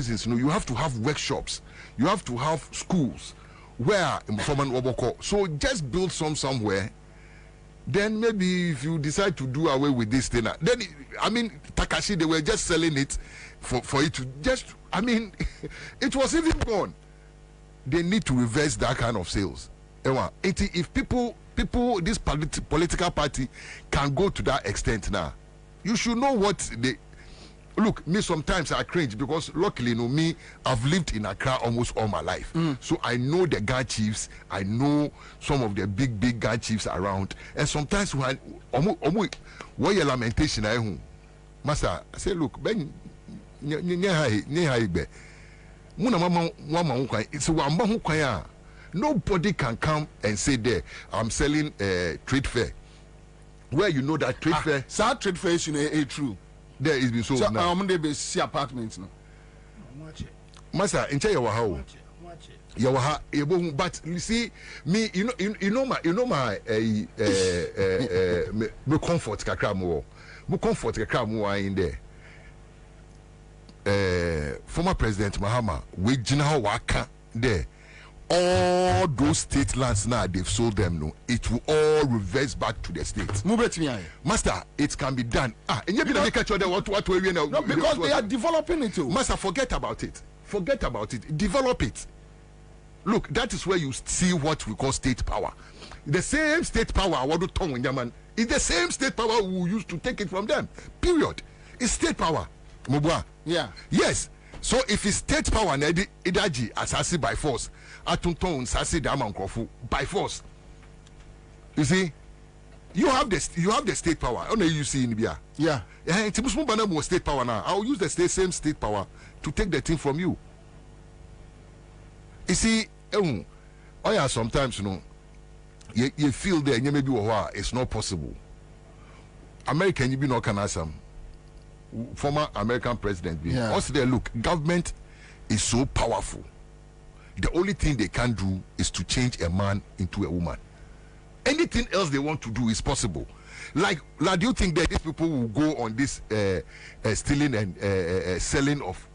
prisons, you have to have workshops, you have to have schools where so just build somewhere. Then maybe if you decide to do away with this thing, then I mean Takashi, they were just selling it for it to just, I mean it was even gone. They need to reverse that kind of sales. If people this political party can go to that extent now, you should know what they look. Me sometimes I cringe because luckily, me, I've lived in Accra almost all my life, so I know the gang chiefs. I know some of the big gang chiefs around, and sometimes when what your lamentation I home, master, I say, look, Ben, nobody can come and say there I'm selling trade fair. Where you know that trade fair? Sad trade fair is true. There is been sold so now. I'm going to see apartments now. Master, in Chayawaha, Yawaha, but you see me, you know my me comfort kakramo, me comfort kakramo in there. Former President Mahama, we general waka there. All those state lands now, they've sold them. No, it will all reverse back to the states. Master, it can be done. And you because they are developing it too. Master, forget about it. Forget about it. Develop it. Look, that is where you see what we call state power. The same state power, is the same state power we used to take it from them. Period. It's state power. Yeah. Yes. So if it's state power, idaji asasi by force. Atunton sasi damankofu by force. You see, you have the state power. Only you see in Bia. Yeah. It's state power now. I'll use the same state power to take the thing from you. You see, sometimes you feel there and maybe it's not possible. American, you be no canasam. Former American president. Yeah. Also there, look, government is so powerful. The only thing they can do is to change a man into a woman. Anything else they want to do is possible. Like do you think that these people will go on this stealing and selling of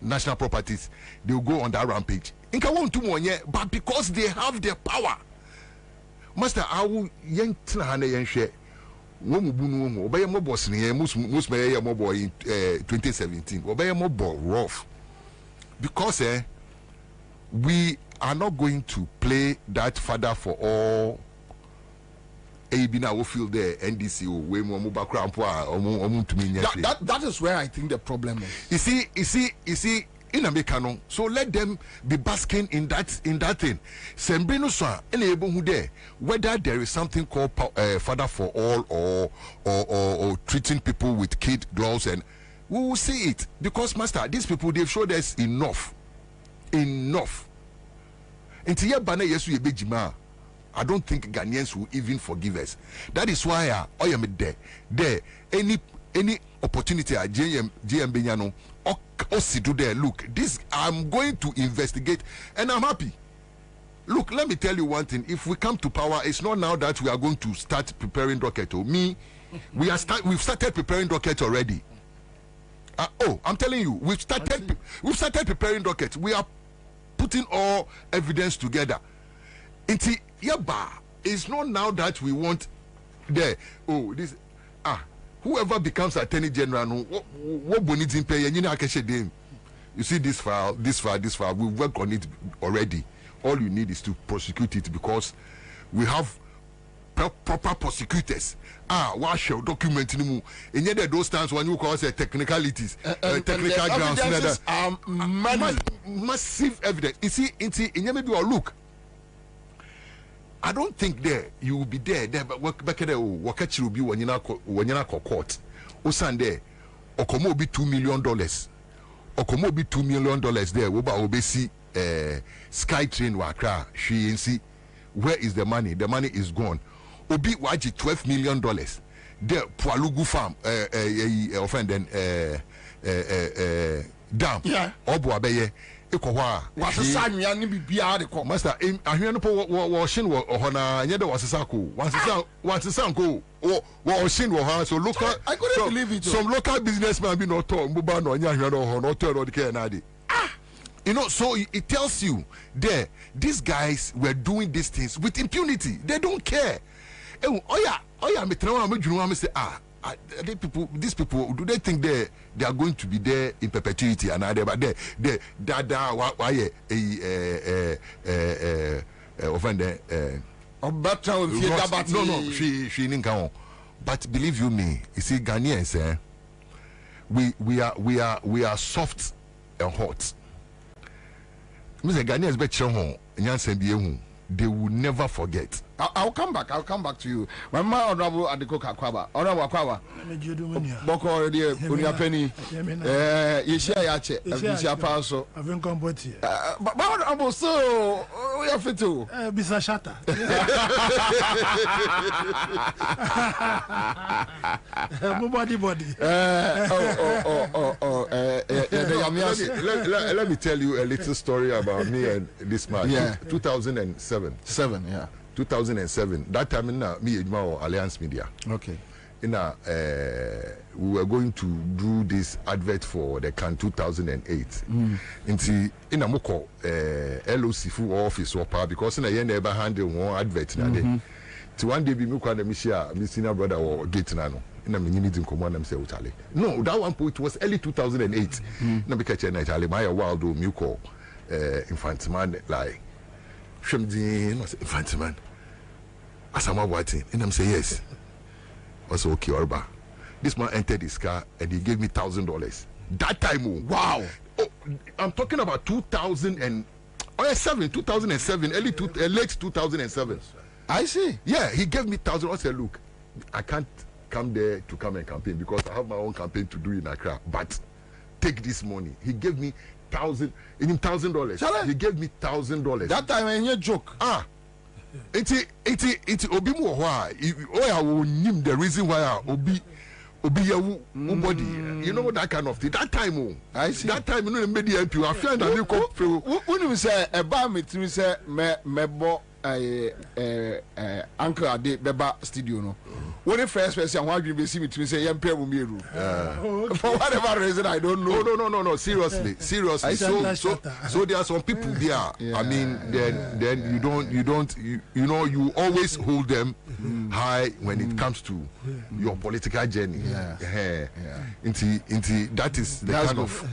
national properties? They will go on that rampage. But because they have the power. Master, I will share. Obey more boss in 2017. Obey more rough. Because we are not going to play that father for all. Abina will feel there NDC way more that is where I think the problem is. You see in Americano, so let them be basking in that thing. Sembrino so enable who there whether there is something called father for all or treating people with kid gloves, and we will see it, because master, these people, they've showed us enough. Until your banner yesu ye bejima, I don't think Ghanaians will even forgive us. That is why I am there any opportunity at JM Benyano do there. Look, this I'm going to investigate, and I'm happy. Look, let me tell you one thing. If we come to power, it's not now that we are going to start preparing docket. We've started preparing docket already. I'm telling you, we've started preparing docket. We are putting all evidence together. It's not now that we want there. Whoever becomes Attorney General, what bonits in pay, you see this file, we work on it already. All you need is to prosecute it, because we have proper prosecutors. What shall document in those times when you call technicalities, technical grounds, massive evidence. You see, look, I don't think there you will be there but back there work will be when you court. Osande Okomo be $2 million. Okomo be $2 million there. Woba obesi SkyTrain wakra. She see where is the money? The money is gone. Obi waji $12 million. There Pualugu farm offend then dam. Yeah. Obu abeye. What's a sign? You need to be Master, I hear no washing or Hona, and yet was a saco. Once a sanko or washing or her. So local, I couldn't believe it. Some local businessman be not told Mubano and Yahan or not or the Canadi. You know, so it tells you there, these guys were doing these things with impunity. They don't care. Me say, these people, do they think they are going to be there in perpetuity? And but but believe you me, you see, Ghanaians, we are soft and hot. Mr. Ghanaians better home, they will never forget. I'll come back to you. My honorable Adiko Kwaba, honorable Kwaba. Boko already Penny. You share yache, Paso. I've been comfort here. But honorable, so we are fit to Bisa Shata. Body. Let me tell you a little story about me and this man. Yeah. 2007. 2007. That time in me and my Alliance Media. Okay. We were going to do this advert for the Can 2008. In a moko LOC full office or because in a year never handle one advert. To one day be muka and Missina brother or gate nano. In a meeting command them say Utali. No, that one point was early 2008. No, because Italy, my wild do muko infantiman like Shemdin was infantiman. As I'm waiting, and I'm saying yes. Also, okay, Orba. This man entered his car and he gave me $1,000. That time, wow! Oh, I'm talking about 2007, late 2007. I see. Yeah, he gave me $1,000. I said, look, I can't come there to come and campaign because I have my own campaign to do in Accra. But take this money. He gave me $1,000. He gave me $1,000. That time, and you joke. It's obi mu why I will name the reason why obi body, you know, that kind of thing. That time, I see. That time, you know, the media MP, I find that you come through. When you say about me, you say me Uncle Ade Beba studio no. When the first person who agree with me to say yam pay will be for whatever reason I don't know. No. Seriously. So there are some people there. I mean, then you know you always hold them high when it comes to your political journey. Into that is the kind of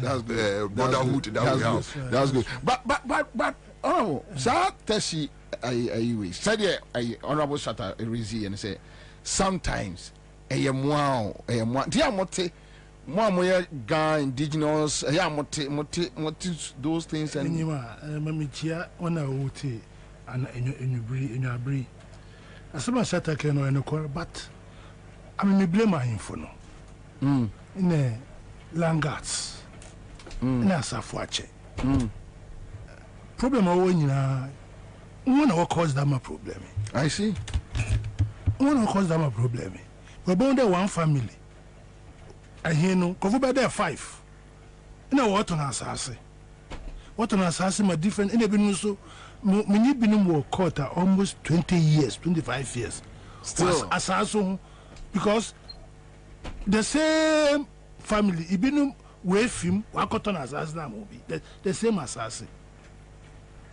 brotherhood that we have. That's good. But oh, sir, Tessie. I said, honorable Shatta Erizi and say, sometimes a yam dear mote, more guy, indigenous, those things, and you are Mamichia on a wote and in your brie. As soon as Shatta can know in a quarter, but I mean, blame my info in a Langards in a Safuache. Problem over one of cause them a problem. I see. One of cause them a problem. We're born there one family. I hear no, cover by there 5. You know what on Ansah? What on Ansah? My different. In the been so, many been more court almost 20 years, 25 years. Still, Ansah because the same family. It been with him. What court on Ansah now will be the same Ansah.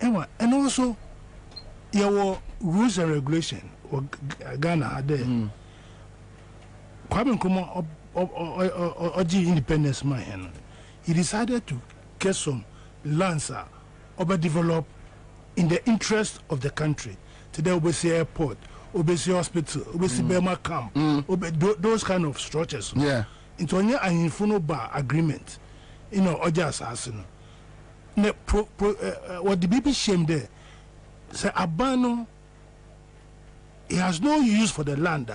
And also. There were rules and regulations or Ghana had there. Kwabena or independence man. He decided to get some lands overdeveloped in the interest of the country. Today, Obesi Airport, Obesi Hospital, Obesi Burma Camp, those kind of structures. Yeah. Into an inferno bar agreement, you know, or just assassin. What the people shame there. Say Abano, he has no use for the land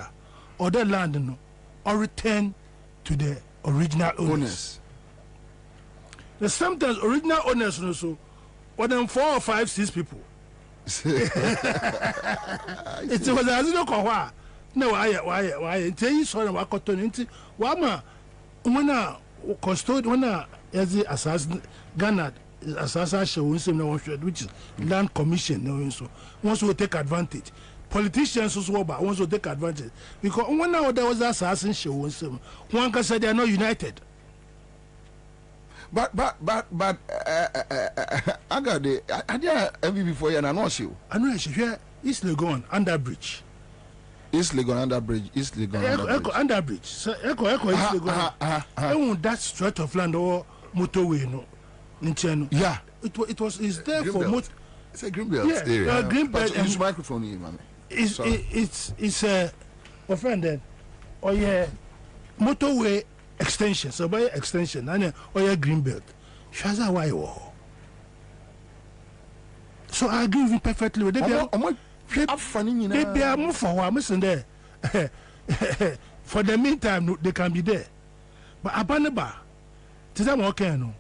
or the land no, or return to the original owners. The sometimes original owners also, more than 4 or 5, 6 people. It was as no kwa. No, why? Tell you sorry, what cotton into Wama, when custodian, when as the assassin Ghana. Assassination, which is land commission, so once we take advantage. Politicians also wants to take advantage because when now there was assassination, one can say they are not united. But I got the idea before you and I know she. I know she here East Legon under bridge. East Legon under bridge. Under bridge. So Echo East Legon. That stretch of land or motorway no. Yeah. It's there for motor. It's a Greenbelt area. Greenbelt. Use microphone here, man. It's offended. Or yeah, motorway extension. So by extension, and or yeah, Greenbelt. Shaza why war. So I agree with you perfectly. They be more for what I'm saying there. For the meantime, they can be there. But Abaneba, today more can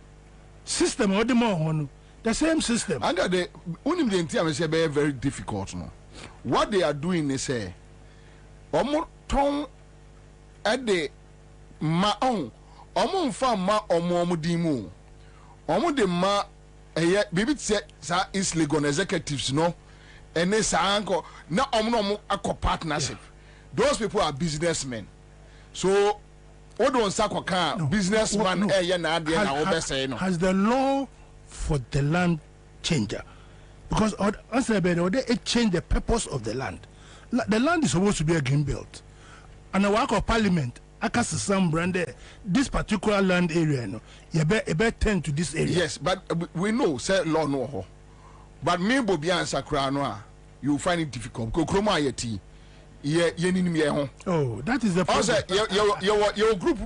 system or the more the same system. Under the only the entire is very difficult. No, what they are doing is say, at the ma on farm ma dimu de ma baby say East Legon executives no and this uncle now partnership. Those people are businessmen. So what don't say businessman has the law for the land changer, because they change the purpose of the land. The land is supposed to be a green belt, and a work of parliament akasi some brand this particular land area no you better tend to this area. Yes, but we know say law no, but me Bobie Ansah no you find it difficult because kroma yeti oh, that is the problem. Your group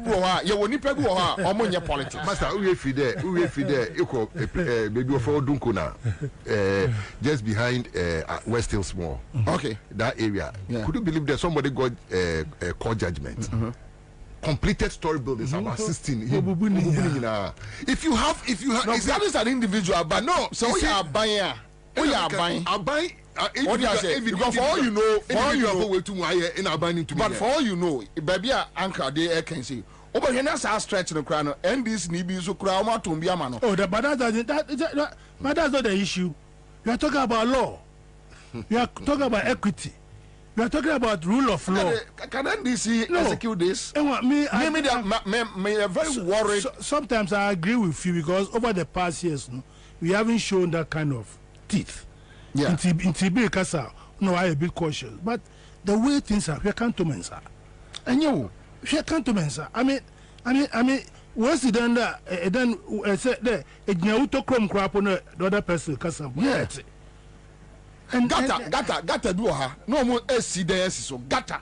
your nipa go ha omonye politics. Master, we fide equal baby for Dunkuna just behind West Hills Mall. Okay. That area. Yeah. Could you believe that somebody got a court judgment? Completed story buildings about 16. If you have no, that is an individual, but no, so we are buying. What do you say? Because for all you know, but for all you know, baby, anchor they can see. Over here, that's our stretch in the crown, and this need be so crown to be a man. Oh, but that's not the issue. You are talking about law. You are talking about equity. You are talking about rule of law. Can NDC execute this? Me, I'm very worried. Sometimes I agree with you because over the past years, we haven't shown that kind of teeth. Yeah. In TB Casa, no, I a bit cautious. But the way things are, we can't to mensa. And you, we can't to mensa. I mean, once it done that, then said there, it now to come crap on the other person, Casa. Yeah. And gata do her. No more SCDS, so gata.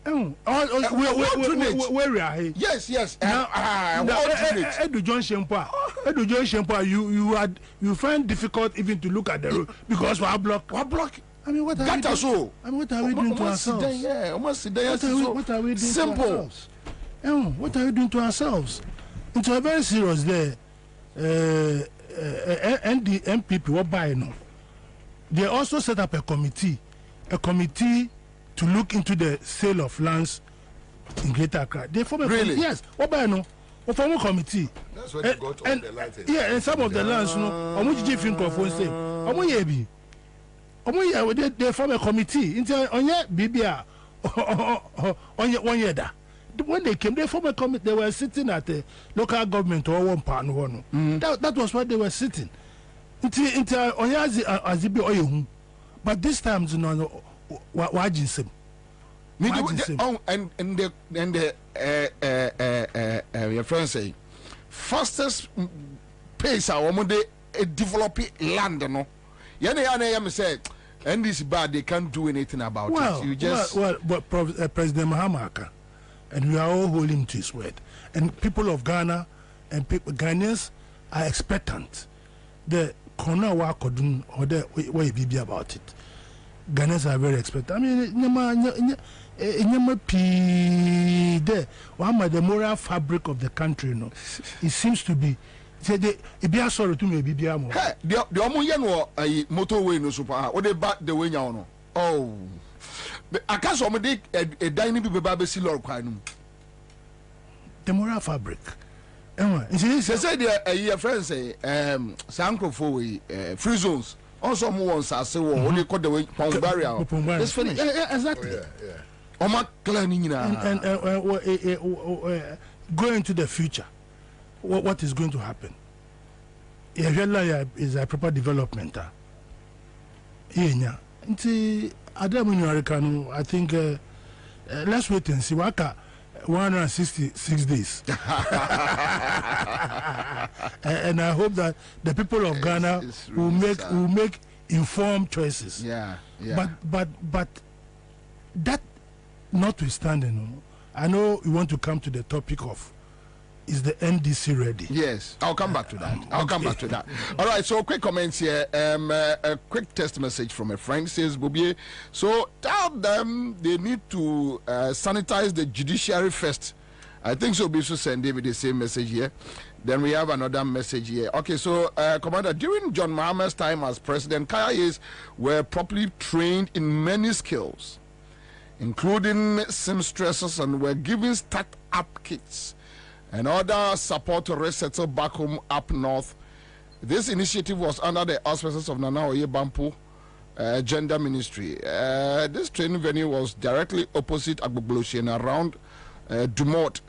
Where we are here? Yes. Edu John Shempa, you find difficult even to look at the road because we are blocked. I mean, what are we doing to ourselves? What are we doing simple to ourselves? What are we doing to ourselves? It's a very serious there. And the MPP were buying. They also set up a committee to look into the sale of lands in Greater Accra. They form a committee. Yes, we form a committee. That's what you got on the land. Yeah, and some of the lands, they form a committee. When they came, they formed a committee. They were sitting at the local government or one part. That was what they were sitting. But this time, wajin and your friend say fastest pace developing land no say and this bad they can't do anything about it. You just President Mahamaka, and we are all holding to his word, and people of Ghana and Ghanaians are expectant. The corner work or the way be about it. Ghanaians are very expectant. I mean, the moral fabric of the country, it seems to be. It be a sorry to me, be more. The Omoyan a motorway no super, or they back the way now. Oh, I can't so many a dining people baby or quinum. The moral fabric. They said a friend say, Sanko for free zones. Also, more on Sasa, or they call the way Pound Barrier. It's finished. Exactly. Oma cleaning and go into the future. what is going to happen. Is a proper development. I think let's wait and see. 166 days. And I hope that the people of Ghana will make informed choices. Yeah. But that notwithstanding, I know you want to come to the topic of, is the NDC ready? Yes, I'll come back to that. All right, so quick comments here. A quick text message from a friend says, Bobie, so tell them they need to sanitize the judiciary first. I think so. Be so send David the same message here. Then we have another message here. Okay, so Commander, during John Mahama's time as president, Kayayes were properly trained in many skills, including seamstresses, and were given start-up kits and other support to resettle back home up north. This initiative was under the auspices of Nana Oye Bampo Gender Ministry. This training venue was directly opposite Agbogbloshi and around Dumont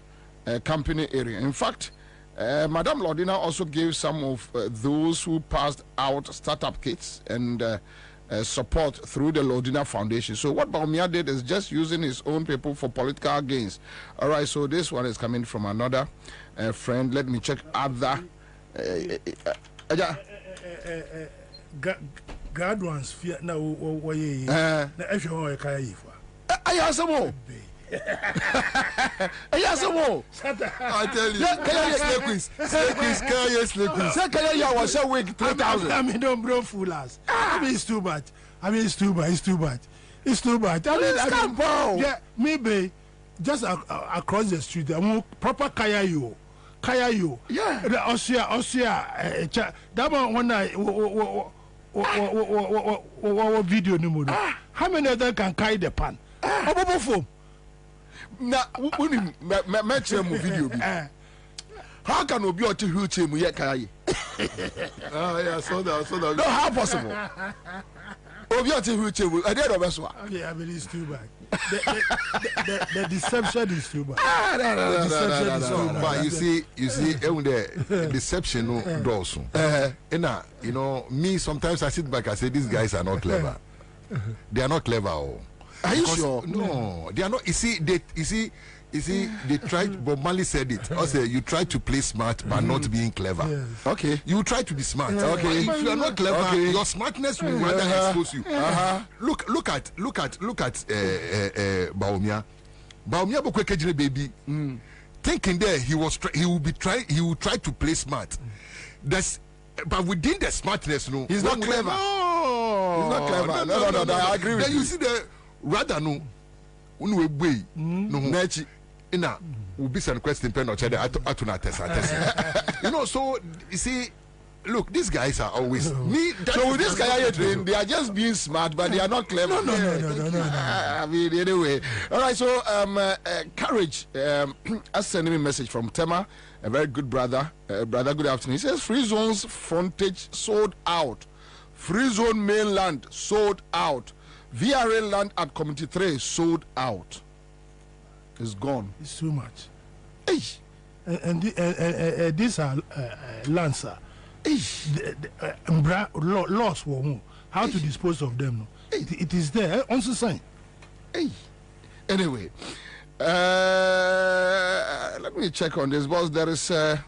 company area. In fact, Madame Lordina also gave some of those who passed out startup kits and support through the Lordina Foundation. So what Baumia did is just using his own people for political gains. All right, so this one is coming from another friend. Let me check other. God wants fear now. I tell you, I mean, don't bro fool us. I mean, it's too bad. It's too bad. Yeah, maybe just across the street, proper Kayayo. Yeah. Ossia. That one video no. How many of them can carry the pan? Now, match them video. How can we be able to reach him yet? Yeah, so that. No, how possible? Yeah, I mean, it's too bad. The deception is too bad. But you see, even the deception does. And you know, me sometimes I sit back and say these guys are not clever. They are not clever. Are you sure? No, they are not. You see, they tried. Bob Marley said it. Also, you try to play smart but not being clever. Yes. Okay. You try to be smart. Yeah. Okay. If you are not clever, your smartness will rather expose you. Look at Baumia. Baumia Bokwekejire baby. Thinking there he will try to play smart. But within the smartness, no, he's not clever. He's not clever. No. I agree with you. Then you see the rather no. No way. No. Nechi. Ina. Will be some question pen or cheddar. Atuna test. You know. So you see. Look, these guys are always me. So with this guy trained, they are just being smart, but they are not clever. No. I mean, anyway. All right. So, Courage has sent me a message from Tema, a very good brother. Brother, good afternoon. He says, free zones frontage sold out. Free zone mainland sold out. VRA land at Community 3 sold out. It's gone. It's too much. Hey. And these are lands. Laws how to dispose of them. No? It is there. Also sign. Hey. Anyway, let me check on this, boss. There is a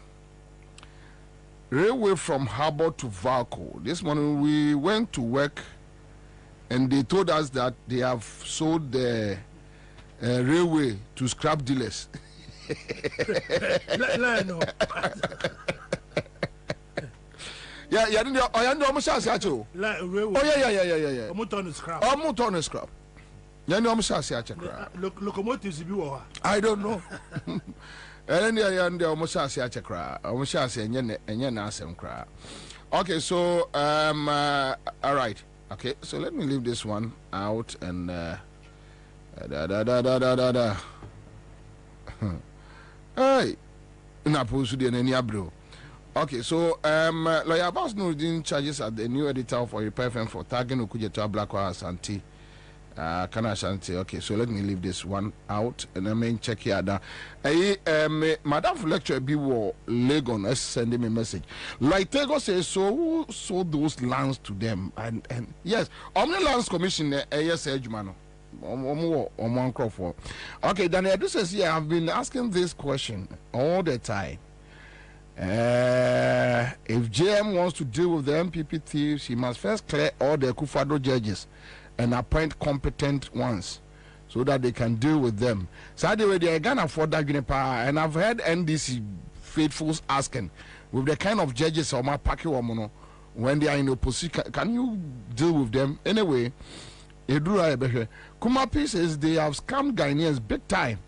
railway from Harbour to Valco. This morning we went to work and they told us that they have sold the railway to scrap dealers. No. Yeah. Almost yeah. Scrap. Locomotives I don't know. And then almost okay, so all right. Okay, so let me leave this one out and hey, okay, so Lawyer Abbas Nuruddin charges at the new editor for Repair FM for tagging Okujeto Blackwa Ashanti Can Ashanti? Okay, so let me leave this one out and I mean check here. Madam lecture be war Legon sending me a message. Like Tego says, so who sold those lands to them? And yes, Omni Lands Commission, yes, Edgemano. Okay, Daniel says, yeah, I've been asking this question all the time. If JM wants to deal with the MPP thieves, he must first clear all the Kufado judges and appoint competent ones so that they can deal with them. So anyway, they can afford that power. And I've heard NDC faithfuls asking, with the kind of judges or my packy woman when they are in opposition, can you deal with them? Anyway, Kumapi says they have scammed Ghanaians big time.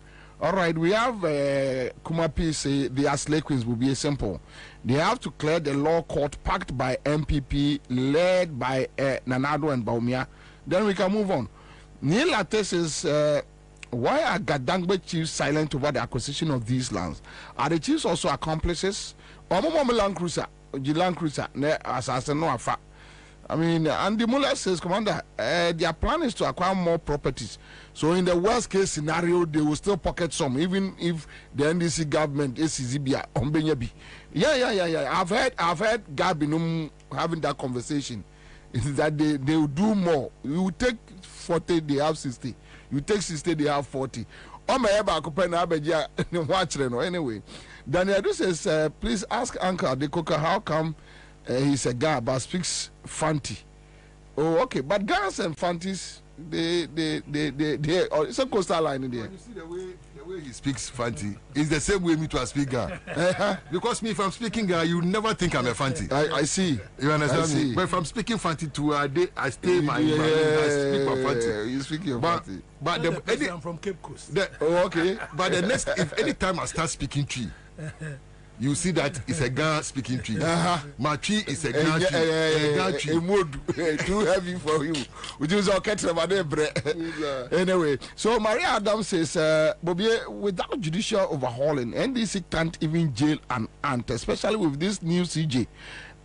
All right, we have Kumapi say their slave queens will be simple. They have to clear the law court packed by MPP, led by Nanado and Baumia. Then we can move on. Neil Atte says, why are Gadangbe chiefs silent over the acquisition of these lands? Are the chiefs also accomplices? Land Cruiser, assassin no afa. I mean, Andy Muller says, Commander, their plan is to acquire more properties. So in the worst case scenario, they will still pocket some, even if the NDC government is Zibia on Benyabi. Yeah. I've heard Gabinum having that conversation. That they will do more. You take 40, they have 60. You take 60, they have 40. Anyway, Daniel says, please ask Uncle Adekoka how come he's a guy but speaks Fanti. Oh, okay. But Ghans and Fantis, they it's a coastal line in there. When you see the way he speaks Fanti, it's the same way me to speak Ga. Because me, if I'm speaking Ga, you never think I'm a Fanti. I see. You understand me? But if I'm speaking Fanti to I stay my I speak my Fanti. You speak your Fanti. But I'm from Cape Coast. Okay. But the next, if any time I start speaking tree, you see that it's a Ga speaking tree. My tree is a Ga tree. Too heavy for you. Which is okay. Anyway, so Maria Adams says, Bobie, without judicial overhauling, NDC can't even jail an ant, especially with this new CJ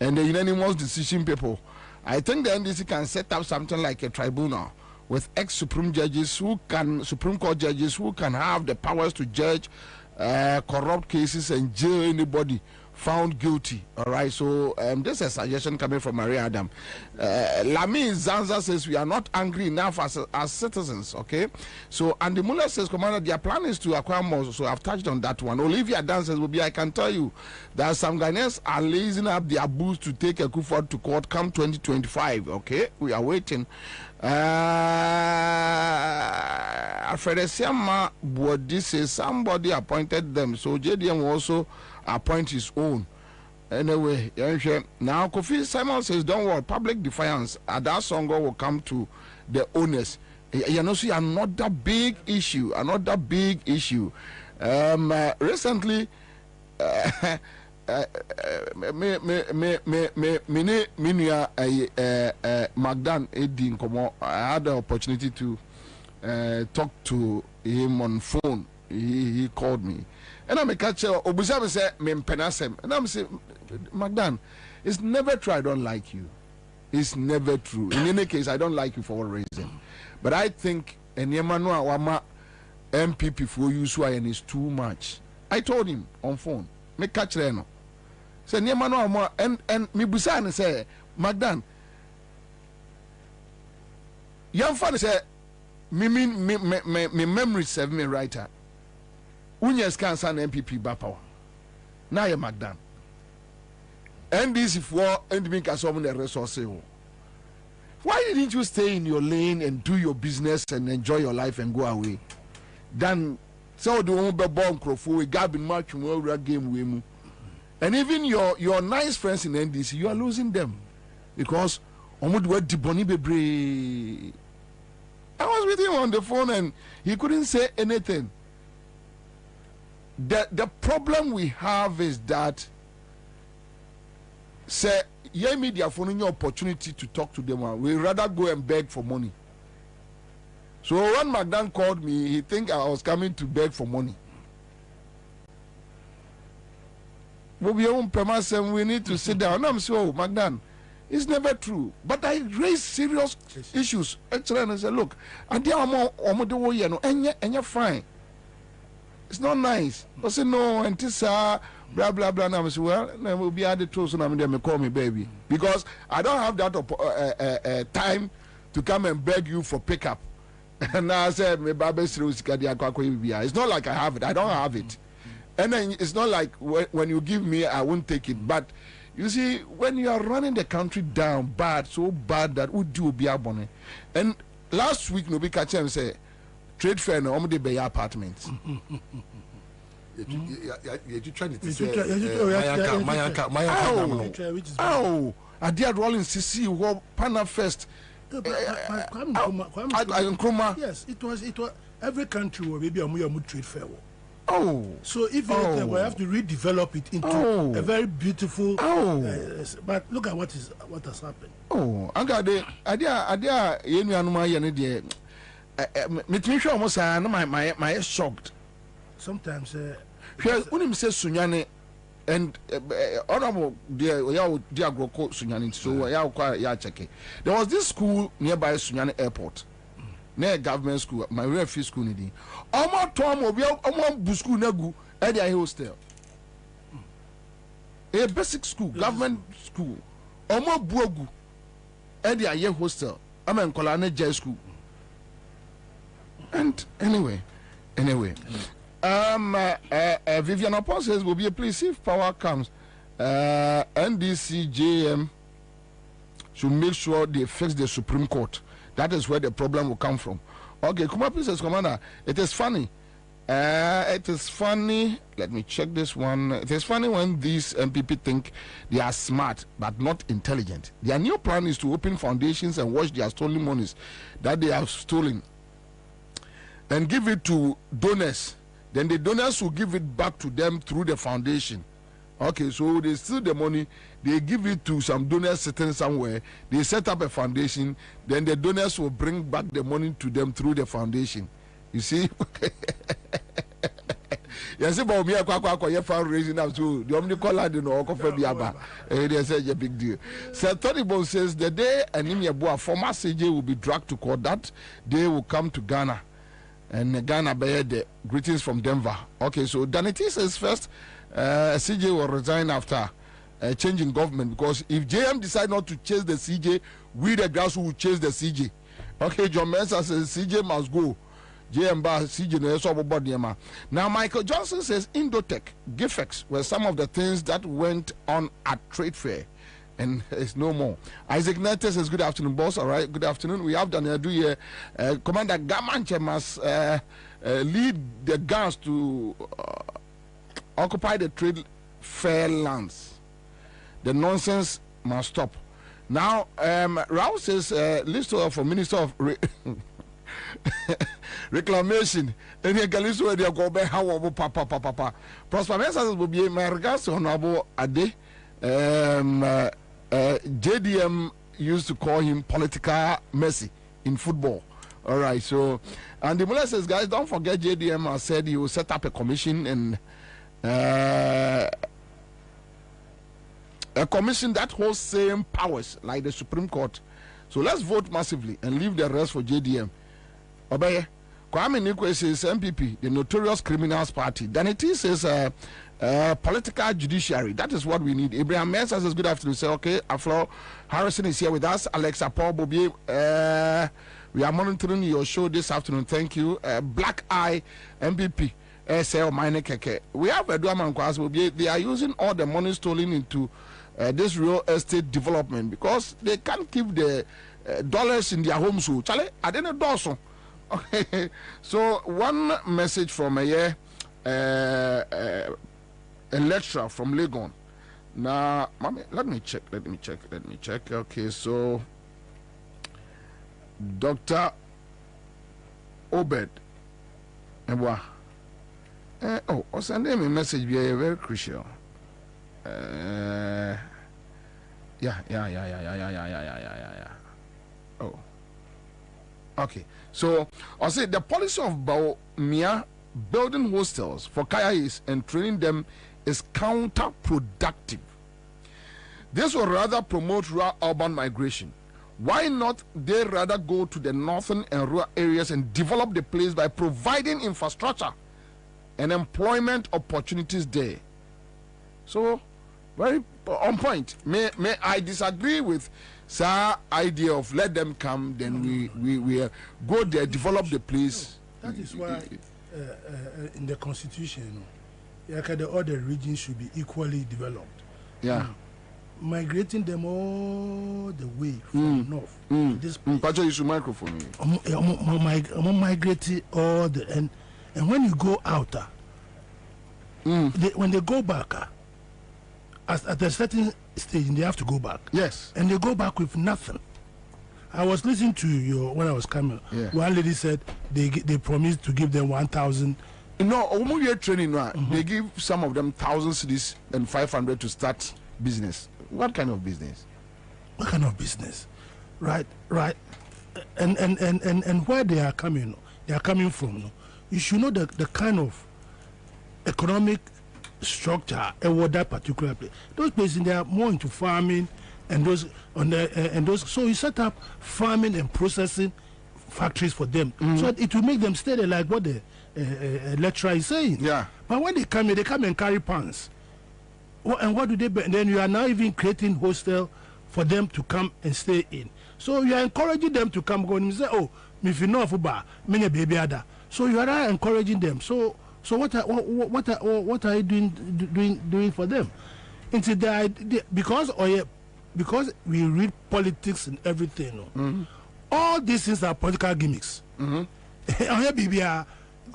and the unanimous decision people. I think the NDC can set up something like a tribunal with ex-Supreme Court judges who can have the powers to judge corrupt cases and jail anybody found guilty. All right, so this is a suggestion coming from Maria Adam. Lami Zanza says we are not angry enough as citizens. Okay, so Andy Muller says, Commander, their plan is to acquire more. So I've touched on that one. Olivia Dan says, I can tell you that some Ghanaians are lazing up their boots to take a Kuford to court come 2025. Okay, we are waiting. Alfred Siama Bodi says somebody appointed them, so JDM will also appoint his own. Anyway, now Kofi Simon says, don't worry, public defiance. That song will come to the owners. You know, see another big issue. Recently, Magdan Edin Komo, I had the opportunity to talk to him on phone. He called me, and I'm a catcher. Obusam say me penasem, and I'm saying, Magdan, it's never true. I don't like you. It's never true. In any case, I don't like you for one reason, but I think Enyemanu Awama MPP for you so is too much. I told him on phone. Me catch no. Say Enyemanu Awama and me busa say Magdan. Young fan say me memory serve me right. Unyes cancer and MPP bapawa. Now you Magdan. NDC for and make us the resources. Why didn't you stay in your lane and do your business and enjoy your life and go away? Then so the one be born crofo we got been match more game we. And even your nice friends in NDC, you are losing them because omodu we diboni bebre. I was with him on the phone and he couldn't say anything. The problem we have is that say yeah media phone your opportunity to talk to them. We rather go and beg for money. So when Magdan called me, he think I was coming to beg for money. We need to sit down. I'm so Magdan. It's never true. But I raise serious issues. Actually, and I say, look, and they are more and you're fine. It's not nice. I say no, and this blah blah blah. And I say, well, then we'll be at the toast, and I'm there. Call me baby, because I don't have that time to come and beg you for pickup. And now I said, it's not like I have it. I don't have it. And then it's not like when you give me, I won't take it. But you see, when you are running the country down bad, so bad that would do be abonne. And last week, no be catch him say, trade fair no only be apartments. You're trying to say, oh, I did rolling CC who Pana first. Yes, it was every country will be a trade fair. Oh, so if anything, we have to redevelop it into a very beautiful. But look at what has happened. Oh, I got the idea. You know, me sure almost my shocked. Sometimes, when him says Sunyane and honorable dear Groko Sunyane, so ya check it. There was this school nearby Sunyane Airport. Near government school, my refuge school need. Almost Tom will be almost Busku Nagu at the hostel. A basic school, government school, almost Buogu at the hostel. I'm in Kolane J school. And anyway, Vivian Opon says will be a please if power comes. NDCJM should make sure they fix the Supreme Court. That is where the problem will come from. Okay, Kumapi says, Commander, it is funny. It is funny. Let me check this one. It is funny when these MPP think they are smart but not intelligent. Their new plan is to open foundations and watch their stolen monies that they have stolen and give it to donors. Then the donors will give it back to them through the foundation. Okay, so they steal the money, they give it to some donors sitting somewhere, they set up a foundation, then the donors will bring back the money to them through the foundation. You see? Yes, about me, I fundraising now too. The only call I don't know, they say a big deal. Sir Tony Bone says the day Anemia Boa, former CJ will be dragged to court, that day will come to Ghana. And Ghana bear the greetings from Denver. Okay, so Danity says first, CJ will resign after changing government, because if JM decide not to chase the CJ, we the grassroots will chase the CJ. Okay, John Mensah says CJ must go. JM bar CJ no so body ma. Now Michael Johnson says Indotech, Gifex were some of the things that went on at trade fair, and it's no more. Isaac Netes says good afternoon, boss. All right, good afternoon. We have Daniel Du here. Commander Gamanche must lead the guns to occupy the trade fair lands. The nonsense must stop. Now, Rao says list for Minister of Reclamation. And here can listen where they go back. How papa. Prosper Mensah will be my regards to Honorable Ade. JDM used to call him political Messi in football. All right, so and the Mullah says, guys, don't forget JDM has said he will set up a commission and a commission that holds same powers like the Supreme Court. So let's vote massively and leave the rest for JDM. Obey. Kwame Nikwe says MPP, the notorious criminals party. Then it says political judiciary. That is what we need. Abraham Mensah says good afternoon. Say okay. Aflo Harrison is here with us. Alexa Paul Bobie. We are monitoring your show this afternoon. Thank you. Black Eye MPP. SL Mine Keke. We have a Duaman Kwasi Bobie. They are using all the money stolen into this real estate development because they can't keep the dollars in their homes. So, Charlie, I didn't do so. Okay. So one message from a lecturer from Legon. Now, let me check. Okay, so Dr. Obed. I'll send him a message via very crucial. Yeah. Oh. Okay. So I'll say the policy of Baumia building hostels for Kayais and training them is counterproductive. This will rather promote rural urban migration. Why not they rather go to the northern and rural areas and develop the place by providing infrastructure and employment opportunities there? So, very on point. May I disagree with Sir idea of let them come, then we go there, develop the place. That is why in the constitution, all the regions should be equally developed. Yeah. Migrating them all the way from north to this place. Pacho, you should microphone. Migrating all the and when you go out, when they go back, at a certain stage, they have to go back. Yes. And they go back with nothing. I was listening to you when I was coming. Yeah. One lady said they promised to give them 1,000. No, when we are training, they give some of them 1,000 cedis and 500 to start business. What kind of business? What kind of business? Right. And where they are coming from. You should know the kind of economic structure in that particular place. Those places they are more into farming and those so you set up farming and processing factories for them, so it will make them stay there, like what the lecturer is saying. Yeah. But when they come and carry pans. And what do they? And then you are now even creating hostel for them to come and stay in. So you are encouraging them to come. Go and say, "Oh, if you know about many baby ada." So you are now encouraging them. So what are you doing for them? Into the idea, because we read politics and everything. All these things are political gimmicks.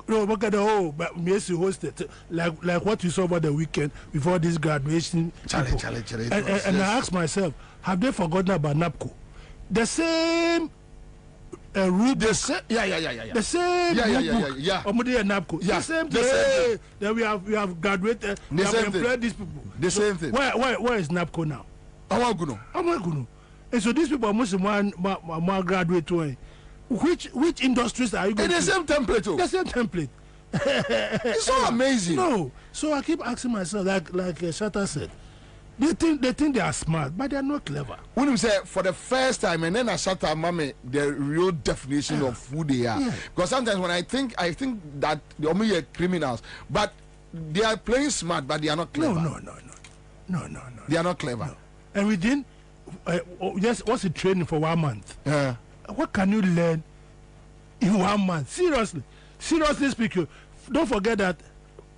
No, look at the whole, but Messi hosted like what you saw over the weekend before this graduation. Challenge. And I asked myself, have they forgotten about NAPCO? The same rule book. The same rule book. Omudi and NAPCO. Yeah. The same thing. Then we have graduated. We have employed these people. The same thing. Where is NAPCO now? Amaguno. And so these people are most more graduate to. Which industries are you going to? The same template. The same template. It's so amazing. No. So I keep asking myself, like Shatta said, they think they are smart, but they are not clever. When you say for the first time, and then Shatta mame the real definition of who they are. Yeah. Because sometimes when I think that they are only criminals, but they are playing smart, but they are not clever. No. They are not clever. No. And within just what's the training for 1 month? Yeah. What can you learn in 1 month? Seriously speaking, don't forget that.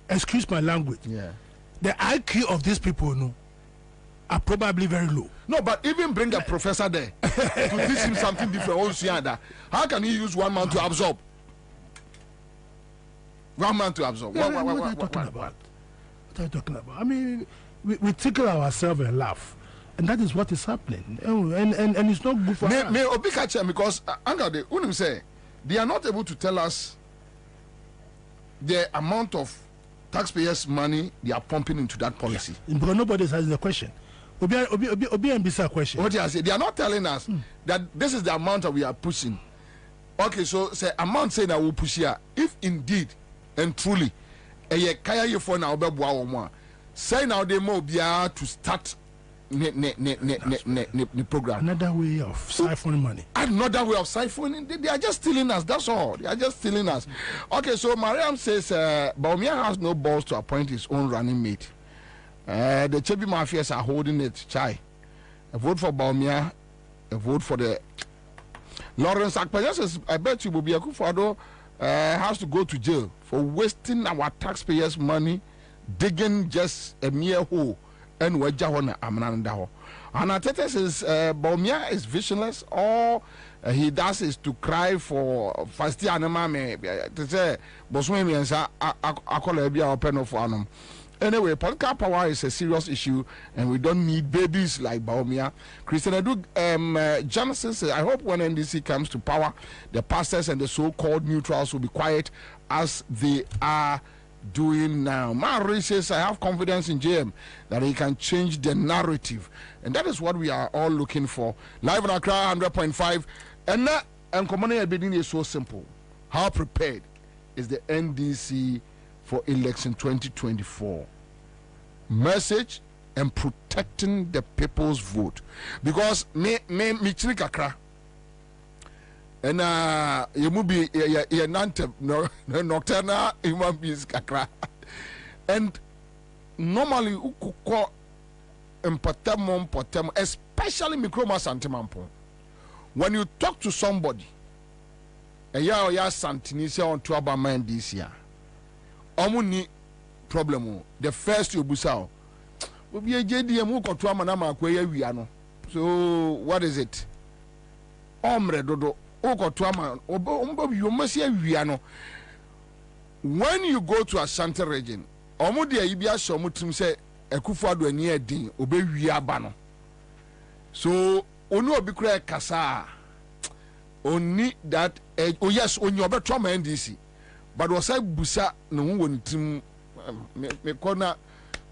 Excuse my language. Yeah. The IQ of these people, are probably very low. No, but even bring a professor there to teach him something different. How can he use 1 month to absorb? 1 month to absorb. What are you talking about? I mean, we tickle ourselves and laugh. And that is what is happening, and it's not good for us. May Obi catch him because Anga they say they are not able to tell us the amount of taxpayers' money they are pumping into that policy. Yeah. Because nobody has the question. Obi and Bisa question. What I say, they are not telling us that this is the amount that we are pushing. Okay, so say amount saying that we push here. If indeed and truly, kaya you for now be say now they more be to start. The program. Another way of siphoning money. Another way of siphoning. They are just stealing us. That's all. They are just stealing us. Okay, so Mariam says Baumia has no balls to appoint his own running mate. The Chebi Mafias are holding it. Chai. A vote for Baumia. A vote for the Lawrence Akpanya says, I bet you Bobie Akufo-Addo has to go to jail for wasting our taxpayers' money, digging just a mere hole. And Wajahona Amnandaho. And Atete says Baumia is visionless. All he does is to cry for Fasti Anamame to say Boswemi and Akolebia or Peno for Anum. Anyway, political power is a serious issue, and we don't need babies like Baumia. Christian Edu Johnson says, I hope when NDC comes to power, the pastors and the so-called neutrals will be quiet as they are doing now. Mary says, I have confidence in JM that he can change the narrative, and that is what we are all looking for. Live on Accra 100.5, and that commanding bidding is so simple. How prepared is the NDC for election 2024? Message and protecting the people's vote. Because me chiri kakra. And you must be a nocturnal human beings kakra. And normally you could call potemo, especially microma santimampo. When you talk to somebody, and ya santinisia on to about mind this year, omuni problem. The first you busao will be a JDM who to amanama kwe wiano. So what is it? Omre dodo oko to ama you must hear wiano. When you go to Ashanti region, omudi ibia shomutum say Ekufuado eni edin obe wiaba no. So onu obi kura kasa oni that oh yes oni obe trauma NDC but was I busa no wo ntim me kona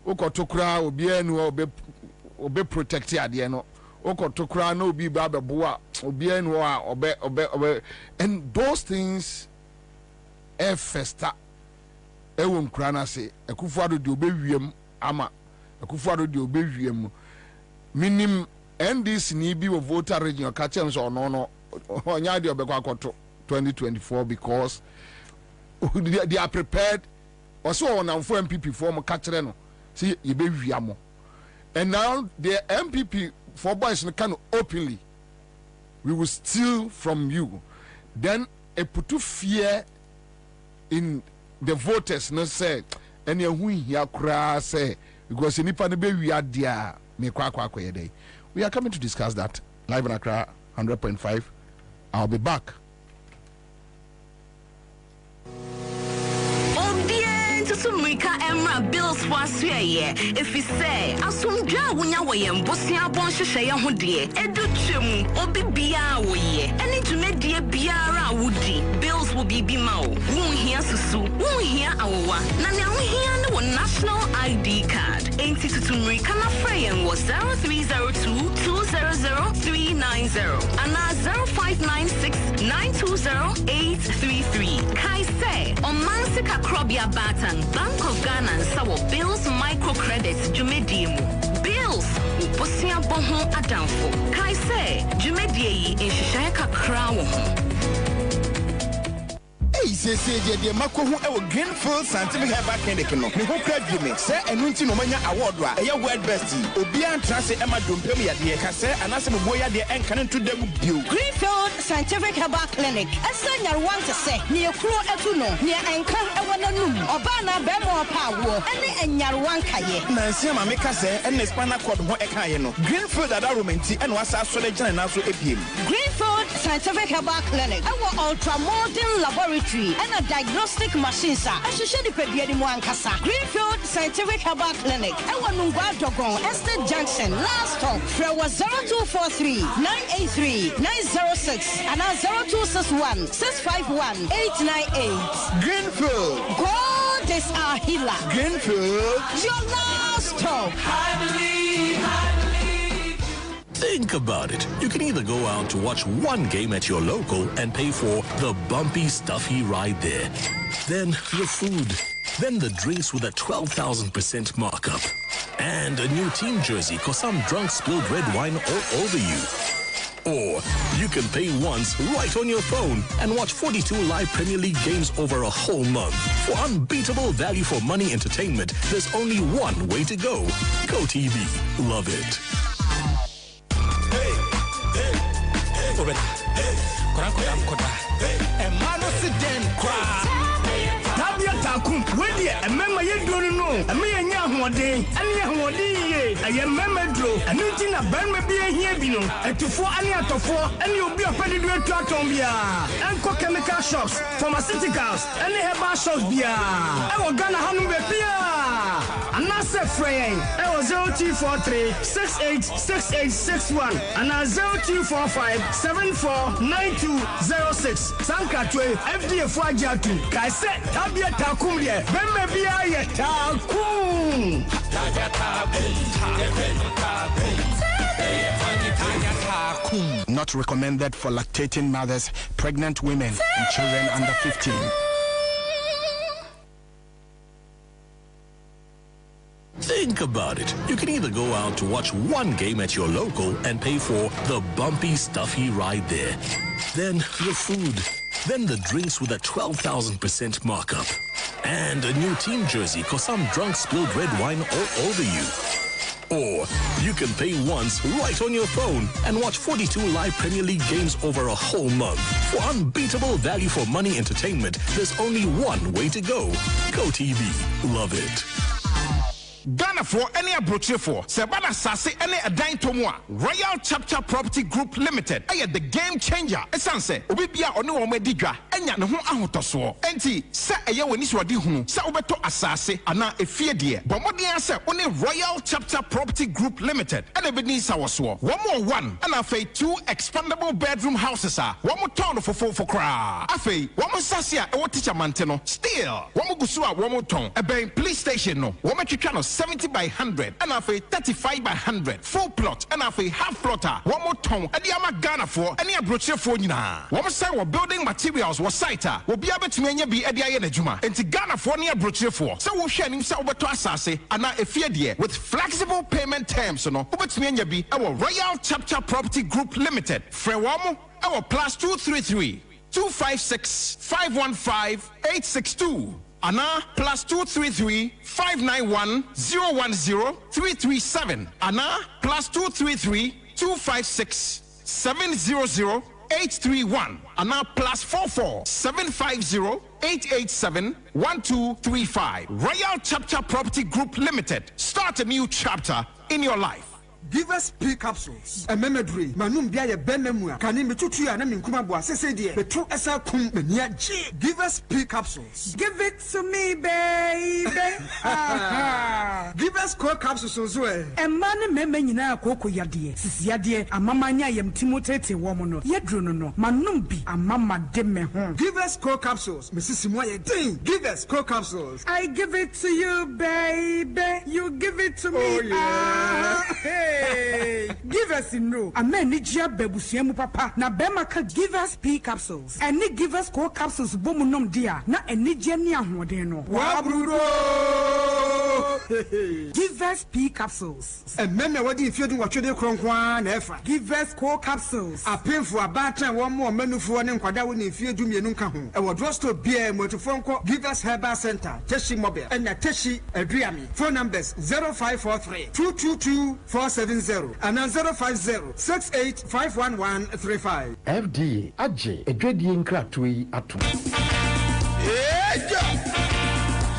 okotokura obi enu obe protect ade no okotokura na obi ba beboa obi enu a obe and those things festa ewo nkura na se Ekufuado de obe wiem ama Ekufuado de obe wiem minim NDC ni bi wo voter region ka chem so no onya de obekwa akoto 2024 because they are prepared also on am for MPP form ka kire no see ye be wiamo and now the MPP for boys can openly we will steal from you then a put fear in the voters no say any hu hia kura say because nipa no be wi adia me kwa ye dey. We are coming to discuss that live in Accra 100.5. I'll be back. Sumrika Emra bills was here. If you say, Asumja, when you were Bosnia Bonshaya Hodie, Educhum, Obi Bia, and it made dear Biara Woody. Bills will be Bimao. Won't hear Susu, won't hear our Nana here no national ID card. Ain't it to Sumrika Frayan was 0302-200-390 and 0596-920-833. Kai say, on Mansika Krobia Batan. Bank of Ghana and Sawo Bills microcredits Jumediemu. Bills Uposia Bonho Adamfo. Kai say Jumedie in Shishaka Crown. Say the Mako who Greenfield Scientific Herbal Clinic. No credit me. Say and Winti Nomania Award. A word bestie. Obian Transit Emma Dumpemia, dear Casse, and Asam Boya, the Encanon to them. Greenfield Scientific Herbal Clinic. A senior want to say near Kro Etuno, near Ankan Ewananum, Obana Bemo Power, and Yarwankaye. Nancy Mamika say, and Espana called Mo Ekayeno. Greenfield Adarumenti and was our Solejan and also APM. Greenfield Scientific Herbal Clinic. Our ultra modern laboratory. And a diagnostic machine, sir. I should share the Pebiadi Moankasa. Greenfield Scientific Herbal Clinic. I want to go Dogon, Estate Junction. Last stop. There was 0243-983-906 and 0261-651-898. Greenfield. God is our healer. Greenfield. Your last stop. I believe. Think about it. You can either go out to watch one game at your local and pay for the bumpy, stuffy ride there. Then the food. Then the drinks with a 12,000% markup. And a new team jersey cause some drunk spilled red wine all over you. Or you can pay once right on your phone and watch 42 live Premier League games over a whole month. For unbeatable value for money entertainment, there's only one way to go. Go TV. Love it. Where and member you don't know, and me and Yahuade, and Yahuadi, I am Memedro, and meeting a band may be a Hebino, and to four and to four, and you'll be a pedigree Tratombia, and chemical shops, pharmaceuticals, and they have bar shops beer. I will gonna handle the beer. And I said, Frey, I was 0243-686861, and 0245-749206. Sankatwe, FDA Fajatu, Kaise, Tabia Takumia, Bembia Takum. Not recommended for lactating mothers, pregnant women, and children under 15. Think about it. You can either go out to watch one game at your local and pay for the bumpy, stuffy ride there. Then the food. Then the drinks with a 12,000% markup. And a new team jersey because some drunk spilled red wine all over you. Or you can pay once right on your phone and watch 42 live Premier League games over a whole month. For unbeatable value for money entertainment, there's only one way to go. Go TV. Love it. Ghana for any abroche for Sebana Sase any Adain Tomwa Royal Chapter Property Group Limited. Aye the game changer. Esanse obibia ono wo medidwa enya ne ho ahotoso. Enti se eye woni so odi hunu se obeto asase ana efie de. Bomodin ase oni Royal Chapter Property Group Limited. Ene be ni sawoso. One more one and afei 2 expandable bedroom houses are. One more town for kra. Afei one more sase a e teacher manteno. Still one more gusu a one more ton. E ben police station no. One more twitwa no 70 by 100 and after 35 by 100 full plot and after half plotter one more ton and the ama Ghana for any abroche for nyina one say we building materials was site will be able to menya bi ade aye na juma enti Ghana for any abroche for so we hwe nim say obeto asase and efie de with flexible payment terms no obetumi nya bi our Royal Chapter Property Group Limited frewamo our +233 256 515 862 Ana +233 591 010 337 Ana +233 256 700 831 Ana +44 750 887 1235 Royal Chapter Property Group Limited. Start a new chapter in your life. Give us P capsules. A memory. Manum biya benemua. Kani metutu ya na minkuma bua sese die. Betru esa kum menia G. Give us P capsules. Give it to me, baby. Give us core capsules ozwe. Emane meme nyina akoko yade. Sisi yade amamanya yem timotete womono. Yedrono no. Manum bi amama de me ho. Give us core capsules. Mrs. Moye ding. Give us core capsules. I give it to you, baby. You give it to me. Oh yeah. Hey, give us no. A man need ya bebusiemu papa. Na bema ka give us P capsules. And ni give us core capsules bomunum dia. Na eni jeni ahwodeno. Wabrudo. Give us P capsules. And men wadi if you do what you do kronkwan efa. Give us core capsules. A painful about one more menu for one kwada woni if you do me nunka ho. E wo drugstore beer motofonko Give us Herbal Center. Teshi mobile. And na Teshi Adriami. Phone numbers 0543 222 470 and 050 68 FDA Aje Edwedi Nkratui Atu.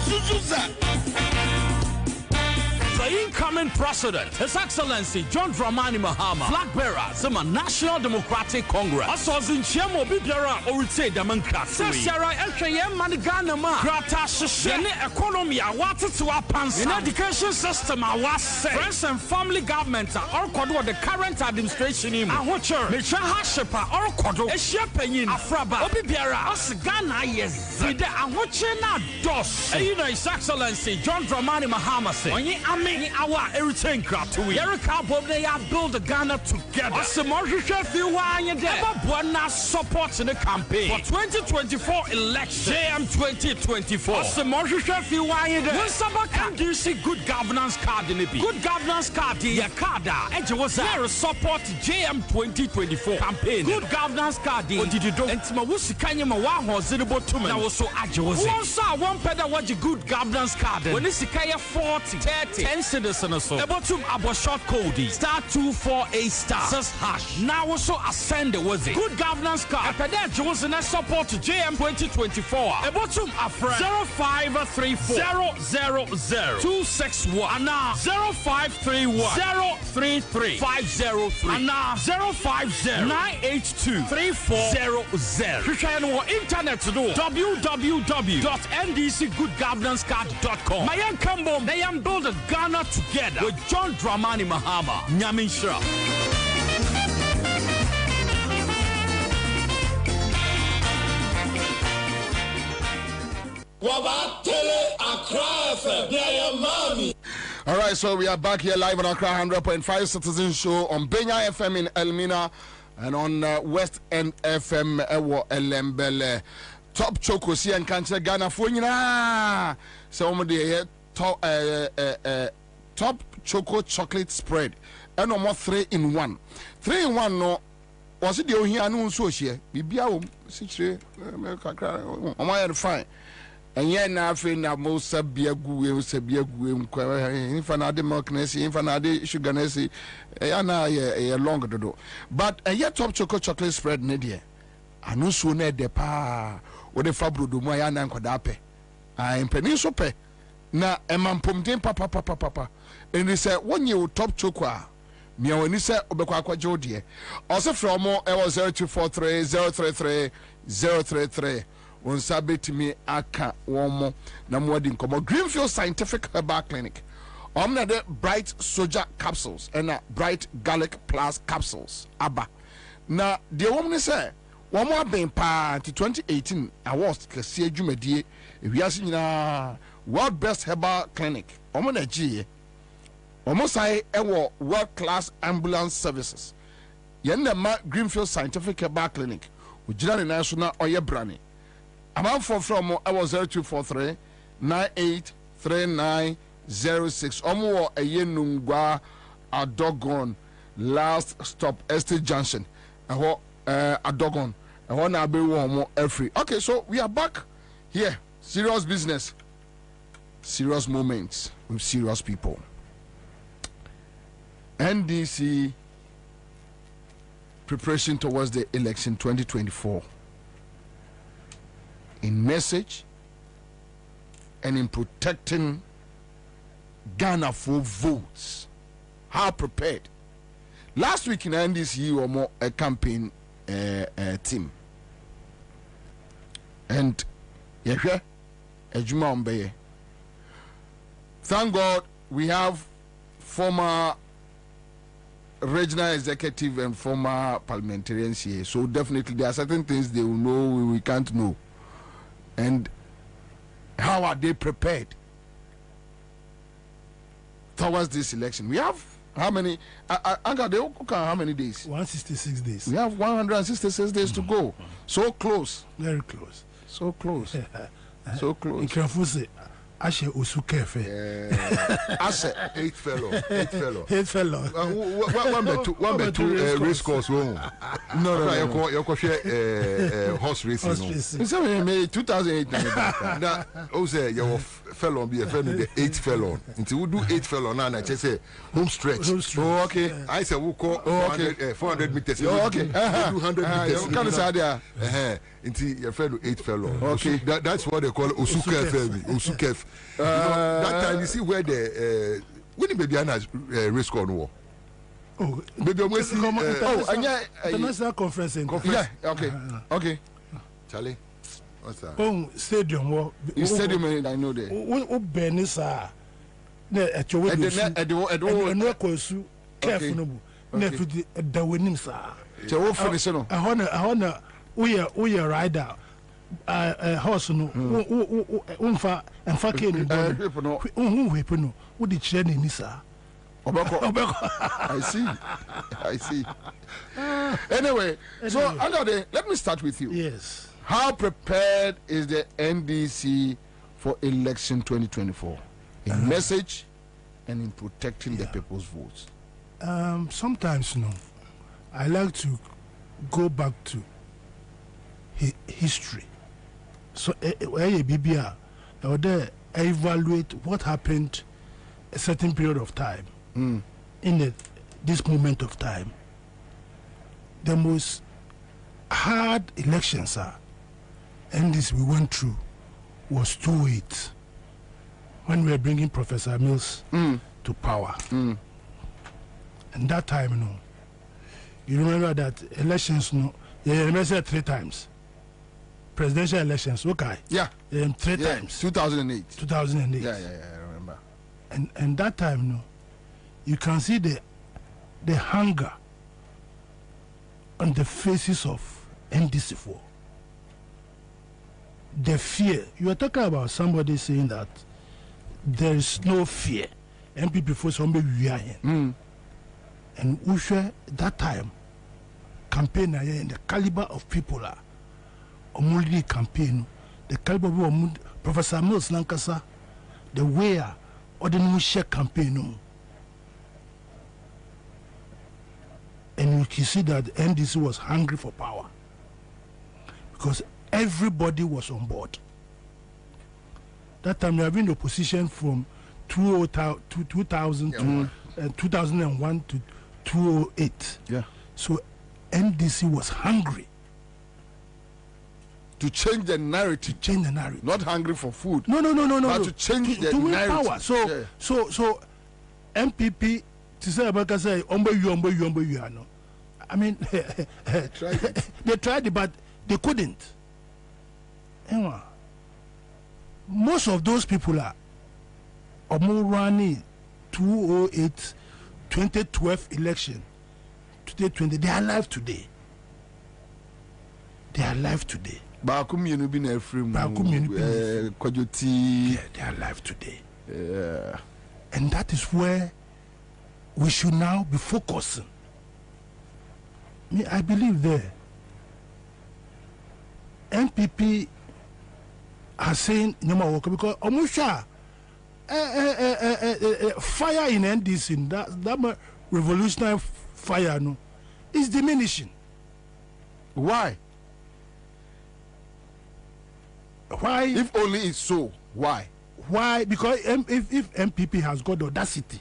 Suzuza. The incoming president, His Excellency John Dramani Mahama, flag bearer, Zuma National Democratic Congress. Asos in Chemo Bibiara or say Damanka. Sara Elkayem Manigana Ma, Grata Shene economy, I wanted to apans in education system. I was say friends and family government or Kodo the current administration in Ahocher, Mechaha Shepa or Kodo, a shepenin, Afraba, Obibiara, Osgana, yes, with the Ahochena dos. You know, His Excellency John Dramani Mahama say, our everything crap to we. Erica Bob, they have built Ghana together. Buona support in the campaign for 2024 election. JM 2024. NDC good governance card in the good governance card. Yakada. And was there support JM 2024 campaign. Good governance card. What did you do? And Timawusi Kanyama was zero to me. I was so agile. One saw one pedal watch a good governance card. When it's 40, 30, 10 citizens or so. About to abo short code *248* says hash. Now also ascend was it. Good governance card. After that, Johnson support JM 2024. About to a friend 0534 000 261 and now 0531 033 503 and now 050 982 3400. You can on internet to do www.ndcgoodgovernancecard.com. My young combo, they am build a Ghana together with John Dramani Mahama. Nyaminsha. All right, so we are back here live on Accra 100.5 Citizen Show on Benya FM in Elmina and on West End FM Ewo Elembele. Top Chokosi and Cancer Ghana for you. So, top top choco chocolate spread and no more 3-in-1. 3-in-1 no was it the ohia no so hie bibia wo sichire kakra fine and yet na afi na mo sabia gu infa na de milk na si infa na de sugar na si na ye long dodo but yet top choco chocolate spread ne de anu so na de pa wo de fabrodo mu ya na nkoda pe mpani so pe na emampomden papa and they say when you top choco me woni say obekwa akwaje ode also from mo 0243 033 033 on sabetimi aka womo na mwadi nkomo Greenfield Scientific Herbal Clinic omna de bright soja capsules and bright garlic plus capsules aba na de womo say womo aben pa 2018 awards kese adwumadie ewiase nyina world best herbal clinic omo na gie omo sai ewo world class ambulance services yenna ma Greenfield Scientific Herbal Clinic ujira ne national oye brane amount from 0243 983906 omo ayenungwa adogon last stop estate junction adogon na be wo every. Okay, so we are back here. Serious business, serious moments with serious people. NDC preparation towards the election 2024. In message and in protecting Ghana for votes. How prepared? Last week in NDC, or more a campaign team. And thank God we have former regional executive and former parliamentarians here. So definitely there are certain things they will know we can't know. And how are they prepared towards this election? We have how many? How many days? 166 days. We have 166 days to go. So close. Very close. So close. So close. Ikrafuse Ashe Usukefe. Ashe 8 fellow. 8 fellow. One better race course. No. You share horse racing. In 2008. Now, say your fellow be a friend of the 8 fellow. Until we do 8 fellow now, I just say home stretch. Oh, okay. I say we call 400 meters. Oh, okay. 200 meters. Kind of sad there. Until your friend 8 fellow. Okay. That's what they call Usukef. Usukef. That time you see where the when the baby has race car no. Oh, baby almost see. International conference. Yeah. Okay. Okay. Charlie, what's that? Oh, stadium. Stadium, I know that. Oh, Benisa. Ne echowe do. No kosu careful no. Ne fiti da wenim sa. Che wo finish no. Ahona we rider. Horse no umfa emfa ke ni don wepe no wo di kire ni nisa obeko I see anyway so Another let me start with you. Yes, how prepared is the NDC for election 2024 in message and in protecting the people's votes? Sometimes I like to go back to history. So, BBR, evaluate what happened a certain period of time in this moment of time. The most hard elections and this we went through was 2008 when we were bringing Professor Mills to power. And that time, you remember that elections, you remember 3 times. Presidential elections, okay. Yeah. 3 times. 2008. 2008. Yeah, I remember. And that time, you can see the hunger on the faces of NDC4. The fear. You are talking about somebody saying that there is no fear. MPP for somebody we are in. And Usha, that time, campaign and the caliber of people are. Omulidi campaign, the caliber of Professor Mills Lankasa, the way or the new share campaign, And you can see that the NDC was hungry for power because everybody was on board. That time we have been in opposition from 2000 to 2001 to 2008. Yeah. So NDC was hungry to change the narrative. Not hungry for food. No. But to change the win narrative. Power. So MPP to say about say no. I mean they tried it, but they couldn't. Anyway, most of those people are running 2008 2012 election 2020. They are alive today. They are alive today. Yeah, they are alive today. Yeah. And that is where we should now be focusing. I believe there. MPP are saying because Omusha fire in NDC, that revolutionary fire no, is diminishing. Why? Why? If only it's so, why? Why? Because if MPP has got the audacity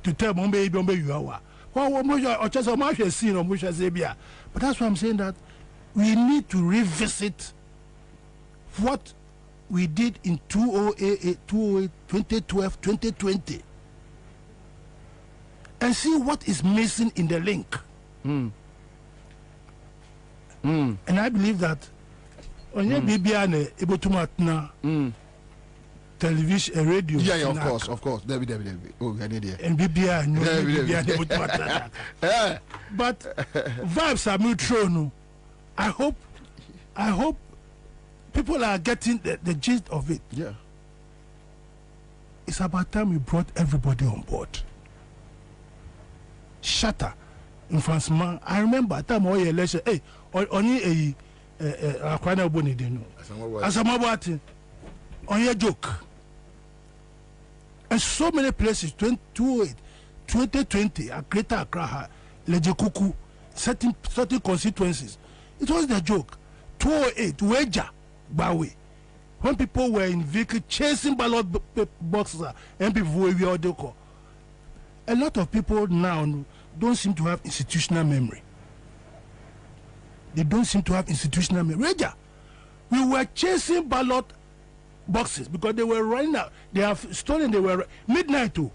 to tell Bombe you are, but that's why I'm saying that we need to revisit what we did in 2008, 2012, 2020 and see what is missing in the link. And I believe that on your BBN able to matna television, radio. Yeah, of course. Debbie. Oh, I need it. And BBN, able to matna. But vibes are mutual. I hope people are getting the gist of it. Yeah. It's about time we brought everybody on board. Shatter in France, man. I remember time all your election. Hey, only a Kwana Boni didn't know. Asamabati on your joke. And so many places, 2008, 2020, a Greater Accra, Lejekuku, certain constituencies. It was the joke. 2008, Weja, Bawe. When people were in vehicle chasing ballot boxes and people were all a lot of people now don't seem to have institutional memory. They don't seem to have institutional memory. Reja, we were chasing ballot boxes because they were running out. They have stolen. They were midnight too.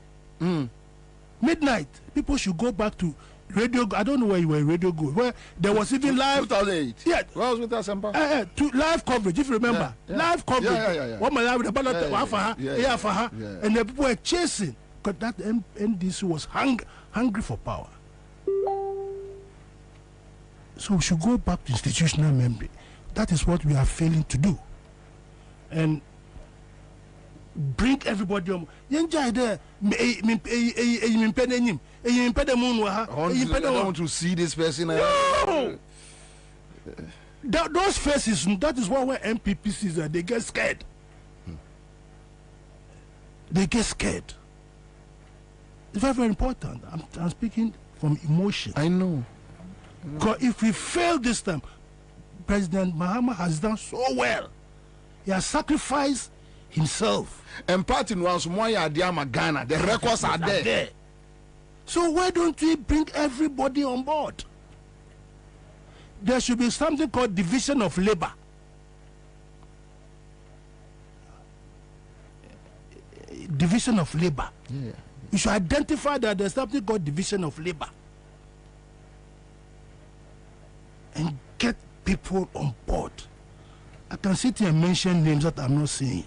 Midnight. People should go back to radio. I don't know where you were. Radio Go. Where there was even live. 2008. Yeah. Where was with Ansah? To live coverage. If you remember, live coverage. Yeah. What my live with the ballot for her. And the people were chasing because that NDC was hungry for power. So we should go back to institutional memory. That is what we are failing to do. And bring everybody on. I don't want to see this person. No! Those faces, that is why when MPP sees that, they get scared. They get scared. It's very, very important. I'm speaking from emotion. I know. Because if we fail this time, President Mahama has done so well. He has sacrificed himself. And part in once more, Ghana, the records are there. So why don't we bring everybody on board? There should be something called division of labor. Division of labor. Yeah. You should identify that there's something called division of labor. And get people on board. I can sit here and mention names that I'm not saying.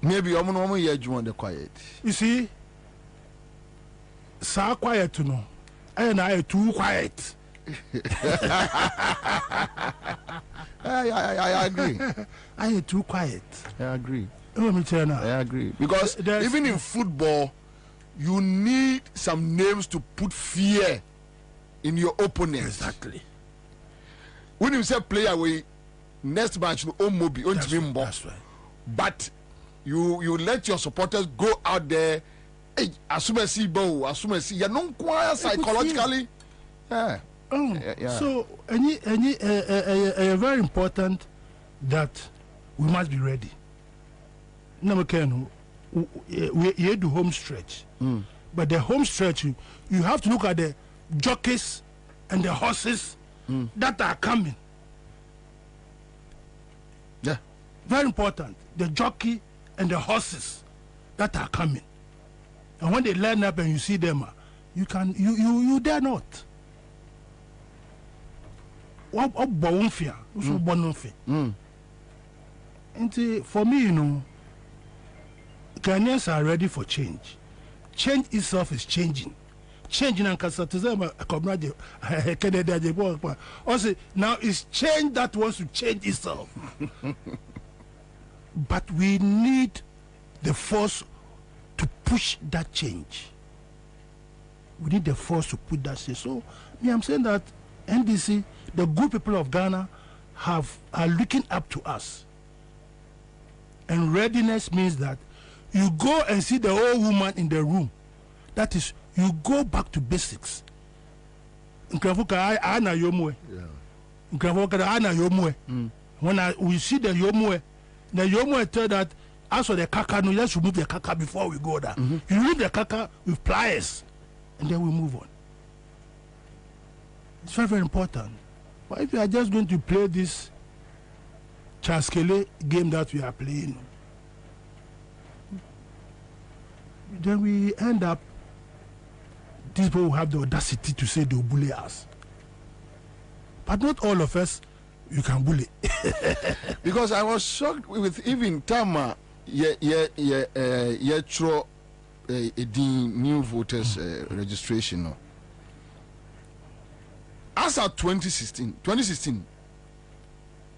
Maybe I'm not here to the quiet. You see, so quiet to know. And I too quiet. I agree. I am too quiet. I agree. Let me tell you now. I agree. Because even in football, you need some names to put fear in your opponent. Exactly. When you say player, we next match no Mobi on That's right. But you let your supporters go out there Hey, asumesi bo, asumesi. You know, quite psychologically. Yeah. So, very important that we must be ready. No, we do home stretch, but the home stretch you have to look at the jockeys and the horses that are coming. Yeah, very important. The jockey and the horses that are coming, and when they line up and you see them, you dare not. What fear? And for me, you know, Ghanaians are ready for change. Change itself is changing. Changing and also now it's change that wants to change itself. But we need the force to push that change. We need the force to put that change. So I'm saying that NDC, the good people of Ghana, are looking up to us. And readiness means that you go and see the old woman in the room. That is, you go back to basics. When we see the Yomwe tell that as for the kaka, no, let's remove the kaka before we go there. You remove the kaka with pliers, and then we move on. It's very, very important. But if you are just going to play this Chaskele game that we are playing, then we end up, these people will have the audacity to say they'll bully us. But not all of us, you can bully. Because I was shocked with even Tama, the new voters registration. No. As at 2016,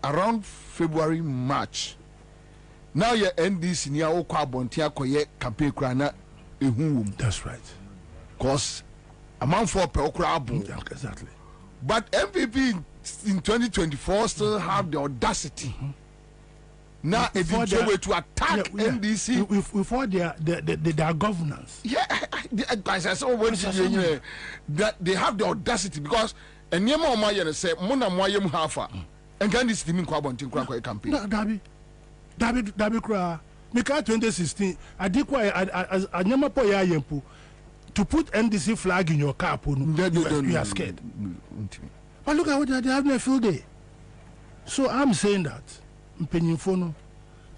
around February, March, now your NDC near Kwabena koye campaign krana ehum. That's right. Because amount for per crowd. Exactly. But MPP in 2024 still have the audacity. Now it's a way to attack NDC before their governance. Yeah, guys, I saw that they have the audacity because and Yema Omayan say Mona Moyem Hafa and can this team in Kwabena campaign. Dabi Kra, Mika 2016, I did quite a Yama Poya Yempu to put NDC flag in your car. You are scared. But look at what they have in a field day. So I'm saying that,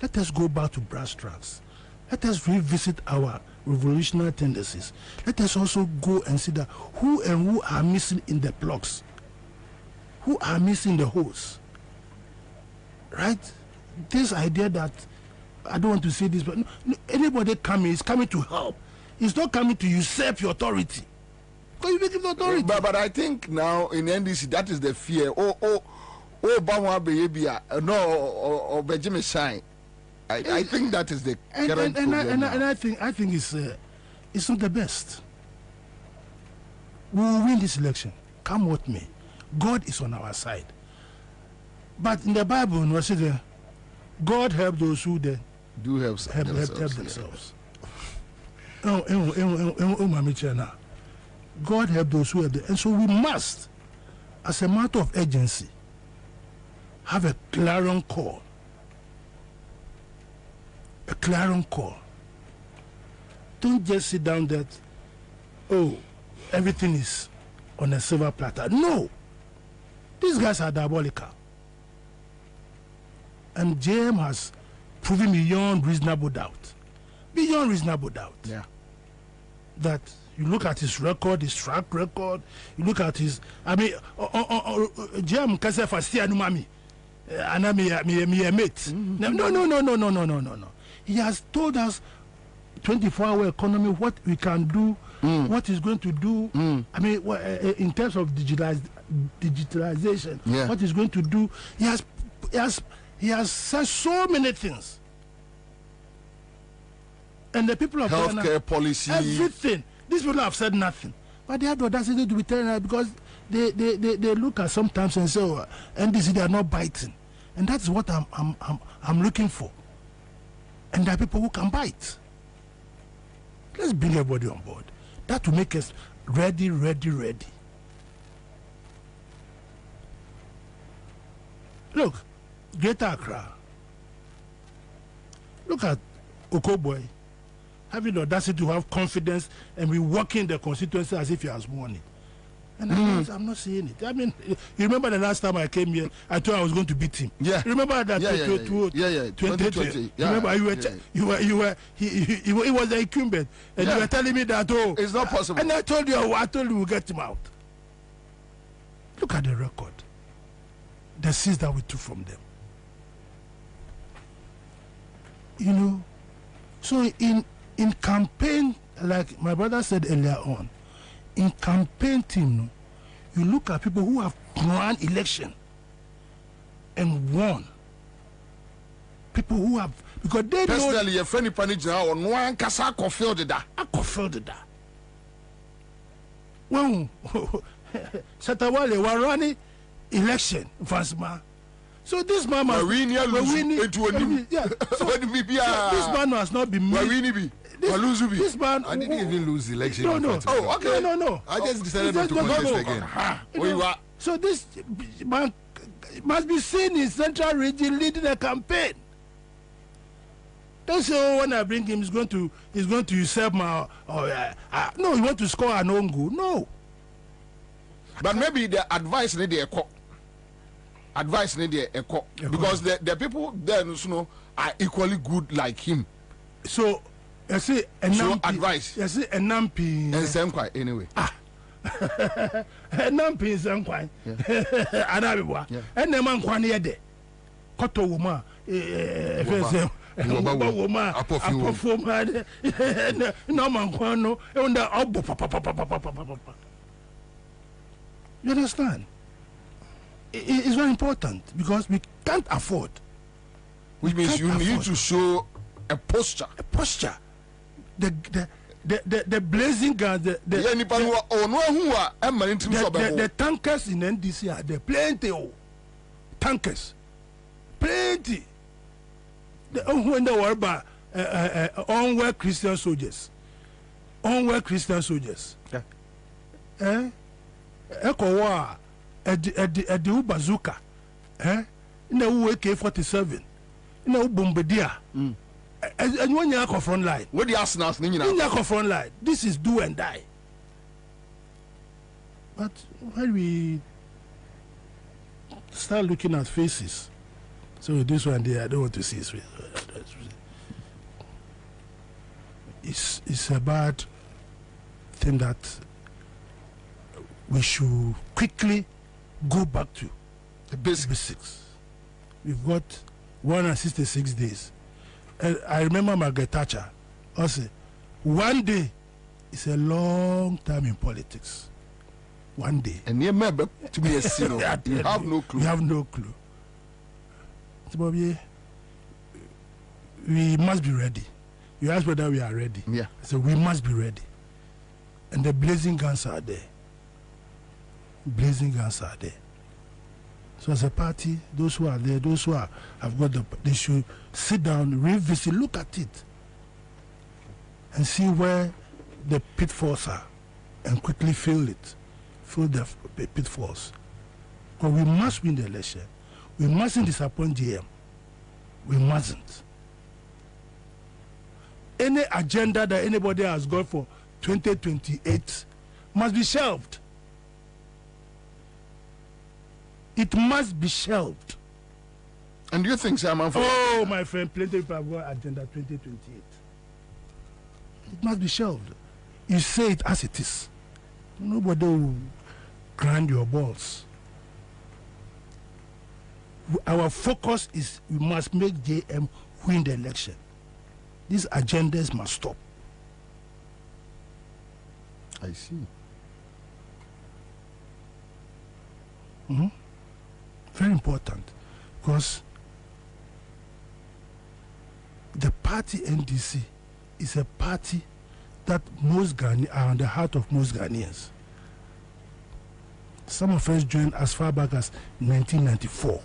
let us go back to brass tracks. Let us revisit our revolutionary tendencies. Let us also go and see that who are missing in the plugs, who are missing the holes. Right? This idea that I don't want to say this, but anybody coming is coming to help. It's not coming to usurp your authority. Because you make it authority. But I think now in NDC that is the fear. Bama baby, no, or Benjamin Shine. I think that is the current problem. And I think it's not the best. We will win this election. Come with me. God is on our side. But in the Bible, we say God help those who then do help themselves. God help those who help them. And so we must, as a matter of urgency, have a clarion call. A clarion call. Don't just sit down that, everything is on a silver platter. No. These guys are diabolical. And JM has proven beyond reasonable doubt. Beyond reasonable doubt. Yeah. That you look at his record, his track record, you look at his, JM can say first year no mami. And I'm a mate. No. He has told us 24-hour economy, what we can do, what he's going to do. In terms of digitalization, what he's going to do. He has said so many things. And the people of healthcare Ghana, policy, everything. These people have said nothing. But they have the audacity to be telling us because they look at sometimes and say, and they are not biting. And that's what I'm looking for. And there are people who can bite. Let's bring everybody on board. That will make us ready. Look, Greater Accra. Look at Okoboy having the audacity to have confidence and be working the constituency as if he has won it. And I'm not saying it. I mean, you remember the last time I came here, I thought I was going to beat him. Yeah. Remember that? 2020. Remember he was the incumbent, and you were telling me that it's not possible. And I told you we'll get him out. Look at the record, the seats that we took from them. You know, so in campaign, like my brother said earlier on, in campaign team, you look at people who have won election and won. People who have, because they personally, your friend Panija on one casa confilled that. I confilled that. When Satawale were running election, Vansma. So this man must this man has not been made. This man, I didn't even lose the election. No. Oh, okay. No. I just decided not to contest again. So this man must be seen in Central Region leading a campaign. Don't say, when I bring him, he's going to usurp my. No, he want to score an own goal. No. But maybe the advice need a because the people there, are equally good like him. So you see, advice. You see, a nampi. And same quite anyway. Nampi is same quite. Anabiwa. And the man kwani yede. Koto wuma. Wuma. Apofuma. No man kwano. Unda obo. You understand? It's very important because we can't afford. Which means you need to show a posture. The blazing guns, the tankers in NDC are there. Plenty. Tankers. Plenty. When they were about unwell Christian soldiers. Eko wa edi bazooka, ina u AK-47, ina u bombardier, and when you are front line, what the arsenals ni you are front line. This is do and die. But when we start looking at faces, so this one there, I don't want to see his face. It's a bad thing that we should quickly go back to the basics. We've got 166 days. And I remember Margaret Thatcher. I say, one day is a long time in politics. One day. And you remember to be a sinner. You have no clue. You have no clue. So, Bobie, we must be ready. You ask whether we are ready. Yeah. So we must be ready. And the blazing guns are there. So as a party, those who are there, those who have got they should sit down, revisit, look at it, and see where the pitfalls are, and quickly fill the pitfalls. Because we must win the election. We mustn't disappoint GM. We mustn't. Any agenda that anybody has got for 2028 must be shelved. It must be shelved. And do you think, Simon? Oh, my friend, plenty of people have got agenda 2028. It must be shelved. You say it as it is. Nobody will grind your balls. Our focus is we must make JM win the election. These agendas must stop. I see. Very important, because the party NDC is a party that most Ghanaians are on the heart of most Ghanaians. Some of us joined as far back as 1994.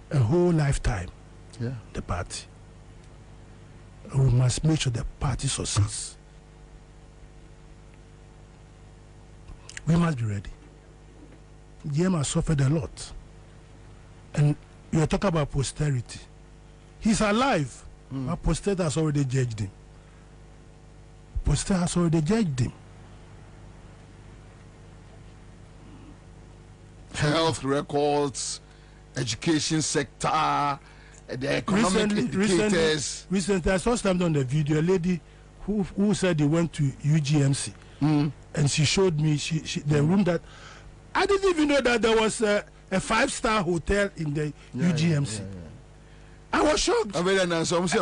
A whole lifetime, the party. we must make sure the party succeeds. We must be ready. GM has suffered a lot. And you are talking about posterity. He's alive, but posterity has already judged him. Posterity has already judged him. Health records, education sector, the economic indicators. Recently, I saw something on the video. A lady who said he went to UGMC, and she showed me the room that I didn't even know that there was a 5-star hotel in the UGMC. I was shocked. I mean, and some say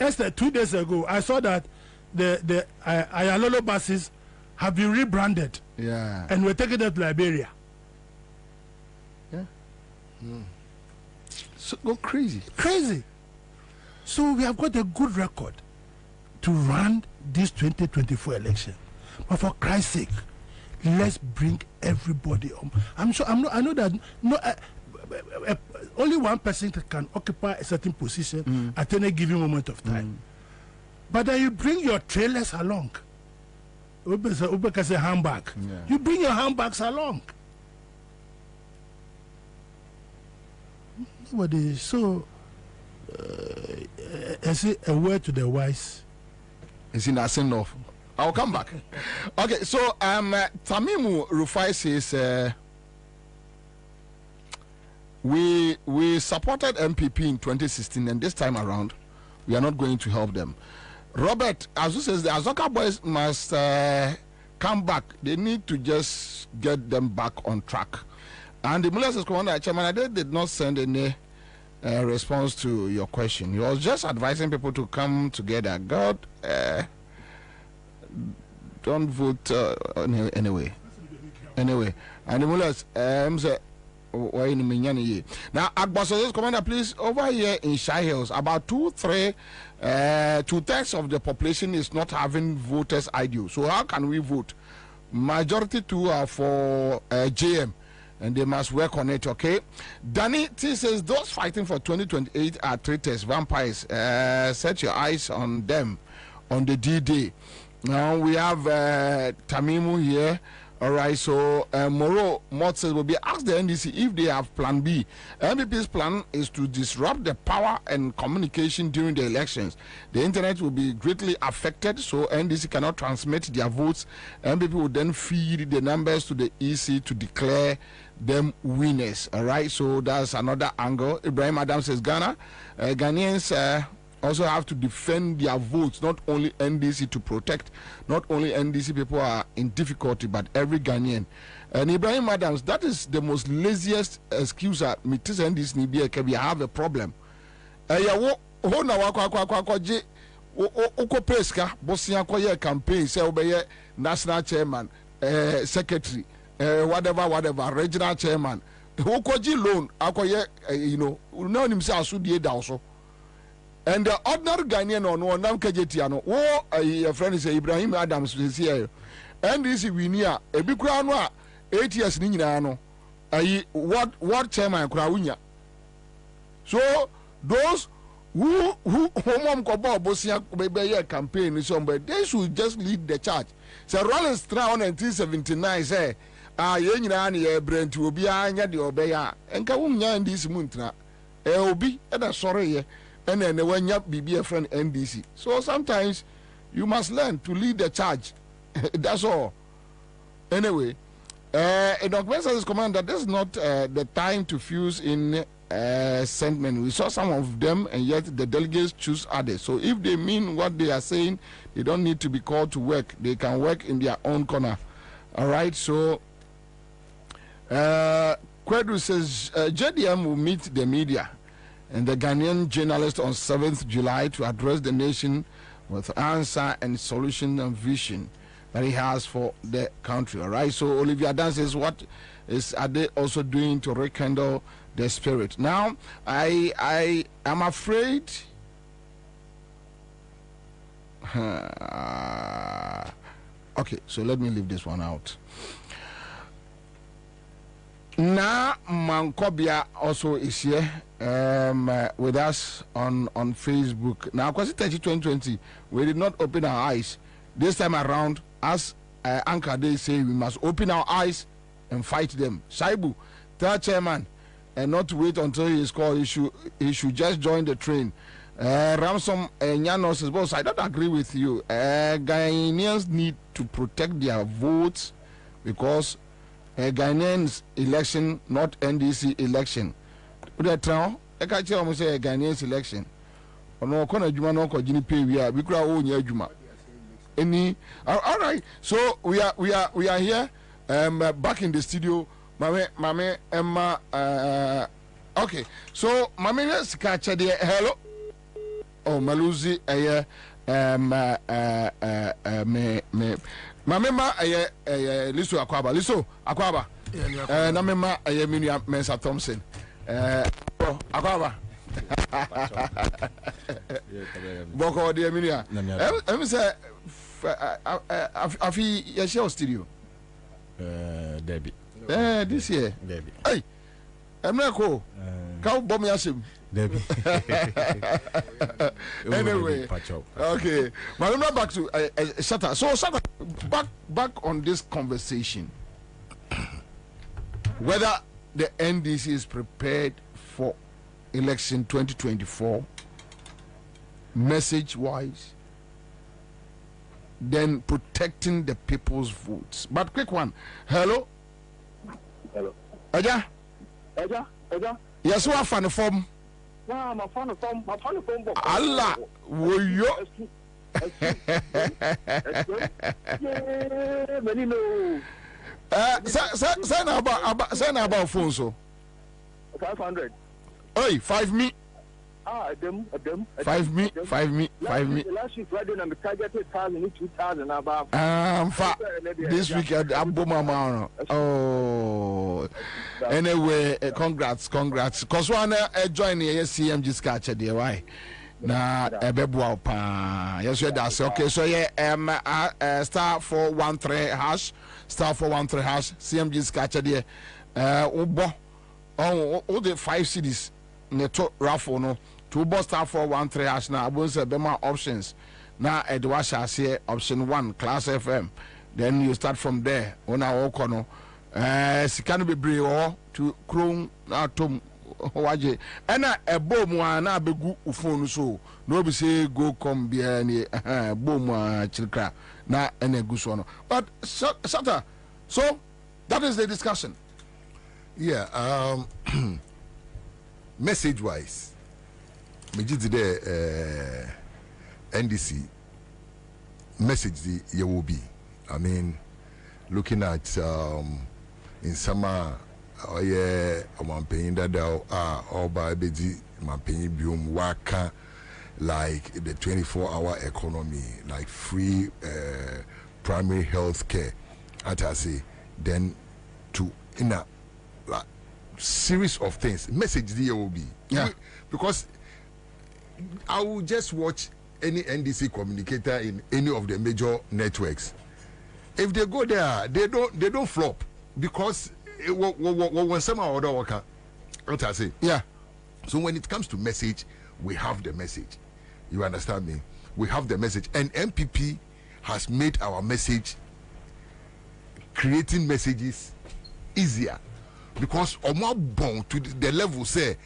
Esther, 2 days ago, I saw that the Ayalolo buses have been rebranded. Yeah. And we're taking them to Liberia. Yeah. So go crazy. Crazy. So we have got a good record to run this 2024 election. But for Christ's sake, let's bring everybody on. I know that only one person can occupy a certain position at any given moment of time. But then you bring your trailers along. Ubeka say handbag. Yeah. You bring your handbags along. Nobody. So, I say a word to the wise. Is in a enough. I'll come back. Okay, so Tamimu Rufai says we supported MPP in 2016, and this time around we are not going to help them. Robert Azu says the Azoka boys must come back. They need to just get them back on track. And the Mulas Commander Chairman did not send any response to your question. He was just advising people to come together. God, don't vote anyway. Anyway, and the Mulas now, Agbaso's Commander, please, over here in Shire Hills, about 2/3 of the population is not having voters ID. So how can we vote? Majority 2 are for JM, and they must work on it, okay? Danny T says, those fighting for 2028 are traitors, vampires. Set your eyes on them on the D-Day. Now, we have Tamimu here. All right, so Moro Mott says will be asked the NDC if they have plan B. MPP's plan is to disrupt the power and communication during the elections. The internet will be greatly affected, so NDC cannot transmit their votes. MPP will then feed the numbers to the EC to declare them winners. All right, so that's another angle. Ibrahim Adams says Ghanaians also have to defend their votes, not only NDC to protect. Not only NDC people are in difficulty, but every Ghanaian. And Ibrahim Adams, that is the most laziest excuse that Mitis NDC we have a problem. Campaign, say national chairman, secretary, whatever, regional chairman. Loan, no himself also. And the ordinary Ghanaian on one Namkajetiano, a friend is Ibrahim Adams is here. And this is Winia, a big crown, 8 years Ninano, what chairman Krawunya. So those who home Kobo Bosia Bebe campaign is on, but they should just lead the charge. So Rollins Crown 1979 say, Yenani Brent will be Anya the Obeya, and Kawunya and this Muntra. Obi, and a sorry. And then when you be a friend NDC. So sometimes you must learn to lead the charge. That's all. Anyway, Dr. says command that this is not the time to fuse in sentiment. We saw some of them, and yet the delegates choose others. So if they mean what they are saying, they don't need to be called to work. They can work in their own corner. All right. So Kwedu says JDM will meet the media and the Ghanaian journalist on 7th July to address the nation with answer and solution and vision that he has for the country. All right. So Olivia Dan says, what are they also doing to rekindle the spirit? Now, I am afraid. Okay, so let me leave this one out. Na Mankobia also is here with us on Facebook. Now, because 2020, we did not open our eyes. This time around, as Anchor Day say, we must open our eyes and fight them. Shaibu, tell chairman, and not to wait until he is called. He should just join the train. Ransom Nyano says, boss, I don't agree with you. Ghanaians need to protect their votes because Ghanaians election, not NDC election. I can't tell you say Ghanaians election. No, we any all right, so we are here back in the studio. Mame Emma okay, so Mame let's catch there. Hello. Oh, Maluzi me Mamema Liso Akwaba. Liso Akwaba. Na mema Minia Mensa Thompson. Akwaba. Boko de Minia. Em say afi ya share studio. Debbie. This year. Debbie. Hey. Emreko. Ka bom yasem. Debbie. Anyway, okay. But I'm not back to Shata. So Shata, back on this conversation. Whether the NDC is prepared for election 2024, message-wise, then protecting the people's votes. But quick one. Hello. Hello. Aja. Yes, we are fan form. Wow, my phone book. Allah, will you? Send about phone so. 500. Hey, 5 me. Them. 5 me. Last week, Friday, I'm targeted 2,000 about. This week, I'm boom. Oh, anyway, congrats. Cause one join the CMG sketch there. Why? Na ebebua pa. Yes, that's okay. So yeah, star 413 hash, CMG sketch there. Ubo. All the 5 cities. Neto raffle no. To bust star 413 hash na abunse bema options. Na Edwasha say option 1 class FM. Then you start from there. Ona oko no. Sikano bebre o to Chrome atom waje. Ena ebo mu na begu phone so. No be say go come bia ni bom chilkra na ena gu so no. But Shata, so that is the discussion. Yeah, message wise, me did the NDC message the will be. I mean, looking at in summer, I'm paying that or by Bedi, I'm paying bium waka like the 24-hour economy, like free primary health care. As I say, then to in a like series of things. Message there will be. Yeah. Because I will just watch any NDC communicator in any of the major networks. If they go there, they don't flop because when somehow or other worker, what I say. Yeah. So when it comes to message, we have the message. You understand me? We have the message, and MPP has made our message, creating messages, easier. Because Omar born to the level say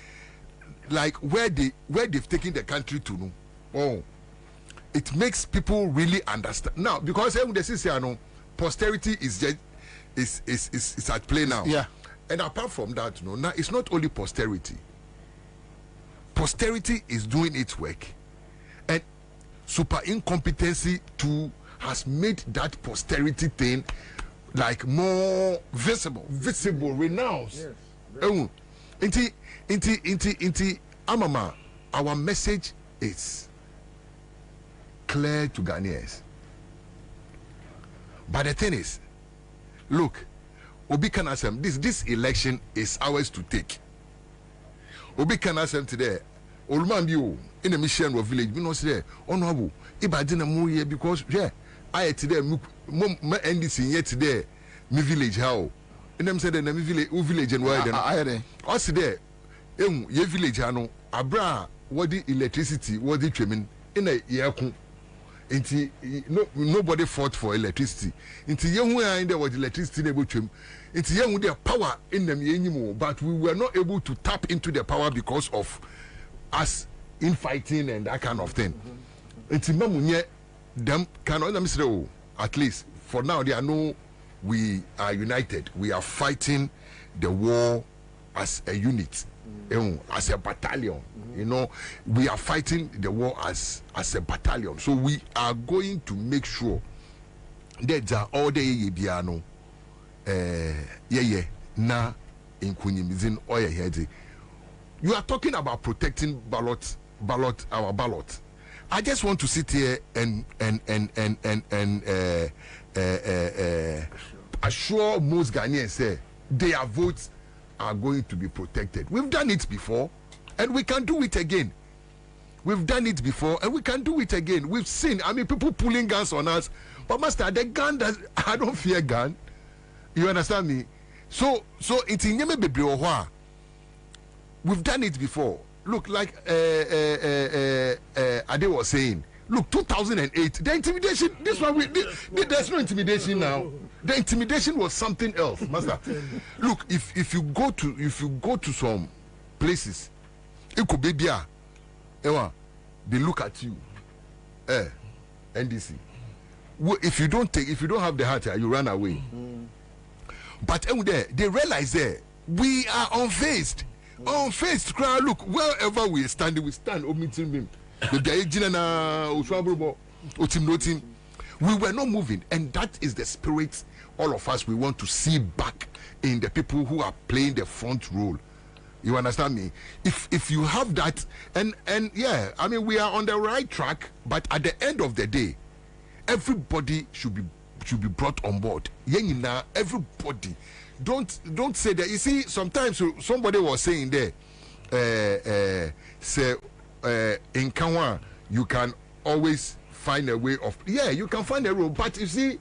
like where they've taken the country to no. Oh, it makes people really understand now because they say no posterity is just is at play now. Yeah. And apart from that, no, now it's not only posterity. Posterity is doing its work, and super incompetency too has made that posterity thing like more visible, renounced. Yes. Inti, Amama, our message is clear to Ghanaians. But the thing is, look, Obi Kanasem, this election is ours to take. Obi Kanasem today, Olumambio in the mission of village, we know say, honorable, Ibadina Muye because yeah. I today NDC yet today me village how and them said the village and where then us there ye village ano abra what the electricity what the tremin in a year nti nobody fought for electricity nti ye hu an there was electricity na ebotwem nti ye hu the power in them yenyim, but we were not able to tap into the power because of us infighting and that kind of thing. Nti mamunye them cannot let me say at least for now they are no we are united, we are fighting the war as a unit, as a battalion. You know, we are fighting the war as a battalion. So we are going to make sure that all the yebiano na in kunyimizin oya head. You are talking about protecting our ballot. I just want to sit here and assure most Ghanaians say their votes are going to be protected. We've done it before and we can do it again. We've done it before and we can do it again. We've seen, I mean, people pulling guns on us. But master, the gun does, I don't fear gun. You understand me? So it's in Yeme Bebriohwa. We've done it before. Look, like Ade was saying, look, 2008, the intimidation, this one, there's no intimidation now. The intimidation was something else, master. Look, if you go to some places, it could be they look at you, NDC. If you don't have the heart, you run away. But they realize that we are unfazed. Unfazed crowd. Look, wherever we stand, we stand. We were not moving, and that is the spirit all of us we want to see back in the people who are playing the front role. You understand me? If you have that, and yeah, I mean, we are on the right track, but at the end of the day, everybody should be brought on board. Everybody. Don't say that. You see, sometimes somebody was saying there, say in Kanwa, you can always find a way of, yeah, you can find a role, but you see,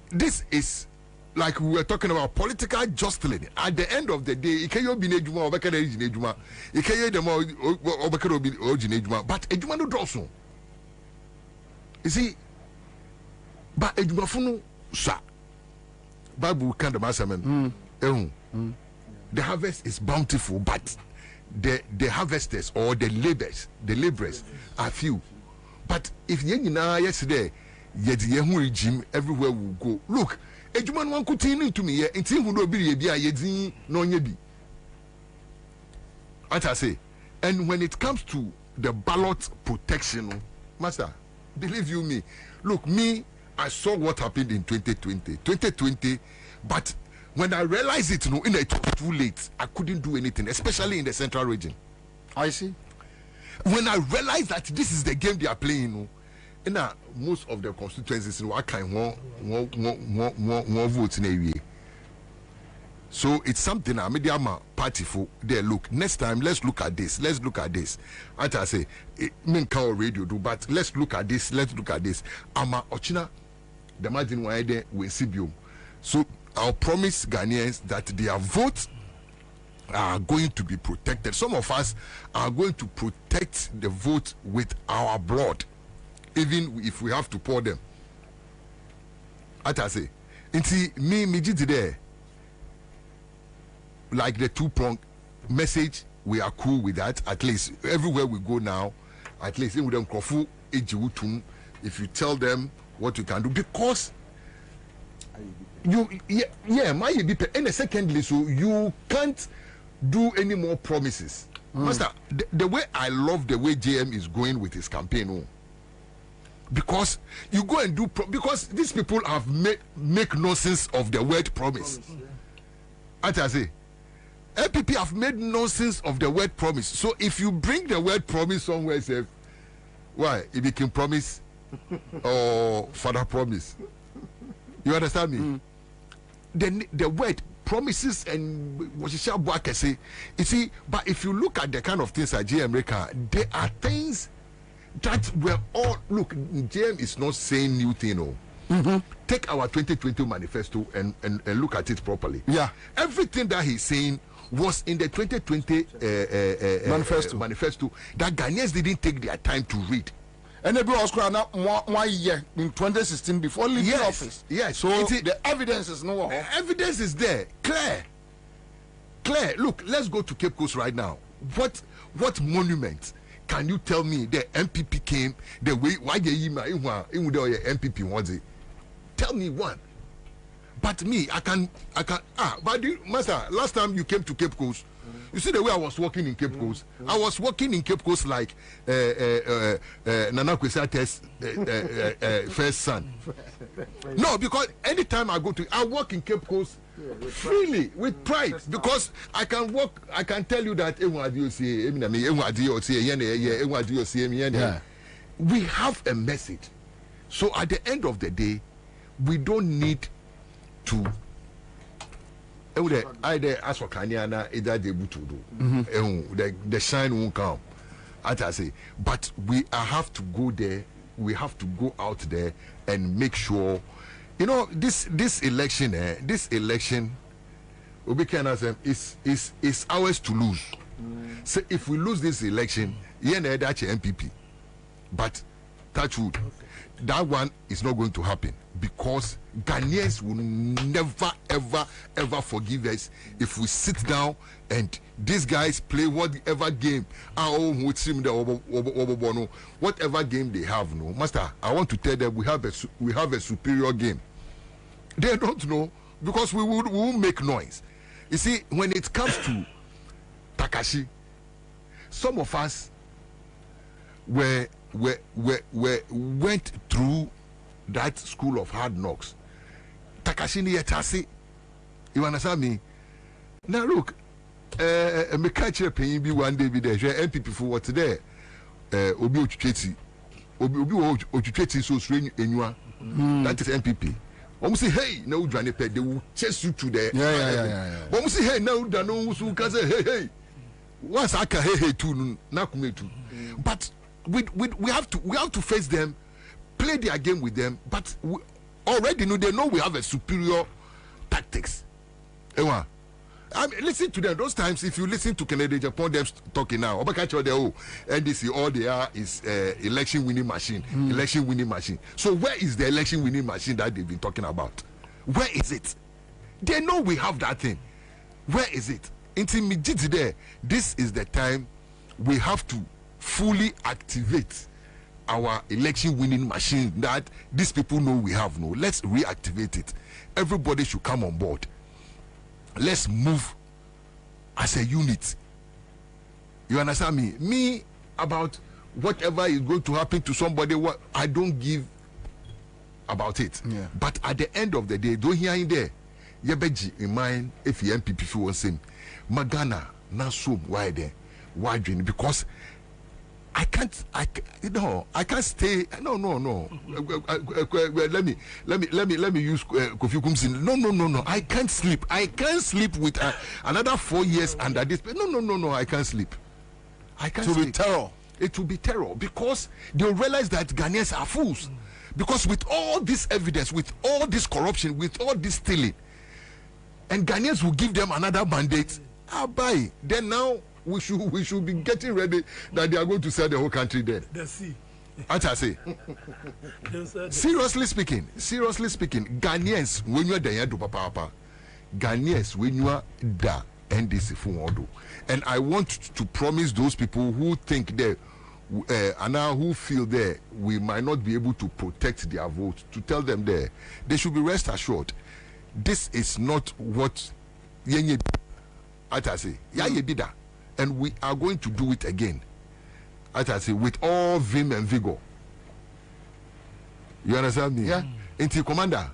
this is like we were talking about political jostling. At the end of the day, but you see, but ejumafunu sa Bible kind of masterman. The harvest is bountiful, but the harvesters or the laborers are few. But if yesterday regime everywhere we go. Look, ejuman wan kutini to me nti hu no bi yedin no nya bi. I say, and when it comes to the ballot protection, master, believe you me. Look, me, I saw what happened in 2020, but when I realized it, it was too late. I couldn't do anything, especially in the central region. I see. When I realized that this is the game they are playing, most of the constituencies, I can one vote in a year. So it's something I made a party for. There, look, next time let's look at this. Let's look at this. As I say, me can radio do, but let's look at this. Let's look at this. Ama Ochina, the margin why there we see you. So I'll promise Ghanaians that their votes are going to be protected. Some of us are going to protect the vote with our blood, even if we have to pour them. As I say, me today. Like the two-pronged message, we are cool with that. At least everywhere we go now, at least if you tell them what you can do, because and secondly, so you can't do any more promises. Master, the way I love the way JM is going with his campaign, because you go and do because these people have make nonsense of the word promise. As I say, LPP have made nonsense of the word promise. So if you bring the word promise somewhere, say, why it became promise or father promise? You understand me? The word promises and what you shall say. You see, but if you look at the kind of things at JM Reka, there are things that were all look. JM is not saying new thing. Take our 2020 manifesto and look at it properly. Yeah. Everything that he's saying was in the 2020 manifesto that Ghanaians didn't take their time to read. And they was crying out 1 year in 2016 before leaving office. Yes. So the evidence is no. Evidence is there, clear. Look, let's go to Cape Coast right now. What monument can you tell me the MPP came the way? Why they MPP was it? Tell me one. But me, I can. But Master, last time you came to Cape Coast, you see the way I was walking in Cape Coast. I was walking in Cape Coast like Nana Kwesate's first son. No, because anytime I walk in Cape Coast freely with pride, because I can walk. I can tell you that we have a message. So at the end of the day, we don't need to either ask for Kanyana, either they to do. The shine won't come, as I say. But we have to go there. We have to go out there and make sure. You know, this election, is ours to lose. So if we lose this election, that's MPP. But touch wood, that one is not going to happen, because Ghanaians will never, ever forgive us if we sit down and these guys play whatever game, whatever game they have. No, Master, I want to tell them we have a superior game. They don't know, because we will make noise. You see, when it comes to Takashi, some of us went through that school of hard knocks. Takashi ni yetasi. You understand me? Now look, me catch a penny be one day be there. MPP for what there? Obi Ochucheti so strange enua. That is MPP. When we say hey, now Johnny Pet, they will chase you to the When we say hey, now Dano who can say hey. Once I can hey too, nakumetu. But we have to face them, play their game with them. But we already they know we have a superior tactics. I mean, listen to them. Those times, if you listen to Canada, Japan, them talking now, NDC, all they are is election winning machine. Election winning machine. So where is the election winning machine that they've been talking about? Where is it? They know we have that thing. Where is it? There. This is the time we have to fully activate our election winning machine that these people know we have. No, let's reactivate it. Everybody should come on board. Let's move as a unit. You understand me? Me, about whatever is going to happen to somebody, what I don't give about it. Yeah. But at the end of the day, don't hear in there. Yebeji in mind if the MPP wants him. Magana, Nasum, why there? Why doing? Because I can't stay. No. Let me use Kofi Kumsin. No. I can't sleep. I can't sleep with another 4 years under this. No. I can't sleep. I can't sleep. It will be terror because they'll realize that Ghanaians are fools. Because with all this evidence, with all this corruption, with all this stealing, and Ghanaians will give them another mandate. Buy. Then now we should be getting ready that they are going to sell the whole country dead. As I say, seriously speaking, Ghanaians when you are there do papa, Ghanaians when you are da NDC for. And I want to promise those people who think that and now who feel that we might not be able to protect their vote, to tell them there they should be rest assured. This is not what yenye as I say, yebida. And we are going to do it again. As I say, with all vim and vigor. You understand me? Yeah. Inti Commander,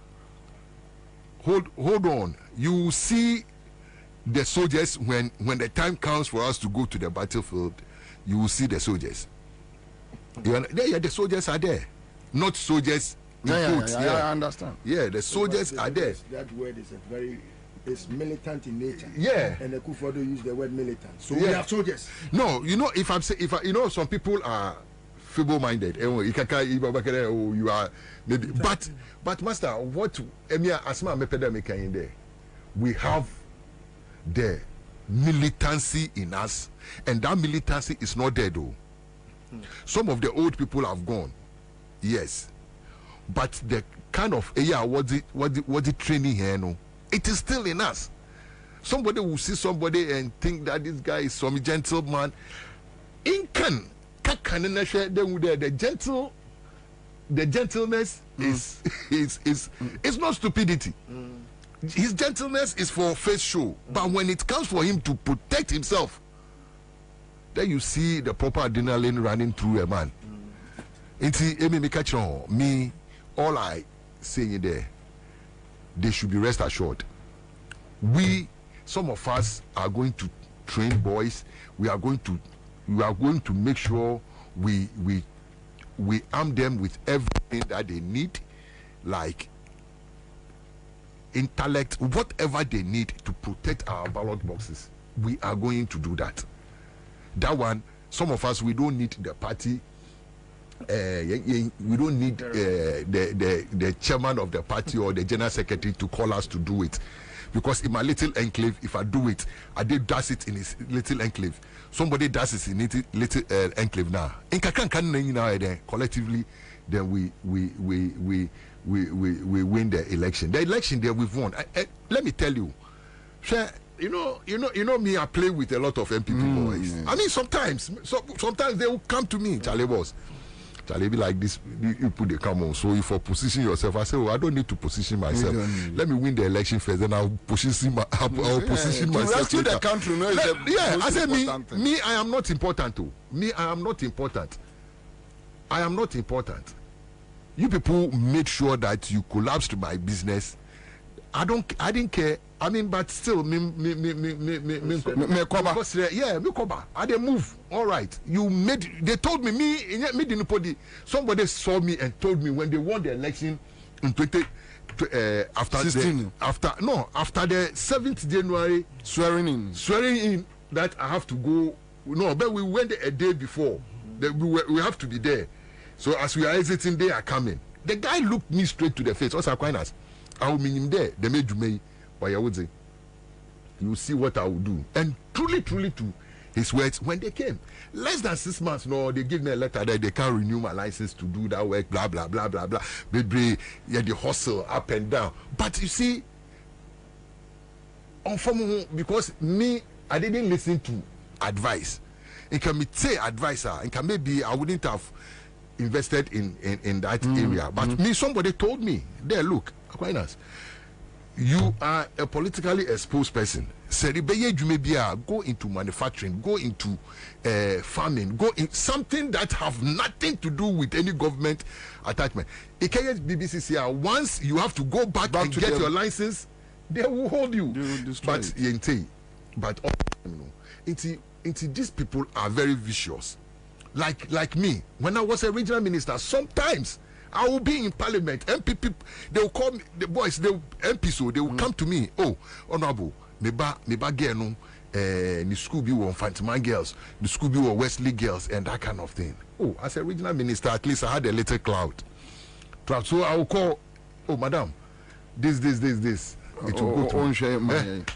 hold on. You see the soldiers when the time comes for us to go to the battlefield. You will see the soldiers. The soldiers are there, not soldiers. I understand. Yeah, the soldiers are there. That word is it's militant in nature. Yeah. And the Kufodo use the word militant. So we have soldiers. No, if some people are feeble-minded. You are maybe, but master, what asma mepedamic in there? We have the militancy in us, and that militancy is not there though. Some of the old people have gone, yes, but the kind of what the training here, no, it is still in us. Somebody will see somebody and think that this guy is some gentleman. The gentleness is not stupidity. His gentleness is for face show, but when it comes for him to protect himself, then you see the proper adrenaline running through a man. Me, all I say there, they should be rest assured. Some of us are going to train boys. We are going to make sure we arm them with everything that they need, like intellect, whatever they need to protect our ballot boxes. We are going to do that. That one, some of us, we don't need the party. We don't need the chairman of the party or the general secretary to call us to do it. Because in my little enclave, if I do it, I did does it in his little enclave. Somebody does it in his little enclave now. In Kakan, collectively, then we win the election. The election there we've won. Let me tell you, you know me. I play with a lot of MPP boys. I mean, sometimes they will come to me, Charlie boss. Charlie be like this. You put the come on. So if you position yourself, I say, I don't need to position myself. Let me win the election first, then I'll position myself. Rescue the country. No, I say me. I am not important too. Me, I am not important. I am not important. You people made sure that you collapsed my business. I didn't care. I mean, but still, me koba. I didn't move. All right. They told me, somebody saw me and told me when they won the election in after the 7th January swearing in that I have to go. No, but we went a day before. That we have to be there. So as we are exiting, they are coming. The guy looked me straight to the face. What's Aquinas? I will mean him there. They made you me. But I would say, you see what I will do. And truly to his words, when they came, less than 6 months, no, they give me a letter that they can't renew my license to do that work, blah, blah, blah, blah, blah. Baby, yeah, the hustle up and down. But you see, because me, I didn't listen to advice. It can be say advice, and can maybe I wouldn't have invested in that area. But me, somebody told me, there, look, Aquinas, you are a politically exposed person. Go into manufacturing, go into farming, go in something that have nothing to do with any government attachment. BBCCR, once you have to go back and get your license, they will hold you. But these people are very vicious. Like me, when I was a regional minister, sometimes I will be in parliament. MPP, they will call me, the boys, MP, so they will come to me. Oh, honorable, meba girl no, the school be one Fantiman girls, the school be one Wesley girls, and that kind of thing. Oh, as a regional minister, at least I had a little cloud. So I will call, oh, madam, this. It will go to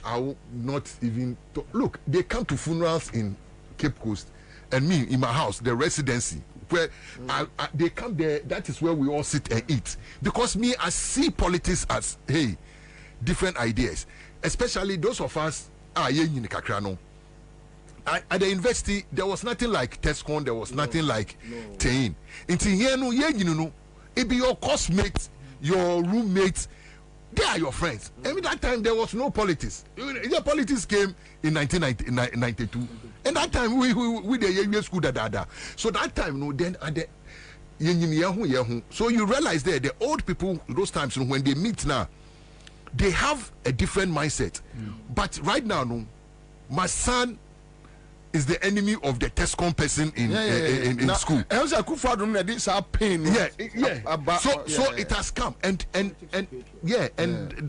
I will not even look. They come to funerals in Cape Coast, and me in my house, the residency where they come there. That is where we all sit and eat. Because me, I see politics as different ideas, especially those of us. At the university, there was nothing like TESCON. There was nothing like TEIN. Until here, it be your classmates, your roommates. They are your friends. And that time there was no politics. The politics came in 1992. And that time we the school da. So that time then at the so you realize there the old people those times when they meet now, they have a different mindset. But right now my son is the enemy of the TESCON person in school. So it has come and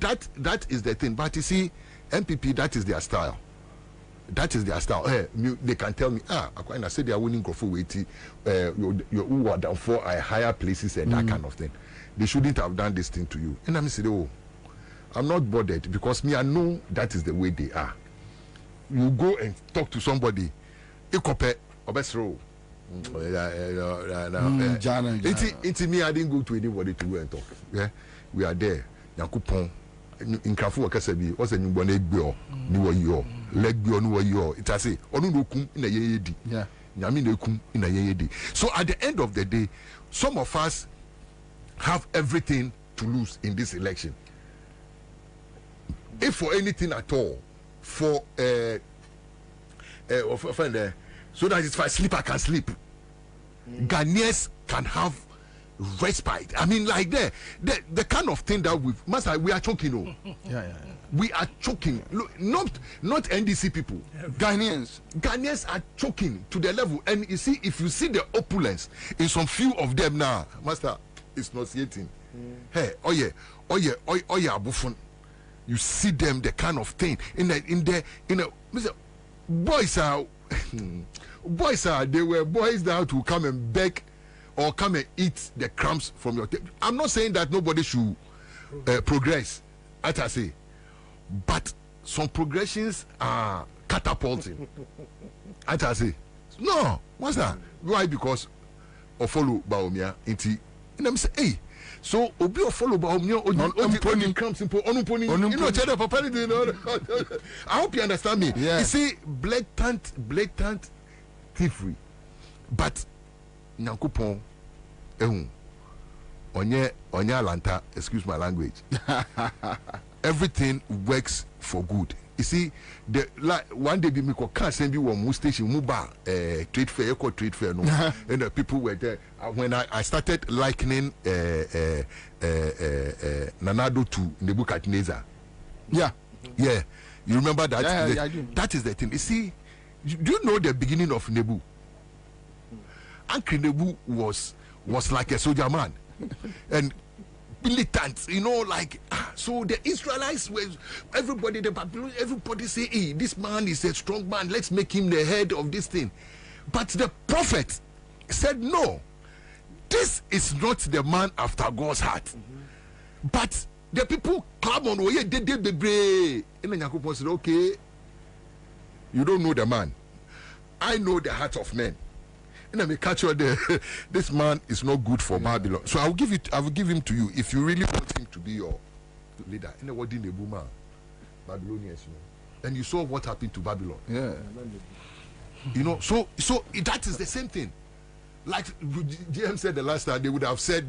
that is the thing. But you see, MPP, that is their style. That is their style. They can tell me, I said they are winning for waiting. You are down for higher places and that kind of thing. They shouldn't have done this thing to you. And I'm saying, oh, I'm not bothered because me, I know that is the way they are. You go and talk to somebody, it's me, I didn't go to anybody to go and talk. Yeah, we are there. Yakupon. In Krafu Wakasabi, what's a new one egg bill, new yo, leg bill, new yo. It has a Onukum in a yedi. Yeah, Yamin in a yedi. So at the end of the day, some of us have everything to lose in this election. If for anything at all, for so that if I sleep, I can sleep. Ghanaians can have respite. I mean, like the kind of thing that we are choking. We are choking. Look, not NDC people. Ghanaians are choking to the level. And you see, if you see the opulence in some few of them now, Master, it's nauseating. Hey, oh yeah, Bufun. You see them, the kind of thing boys are they were boys now to come and beg or come and eat the crumbs from your table. I'm not saying that nobody should progress, as I say, but some progressions are catapulting. As I say, no, what's that? Why? Because of follow Baumia into, and I'm saying, hey. So obi o follow ba omnyo odi crumbs impo onuponi you know cheddar papa ni I hope you understand me. You see blatant thievery, but nyankopon onye alanta, excuse my language. Everything works for good. You see, one day me can send you one station muba trade fair, no, and the people were there. When I started likening Nanado to Nebuchadnezzar. Yeah, you remember that? Yeah, I do. That is the thing. You see, do you know the beginning of Nebu? Uncle Nebu was like a soldier man, and militant, you know, like so the Israelites were everybody, the Babylonians, everybody say, hey, this man is a strong man, let's make him the head of this thing. But the prophet said, no, this is not the man after God's heart. But the people clap on, oh yeah, they be and then Yakubu said, okay, you don't know the man, I know the heart of men. And I may catch you there. This man is not good for Babylon. So I will give him to you if you really want him to be your leader. In the word in the Buma, Babylonians, you know. And you saw what happened to Babylon. Yeah. You know, so that is the same thing. Like GM said the last time, they would have said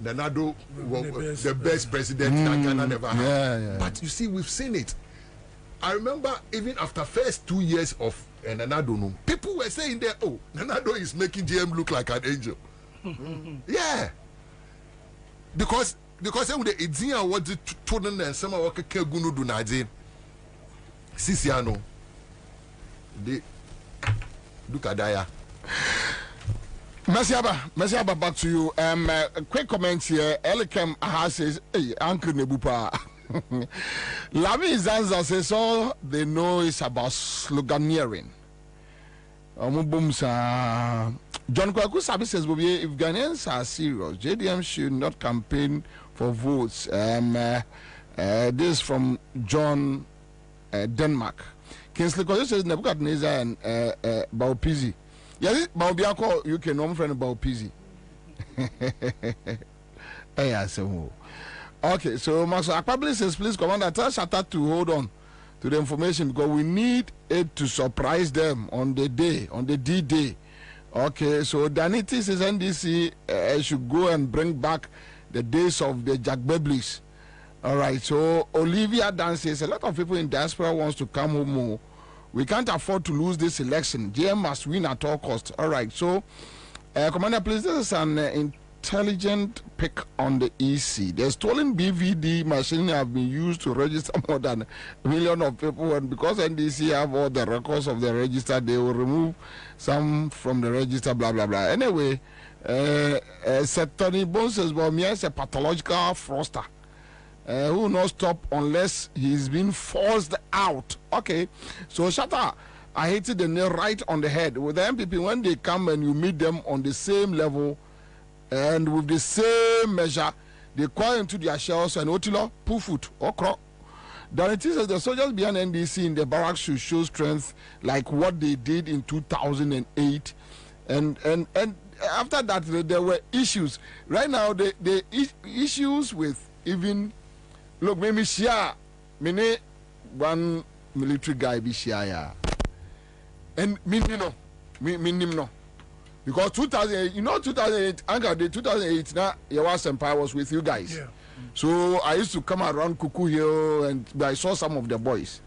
Nanado was the best president that Ghana never had. Yeah. But you see, we've seen it. I remember even after first 2 years of Nanado, people were saying that, oh, Nanado is making GM look like an angel. Yeah. Because it's here what the children and some of what Kegunu do Nadine. Sisiano. They look at Daya. Mesiaba, back to you. A quick comment here. Elikem Aha says, hey, Uncle Nebupa. Lavi Ansah says all they know is about sloganeering. John Kwaku Sabi says, Bobie, if Ghanaians are serious, JDM should not campaign for votes. This from John Denmark. Kingsley Kojo says Nebuchadnezzar and Baupizi. Yes, Baubiako, you can know friend Baupizi. Okay, so Master Akpabli says, please, Commander, tell Shatta to hold on to the information because we need it to surprise them on the day, on the D-Day. Okay, so Danity says NDC should go and bring back the days of the Jack Beblis. All right, so Olivia Dan says, a lot of people in diaspora wants to come home more. We can't afford to lose this election. GM must win at all costs. All right, so Commander, please, this is an intelligent pick on the EC. The stolen BVD machine have been used to register more than 1 million of people, and because NDC have all the records of the register, they will remove some from the register, blah blah blah. Anyway, Tony Bones says, well, me as a pathological fraudster. who will not stop unless he's been forced out. Okay, so Shatta, I hit the nail right on the head. With the MPP, when they come and you meet them on the same level and with the same measure, they call into their shells and Otilo, Pufut, Okro. Then it is that the soldiers behind NDC in the barracks should show strength like what they did in 2008. And after that, there were issues. Right now, the issues with even, look, maybe share, one military guy be share. And me no. Because 2008, 2008, Anchor Day 2008, now Yawas Empire was with you guys. Yeah. So I used to come around Kuku Hill and I saw some of the boys.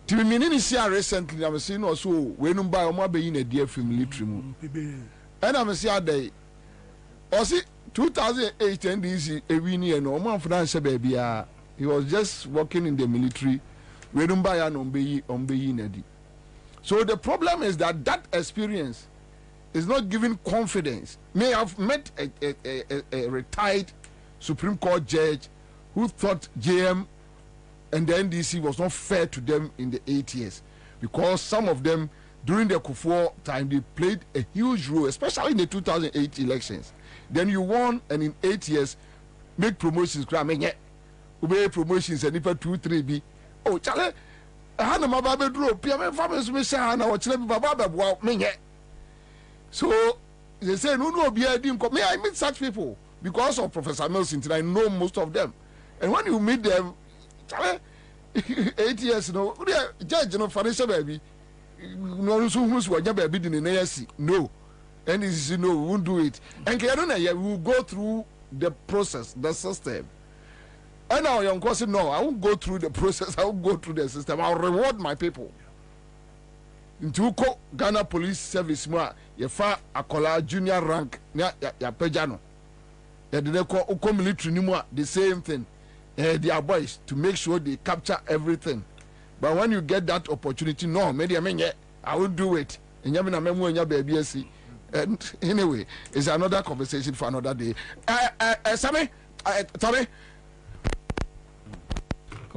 To me, recently, I'm seeing also when I'm in a dear film military. And I'm seeing that also 2008 and this a winnie and no financial baby. He was just working in the military. When I'm by an So the problem is that experience is not giving confidence. May have met a retired Supreme Court judge who thought JM and the NDC was not fair to them in the 8 years because some of them during the Kufuor time they played a huge role, especially in the 2008 elections. Then you won and in 8 years make promotions. Obey promotions and if 2-3 oh Charlie. So they say no be I didn't come. May I meet such people because of Professor Milson. I know most of them, and when you meet them, 8 years judge financial baby no baby no, and this is no, we won't do it. And we will go through the process, the system. And now young person, no, I won't go through the process, I won't go through the system, I'll reward my people. Into Ghana Police Service, you fa akola junior rank, ya pejano. Ya de ko military ni the same thing. They are boys to make sure they capture everything. But when you get that opportunity, no, I will do it. And anyway, it's another conversation for another day. Sammy, Tommy.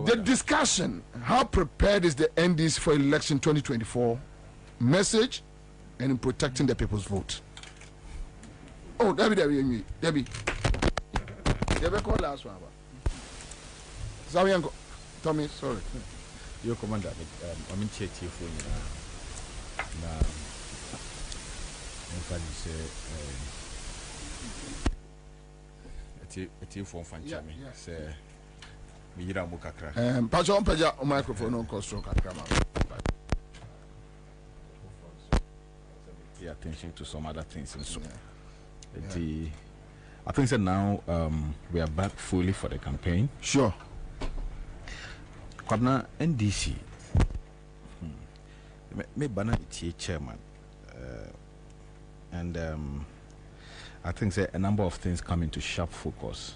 The discussion, how prepared is the NDC for election 2024 message and in protecting the people's vote? Oh, Debbie, call last one. Tommy, sorry. Your commander, I'm in chat here for you now. In fact, you say, it's your phone, Fanchami. Say, Paja microphone on construct. Pay attention to some other things and so. I think that now we are back fully for the campaign. Sure. Kwabena NDC. Me banana chairman. And I think that a number of things come into sharp focus.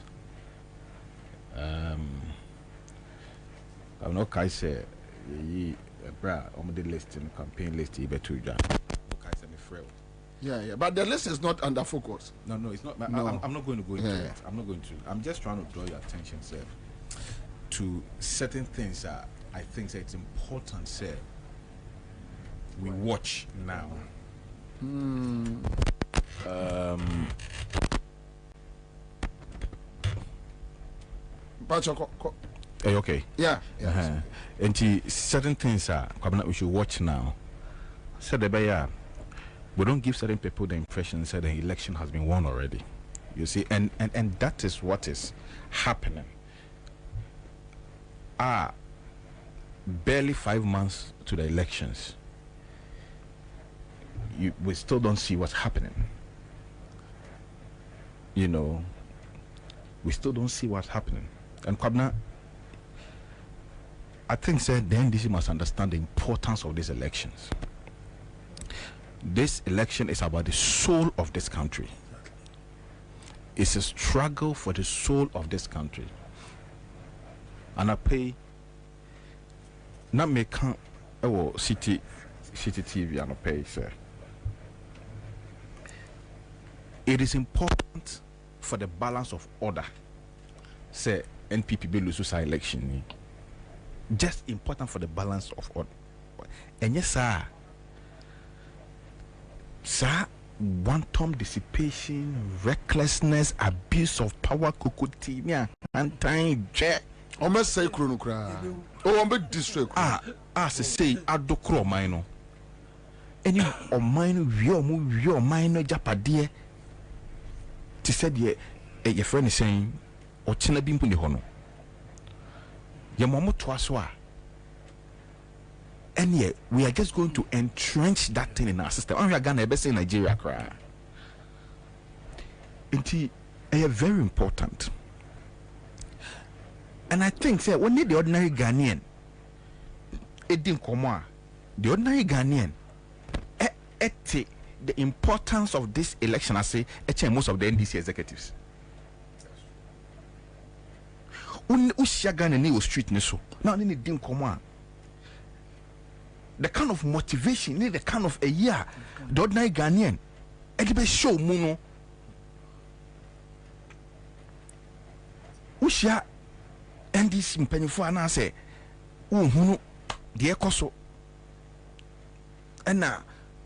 I'm not going to say, on the list in campaign list, yeah, but the list is not under focus. No, it's not. No. I'm not going to go into it. I'm not going to. I'm just trying to draw your attention, sir, to certain things that I think that it's important, sir. We watch now. Okay. Yeah. And certain things are we should watch now. Said the we don't give certain people the impression that the election has been won already. You see, and that is what is happening. Barely 5 months to the elections. We still don't see what's happening. You know, we still don't see what's happening. And Kwabena, I think the NDC must understand the importance of these elections. This election is about the soul of this country. It's a struggle for the soul of this country. And I pay not make city TV and I pay, sir. It is important for the balance of order. Say NPP be lose election. Just important for the balance of all. And yes, sir, wanton dissipation, recklessness, abuse of power, kukutimia, and time jet. Almost say Krunukra. Oh, I'm a district. Say, I do crow mine. And you or mine, your minor japadie. She said, your friend is saying, or China Bimpuni Hono. Your mama twaswa. And yet, we are just going to entrench that thing in our system. And we are going to be in Nigeria. It's very important. And I think, say, when the ordinary Ghanaian, it didn't come on. The ordinary Ghanaian, the importance of this election, I say, most of the NDC executives. Street now it didn't come on. The kind of motivation, the kind of a year, the ordinary Ghanaian, it be show muno. Usha NDC mpenifo ana say, hunu the ekoso. And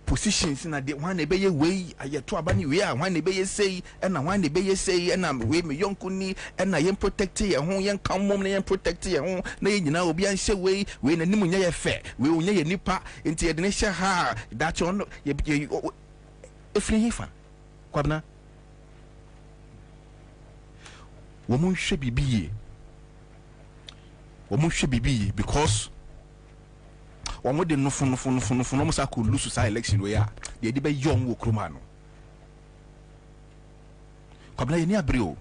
positions in the one be way I to abani we are one be say and one be say and we me yonkuni and I am protect your home young come mom and protect your home na nyina obi an say we na nimu nya ye fe we onya ye nipa nti ye sha ha that on efri hifa kwabna wo mun hwe bibiye because one would no fun almost I could lose to election where they did be young Wokrumano. Kabla Yenia Brio.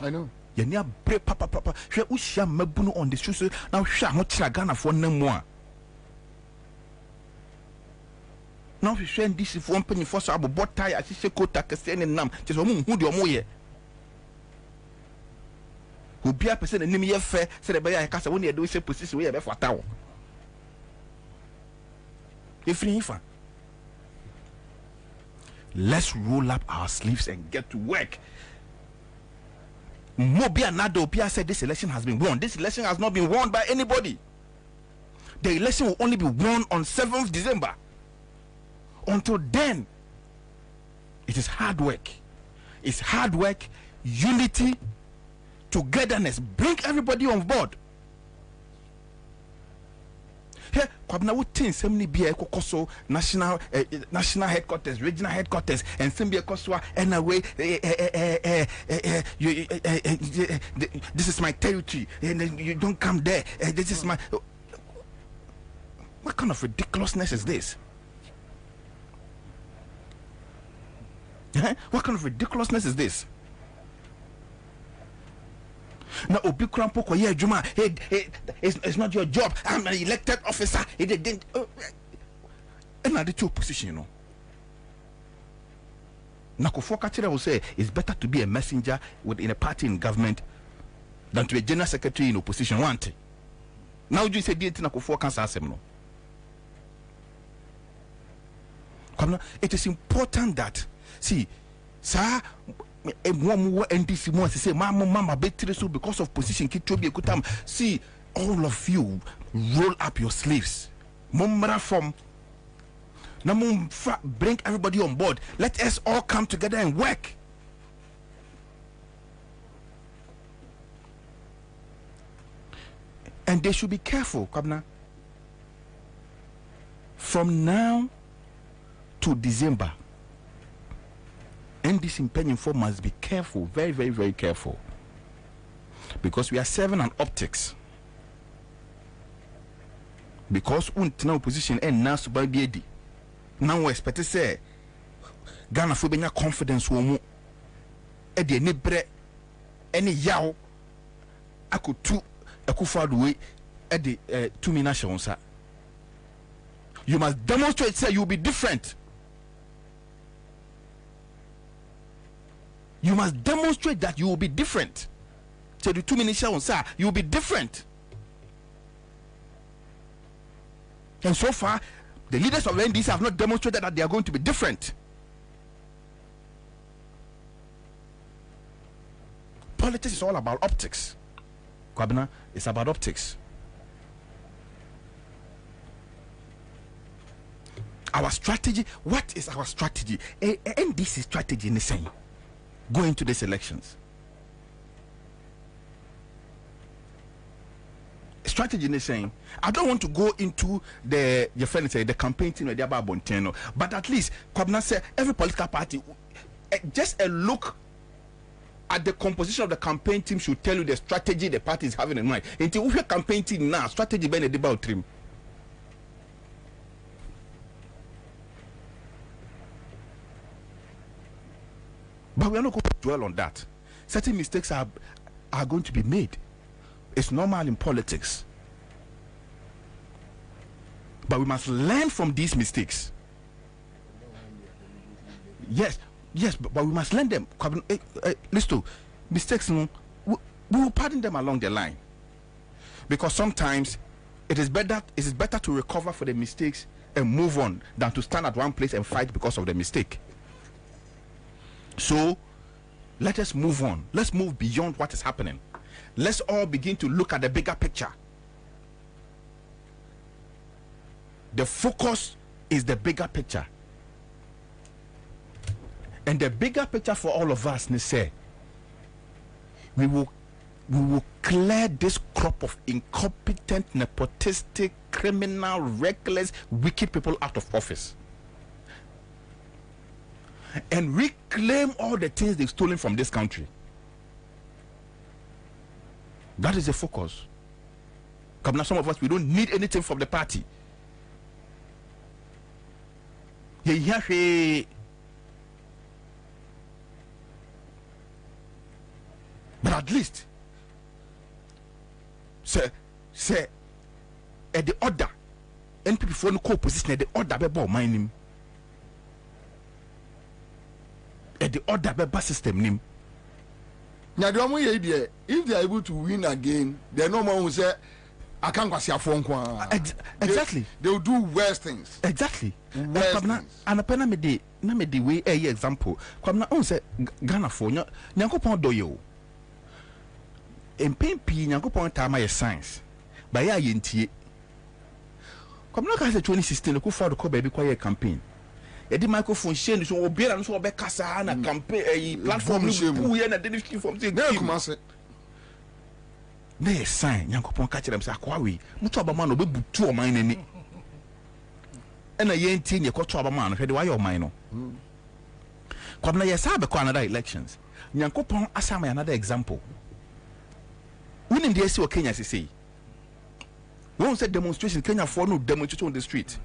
I know. Yenia Bre Papa. She Usha Mabuno on the streets now. Sha Mochagana for no more. Now we send this if one penny for Sabo Botai as she could take a send and nam just a moon who do more. Who be a person and name ye fair said by a casa when you do say position we have for town. Let's roll up our sleeves and get to work. Mobia Nadopia said this election has been won. This election has not been won by anybody. The election will only be won on 7th December. Until then, it is hard work. It's hard work, unity, togetherness. Bring everybody on board. Here, Kwabena would think so many be a Kokoso national headquarters, regional headquarters, and Simbia Koswa, and away. This is my territory, and you don't come there. This is my. What kind of ridiculousness is this? What kind of ridiculousness is this? Now, Obikrampo Koye Juma, it's not your job. I'm an elected officer. It didn't. Another two position, you know. Nakufo Kachira will say it's better to be a messenger within a party in government than to be a general secretary in opposition. One thing. Now, you say, "Dear Nakufo Kansa no." It is important that, see, sir. NDC more say mama betray so because of position see all of you roll up your sleeves from bring everybody on board. Let us all come together and work. And they should be careful, Kwabena. From now to December, and this impending form must be careful, very, very, very careful, because we are serving an optics. Because now position and now to buy now we expect to say Ghana for being confidence woman at the nebre any yaw I could two a kufad way at the 2 minutes. You must demonstrate, say you'll be different. You must demonstrate that you will be different. So the 2 minutes you will be different. And so far, the leaders of NDC have not demonstrated that they are going to be different. Politics is all about optics. Kwabena, it's about optics. Our strategy, what is our strategy? And this is strategy in the same. Going to these elections. Strategy in the same. I don't want to go into the campaign team with the Bonteno, but at least Kwabena said every political party, just a look at the composition of the campaign team should tell you the strategy the party is having in mind. Until we have campaign team now, strategy by the debate team. But we are not going to dwell on that. Certain mistakes are going to be made. It's normal in politics. But we must learn from these mistakes. Yes, but we must learn them. Listen, mistakes, we will pardon them along the line. Because sometimes it is better to recover for the mistakes and move on than to stand at one place and fight because of the mistake. So let us move on. Let's move beyond what is happening. Let's all begin to look at the bigger picture. The focus is the bigger picture. And the bigger picture for all of us, say, we will clear this crop of incompetent, nepotistic, criminal, reckless, wicked people out of office. And reclaim all the things they've stolen from this country. That is the focus. Come now, some of us, we don't need anything from the party. But at least, say, at the order, NPP for no co-position at the order, be mining. At the order by system name. Now the only idea, if they are able to win again, they no more will say I can't go see a phone. Exactly. They will do worse things. Exactly. Worse things. And a me the way a example. Kwabena on say Ghana for Nyankopon doyo. MPP Nyankopon time is science. By ya yentie. Kwabena ka say 2016 look for the call baby quiet campaign. The microphone share so obi na so be kasa na campaign platform who here na delivery from say na kuma say na sign Nyankopon ka kire am say akwawe mutu abama no be butu o man nani na yenti ne koto abama no hwede wa your man no Kwabena yesa be ko another elections Nyankopon asama another example woni dey see o Kenya say won say demonstration Kenya for no demonstration on the street.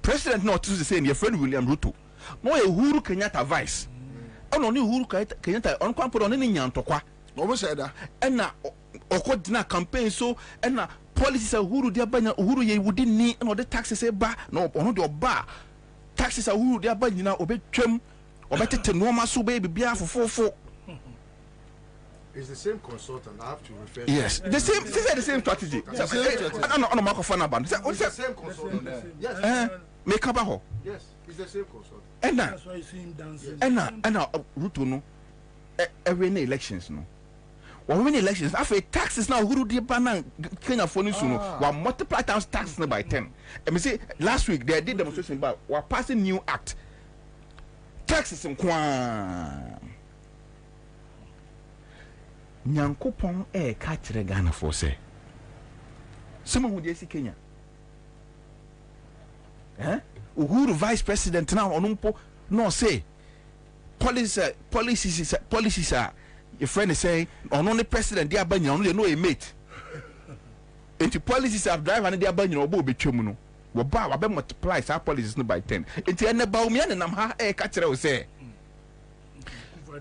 President not to say your friend William Ruto. No Uhuru Kenyatta vice. Oh no Uhuru Kenyatta on kwampo on ni nyantokwa. Omo say that. And na okodina campaign so and na policies Uhuru dia banya Uhuru ye wudi ni and the taxes e ba no ono de oba. Taxes Uhuru dia banya na obetwam obetete no ma so be bibia fofofo. It's the same consultant. I have to refer. Yes, the same. This is the same strategy. No, microphone about. It's the same consultant. Yes. Make up a yes, it's the same consultant. And that's why you see him dancing. And now, Ruto no. Every elections no. When win elections, after taxes now, who do the banana Kenya for news no? We multiply times taxes by 10. And me say last week they did demonstration about we are passing new act. Taxes in Kwan. Nyankopon catch Ghana for say. Someone who dey see Kenya. Uhuru vice president now onumpo no say policies are your friend is saying on only president they are banning only no a mate. Into policies have drive and they are banning obo betwem no. We ba we multiply our policies no by 10. Into ene ba umi ane nam ha catch say.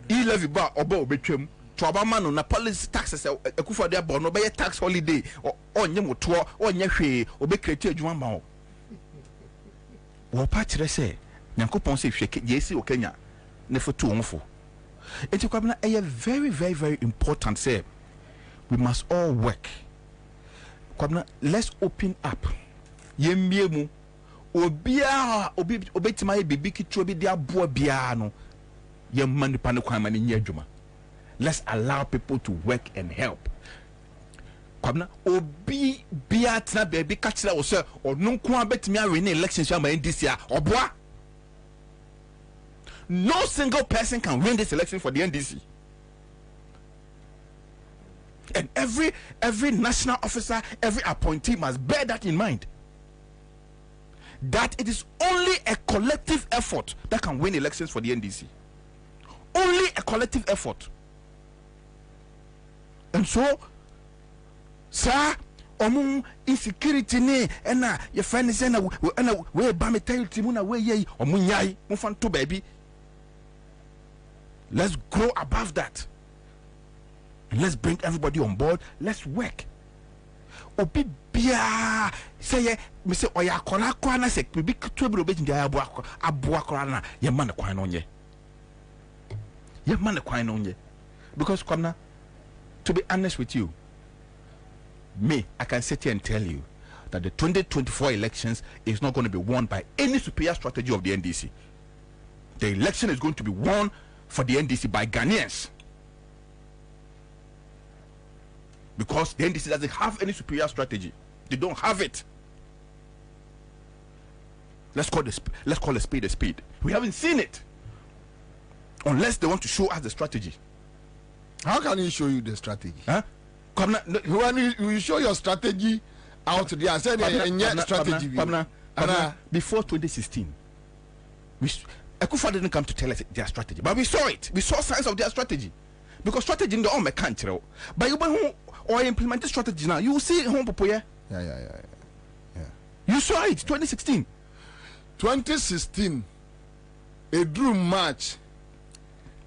E levy ba obo betwem. To abamano na policy taxes ekufa de abo no be tax holiday onye moto onye hwe obe create adwuma ma o wo pa kire se Nyankopon se hwe jesi o Kenya ne foto onfo enti Kwabena very very very important say we must all work. Kwabena, let's open up yemmie mu obia obetima ye bibi kitro bi de abo bia no yemma nipa ne kwan ma ne nya adwuma. Let's allow people to work and help. Kwabena obi biatna baby catch that was sir or no kwa bet me win elections this year or boy. No single person can win this election for the NDC. And every national officer, every appointee must bear that in mind. That it is only a collective effort that can win elections for the NDC. Only a collective effort. And so, sir, insecurity ne ena your friend is na we ba me tell timuna we ye omunyai mufan to baby. Let's grow above that. And let's bring everybody on board. Let's work. Obi bia say me say oya kola kwa na say bi to bi obi ndia aboa kola na ye man kwan no nye. Ye man kwan no nye. Because Kwabena, to be honest with you, I can sit here and tell you that the 2024 elections is not going to be won by any superior strategy of the NDC. The election is going to be won for the NDC by Ghanaians. Because the NDC doesn't have any superior strategy. They don't have it. Let's call a spade a spade. We haven't seen it. Unless they want to show us the strategy. How can he show you the strategy? Huh? When you show your strategy out there, I said strategy. Before 2016, Akufo didn't come to tell us their strategy, but we saw it. We saw signs of their strategy. Because strategy in the own country, but you or implement the strategy now, you will see home popo. Yeah. You saw it 2016. 2016, a drew match.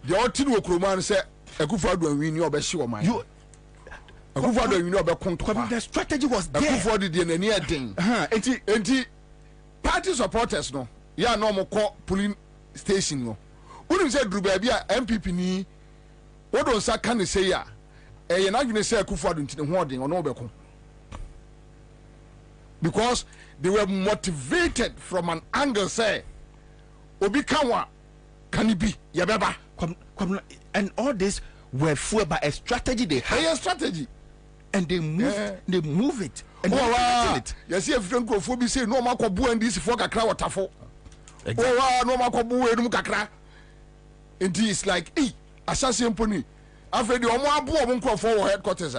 The Otin Wokroman said, Akufo do win your best show, man. Akufo do win your best. The strategy was there. Akufo did the near thing. And party supporters no. Yeah, no more call polling station no. Wouldn't say Drew baby MPP ni. What don't say can say ya? You're not going to say Akufo do the hoarding or no beko. Because they were motivated from an angle say Obi Kanwa can it be Yababa. And all this were fueled by a strategy they had. A strategy. And they move it. And it. You see, if you don't go for me, say no more kobu and this for kakra waterfall. Oh, no more kobu and kakra. And it's like, hey, Ashanti pony. After the Omo Abu won't for headquarters.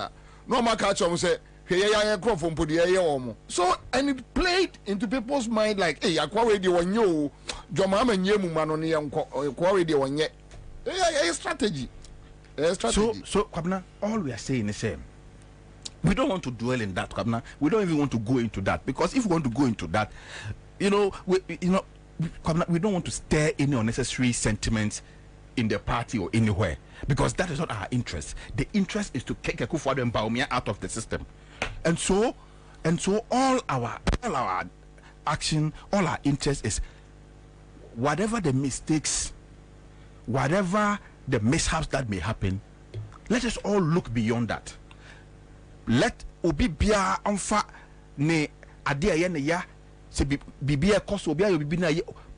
No more catch on say, hey, I crop from Pudi. So, and it played into people's mind like, hey, I quarry the one you, Jomam and Yemu man on the quarry the one yet. A strategy. So Kwabena, all we are saying is we don't want to dwell in that, Kwabena. We don't even want to go into that, because if we want to go into that, Kwabena, we don't want to stir any unnecessary sentiments in the party or anywhere, because that is not our interest. The interest is to kick Akufo-Addo and Bawumia out of the system, and so all our action, all our interest is whatever the mistakes, whatever the mishaps that may happen, let us all look beyond that. Let obi bia amfa ne ade aye ne ya se bibia koso obi ayo bibi na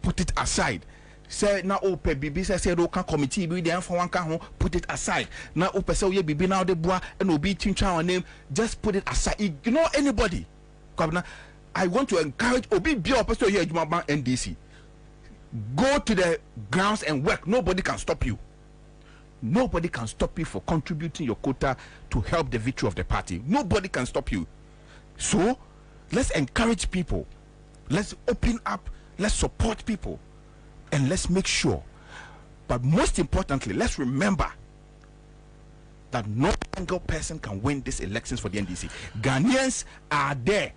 put it aside. Say na ope bibi say do kan committee bi dey amfa wan ka ho, put it aside. Na ope say oye bibi na de boa and obi twintwa wan name, just put it aside. Ignore anybody. Kwabena, I want to encourage obi bia ope say oye adwuma ban NDC. Go to the grounds and work. Nobody can stop you. Nobody can stop you for contributing your quota to help the victory of the party. Nobody can stop you. So, let's encourage people. Let's open up. Let's support people. And let's make sure. But most importantly, let's remember that no single person can win these elections for the NDC. Ghanaians are there.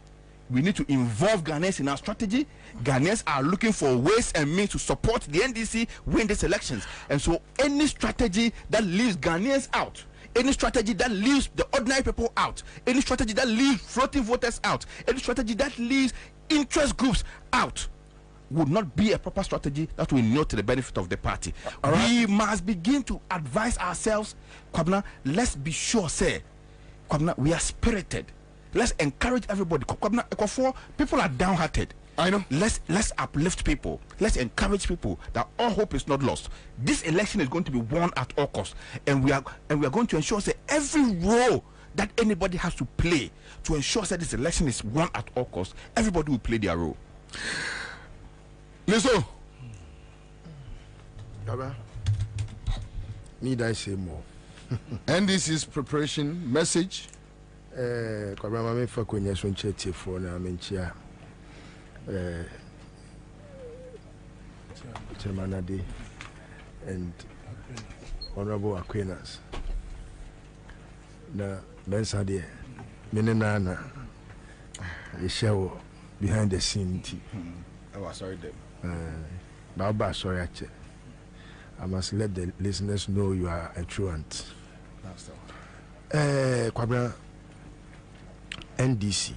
We need to involve Ghanaians in our strategy. Ghanaians are looking for ways and means to support the NDC win these elections. And so any strategy that leaves Ghanaians out, any strategy that leaves the ordinary people out, any strategy that leaves floating voters out, any strategy that leaves interest groups out, would not be a proper strategy that will not to the benefit of the party. Right. We must begin to advise ourselves, Kwabena, let's be sure, Kwabena, we are spirited. Let's encourage everybody. People are downhearted. I know. Let's uplift people. Let's encourage people that all hope is not lost. This election is going to be won at all costs, and we are going to ensure that every role that anybody has to play to ensure that this election is won at all costs. Everybody will play their role. Listen. Need I say more? And this is preparation message. Kwabena me fa kwenye so nchete for na menchia. Chairmanade and Honorable Aquinas. Na bensa de menena na show behind the scene. Oh, sorry them. Baba sorry I must let the listeners know you are a truant. Kwabena NDC.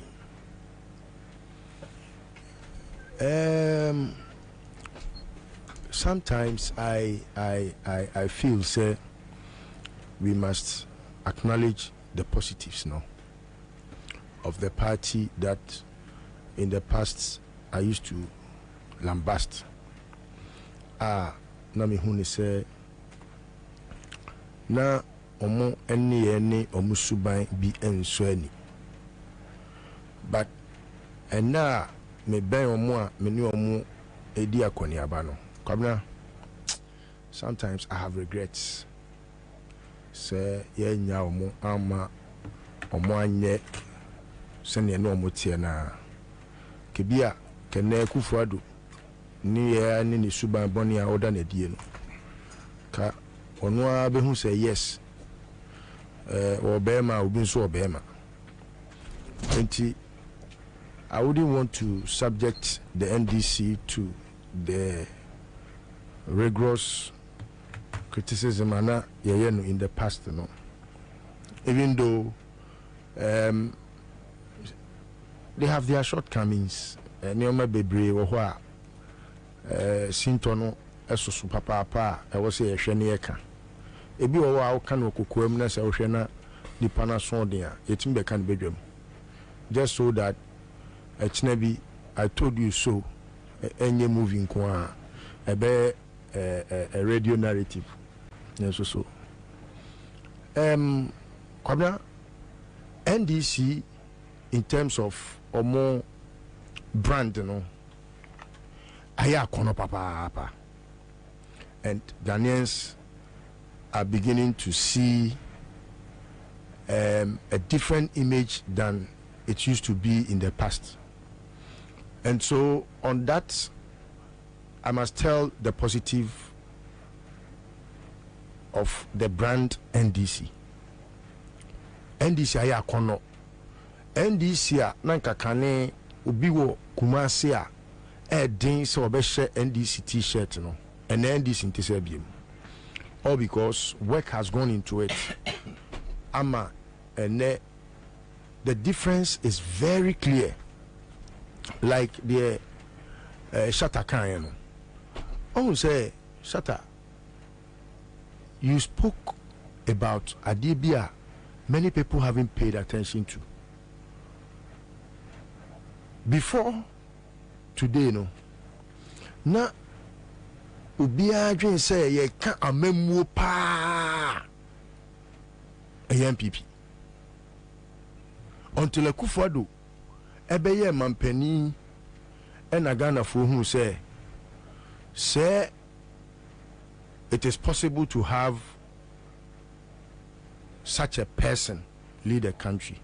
Sometimes I feel say we must acknowledge the positives now of the party that in the past I used to lambast. Nami huni say na omo eni omu suban bi enso ani. But and now me ben omo a me ni omo edi akoni abano. Kwabena, sometimes I have regrets. Say ye nya omo ama omo anye sene no omo tie na kebia kene kufuado ni ye ani ni suban boni a oda na die no ka ono a be hu say yes obema obi nso obema enti I wouldn't want to subject the NDC to the rigorous criticism in the past, you know. Even though they have their shortcomings, Neoma Bebre or what Sintono Esosu Papa, I was a Shanieka. Ebi or can coquemness or Shana the Panasondia, it's in the can bedroom. Just so that I told you so, any moving kwa a radio narrative. Yes, so. Kwabena, NDC in terms of or more brand, you know, aya kono papa, and Ghanaians are beginning to see a different image than it used to be in the past. And so on that, I must tell the positive of the brand NDC. NDC aya kono. NDC a nanka kane ubiwo kumasi a din so obeshe NDC t-shirt no. And NDC intisebium. All because work has gone into it. Ama and the difference is very clear. Like the Shatta Khan. Oh, say Shatta, you spoke about Adibia. Many people haven't paid attention to. Before today, no. Na ubia dream say ye can't amemu pa a MPP until a Kufuado. Ebeye mampeni and Ghana for who say it is possible to have such a person lead a country.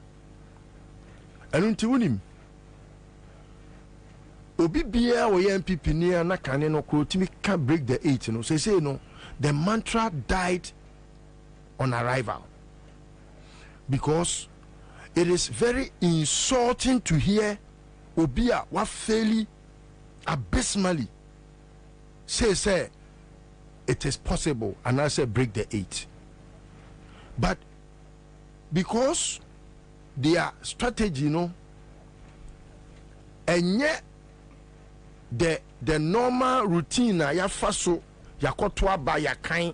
And until him Obi bia or MPP near na kaneno krotimi can't break the 8, you know. So say no, the mantra died on arrival because it is very insulting to hear Obia what fairly abysmally say it is possible and I say break the 8. But because their strategy, you know, and yet the normal routine ya faso ya kotwa ba ya kan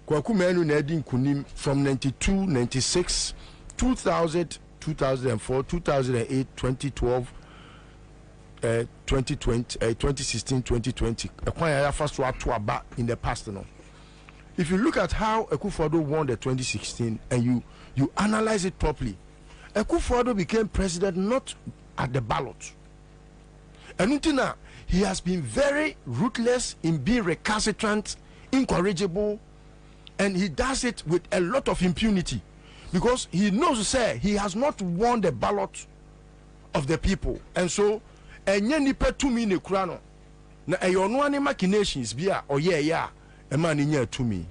kwaku menu na edin kunim from 92, 96, 2000, 2004, 2008, 2012, 2020, 2016, 2020. Ekwan ya faso ato aba in the past no. if you look at how Akufo-Addo won the 2016 and you analyze it properly, Akufo-Addo became president not at the ballot. And until now, he has been very ruthless in being recalcitrant, incorrigible, and he does it with a lot of impunity because he knows, say, he has not won the ballot of the people. And so, enye nipa to me ne kurano na eyono ani machinations bia oye ya e man nya to me.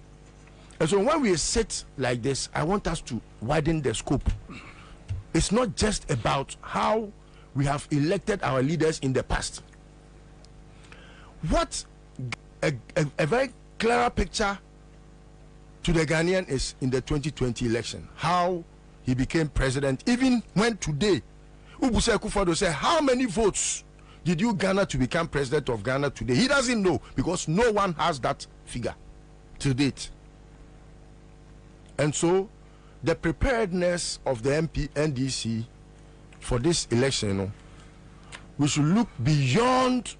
And so when we sit like this, I want us to widen the scope. It's not just about how we have elected our leaders in the past. What a very clearer picture to the Ghanaian is in the 2020 election, how he became president, even when today Ubuse Akufo-Addo said, how many votes did you garner to become president of Ghana today? He doesn't know because no one has that figure to date. And so the preparedness of the NDC for this election, we should look beyond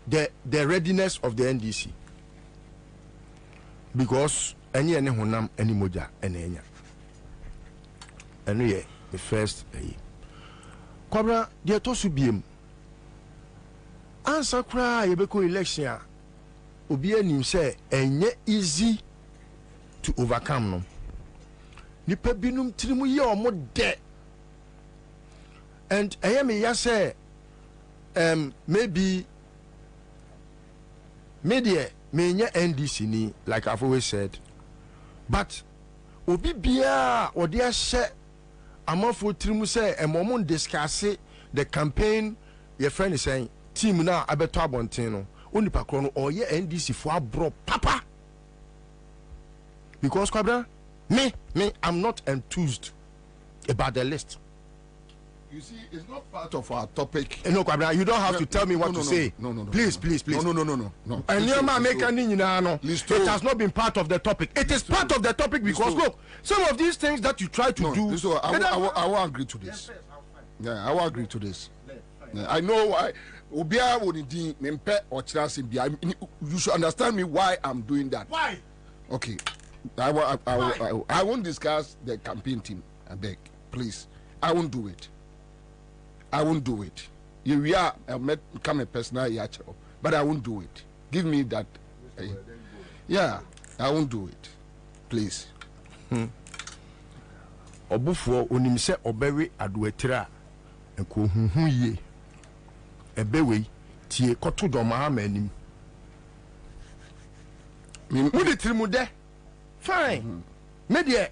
the readiness of the NDC. Because any honam any moja any and the first Kwabena dia to so biem Ansah kra yebeko election a obi anim say enye easy to overcome no nipa binum tirimu ye omo de and me ya say maybe media menya NDC ni like I've always said, but obi bia odi ahye amafo tirimu say emomon discuss the campaign your friend is saying team na abeto abonten no onipa kro no oye NDC fo abro papa because Kwabena me I'm not enthused about the list. You see, it's not part of our topic. No, Kwabena, you don't have to tell me what to say. No. Please. No. And it has not been part of the topic. It is part of the topic because look, some of these things that you try to do. So I will agree to this. Yeah, I will agree to this. Yeah, I know why. You should understand me why I'm doing that. Why? Okay. I won't discuss the campaign team. I beg, please. I won't do it. We are become a personal yacho, but I won't do it. Give me that. Yeah, I won't do it. Please. Obufo onimse obewe aduetira enko huhu ye ebewe tie koto do ma amanim mudi tirimu de fine media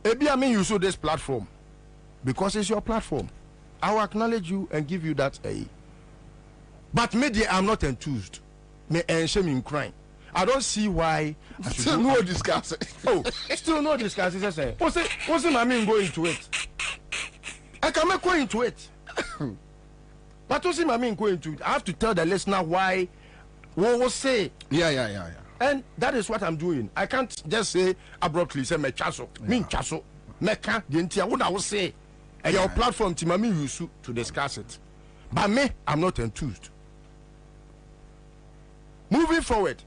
ebi am use this platform because it's your platform. I will acknowledge you and give you that but media I'm not enthused. Me shame in crime. I don't see why I should still no discuss. Still no discuss. What's it I mean go into it? I can make go into it. But what's it I mean go into it? I have to tell the listener why what was say. Yeah. And that is what I'm doing. I can't just say abruptly say me chaso. Mean chaso. Me can the entire what I will say. And your platform to me use to discuss it. But me, I'm not enthused. Moving forward,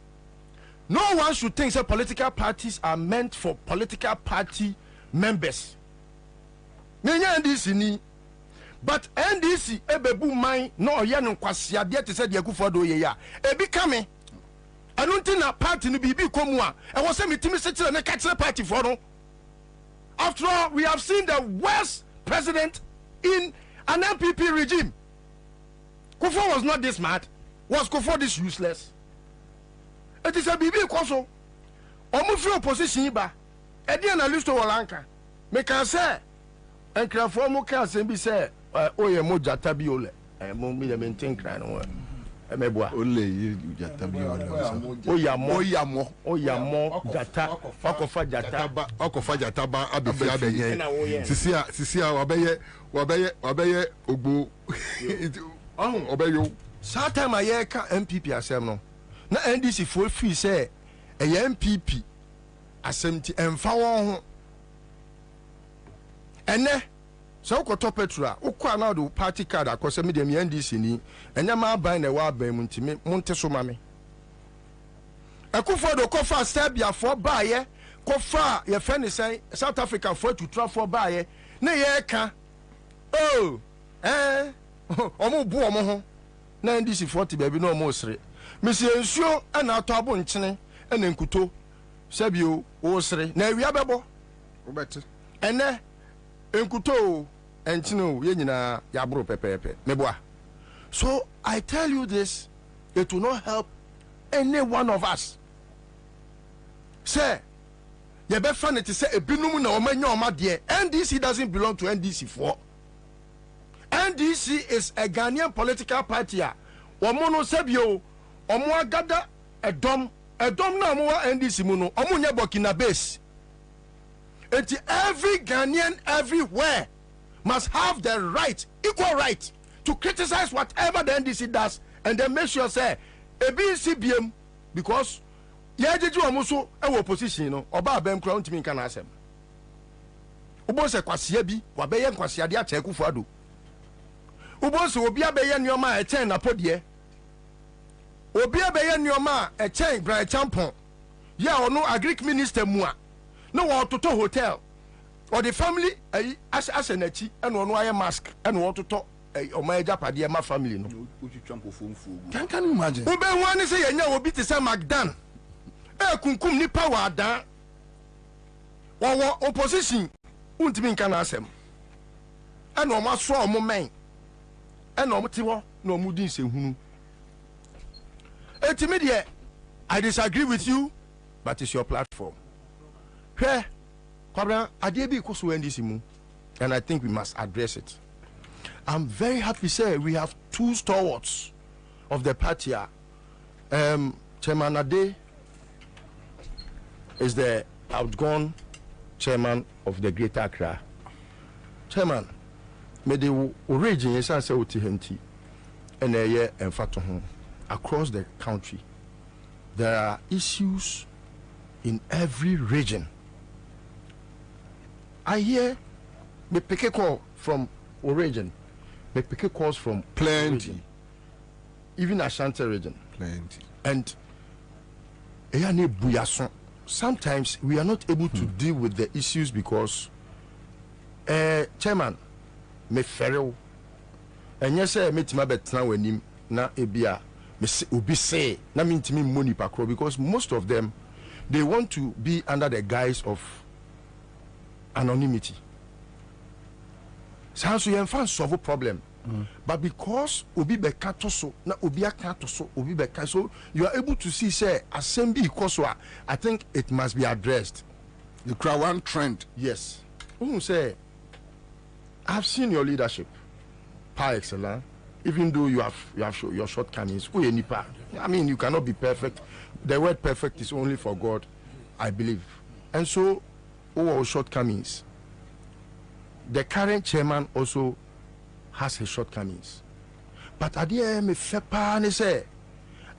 no one should think that political parties are meant for political party members. NDC ni, but NDC ebebu mine no yanu kwasia de te said Akufo-Addo ye ya. Ebi kame. I don't think that party ni bibi komua. I was saying me timi se na catch party for no. After all, we have seen the worst president in an MPP regime. Kufo was not this mad. Was Kufo this useless? It is a BB Koso. Omufi opposition ba. Edi analyst Walanka. Me can say and Krafomo can say be say oye mo jata bi ole. Mo mi de maintain cry no. Emeboa. Ole you jata bi ole. Oyamo jata. Okofa jata ba abefi abenye. Sisia wabeye ogbo. Obeyo. Sa time aye ka MPP asem no. Na NDC for free say a MPP assemti emfa won ho ene so ko to petrol ukwa na do party card akose me dem NDC ni enya ma ban na wa ban mu ntimi monte so ma me Akufo-Addo kofa Serbia for baye kofa ye friend is saying South Africa for to try for baye na ye ka omo bu omo ho na ndc 40 baby no omo sere mesi ensuo na atoabo nkyene na nkuto sabio wo sere na awia bebo obete ene nkuto enkyene o ye nyina ya bro pepepe meboa. So I tell you this, it will not help any one of us. Say, you be funny to say a binum na omanya omade. NDC doesn't belong to NDC4. NDC is a Ghanaian political party. Omono sebio, omo agada edom na omo NDC muno, omo nya Burkina base. And every Ghanaian everywhere must have the right, equal right, to criticize whatever the NDC does and then make sure say a BCBM because yajeju omuso e opposition no oba abem kra ntimi nka na asem ubo se kwasia bi wa beye kwasia de acha Akufo-Addo ubo se obi abeye nioma e chen na podie obi abeye nioma e chen bra champon ya ono agric minister mu a no wo toto hotel or the family asenachi e no ono aye mask e no toto o ma japade ma family no can you imagine ube wani say yenya obi te say magdan kunkum ni power adan wo opposition untimi nka na asem ana o ma so o mo men ana o mti ho na o mudin se hunu etimi de I disagree with you but it's your platform hwe Kwabena ade bi koso NDC mu and I think we must address it. I'm very happy to say we have two stalwarts of the party. Chairman Ade is the outgone chairman of the Greater Accra. Chairman, me the origin is say utihenti and a and across the country. There are issues in every region. I hear me pick a call from origin. Me pick calls from plenty region, even Ashanti region. Plenty. And sometimes we are not able to deal with the issues because chairman me ferrel and yes me tima betra wanim na ebia me obi say na me ntimi money pakro because most of them they want to be under the guise of anonymity. So you can solve a problem. But because obi beka to so na obi aka to so obi beka so you are able to see say assembly because I think it must be addressed. The crowd trend. Yes. Say I've seen your leadership par excellence, even though you have show your shortcomings. I mean, you cannot be perfect. The word perfect is only for God, I believe. And so our shortcomings. The current chairman also has his shortcomings. But at the end,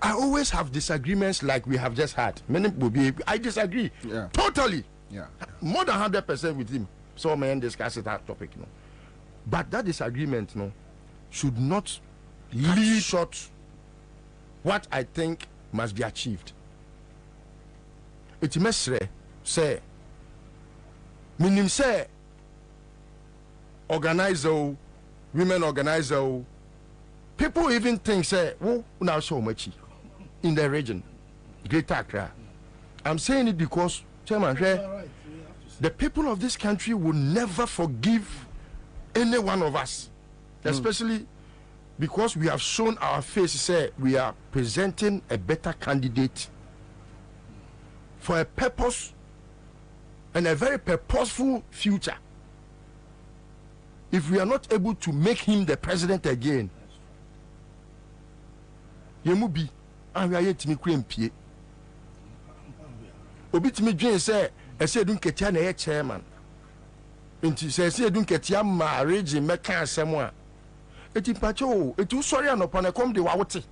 I always have disagreements like we have just had. I disagree. Yeah. Totally. Yeah. More than 100% with him. So men discuss that topic. But that disagreement should not lead short what I think must be achieved. It must say, meaning say, organizer, women organizer, people even think say, oh, now so much in the region, Greater Accra. I'm saying it because, Chairman, the people of this country will never forgive any one of us, especially because we have shown our face, say we are presenting a better candidate for a purpose and a very purposeful future. If we are not able to make him the president again, Yemubi, and we are yet to make him pay. Obi to me dream say, I said, don't get your chairman. And he says, don't get your marriage in Mecca somewhere. It is pacho, it was sorry, and upon a come the wawati.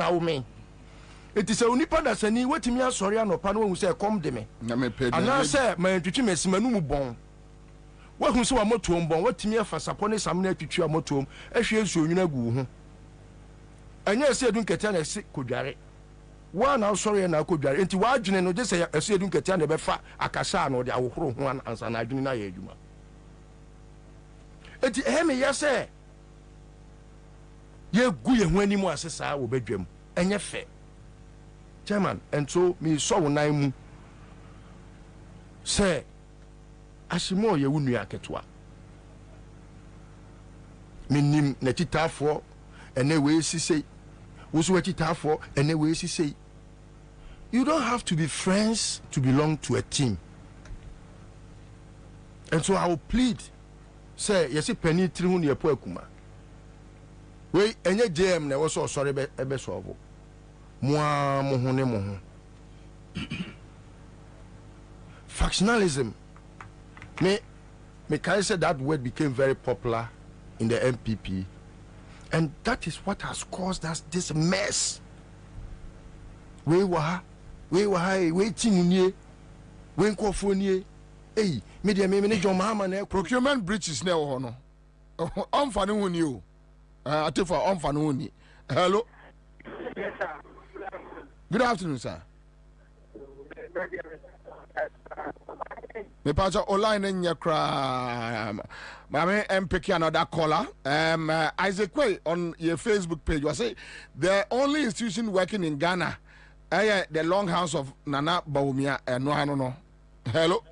haw me enti sɛ onipa da sani wetimi asɔre anopa no hu sɛ kom de me ana sɛ ma twitwi mesimanu mu bon wahu sɛ wa motom bon watimi afa sapɔ ne sam na twitwi amotom ahwie nsuo nwuna gu ho anya sɛ edu nketia na se kodware wa na asɔre na kodware enti wa adwene no de sɛ ɛsɛ edu nketia na bɛfa akasa no de awohoro ho ansa na adwene na yɛ adwuma enti me yɛ ye gu ye ho anim ase saa wo badwam enye fe chairman ento me so wo nan mu se asimo ye wo nua ketwa minim na titafo ene we sisei wo so titafo ene we sisei. You don't have to be friends to belong to a team. And so I will plead say yes penny tri hu ne po akuma we enye jm na wo so sorry ebe solve mo ho ne mo ho factionalism me can say that word became very popular in the MPP, and that is what has caused us this mess. We were waiting nie we nkofo hey media me John Mahama na procurement breaches na ho no amfane ho ni o atefa amfane ho ni. Hello. Yes, sir. Good afternoon, sir. Me pacha online in your cram. Mame pick another caller. Isaac Way on your Facebook page. You say the only institution working in Ghana, the Long House of Nana Bawumia. No. Hello.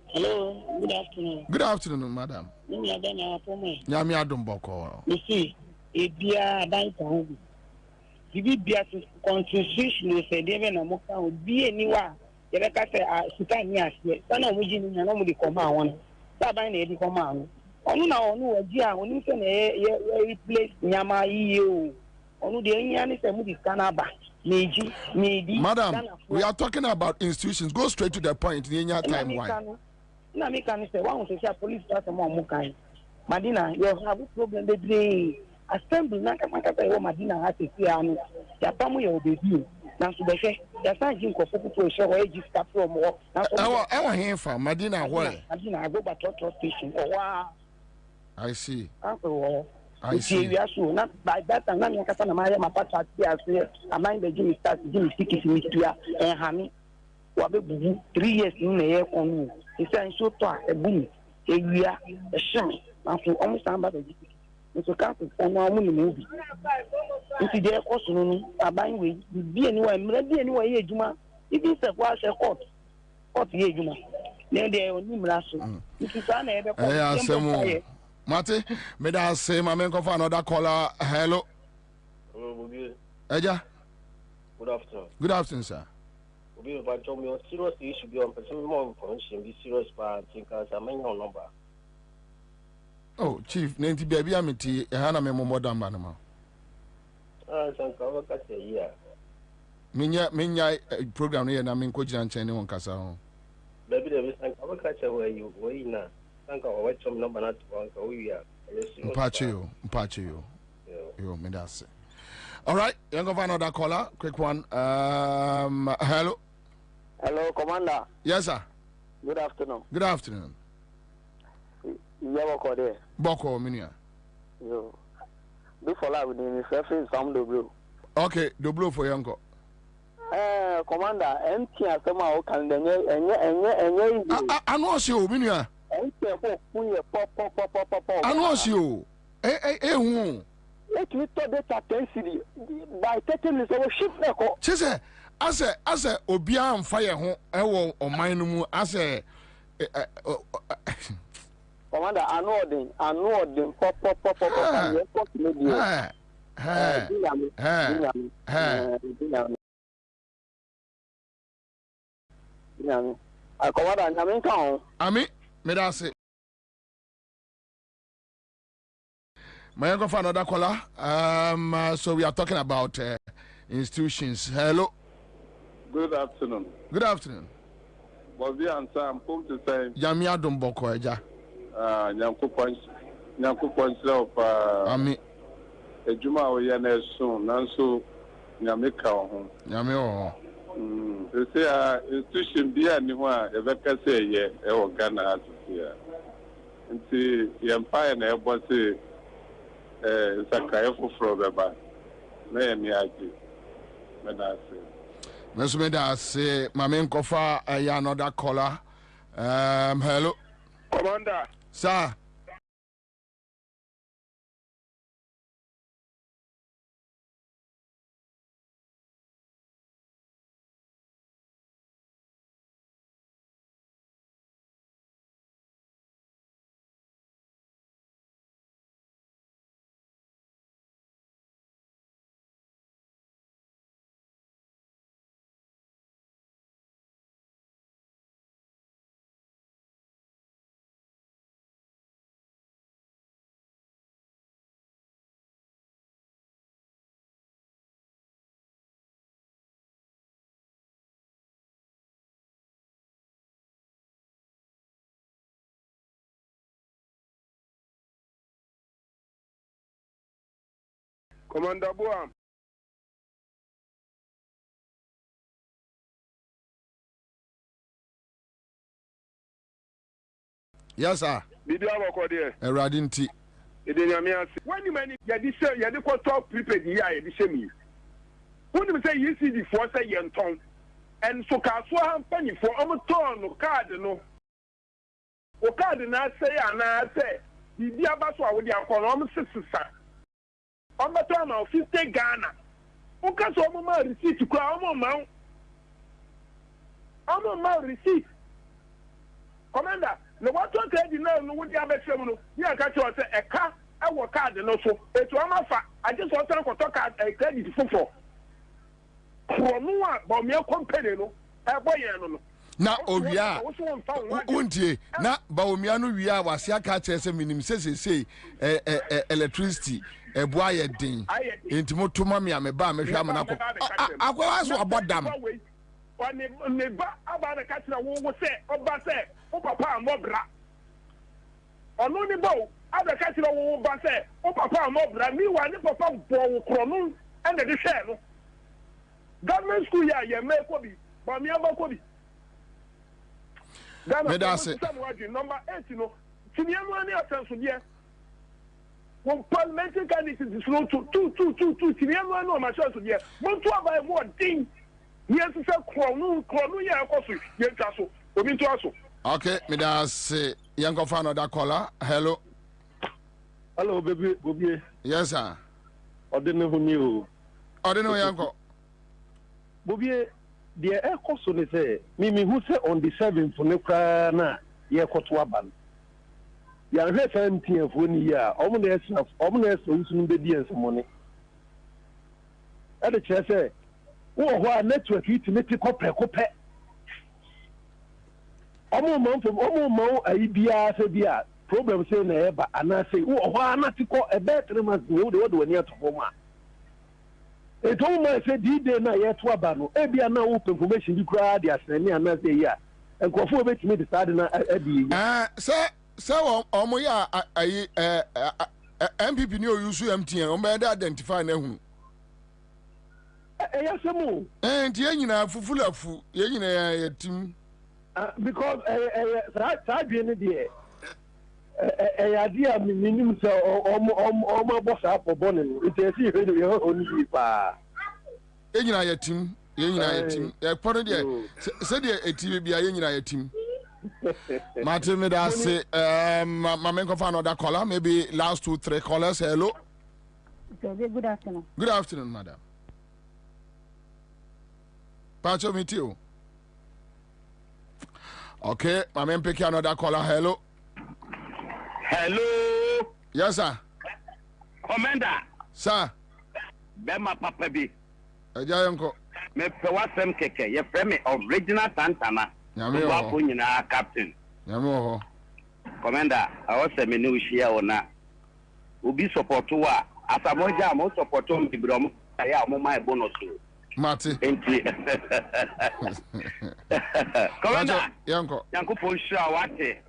Hello. Good afternoon. Good afternoon, madam. Nyami Adumboko. You see, it be a bank. If be a constitution, say they na moka be anywhere. You like I say, sika ni asiye. Sana umuji ni na mu di koma won. Baba na edi koma anu. Onu na onu wagia, onu se na ye replace nyama yiyo. Onu de enya ni se mu di kanaba. Meji. Madam, we are talking about institutions. Go straight to the point. Nya time why? Na me can say one say police pass mo mukai. Madina, you have a problem dey assembly na kama say Madina ha se fi anu. Ya pamu ye obebi. Na so be hwe ya san jin ko fuku to show register from wo na so here for Madina where Madina go back to station wow I see I see we are so na by that time na me kasa na ma pata ti ase amai be jim start jim ticket mi tua hami wa be bubu 3 years ni na ye kon ni say so to ebum ewia e shan na so omo san ba be so can't no mu ni movie nti de course no aban we bi anyway mra bi anyway ye adwuma ibi se kwa se court ye adwuma na de oni mra so nti sa na e be court mate me da say ma men ko fa another caller. Hello. Hello, Bobie. Eja. Good afternoon, sir. Bobie, but tell me a serious issue be on person more information be serious part think as a main number. Oh, chief, nenti baby amiti ehana me mo modern man ma. Sanka waka say here. Minya program here na min ko jira nchen ne won kasa ho. Baby there sanka waka say where you na. Sanka o watch some number not wanka we are. Mpache yo. Yo, me da say. All right, you go find another caller, quick one. Hello. Hello, Commander. Yes, sir. Good afternoon. Good afternoon. Boko there. Boko minia. Yo. Do for life with the surface some dobro. Okay, dobro for yanko. Commander, empty asema o kan enye. Anu si o minia. Empty for kunye pop. Anu si o. Hu. Let me talk data 10 city by 30 minutes of ship neko. Chese, ase obia amfa ye ho ewo oman no mu ase Commander, anu pop. Commander, nyamin kan. Ami, me da say. May I go for another caller? So we are talking about institutions. Hello. Good afternoon. Good afternoon. Bobie Ansah, I'm home to say. Jamia Dumboko eja. Nyanku point of Ami. Ejuma oyene soon. Nanso Yamika home. Yamio. They say institution be anywhere, a better say, yeah, or Ghana as here. And see, the empire and everybody say, it's a careful from the back. May I Mr. Meda say, Mamen Kofa, another caller. Hello. Commander. Sir. Commander Boam. Yes, sir. Bidia Wakodia. A radinti. When you many Yadiko talk prepared here, Yadishemi. When you say you see the force a yenton, and so Kaswa penny for Omoton or card no. O card and I say, and I say, the Diabaswa with your column sister. On the time of 50 Ghana. Who can so much receipt to cry on mount? I'm a receipt. Commander, no what to tell you now, no, what you have a seminal. You are catching a car, I work card and also. It's one of I just want to talk at a credit for. Chronoa, but me a company, no, a boy, no. Na oria untie na baomia no wia wase aka chese minim say electricity eboa ye din entimo toma me ameba me hwa amana ko akwa so abodam ne ba aba na ka tira wo se oba se o papa amobra ono ni bo aba ka tira wo ba se o papa amobra mi wa ni papa bo wo krono and the share no government school ya ye me ko bi ba mi aba ko bi Medase number 8 no senior money attention there one parliamentary candidacies is slow to two senior money no my chance there want to have more thing yes say kronu ya akoso ye twaso obi to aso. Okay, Medase yango fa another caller. Hello baby Bobie. Yes sir. Odene huni o Odene yango Bobie. The echo so ne say me who say on the 7th for ne kra na ye koto aban ya hwe fantin afo ni ya omo na esa usunu be di ensemo e de kire say wo ho a network it me ti kopre omo mo ayi bia se bia problem say na eba ana say wo ho a na ti ko e be 3 months wo de wani atofo ma e to ma say di day na ye to aba no e bia na wo information bi kura dia sene ana say ya enkofo obetimi decide na adi say omo ya ayi MPP ni o use MTN o be identify na hu ya semu nti enyina fufulafu ye nyina ya tim because sa bi ni de ya dia minim se omo boss apobo ne ite si he ye oni pa enyina ya tim e poro de se de eti bia ye nyina ya tim Martin Meda say Mamen Kofa another caller, maybe last 2-3 callers. Hello. Okay, good afternoon. Good afternoon, madam. Pancho meet you. Okay, Mamen pick another caller. Hello. Hello. Yes, sir. Commander. Sir. Bema papa bi. Eja yonko. Me pe wasem keke. Ye frame original Santana. Nyame wa ko nyina captain. Nyame ho. Commander, awose me ne ushia ona. Obi support wa asamoja mo support on bibrom ya mo mai bonus. Mati. Enti. Commander. Yanko. Yanko po shua wate.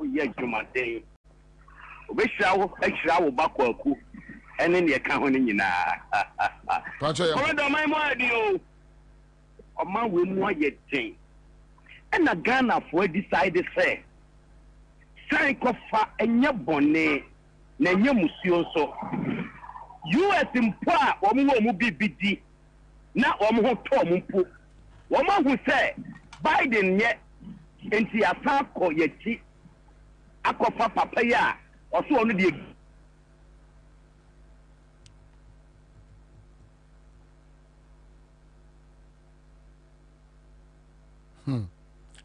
Ye jumate. obeshirawo eshirawo bakwaku ene ne ka ho ne nyina pacho ya o do mai mo adi o ma we mu aye den ena Ghana for decide say sai ko fa enye bone na enye musuo so US mpo a wo mu bibidi na wo ho to mu mpo wo ma hu say Biden ye enti asako ye ti akofa papa ya oso onu de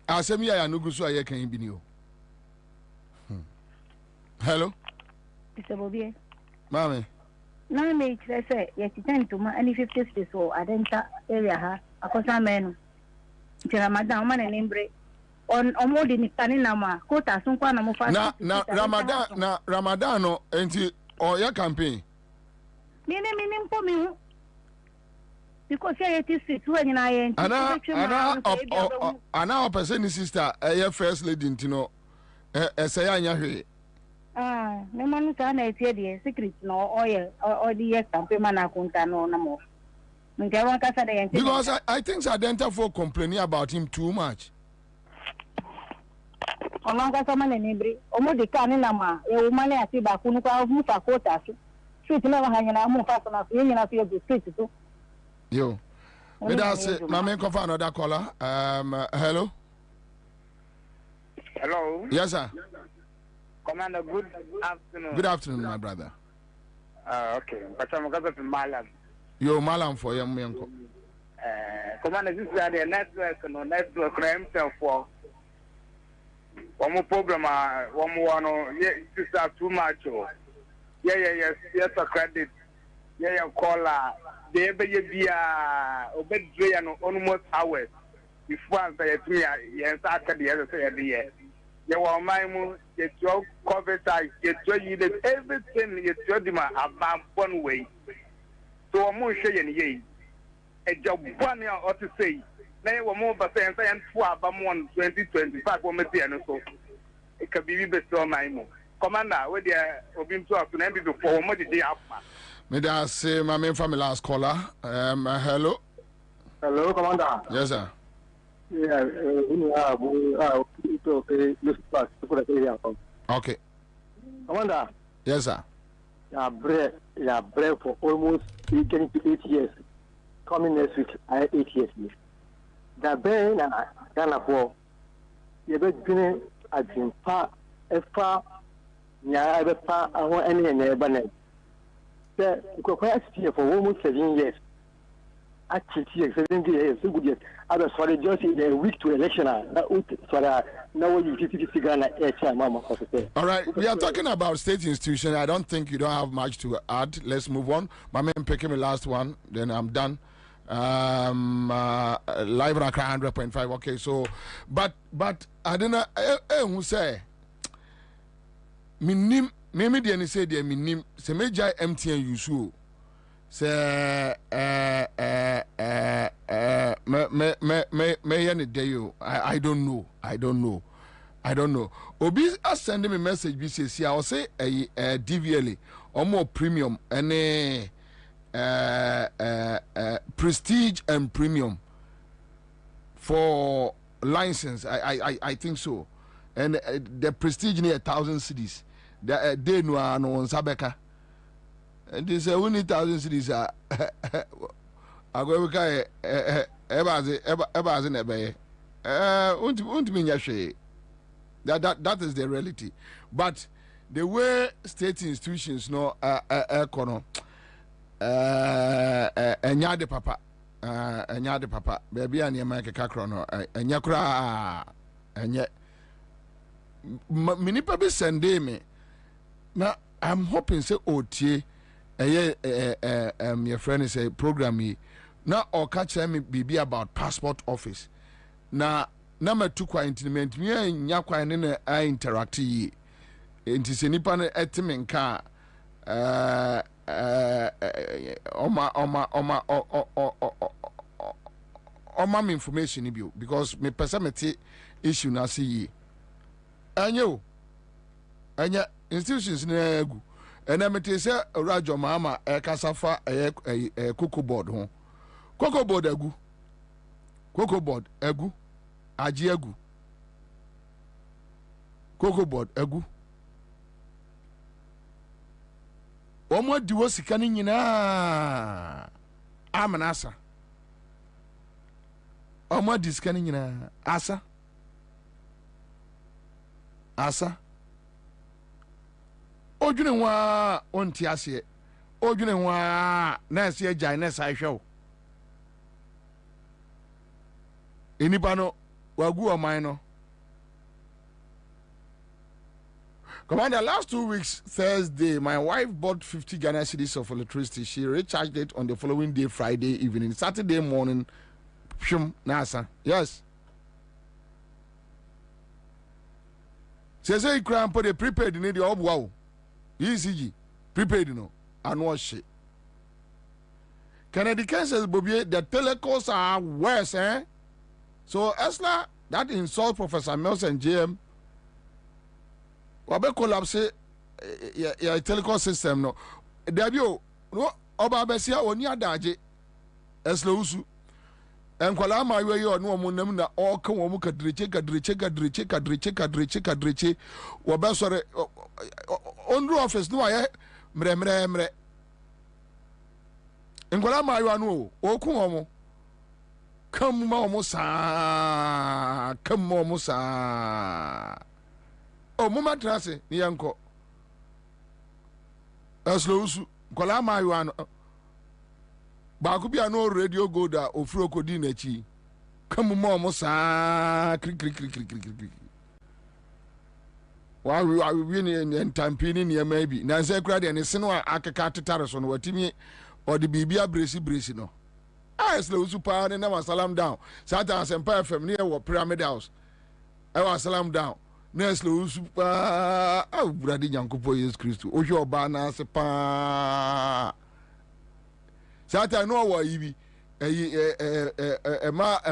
asemi ya no gusu aye kan bi ni o hello Mr. Bobie mame na me kire say ye titan to ma any 50 space o adenta area ha akosa menu Ramadan ma na nimbre on omodi ni kanina ma kota sun kwa na mo fa na Ramadan no enti o ya campaign mini mpo mi hu because ye ti sit we nyina ye ana o person ni sister ye first lady ntino say anya hwe me manu ta na etie de secret no oye o di ye campaign ma na kunta no na mo because I think Sadenta for complaining about him too much. Olanga sama ne nibre omodi kan na ma e wo mane ati ba kunu kwa mu fa kota so street na wa hanya na mu fa so na so yin na so ye street so yo me da say na me ko fa another caller hello yes sir Commander, good afternoon. Good afternoon, my brother. Okay. But Malam. Yo, Malam for your uncle. Commander, this is the network, no network, himself for one more program, one more, no, this is too much. Yes, a credit. Caller. They be obey and almost hours before I say to me, yes, I can the other say, you want my moon, get your cover size, get your unit, everything, get your demand about one way. So I'm more saying, yea, a job 1 year or to say, they were more but saying, and 2025 or Messiano. So it can be best on my moon. Commander, where they are being to us to end before what did they have? May I say, my main family last caller? Hello. Hello, Commander. Yes, sir. Yeah, okay. Commander. Yes, sir. Yeah, bread for almost 8 years. Coming next week, 8 years. The bread na Ghana for you bet been at far nya pa awon any neighbor net. The quite for almost 7 years. Actually, 7 years, so good years. I was sorry, just in a week to election. Now you Ghana. All right, we are talking about state institution. I don't think you don't have much to add. Let's move on. My man picking me last one, then I'm done. Live on Accra 100.5. Okay, so, but I don't know. Who say? Minim. Maybe the say the minim. Se meja MTN usu. Say me any day you. I don't know. Obi send me message BCC. I will say a DVLA or more premium any prestige and premium for license. I think so. And the prestige near 1,000 cities. They no Sabeka. And they say we need 1,000 cities. I go because ever in a bay. That is the reality. But the way state institutions no econo enya de papa baby and America kakrono enya kura enya minipa be send me now. I'm hoping say otie your friend is a program yi now or catch me be about passport office na number 2 kwa intimate me nya kwa ne na interact yi enti se nipa na etimen ka oma information bi because me person me issue na see yi anyo anya institutions na egu ena mete se rajo mama kasafa cocoa board ho cocoa board egu aji egu cocoa board egu omo di wo sika ni nyina amanasa omo di sika ni nyina asa odwene wa onti ase odwene wa na ase agya na sai hwew enipa no wagu oman no. Commander, last 2 weeks, Thursday, my wife bought 50 Ghana cedis of electricity. She recharged it on the following day, Friday evening. Saturday morning, Nasa. Yes. She said, you can't put a prepaid in the old wow. ECG. Prepaid, you know. And what shit. Kennedy says, Bobie, the telecoms are worse, eh? So, Esla, that insults Professor Mills and JM. Wabe collapse ya telecom system no debio no oba besia oni adaje eslo usu enkwala ma we yo no mo nam na o ka wo mu kadreche wabe sore onru office no aye mre enkwala ma yo no o ku wo mu kam ma mo sa oh, mama trase ni yanko. Aslo usu kola ma yo ano. Ba ku bia no radio go da ofuro kodi na chi. Kam mo sa krik. Wa wi ni entampini ni maybe. Na se kura de ne se no akeka tetare so no watimi odi bibia bresi no. Aslo usu pa ne na salam down. Satan Sempa FM ni e wo Pyramid House. E wa salam down. Nestle usupa bradi nyankopo Yesu Kristo o hwe oba na se pa sata no wa yibi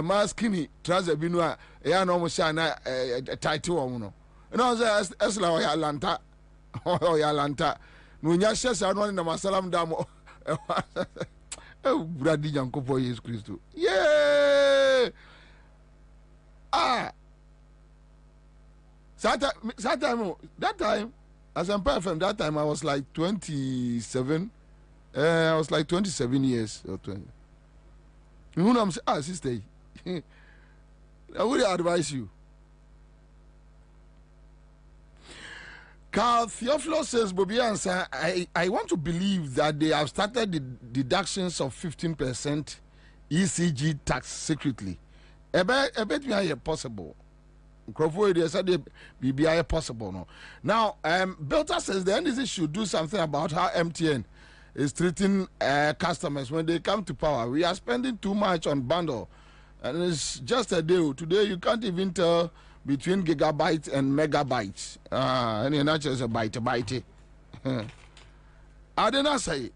ma skinny trouser bi no a ya no mo sha na tight wo no no say esla o ya lanta no nya shesa no na masalam da mo bradi nyankopo Yesu Kristo yeah that time, as I'm perfect, that time I was like 27. I was like 27 years or 20. You know what I'm saying? Sister, I would advise you. Carl Theophilus says, Bobie Ansah, I want to believe that they have started the deductions of 15% ECG tax secretly. I bet me possible. They said BBI possible no. Now, Belter says the NDC should do something about how MTN is treating customers when they come to power. We are spending too much on bundle, and it's just a deal. Today you can't even tell between gigabytes and megabytes. And not just a byte. I did not say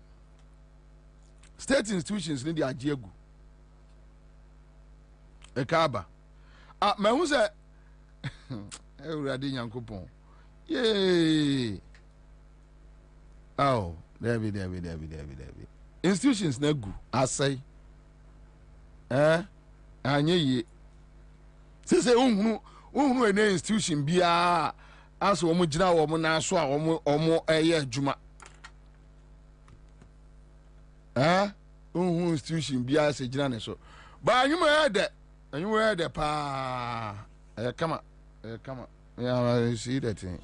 state institutions need the Ajiegu. Ekaba. Me who say Yankupon. Yay. Oh, David. Institutions negu. I say. Anye ye. Say unu ene institution bia as wo mo gina wo mo na so a omo eye adwuma. Unu institution bia se gina ne so. Ba anyumo e de pa. Come on. Yeah, I see that thing.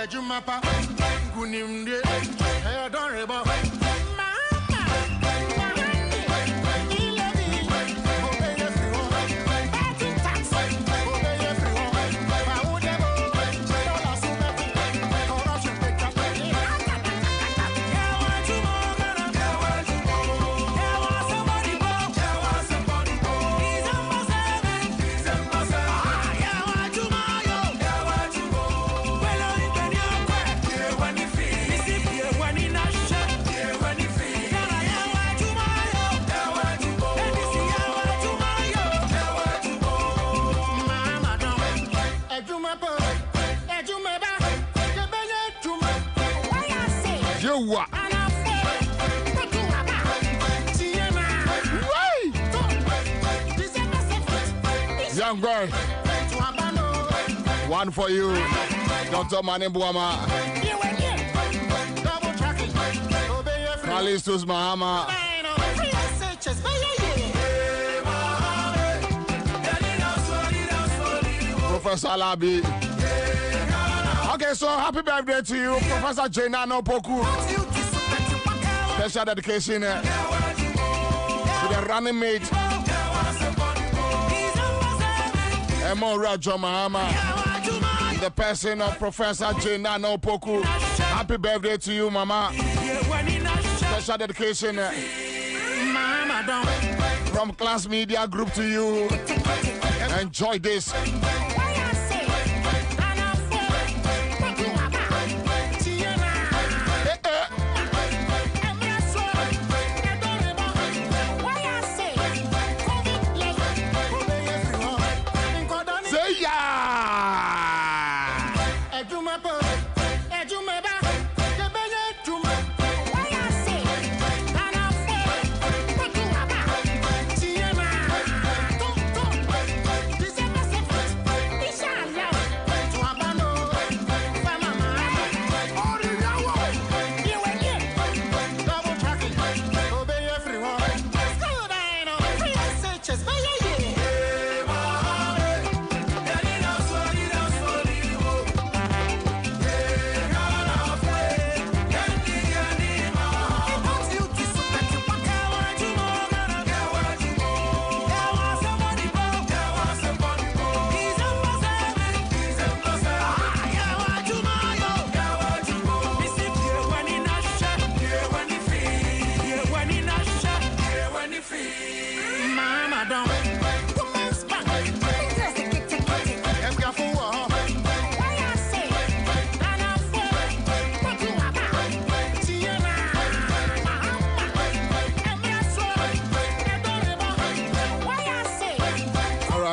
Jumapa, Gunimde, Adorable. Young boy, one for you, Dr. Mani Buama, Kalistus Mahama, Professor Alabi. Okay, so happy birthday to you, Professor Jenano Poku. Special dedication to the running mate. Emo Raja Mahama, the person of Professor Jenano Poku. Happy birthday to you, Mama. Special dedication from Class Media Group to you. Enjoy this.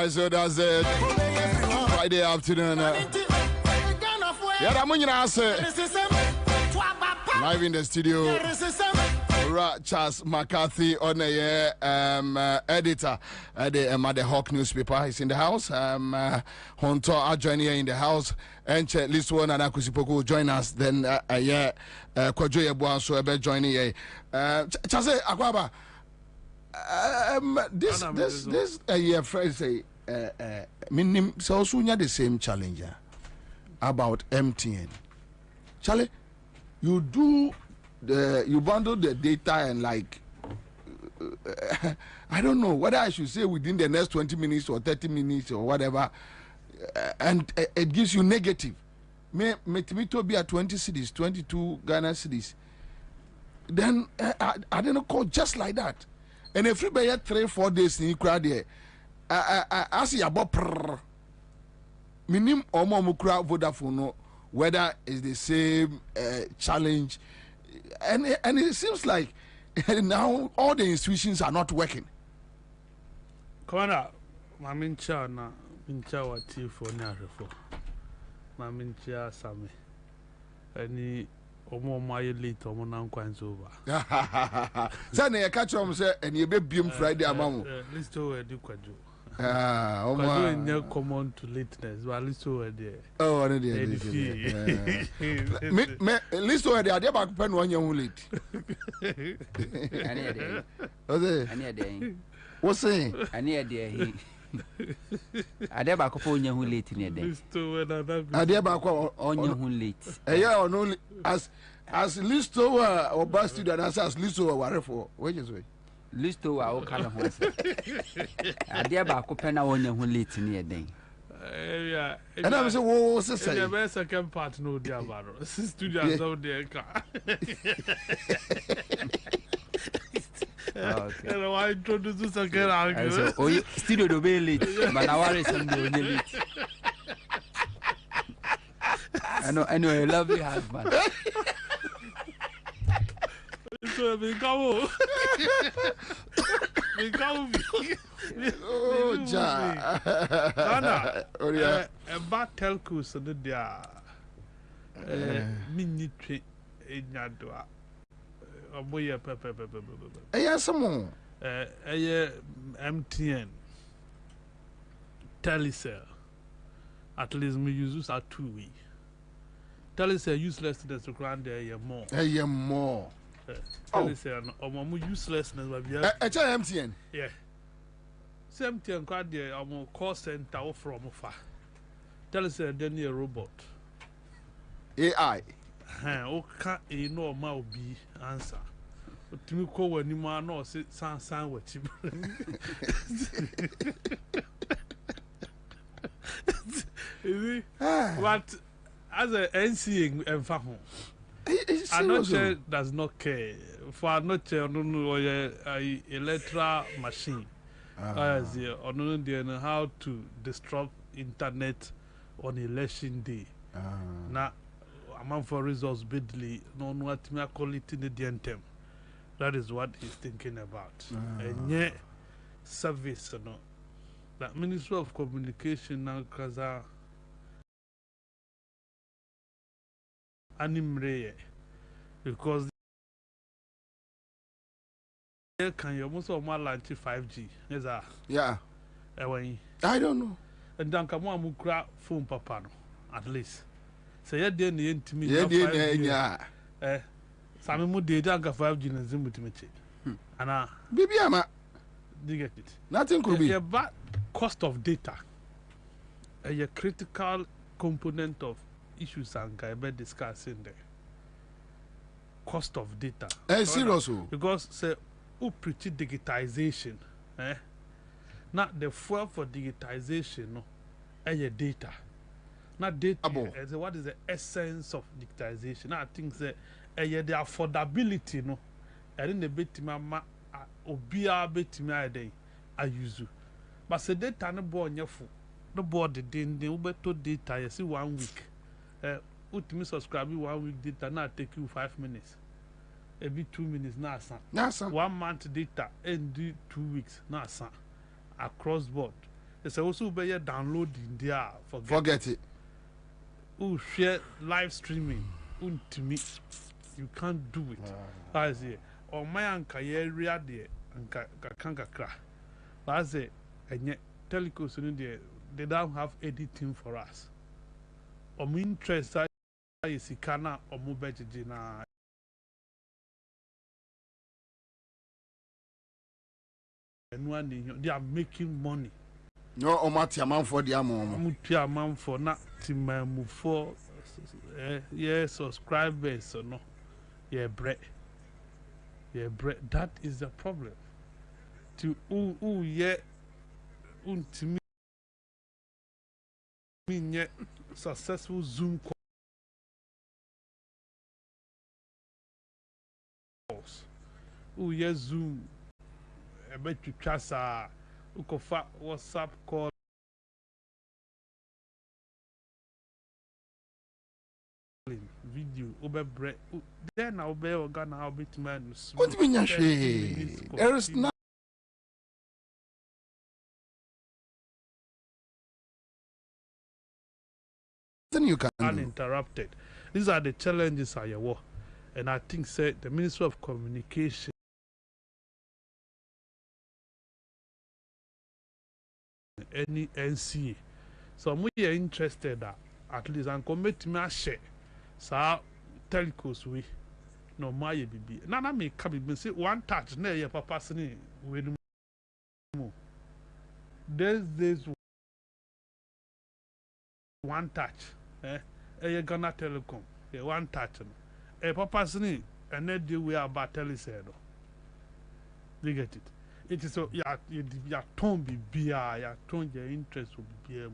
So that's it. Friday afternoon. Yeah, I'm going to say live in the studio. Charles McCarthy on the editor at the Hawk newspaper. He's in the house. Honto are joining here in the house. And this one and Akusipoko will join us. Then Kwajoye Buanso will be joining here. Chase Akwaba. This year, friends say. Minim so soon the same challenge about MTN. Charlie, you bundle the data and like I don't know whether I should say within the next 20 minutes or 30 minutes or whatever, and it gives you negative. Me to be at 20 cities, 22 Ghana cedis. Then I don't know, call just like that. And if you buy 3-4 days in crowd there. I see about minim or mukra Vodafone, whether it's the same challenge, and it seems like now all the institutions are not working. Commander, Mamincha na Mincha wati for Narefo, Mamincha Sami, any omo my late omo nankwan's over. Sunday I catch him say and you be beam Friday among. Let's do a duquadu. No common to lateness, but at least over there. Oh, at least over there, they're back pen 1 year late. Any day. What's saying? Any day. Ade ba ko fo nya hu late ni eden. Ade ba ko onya hu late. Yeah, only as listo or bus studio as listo or whatever. Which is way. Listo wa o kala ho ase. Ade ba ko pe na onya hu late ni eden. Yeah. And I was say say. The best second part no dia baro. Studio as out there ka. Okay. And I introduce the second argument. So, studio do be late, but I worry some do late. I know, a lovely husband. So, become. Oh, ja. Nana, a bad telco so that they are mini train in Yadua. Some MTN Telecell. At least me use our 2 weeks. Telecell uselessness to grant there more. More. Telecell or more uselessness by MTN. Yeah. Same thing quite there our call center from far. Telecell then a robot. AI. Okay, a normal be answer. To me, call when you man or sit san what you. What as a NC and Fahon? A notcher does not care for a notcher or a electoral machine. As or no, how to disrupt internet on election day. Now. Amount for results bidly, no what me call it in the dientem. That is what he's thinking about. And yet, service, no. That Ministry of Communication now, Kaza Animre, because can you almost all my launch 5G? Yes, yeah. I don't know. And then come on, mukra phone papa, at least. Say ya dey na ntimi ya sami mu dey anga 5G na zimu timiche ana bibi ama you get it. Nothing could be bad cost of data a critical component of issues and be discussing there. Cost of data seriously because say who preach digitization not the fuel for digitization no data. Not data. What is the essence of digitization? Now I think that the affordability, no, I didn't bet mama obia bet me I use you. But say data no born your food, no board the day, the ubeto data. You see 1 week. Ultimate subscribe 1 week data now take you 5 minutes. Every 2 minutes now, son. 1 month data and do 2 weeks now, son. Across board. It's also be downloading there. Forget it. Who share live streaming to me you can't do it. I say or my anka area there anka kra I say and telecos they don't have editing for us or my interest is ikana or mo budget na and one they are making money. No, Omati amount for the amount for not to for subscribers or no. Bread. That is the problem. To to me successful Zoom calls. Zoom. I bet you trust Ukofa WhatsApp call video over bread. Then I'll be organ. I'll be to man. What do you mean? There is not. Then you can uninterrupted. These are the challenges I war, and I think say the Ministry of Communication. Any NCA. So we are interested that at least and commit me a share. So telecos we no my baby. Nana me come say one touch na your papa sini we no. there's this one touch a Ghana Telecom one touch a papa sini and then deal we about telesaid. You get it. It is so ya tone be beer, ya tone your interest will be beer.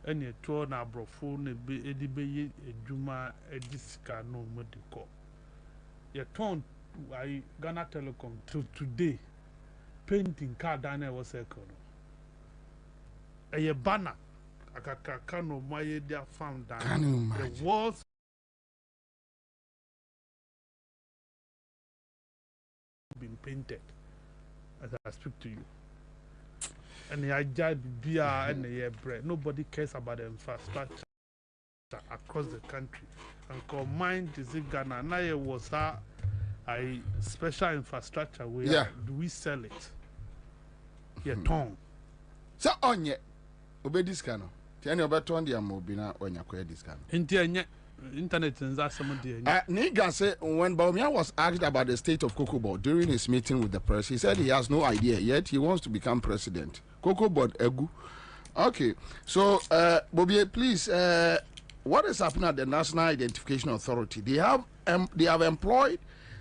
And your tone a brophone a debate a juma a disca no medical. Your tone I Ghana Telecom till today painting card down was a corner. A banner a cano my dear found down the walls. Been painted as I speak to you, and the agile beer and the bread. Nobody cares about the infrastructure across the country. And combined is it Ghana now it was a special infrastructure where do we sell it? Yeah, tongue. So on ye obey this kind of tell you about the mobina when you acquire this kind of internet and that's some of the Nigga said when Bobie was asked about the state of Cocoa Board during his meeting with the press, he said he has no idea yet he wants to become president. Cocoa Board egu. Okay, so Bobie, please, what is happening at the National Identification Authority? They have employed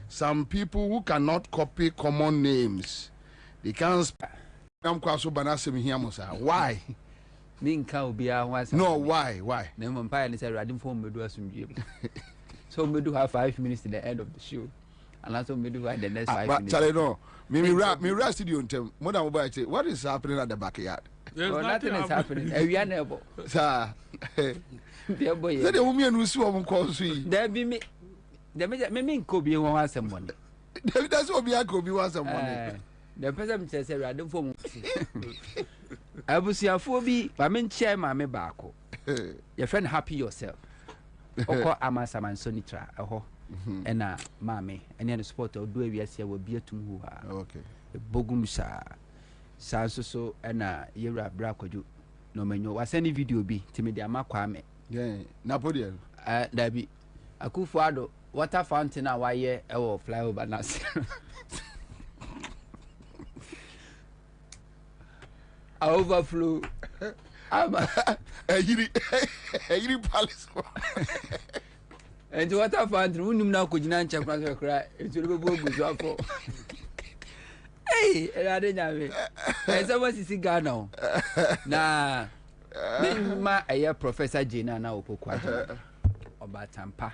some people who cannot copy common names. They can't. Why? No, why? So we do have 5 minutes to the end of the show, and also we do have the next 5 minutes. Charlie, no, me rest studio on time. More than what is happening at the backyard? Well, nothing is happening. We are never. Sir, dear boy, the woman who saw him call sweet. There be me. There may be one someone. That's what I could be one someone. The president says, I don't form. I will see a phobia, but men chair my bako. Your friend happy yourself. Oko amasa man sonitra, and mammy, and then the sport of do we will be a tum who are okay. Bogumsa, Sanso, and Yera Bracoju. No menu was any video be to me, the Amakwame. Yeah, Napoleon. There be a Kufuado, water fountain, a wire, or fly over Nas. I overflow. I'm a palace. And what I found, room now could not cry. It's a little bit. Hey, I didn't have it. And someone is in Ghana. Nah, my Professor Jina now Poquat about Tampa.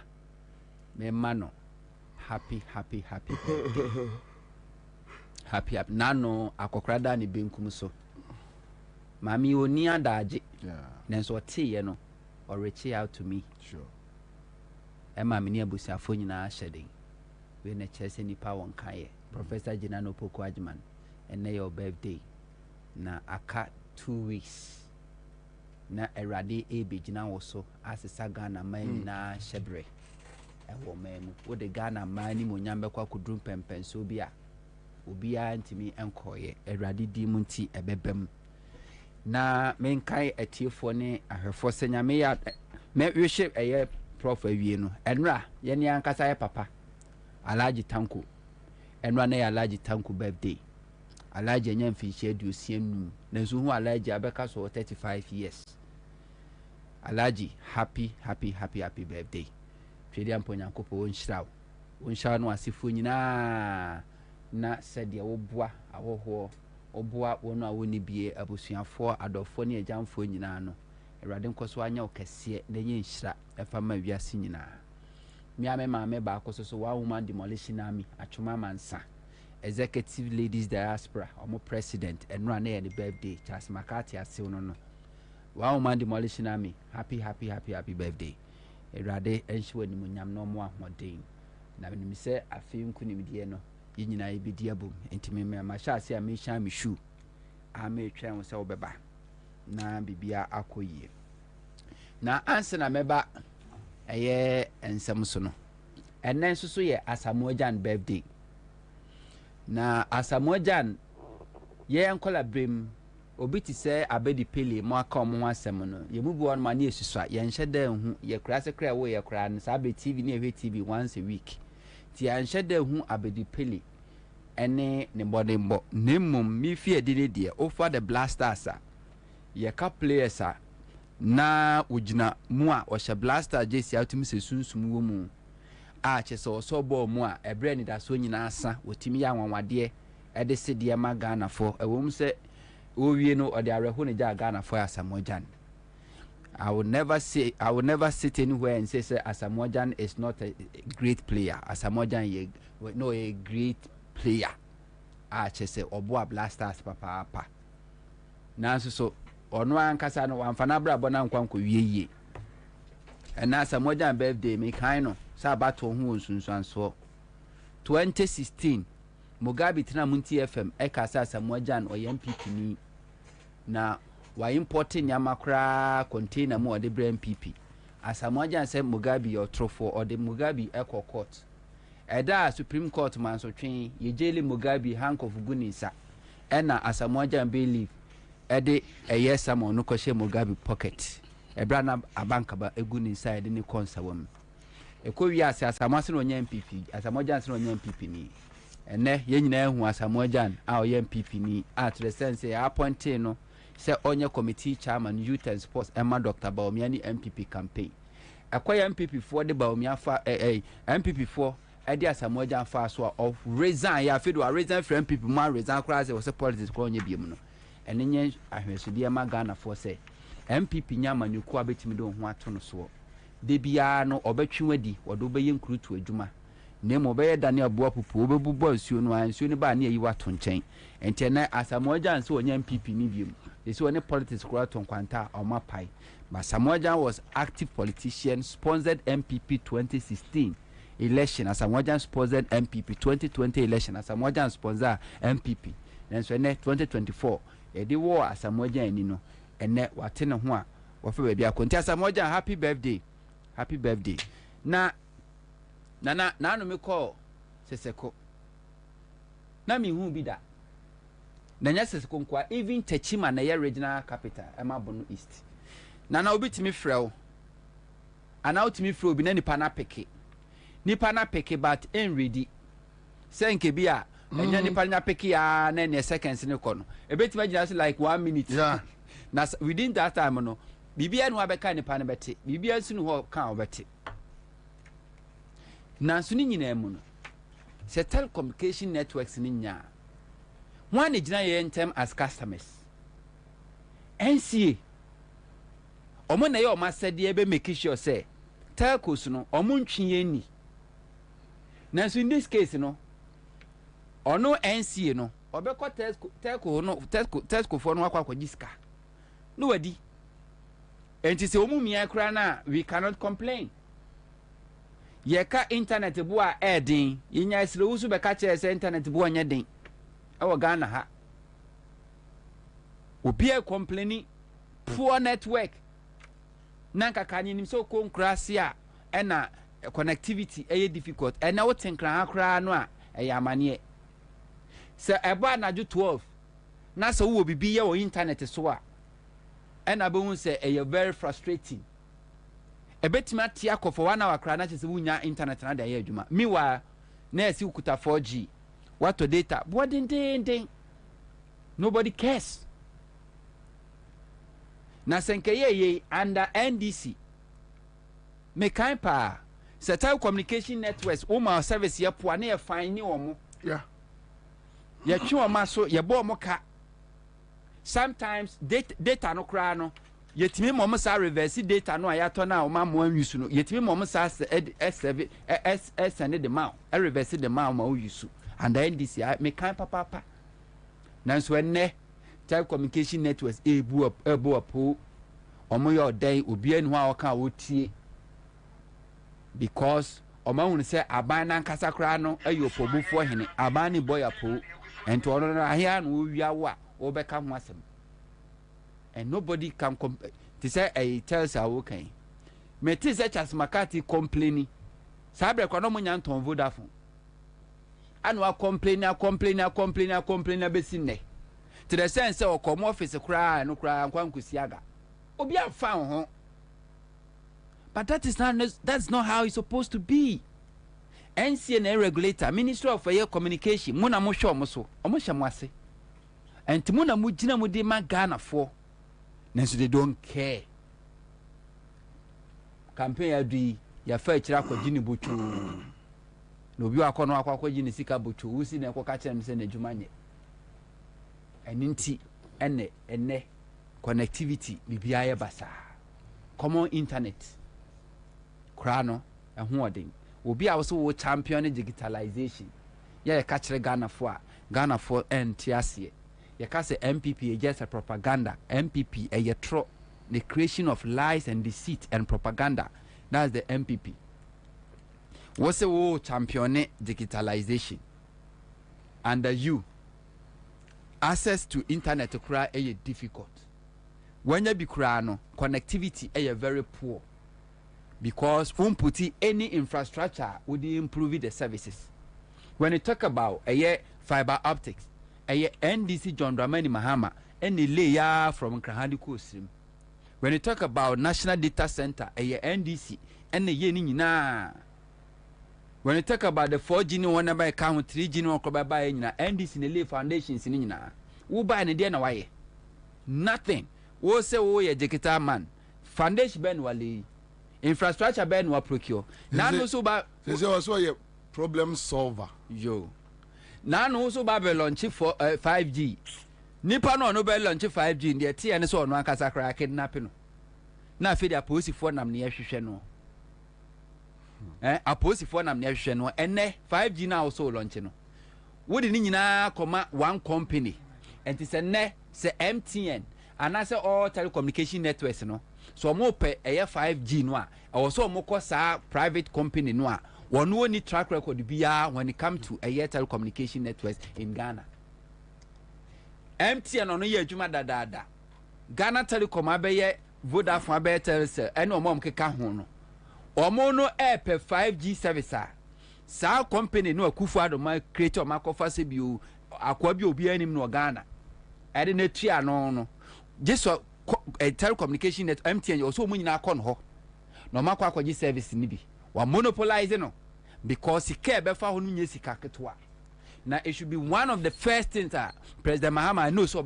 Me mano. Happy. Happy. Nano, Akokrada ni Binkumso. Mami oni adaje. Then so tea no or reach out to me. Sure. Emma mini abusiafo nyina shedding. We na chese nipa won kaye. Professor Jinano Poko Ajman. And your birthday. Na aka 2 weeks. Na erade ebe jina woso asesa Ghana man na shebre. Ewo memu. Wo de Ghana man ni monyambe kwa kudrum pempen so bia. Obia ntimi enkoye. Erade di munti ebebem. Na menkai etiefo ne ahwefo senya me ya me hwehye eye prof awie no enra ye ne ankasa ye papa Alhaji Tanko enra na ya Alhaji Tanko birthday Alhaji anya mfiche aduosianum na nso hu Alhaji abeka so 35 years Alhaji happy birthday twede amponyankopo wonhyira no asefo nyina na sede wo boa awoho oboa wono awoni bie abusuafo adofo ne agyamfo nyina no Erade nkoso anya okese na nye nhira efama wiase nyina miame maame ba akoso so one woman demolition army atwoma mansa executive ladies diaspora omo president enra na ye birthday Charles Makati asew no one woman demolition army happy birthday Erade enhwe ni munyam no mo ahoden na benim se afim kunimdie no yinyina ibidi abom entime me ma sha ase a me sha me shu a me twa wo se obeba na bibia akoyie na Ansah na meba eye ensem so no enen so ye Asamoah birthday na Asamoah ye enkola brem obi ti se abedi pele mo aka omo asem no ye mu bi won ma na esusua ye nhye da hu ye kra se kra wo ye kra no sa be TV na ehwe TV once a week ti anhye da hu abedi pele ene ne body mbo ne mum mi fie de ne de over the blasters a ye ka players a na ojina mu a o hye blaster jesi atum se sunsum wo mu a che so so ball mu a ebre ni da so nyina asa wotimi ya nwanwade e de se de ma Ghana fo e wom se wo wie no o de areho ne ja Ghana fo Asamoah. I will never sit anywhere and say Asamoah is not a great player. Asamoah is no a great player. I just say Oboa Blasters papa. Now so ono ankasa no amfana bra bona nkwanko wieye. And Asamoah birthday me kind no sa bato hu nsunsuanso. 2016 Mugabe tina Munti FM ekasa Asamoah o MPP ni na wa importing yamakra container mu ode brand PP Asamoah say Mugabe your trofo or the Mugabe echo court eda Supreme Court man so twen ye jeli Mugabe handcuff gunisa ena Asamoah believe ede eye samo no kwhye Mugabe pocket ebra na abanka ba eguni inside ni konsa wam ekowi ase Asamoah no nya MPP Asamoah no nya MPP ni ene ye nyina ehu Asamoah a o MPP ni at the sense ya appointed no say onye committee chairman youth and sports Emma Dr. Baomiani MPP campaign akwaya MPP for the Baomia fa MPP for edi Asamoah fa so of resign ya fedo resign for MPP man resign class was politics ko onye biem no enenye ahwesudi ma Ghana for say MPP nyama nyuku abetimi do ho ato no so de bia no obetwewadi wodo beye nkrutu adwuma nemo beye Daniel Boapupu obebubo nsuo no ansuo ne ba na yi wato nchen ente na Asamoah nso onye MPP ni biem. This one politics Kuraton Kwanta or Mapai. But Asamoah was active politician, sponsored MPP 2016 election. Asamoah sponsored MPP 2020 election. Asamoah sponsor MPP. Then so 2024. The war Asamoah and no. And net what ten one. What for baby? Asamoah happy birthday. Happy birthday. Na no me call Seseko. Na mi hu bi da. Nanya Sesekonkwa even Techima na ye regional capital Emabonu East. Na obitimi frɛ ana otimi frɛ obi na nipa na peke but en ready. Say nke bi a enya nipa nya peke ya na ne seconds ne kɔ no. Ebetimi agina so like 1 minute. Yeah. Na within that time no bibia no abeka nipa na bete. Bibia nsu no ho kan obete. Na nsu ni nyina mu no. Se telecommunication networks ni nya. One is in term as customers. NCA. Omo na ye o ma said ye be make sure say telcos no omo ntwe ni. Na so in this case no ono NCA no obekọ telco no telco for no akwa jiska. No wadi. Enti se omo mia kra na we cannot complain. Ye ka internet bu a edin, yinya sire wusu be ka che internet bu anya den. Our Ghana ha. Obi e complaining poor network. Nanka kanyi nim so ko nkrasia e na connectivity e difficult. E na woten kran akra no a e ya amane. Se eba na ju 12. Na so wo bibi ye o internet so a. E na be hu se e very frustrating. E betimi atia ko for 1 hour kra na chese wunya internet na da ye adwuma. Miwa na esi ukuta 4G. What to data? What ding. Nobody cares. Na senkeye under NDC. Me kan pa. Certain communication networks my service ye po na ye fine ni omo. Yeah. Ye twi omo so ye bo omo ka. Sometimes data no kra no yetimi mo sa reverse data no ayato na omo mo anwusu no yetimi mo sa send the mount reverse the mount ma uyusu. And the NDC me kan papa nanso enne telecommunication networks ebu up omo yo dan obi anu a oka wotie because omo hu say aban na nkasa kra no ayo pobufo hene aban ni boy apo ento ono na ahia no wia wo a obeka ho asem and nobody can to say I tells our okay me ti say Charles Makati complaining sabre kwa no mo nya nton Vodafone anwa complain besin ne to the sense o come office kra no kra nkwankusi aga obi afa ho but that's not how it's supposed to be. NCN regulator, Ministry of Air Communication, Muna Mosho Moso, Omoshamwase. And Timuna Mujina Mudima Ghana for. Nanso they don't care. Campaign adi ya fa chira kwagini butu. No bi akono akwa gini sika butu. Usi na ekwa kache mse na dwumanye. Eninti ene connectivity bibia ye basa. Common internet. Krano ehun odin. Obi a wo champion digitalization. Ya kachire Ghana for entiasie. You can say MPP is just a propaganda. MPP is the creation of lies and deceit and propaganda. That's the MPP. What's the word champion digitalization? Under you, access to internet to cry is difficult. When you be crying, connectivity is very poor. Because put any infrastructure would improve the services. When you talk about fiber optics, NDC John Dramani Mahama and the layer from Krahandi Kusim. When you talk about National Data Center, NDC and the Yenina. When you talk about the 4G no one by account, 3G no by NDC in the Lay Foundations in Nina. Who buy any day away? Nothing. Wo say wo ye Jekita man. Foundation ben wali. Infrastructure ben wa procure. Now no so ba say also a problem solver. Yo. Now also Babel launch for 5G. Nipa no be launch 5G in the tea and so on one kasakra kidnapping. Na fe dia police for nam ne hwehwe no. A police for nam ne hwehwe no ene 5G na also launch no. Wo de ni nyina koma one company. And it say MTN and I say all telecommunication networks no. So mo pe 5G no a. Also mo ko sa private company no a. One only track record when it comes to a telecommunication networks in Ghana. MTN on ye juma da. Ghana Telecom abeye Vodafone abeye Telcel eno mom keka ho no. Omo no per 5G service a. Sa company no Akufo-Addo ma create o makofa se bi o akwa bi obi anim no Ghana. Ede na tua no. Just telecommunication net MTN also mo nyina akọ no ho. No makwa akwaji service ni bi. Wa monopolize no. Because he care befa ho nye sika ketwa. Now it should be one of the first things that President Mahama knows so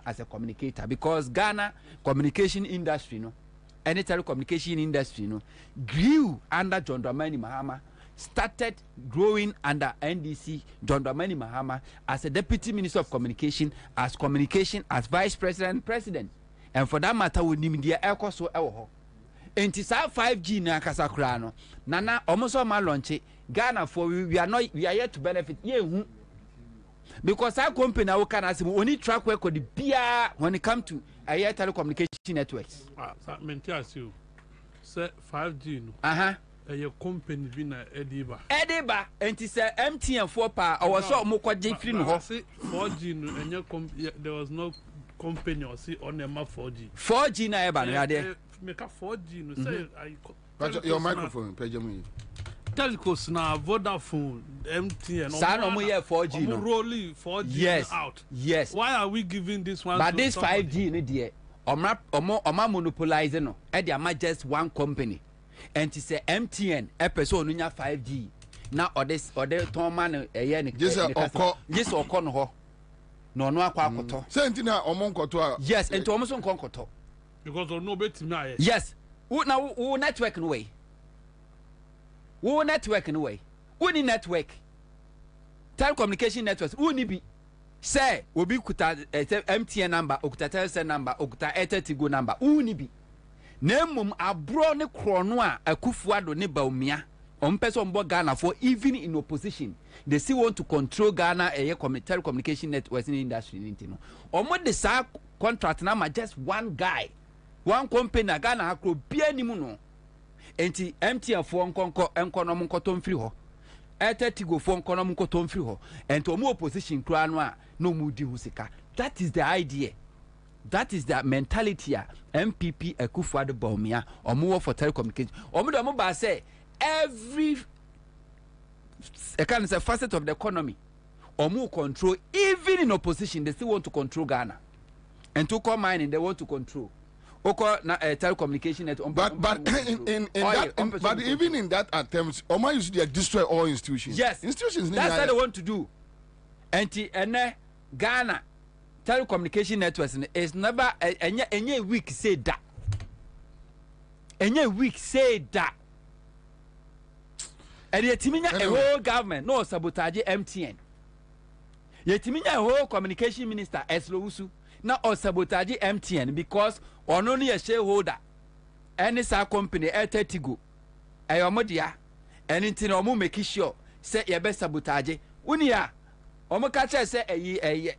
as a communicator, because Ghana communication industry any telecommunication industry grew under John Dramani Mahama, started growing under NDC John Dramani Mahama as a deputy minister of communication, as vice president, and for that matter we need the echo so enti sa 5G na kasa kra no nana almost all my launch Ghana for we are yet to benefit because our company now can as only track record bia when it come to telecommunication networks. You say 5G no a company bi na ediba enti say MTN 4 pa our so mo kwaje free no ho 4G no enye there was no company or see on the map 4G na eba no ade make a 4G no say your microphone Pejamu Telcos na Vodafone MTN sa no mo ye 4G no rolling 4G out. Yes, why are we giving this one but this 5G no there oma monopolize no e dey am just one company and to say MTN episode no nya 5G na ode ton man eye ne yes okọ no ho no akwa akoto senti na omonkoto a yes enti omo so nkonkoto because no betimi aye yes wo network no way wo network no way wo ni network telecommunication networks wo ni bi say obi kuta MTN number okuta Telcel number okuta Airtel Tigo number wo ni bi na mmom abro ne krono a Akufo-Addo ne Baumia person mbo Ghana for even in opposition they still want to control Ghana telecommunication networks in the industry no omo de sa contract na ma just one guy one company Ghana akro bia ni mu no enti MTN for enkono mo nkoto mfiri ho Airtel Tigo for enkono mo nkoto mfiri ho enti omo opposition kura no a no mu di hu sika. That is the idea. That is the mentality a MPP Akufo-Addo Baumia omo for telecommunication omo do omo ba say every facet of the economy omo control. Even in opposition they still want to control Ghana, and to come mining they want to control. Oko na telecommunication network. But even in that attempt, Oma used to destroy all institutions. Yes, institutions. That's what they want to do. And Ghana telecommunication networks is never any week say that. Any week say that. And yet, a whole government no sabotage MTN. Yet, a whole communication minister Eslousu now or sabotage MTN because on only a shareholder. Any sa company Tigo. Ayomodia. And in Omu make sure say your best sabotage. Unia. Omo catcher say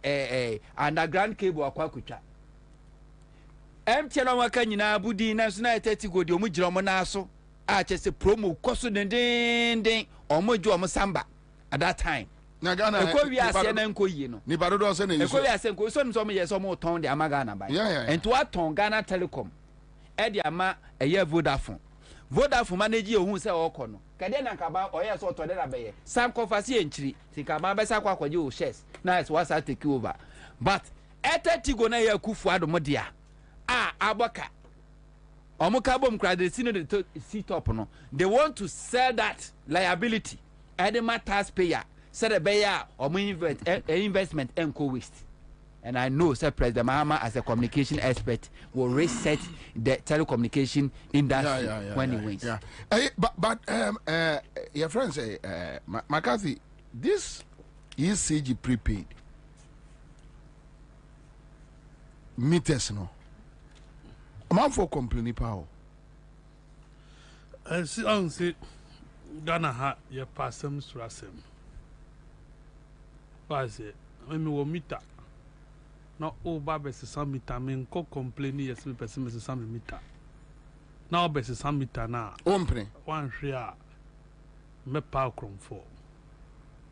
a underground cable akwakucha. MTN waka nyina budi na so na Tigo di omu jira omo na so. I just say promo koso den omo ju omo samba at that time. Na Ghana eko wi ase na nko yi no. Ni baro do se na eko wi ase nko so nso mo yes omo ton de ama Ghana bai. And to aton Ghana Telecom e de ama eye Vodafone manage ohun se okọ no. Kade na nkaba oye so to de na beye. Sam confasi enchiri. Sinkaba be sa kwa kwaje o shares. Na is what take over. But Tigo na ye kufu adomo dia. Aboka Omukabom credit the seat up no. They want to sell that liability. Edema taxpayer said a bayer or investment and co-waste. And I know, Sir President Mahama, as a communication expert, will reset the telecommunication industry when he wins. Yeah. But your friend say, McCarthy, this ECG prepaid meters no. Man for complaining power. I see Ghana ha ye passem surasem. What's it? When me wo meter. No over best some meter me ko complain yes me person me some meter. Now best some meter na. Ompre. One share me power crom for.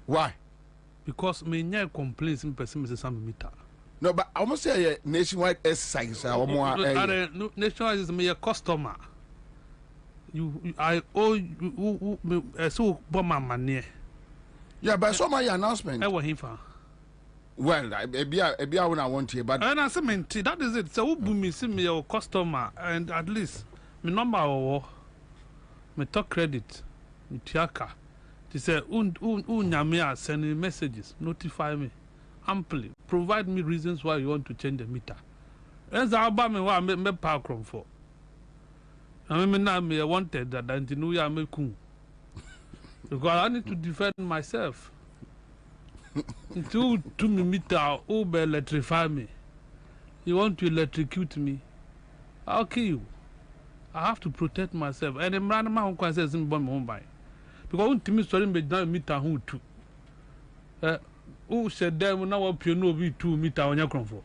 Why? Because me nya complaints me person me some meter. No, but I almost say a nationwide exercise. Nationwide is me a customer. I owe you so bomb money. Yeah, but so my announcement. I want him for. Well, maybe I want to, but and I say, that is it. So, me see me a customer, and at least my number or me talk credit, me tiaka. They say, nyame sending messages, notify me amply, provide me reasons why you want to change the meter. As I buy me what I power crom for. I mean, now me wanted that I didn't know I make because I need to defend myself. To me meter, electrify me. You want to electrocute me? I'll kill you. I have to protect myself. And the man who says in bomb home by because to me sorry me down meter who too. Who said them now up you know be 2 meter on your crom for?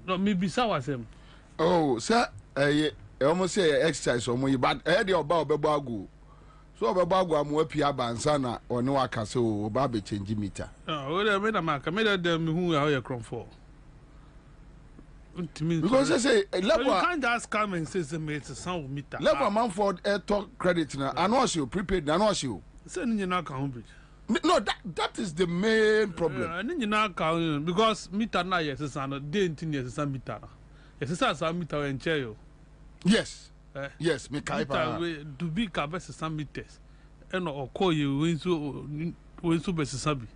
No, me be sour them. Oh, sir. I almost say exercise or more, but I had your bow bebago. So bebago, I'm up here, Ansah or no, I can so Bobie change meter. Oh, well, I made a mark. I made them who are your crom for. Because I say, you can't just come and say it's a sound meter. Level man for air talk credit now. I know you prepaid, I know you. Send you not count. No, that is the main problem. And then you not count because meter now, yes, it's a day in years, a meter. Yes, it's a meter and chair. Yes. Yes, me kaipa. To be cabes some meters. And or call you when so best sabi.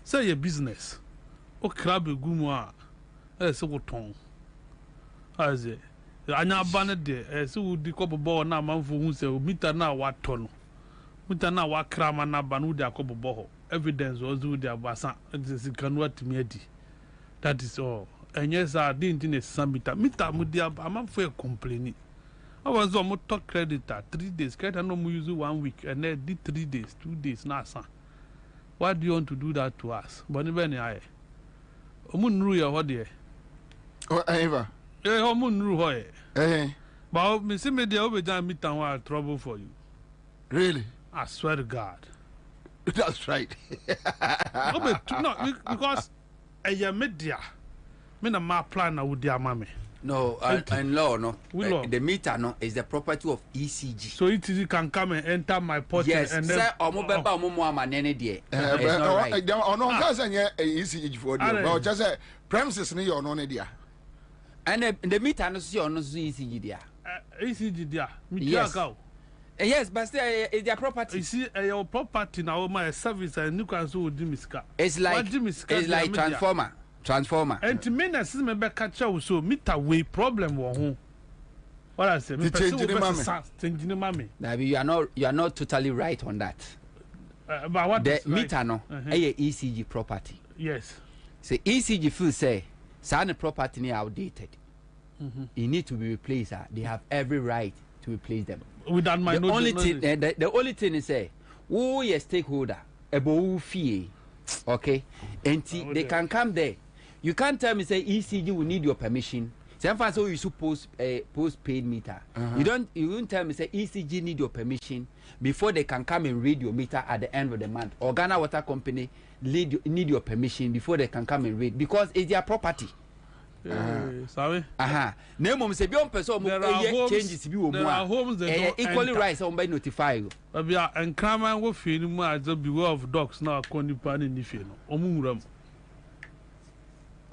Say your business. O crab gumwa. So what tongue. As it. Anya banner there. So would the couple ball now man for who say meter now what ton. Meter now what cram and banu their couple ball. Evidence was do their basa. It can what me. That is all. And yes, I didn't in a meter. Meter mudia, I'm for complaining. I was on talk credit 3 days. Credit no use 1 week and then did 3 days, 2 days. Now, son. Why do you want to do that to us? But even I. Omunru what dear? Oh, Eva. Eh, Omunru eh. But me see me there over there meet and want trouble for you. Really? I swear to God. That's right. No, because a media. Me na my plan na with their mommy. No, and law no. The meter no is the property of ECG. So ECG can come and enter my pot. Yes, and then. Sir, omo amanene die. It's not right. No, can't say ECG for you. But just say premises ni your no dia. And the meter no see on ECG dia. ECG dia. Yes. Yes, but still it's their property. You see, your property now my service and you can so dimiska. It's like transformer. And to me, I see me back catch so meter way problem wo ho. What I say, changing the mommy. You are not totally right on that. But what the meter no, ECG property. Yes. So ECG feel say, certain property is outdated. It need to be replaced. They have every right to replace them. Without my the only thing is say, who is a stakeholder about fee, okay, and they can come there. You can't tell me say ECG will need your permission. Sometimes so you suppose post-paid meter. You won't tell me say ECG need your permission before they can come and read your meter at the end of the month. Or Ghana Water Company need your permission before they can come and read because it's their property. Sorry. Name say beyond person changes be homes that equally right so by notify you. And crime will feel more as a beware of dogs now according to pan in the field.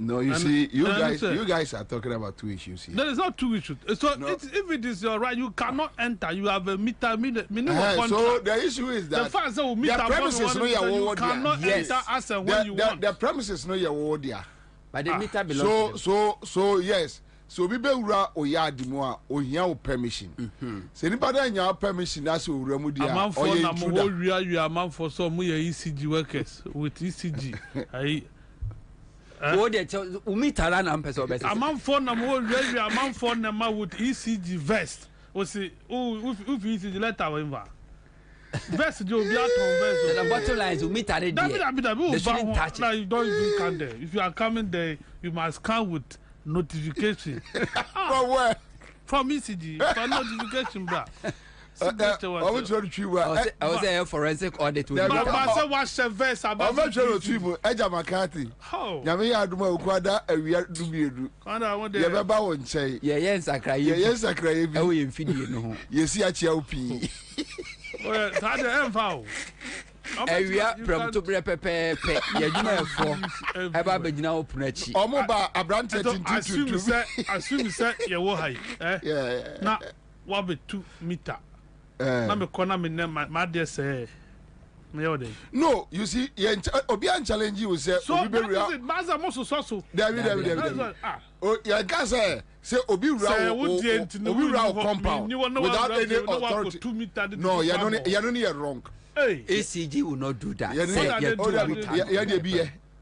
No, you see, you guys are talking about two issues here. There is not two issues. So if it is your right, you cannot enter. You have a minimum contract. So the issue is that the fact that the premises no you cannot enter as and when you want. The premises no your word there. But the meter belongs to them. So yes. So we be ura oyadi mo ohia permission. So anybody nya permission that's ura mu dia. Amount for na mo you amount for some ECG workers with ECG. What they tell meter na person best. Amount for na mo you amount for na ma with ECG vest. We see if ECG letter whatever. Vest do be out on vest. The bottom line is meter there. They shouldn't touch it. You don't even come there. If you are coming there, you must come with notification. From where? From ECG. For notification, bro. I was a forensic audit. I said, what's the verse about? I'm not sure to Eja Makati. How? Yami Aduma Ukwada, and we are Dubidu. You have a one say, yes, I cry. Yes, I cry. Oh, you feed you. You see a child. Well, that's the info. We are from to prepare. You know, for about Benina Punechi. Omoba, a branch assume you said you were high. Yeah. Now, what be 2 meter? I'm a corner, my dear say. No, you see, Obian challenge you say, so Maza Mosso Soso. David. Oh, yeah, guys, say Obi Rao compound without any authority. No, you're only wrong. ACG will not do that.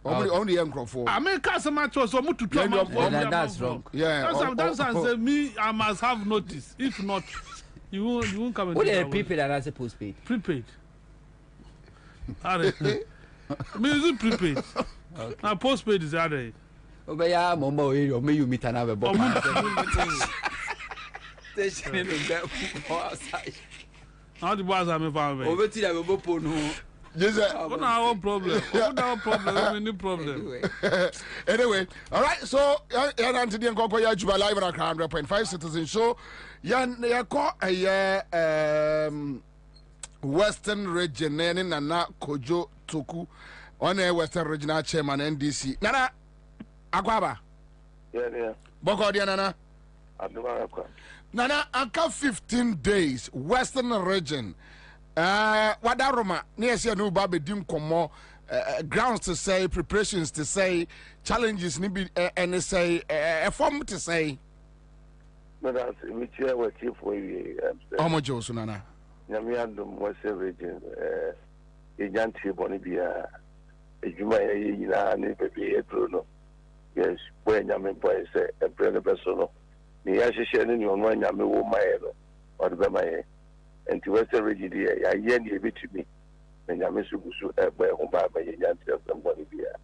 Only young Crawford. I make us a match or so to try that's wrong. Yeah, that's me. I must have notice. If not, you won't come. What are prepaid and as a postpaid? Prepaid. Me is prepaid. Now postpaid is other. Oh, but yeah, Momo, you may you meet another box. How the boys are me found. Over to the Bopo. Yes, what our problem? What our problem? Any problem? Anyway, all right. So, Anthony and Coco, you are live on 100.5 Citizen Show. You call a Western Region, Nana Kojo Toku, on a Western Regional Chairman NDC. Nana Akwaba. Yeah. Boko Nana. Nana, after 15 days, Western Region. Wadaroma, near say no baby dim komo grounds to say, preparations to say, challenges nibi and say a form to say. But that's which year was here for you. Omo Josunana. Yamiandum Western Region, a Yanti Bonibia, a Juma, a Bruno. Yes, when Yamin boy say a brother personal. The Ashanti in your one Yami Womae or the Bamae. And to Western Region, I yen you bit to me. And Yamisubu, where home by Yanti of somebody here.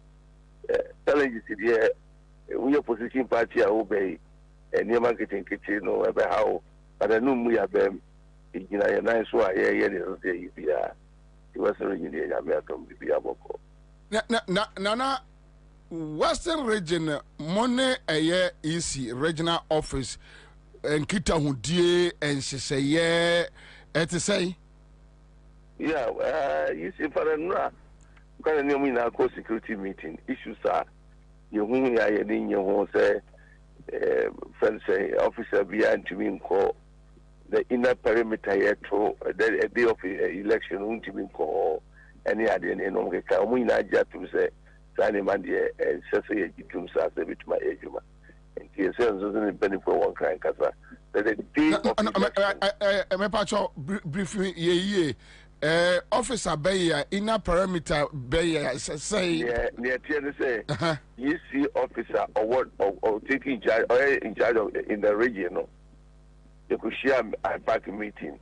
Telling you, dear, we opposition party are obey, and your marketing kitchen or ever how, but I know we are them. In a nice way, I the Western Region, Yamakam, the Biaboko. Nana, Western Region, money a year easy regional office, and Kita Hudie, and she say, yeah. To say, yeah, you see, for a security meeting issues are you whom I in your home say friends say officer behind to me call the inner perimeter here to the day of election to me call any other in on the we not just to say sign man the say to say bit my age and he says doesn't benefit for one kind because the day of me pacho briefing ye officer bay inner perimeter bay say near say you see officer or what or taking charge or in charge of in the region no you could share a park meeting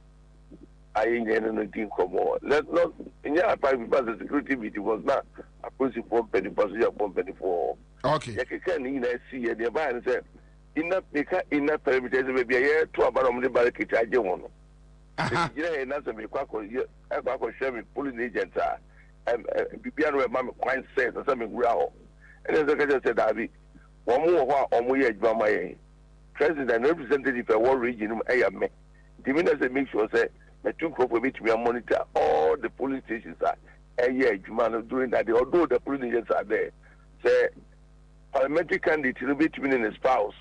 I ain't anything come on let's not in your park because the security meeting was not a principal penny position for okay you can see and nearby and say inner perimeter maybe a year to about the barricade I don't want yeah, and that's a quack share with pulling agents and Bibiano where Mamma Quine says or something growl. And as I said, David, one more or more my president and representative of one region, I am me. The minister make sure say, my two corporate me monitor all the police stations are a year, during that day, although the police agents are there. Say, parliamentary candidate will be between his spouse,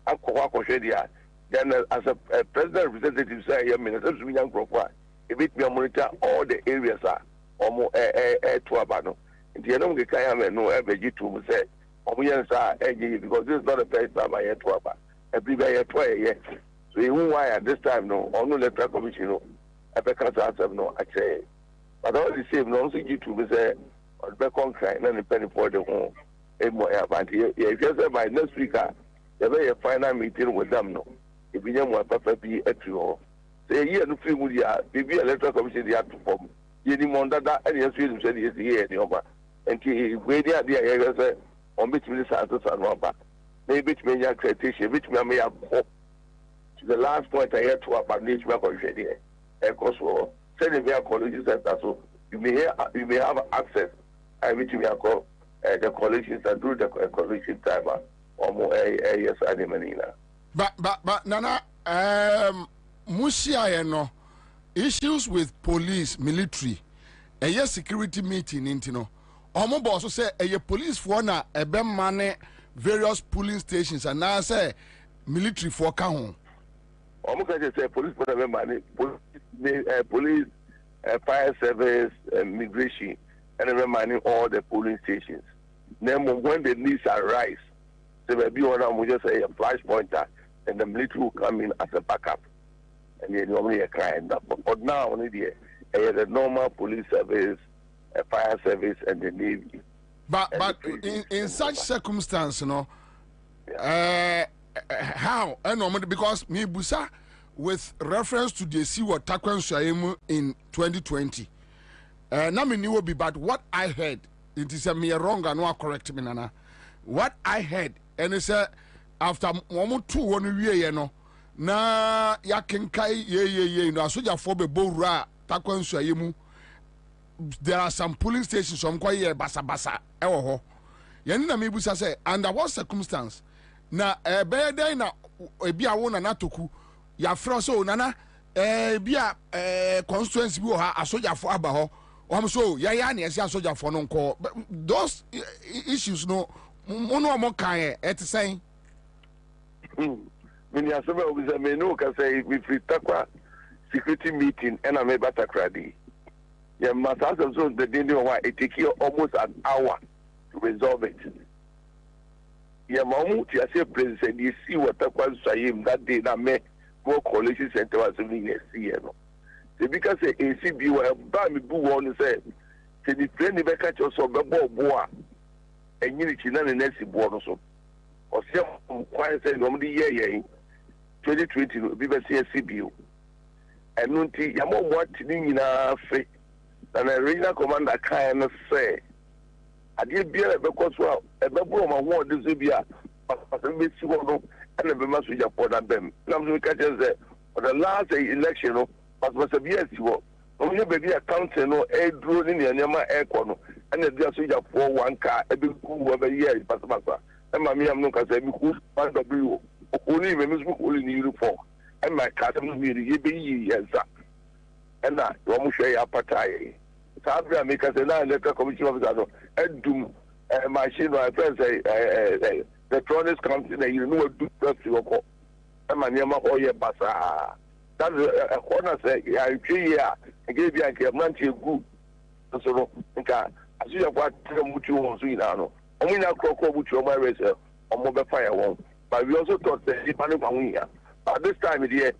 and Kwabena. Then, as a president representative, say, I mean, as a young profile, if it be monitor all the areas are almost to Abano. In the end of the Kayam, no ever to say, because this is not the first time I had to Abba. Every day I try, yes. So, you why at this time, no, or no electoral commission, no, I can't answer, no, I say. But all the same, no, see you to say, or back on crying and penny for the home. If you say by next week, there will be a final meeting with them, no. If you want to be at you, say, here, no free with you, maybe electoral commission, they have to form. You need more than that, and yes, we said, yes, here, and over. And where the idea is on which minister and one back. Maybe which may accreditation, which may have hope. To the last point, I had to about nature already. Of course, sending me a colleges center, so you may have access. I which we are called the colleges and do the collection time or more yes, animalina. But Nana, Musia, no issues with police, military, a yes security meeting, intino. Omo boss say a police for na a bem money various polling stations and now say military for kahon. Omo can say police for the money, police, fire service, migration, and remaining all the polling stations. Then when the needs arise, there will be one of just say a flash pointer. And the military will come in as a backup, and then normally a crime. But now only the normal police service, a fire service, and the navy. But in such circumstance, you know, how normally because me busa with reference to the sea what Takwan Shaimu in 2020. Now me will be but what I heard it is a me wrong and no correct me nana. What I heard and it's after one 2 1 year no na ya kenkai ye no asoja for be bowra Takwan Shaimu. There are some polling stations some kwa ye basa ewo ho. Yen na me busa say under what circumstance na be dey na ebi awo na natoku ya fro so nana bia constituency bi ho ha asoja for aba ho so ya na ese asoja for no nko those issues no ono mo kan e te say mini asebe obiza me no ka say we free takwa security meeting and I made Batakradi. Yeah, must also so the day why it take you almost an hour to resolve it. Yeah, Mamuti, I say president, you see what Takwan Sayim that day that made go coalition center was in the CNO. So because the ACB were by me boo on say the friend never catch us on the boa and you know the next board so. Or some quiet say normally yeah 2020 will be the CSCBU. And Nunti Yamo what in a free. And the regional commander can say, I did be because well, a double of my word this will be a and a message upon them. Now, we can just say, for the last election, but was a BS, only baby a council, no air drone in the Yama air corner, and the just for one car, a big cool over year in Passamasa. And my mum no can say, who's one W, only members who in uniform, and my cousin will be yes, and that you almost share your party. Sabria make us an electoral commission officer and do machine or friends the Tronis comes in and you know do that to your call. I'm a Yama or your Bassa. That's a corner say, I 3 years, I gave you a man to good. So, as you have got Mutu on Swinano, only now Croco with your racer or mobile fire one. But we also thought that the Panama. But this time of year,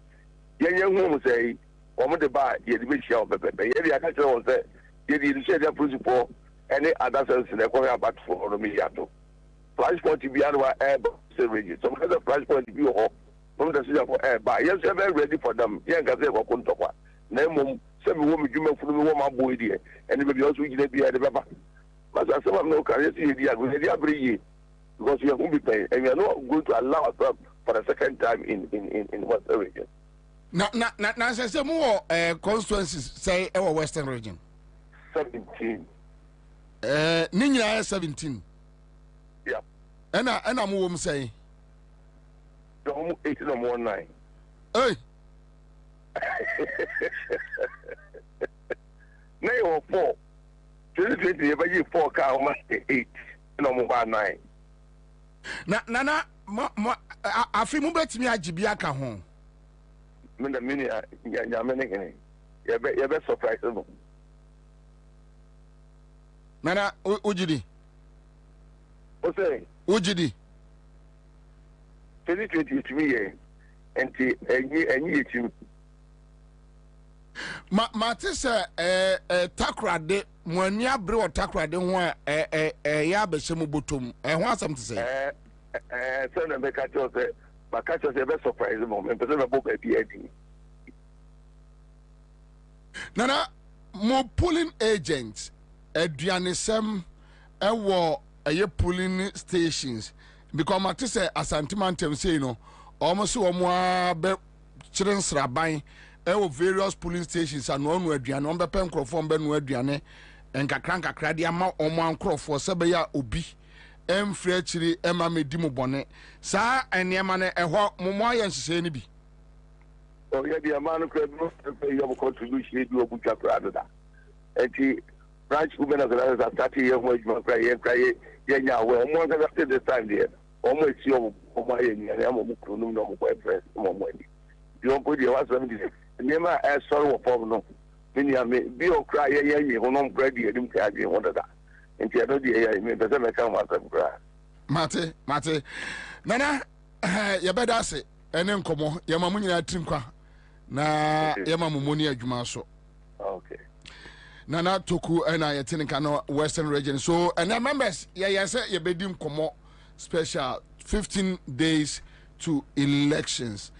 young woman say, Woman to buy, yet the show, but yet I can't say, yet you say that principle, any other sense in the corner back for the Miato. Flashpoint to be out of our air, some kind of flashpoint to be home from the city for air. But yes, I'm very ready for them. Young as they were going to talk. Name 7 women, you may for the woman boy, dear, and maybe also we get the other. But as some of no career, every year because we are going to be paying, and we are not going to allow ourselves for the second time in what region. Now, say more constituencies say our Western region. 17. Ninya 17. Yeah. And I'm wom say. 18 or more 9. Hey. Now 4. 2020, if I give 4 car, almost 8. No more 9. Nana, I feel more better me Ajibiaka home. Many you're best surprised. Nana, Ujidi. What's saying? Ujidi. 2020 to me, and you to Matisa, Takrade, when ya brew Takrade, one, Yabesemu Butum, and want something to say. Son of Bacachos, Bacachos, a best surprise moment, but I'm a book at the ending. Nana, more pulling agents, Adrianism, a war, a pulling stations, because Matisa, Ashanti Mantem say, no, almost one more children's rabbi. Various polling stations and one word Diane on the Pencroft from Benward Diane and Kakranka Cradiama on one crop for Sabaya Obi M. Fretchery Emma Medimo Bonnet, Sa and Yamane and what Momoyan say be. Oh, yeah, the amount of your contribution to a butcher rather. And she branch women as well as 30 years old, cry, yeah, well, more than after the time there. Almost your Omayan and Yamukunum, no boyfriend, no money. You don't put your husband. Never as sorrow for no. Many of me be on cry, you will not bread, you didn't carry one of that. And you know the I mean, the same account of cry. Mate, Nana, you better say, and then come on, Yamamunia Trinqua. Na Yamamunia Jumaso. Okay. Nana Toku and I attend Western region. So, and the members, yeah, say you bedim come special 15 days to elections.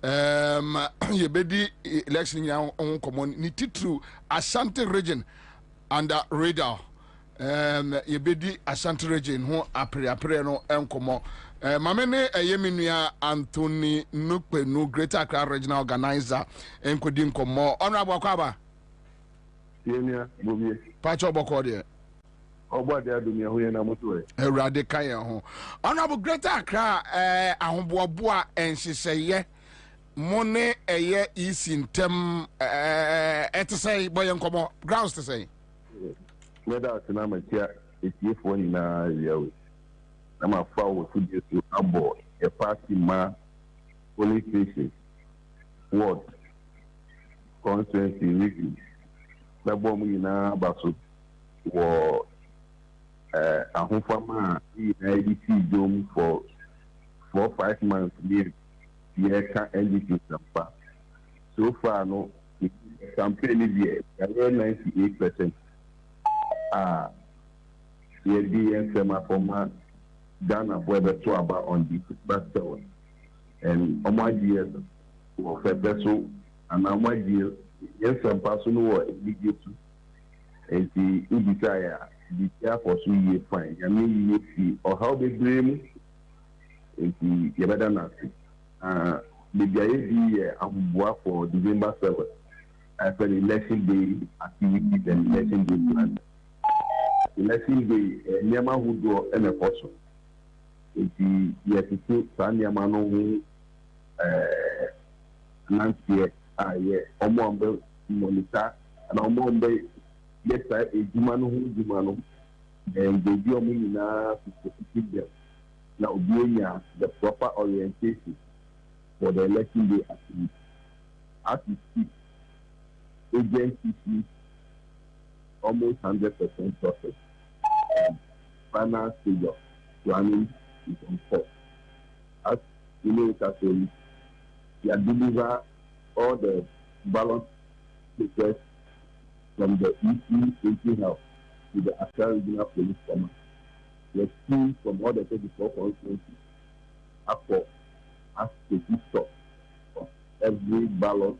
You be election on common niti through Ashanti region under radar. You be Ashanti region who apre no enkomo. Mamene Yeminia Anthony Nukpe no Greater Accra regional organizer enkodi nkomo. Honorable Kwaba. Yemia Bobie. Pacho Bokode. Obade adumia ho na moto e. Erade kan ho. Honorable Greater Accra ahoboaboa enseseye money a year is in term to say boy and come grounds to say whether it's not my chair it's if one na yawe I'm a foul to get to abo a party ma police station ward constituency review na bomb na baso wo ahofama in IDC dome for 4-5 months near the NDC sampa. So far, no, campaign is 98%. The DNC former Ghana whether to about on the battle and on my years of a vessel and on my years, yes, some person who are immediate and the desire the care for 2 years fine. I mean, you see, or how they blame the Yabadana. The idea of for December 7th as an election day activities and election day plan. Election day, Niama would go and a person. If you have to put Sanyamano who Nancy, Omombe, Monita, and Omombe, yes, a Jumano, and the Diomina to keep them. now being the proper orientation for the election day activity. As we speak, agencies almost 100% profit. Final stage of planning is on course. As you know, we have delivered all the ballot papers from the EC 20 Health to the Accra Regional Police Command. The team from all the 34 constituencies have for us to keep stock of every ballot,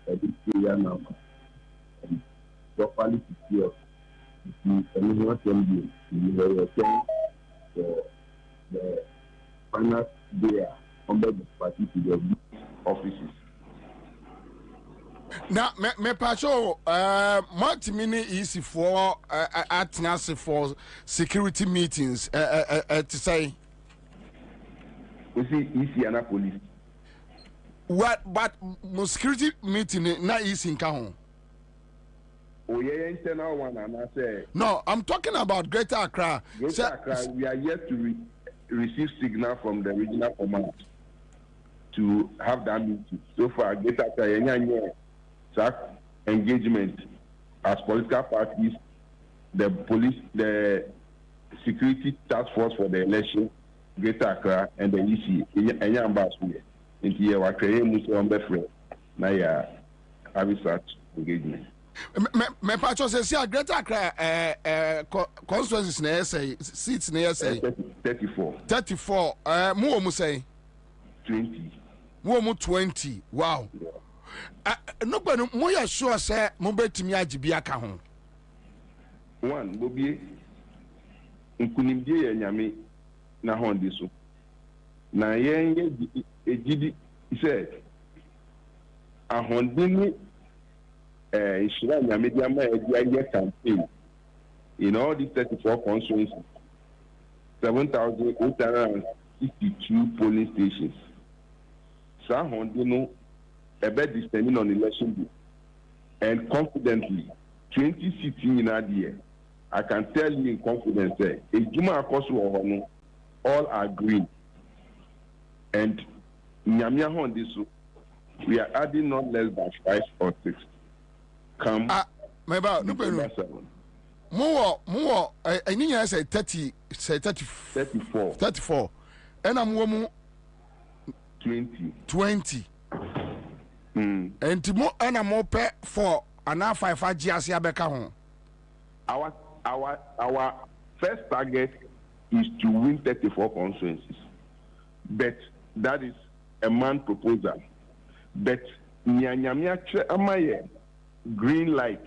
every area number, and properly secure the Communal Assembly in the return for the final day under the party to the offices. Now, me pacho, multi-mini easy for atnasi for security meetings. To say, you see, easy and police. What? But security meeting not easy in Kahon. Oh yeah, internal one, and I say. No, I'm talking about Greater Accra. Greater Accra, we are yet to receive signal from the regional command to have that meeting. So far, Greater Accra, engagement as political parties, the police, the security task force for the election, Greater Accra, and the EC. Any ambassador in here, we create Muslim friend. Now, yeah, have such engagement. Me pacho says here Greater Accra constituencies na say seats na say 34 mu say 20 mu 20 wow no but mo ya sure say mo betimi agibi aka ho one Bobie nkunimdie ya nyame na honde so na yen ejidi say ahondini media campaign in all these 34 constituencies, 7,862 polling stations. Sahondino, a bed descending on election day, and confidently, 20 seats in Adia. I can tell you in confidence that Ejuma Akosu all are green, and Nyamia Hondisu, we are adding not less than 5 or 6. Come meba no penu mo eninya say 30 say 34 and am wo mu 20 and mo and am pe for ana 5 agiase abeka ho our first target is to win 34 constituencies, but that is a man proposal, but nyanyamia che amaye green light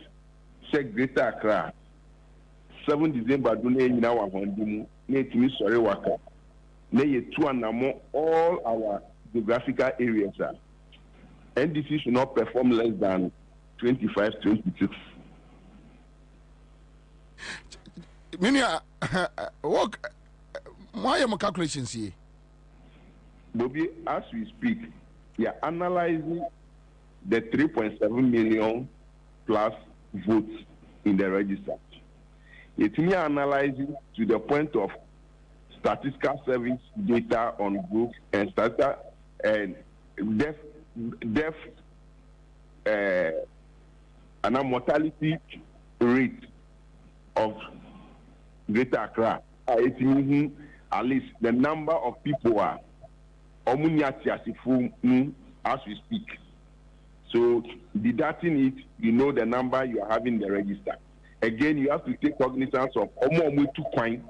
check Greater Accra 7 December do na nyina wa hondimu na etimi sori waka na ye two anamo all our geographical areas are NDC should not perform less than 25-26. Minia work why am calculations here Bobie, as we speak we are analyzing the 3.7 million plus votes in the register. It's me analyzing to the point of statistical service data on groups and statistical and death and a mortality rate of Greater Accra. It's meaning at least the number of people are as we speak. So deducting it, you know the number you are having in the register. Again, you have to take cognizance of Omo 2 coin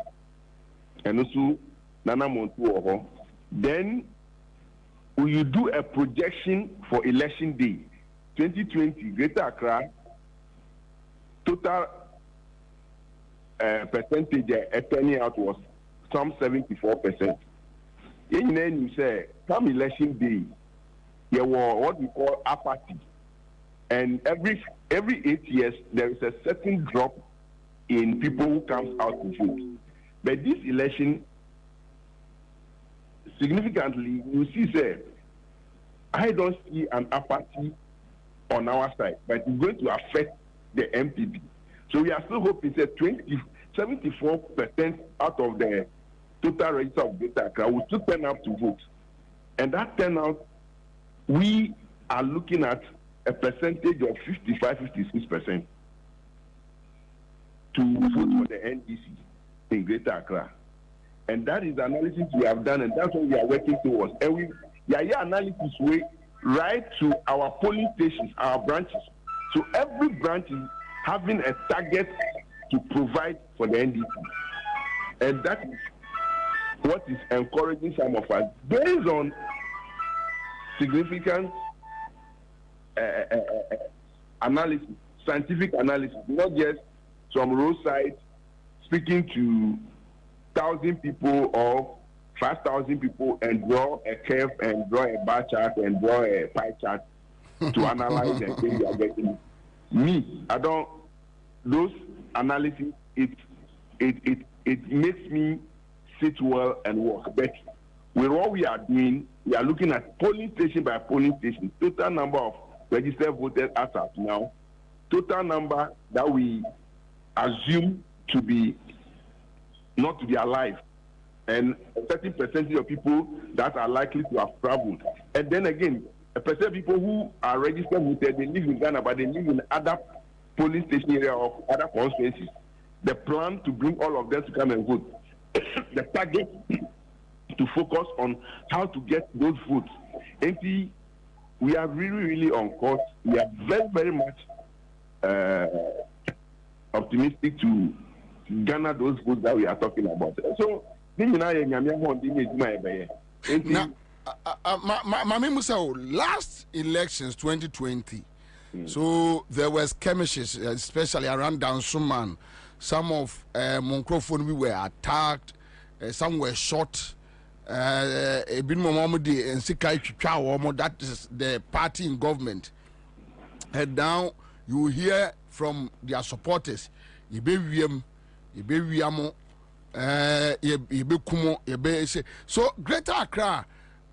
and also Nana Montu. Then will you do a projection for election day 2020 Greater Accra total percentage turning out was some 74%. And then you say come election day there were what we call apathy, and every 8 years there is a certain drop in people who comes out to vote. But this election, significantly, you see, sir, I don't see an apathy on our side, but it's going to affect the MPP. So we are still hoping that 74% out of the total register of Greater Accra will still turn up to vote. And that turnout, we are looking at a percentage of 55-56% to vote for the NDC in Greater Accra. And that is the analysis we have done, and that's what we are working towards. And we analysis way right to our polling stations, our branches. So every branch is having a target to provide for the NDC. And that is what is encouraging some of us, based on significant analysis, scientific analysis, not just some roadside speaking to 1,000 people or 5,000 people and draw a curve and draw a bar chart and draw a pie chart to analyze and say we are getting me. I don't. Those analysis it makes me sit well and work. But with what we are doing, we are looking at polling station by polling station, total number of registered voters as of now, total number that we assume to be not to be alive, and a certain percentage of people that are likely to have traveled. And then again, a percent of people who are registered voters, they live in Ghana, but they live in other polling station area of other constituencies. The plan to bring all of them to come and vote. The target to focus on how to get those votes. And we are really on course. We are very much optimistic to garner those votes that we are talking about. So, last elections 2020, so there was skirmishes, especially around Dansuman. Some of Monkrofon we were attacked, some were shot. That is the party in government. And now you hear from their supporters, so Greater Accra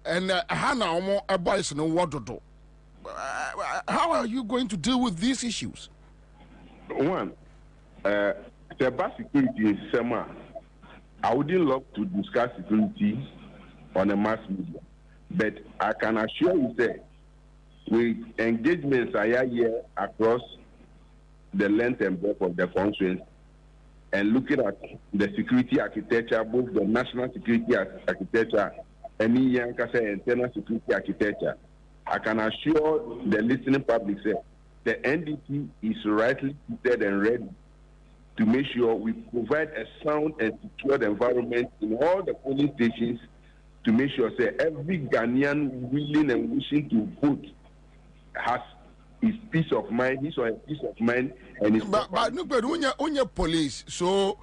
and Hana boys no what to do. How are you going to deal with these issues? One, the bus security is summer. I wouldn't love to discuss security on a mass media, but I can assure you that with engagements I are here across the length and breadth of the constituency, and looking at the security architecture, both the national security architecture and the internal security architecture, I can assure the listening public that the NDP is rightly seated and ready to make sure we provide a sound and secured environment in all the polling stations to make sure that every Ghanaian willing and wishing to vote has his peace of mind, his or her peace of mind, and his. But when you're police, so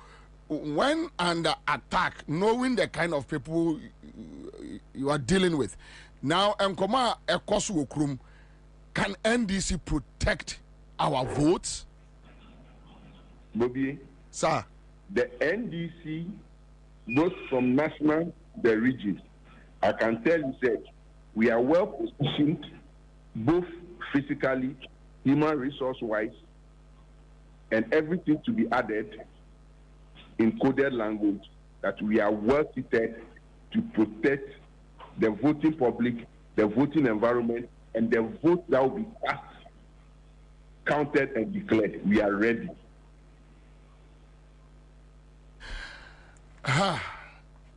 when under attack, knowing the kind of people you are dealing with, now Nkoma Ekosu Okrum, can NDC protect our votes? Bobie, sir, the NDC, both from national, the regions, I can tell you that we are well positioned, both physically, human resource wise, and everything to be added in coded language, that we are well seated to protect the voting public, the voting environment, and the vote that will be cast, counted, and declared. We are ready.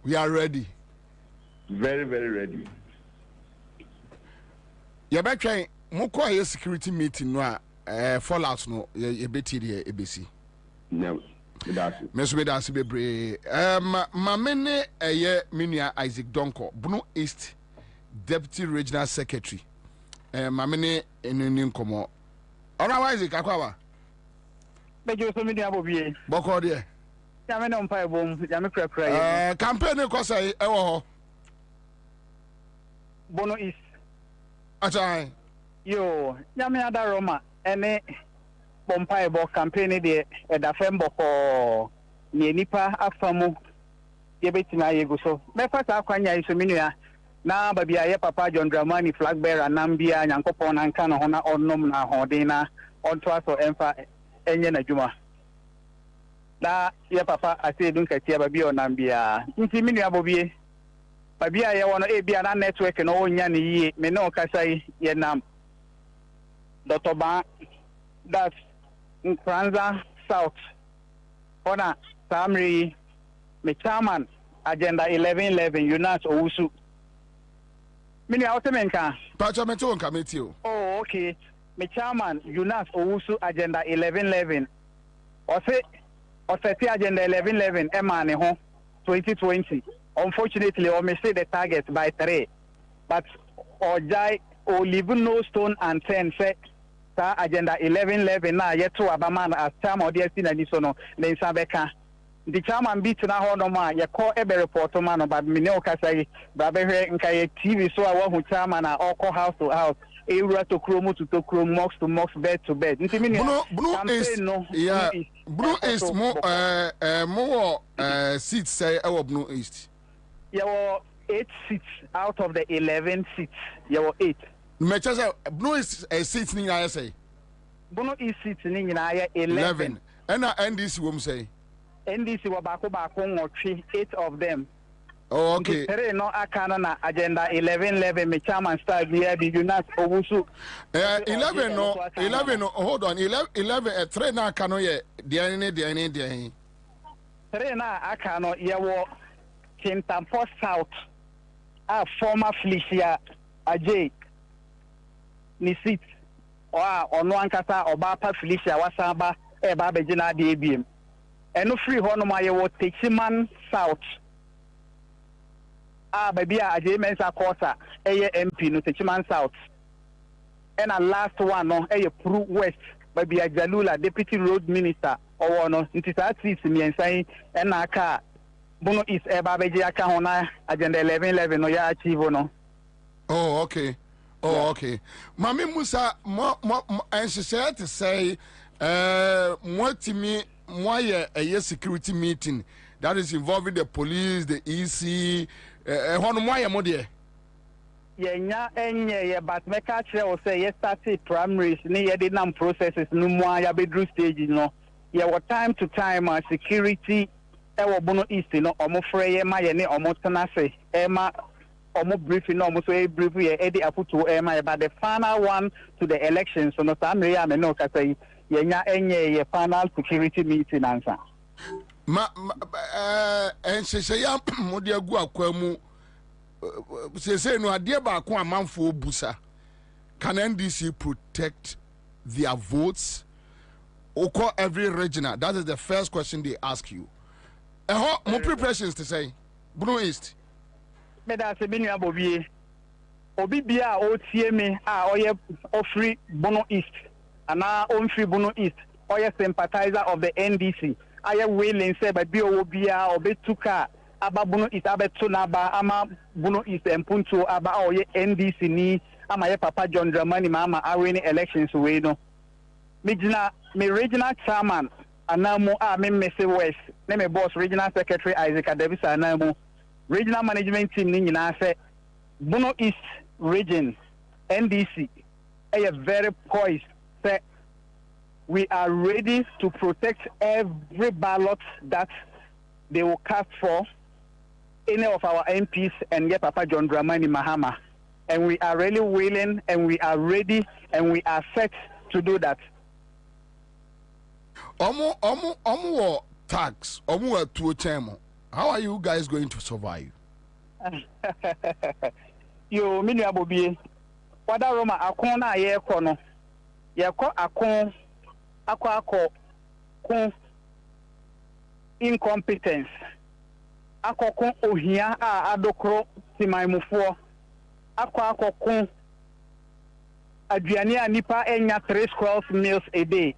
We are ready. Very, very ready. You better moko a security meeting no fallout no ye beti de ebesi. No. Meso that's bebre. Mamene eye Minia Isaac Donko, Bruno East Deputy Regional Secretary. Mamene enunim komo. Ora Isaac akwa. Bejo so Minia Bobie. Boko de. Yame no mpa ebom, yame krakra. Campaign ko say e wo ho. Bono East. Achai. Yo, yame ada Roma ene bompa ebo campaign de da fembo ko ni nipa afamu ye betina yego so. Me fata akwanya iso minua na babia ye papa John Dramani flag bearer nambia nyankopon anka no ho na onnom na hoden na onto aso emfa enye na dwuma. na ye papa ase dun katia ba bi onambia nti minu abobie ba bia ye wono e bia na network no onya ne yie me no kasai ye nam Dr. Ba that's in Ansah South ona Samri me chairman agenda 1111 Yunus Owusu minu autemenka pacha meto on committee oh okay me chairman Yunus Owusu agenda 1111 ose agenda 1111 emane ho 2020 unfortunately we missed the target by 3 but ojai o leave no stone unturned say agenda 1111 na yeto abaman as time or the na niso no le nsabeka the chairman beat na ho no ma ye call ebe report man but me ne okasai bra be hwe nka ye TV so a wo chairman na all house to house ewura to kromu to kromu mox to mox bed to bed nti me Blue is no yeah Blue is more seats say our Blue East there were 8 seats out of the 11 seats there were 8 Manchester Blue is a seat ni I say Blue is seats ni na 11 and NDC wom say NDC wa bako ngotwe 8 of them. Oh, okay. Tere no akana na agenda 1111 me chairman star here be Yunus Owusu. 11 no hold on 11 3 na akano ye de Tere na akano ye wo Kintampo South a former Felicia Ajay ni seat o ono ankasa oba pa Felicia wasaba e ba begina de ebiem. Eno free ho no ma ye wo Techiman South baby Ajay Mensa Kosa eye MP no Techiman South and a last one no eye Pru West baby Jalula Deputy Road Minister or no nti sa seats mi ensan and aka Bono is eba beji aka ho na agenda 1111 no ya achieve no. Oh okay. Oh yeah. Okay. Mami Musa mo enhyehyɛ to say mwatimi moye a security meeting that is involving the police, the EC, hono moye mo de. Yenya enye ye but meka kire o say ye started primaries ni ye dey nam processes no mo ya bedru stage no. Ye what time to time security ewo Bono East no omo frɛ ye ma ye ne omo tena se ma omo briefing no omo so e brief ye e dey aputo ma but the final one to the elections so no samre ya me no ka say yenya enye ye final security meeting Ansah enhyehyɛ ya mo de agu akwa mu say no ade ba ko amanfo busa can NDC protect their votes or every regional? That is the first question they ask you. More preparations to say Blue East. Meda se binu abobie obi bia o tie me oye ofri Bono East ana on free Bono East oye sympathizer of the NDC aye willing say ba bi o bia obetuka aba Bono East abeto na ba ama Bono East empunto aba oye NDC ni ama ye Papa John Dramani mama awini elections we no me regional chairman anamu me Messi West ne me boss regional secretary Isaac Adebisa anamu regional management team ni nyina say Bono East region NDC are very poised say we are ready to protect every ballot that they will cast for any of our MPs and get Papa John Dramani Mahama, and we are really willing and we are ready and we are set to do that. Omo tax, omo to chemo. How are you guys going to survive? Yo, mini abobie. Wada Roma akon na ye kono. Ye ko akon kon incompetence. Akokon ohia adokro timaimufuo. Akokon aduane anipa enya 3 square meals a day.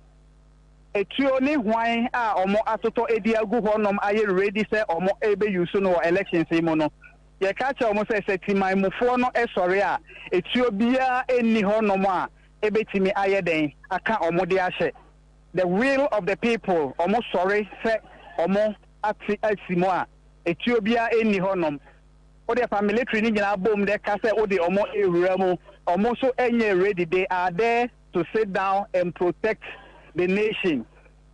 Etuo ni hwan omo atoto edi agu honom aye ready say omo ebe use no elections imo no ye ka che omo say timaimufuo no esore a etuo bia eni honom a ebetimi aye den aka omo de ahye the will of the people omo sorry say omo ati asimo a etuo bia eni honom o de military ni nyina bom de ka say o de omo ewura mu omo so enye ready they are there to sit down and protect the nation.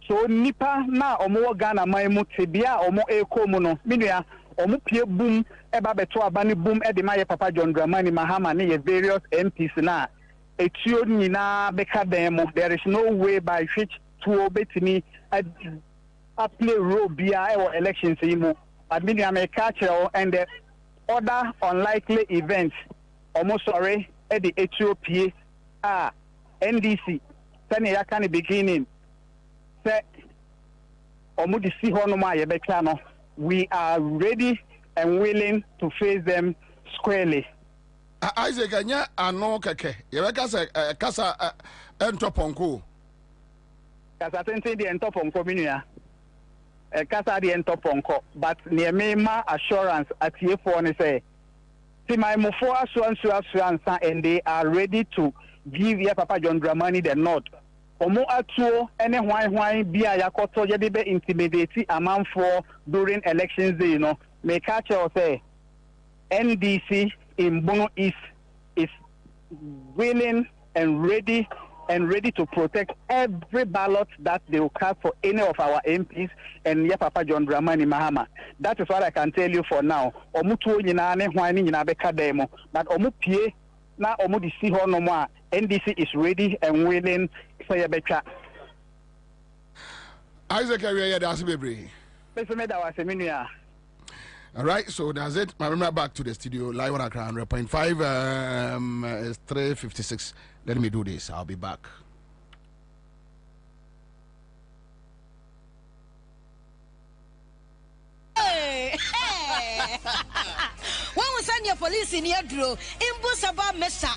so nipa na omo Ghana man mu tebia omo ekomu no minua omo pie boom eba beto abani boom e de ma ye Papa John Dramani Mahama ne ye various MPs na etuo nyina beka dem mo. There is no way by which to obetini a play role bia e elections imu but minua me catch and the other unlikely events almost sorry at the Ethiopia NDC sani ya kan beginning say omudi si hono ma yebeka no we are ready and willing to face them squarely. Isaac anya ano keke yebeka say kasa entoponko kasa tente di entoponko minua kasa di entoponko but near me ma assurance atiefo ne say see my mufo assurance and they are ready to give your Papa John Dramani the nod. Omo atuo ene hwan bia yakoto ye de be intimidate amanfo during elections day, you know. Me catch you say NDC in Bono is willing and ready to protect every ballot that they will cast for any of our MPs and your Papa John Dramani Mahama. That is what I can tell you for now. Omutuo nyina ne hwan ni nyina beka demo, but omu pie na omu di si ho no mo a NDC is ready and willing for your better. Isaac area that's baby. All right, so that's it. I remember back to the studio live on Accra 100.5. It's 3:56. Let me do this. I'll be back. Hey. When we send your police in your draw, Imbusaba Mesa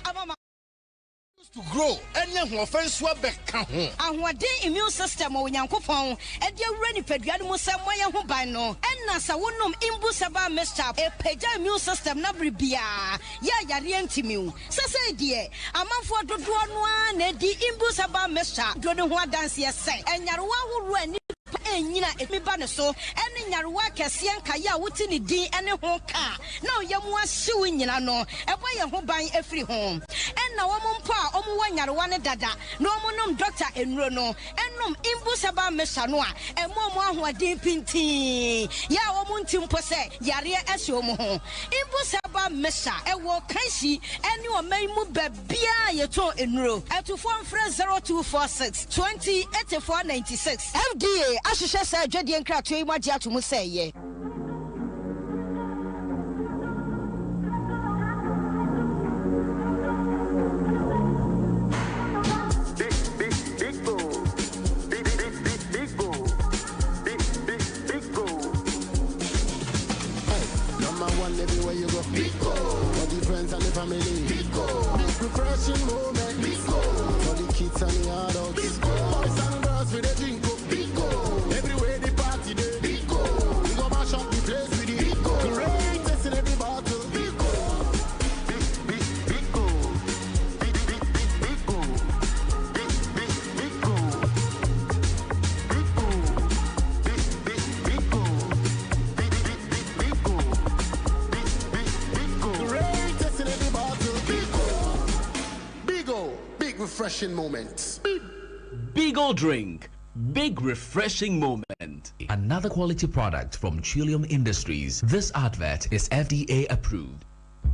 to grow any offense wa beka ho ahwade immune system o nyankopon e de awura nipadua mu sam moye ho ban no enna sa wonom imbusaba mixture e pagya immune system na bribia ya yare antimiu sese de amanfo dodo no a na di imbusaba mixture do ne ho adanse ye enyarewa horo ani enyina emiba ne so ene nyarewa kese enkaye a wuti ne din ene ho ka na oyemu ahyew nyina no eboye ho ban afiri ho enna wo mpo a omu wanyarewa ne dada na omunum doctor enro no enum imbusaba mesha no a emomu ahoden pintin ya omu ntimpo se yare ehye omu ho imbusaba mesha ewo kanshi ene omaimu babia yeto enro atufo mfre 0246 208496 FDA ahyehyɛ sɛ adwadie nkrato yi magye ato mu sɛ ye everywhere you go. Pico. For the friends and the family. Pico. Big refreshing moment. Pico. For the kids and the adults. Pico. Boys and girls with a drink. Pico. Everywhere the party day. Pico. We go mash up the place with the Pico. Greatest in every battle. Pico. Pico. Refreshing moments. Big old drink. Big refreshing moment. Another quality product from Trillium Industries. This advert is FDA approved.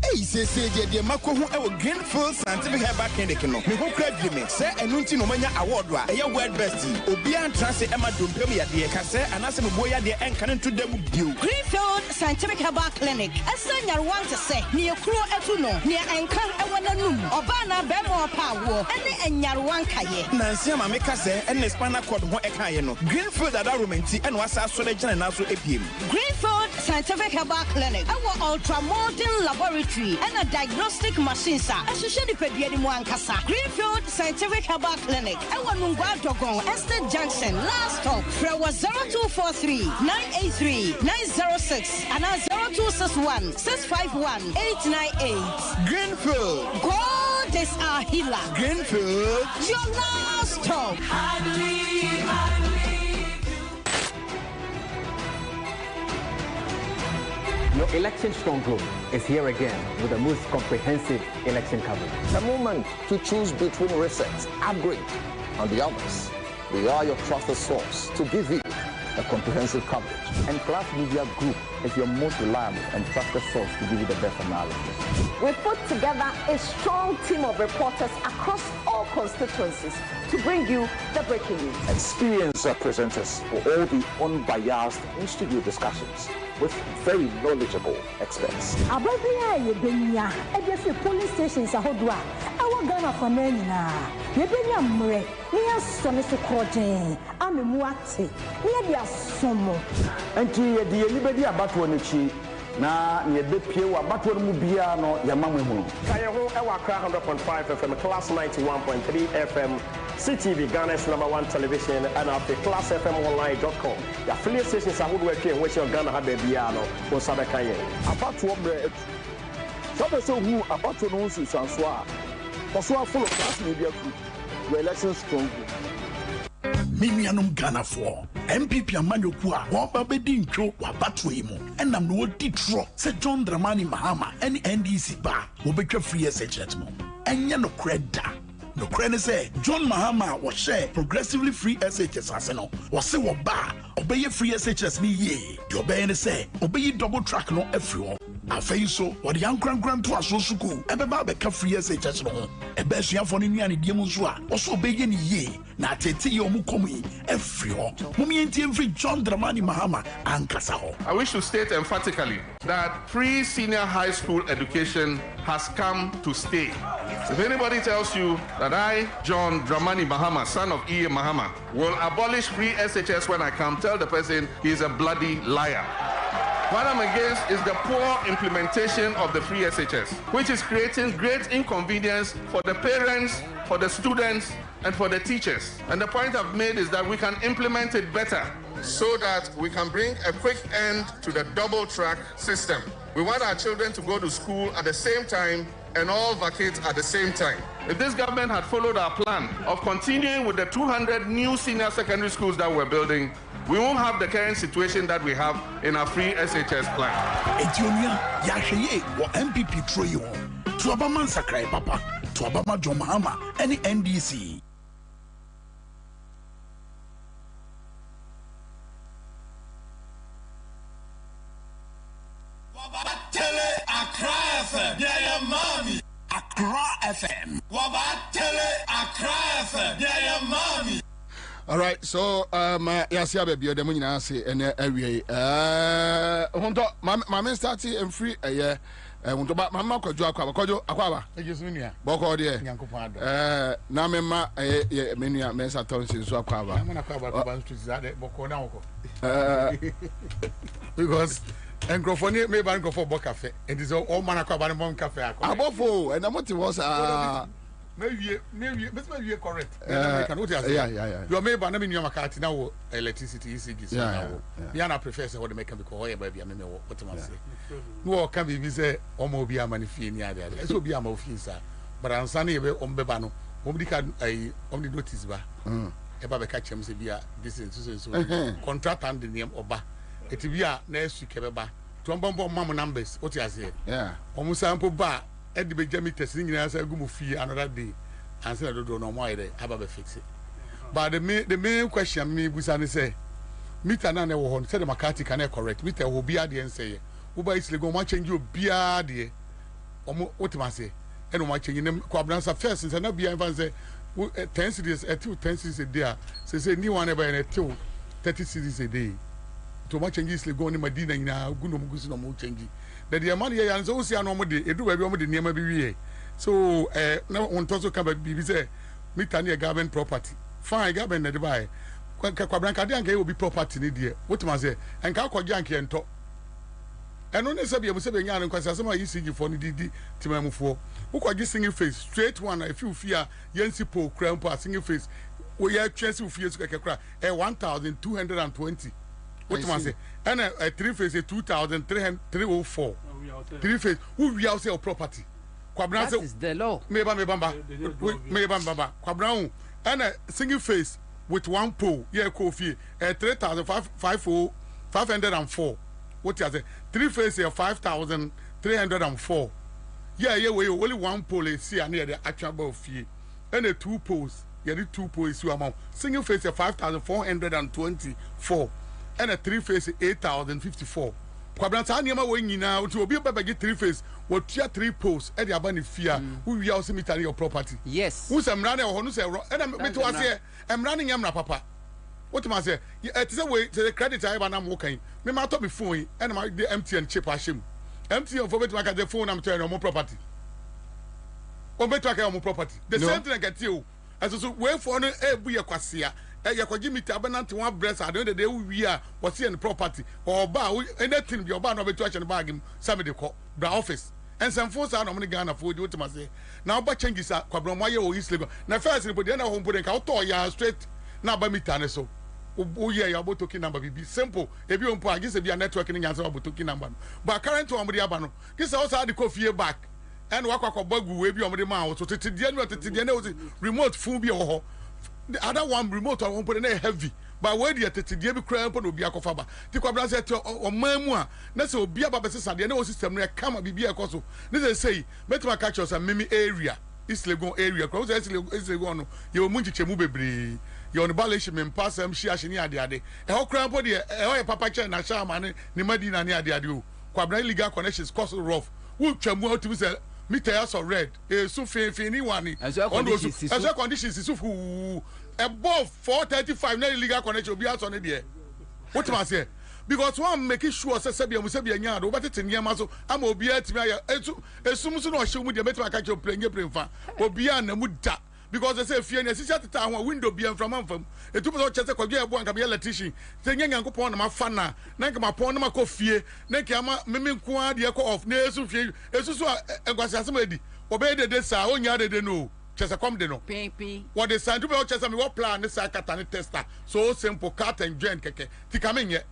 Hey, say the mako hu e Greenfield Scientific Herbal Clinic no. Me ho kra dweme say enu nti no manya award wa e world best. Obi an transe e ma dompem ya de ka say anase me boya de enka nto dem bio. Greenfield Scientific Herbal Clinic. Esanyar wan to say ne ekuro etu no ne enka e wona num. Oba na be mo pa wo ene enyar wan kaye. Nansia ma me ka say ene spinal cord ho e kaye no. Greenfield adaromenti ene wasa so de gina na so epiem. Greenfield Scientific Herbal Clinic. Our ultra modern laboratory and a diagnostic machine sir. Ashisheni pedie ni mwankasa. Greenfield Scientific Herbal Clinic. Ewa Nungwa Dogon Estate Junction. Last stop. Frewa 0243 983 906 and 0261 651 898. Greenfield. God is our healer. Greenfield. Your last stop. I believe. Your election stronghold is here again with the most comprehensive election coverage. The moment to choose between reset, upgrade, and the others. We are your trusted source to give you a comprehensive coverage. And Class Media Group is your most reliable and trusted source to give you the best analysis. We put together a strong team of reporters across all constituencies to bring you the breaking news. Experienced presenters for all the unbiased in-studio discussions with very knowledgeable experts. Police stations are Hodwa. Our Ghana for men now. Yebenya Mure, near Sonesu Crotin, I'm a Muati, near the Somo. And the anybody about one chi na near the Pio about one Mubiano, Yamamu. Kayaho, our 100.5 FM, Class 91.3 FM, CTV, Ghana's #1 television, and after classfmonline.com. The affiliate stations are working which your Ghana had the Biano or Sadakaye. About one so who about to know Sanswa. Also full of Class Media Group. Your election strong. Mimianum Ghana for MPP Amanyokua, Wababedi Ncho, Wabatuimo, and I'm no Ditro, said John Dramani Mahama, and NDC bar, Wobeka free SHS mo. And ya no creda. No credit say John Mahama was share progressively free SHS Arsenal, was say what bar, obey free SHS me ye. The obey say, obey double track no everyone. Afei so what the young grand to aso suku ebeba beka free SHS no ebe suafo ni nuane die mu so a oso obeye ni ye na tete ye omu komi every ho mumi entie free John Dramani Mahama ankasa ho. I wish to state emphatically that free senior high school education has come to stay. If anybody tells you that I, John Dramani Mahama, son of E. Mahama, will abolish free SHS when I come, tell the person he is a bloody liar. What I'm against is the poor implementation of the free SHS, which is creating great inconvenience for the parents, for the students, and for the teachers. And the point I've made is that we can implement it better so that we can bring a quick end to the double track system. We want our children to go to school at the same time and all vacate at the same time. If this government had followed our plan of continuing with the 200 new senior secondary schools that we're building, we won't have the current situation that we have in our free SHS plan. Etionia, Yasheye, or MPP Troyo, to Obama Sakai Papa, to Obama John Mahama, any NDC. Accra FM. All right, so yasia baby the munyina say ene awie hondo mama start and free hondo ba mama kwadwo akwaba ejesu nua boko de nyankopon ado na mema menua mensa tonsin so akwaba na akwaba ban street zade boko na woko because engrofoni me ban grofo bo cafe it is all man akwaba no cafe akwa abofo and what was Maybe correct. Yeah. Your neighbor, I mean, your McCarthy now electricity ECG. Yeah, professor, what the make because baby, I mean, what am I say? No, can be say, Omo be a manifina there. It will be a mofisa. But I'm sunny on Bebano. Only can I only notice ba. Eba catch him, say, this is contract and the name Oba. It will be a next week, Beba. Tombombo mamma numbers, what you say? Yeah. Almost sample bar. Eddie Benjamin testing as a good fee another day, and said, I don't know why they have a fix it. But the main question me was say, meet an animal, said the McCarthy can I correct, meet a will be at the end say, Uber is go much and you be at the what am I say? And watching them Kwabena first, and not be even say 10 cities at 2 10 cities a day, say new one ever in 2 30 cities a day. To much and easily go in Medina in a good no change. That the money and so see no more day, do every the name be so now on also come be say meet any government property. Fine government the buy. Kwabena Kadianke will be property ni there. What must say? And ka Kwajanke and talk. And only say be say be yan nkwasa some ECG for ni di timamufo. Who kwa singing face straight one if you fear yensi po crampo singing face. We are chance fear to kekra 1220. What must say? And a 3 phase 2304. 3 phase who we are sell property. Kwabena is the law. Me bamba. Kwabena and a single phase with one pole. Yeah, coffee 3,504. What you say? 3 phase 5,304. Yeah, we only one pole is here near the actual fee. And a 2 poles. you need 2 poles you amount. Single phase 5,424 and a 3 phase 8,054. Kwabena sa niema wo nyina nti obi ba bagi 3 phase wo tua 3 poles e de aba ne fia wo wia o cemetery your property. Yes. Wo samra na ho no se ro e na me to ase emra ne nyamra papa. What am I say? It is a way to the credit I am working. Me ma to be phone and my the MTN chip ashim. MTN for me to make the phone I'm telling on property. Or better on property. The same thing I get you. As so wait for no be a kwasia. Ya kwa Jimmy Tabernacle one breast I don't the day we are was in the property or bar anything your bar no be to action bag him somebody call the office. And some folks are normally Ghana for you to say. Now but changes are Kwabena or East Lagos. Now first put the home putting out ya straight now by me tane so. Oh yeah, your token number be simple. If you want, this will be a network in answer about token number. But current one with the abano. This also had the coffee back. And walk a bug will be on the mouth. So to the end of the remote phone be or the other one remote I won't put in a heavy. But where the TTD cramp will be a cofaba. The Kwabena said or memoir. That's will be about the system. Come be a coso. This is say, better catch us a mimi area. East Legon area. Close East Legon. You will munch move. You on the balance me pass am share shini ade. E ho kran po de e ho papa che na sha ma ne madina ne ade o. Kwabena legal connections cost rough. Wo twamu out to say meter as red. E so fin ni one. As conditions is fu above 435 na legal connection obi aso ne de. What am I say? Because one making sure say sebia mu sebia nya do betete niam so ama obi atimi aya esum so no hye mu de metima ka che plenye prenfa. Obi an na mu da. Because they say fear and sit at town window be from Ampham. A 2 chest of one can be electrician. Saying Uncle Pon my fana, Nankama Pon my coffee, Nankama Mimikwa, the echo of Nesu, Esu, and was as made. Obey the desa, only other than no. Chesacom de no. What they signed to be Chesam, what plan the Sakatani tester. So simple cat and jen keke. Ticaming yet.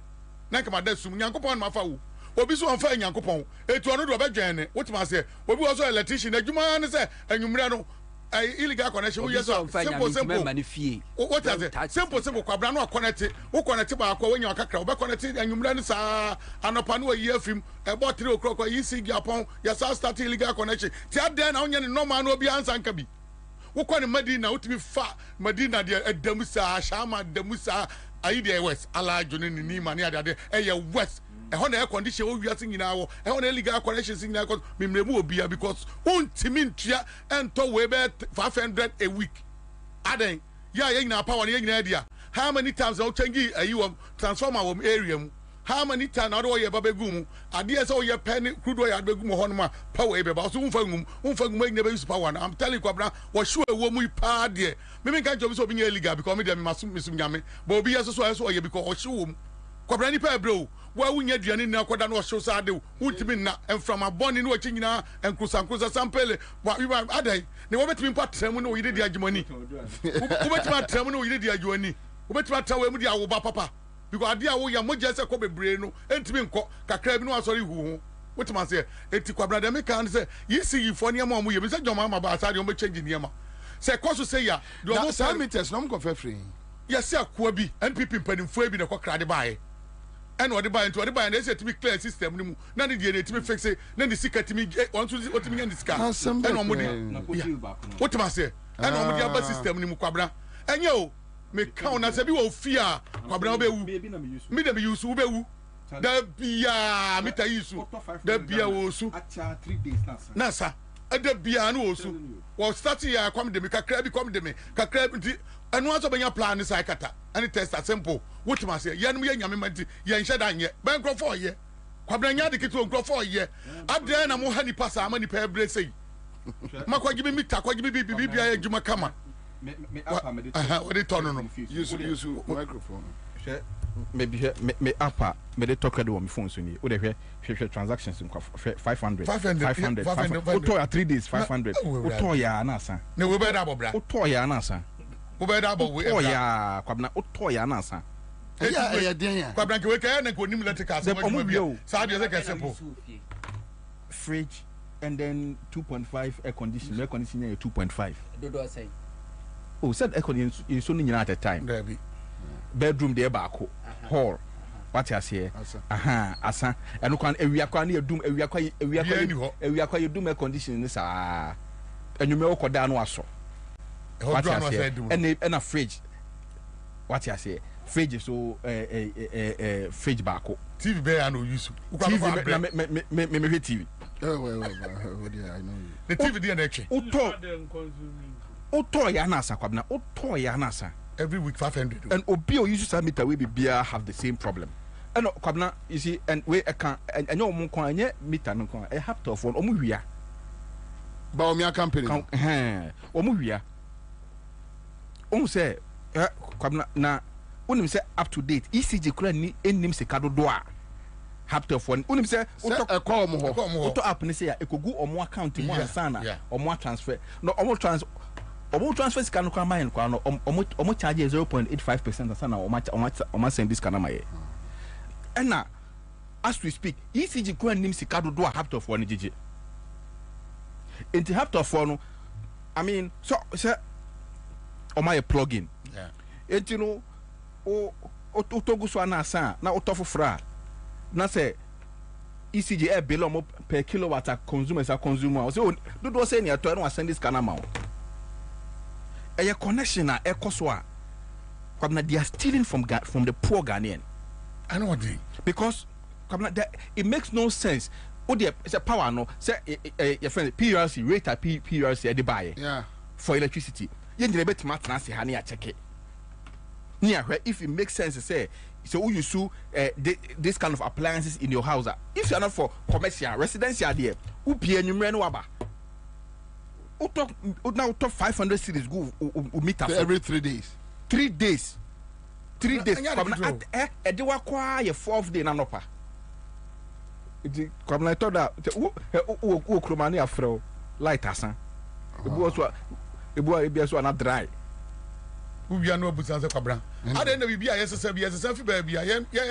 Nankama desum, Uncle Pon my fowl. Obisu on fire Uncle Pon. A 200 about Jenny. What must say? What was a electrician, a human, and you know. Illegal connection. Yes, simple. What is it? Simple. Kwabena no connect. Who connect ba akwa when you akakra. We connect and you mrani sa anopanu a year film about 3 o'clock. You see Japan. Yes, start illegal connection. Tia den na onye no man no bi Ansah nkabi. Wo kwa ni Medina utimi fa Medina de Demusa Shama Demusa ayi de West ala joni ni mani ade eye West. E ho na air condition o wiase nyina wo e ho na legal connections nyina ko memremu obia because untimi ntua ento we be 500 a week aden ya nyina power na nyina dia how many times o change ayi transformer wo area mu how many times na do ye babegu mu ade so ye pen crude oil abegu mu ho no ma power e be ba so umfangum nyina be use power. I'm telling Kwabena wo show wo mu pa de me kan job so bi nya legal because me dem masum nyame but obi yeso so ye because o show wo Kwabena ni pa bro wa wunya duane na koda no show sa de untimi na from aboni no achi nyina enkusankusa sampele wa adai ne wo betimi pa trem no yide di agimani wo betimi trem no yide di agwani wo betimi tawo mu di awoba papa because ade a wo ya moje se ko bebre no entimi nko kakra bi no asori hu what man say enti Kwabena de me kan say yisi yifo ne ma mu ye me say joma ma ba sa de o be change ne ma say ko so say ya do mo parameters no mo ko free yes akwa bi NPP mpanimfo bi ne ko krade baaye and what the buy and they said to be clear system. None of the to be fixed, then the secret to me want to what me in this car. And what must say? And on the system in Kwabena. And yo, me count as a bit of fear. Kwabena me be use Ubewu. The Bia Mita Yusu. The Bia Osu. 3 days Nasa. At the Bia no Osu. Was starting here, come to me, Kakrabi come to me, Kakrabi. And once when your plan is like that, and it tests that simple. What must say? Yan me yamimenti, yan shadan ye, bankrupt for ye. Kwabena the kit will grow for ye. Up there, I'm honey pass, I'm money per blessing. Makwa give me takwa give me BBI Jumakama. What they turn on? Use microphone. Maybe me upper, me they talk on my phone soon. Would they share transactions in 500? 500. 3 days 500. Otoya Ansah. No, we better double, bra. Otoya Ansah. Otoya Kwabena Otoya Ansah. Kwabena we can go nim let cast. Simple. Fridge and then 2.5 air conditioning. Air conditioning 2.5. Dodo say. Oh, said air conditioning is only at a time. Bedroom there back hall. What you say? Asa. And you can we are near doom. We are quite doom air conditioning. And you may walk down also. What I say? And a fridge. What I say? Fridge so fridge back. TV bear no use. TV me TV. Oh well, I know you. The TV dey na etwe. Oto ya na asa Kwabena. Oto ya na asa. Every week 500. And obi o use meter we be have the same problem. And Kwabena, you see, and we can and your omo kwa nye meter no kwa. I have to phone omo hwia. Ba omi company. Omo hwia. Omo say Kwabena na unim say up to date ECG kura ni enim se kadodo a hapto phone unim say auto app ni say ekogu omo account mu ansana omo transfer no omo transfer scan kwa mine kwa no omo charge 0.85% ansana omo send this kana maye na as we speak ECG kura nim se kadodo a hapto phone gigi into hapto phone I mean so omo a plugin you know o togu so na asa na utofofra na say ECG below per kilowatt consumers are consumer so do say near to send this kind amount a connection na ekoso a Kwabena they are stealing from the poor Ghanaian. I know what they because Kwabena it makes no sense. Oh there is a power no say your friend PRC rate at PRC at the buy for electricity you need to bet na say ha na check it. If it makes sense to say, so you sue this kind of appliances in your house. If you are not for commercial, residential, there, who be a numero waba? Now talk 500 cities go meet every 3 days. 3 days. 3 days. At the wakwa 4th day nanopa. Kwabena I thought that who kromani afro light asan. It was not dry. We are no business Kwabena. I don't know if you are SSF baby. I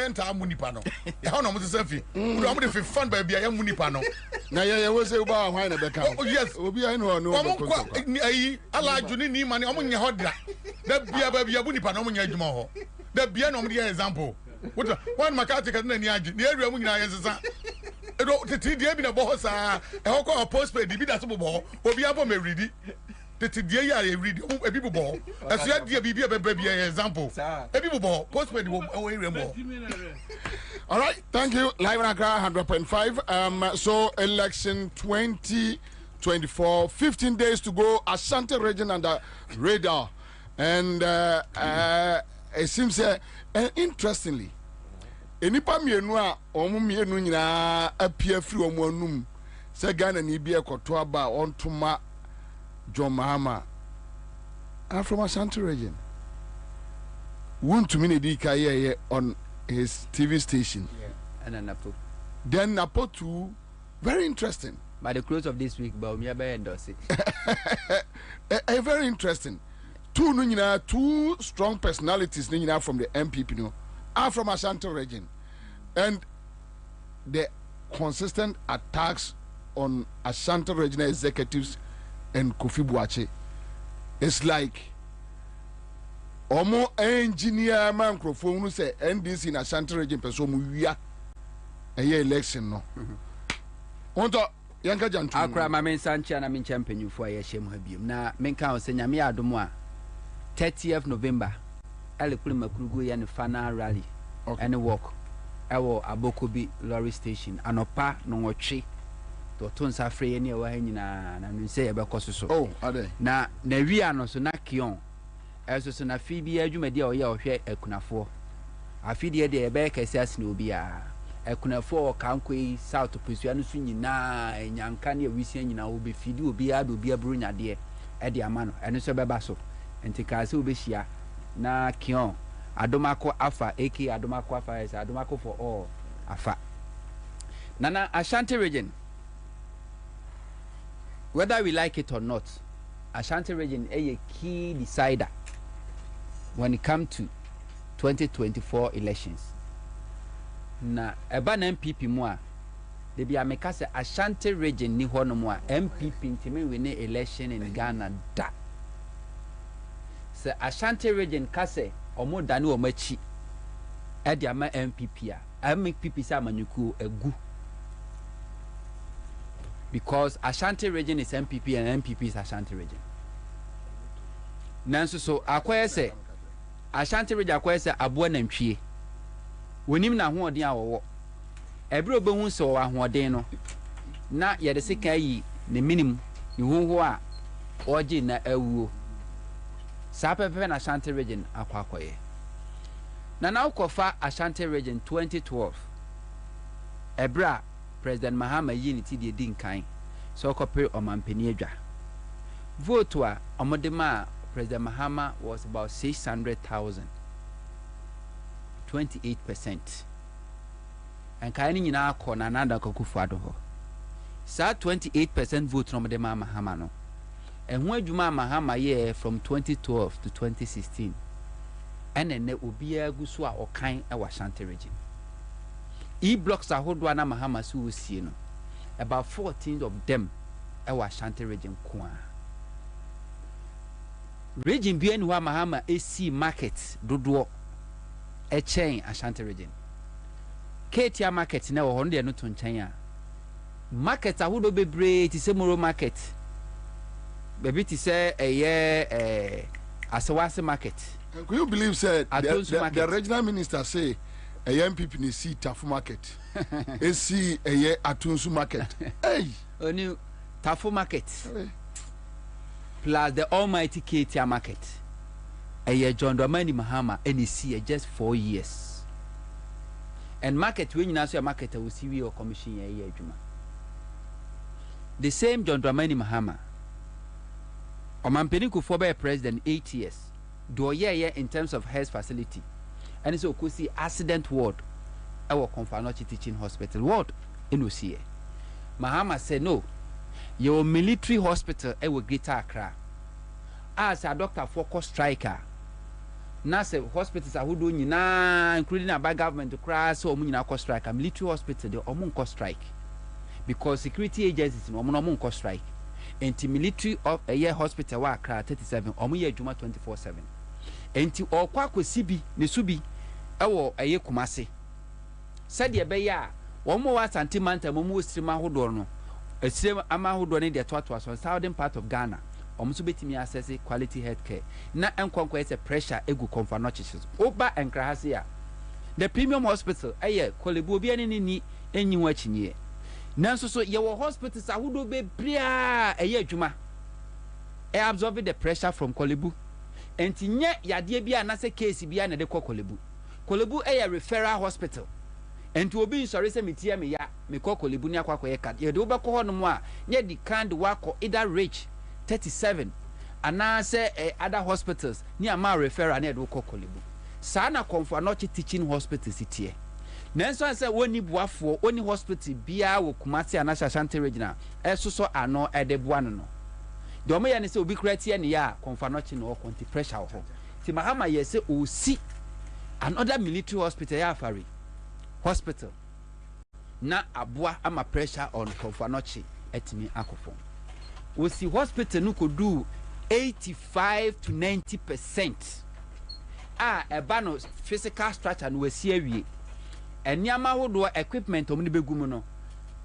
enter Munipano. How no Musafi? We are the fun baby. I am Munipano. Now, I was about wine at the count. Oh, yes, we are no. I like you need money among your hot. That be a baby Munipano on your tomorrow. That be an example. What one Makati and the area when I answer. The TD in a boss, a postpaid, the bidder ball, or be able to read it. The TDA read a people ball. As you had the baby example. A people ball, postpaid away more. All right, thank you. Live in Accra 100.5. So election 2024, 15 days to go. Ashanti region under radar. And it seems interestingly, enipa mienu a omo mienu nyina apia firi omo anum se Ghana ni bia koto aba ontuma John Mahama are from Ashanti region. Won to me the on his TV station. And Napo. Then Napo too, very interesting. By the close of this week, Bobie endorse it. Very interesting. Two strong personalities from the MPP are from Ashanti region. And the consistent attacks on Ashanti regional executives and Kofi Boakye, it's like Omo engineer man microphone say NDC in Ashanti region person mu wia election no. Onto yanka jantu. Akra ma men sancha na men champion for ye shem ha biom na men kan se nyame adomo a 30th November ele kulu makurugo ye ne final rally and walk ewo Abokobi lorry station anopa no nwotwe to tonsa free ne wa hanyina na no se ye bekoso oh ade na wi ano so na kion eso so na fi bi adwumadi a oye ohwe akunafo afidie de ebe kase asine obi a akunafo kankoi south pesua no so nyina enyanka ne awisia nyina obi fidi obi a do obi aburu nyade e de ama no eno so beba so entikase obehia na kion adomako afa ak adomako afa is adomako for all afa nana Ashanti region, whether we like it or not, Ashanti region is a key decider when it comes to 2024 elections. Na eba na MPP mo a de bia meka se Ashanti region ni ho no mo a MPP ntimi we ne election in Ghana da. Se Ashanti region ka se omo dane o machi e de ama MPP a MPP sa amanyuku egu. Because Ashanti region is MPP and MPP is Ashanti region. nanso so akoye se Ashanti region akoye se aboa nantwie wonim na hoɔden a wɔwɔ ɛbere obehu se wɔ ahoɔden no na yɛde sika yi ne minim ne hoho a ɔgye na awuo saa pɛpɛpɛ na Ashanti region akɔakɔyɛ na na wokɔfa Ashanti region 2012 ɛbere a President Mahama yi ne ti de di nkan so ɔkɔpere ɔmampani adwa vote a ɔmode ma President Mahama was about 600,000 28%. And kaini nyina akɔ na nada Akufo-Addo hɔ. Saa 28% vote no de ma Mahama no. Ɛho adwuma Mahama yɛ from 2012 to 2016. Ɛna ne obiara gu so a ɔkan ɛwɔ Ashanti region. E-blocks ahodoɔ na Mahama so wosie no. About 14 of them ɛwɔ Ashanti region kwa. Region bi enu Mahama AC market dodoɔ a chain Ashanti region. Ketia market na wo honde no to nkyɛn a market ahodo bebree ti sɛ Moro market baby ti sɛ Asawase market. And could you believe said the regional minister say a young people ni see Tafu market see a Atunsu market. Hey, only Tafu market plus the almighty Ketia market. John Dramani Mahama NEC just 4 years. And market when you now say market will see or commission a year juma. The same John Dramani Mahama. Omampeni Kufobe president 8 years. Do a year in terms of health facility. And so could see accident ward. Our Konfanochi teaching hospital ward in Usie. Mahama said no. Your military hospital will Greater Accra. As a doctor focus striker. Nasa hospitals are who do nyina including a by government to crash so nyina cost strike. A military hospital they cost strike because security agencies no cost strike. Enti military of a year hospital wa Accra 37 ye juma 24/7. Enti okwa kwesibi ne subi ewo eye Kumase. Said ye be ya omo wa Asante manta momu stream ahodo no. Stream ama ahodo ne de to southern part of Ghana. Omuso betimi access quality healthcare na enkonkwo ese pressure egu Konfanochi oba enkrahase a the premium hospital eye Kolebu obi ani ni enyi ho achinye nanso so ye wo hospitals ahodo be bria eye adwuma e absorb the pressure from Kolebu enti nye yade bia na se case bia na de Kolebu eye referral hospital enti obi nsori se metia me ya me Kolebu ni akwakoye card ye de obekọ ho no mo a nye di kind wako either rich 37 and now say other hospitals near my referral near do Kolebu. Sana Konfanochi teaching hospitals it Nanso I say woni buafo oni hospital bia wo Kumasi and Ashanti regional so ano edeboano no. The omo ya ne say obi create ne ya Konfanochi no konti pressure ho. Ti Mahama ye say o si another military hospital ya Afari hospital na aboa ama pressure on Konfanochi etimi akofo. We see hospital no could do 85 to 90%. A bano physical structure no we see awie. Enyama wodo equipment omni begumu no.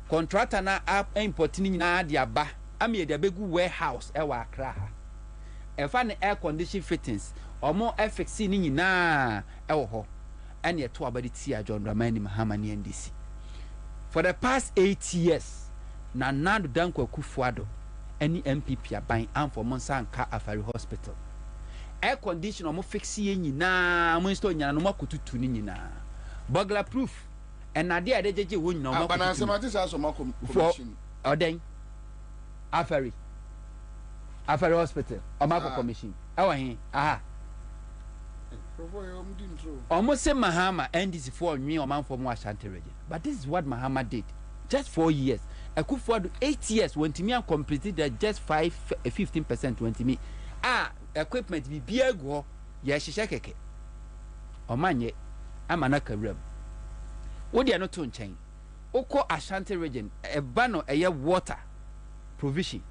Contractor na importing na de aba. Ami de begu warehouse e wa Accra ha. E fa ne air condition fittings. Omo FX ni nyina e wo ho. Ene to abadi tia John Dramani Mahama ni NDC. For the past 8 years na Nando Danko Akufo-Addo any MPP aban and for Monsa Nka Afari Hospital. Air condition omo fixie nyina mo install nyina no makotutu ni nyina. Burglar proof. And na dey adejeje wo nyina omo. Abana semati sa so commission. Oden Afari Hospital omo commission. Awa hin aha. Omo se Mahama NDC for nwi oman for mo Ashanti region. But this is what Mahama did. Just 4 years. Akufo-Addo 8 years when to me and completed just 15% when to me. Equipment be bia go ye hihye keke. Omanye amanaka rem. Wo dia no to nchen. Oko Ashanti region e ba no eye water provision.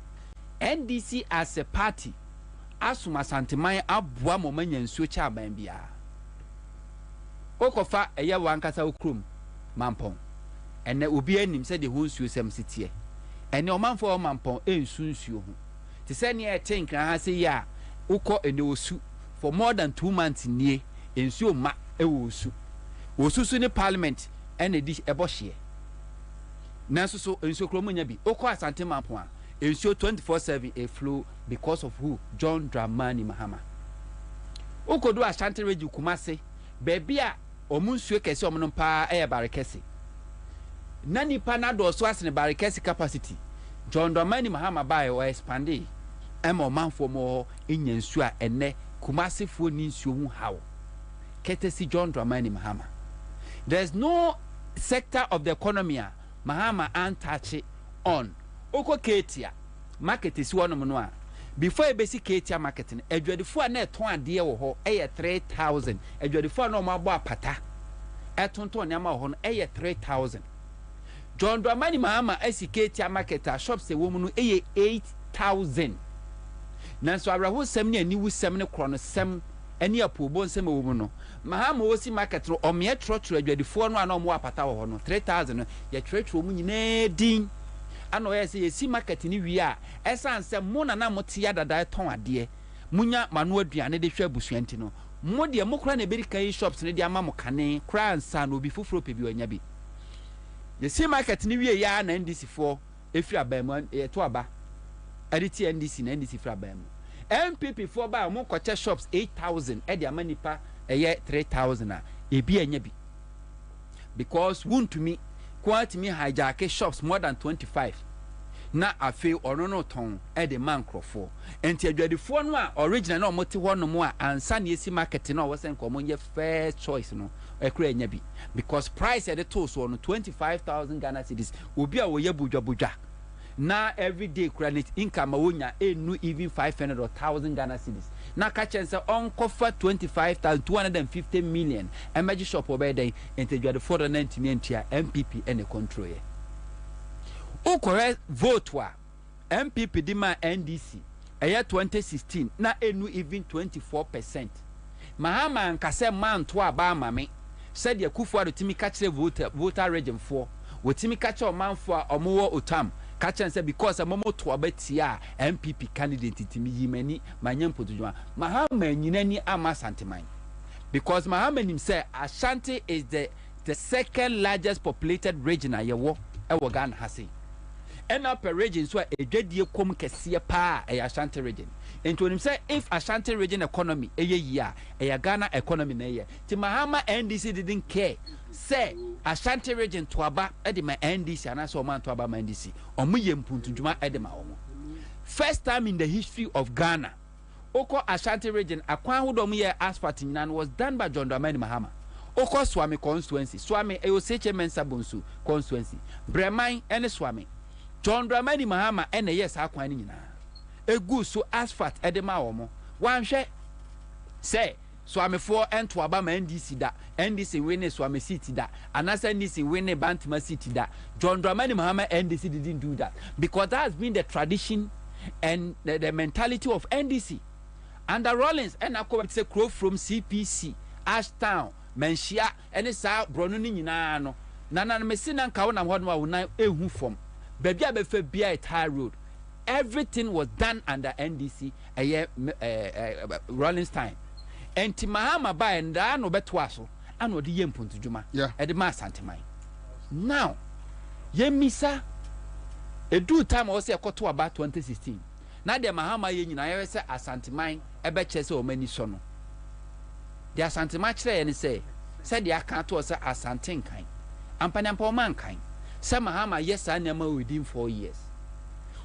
NDC as a party asuma santeman aboa momanya nsuo cha aban bia. Okofa eye wankasa okrum mampon. And obi anim said the whole suicide city. And no man for mampon ensunsuo ho. Te say near think na ha say ya Oko ene osu for more than 2 months nie ensuo ma osu. Osu so ne parliament ene di ebohye. Nanso so ensuo kromo nya bi. Oko Asante Mampo a ensuo 24/7 a flow because of who? John Dramani Mahama. Oko do Ashanti region Kumase baby a omunsuo kese omno pa barekese. Na nipa na do so asene barekese capacity. John Dramani Mahama bai o expande. Ema manfo mo enya nsuo a ene Kumase fo ni nsuo hu hawo. Ketesi John Dramani Mahama. There's no sector of the economy Mahama untouched on. Oko Ketia market is one no a before a basic Ketia marketing adwadefo na eton ade wo ho 3,000 adwadefo na ma bo apata etonton nyama wo ho 3,000. John Dramani Mahama Ketia market shops e wo mu no 8,000. Nanso abraho sem ne aniwu sem ne kro no sem eni apobo nsem wo mu no Mahama wosi market ro omye trotro adwadefo no ana mo apata wo ho no 3,000 ye trotro mu nyina din ano yesi market ni wi a esanse mo na mote ya dada ton ade munya manu aduane de hwa abusuanti no mo de mo kra na berikan shops ne de ama mo kane kra Ansah no bi foforo pe bi onya bi yesi market ni wi ya na NDC fo efira ba mu to aba aditi NDC na NDC fira ba mu MPP fo ba mo kwache shops 8,000 e de ama nipa 3,000 a ebi anya bi because won to me quite me hijack shops more than 25 na afi ono no ton e de man crofo enti adwadefo no a original na omote ho no mo a Ansah na esi market na wo sen ko mo ye first choice no e kra nya bi because price e de to so no 25,000 Ghana cedis obi a wo ye budwa na everyday credit income wonya enu even 500 or 1,000 Ghana cedis na ka chense on cover 25,250 million emerge shop obeden entejuade 490 MPP ene control ye o correct vote wa MPP di ma NDC eye 2016 na enu even 24%. Mahama nkase man to aba amame said ye Kufuor timi ka kire voter region 4 wotimi ka kire manfo a omowo otam Kachan said because a momo to abetia MPP candidate timi yimani manyam podujuma Mahama nyinani ama santimine because Mahama himself Ashanti is the second largest populated region ayewo ewo Ghana hase and upper region so edwadie kom kese pa Ashanti region into him say if Ashanti region economy year Ghana economy na ye ti Mahama NDC didn't care say Ashanti region to aba edema NDC and so man to aba NDC omuye mpuntujuma edema omo first time in the history of Ghana oko Ashanti region akwan hodom ye asphalt nyina was done by John Dramani Mahama oko Swami constituency Swami eoseche mensa bonsu constituency Breman ene Swami John Dramani Mahama ene yes akwan nyina egu so asphalt edema omo wanhwe say Swami for ento aba ma NDC da NDC win Swami city da anasa NDC win Bantima city da John Dramani Mahama NDC didn't do that because that has been the tradition and the mentality of NDC under Rollins and akọ say crow from CPC Ashtown Menshia and sa brono ni nyina no nana mesi na nka wona ho no na ehu fom baby abefa bia Thai road everything was done under NDC Rollins time. Enti Mahama ba nda no betwa so ano de yempuntu djuma e de ma santemai now yemisa edu time o se ekoto aba 2016 na de Mahama ye nyina ye se asantemai e be che se o mani so no de asantemai kire ye ne se de aka to se asantenkan ampanampa o mankan se Mahama yes anema within 4 years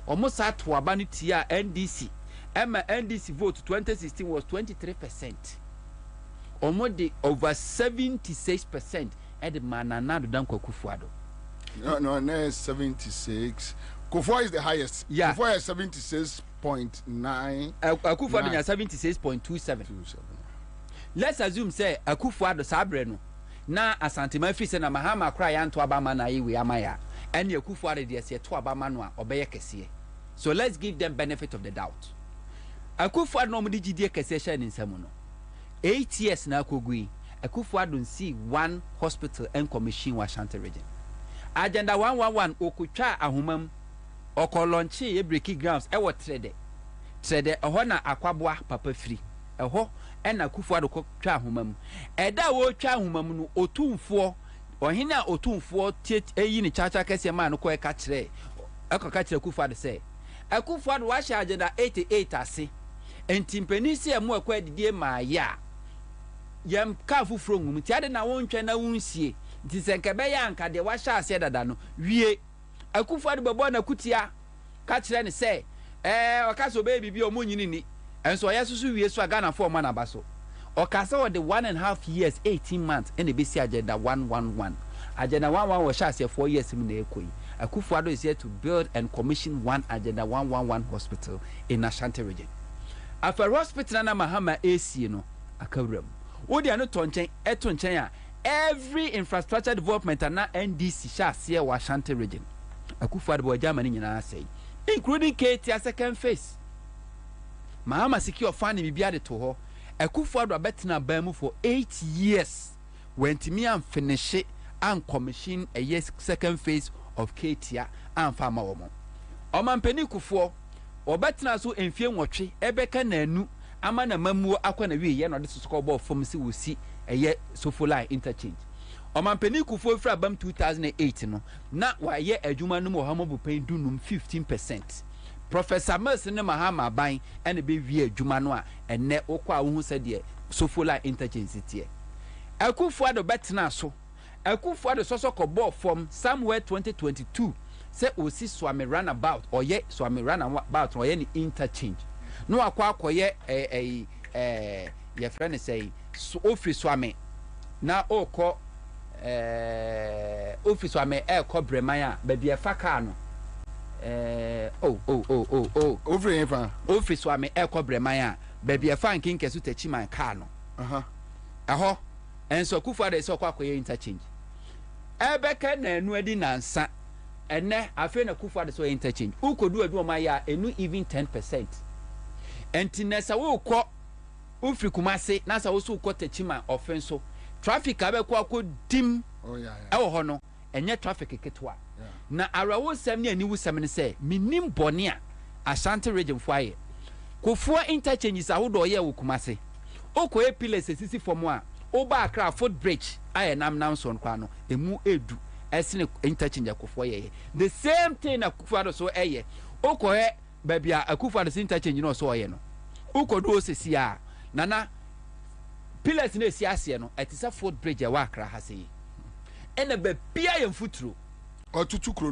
almost at to aba no tia NDC Emma NDC vote 2016 was 23%. Almost over 76% at the Mananado than Kufuor. No, 76. Kufuor is the highest. Yeah. Kufuor is 76.9. Kufuor is 76.27. Let's assume say Kufuor the Sabreno. Na Asante Mafi say na Mahama cry anto abama na iwe amaya. And Kufuor dey say to abama no obeye kese. So let's give them benefit of the doubt. Kufuor no mudi gidie kese sha ni nsam no 8 years na akogui Kufuor don't see one hospital and commission wa Ashanti region agenda 111 okutwa ahomam okolonche e breaking grounds e wo trade said a hona aquabwa papa free a ho and a kufuado twa humam eda wo twa humam no otumfo ohina otumfo tet eyi ni chacha kese ma no ko e ka kire ka kire kufuado say akufuado wa sha agenda 88 ase entimpani se mu akwa didie ma ya yam ka fufuro ngum ti ade na won twa na wunsie nti senkebe ya anka de wa sha ase dada no wie akufuado bebo na kutia ka kire ne say okaso baby bi omunyini ni enso yesusu wie so agana for man abaso okasa wo the 1.5 years 18 months and the bisi agenda 111 agenda 111 was share 4 years in na ekoi Akufuado is here to build and commission one agenda 111 hospital in Ashanti region afa hospital na mahama AC no akawram wodi ano tonchen eto nchen a every infrastructure development na NDC sha se wa Ashanti region Akufuado bo Germany nyina say including Katia second phase mahama secure funding bibia de to ho Akufuado abetena bamu for 8 years when timi am finish and commission a year second phase of Katia and farmer woman omampeni kufuo obetena so enfie nwotwe ebeka na anu ama na mamuo akwana wie ye no de soko ball from si wosi eye sofolai interchange omampeni kufuo fra bam 2008 no na wa ye adwuma no mo hamobu pen dunum 15%. Professor Mercy ne mahama ban ene be wie adwuma no a ene okwa wo hu se de sofolai interchange tie Akufuado betena so Akufuado so ball from somewhere 2022 say osi swami runabout or ye swami runabout or ye interchange no akwa akoye your friend say office swami na oko office swami ko bremaya baby e faka no over ever office swami ko bremaya baby e fa nkin kesu tachi man car no aho enso Akufuado say okwa akoye interchange ebeka na enu adi nansa ene afi na Akufuado so interchange ukodu adu ma ya enu even 10%. Enti nesa wo kọ ufri kumase na sa wo so kọ tachima offenso traffic abekọ akodim ewo ho no enye traffic ketwa na arawo sem ne ani wusem ne se minim bone a Ashanti region fo aye kofuo interchanges ahodo ye wo kumase okoye pillars esisi form a oba akra footbridge aye nam so nkwa no emu edu esine interchange akofo ye the same thing na Akufuado so eye okoye babia Akufuado interchange no so ye no ukodu osisi a nana pillars na esi ase no etisa footbridge e wa akra ha sei ene be bia ye mfuturo otutu kro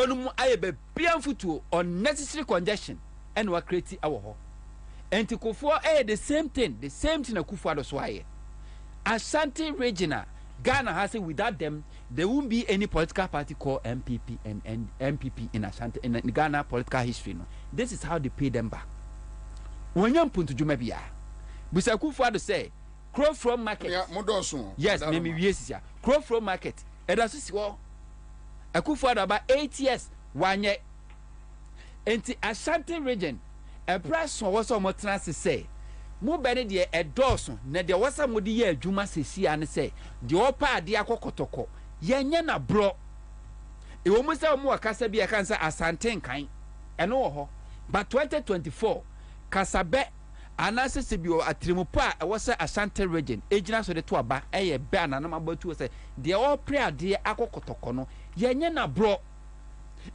no mu aye be bia mfuturo unnecessary congestion ene wa create awo ho enti kofo the same thing Akufuado so aye Ashanti regional Ghana has it without them there won't be any political party called MPP and MPP in Ashanti in Ghana political history no. This is how they pay them back. When you put to Jumabia, but Akufuado say crow from market. Yes, maybe yes, yeah. Crow from market. And that's what Akufuado about 8 years 1 year. And the Ashanti region, a price was almost to say. Mo bene de edoso na de wasa modi ye adwuma sesi ane se de opa ade akokotoko yenye na bro e wo mu se mo akasa bi akansa Asante nkan eno wo ho but 2024 kasabe anase se bi o atrimupo a wo se Asante region ejina so de to aba eye be anana mabatu se de opre ade akokotoko no yenye na bro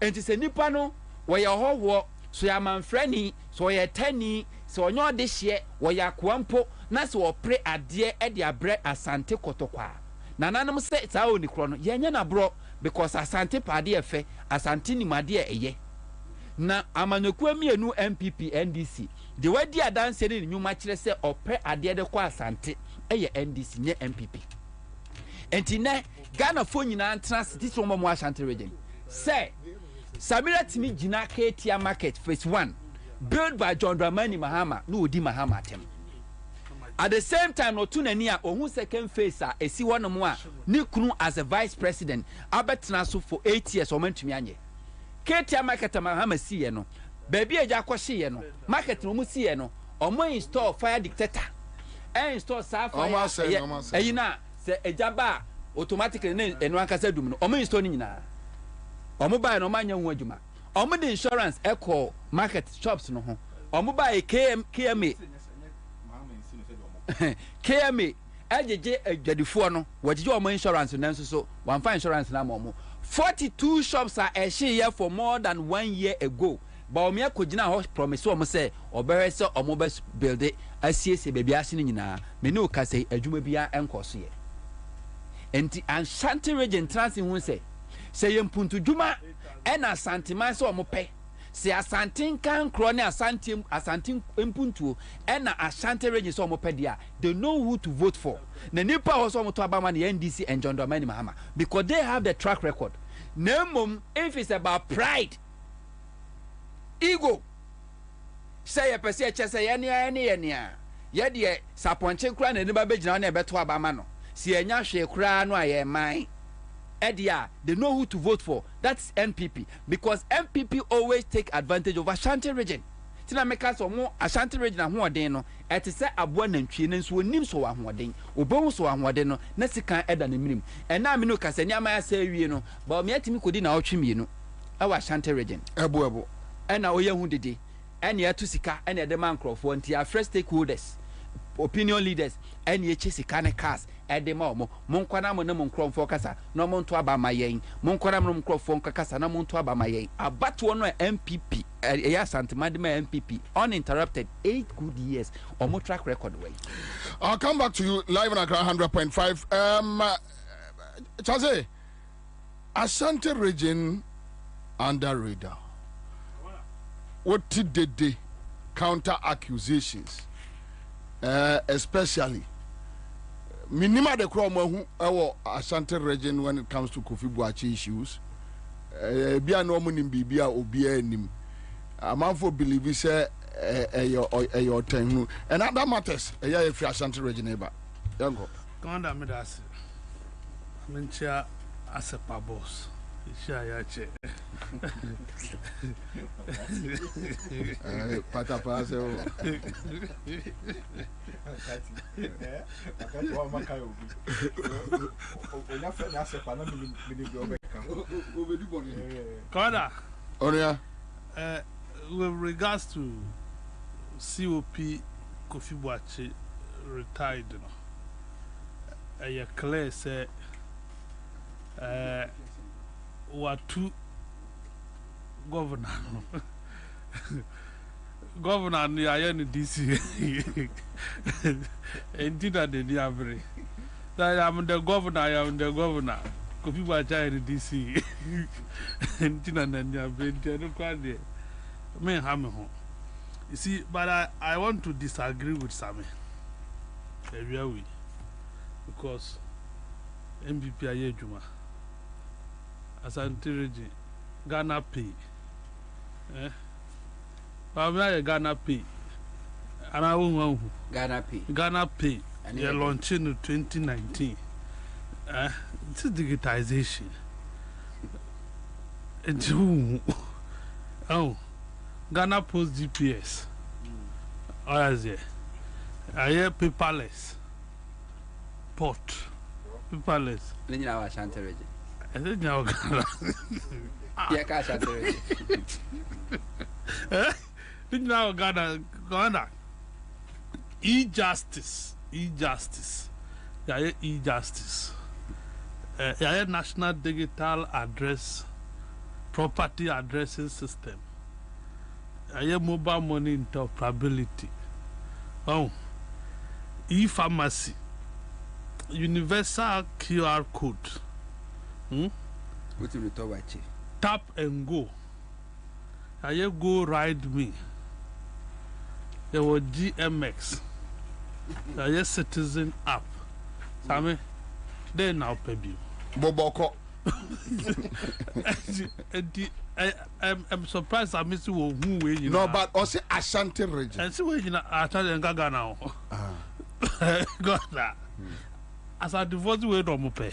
enti se nipa no wo ye ho so ya manfrani so ye tani so onyo de hye wo ya kwampo na so opre ade e de abre Asante kotokwa nananum se ta oni kro no yenye na bro because Asante pade efe Asante ni made eye na amanyoku amienu MPP NDC de wadi adanse ni nyuma kire se opre ade de kwa Asante eye NDC nye MPP enti ne Ghana fo nyina antena city so mo Ashanti region say Samira Timi Jina Katia Market Phase 1 built by John Dramani Mahama no odi Mahama tem. At the same time no tunani a ohun second phase a esi wono mo a ni kunu as a vice president abetena so for 8 years o mantumi anye. Katia Market Mahama siye no baby eja kwhye ye no market no mu siye no omo install fire detector install sa fire eyina se ejaba automatically ne enu ankasa dum no omo install ni nyina omo buy no manya hu adwuma omo de insurance echo market shops no ho omuba KMA KMA ajeje adwadifo no wajeje omo insurance nanso so one fine insurance na momo 42 shops are here for more than 1 year ago ba omo yakogina ho promise omo say obere se omo best build it asiese bebia ase ni nyina me ne okase adwuma bia enkoso ye enti Ashanti region transit hu say yempuntu dwuma ena santima se omo pe se Asante kan kro ne Asante mpuntuo ena Ashanti region se omo pe dia they know who to vote for na nipa ho so omo to abama ne NDC and John Dramani Mahama because they have the track record nemom if it's about pride ego say pese eche say yenia ye de saponche kura na ne ba begina na ebeto abama no se enya hwe kura no aye man edia they know who to vote for. That's NPP because NPP always take advantage of Ashanti region. Tina meka so mo Ashanti region ahoden no ete se aboa nantwie ne nso onim so ahoden obo so ahoden no na sika eda na minim ena me no kasa nyama ya sa wie no ba me atimi kodi na otwe no awa Ashanti region ebo ena oye hu dede ena ya to sika ena de man crofo nti a fresh stakeholders opinion leaders ena ye che sika ne cars ede ma omo monkwana mo ne monkrofo kasa no monto aba mayen monkwana mo monkrofo kasa na monto aba mayen abato no MPP ya santimade ma MPP uninterrupted 8 good years omo track record way. I'll come back to you live on Accra 100.5. Chaze Ashanti region under radar. What did they counter accusations especially minima de kromo hu ewo Ashanti region when it comes to Kofi Boakye issues bia no mo nim bibia obia anim amanfo believe say your ten and other matters e free Ashanti region eba yango Commander Medasi mencha asepa boss isha ya che pata pase o Commander Oria with regards to COP Kofi Boakye retired no you clear say what two governor governor ni ayen DC endina de ni abre that I'm the governor Kofi Boakye in DC endina na ni abre no kwade me ha me ho you see but I want to disagree with Sammy we because MPP aye juma Ashanti region Ghana pay Ghana pay and I won't Ghana pay they launched in 2019 it's digitization and Ghana post GPS I hear paperless port paperless then you know Ashanti region I think now Ghana yeah Ashanti region think now Ghana e-justice yeah e-justice yeah national digital address property addressing system yeah mobile money interoperability e-pharmacy universal QR code what will you talk about? Tap and go go ride me there was GMX citizen app Sammy they now pay you Boboko I'm surprised I miss who way you know but also Ashanti region and see where you know Ashanti and Gaga now got that as I divorce way to pay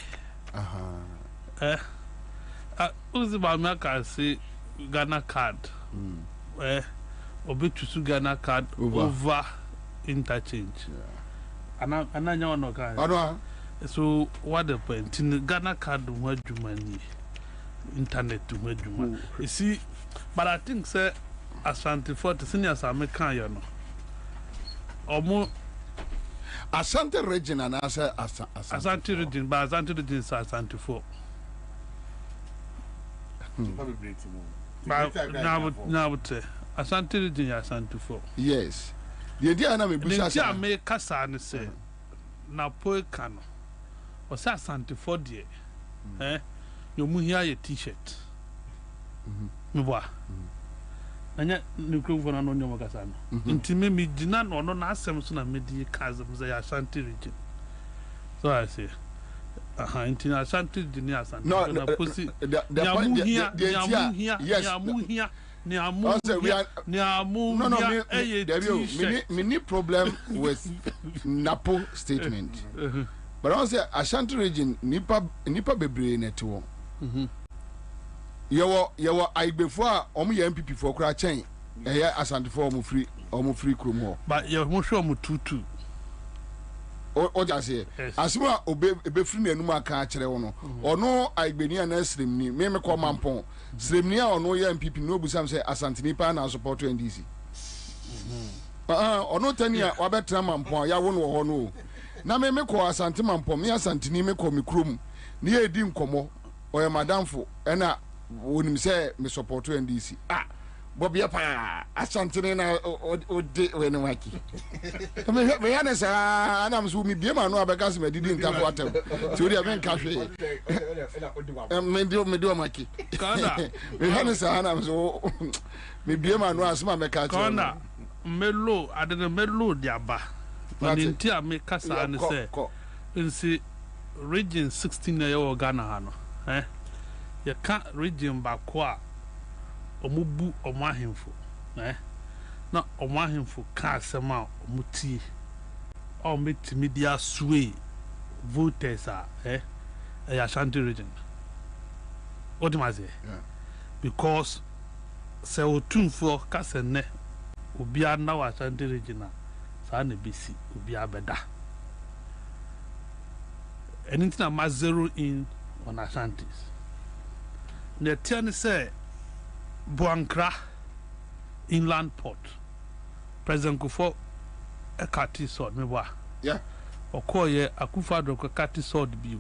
who's about me can say Ghana card obi to Ghana card over interchange and I know no card so what the point in Ghana card what you money internet to what you you see but I think say Ashanti 40 seniors American you know. Omo Ashanti region and Ashanti region, but Ashanti region is Ashanti 4. Now, Ashanti region is Ashanti 4. Yes. The idea na me busa sa. The me kasa ne say na po kano. O say Ashanti 4 there. You mu here a t-shirt. Me boa. Anya nukrofo no nyomo kasa no. Ntime me gina no no na asem so na me di kazem say Ashanti region. So I say Intina Ashanti region Ashanti. No, mini problem with Napo statement. But I say Ashanti region nipa bebre neto. Yawo I before omo ye MPP for kra chen eya Ashanti for omo free krom ho. But you mo show omo 22. O just say asima obe free na enum aka akere wo no. Ono Aigbeni na Sremni me ko mampon. Sremni a ono ye MPP no busam say Ashanti nipa na support NDC. Ono tani a wabetra mampon ya wo no ho no. Na me ko Ashanti mampon me Ashanti ni me ko me krom. Ni e di nkomo oye madamfo ena wonim say me support NDC. Bobie pa Ashanti na odi we no maki. Me ya na sa anam so me bie ma no abeka se me didi ntafo atem. Ti odi aben ka hwe. Me di maki. Kana. Me ya na sa anam so me bie ma no asema me ka che. Kana melo adene melo di aba. Maninti a me kasa ne se. Nsi region 16 na yo Ghana ha no. Ya ka region ba ko a omubu omahemfo na omahemfo ka asema omuti o metimi dia sway voters Ashanti region what do I say because se otunfo ka se ne obi ana wa Ashanti region na sa na bisi obi abeda anything na ma zero in on Ashantis ne tiani say Buankra inland port President Kufo ekati sword me wa okoye Akufo-Addo ekati sword bill.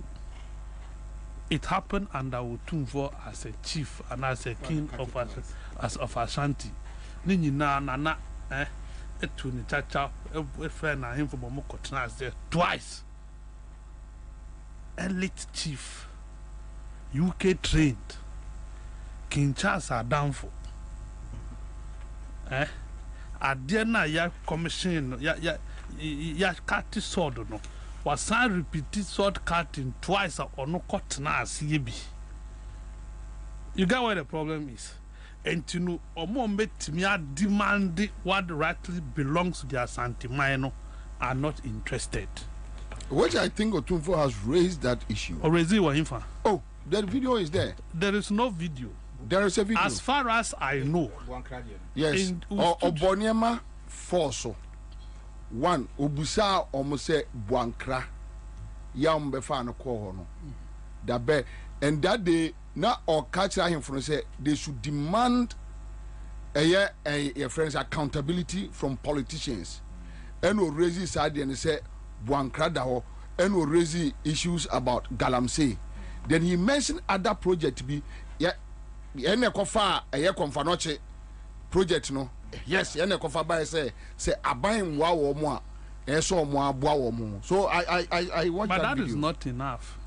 It happened under Otumfo as a chief and as a king of Ashanti ni nyina nana etu ni chacha e na him for mo kotena there twice. Elite chief UK trained King Charles Adamfo ade na ya commission ya cut sword no was repeat sword cutting twice or no cut na asiye bi. You get where the problem is, and to know omo metimi demand what rightly belongs to the Ashanti Mino are not interested, which I think Otumfo has raised that issue. Or raise it with him. Oh, that video is there. There is no video. There is a video. As far as I know. Yes. Oboniema force. One obusa omose buankra. Ya mbefa no ko no. Da be and that day na or catch him from say they should demand a friends accountability from politicians. And we raise side and say buankra da ho and we raise issues about galamsey. Then he mentioned other project be ene kofa konfanoche project no. Yes, ene kofa by say aban wa wo mo a so mo aboa wo mo. So I want but that video. Is not enough.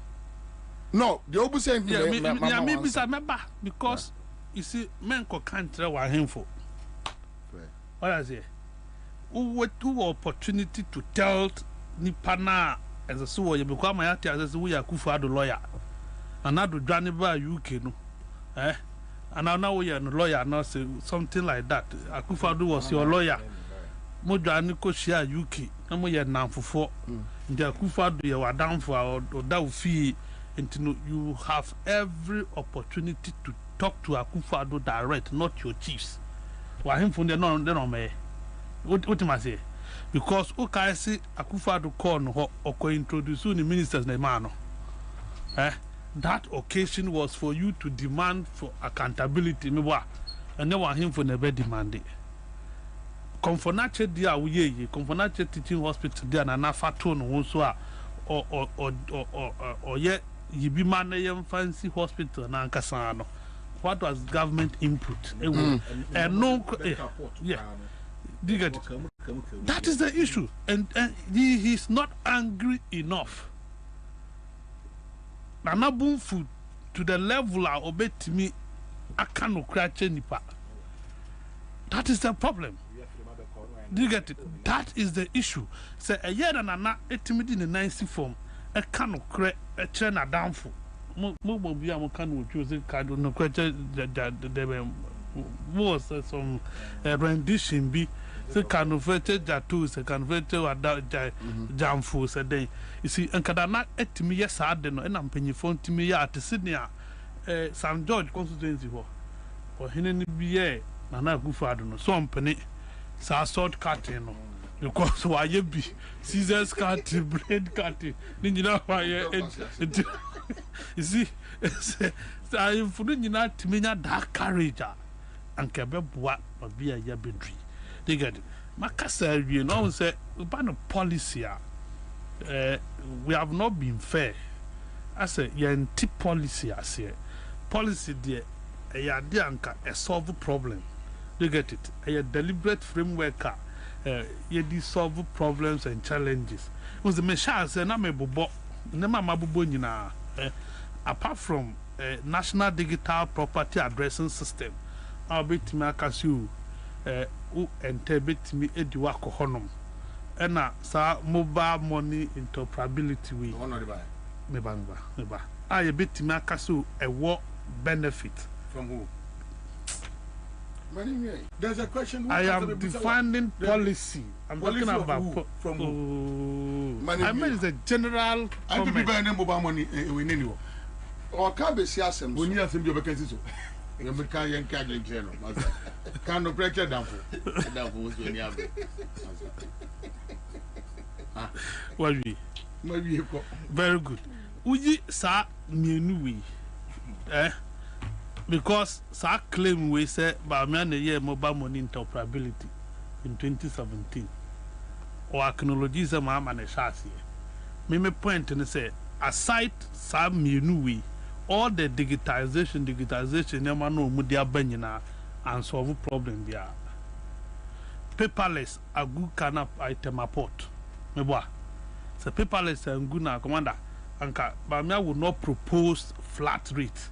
No, the obu say because you see men ko country wa himfo. What I say? Who opportunity to tell nipa na as a so you become my as we are Akufo-Addo lawyer. And now do Johnny by UK no. And now we are a lawyer now say something like that. Akufo-Addo was your lawyer. Mo Johnny ko share UK. Na mo ye namfofo. The Akufo-Addo you are down for or that fee into you have every opportunity to talk to Akufo-Addo direct, not your chiefs. Why him from the no me. What am I say? Because okay see Akufo-Addo call no or introduce the ministers na man. That occasion was for you to demand for accountability. and then him for never demanded. Confornache dia we confornache teaching hospital dia na nafa to no nso a or yet you be man fancy hospital na nkasa no. What was government input? And no, yeah. Do you get it? That is the issue, and he is not angry enough. Nana boom food to the level I obey to me. I cannot crash any part. That is the problem. Do you get it? That is the issue. Say a year and a timid in the 90 form. I cannot crack a chain a downfall. Bobie am can choose it kind no question there was some rendition be the converted that too is a converted jam for said you see and kadana et me yes I don't know and I'm penny phone to me at Sydney St. George constituency or hinin be nana go for I don't know some penny sa sort cutting no because why you be scissors cutting blade cutting you know why you see I wouldn't not to me that courage and Kabebwa or be a yabidry. They get it. Macassa, you know, say, about policy, we have not been fair. I say, you're anti policy, I say. Policy, dear, a dianka, a solve problem. They get it. A deliberate framework, you solve problems and challenges. It was the Mesha, say, Namabubo, Namabubunina. Apart from national digital property addressing system, I'll be to make us you and bit me a duaco honum. And now, mobile money interoperability we Mebanga. I bit to make us a work benefit from who? There's a question. I am defining policy. I'm talking about from who? I mean, it's a general. I think people are mobile money in any way. Or can't be siasem. When you have some vacancies, you can't catch in general. Can't no pressure down for. Down for when you have it. Well, we very good. Uji sa mienui, because sa claim we say by me year mobile money interoperability in 2017 or acknowledge some man a chassis. Me point and say aside some mienui. All the digitization, no man no mudia benina and solve problem there. Paperless a good kind of item apport. Meboa. So paperless and good na commander. Anka, but me I would not propose flat rate.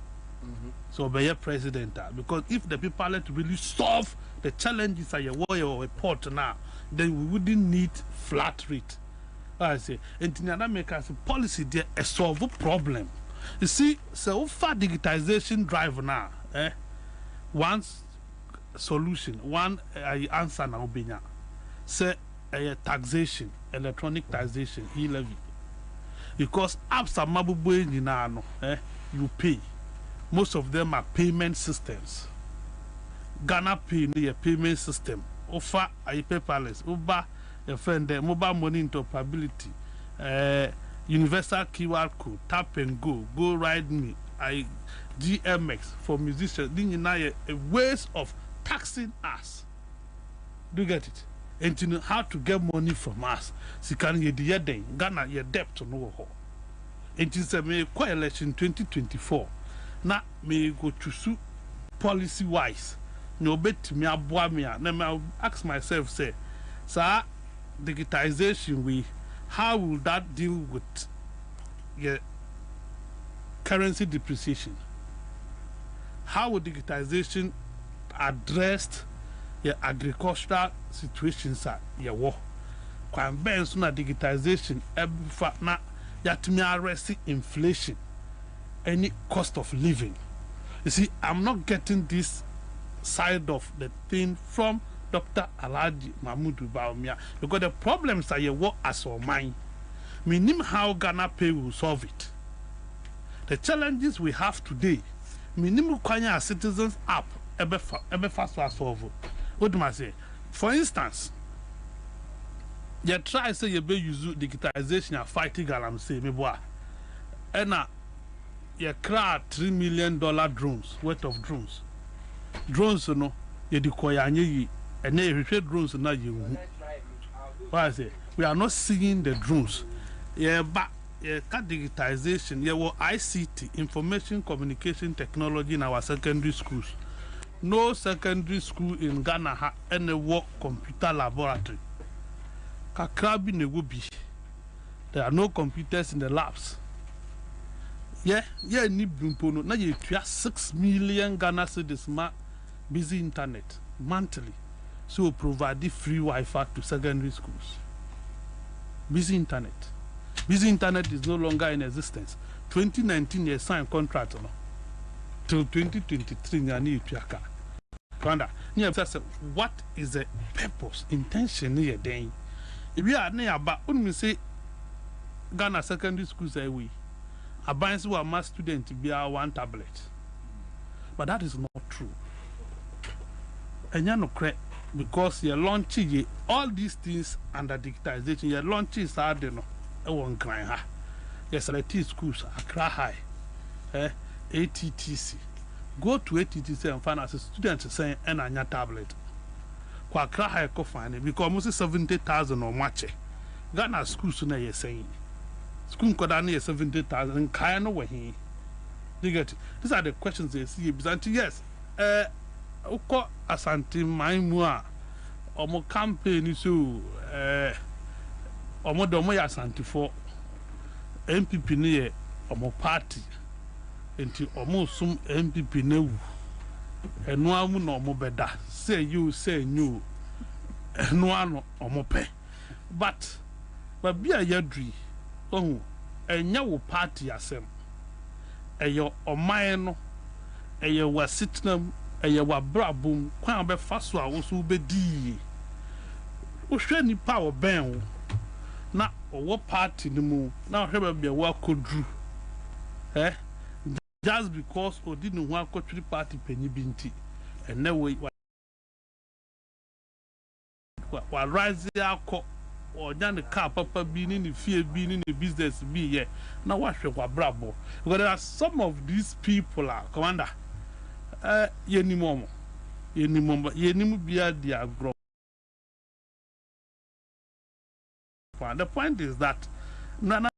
So be a president because if the paperless really solve the challenges at your way or a port now, then we wouldn't need flat rate. I say, and Tinana make us a policy there a solve a problem. You see, so far digitization drive now, one solution, one answer now being say taxation, electronic taxation, e-levy. Because apps are mabubu you pay. Most of them are payment systems. Ghana Pay a payment system. Offer a paperless, Uber a friend mobile money interoperability. Universal QR code, tap and go ride me, GMX for musicians. Then a ways of taxing us. Do you get it? And to know how to get money from us. So can you the day Ghana your debt to know how. And it's a me election 2024. Now me go to sue policy wise. No bet me aboa me. Now I ask myself say, sir, digitization we. How will that deal with your currency depreciation? How will digitization address your agricultural situations at your war? When banks na digitization, na yatimi arrest inflation, any cost of living. You see, I'm not getting this side of the thing from Dr. Alhaji Mahmoud Bawumia because the problems are your work as or mine. Meaning how Ghana Pay will solve it. The challenges we have today, meaning Kwanya citizens app ebe fast solve. What do I say? For instance, you try say you be use digitization and fighting galam say me boy. And you crack $3 million drones worth of drones. drones no ye di koyanye yi ene ehwehwe drones na ye hu why say we are not seeing the drones yeah but digitization yeah ICT information communication technology in our secondary schools. No secondary school in Ghana ha any work computer laboratory kakrabi ne wobi. There are no computers in the labs. Ni bimpono na ye tua 6 million Ghana cedis ma busy internet monthly. So provide free Wi-Fi to secondary schools. Busy internet. Busy internet is no longer in existence. 2019 you signed contract no. Till 2023 nyani tuaka. Kwanda, what is the purpose, intention here then? If we are near about say Ghana secondary schools are we. Abans who are mass students be our one tablet. But that is not true. And you know correct because you're launching all these things under digitization, you're launching Sardino. I won't cry her. Yes, LT schools Accra High. ATTC. Go to ATTC and find as a student saying and a tablet. Accra High co find it because almost 70,000 or much. Ghana schools na you're saying. School Kodani 70,000 and Kayano where he. You get it? These are the questions they see. Yes, Uko Ashanti Maimua Omo campaign so Omo Domo Ashanti for MPP near Omo party into Omo sum MPP new and no one no mo beda say you no one Omo pe but be a yadri oh and yawo party asem eyo oman eyo wasitnam eyo wabrabum kwan be faso a wo so be di wo hwe nipa wo ben na owo party ni mu na hwe be wa kodru just because odi ni ho akotwiri party panyi bi nti ene we wa rise akọ onya ne car papa bi ni fie bi ni business bi ye na wa hwe kwa brabo because there are some of these people are commander yenimu bia dia agro. The point is that nana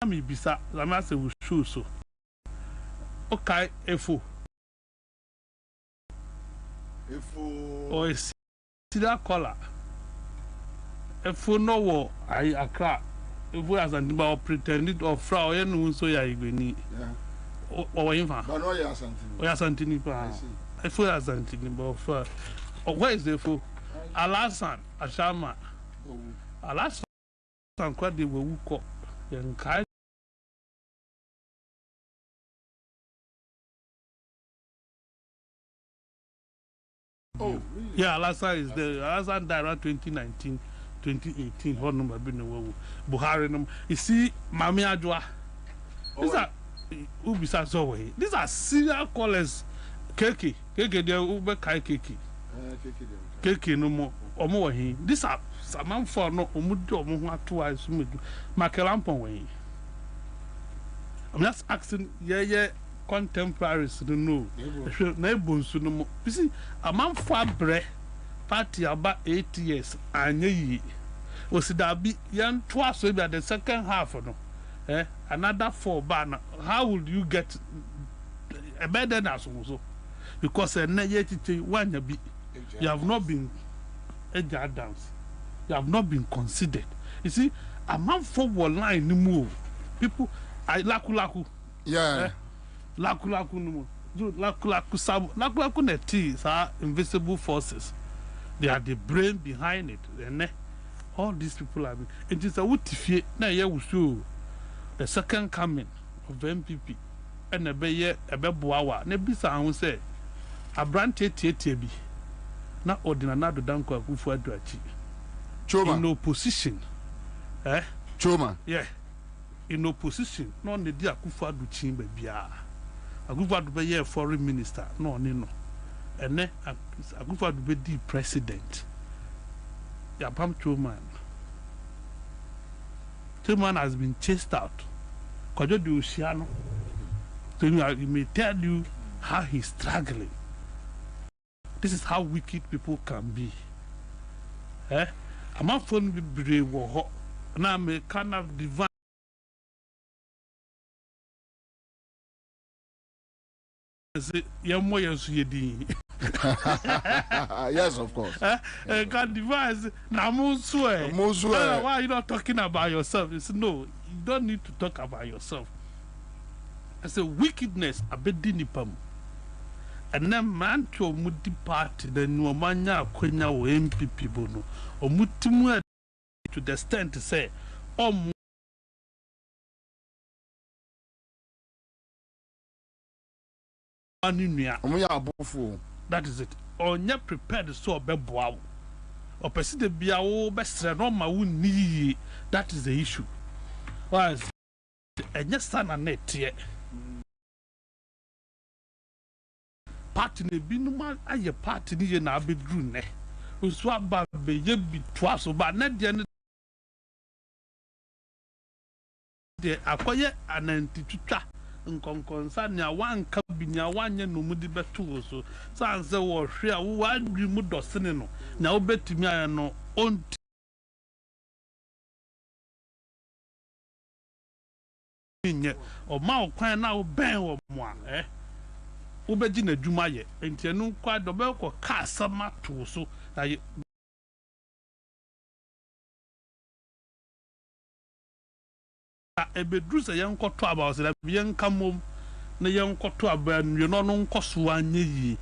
mi bisa lama se we show so okay efo o sida color efo no wo ai akra efo as and ba pretended of fra o yenu so ya igbeni o yinfa ba no ya Ashanti o ya Ashanti ni pa efo ya Ashanti ni ba fra where is the efo Alasan Ashama Alasan kwa de we ko yen kai oh yeah Alasan is there. Alasan died around 2019 2018 what number be no Buhari no you see Mami Adwa these are ubisa so way these are serial callers keke there ube kai keke no mo omo wa hin these are saman for no omudo omo ho ato aso medu makelampon wa hin I'm just asking yeah contemporaries no na ebonsu no mo you see amanfo abre party about 8 years anya yi osidabi yan twaso bi at the second half no another 4 ban how would you get a better than so because na yetiti wanya bi you have not been dance you have not been considered you see a man for line no move people I lakulaku yeah lakulaku no lakulaku sab lakulaku neti sa invisible forces. They are the brain behind it. And all these people are. It is a wutifie na ye wusu the second coming of the MPP. And a be boawa. Ne bisa an say abrante tietie bi. Na ordinana do danko akufu aduachi. Choma. In opposition. Choma. Yeah. In opposition. No ne di akufu aduchi ba bia. Akufu adu be ye foreign minister. No ni no. And then I go for the president. Yapam Truman has been chased out. Kojo de Oceano. So he may tell you how he's struggling. This is how wicked people can be. I'm not phone be brave or now me kind of divine. Yes, of course. Can devise now why are you not talking about yourself? It's no, you don't need to talk about yourself. I say wickedness abedinipam. And then man to mudi party then no manya kwenya o MPP bono o mutimu to the extent to say that is it. Onye prepared so obeboa o pesi de bia wo besre no ma wo ni. That is the issue. Was enye sana net ye party ne binuma aye party ni ye na abedru ne osu aba be ye bi twaso ba na de akoye ananti twitwa nkonkonsa ne awanka binya wanye no mudi beto so sanse wo hwe a wo adwi mu dosene no na wo betumi aye no onti nye o ma o kwan na wo ben wo mo a ubeji na dwuma ye enti enu kwa dobe ko ka sama to so na ebedru se yen koto aba se yen kamom na yen koto aba nwe no no nkoso anye yi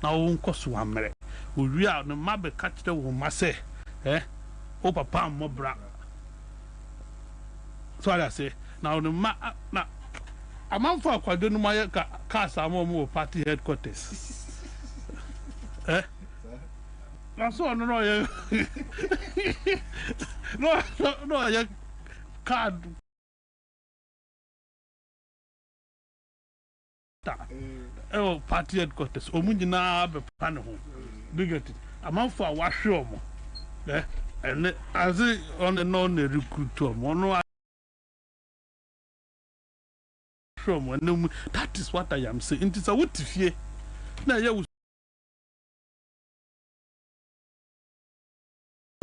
na wo nkoso amere owi a no mabe ka kire wo mase o papa mmobra. So I say now the na a man for Kwabena no my cars are more party headquarters. That's all no no card party headquarters omunjina be pan ho bigot a man for wash omo and as on the non recruit omo no that is what I am saying. It is a what if ye now you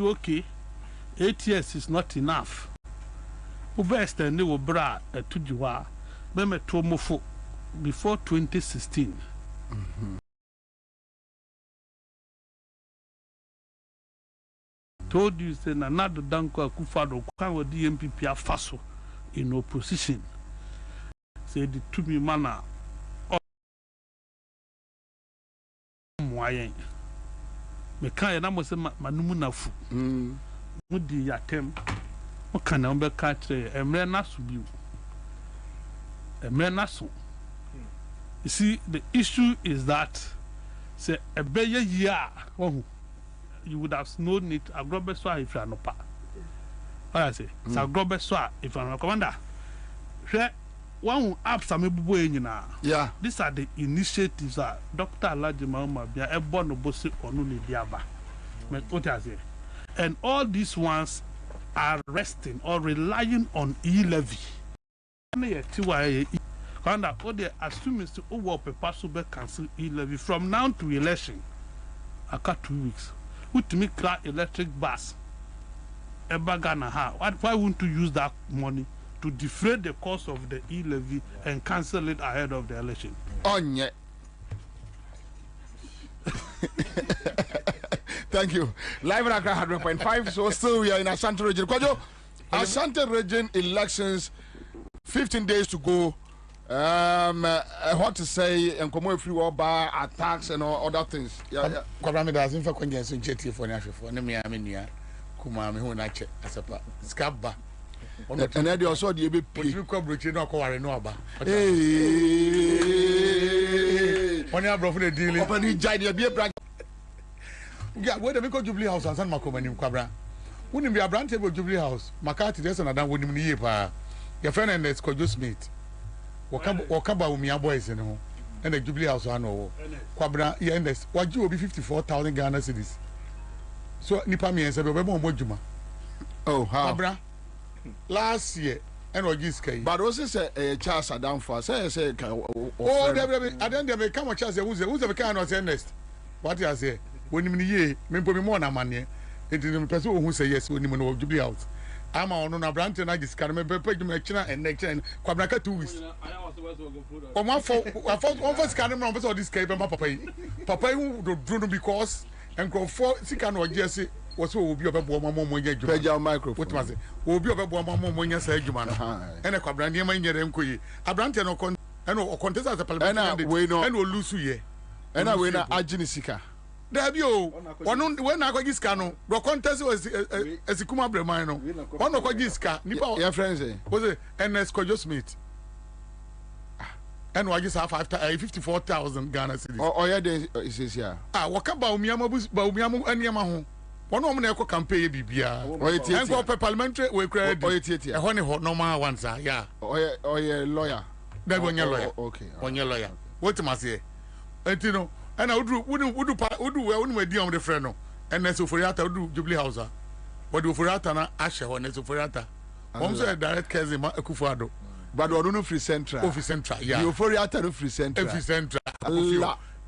okay 8 years is not enough. Best and they will bra to Jua Meme Tomofo before 2016. Told you say another Danko Akufado can with the MPP are faso in opposition. Say the to me manner moyen. Me kan na mo se manumu na fu. Mudi yatem. Mo kan na be ka kire emre na so bi. Emre na so. You see, the issue is that say a beye year you would have known it agrobe so if you are no pa. What I say? So agrobe so if you are no commander. One apps yeah, these are the initiatives that Dr. Alaji Mahama Bia Ebono Bosi Onuni Diaba. What I say? And all these ones are resting or relying on e-levy. And what they assume is to over cancel e-levy from now to election. I got 2 weeks. With me car electric bus. Why wouldn't you use that money to defray the cost of the e-levy and cancel it ahead of the election? Onye. Thank you. Live at 100.5. So still we are in Ashanti region. Kwajo, Ashanti region elections, 15 days to go. What to say and come free war bar attacks and all other things. Yeah. Kwabena doesn't for conjunction JT for national for Nemiamia Kuma who nature as a scabba. And then they also the baby you come bridge no ko no aba. When you brought the deal open the giant be a yeah, where the Miko Jubilee House and San Marco and Kwabena. Wouldn't be a brand table Jubilee House. Makati there's another wouldn't be your friend and let's call you Smith. Wakaba Umia boys in home. And the Jubilee House I know. Kwabena yes, what you will be 54,000 Ghana cedis. So Nipami and Sabebo Mojuma. Oh, how? Kwabena last year and or giska. But also say Charles Adam for say oh I don't dey come on Charles who's the kind of next. What you say? When you ye me po me more na mane. It is the person who say yes when you know Jubilee House. I'm on brand na giska me pay me china and next and Kwabena 2 weeks. One for scanning me on this case papa who do because and go for sika no jesse was will be about one more microphone. What was it? Will be about one more money say Juma. And a Kwabena near my Yenko. A brand no contest as a parliament and will lose you. And I win a Genesika. There you when I got this cano, the contest was as a Kuma Bremano. One of this car, your friends was it NS Kojo Smith. And I just have 54,000 Ghana cedis. Oh, yeah, it says, yeah. What about Miamabus, Baumiamu, and Yamaho? One woman I campaign Bibia. And go for parliamentary, we credit a honey hot no more once, yeah. Oh, yeah, lawyer. That one your lawyer. Okay. On your lawyer. What must I say? And you know, and I would do well when we on the friend. And then so for that, I would do Jubilee House. But do for that, Asha, when it's for that. Almost a direct case in Kufado. But we don't know free central. Free central, yeah. You for your free central. Free central.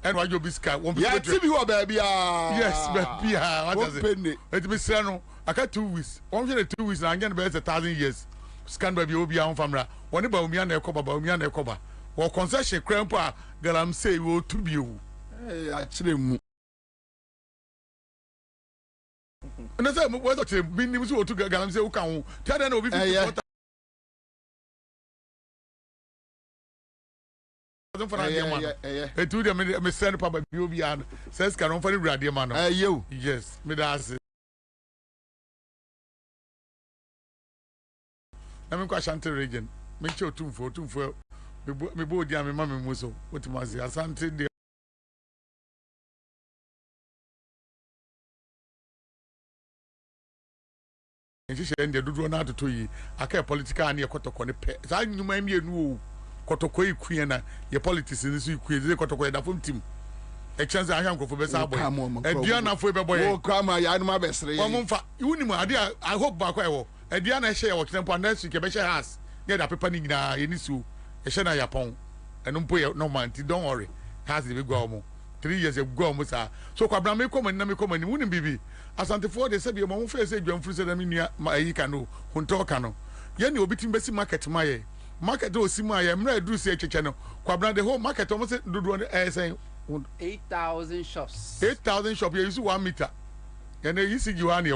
And why you be sky? Yeah, TV wa baby. Yes, baby. What does it? It be sano. I got 2 weeks. One year 2 weeks. I'm gonna be 1,000 years. Scan baby obi on famra. One about me and a cover. Or concession grandpa. Galam say we to be you. Actually. And I said, what actually mean was to Galam say, okay, tell them over 50. I told them, I send Papa Bobie says, can offer the radio man. You, yes, me that's it. I'm in Ashanti region. Make sure 2 for me both the mammy muso. What was the Ashanti? And she said, they do not to you. I care political and your cotton pet. I knew my new. Kotokoi queen your politics in this week they kotokoi da from team a chance I am go for best boy e diana for be boy o krama ya no ma besre o mfa uni mu ade I hope back I wo e diana share wo tempo next week e be share house near da paper ni nyina ye ni su e share na yapon eno mpo no man don't worry house dey go omo 3 years ago omo sa so Kwabena me come na me come ni uni bibi Asante for dey say be mo face adwamfuru say na me nua ayi ka no hunto ka no ye ni obi tim besi market maye market o sima ya mra edu se cheche no Kwabena the whole market almost do saying 8,000 shops 8,000 shops you use 1 meter and you see you an here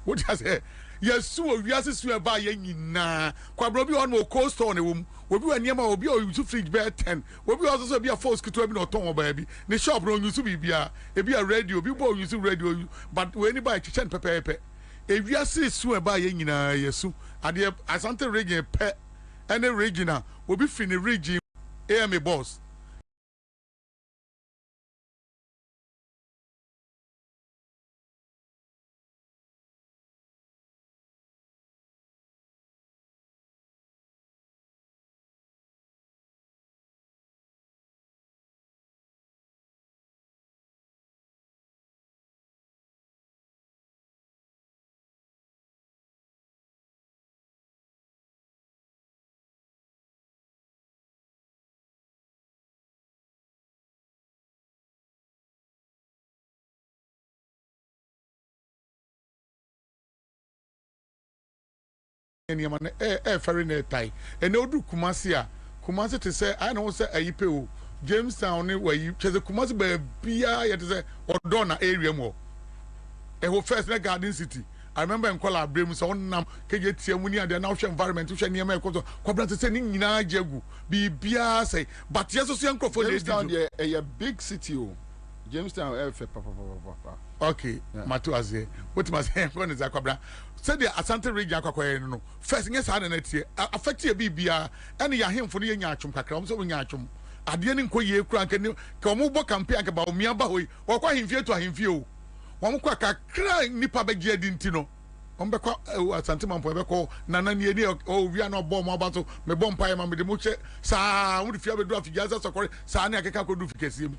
what you say yes so we are so ba ya nyina Kwabena bi on mo cold store ne wom obi wa niam obi o use fridge be 10 obi also so be a force kito bi no ton oba bi ne shop no use bibia e bi a radio bi bo use radio but we anybody cheche pepepe e wi ase so ba ya nyina yesu ade Asante region pe any regional will be free in the region AMA boss. Any man ferry ne tie and no do Kumasi to say I know say ayipe Jamestown where you chese Kumasi be bia yet say Odona area mo e ho first na Garden City I remember in Kwala Brem so nam keje tie mu ni ade na hwe environment hwe niam e koso Kwabena to say ni nyina agegu bi bia say but yeso so yankofo Jamestown dey a big city o Jamestown papa okay matu azie what must say when is Kwabena said the Asante region akwakoye no first yes ha na tie affect e bibia ene ya hemfo no yenya atwom kakra om so wonya atwom ade ne nkoye kura nke ka omo bo campaign aka ba omia ba hoyi wakwa hemfie to hemfie o won kwa kakra nipa ba gia di ntino on be kwa Asante mampo be ko nana ne ni o wia no bo mo ba so me bo mpa ma me de mo che sa mo de fia be do afia za sokore sa ne akeka ko do fikasi mu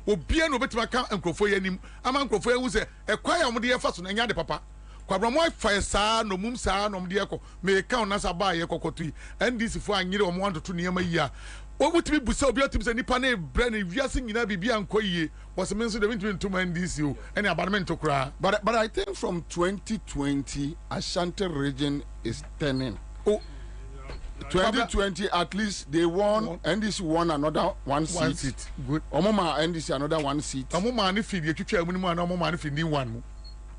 obia no betima ka nkrofo yanim ama nkrofo ehu se ekwa ya mo de yefa so na nya de papa kwabra mo fa saa no mum saa no mde ekọ me count na sa ba ye kokotu ndc fo anyire omo want to niam yi a wotimi busa obi otimi se nipa na brain wiase nyina bibia nkoyie was me so the between two ndc o any abandonment to kra. But I think from 2020 Ashanti region is turning. 2020 at least they won. NDC won another one seat. Good. Omoma NDC another one seat. Omoma ni feed ye twitwa mu ni mu ana omoma ni feed ni one mu.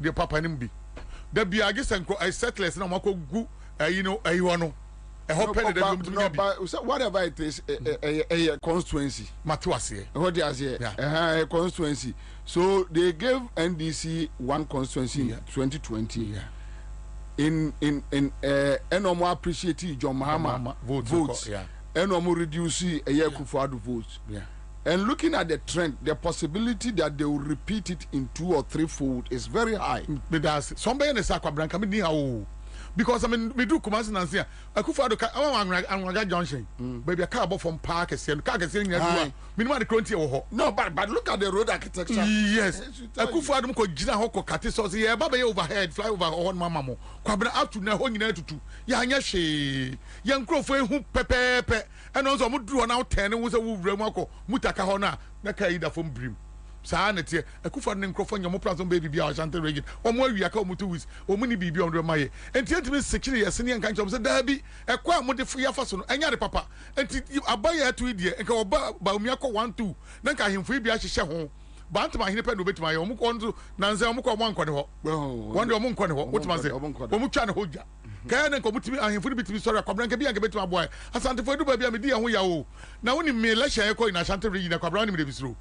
The papa nim bi. Da bi age senko I settlers na mako gu ayi no. Whatever it is a constituency. Matuase. What is it? A constituency. So they gave NDC one constituency in 2020. Yeah. In Enomo appreciate John Mahama votes. Yeah. Enomo reduce a year Kufuadu votes. Yeah. And looking at the trend, the possibility that they will repeat it in 2 or 3 fold is very high. Somebody in the Sakwabranka me ni because I mean we do Kumasi Nansia. Akufado ka Anwaga Junction. Baby a car from park and car is minimum the cronty or no, but look at the road architecture. Yes. Akufado ko jina hoko kati so yeah baba overhead fly over on mama. Kwabena up to now on to ya anya she yan crofo hu pepepe and also mu do now 10 wo se wo wramako mutaka ho na ka ida from brim. Saa netie Akufo ne nkrofo nyamo plazo baby bia Ashanti region omo awia ka omo 2 weeks omo ni bibi on maye enti entimi secure yesene enka nchom se dabi ekwa amode fu yafa so no enya de papa enti abaye atu die enka oba ba omi akọ 1 2 na nka hemfu bia hyehye ho bantama hene pe no betima ye omo ko nzo nanze omo ko omo nkọ ne ho wonde omo nkọ ne ho wotima se omo twa ne hoja kaya ne ko mutimi ahemfu ni bitimi sori Kwabranka bia nka betima boy Asante fo edu ba bia me di ho ya o na woni me la hye ko ina Ashanti region Kwabranka ni me de bisro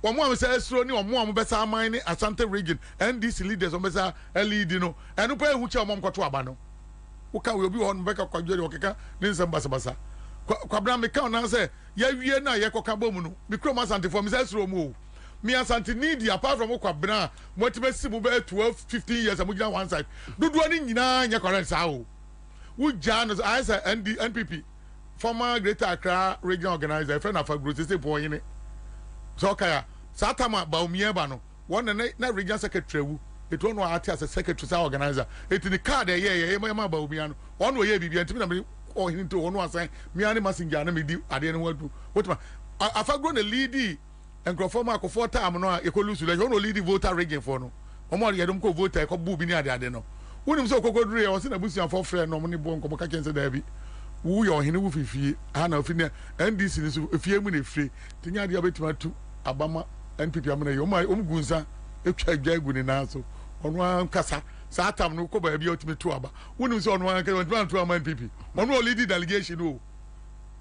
Omo say esro ni omo besa aman ni Ashanti region NDC leaders omo besa lead no enu pa ehu che omo mkoto aba no wo ka we obi ho no beka kwadwere okeka ni nsem basa Kwabra me ka na say ya wie na ye koka bomu no me krom Ashanti for me say esro mu me Ashanti need apart from Kwabra mo tibe si mu be 12 15 years amu gina one side dodo ni nyina nya correct sa o wo jano I say NPP former Greater Accra regional organizer friend of Agro say boy ni so kaya satama ba umieba no one na regional secretary wu it one ati as a secretary sa organizer it the card ye ma ba umia no one we ye bibia ntimi na me o hinto one asan me ani messenger na me di ade no wadu wetima afagro na lead enkrofo ma akofo time no ekolusu le one lead voter region for no omo ye dum ko voter ko bu bi ni ade no wonim so kokoduru ye o se na busian for friend no mo ni bo nkomo ka kense da bi wu yo hene wu fifie ana ofine NDC ni so efie mu na fie tinya de abetima tu abama NPP amana yo ma omgunsa etwa gyagu ni naso ono ankasa saa tam no ko ba bia otimi to aba wonim so ono anka ontwa to ama NPP ono lead delegation o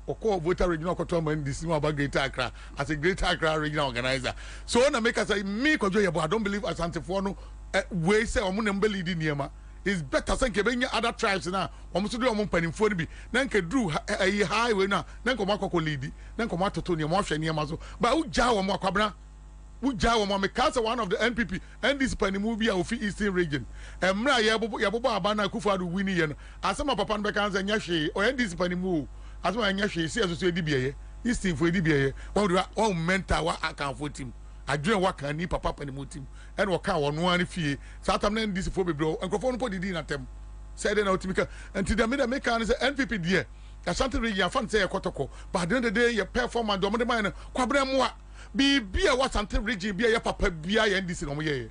oko voter regional ko to ama NDC no aba Greater Accra as a Greater Accra regional organizer so na make us say me ko jo yebo I don't believe Asante for no we say omo na mbeli di niema is better say ke benya other tribes na omo so do omo mpanimfo ni bi na nke drew highway na nke omo akoko lead na nke omo atoto niema ohwe niema so ba ugya omo Kwabena ugya omo me cast one of the NPP and this panimu bi ofi Eastern region emra yebobo aba na Akufo-Addo wini ye no asema papa no be kan say nya hwe o this panimu asema nya hwe si asoso edi biye Eastern fo edi biye o mental wa akanfo team adwen wa kan ni papa panimu team and waka wono an fie satam na ndisi fo bebro enkrofo no podidi na tem say dey na otimika enti da me kan say NPP die Ashanti region fan say ekotoko but at the end of the day your performance do mo de man Kwabena moa bibia wa Ashanti region bia ya papa bia ya ndisi no mo ye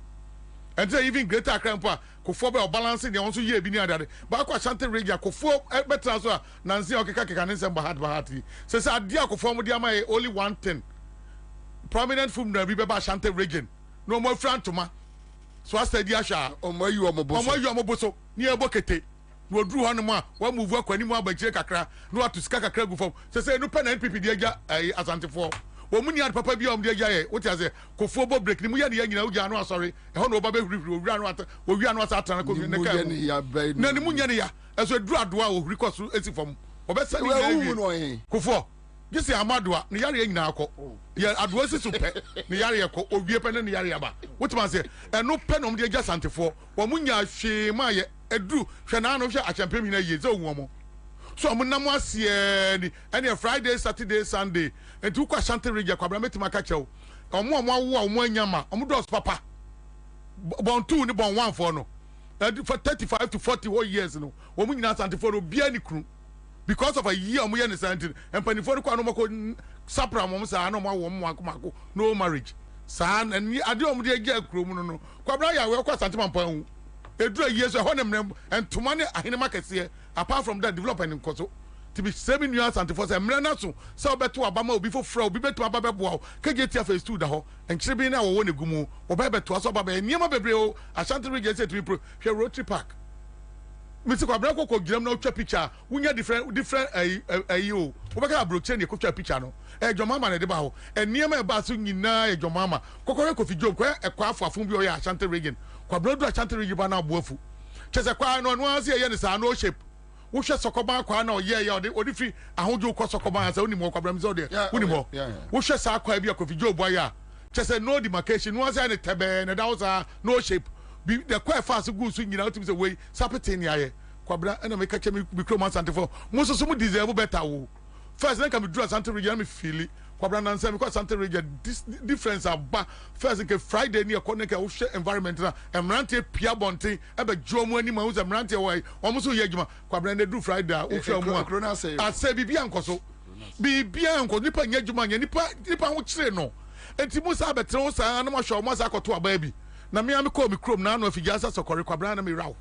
and say even Greater Accra mpa kofo be balancing dey also ye bi ni adade ba kwa Ashanti region kofo betra so nansi okeka ne nsem bahati say say ade akofo mo de ama only one thing prominent from na bi be Ashanti region no more frantoma so asedi asha omoyu omoboso ni ebokete no dru hanu ma wa move akwani mu abagire kakra no atuska kakra gu fom se no pen NPP de agya Asante for wo mu ni ad papa bia om de agya ye wo tia se kofo bo break ni mu ya ne nyina wo gya no asori e ho no oba be hurihuri owia no ata owia no ata atana ko ne ka na ni mu nya ne ya eso dru adoa o record esi fom obesa ni kofo gisi amadoa ne yare nyina akọ ya adoa si so pe ne yare yakọ owie pe ne yare aba wotima se eno pe no de agya Asante for wo munya hwe ma ye edru hwe na no hwe achampem nyina ye ze owo so mo nam asie ni ene Friday Saturday Sunday entu kwa Ashanti region Kwabena metima ka chew omo awo omo anyama omo dos papa bon 2 ni bon 1 for no for 35 to 40 years no wo mu nyina Asante for obi ani kru because of a year omo ye ne santin empani for ko no mako sapra mom sa no mo wo mako no marriage sa na ni ade omo de agya kru mu no Kwabena ya we kwa Asante mampa hu edura years ho ne mnem entoma ne ahene makese apart from that development in koso to be 7 years Asante for say mre na so say obeto abama obi fo fra obi beto ababa boa KGT phase 2 da ho enkyere bi na wo ne gumu obebeto aso ababa niam bebre o Ashanti region say to be pro hwe Rotary Park Mr. Kwabena ko giram na otwa picture wunya different ayo obeka abroche ne ko twa picture no ejomama na de ba ho niam e ba so nyina ejomama kokore Kofi Job ko ekwa afafun bi o ya Ashanti region Kwabena do Ashanti region ba na aboafu chese kwa no ase ye ne sa no shape wo hwe sokoban kwa na oye ya odi fi ahojo ko sokoban asa onimo Kwabena mi so de onimo wo hwe sa kwa bi Kofi Job ya chese no demarcation no ase ne tebe ne dausa no shape be the quite fast go so nyina otim say wey sapetin ya ye Kwabena na me ka che me Krom Asante for mo so mo deserve better wo first na ka me do Asante region me feel Kwabena na nsem because Asante region difference aba first nke Friday ni ekọ nke wo hwe environment na emrante pia bonten ebe jomo ani ma wo se emrante wo omo so ye adwuma Kwabena na do Friday wo hwe mu a say bibia nkoso bibia nko nipa nya adwuma nya nipa ho kire no enti mo sa betre wo sa na mo hwe mo sa akoto aba bi na me am call me Krom na no afigasa sokore Kwabena na me ra ho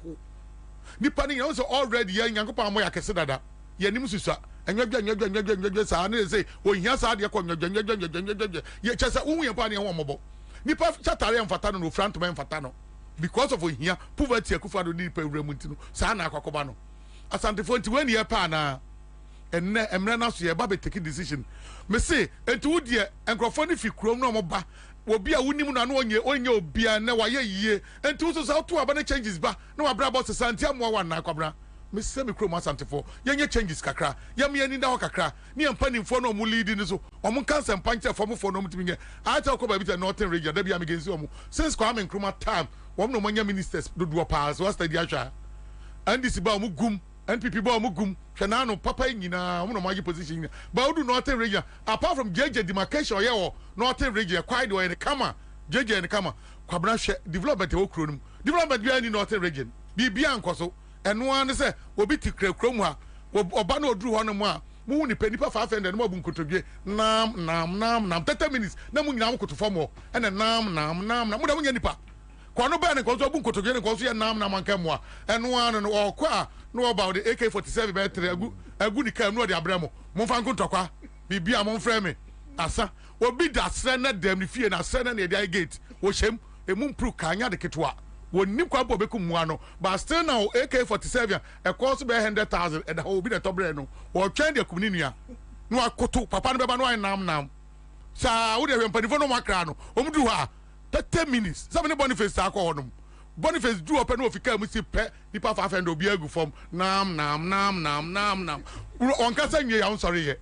nipa ni you so already ya nyankopon mo ya kese dada ya nim susua enwadwa sa na say o hia sa de ko nwadwa ye chesa wo hu pa ne ho mobo nipa chatare mfata no front man mfata no because of ohia poverty akufa do nipa ewramunti no sa na akwakoba no Asante for nti when ye pa na enne emre na so ye ba be take decision me say enti wo de enkrofo ni fi Krom no mo ba obi a wunim na no onye obi a na waye yie enti wo so to aba na changes ba na wa bra boss Asante amwa wa na Kwabena me say me Krom Asante for yenye changes kakra yam ye ni da ho kakra ni empani fo no mu lead ni so omo kan sem panche fo mo fo no mutimi nge a ta ko ba bi te northern region da bia me gensi omo since Kwame Nkrumah time wom no manya ministers do pass was study asha and this ba omo gum NPP ba omo gum hwe no papa nyina omo no magi position ba odu northern region apart from JJ demarcation ye wo northern region quite way the kama JJ and kama Kwabena hwe development wo kro num development bia ni northern region bibia nkoso eno an se obi ti Krom ha oba na oduru ho no mu a mu ni panipa 500 no abu nkotodwe nam 30 minutes na mu nyina mkoto fam ho ene nam mu da mu nya nipa kwa no ba ne ko so abu nkotodwe ne ko so ye nam anka mu a eno an no okwa no about the AK47 betre agu ni kam no de abramo mo fa nkotokwa bibia mo mfrɛ me asa obi da sre na dem ni fie na sre na de gate wo hyem emu mpru ka anya de ketwa woni kwa bo beku mu ano but still now AK47 e cost be 100,000 e da obi de tobre no wo twen de kumni nua no akoto papa no be ba no nam sa wo de hwempanifo no makra no omdu ha 30 minutes sabe ne Boniface sa akọ honum Boniface du open no ofika mu si pe nipa 500 obi agu form nam on ka sa nwie ya sorry ye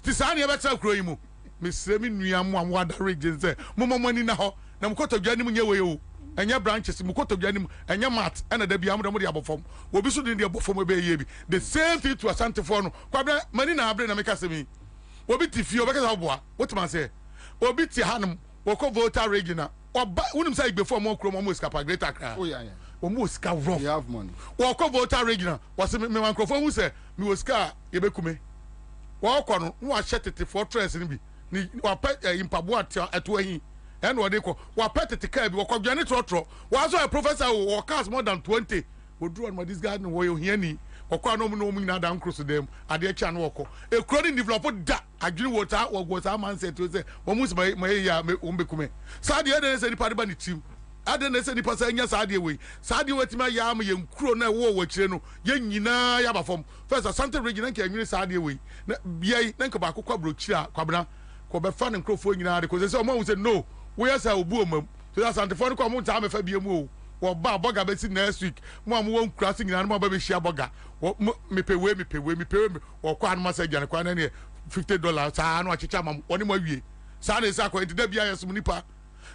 ti sa ne be tra kro yi mu mesre mi nua mu amwa da region say momomani na ho na mkotodwa ni mu nye we o enya branches mukotodwa ni mu enya mat ena da bia mu de abofom obi so de abofom be ye bi the same thing to Asante for no Kwabena mani na abre na meka se mi obi ti fie obeka sa boa what man say obi ti hanum woko voter region oba unim say before mo Krom mo escapa greater kra oh yeah o mo ska rough you have money woko voter region was me microphone who say me was ska ye bekume woko no no a shetete fortress ni bi ni wa pa impabo ato ahin and what they call wa petete car bi woko dwane trotro wa so a professor who cast more than 20 we do on this garden wo yo hiani woko no mu na dan cross dem ade acha no woko e crowding develop da adwene water wo sa man say to say wo mus my ya me ombekume sa de ade say ni party ni team ade na say ni pasa nya sa de we sa de wetima ya am ye nkuro na wo kire no ye nyina ya ba fom first Asante region nke anwene sa de we na bia na nka ba akokwa brochi a Kwabena ko be fa ne nkrofo nyina de ko say o ma say no we asa obu omam so Asante for ko mo ta me fa bia mu o wo ba boga be si next week mo am won krasi nyina mo ba be hia boga me pewe wo kwa an message an kwa na ne $50 sa no achicha mam oni mo awie sa na esa ko enti bia yesum nipa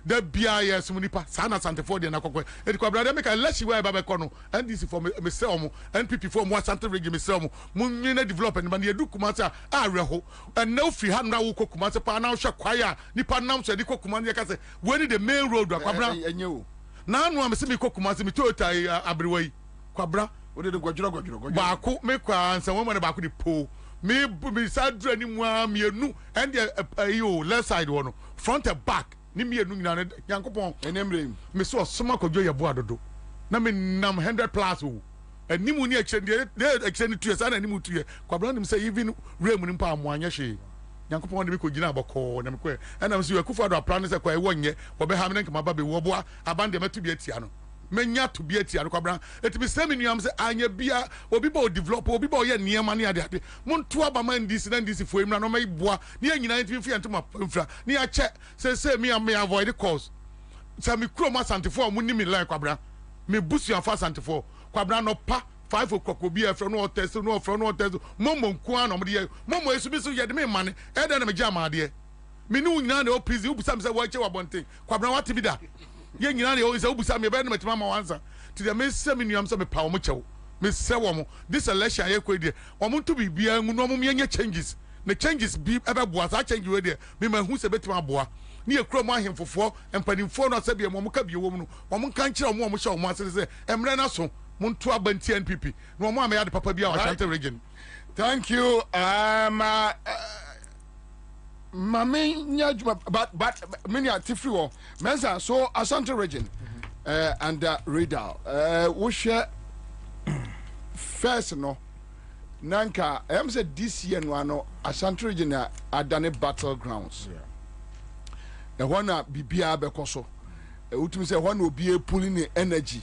da bia yesum nipa sa na Asante for de na kokwe enti Kwabena de make a leshi we ba be ko no and this for me se omo NPP for mo Asante region me se omo mo nwene development man ye du kumasa areho and now free hand na wo kumasa pa na hwe kwaya nipa nam so de ko kumasa ka se we ni the main road Kwabena enyewo na anu am se me kokuma se me tota abrewai kwabra wo de gwadworo baako me kwa ansa wo ma baako de po me sadra ni mu amienu and the left side one front and back ni mienu nyina yankopon enemre me so soma kodwo ye bo adodo na me nam 100 plus o animu ni extend extend 2 years and animu 2 years kwabra nim say even rem ni pa amoanya hwe yankopon de me kogina aboko na me kwe and am so yakufo do plan say kwa e wonye wo be ha me nka maba be wo boa abande metu bi atia no menya to bi atia no kwabra etimi seminuam say anya bia obi bo develop obi bo ye niema ne ade monto abama ndisi na ndisi fo emra no mai boa ne anyina ntimi fi antoma mfra ne ya che say me am avoid the cause say me kro ma santifo mo ni me line kwabra me busu afa santifo kwabra no pa 5 o'clock obi e no test no test momo nko an no de momo esu bi so ye de me mane e de na me jama ade me ni nyina na opizi ubusam say wo che wabonten kwabra wate bi da ye nyina na o say ubusam me be na metima ma wansa ti de me seminuam say me pa wo chew me se wo mo this election ye ko de wo mo to bibia ngu no mo me changes the changes be ebe boa sa change we de me ma hu se betima boa ni e kro mo ahemfofo empanimfo no se be mo ka bi wo mu no mo kan kire mo hye mo ase se emre na so mo nto abanti NPP no mo amya de papa bi a Ashanti region. Thank you Mame Nyajuma, but many are tifri Mensa, so Ashanti region and Radar. We share first no Nanka, I am said this year no Ashanti region are done battlegrounds. The one Bibia Bekoso, Utum say one will be pulling the energy.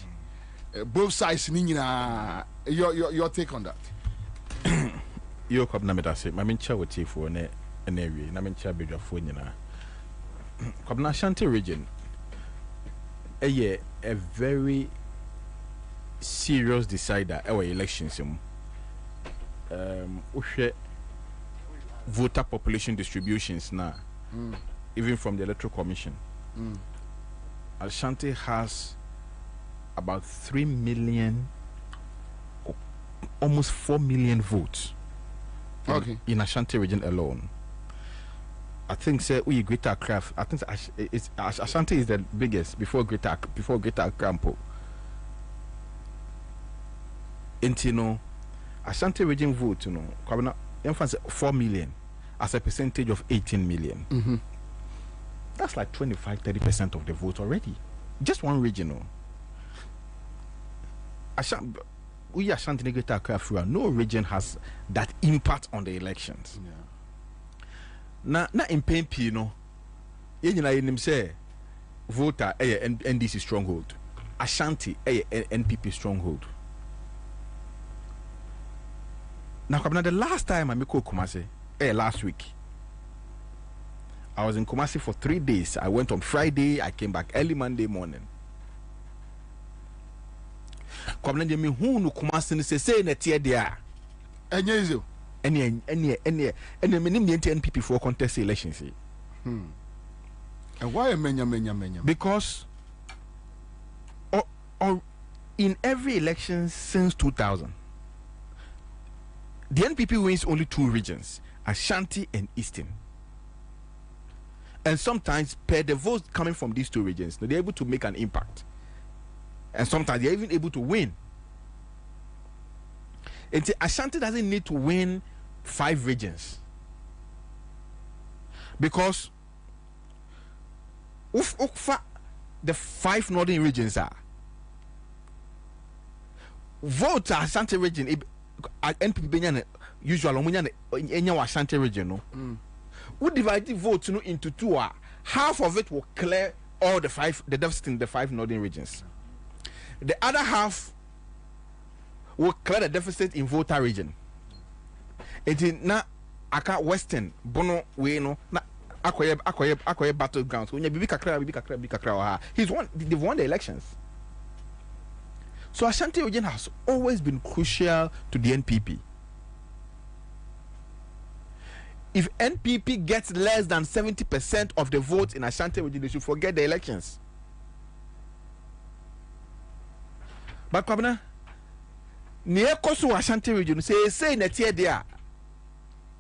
Both sides nina your take on that. Yo Kwabena medase, my mencha wote for an area, na mencha bedwa for nyina. Kwabena Ashanti region a very serious decider our elections uhwe voter population distributions now even from the electoral commission. Ashanti has about 3 million, almost 4 million votes in Ashanti region alone. I think say we Greater Accra. I think Ashanti is the biggest before Greater Accra. Intino Ashanti region vote, you know, Kwabena emphasize 4 million as a percentage of 18 million. That's like 25-30% of the vote already. Just one region, no. We Ashanti Greater Accra, no region has that impact on the elections. Na in PNP, no, you say voter NDC stronghold, Ashanti NPP stronghold. Now, the last time I make Kumasi, last week, I was in Kumasi for 3 days. I went on Friday, I came back early Monday morning. Kwabena de me hu no Kumasi se say na tie dia. Enye izo. Ene me nim the NPP for contest elections. And why menya? Because in every election since 2000, the NPP wins only 2 regions, Ashanti and Eastern. And sometimes, per the votes coming from these 2 regions, they're able to make an impact. And sometimes they're even able to win. And Ashanti doesn't need to win 5 regions. Because the 5 northern regions are vote Ashanti region NPP usually Ashanti region no. We divide the vote into 2. Half of it will clear all the deficit in the 5 northern regions. The other half will clear the deficit in voter region. It is na aka western bono we no na akoye battleground. When you bibi kakra. They've won the elections. So Ashanti region has always been crucial to the NPP. If NPP gets less than 70% of the votes in Ashanti region, they should forget the elections. But Kwabena, near Kosu Ashanti region say that here there.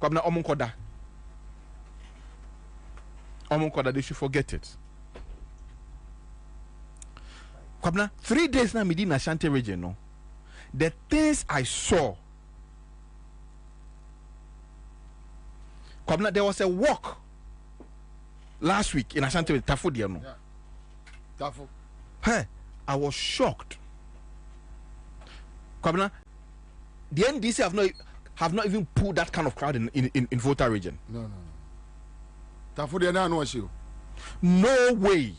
Kwabena Omunkoda, they should forget it. Kwabena, 3 days now in Ashanti region, no. The things I saw. Kwabena, there was a walk last week in Ashanti with Tafu Diano. Yeah. Tafu. Hey, I was shocked. Kwabena, the NDC have not even pulled that kind of crowd in Volta region. No. Tafu Diano no issue. No way.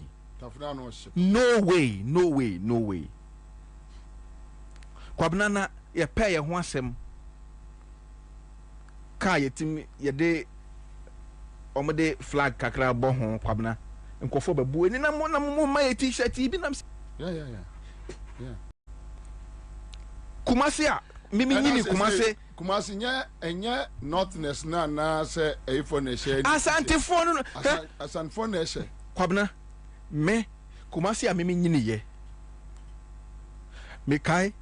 No way. Kwabena na ye pay ye ho asem. Ka yetim ye de omode flag kakra bo ho kwabena. Nkofo babu eni na mo ma ye t-shirt bi nam. Yeah. Kumasi a mimi nyini Kumasi nya notness na say efo na share. Asante phone no. Asante phone na share. Kwabena me Kumasi a mimi nyini ye. Me kai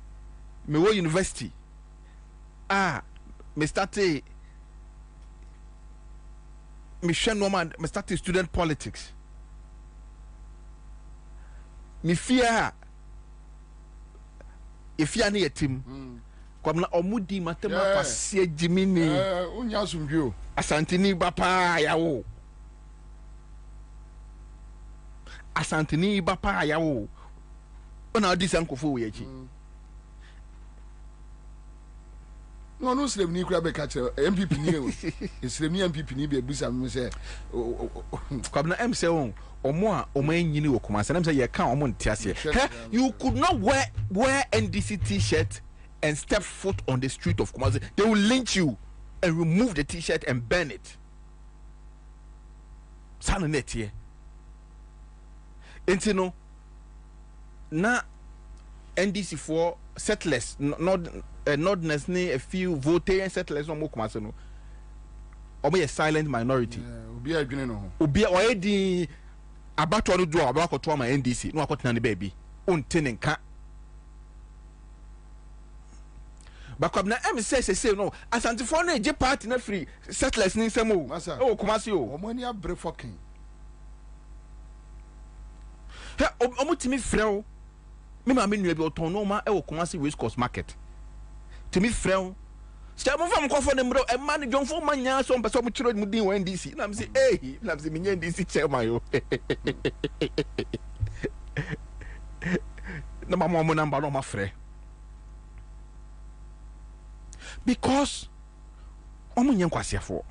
me wo university. Me started me started student politics. Me fear if you are near team. Kwabena omudi matema kwase jimini. Unya sumdwo. Asantini bapa yawo. Asantini bapa yawo. Ona odi sankofo we echi. No slave ni kura be catch MPP ni o. Slave ni MPP ni be busa me say Kwabena em say on omo a omo anyini wo kuma say na me say ye ka omo ntiase. You could not wear NDC t-shirt and step foot on the street of Kumasi. They will lynch you and remove the t-shirt and burn it. Sana net here. And you know, na NDC for settlers, not necessarily a few voting settlers no more Kumasi no. Omo a silent minority. Obi adwene no. Obi already abato no do abakoto ma NDC no akotena ne baby. Ontene nka. But Kwabena say no Asante for no je party na free settlers ni nsemo o Kumasi o omani abre fucking he omutimi frɛw me ma me nua bi oton no ma e wo Kumasi Race Course Market timi frɛw sta mo fam kofo ne mro e ma ne dwonfo ma nya so mpɛ so mo kyerɛ mu din wo NDC na me say na me say me nya NDC chairman yo na ma mo number no ma frɛ. Because omunye nkwasiafo.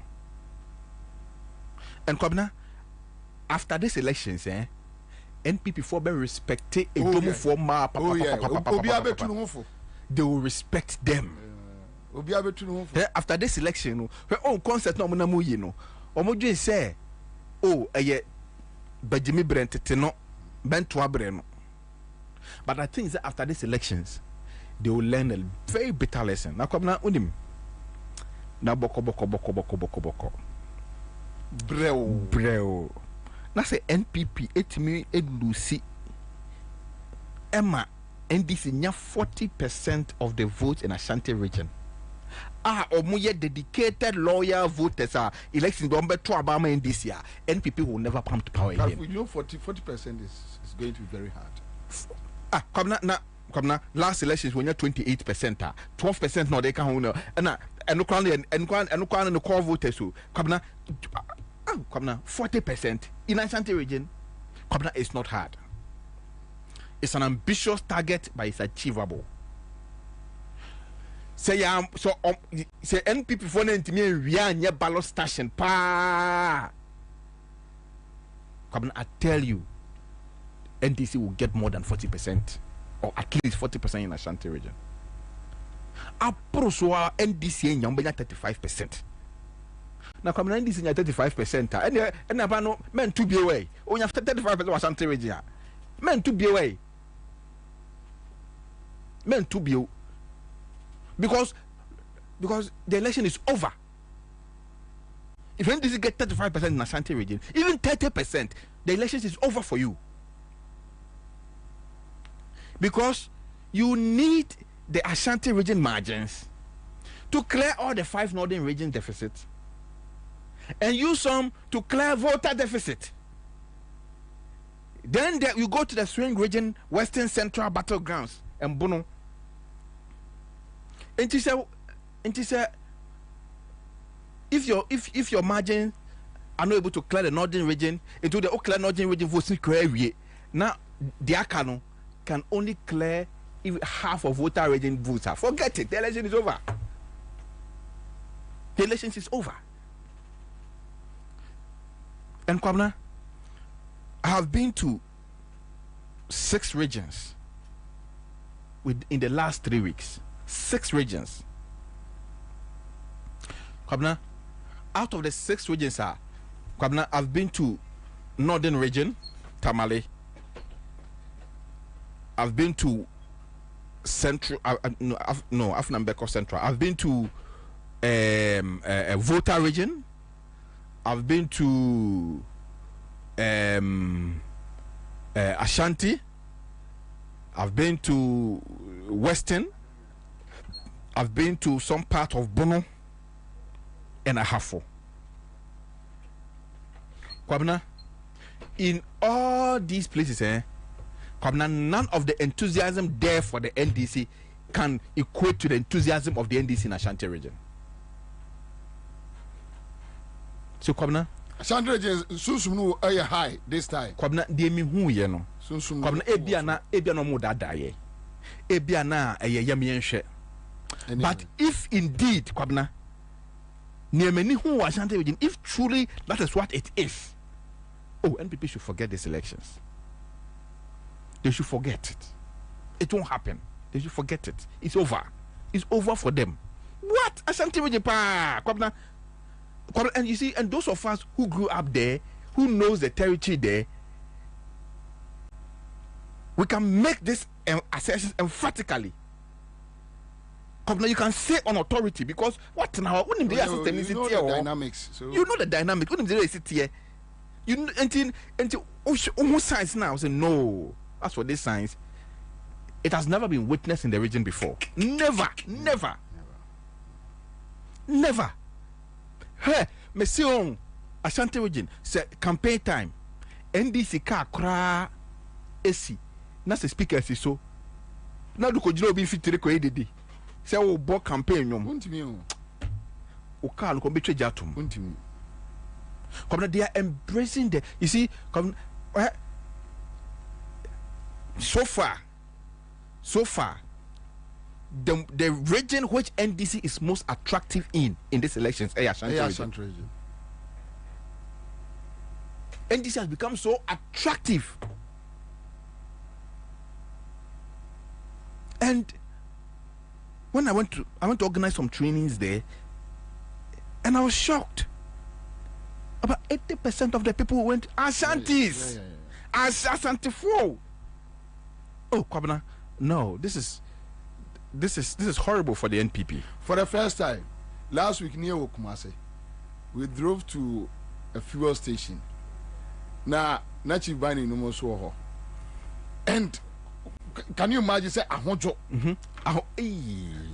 And Kwabena, after these elections, NPP for be respected a domo for ma they will respect them. After this election, her own concept no muna muyi no. Omoju say, Bajimi Brent no bento abre no. But I think that after these elections, they will learn a very bitter lesson. Na Kwabena unim. Na boko. Breo. Na say NPP etimi elusi. Emma NDC nya 40% of the votes in Ashanti region. Omuye dedicated loyal voters election don't be to Obama NDC. NPP will never come to power again. You know 40% is going to be very hard. Kwabena last elections when you're 28%, 12% no they can and no call voters so Kwabena 40% in Ashanti region. Kwabena is not hard. It's an ambitious target, but it's achievable. Say say NPP for me we are near ballot station pa. Kwabena, I tell you, NDC will get more than 40%. Or at least 40% in Ashanti region. Aprosoa NDC nyambenya 35%. Na Kwabena NDC nya 35%. And abano men to be away. Only after 35% Ashanti region. Men to be away. Men to be because the election is over. If NDC get 35% in Ashanti region, even 30%, the election is over for you. Because you need the Ashanti region margins to clear all the 5 northern region deficits and use some to clear voter deficit. Then we go to the swing region, Western Central battlegrounds, and Bono. And she said, if your margin are not able to clear the northern region, into the clear northern region votes clear. Now the Akano can only clear if half of voter region votes are. Forget it. The election is over. The election is over. And Kwabena, I have been to 6 regions in the last 3 weeks. 6 regions. Kwabena, out of the 6 regions, Kwabena, I've been to northern region, Tamale. I've been to central, Afnambeko Central. I've been to Volta region. I've been to Ashanti. I've been to Western. I've been to some part of Bono and Ahafo. Kwabena, in all these places, Kwabena, none of the enthusiasm there for the NDC can equate to the enthusiasm of the NDC in Ashanti region. So Kwabena, Ashanti region susum no high this time. Kwabena, de mi hu ye no. Kwabena, ebia no mo dada ye. Ebia na yemi enhwe. But if indeed, Kwabena, niemeni hu Ashanti region, if truly that is what it is, NPP should forget these elections. They should forget it. It won't happen. They should forget it. It's over. It's over for them. What? Ashanti region pa, Kwabena. And you see, and those of us who grew up there, who knows the territory there, we can make this assertion emphatically. Now you can say on authority, because what now? You know the dynamics. So. You know the dynamic. You until science now say no. As for this science, it has never been witnessed in the region before. Never. Hey, Monsieur Ashanti region say campaign time. NDC car kra esi. Na se speaker si so. Na do ko jiro bi fitire ko edede. Say wo bo campaign nyom. Untimi o. O car ko betwe jatum. Untimi. Come they are embracing the, you see, come so far the region which NDC is most attractive in these elections, Ashanti region. NDC has become so attractive, and when I went to organize some trainings there, and I was shocked. About 80% of the people who went Ashantis. Ashanti 4. Oh, Kwabena, no, this is horrible for the NPP. For the first time, last week near Kumase, we drove to a fuel station. Now, Nachi Bani no more so. And can you imagine say Ahonjo?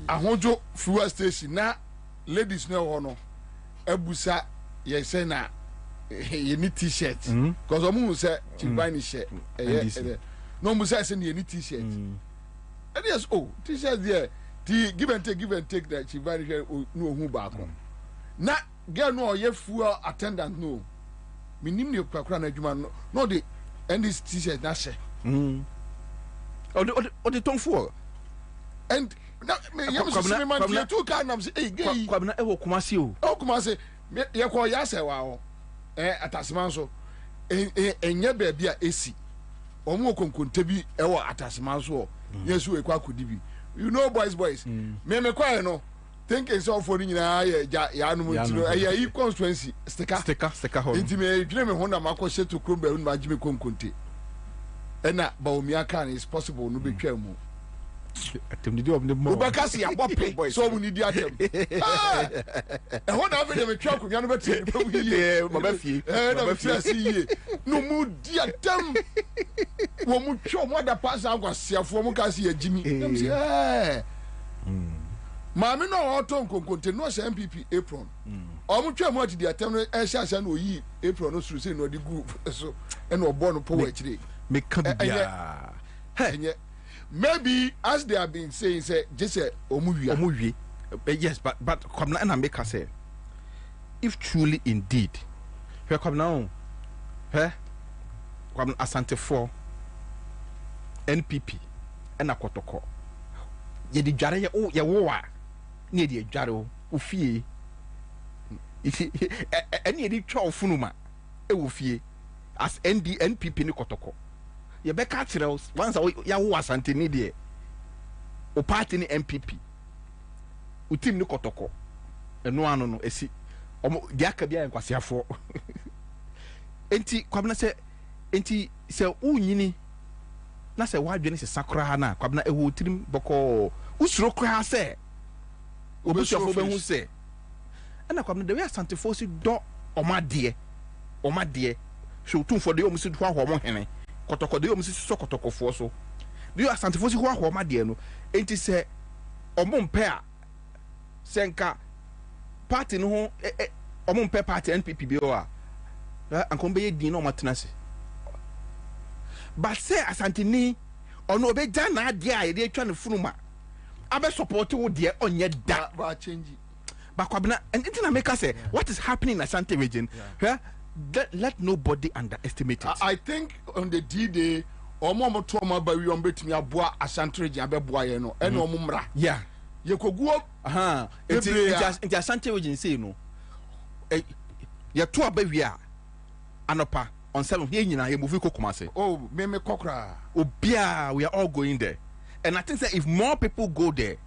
Ahonjo fuel station. Now, ladies no honor. Ebusa ye say na you need t-shirt because omu say Chibani shirt no mu say you need t-shirt and yes t-shirt there the give and take that Chibani shirt no hu back na girl no ye fuel attendant no minim ne kwakra na adwuma no the and this t-shirt na she or the tongue for and na me yam man you two can am say hey gay Kwabena e wo Kumasi o Kumasi ye ko ya se wa ho atasman so enye baabi a esi omo konkonte bi e wo atasman so yesu e kwa kodi bi you know boys me kwa no think is all for nyina ya no mutino e constituency sticker ho intime dwene me ho na makọ to kromba hu ma jime konkonte ena ba omi aka is possible no betwa mu atem di of the more ubakasi ya bope so mu ni di atem ho na ave de me twa konwa no betre pe wi baba fie na fie si ye no mu di atem wo mu twa mo da pass agwasiafo mu kasi ya jimi dem si maame no auto nkonkonte no sha MPP apron o mu twa mo ati di atem no e sha no yi apron no suru se no di group so e no obo no po wa chire make kabia hey maybe as they have been saying say just say omuwie yes but Kwabena and make say if truly indeed where Kwabena Kwabena Asante for NPP and akotoko ye di dware ye wo a ne di dware o fie any di twa ofunuma e wo fie as NPP ni kotoko ye be ka kire once ya wo Asante ni de o party ni NPP o team ni kotoko eno ano no esi omo di aka bia enkwasiafo enti Kwabena se unyini na se wadwene se sakra na Kwabena ewo tirim boko usuro kra se obusuafo be hu se na Kwabena de we Asante fo si do omade so tumfo de omusi do ahwo mo hene kotoko de omusi so kotokofo so de Asante fo si ho ahwo omade no enti se omompe a senka party no ho omompe party NPP bi o a ankombe ye din no matenase but say Asante ni ono obeja na ade a ye de atwa ne funuma abe support wo de onye da ba change but Kwabena and it na make us say what is happening in Ashanti region let nobody underestimate it. I think on the D-Day omo to omo ba wi on betimi aboa Ashanti region abeboa ye no ene omo mra yeah ye koguo it Ashanti region say no ye to abawi a anopa on 7 ye nyina ye move ko Kumasi. Oh me kokra obia we are all going there and I think that if more people go there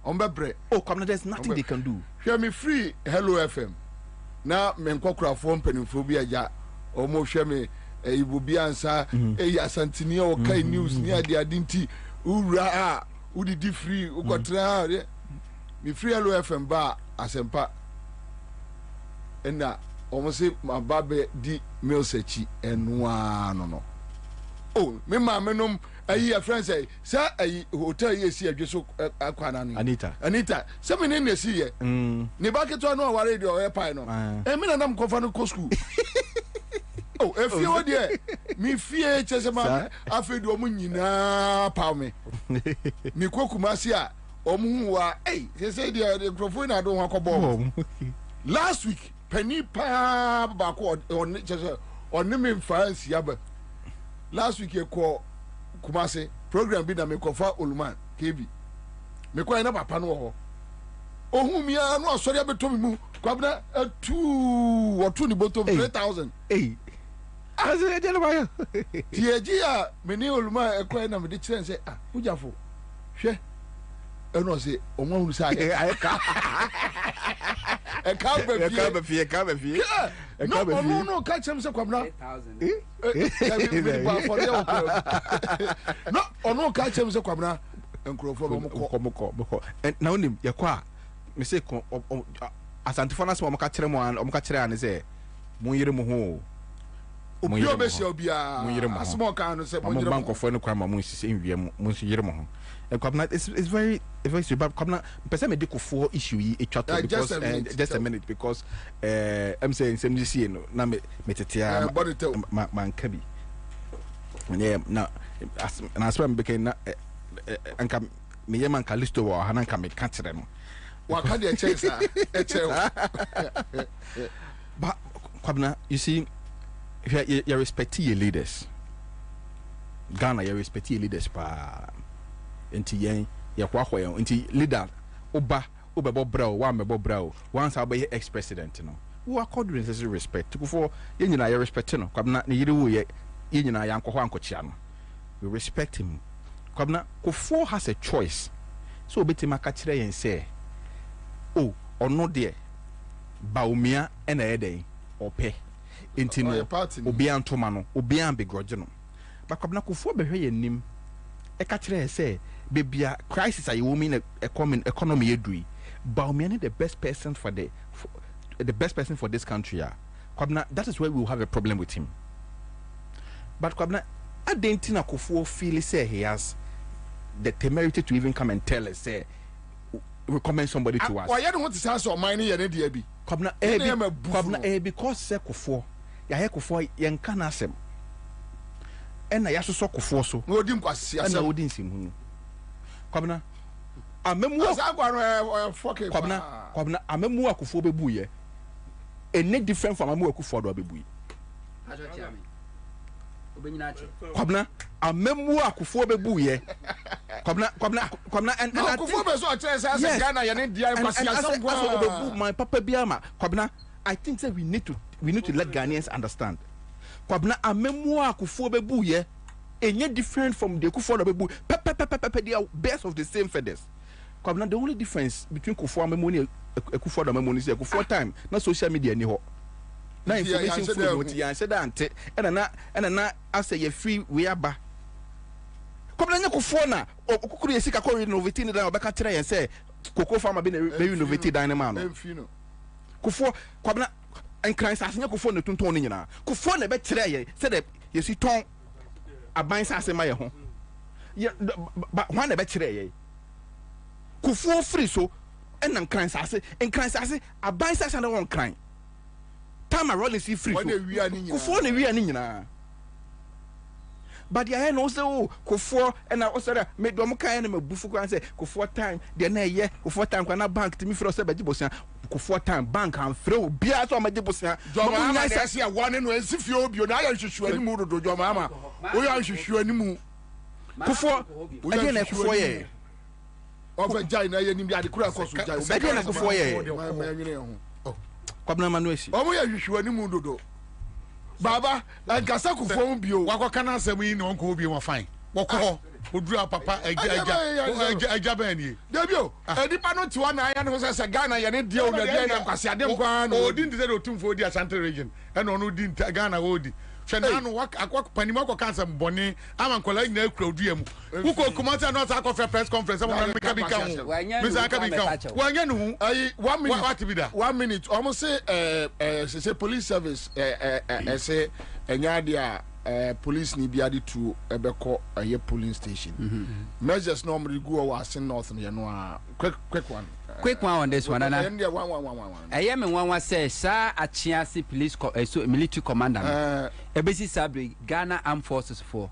ombebre Kwabena there's nothing they can do. Hear me free Hello FM na me nkokra fo mpanimfo bi aja omo hwe me ibubi Ansah Asante ni o kai news ni ade adinti ura a udidi free ukotra me free Hello FM ba asempa ena omo se mababe di milsechi enwa no oh me ma menom ayi a friend say hotel ye si adweso akwana no Anita se me ne si ye ne ba keto no wa radio e pai no me na nam kofa no ko school oh e fie wo de mi fie chese ma afedi o mu nyina pa me mi ko Kumasi a o mu wa se de microphone na do ho akobọ last week penny pa ba ko on chese on me fancy aba last week e ko Kumasi program bi na me kofa Oluman KB me ko na papa no ho ohun mi anu asori abeto mi mu Kwabena otu ni boto 3000 aze de ba tieji a me ni Oluman e ko na me de kire say ujafo hwe eno say omo hu say ka be fie no catch him say Kwabena 3000 no ono catch him say Kwabena enkrofo mo and now nim ye kwa me say Asante for na so mo ka kire mo an say mo yire mo ho obi obesi obia asmo ka no say mo yire mo bank of no kwa ma mo sisi enwie mo yire mo ho Kwabena it's very bad. Kwabena person me dekofo issue yi etwato because just a minute because I'm saying MCC no na me tetea man kabi yeah na as when became na anka me yema nka listo wa ha nka me ka kire no wa ka de chance but Kwabena you see you respect your leaders Ghana you respect your leaders pa enti yen ye kwakwa yen enti leader oba obebo brao wa mebo brao once abaye ex president no we accord necessary respect before yen nyina ye respect no Kwabena ne yire wo ye yen nyina ya nkwo ankochia no we respect him Kwabena Kofo has a choice so obetima ka kire yen say oh ono de baumia ena eden ope enti no obi antoma no obi an begrudge no but Kwabena Kofo behwe yen nim e ka kire say bebia crisis are you mean economy edui Baumia the best person for the best person for this country Kwabena that is where we will have a problem with him but Kwabena Adentina Kofo feel say he has the temerity to even come and tell us say recommend somebody to us why you don't want to say so mine here dey bi Kwabena because say Kofo ya he Kofo yen kan asem ɛna yasoso kofoɔ so na odi nkwasi asɛm ɛna odi nsimu Kwabena amemu Kwabena amemu akufo bebu ye any different from amemu akufo do bebu ye Kwabena amemu akufo bebu ye Kwabena and akufo be so akere say Ghana ye ne dia nkwasi asɛm bebu my papa biama Kwabena I think that we need to let Ghanaians understand Kwabena amemu akufo bebu ye any different from the akufo do bebu they are birds of the same feathers Kwabena the only difference between Kufuor Amemo and Kufuor Amemo is Kufuor time na social media ni ho na information flow what ya said ante and na as a free we aba Kwabena nya Kufuor na okukuru yesika ko renovate ni dan obeka kire yen say Cocoa farmer be renovate dan ma no Kufuor Kwabena enkran sa nya Kufuor ne tonton ni nyina Kufuor na be kire yen say the yesi ton aban sa ase ma ye ho ba hwan na be kire yen Kufuor free so and nkran sase aban sase na won kran time rolling see free so Kufuor na wi ani nyina but ya no say oh Kufuor and I say me do mo kan na mabufu kan say Kufuor time de na ye Kufuor time kwa na bank timi free so be jibosia Kufuor time bank an free bia so ma jibosia joma ma say ya one no ensi fie obi na ya hwehwe ani mu dodo joma ama o ya hwehwe ani mu Kufuor again na Kufuor ye over jai na ye nim ya de kura koso jai o be na Kufuor ye Kwabena manuesi omo ya hwehwe ani mu dodo baba nkasa Kufuor bio wakɔka na asɛm yi na ɔnkɔ obi wa fine wɔkɔ odura papa agya bani debio edipa no tiwa na aya no sɛ Ghana ye ne dia o na dia na nkwasi ade nkwa no odi ndise de otumfo odi Ashanti region ɛna ɔno di Ghana odi hwɛ no akɔ panim akɔ kansa mbɔne ama nkola nyina akura odua mu wukɔ kumata no sa akɔ press conference ama no meka bi ka ho mesa ka bi ka ho wanya no hu ayi 1 minute what be that 1 minute almost say police service say enya dia police ni bia de to ebekɔ aye polling station measures no mrigu o asin north no no a quick one on this one one. I am in one say sa achiasi police so military commander ebesi sabre Ghana Armed Forces for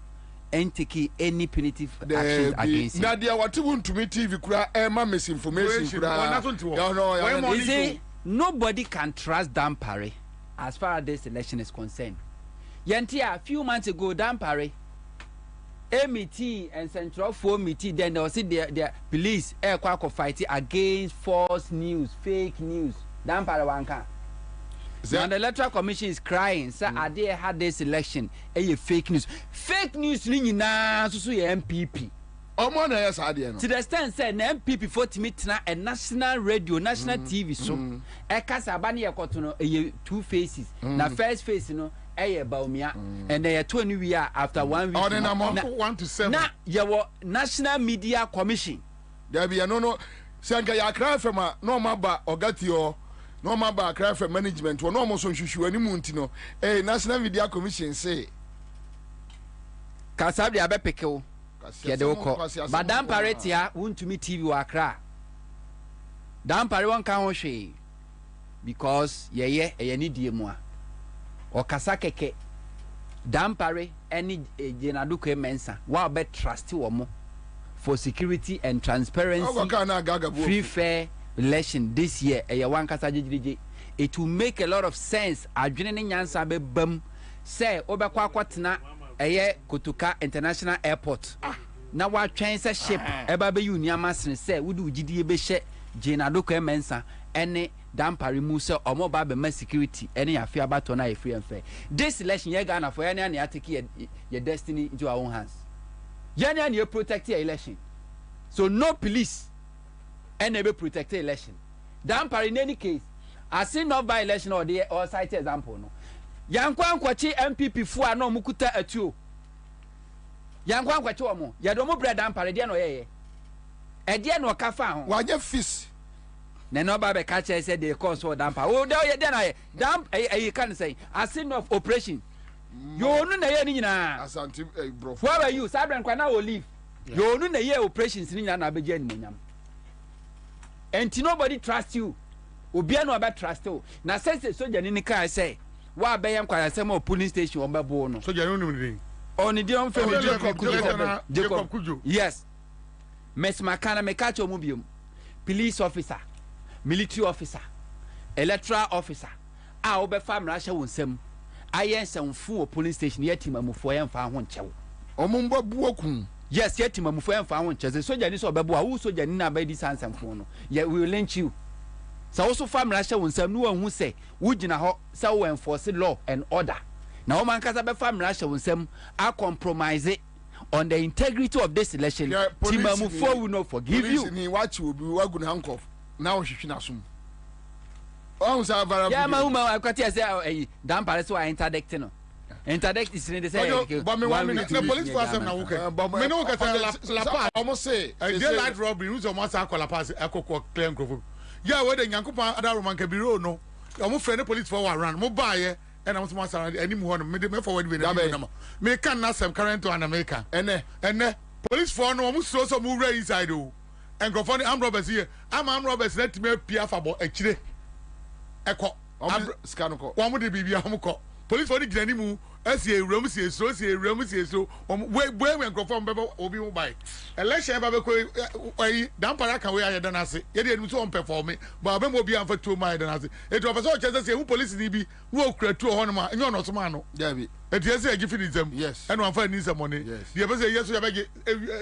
entiki any punitive action against him. Nadia watu to me TV kura ema misinformation kura you see nobody can trust Dampare as far as this election is concerned. Yantia a few months ago Dampare MET and Central 4 MET then they will see the police air fighting against false news, fake news. Dampare wanka. And the Electoral Commission is crying. Sir, I dare had this election. Fake news. Fake news ni na so MPP. To the extent said MPP for to meet na a national radio, national TV so. Kasa bani yakoto no two faces. Na first face no Baumia and they are 20 we are after 1 week. On a 1 to 7. Now your National Media Commission. There be no Sanka ya cry from a no maba or got your no maba cry for management or no more so shushu any muntino. National Media Commission say Kasabi abepeko. But Dampare tia won't to me TV wa cry. Dampare won kan she because ye need more. Or kasakeke Dampare any Jenaduke Mensa wa be trusty womo for security and transparency free fair election this year one kasa it will make a lot of sense adwene ne nyansa be bam say obekwa kwatena Kotoka International Airport na wa twen se ship eba be uniama sen say wudu gidie be hye Jenaduke Mensa ene Dampare mu se omo ba be ma security ene ya fia bato na free and fair. This election ye Ghana for ene na take your destiny into our own hands. Ye na you protect your election. So no police ene be protect the election. Dampare in any case, I see no by election or cite example no. Yankwa nkwachi MPP fu ano mukuta atuo. Yankwa nkwachi omo. Ye do mo bre Dampare de no ye. E de no ka fa ho. Wa nya fees. Na no ba be catch say they cause for Dampare. Oh there na damp you can say a scene of operation. You no na ye ni nyina. Ashanti bro. Where are you? Sabren kwa na o leave. You no na ye operations ni nyina na be je ni monyam. And nobody trust you. Obia no about trust you. Na say soldier ni kai say wa be yam kwa say mo police station on be bo no. Soldier no ni On the dear Jacob Kujo. Yes. Miss Makana Mekacho Mubium, police officer, military officer, electoral officer. I obey farm Russia won some. I answer on full police station yet him a mufoy and found one chow. Omumba Buokum. Yes, yet him a mufoy and found one chess. So Janis or Babu, who so Janina by this answer phone. Yet we will lynch you. So also farm Russia won some no one who say, would you know so enforce law and order. Now man Kazabe farm Russia won some are compromise it. On the integrity of this election, Timamufo will not forgive you. What you will be working handcuff. Now she should assume. Yeah, I got to say, damn Paris, so I interdict. Interdict is in the same. But me 1 minute, the police force them now. But me no get la almost say, I did light robbery, who's a master call a pass, I could claim Grove. Yeah, where the Yankupa, other Roman Cabiro, no. I'm friend the police for one run, mobile. And I was master any more me forward with them. Me can not some current to an American. And police for no almost so some move inside. And go for the armed robbers here. I'm armed robbers, let me appear for a chile. Echo, Scanoco. One would be Amuco. Police for the Granimu, as a room, so, where we go from Bebo will be by. Election Babaco, Damparaka, where I had done as it. You didn't so perform me, but I will be for 2 miles than as it. It was all just who police need who create 2 Honma, and you're not Somano. David. It is a gift in them, yes, and one find some money. Yes, the other say yes, we beg it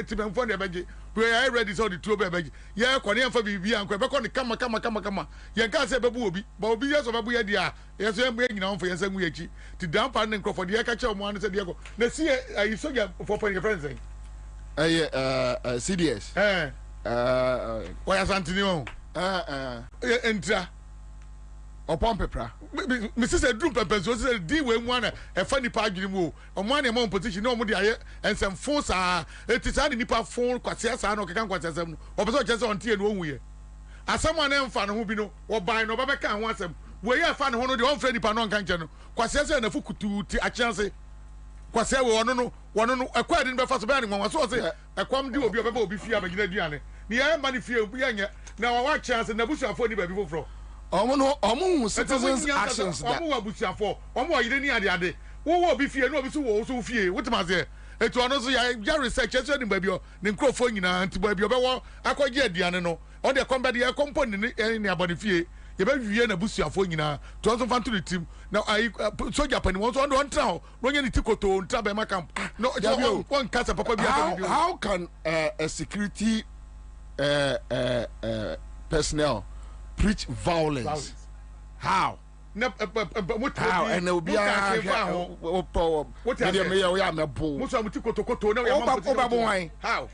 to fund the beg. Where I read is all the 2 beg. Yeah, Korean for BB and Quebec on the come. You can't say Bobie, Bobie, yes, or Babu, dear. Yes, I'm bringing on for your same way to dump and Crawford. You catch one said, Diego. Let's see, I saw you for your friends. CDS. Why Ashanti? Enter. Upon paper, Mrs. Drew Peppers was a D when one a funny party move on one among position, no more and some force are it is only Nipa phone, Quasias, no can Quasam, or just on tea and 1 year. As someone else found who be no or buy no Babacan wants them. Where you find one of the own Freddy Panon Canton, Quasias and a Fuku to a chance. Quasia one acquired in the first banning one was also a quam do of your baby fear by Gideon. The air money fear being now a white chance and the bush for anybody before. Citizens actions that you didn't have who will be fear, no, so fear. What am I say? It was also research, baby, then Crawford, and baby, I quite get the anno, or the combat the component in your body fear. You better be in a bush for you now, to also fan to the team. Now I so Japan wants on town, when you to go to Trabema camp. No, one cast papa. How can a security personnel preach violence? How? How? And there will be a how?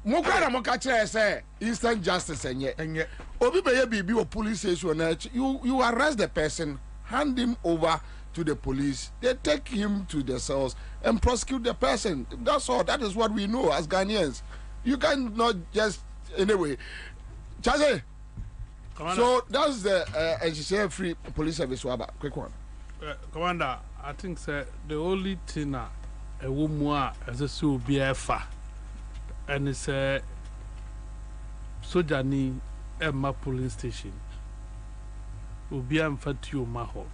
Mokara Mokacha say instant justice and yet Obi be a police station. You arrest the person, hand him over to the police, they take him to the cells and prosecute the person. That's all. That is what we know as Ghanaians. You cannot just anyway. Chaze. So that's the free police service. Quick one. Commander, I think the only thing a woman as a so be a fa. And it's a Sojani Emma police station. Ubi am fatio maho.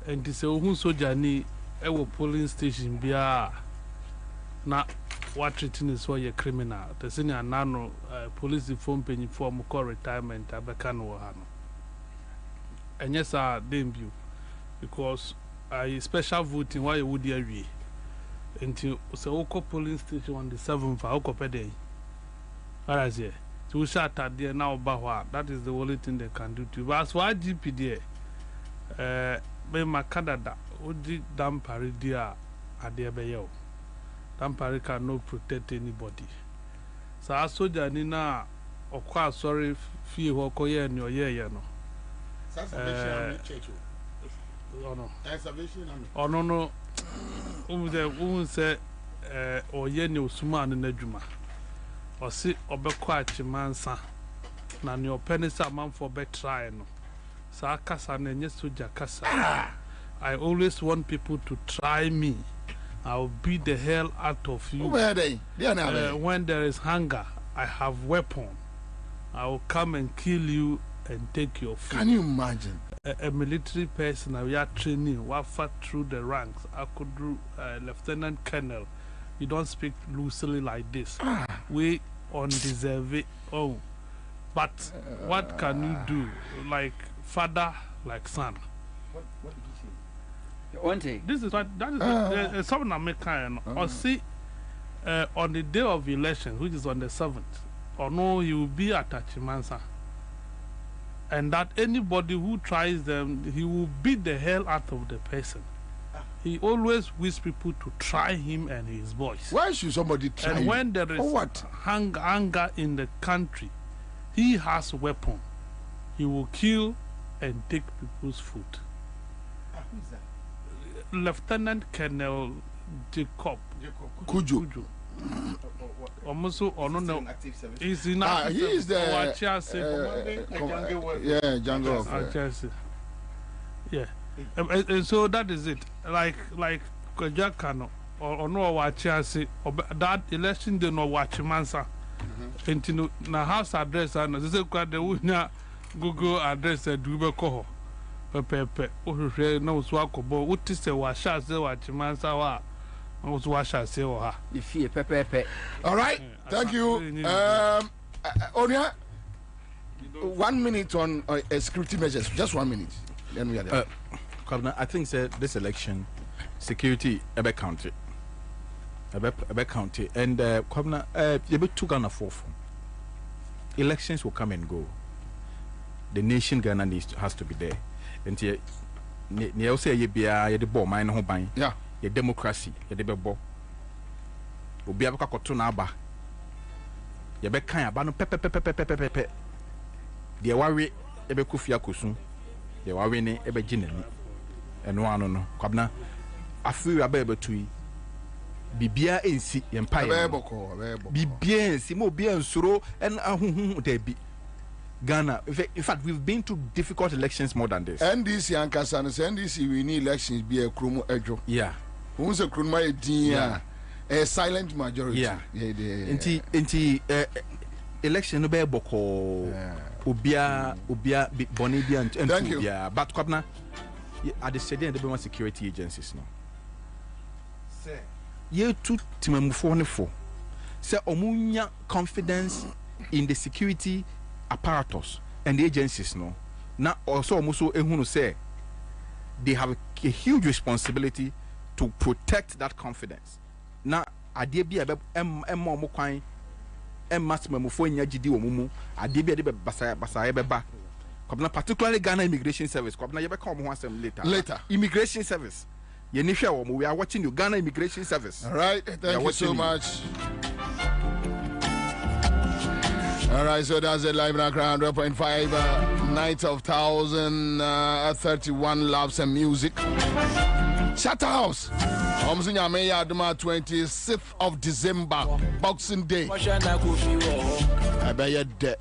And it's a who Sojani ewo polling station bia na what treating is why a criminal. The senior nano police phone penny form call retirement abekano hano. And yes, I debut because I special voting why you would agree. Until so polling station on the 7th for per day. Alright, so we shot at there now Bahwa. That is the only thing they can do to. But as for GP there, my Canada, Odi Dampari dear at the Abayo. Dampari cannot protect anybody. So I saw Janina or quite sorry fear or coyer in your year, no. Oh no. The woman said, or Yenny Suman in the Juma. Or sit or be quiet, Ansah. Now your pennies are man for bet trying. So I can and yes to Jacassa. I always want people to try me. I'll beat the hell out of you. Where are they? When there is hunger, I have weapon. I will come and kill you and take your food. Can you imagine? a military person, we are training, we fought through the ranks. I could do Lieutenant Colonel. You don't speak loosely like this. We undeserve it. Oh, but what can you do? Like father, like son. What did he say? This is what that is something I'm making. Or see, on the day of election, which is on the 7th, or no, he will be at Achimansa. And that anybody who tries them, he will beat the hell out of the person. He always wishes people to try him and his boys. Why should somebody try And you? when there is anger in the country, he has a weapon. He will kill and take people's food. Who's that? Lieutenant Colonel Jacob Kujo. Almost no. He's in he is the jungle. Yeah, and so that is it. Like Kwajakano or no Wachiasi or that election they no Wachimansa. Into na house address and this is quite the winner Google address at Dubeco. Pepe, no swako, what is the Washa, the Wachimansa wa. Was wash I say or if you pepe. All right, thank you. Onya, 1 minute on security measures, just 1 minute. Then we are there. Kwabena, I think this election, security ebe county, ebe county, and Kwabena, you be too Ghana for. Elections will come and go. The nation Ghana has to be there. And you also you be the ball mine home buying. Yeah. Your democracy, your debebo. Obi abaka koto na aba. Ye be kan aba no pepe. De ware e be kufia kosun. De ware ne e be ginani. Eno ano no. Kwabena afi aba e betui. Bibia ensi ye mpa ye. Bibia ensi mo bia nsuro en ahuhu de bi. Ghana, in fact, we've been to difficult elections more than this. NDC and Kassan, NDC, we need elections be a chromo ejo. Yeah. Who's a chromo idea? A silent majority. Yeah. Inti election no be boko. Ubia Bonibia and thank you. Yeah, but Kwabena, at the stadium, there be security agencies no. Say. Ye two timamufo. Say omunya confidence in the security apparatus and the agencies no. Now also ehunu say they have a huge responsibility to protect that confidence. Now adie bia emma mo kwan emmatimamufo nya gidi omumu adie bia de basa beba. Kwabena, particularly Ghana Immigration Service. Kwabena, you be come ho asem later. Immigration Service. We are watching you, Ghana Immigration Service. All right, thank you so much. All right, so that's it live in our ground 1.5 night of 1,031 laps and music. Chatterhouse. 26th of December, Boxing Day. I bet you're dead.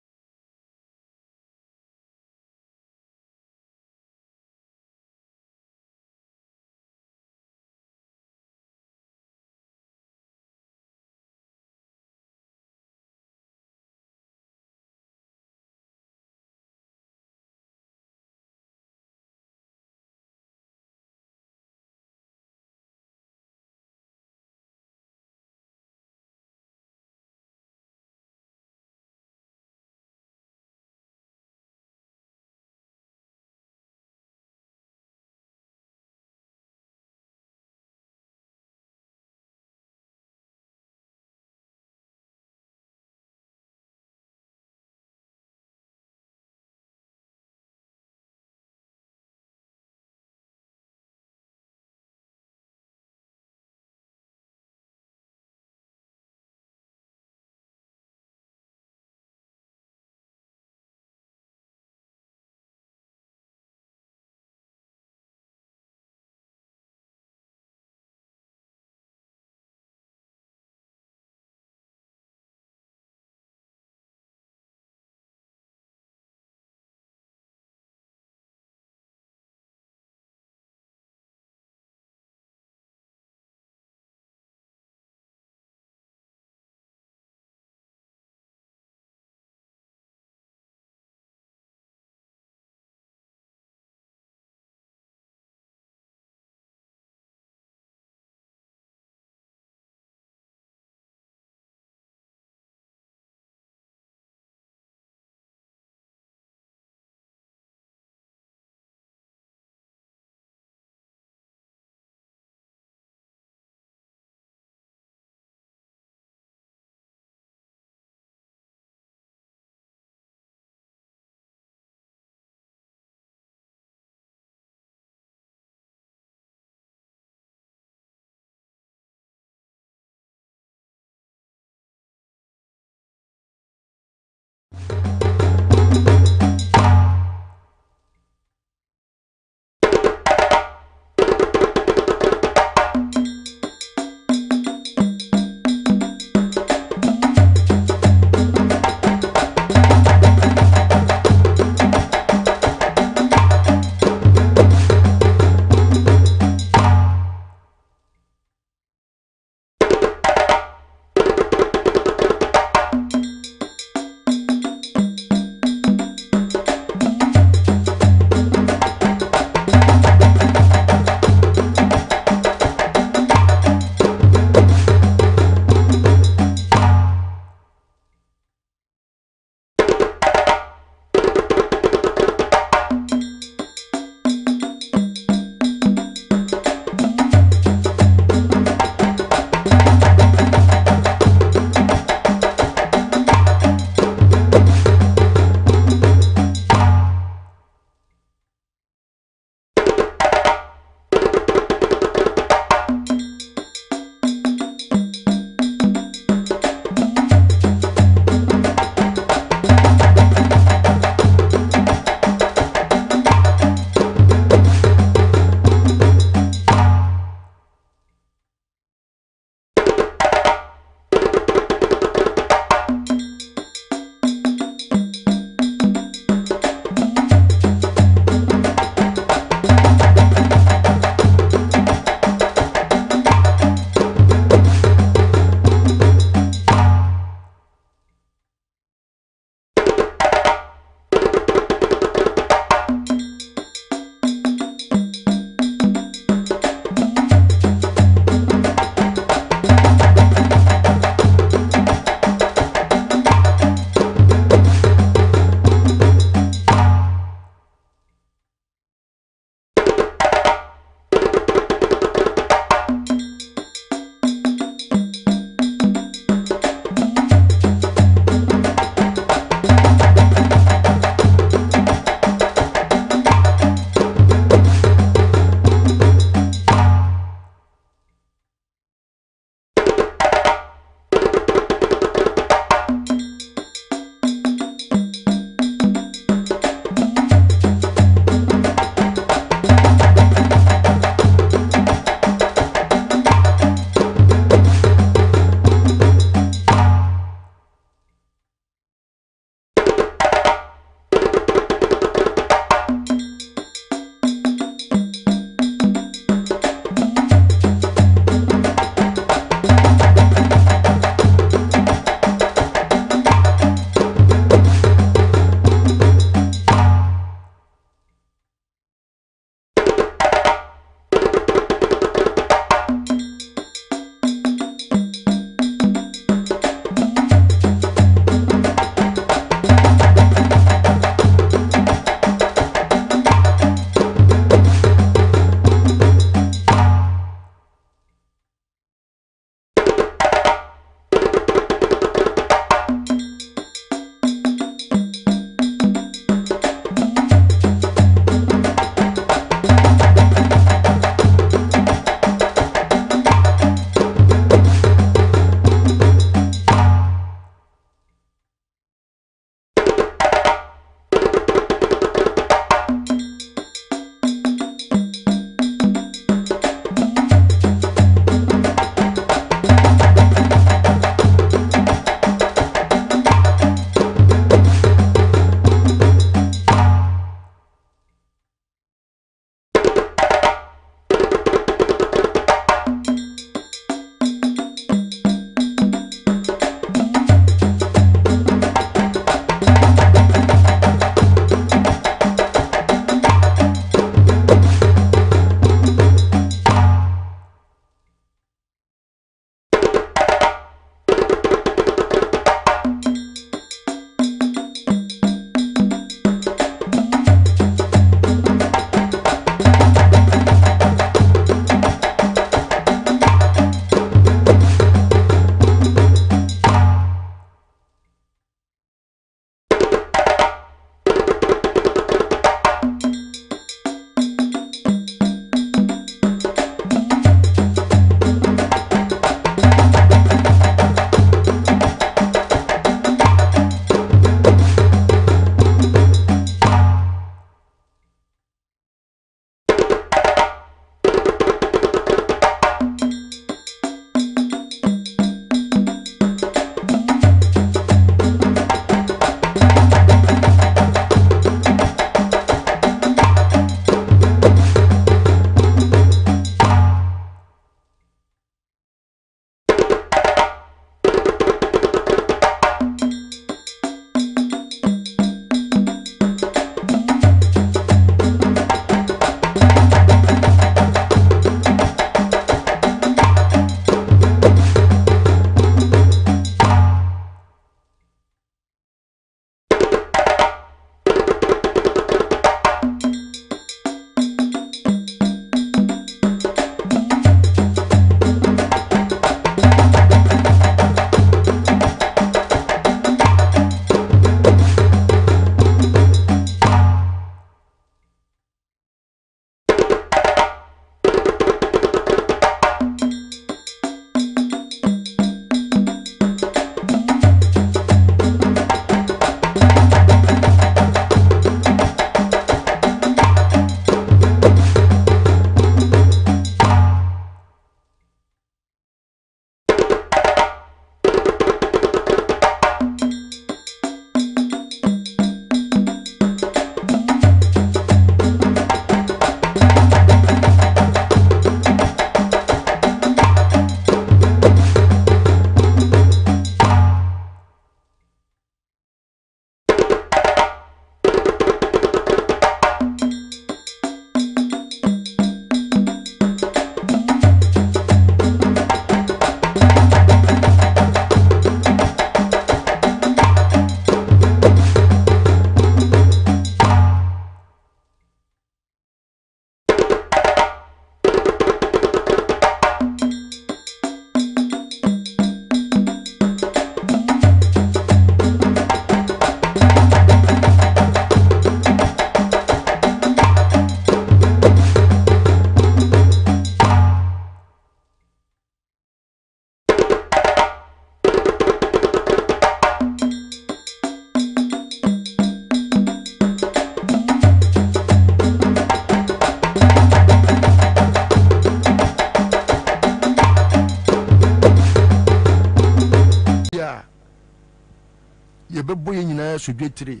should get 3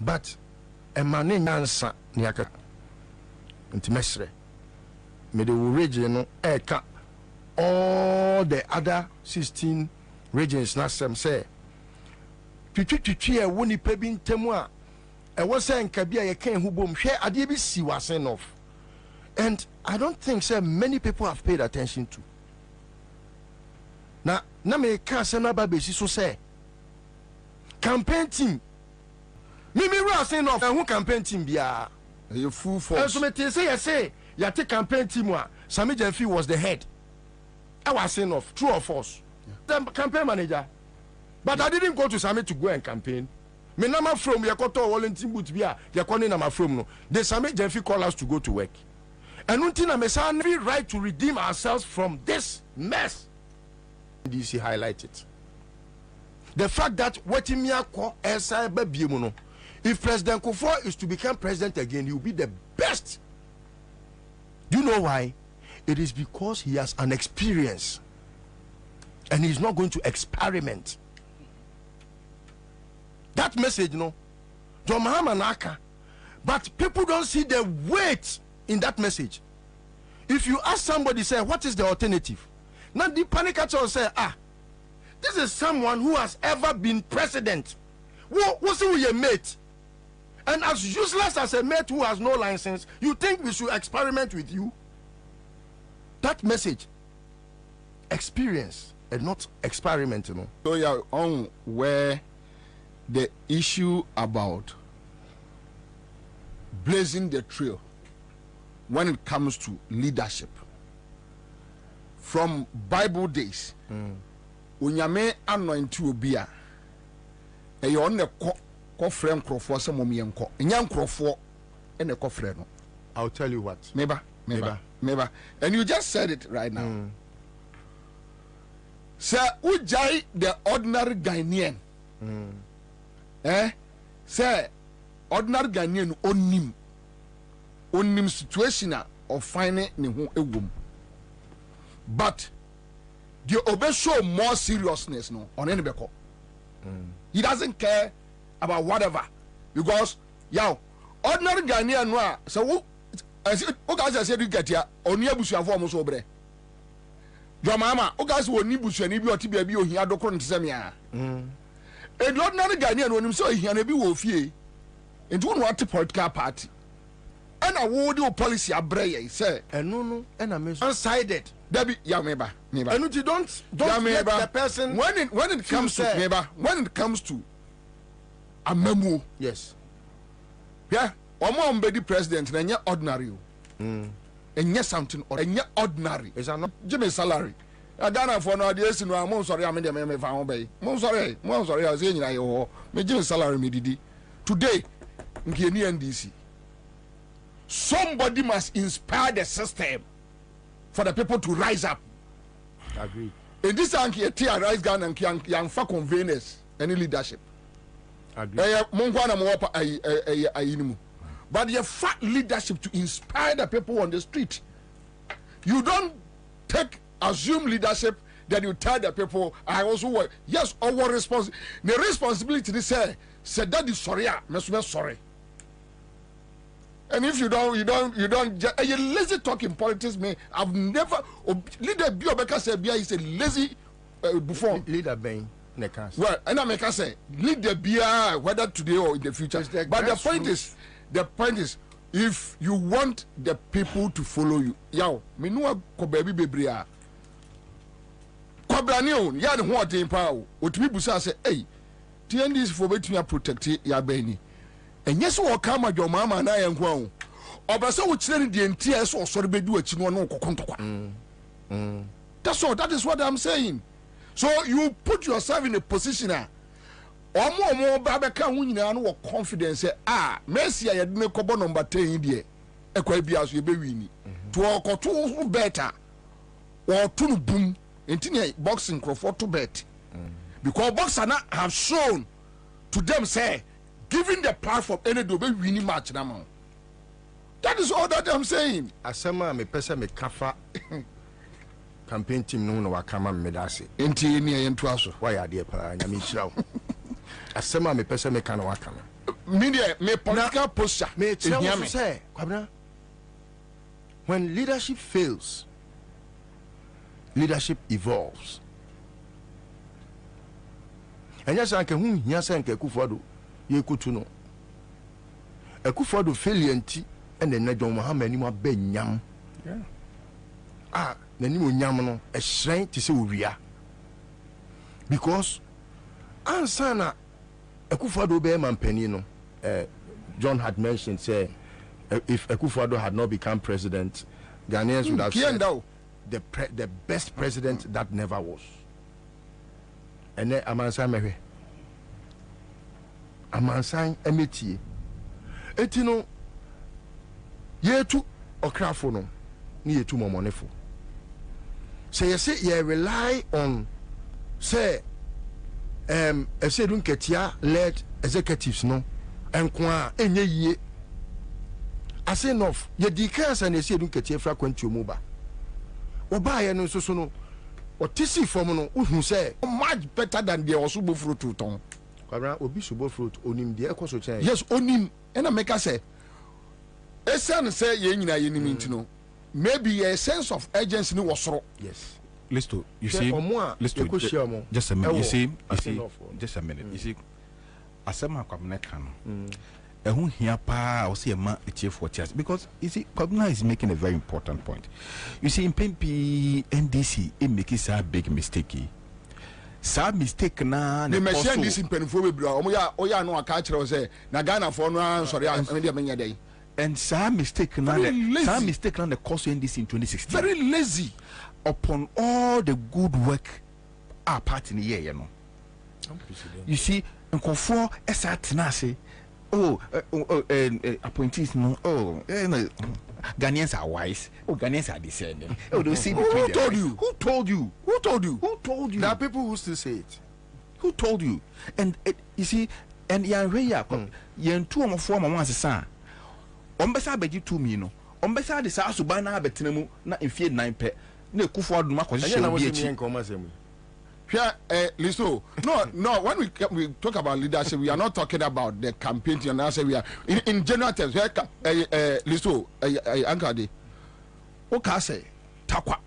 but a man in Ansah niaka intimesre me the region eka all the other 16 regions na sem say twitwitwi e woni pa bi ntemu a e wo say nka bia ye kan hu bom hwe ade bi si wasen of. And I don't think so many people have paid attention to. Now, me can't say no baby so say campaign team. Me was saying of who campaign team bia. You full force. So me say you take campaign team wa Sami Jemfi was the head. I was saying of true or false. The campaign manager. But I didn't go to Sami to go and campaign. Me nama from Yakoto Wallington boot bia yakoni nama from no. The Sami Jemfi call us to go to work. And until we have the right to redeem ourselves from this mess. DC highlighted the fact that if President Kufuor is to become president again, he will be the best. Do you know why? It is because he has an experience and he's not going to experiment. That message, John Mahama Naka, but people don't see the weight in that message. If you ask somebody, say, what is the alternative? Now the panic at all say, this is someone who has ever been president. What's with your mate? And as useless as a mate who has no license, you think we should experiment with you? That message, experience and not experiment, So you're on where the issue about blazing the trail when it comes to leadership from Bible days. Unyame anointi obi a e on ne ko frem krofo se mom yenko nya krofo e ne ko frem no. I'll tell you what. Meba. And you just said it right now. Sir, ujai the ordinary Ghanaian. Sir, ordinary Ghanaian onim situation of finding ne ho ewom. But the obey show more seriousness on any beko. He doesn't care about whatever, because ordinary Ghanaian no so o guys say you get here oni abusuafo omo so bre. Your mama o guys woni busuani bi oti bia bi ohia dokoro ntse a. Ordinary Ghanaian onim so ohia na bi wo fie. Enti won what political party. And I would do policy abreye say no and I mean one-sided. Debbie, meba. And you don't get the person when it comes to meba, when it comes to a memo. Yes. Yeah, or more president and ordinary. And yes, something ordinary. Is not Jimmy salary. I Ghana for no ideas in one sorry, I made a meme found bay. Sorry, I was saying I owe me Jimmy salary me did today in NDC. Somebody must inspire the system for the people to rise up. Agree. In this anki a rise Ghana and young for conveners any leadership. Agree. But you fat leadership to inspire the people on the street. You don't assume leadership, then you tell the people I also work. Yes, our the responsibility to say that is sorry, sorry. And if you don't, you lazy talk in politics, man. I've never leader Biobeka said Bia is a lazy buffon. Leader Bain, Nekas. Well, and I make us say leader Bia whether today or in the future. But the point is, if you want the people to follow you, me know ko baby bebria. Kwabena ya de ho den pa o. Otimi busa say, "Hey, TNDs for betimi protect ya Beni." And yes, what come at your mama and I am grown. Or by so which then the entire so sorry be do it no. That's all. That is what I'm saying. So you put yourself in a position or more Babaka winning and confidence. Mercy, I had no cobo number 10 there. A quite be as you be winning. To all two better or two boom in boxing for to bet. Because boxers have shown to them say, giving the platform any do be winning match now. That is all that I'm saying. Asema me pesa me kafa campaign team no wakama medase. Enti ni entoaso. Why are there pa nyame hirawo. asema me pese me kan waka no media me political posture me tell you say Kwabena, when leadership fails, leadership evolves. And yes, I can hear saying Kufado, ye kutuno. A Kufado failure and then I don't know how many more ben yam. Yeah. Ah, the new yamano, a shrine to say we are. Because Ansah a Kufado be man penino. John had mentioned, say, if Akufo-Addo had not become president, Ghanaians would have said the best president that never was. And then Ansah mewe. Ansah emeti. Etino yetu okrafo no ni yetu momonefo. So you say you rely on say Esedun Ketia led executives no enkwa enye yie. I say enough. Ye declare and Esedun Ketia fra kwantu mu ba. Oba ye no so no otisi form no who say much better than the osubo fruit ton. Kwabena obi subo fruit onim de ekoso chen. Yes, onim. And I make us say esan say ye nyina ye nim ntino. Maybe a sense of urgency no was wrong. Yes. Listen, you see, listen, just a minute. You see, just a minute. You see, asema Kwabena kan. Ehun here pa o see ma etie for chance because you see Kwabena is making a very important point. You see in PMP NDC it make a big mistake. Sa mistake na the machine this in penfo we bra o ya no aka kire o say na Ghana for no ansori am dey menya dey. And some mistake now the cost in this in 2016. Very lazy upon all the good work our part in the year, you know. You see, and conform as I say, appointees no, Ghanaians are wise. Ghanaians are descending. They see who told you? Who told you? Who told you? Who told you? There are people who still say it. Who told you? And you see, and you're two or four months, son. Ombesa beji 2 million. Ombesa de sa suba na betenemu na enfie 9 pe. Na Akufo-Addo ma kwahye obi echi. Listo. No. When we talk about leadership, we are not talking about the campaign. And I say we are in general terms. Listo. Ankade. Oka say takwa.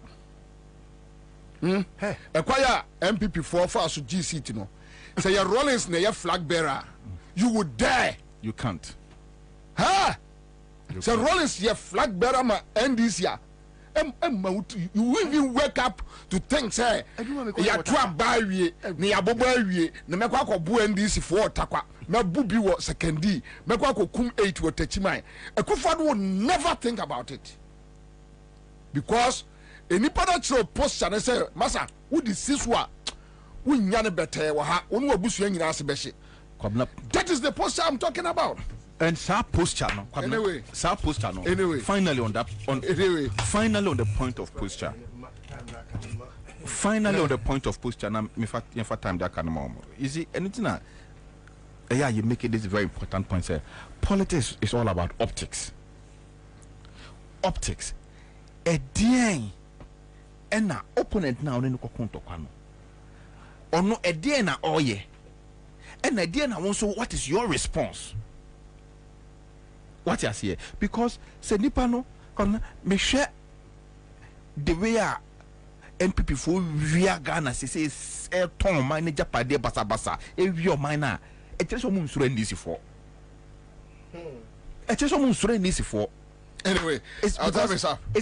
Acquire MPP 4 for us GC no. Say your Rollins na your flag bearer. You would dare. You can't. Huh? So Rollins your flag bearer ma NDC ya. You even wake up to think say ya twa ba wie na ya bobo wie na mekwa akobu NDC for takwa na bubi wo secondary mekwa akokum 8 wo tachiman. Akufo-Addo will never think about it because anybody throw post and say masa who the siswa who nyane bete wa ha onu abusu nyina ase behye. That is the posture I'm talking about. And Sir posture no. Anyway. Sir posture no. Anyway. Finally on that finally on the point of posture. Finally on the point of posture now me for time that can more. You see anything that you make it this very important point say politics is all about optics. Optics. A dear and na opponent now no konto kwano. Or no a dear na oye. And a dear na also what is your response? What you say? Because say nipa no me share the way MPP for via Ghana say ton manager pade basa e wi man na e tire so mun sure ndisi for e tire so mun sure ndisi for anyway it's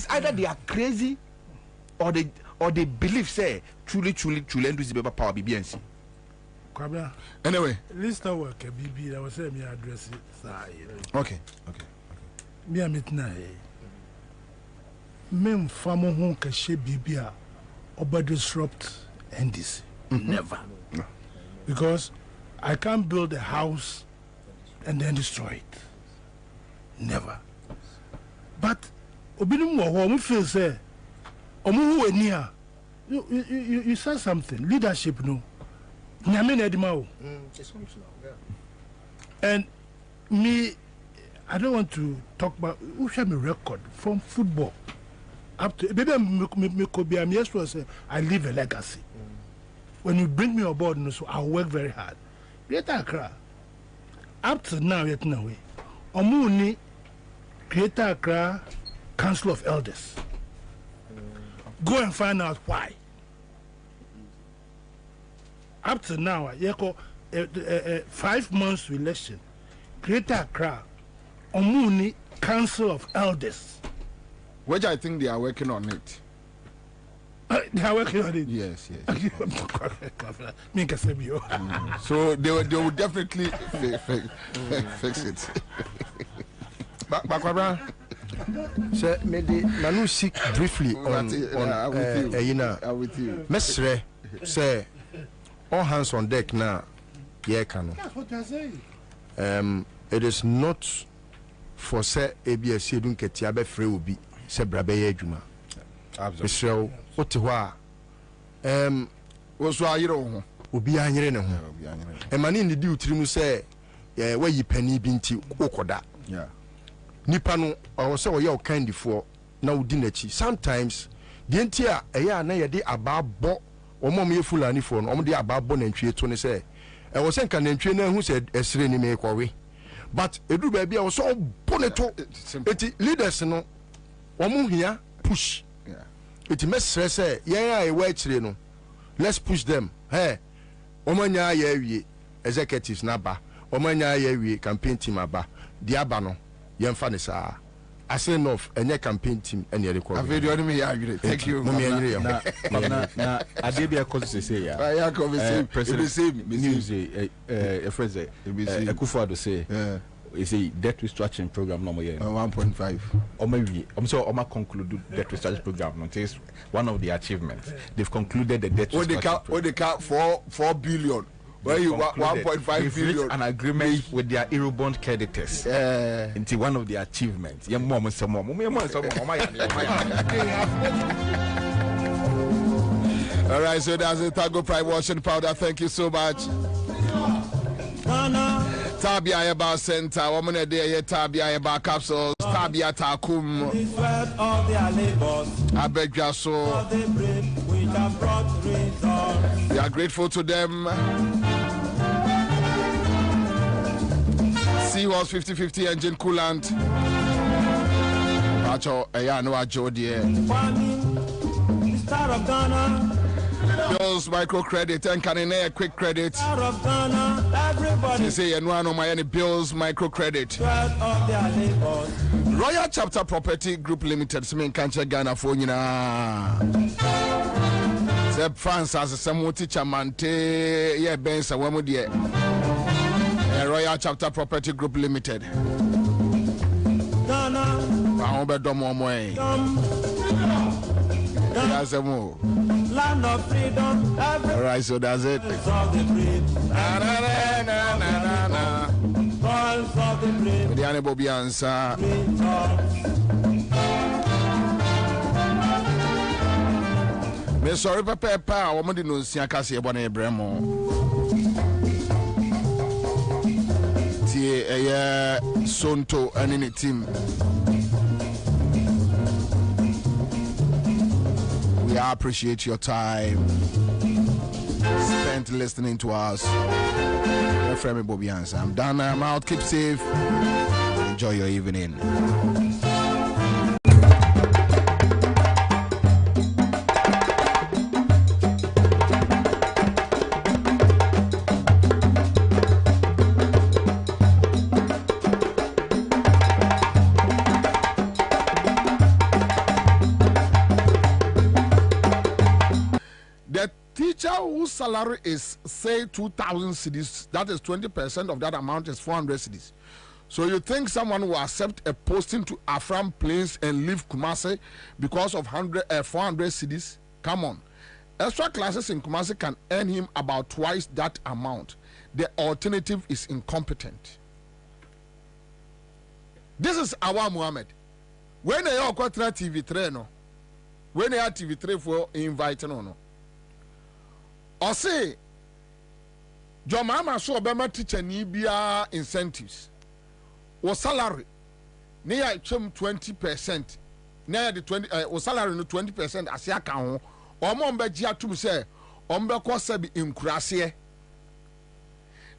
either they are crazy or they believe say truly ndisi be power BBNC. Kwabena. Anyway, listen work BB that was say me address it. Okay. Me amitna mem famo hu ka she BB a oba disrupt NDC. Never. No. Because I can't build a house and then destroy it. Never. But obinum wo mo feel say omo hu ani a you said something leadership no. And me, I don't want to talk about who shall me record from football up to maybe I'm yes I leave a legacy. When you bring me aboard, so I'll work very hard. Greater Accra, up to now, yet no way. Omuni, Greater Accra Council of Elders. Go and find out why. Up to now, 5 months to election. Greater Accra, Omuni Council of Elders. Which I think they are working on it. They are working on it. Yes. So they will definitely fix it. Kwabena, say maybe Manu seek briefly on with you. Mesre say all hands on deck now. Yeah, Kano. That's what I say. It is not for say ABS don't get Tiabe free will be say Brabe Juma. Absolutely. What to was why you don't be angry. A man in the due trimu say, yeah, where you penny binti okoda. Yeah. Nipano or so your candy for now dinachi. Sometimes the entire a year na de about bo or mommy fulani for no de about bon and treat to say. I was saying can trainer who said a serene make away. But a do baby I was so bonneto. It leaders no omu here push. Yeah. It mess say yeah wait no. Let's push them. Hey, omanya ye executives naba. Omanya ye campaign team aba. Diabano. Yemfanisa. I say enough any campaign team any record. Thank you. Na adebia cause say ya. President news friends Akufo-Addo say you see debt restructuring program number 1.5. I'm so conclude debt restructuring program. Notice one of the achievements they've concluded the debt restructuring. What they count 4 billion. Where you want 1.5 billion? An agreement with their Eurobond creditors. Into one of the achievements. All right, so that's the Tago Pride washing powder. Thank you so much. Tabia Ayaba Center, woman a day, Tabia Ayaba capsules, Tabia Takum. I beg you so. We are grateful to them. Seahorse 50/50 engine coolant. Pacho, Ayano Jodie. Star of Ghana. Bills microcredit and can a quick credit. They say no my Bills microcredit. Royal Chapter Property Group Limited. Simen Kancha Ghana for you na. Zeb France as a Samu teacher Mante. Yeah, Bensa Wamudie. Royal Chapter Property Group Limited. Ghana. That's a move. Land of freedom. All right, so that's it. Voice of the brave. Voice of the brave. The Bobie Ansah. Me sorry, Papa. Woman didn't see a cassie about a bremo. Tie Sonto and any team. We appreciate your time spent listening to us. My friend Bobie Ansah. I'm done. I'm out. Keep safe. Enjoy your evening. Whose salary is say 2,000 cedis, that is 20% of that amount is 400 cedis. So you think someone will accept a posting to Afram Plains and leave Kumasi because of 400 cedis? Come on. Extra classes in Kumasi can earn him about twice that amount. The alternative is incompetent. This is Awa Muhammad. When they are TV3 no, when they are TV3 for inviting no. Or say, your mama saw Bema teacher Nibia incentives or salary near 20%, near the 20 or salary no 20% as ya can or Momba Gia to say, Omba Kosabi in Crassier.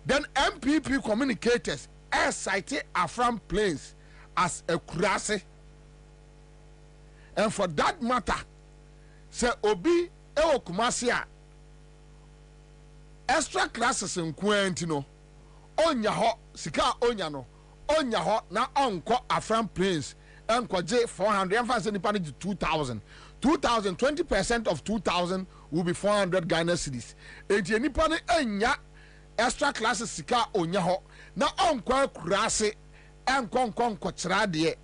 Then MPP communicators cited Afram Plains as a kurase. And for that matter, say Obi Ewo Kumasia extra classes in Quentino Onya ho sika onya no onya ho na onko Afram Plains enko je 400 emphasis ni pani 2000 20% of 2000 will be 400 Ghana cedis. Enti nipa ne enya extra classes sika onya ho na onko kurase enko kyra de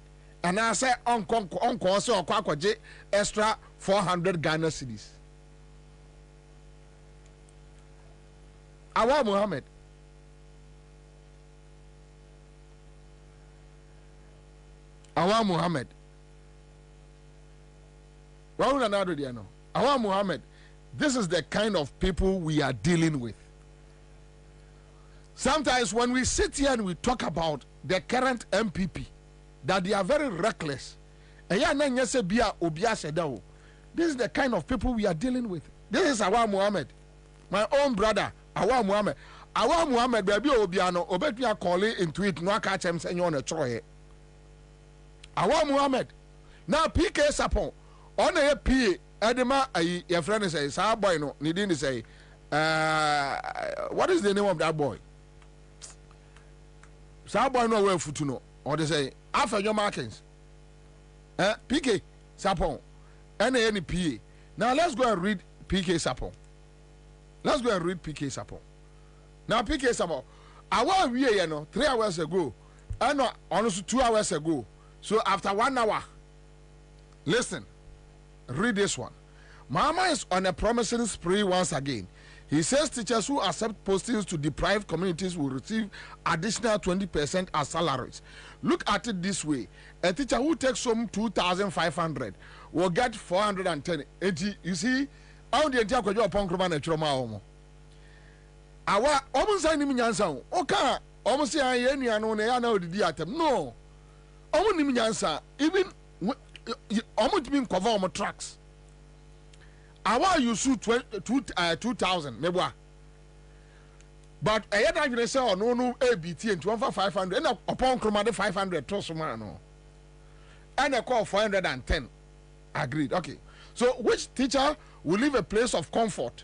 and I say onko se okwaje extra 400 Ghana cedis. Awa Muhammad Awa Muhammad. Awa Muhammad. This is the kind of people we are dealing with. Sometimes when we sit here and we talk about the current MPP, that they are very reckless. This is the kind of people we are dealing with. This is Awa Muhammad, my own brother, Awa Muhammad. Awa Muhammad, baby, Obiano, Obetia calling into it, no catch him saying on a troy. Awa Muhammad. Now PK Sapon on a PA Edema your friend says our boy no Nidini say what is the name of that boy? Sa boy no well futuno or they say after your markings. PK Sapon any PA. Now let's go and read PK Sapon. Let's go and read PK Sapon. Now PK Sapon our we 3 hours ago and honestly 2 hours ago. So after 1 hour, listen, read this one. Mama is on a promising spree once again. He says teachers who accept postings to deprived communities will receive additional 20% as salaries. Look at it this way. A teacher who takes home 2,500 will get 410. You see, how the entire kwajo upon Kroma and Troma Omo. Our almost any minyansa. Okay, almost any ano did atem. No. Even almost being cover on tracks. Our you shoot 2,000 mebwa. But I had to say no ABT and 500 and upon Kromade 500 tosumano. And I call 410. Agreed. Okay. So which teacher will leave a place of comfort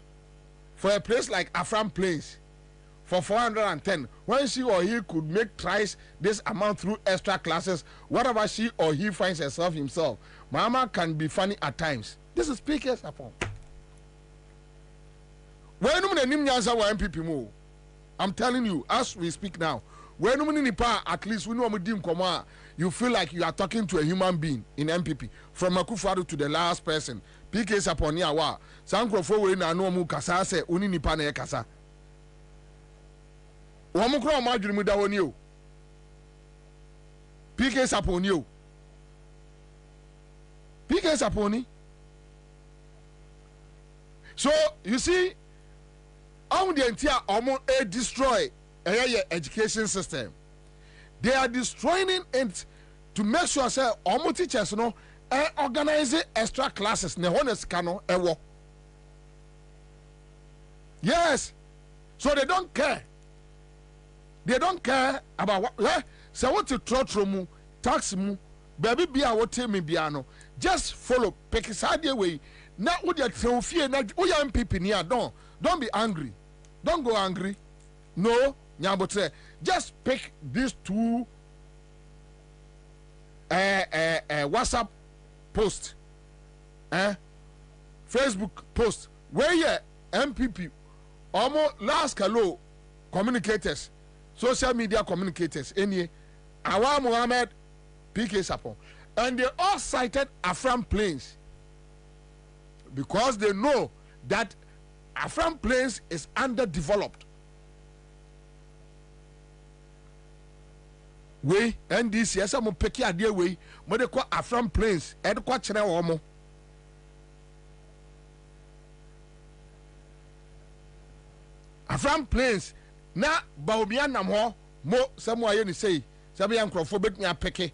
for a place like Afram Place for 410 when she or he could make twice this amount through extra classes, whatever she or he finds herself himself? Mama can be funny at times. This is PK's upon. I'm telling you, as we speak now, at least we know you feel like you are talking to a human being in MPP. From Akufo-Addo to the last person. PK's upon yawa. Sankrofo we na no mu kasa se uni nipa na kasa. Wamukro majuri muda woni o. PK Saponi o. PK Saponi. So you see, on the entire destroy education system. They are destroying it to make sure say teachers no organize extra classes ne honest kano ewo. Yes. So they don't care. They don't care about what. So what to throw mu, tax mu, baby be a what me biano. Just follow. Pick side way. Now what you trophy na we are MPP near. Don't be angry. Don't go angry. No, nyambotre. Just pick these two WhatsApp post, Facebook post. Where you MPP, almost last kalo communicators. Social media communicators, any Awa Muhammad, PK Sapon, and they all cited Afram Plains because they know that Afram Plains is underdeveloped. We NDC, yes, I'm peki idea way, but they call Afram Plains, and what channel omo. Afram Plains. Na Bobie nam ho mo samu aye ni sei sabe ya nkrofo betumi apeke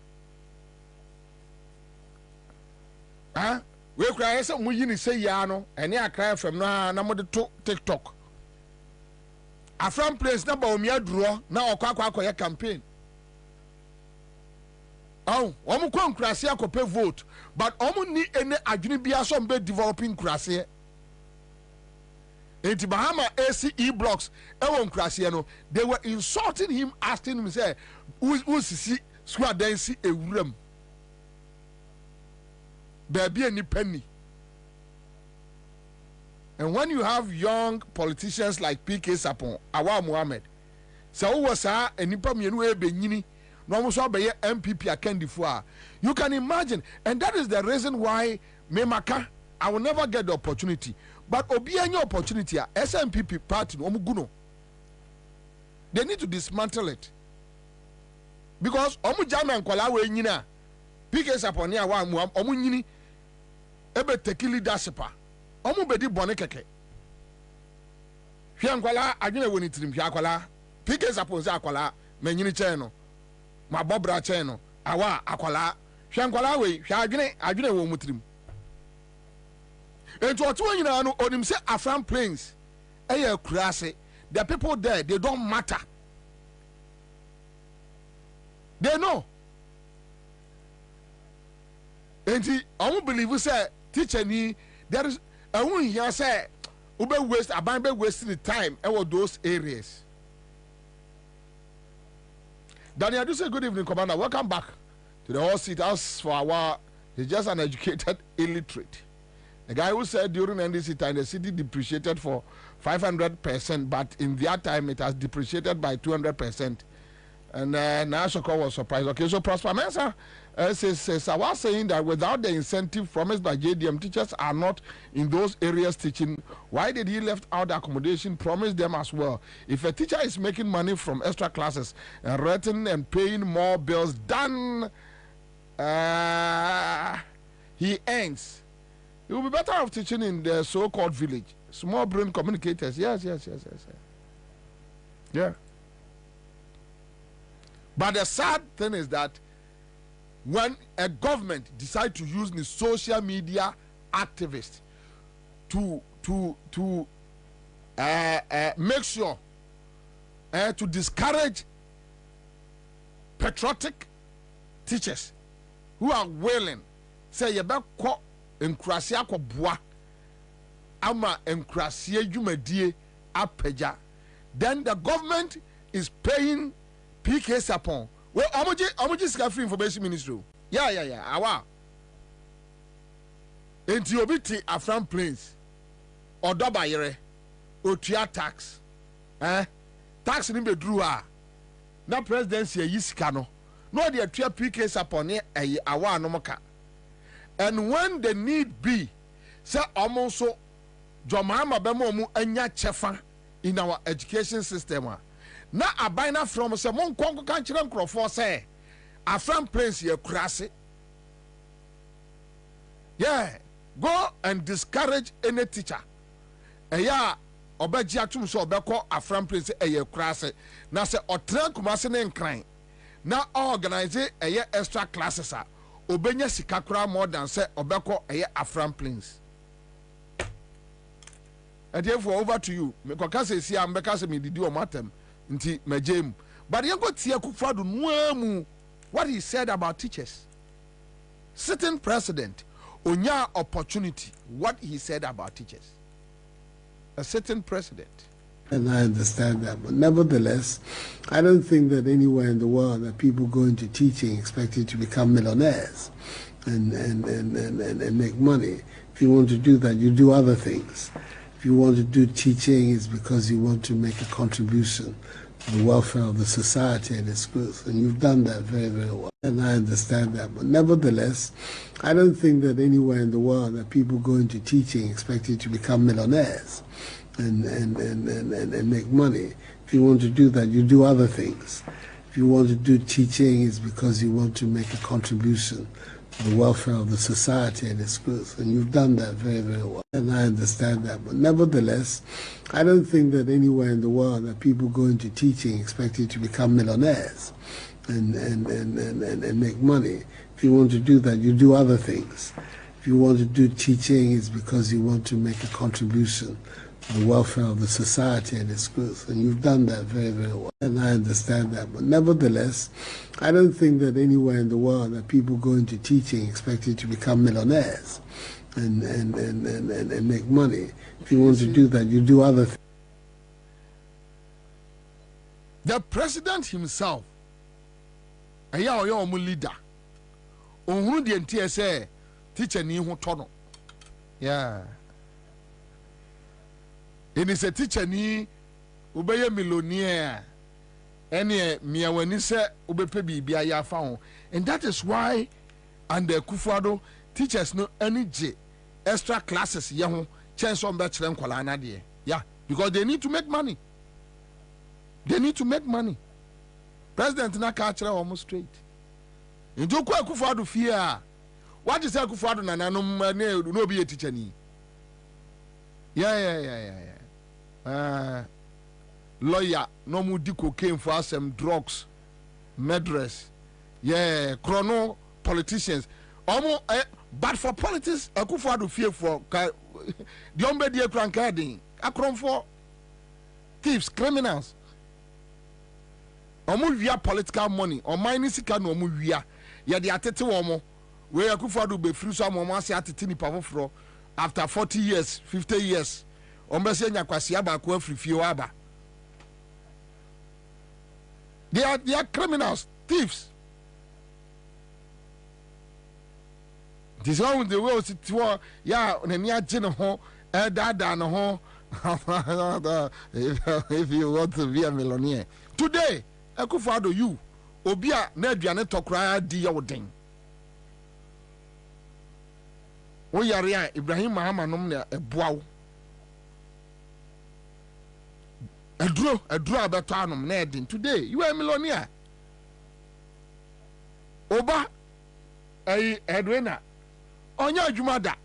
we kura yesa mu yi ni sei ya no ene akra fam no na mo de to TikTok Afram place na ba omia draw na okwa campaign. Oh, omu kwa nkrase akope vote, but omu ni ene adwene bia so mbe developing nkrase. Enti Bahama ACE blocks ewo nkrase no, they were insulting him, asking him say, who sisi squad dance ewuram. Baby any penny. And when you have young politicians like PK Sapon, Awa Muhammad, so who was a nipa mienu e benyini, no almost be MPP akendifua. You can imagine, and that is the reason why Memaka, I will never get the opportunity. But obi any opportunity, SMPP party no muguno. They need to dismantle it. Because omu jama nkwala we nyina, PK Sapon ni Awa Muhammad, omu nyini ebe take leadership. Omu bedi bone keke. Hwe nkwala adwene woni tirim hwe akwala. PK Sapon se akwala, menyini che no. Ma bobra che no awa akwala hwe nkwala we hwe adwene wo mutrim ento oto nyina no onim se Afram Plains eye kurase. The people there, they don't matter, they know. Enti omu believe say teacher ni there is a won here say ube waste aban be waste the time e those areas. Daniel, do say good evening, Commander. Welcome back to the hall seat. As for our, he's just an educated illiterate. The guy who said during NDC time the city depreciated for 500%, but in their time it has depreciated by 200%. And now Shoko was surprised. Okay, so Prosper Mensah says, I was saying that without the incentive promised by JDM, teachers are not in those areas teaching. Why did he left out the accommodation, promised them as well? If a teacher is making money from extra classes and writing and paying more bills than he earns, it will be better off teaching in the so-called village. Small brain communicators. Yes. Yeah. But the sad thing is that when a government decides to use the social media activists to make sure to discourage patriotic teachers who are willing, say yebeko enkrasia ko boa ama enkrasia dwumadie apeja, then the government is paying PK Sapon. Well, omoji sika free information ministry. Yeah. Awa. Enti obi ti Afram Plains. Odoba yere. Otua tax. Tax ni be dru a. Na presidency yi sika no. No dey atua PK Sapon ne awa no moka. And when the need be, say omo so jomama be mo mu anya chefa in our education system. Na abaina from se mon konko kan kire nkrofo se Afram Plains ye kurase. Yeah, go and discourage any teacher. Eya obaji atum so obekọ Afram Plains eye kurase. Na se otran kumase ne nkran. Na organize eye extra classes a obenya sika kura more than say obekọ eye Afram Plains. And therefore over to you. Me kwaka se si am beka se me didi o matem. Nti majem. But you go tie Akufo-Addo nuamu what he said about teachers. Sitting president, onya opportunity, what he said about teachers. A sitting president. And I understand that, but nevertheless, I don't think that anywhere in the world that people go into teaching expecting to become millionaires and make money. If you want to do that, you do other things. If you want to do teaching, it's because you want to make a contribution to the welfare of the society and its growth. And you've done that very, very well. And I understand that. But nevertheless, I don't think that anywhere in the world that people go into teaching expecting to become millionaires and make money. If you want to do that, you do other things. If you want to do teaching, it's because you want to make a contribution to the welfare of the society and its growth. And you've done that very, very well. And I understand that. But nevertheless, I don't think that anywhere in the world that people go into teaching expecting to become millionaires and make money. If you want to do that, you do other things. If you want to do teaching, it's because you want to make a contribution the welfare of the society and its growth. And you've done that very, very well. And I understand that. But nevertheless, I don't think that anywhere in the world that people go into teaching expecting to become millionaires and make money. If you want to do that, you do other things. The president himself, a leader, on the NTSA, teacher ni ho tono. Yeah. It is a teacher ni ubeye millionaire. Any miawani se ubepe biya ya found. And that is why under Kufuado teachers no any extra classes yahu chance on bachelor kwalana die. Yeah, because they need to make money. They need to make money. President na catch almost straight. Into kwa Kufuado fear. What is Kufuado na no be a teacher ni? Yeah. Lawyer, no more cocaine for some drugs, murderers, chrono politicians. But for politics, I could afford to fear for the unbelievable crankarding. I come for thieves, criminals. Via political money, or mining sika no via. Ya the atete womo, where I could afford to be free some more atini power after 40 years, 50 years. Ombesenya kwasi aba kwa free fiwaba. They are criminals, thieves. This one the way sit yeah, nenia jeno ho, dada no ho. If you want to be a millionaire. Today, Akufo-Addo you, obia na aduane tokra di yawden. O yare Ibrahim Mahama nom na eboawo. Adro abeto anom na edin. Today you are a millionaire. Oba Edwina onya adwuma da.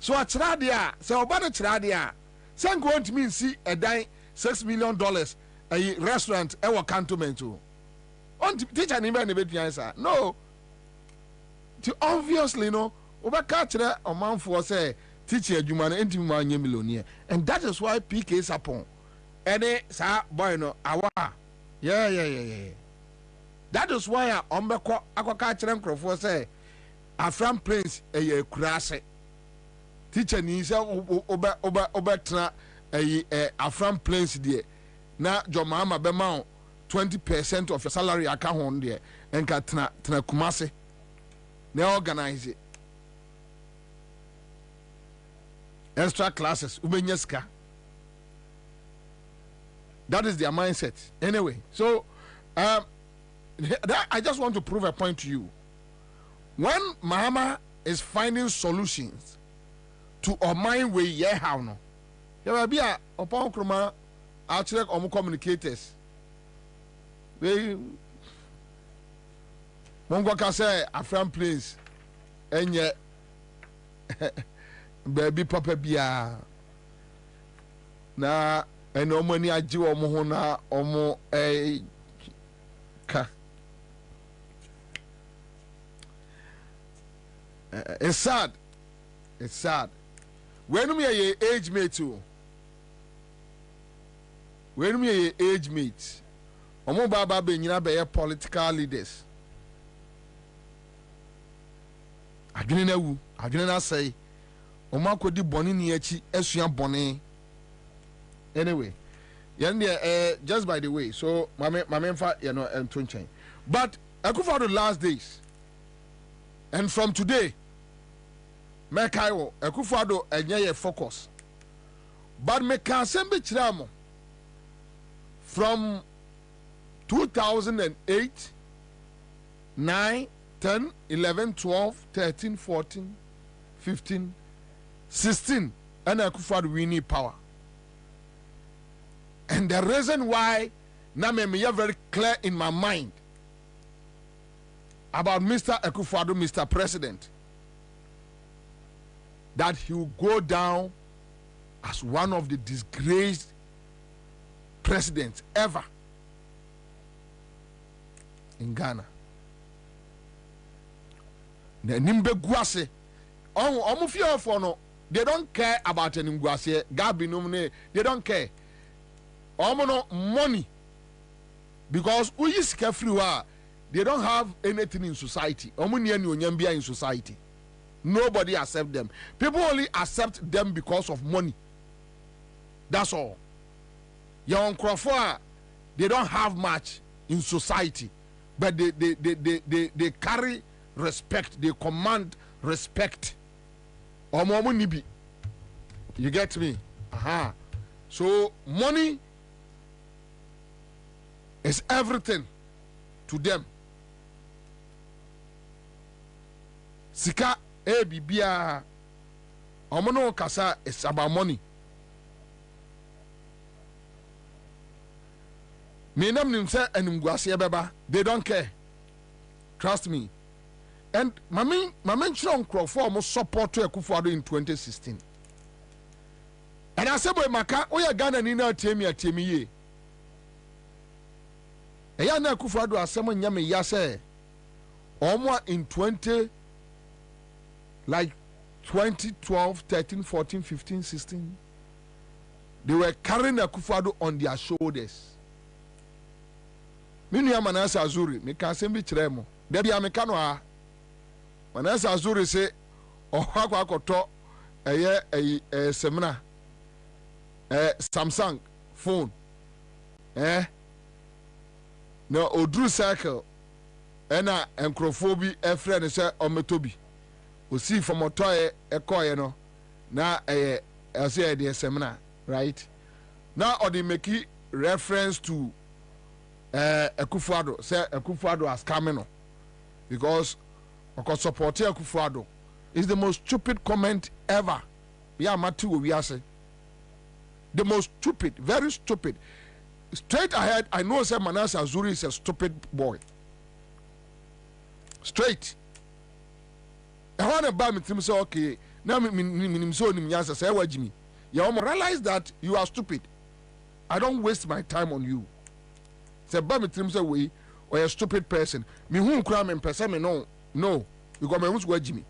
So akyerade a se oba no kyerade a se nko ntimi nsi edan $6 million a restaurant e wo cantonment o. On teacher ni be na beduan sa. No. Obviously no oba ka kyere omanfo say teacher adwuma no ntimi ma anya millionaire. And that is why PK Sapon any sa boy no awa. Yeah. That is why ombeko akwaka kyere nkrofo say Afram Prince a kurase. Teacher ni say obetra Afram Prince there. Na Jomama bema 20% of your salary account on there and ka tena Kumase. Na organize it. Extra classes ubenyeska. That is their mindset. Anyway, so I just want to prove a point to you. When Mahama is finding solutions to our mind way, how no? There will be a upon Kroma, I'll check on communicators. They Mongwaka say a friend please, and yet baby papa bia na and no money I do omo omo a ka. It's sad. It's sad. When we are age mate too. When we are age mates, omo baba be nyina be political leaders. Adwene na wu, adwene na say, omo akodi boni ni achi esua boni. Anyway, just by the way, so my memfa entonchen. But Akufo-Addo last days. And from today, Mekaiwo, Akufo-Addo enye focus. But me can sembe chiramo from 2008, 9, 10, 11, 12, 13, 14, 15, 16, and Akufo-Addo we need power. And the reason why now me very clear in my mind about Mr. Akufo-Addo, Mr. President, that he will go down as one of the disgraced presidents ever in Ghana. The Nimbe Guase, almost fear for no, they don't care about Nimguase, Gabi Numne, they don't care. Omono money. Because we is carefree, they don't have anything in society. Omuni Nyambia in society. Nobody accept them. People only accept them because of money. That's all. Young Crawford, they don't have much in society, but they carry respect. They command respect. You get me? Aha. So money is everything to them. Sika bibia omono kasa is about money. Minam nimse enimguase beba, they don't care. Trust me. And my mention Crawford must support to Akufo-Addo in 2016. And I said, boy, Maka, oya Ghana ni na temi ye. Eya na Akufo-Addo asemo nyame ya say, omwa in 2012, 13, 14, 15, 16. They were carrying Akufo-Addo on their shoulders. Minu ya Manase Azuri, me kan sembi chiremo. Debi ya mekano ha. Manase Azuri se, ohakwa koto, semina, Samsung phone, no odru cycle, ena encrophobi, friend se ometobi. Osi from otoye, ekoye no, na say the seminar, right? Now odi make reference to Akufo-Addo, say Akufo-Addo has come in because supporting Akufo-Addo is the most stupid comment ever. Yeah, Matu, we are saying the most stupid, very stupid. Straight ahead, I know say Manase Azuri is a stupid boy. Straight. I want to buy me to say okay. Now me so ni myansa say wajimi. You realize that you are stupid. I don't waste my time on you. Say ba me trim say we or a stupid person. Me hu kra me person me no because me hu wajimi.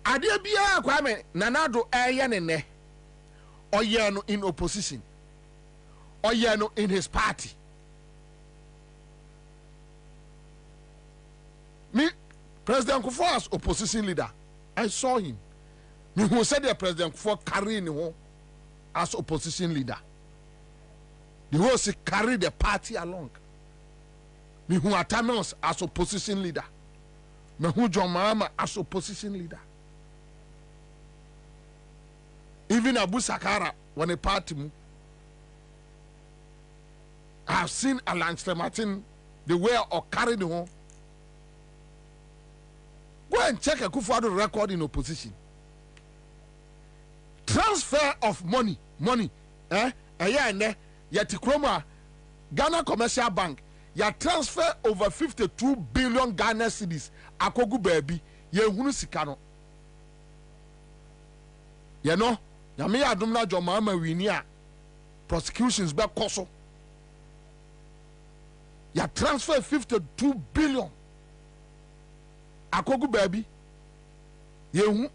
Ade bia kwa me nanado eye ne oye no in opposition. Oye no in his party. Me, President Kufuor as opposition leader, I saw him. Me who said the President Kufuor carrying him as opposition leader. The whole carry the party along. Me who Atanos as opposition leader. Me who John Mahama as opposition leader. Even Abu Sakara when a party. I have seen Alan Martin the way or carry the home. Go and check Akufo-Addo record in opposition. Transfer of money. Yatikroma, Ghana Commercial Bank, ya transfer over 52 billion Ghana cedis. Akogu baby, ye hunu sikano. You know, yami adumna jomama winia prosecutions back koso. Ya transfer 52 billion. Akogu baby yehu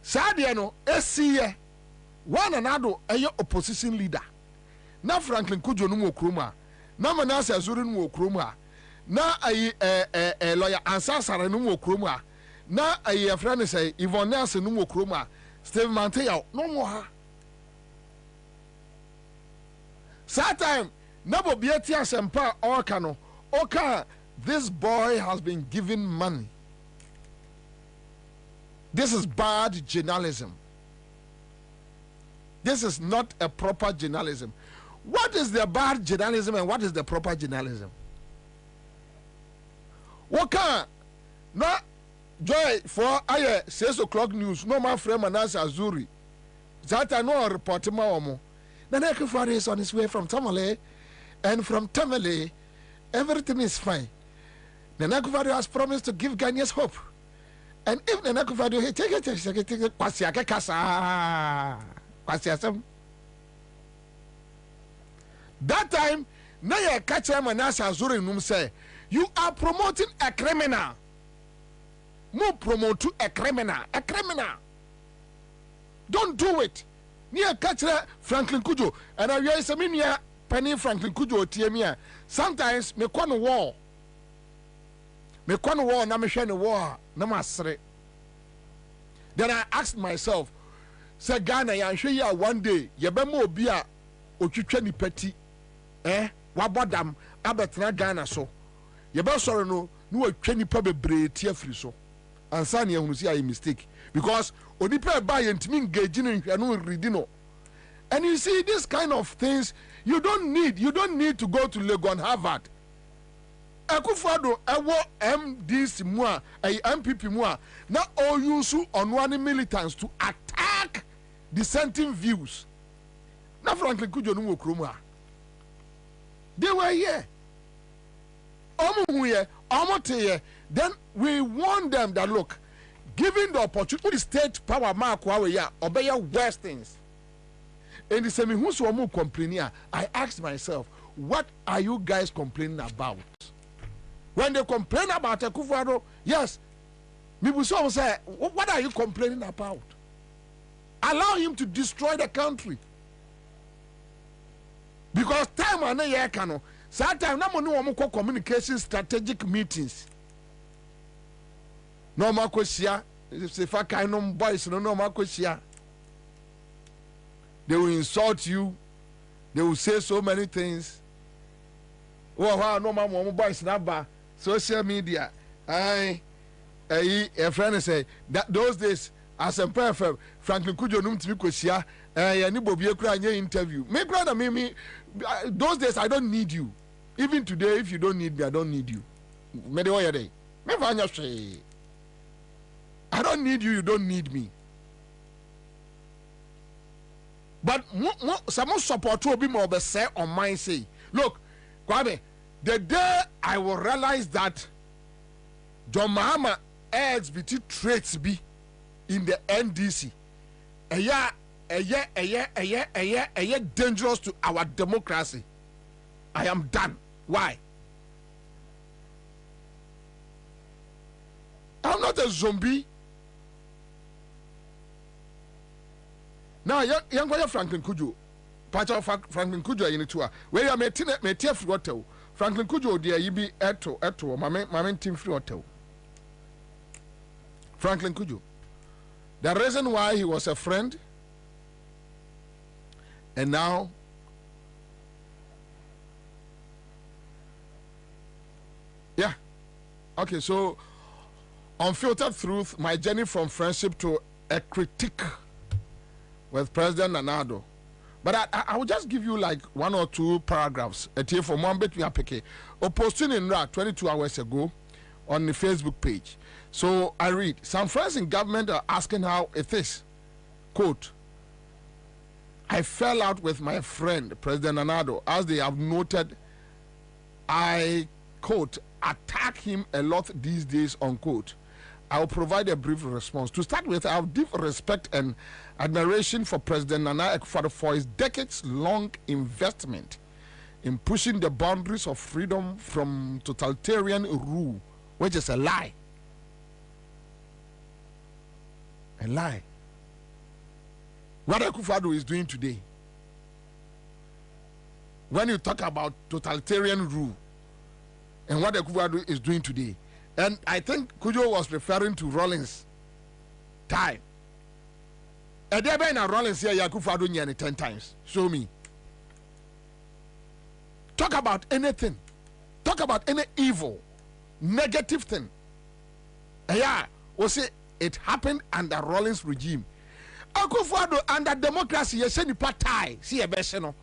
sadia no esiye one another eye opposition leader na Franklin Kujo no okroma na Manase Azuri no okroma na lawyer Ansah no okroma na friend say Yvonne Nelson no okroma Steve Manteya no mo ha that time na Bobie ti asempa oka no oka. This boy has been given money. This is bad journalism. This is not a proper journalism. What is the bad journalism and what is the proper journalism? What can no joy for 6 o'clock news? No, my friend Manase Azuri. That I know reporting my omo. Nana Akufo-Addo is on his way from Tamale, and from Tamale, everything is fine. Nana Akufo-Addo has promised to give Ghanaians hope. And if Nana Akufo-Addo take it, kwasiake kasa. Kwasiasem. That time, Naya Kacha Manase Azuri Num say, you are promoting a criminal. mo promote a criminal. Don't do it. Near catcher Franklin Kujo, and I realize a minia penny Franklin Kujo TMia. Sometimes me kwa war. Me kwa war na me share war na masre. Then I asked myself, say Ghana ya share ya one day ye be mo obi a otwitwa ni pati wabodam abetra Ghana so. Ye be sorry no watwa nipa bebre tie free so. Ansah na ehunu si a mistake because onipa ba ye ntimi engage in hwanu readiness. And you see this kind of things you don't need to go to Legon Harvard. Akufo-Addo ewo MDC mu a MPP mu a na all use onwani militants to attack dissenting views. Na Franklin Kujo no wokrom a they were here. Then we warn them that look, given the opportunity, state power mark obey worse things. And the same who's complaining, I asked myself, what are you guys complaining about? When they complain about Akufo-Addo, yes, people say, what are you complaining about? Allow him to destroy the country. Because time and year cano, sometimes no communication strategic meetings. No more question. If I can't boys, no more question. They will insult you. They will say so many things. Oh, no more boys number. Social media. A friend say that those days, as a perfect Franklin Kujo num to be question. Any Bobie cry interview. Make rather me. Those days I don't need you. Even today, if you don't need me, I don't need you. I don't need you, you don't need me. But some support will be more say on mine say, look, Kwabena, the day I will realize that John Mahama LGBT traits be in the NDC, dangerous to our democracy. I am done. Why? I'm not a zombie. Now, young boy Franklin Kujo, part of Franklin Kujo in it too. Where you may tear free hotel. Franklin Kujo, dear, you be eto, my team free hotel. Franklin Kujo. The reason why he was a friend, and now yeah, okay, so Unfiltered Truth, my journey from friendship to a critique with President Nana-Addo. But I will just give you like 1 or 2 paragraphs. A tear from one bit we are picking. Posting in 22 hours ago on the Facebook page. So I read, some friends in government are asking how it is. Quote, I fell out with my friend, President Nana-Addo, as they have noted. I, quote, attack him a lot these days, unquote. I will provide a brief response. To start with, I have deep respect and admiration for President Nana Akufo-Addo for his decades-long investment in pushing the boundaries of freedom from totalitarian rule, which is a lie. A lie. What Akufo-Addo is doing today, when you talk about totalitarian rule and what Akufo-Addo is doing today, and I think Kujo was referring to Rollins' time. And there been a Rollins here, Akufo-Addo nyane 10 times. Show me. Talk about anything. Talk about any evil, negative thing. Yeah, we say it happened under Rollins' regime. Akufo-Addo under democracy, you say ni party, see a best no.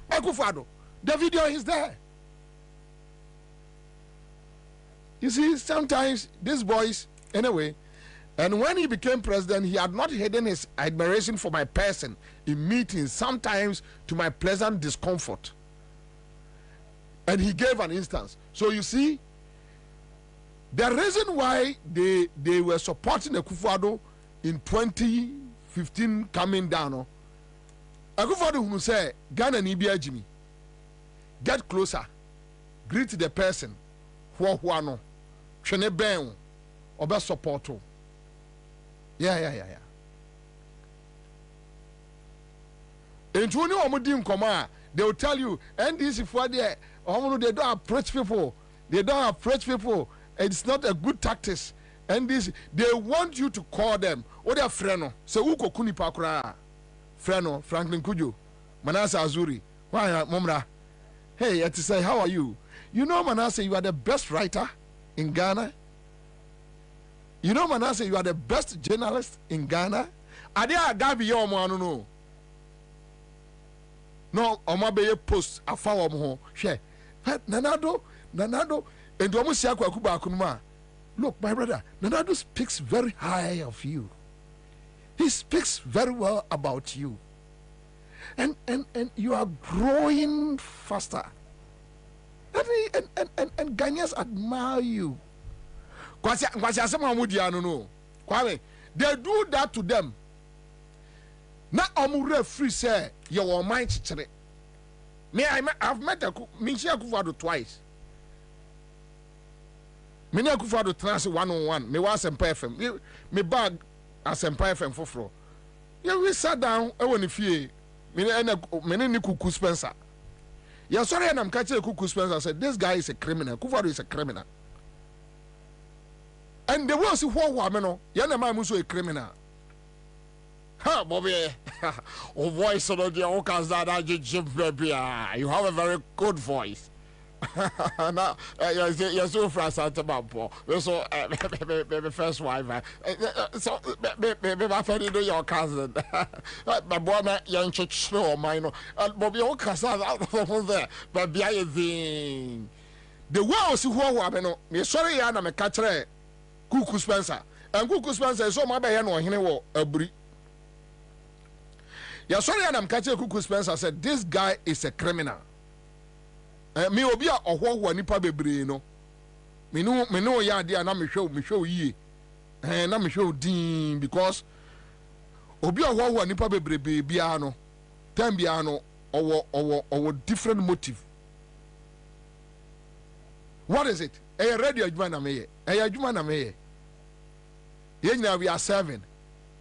Akufo-Addo, the video is there. You see, sometimes these boys, anyway, and when he became president, he had not hidden his admiration for my person in meetings, sometimes to my pleasant discomfort. And he gave an instance. So you see, the reason why they were supporting Akufo-Addo in 2015 coming down, Akufo-Addo who say, Ghana ni biya Jimmy, get closer, greet the person, no. Twene ben obe support. Yeah. And when you are in command, they will tell you, NDC for there, they don't approach people. They don't approach people. It's not a good tactics. And this, they want you to call them. What they are freno? So uko kuni pakura. Freno, Franklin Kujo, Manasa Azuri. Why, Momra? Hey, I say, how are you? You know, Manasa, you are the best writer in Ghana. You know, Manasa, you are the best journalist in Ghana. Are there a Gabi Yomo? No, Omabeye post a foul home. Share. Nanado, and Domusiako Akuba Kunma. Look, my brother, Nanado speaks very high of you. He speaks very well about you. And you are growing faster. And Ghanaians admire you. They do that to them. Now I'm free say your mind chichire. Me I've met Minchia Kufado twice. Minia Kufado trans 101. Me was Empire FM. Me bag as Empire FM for floor. Yeah, we sat down. I want to feel. Me ni Kuku Spencer. Yeah, sorry, and I'm catching Kuku Spencer. I said this guy is a criminal. Kufado is a criminal. And the world see what woman. Yana ma muso a criminal. Ha, Bobie, oh voice on the Okazada baby. You have a very good voice. Now, you're so frustrated about Paul. So, baby, first wife. So, baby, I fell into your cousin. My boy, young church, no, mine. And Bobie Okazada out of there. But be thing. The world see what woman. Me sorry, I'm a catcher. Kuku Spencer. And Kuku Spencer is so my baby, no, he will agree. Yeah, sorry, and I'm catching Kuku Spencer. I said, this guy is a criminal. Me obia ohwo nipa bebre no. Me no ya dia na me show ye. Na me show din because obi ohwo nipa bebre bia no. Time bia no owo different motive. What is it? Radio adwuma na me ye. Adwuma na me ye. Ye we are serving.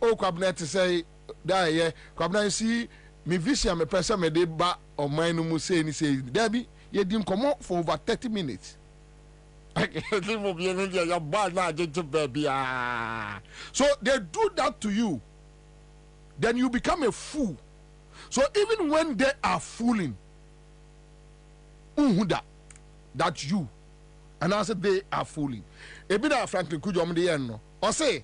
O Kwabena say that yeah, Kwabena see me vision me person me de ba o man no mu say ni say Debbie ye dim come for over 30 minutes. So they do that to you, then you become a fool. So even when they are fooling, that you, and I said they are fooling. Ebida Franklin Kujo the end no. Or say,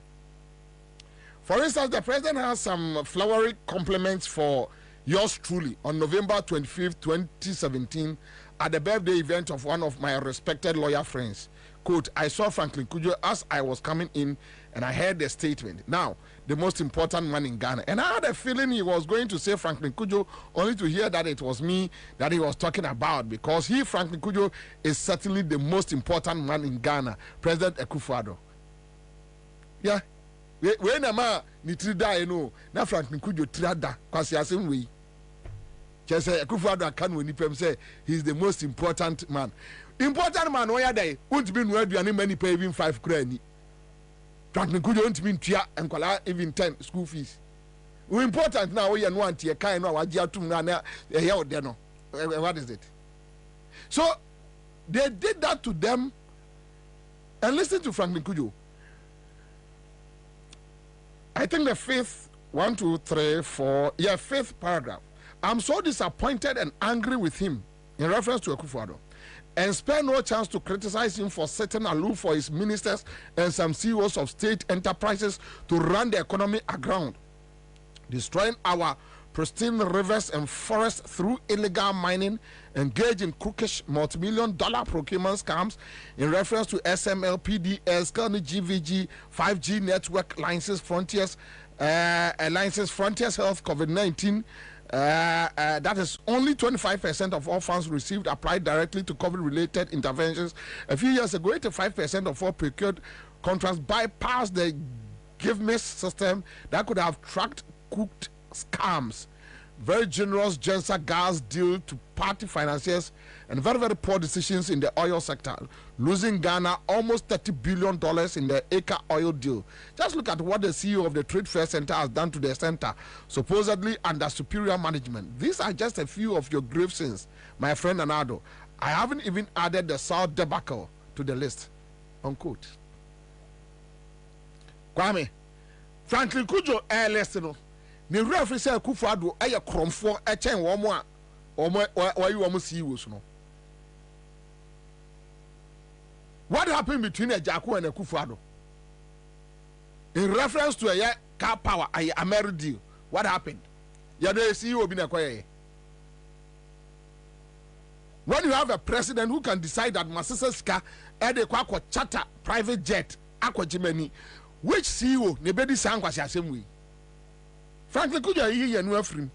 for instance, the president has some flowery compliments for yours truly on November 25th, 2017, at the birthday event of one of my respected lawyer friends. Quote, I saw Franklin Kujo as I was coming in and I heard the statement. Now, the most important man in Ghana. And I had a feeling he was going to say Franklin Kujo only to hear that it was me that he was talking about, because he, Franklin Kujo, is certainly the most important man in Ghana, President Akufo-Addo. Yeah. When a man nitri da no na Franklin Kujo trada kwasi asem we just say Akufo-Addo kan woni pem say he's the most important man where dey won't be no aduane many pay even 5 kra ni Franklin Kujo won't be ntua enkwala even 10 school fees we important now we no antie kan no waji atum na here o de no. What is it? So they did that to them. And listen to Franklin Kujo. I think the fifth paragraph. I'm so disappointed and angry with him in reference to Akufo-Addo, and spare no chance to criticize him for setting aloof for his ministers and some CEOs of state enterprises to run the economy aground, destroying our pristine rivers and forests through illegal mining, engage in crookish multi-million-dollar procurement scams in reference to SML, PDS, GVG, 5G network licenses, Frontiers Health, COVID-19. That is only 25% of all funds received applied directly to COVID-related interventions. A few years ago, 85% of all procured contracts bypassed the give-miss system that could have tracked cooked scams. very generous Ansah gas deal to party financiers and very, very poor decisions in the oil sector, losing Ghana almost $30 billion in the Acre oil deal. Just look at what the CEO of the Trade Fair Center has done to the center, supposedly under superior management. These are just a few of your grave sins, my friend Anado. I haven't even added the South debacle to the list. Unquote. Kwame, Franklin Kujo listen. The referee said Kufuado a kromfo a chen womo or you almost see was no. What happened between a Jaco and a Kufuado? In reference to a car power, a married deal. What happened? Yade CEO been acquired. When you have a president who can decide that Masisa Ska had a quack charter private jet, aqua Jimeni, which CEO nebedi sangwas the same way? Frankly, could you hear your free?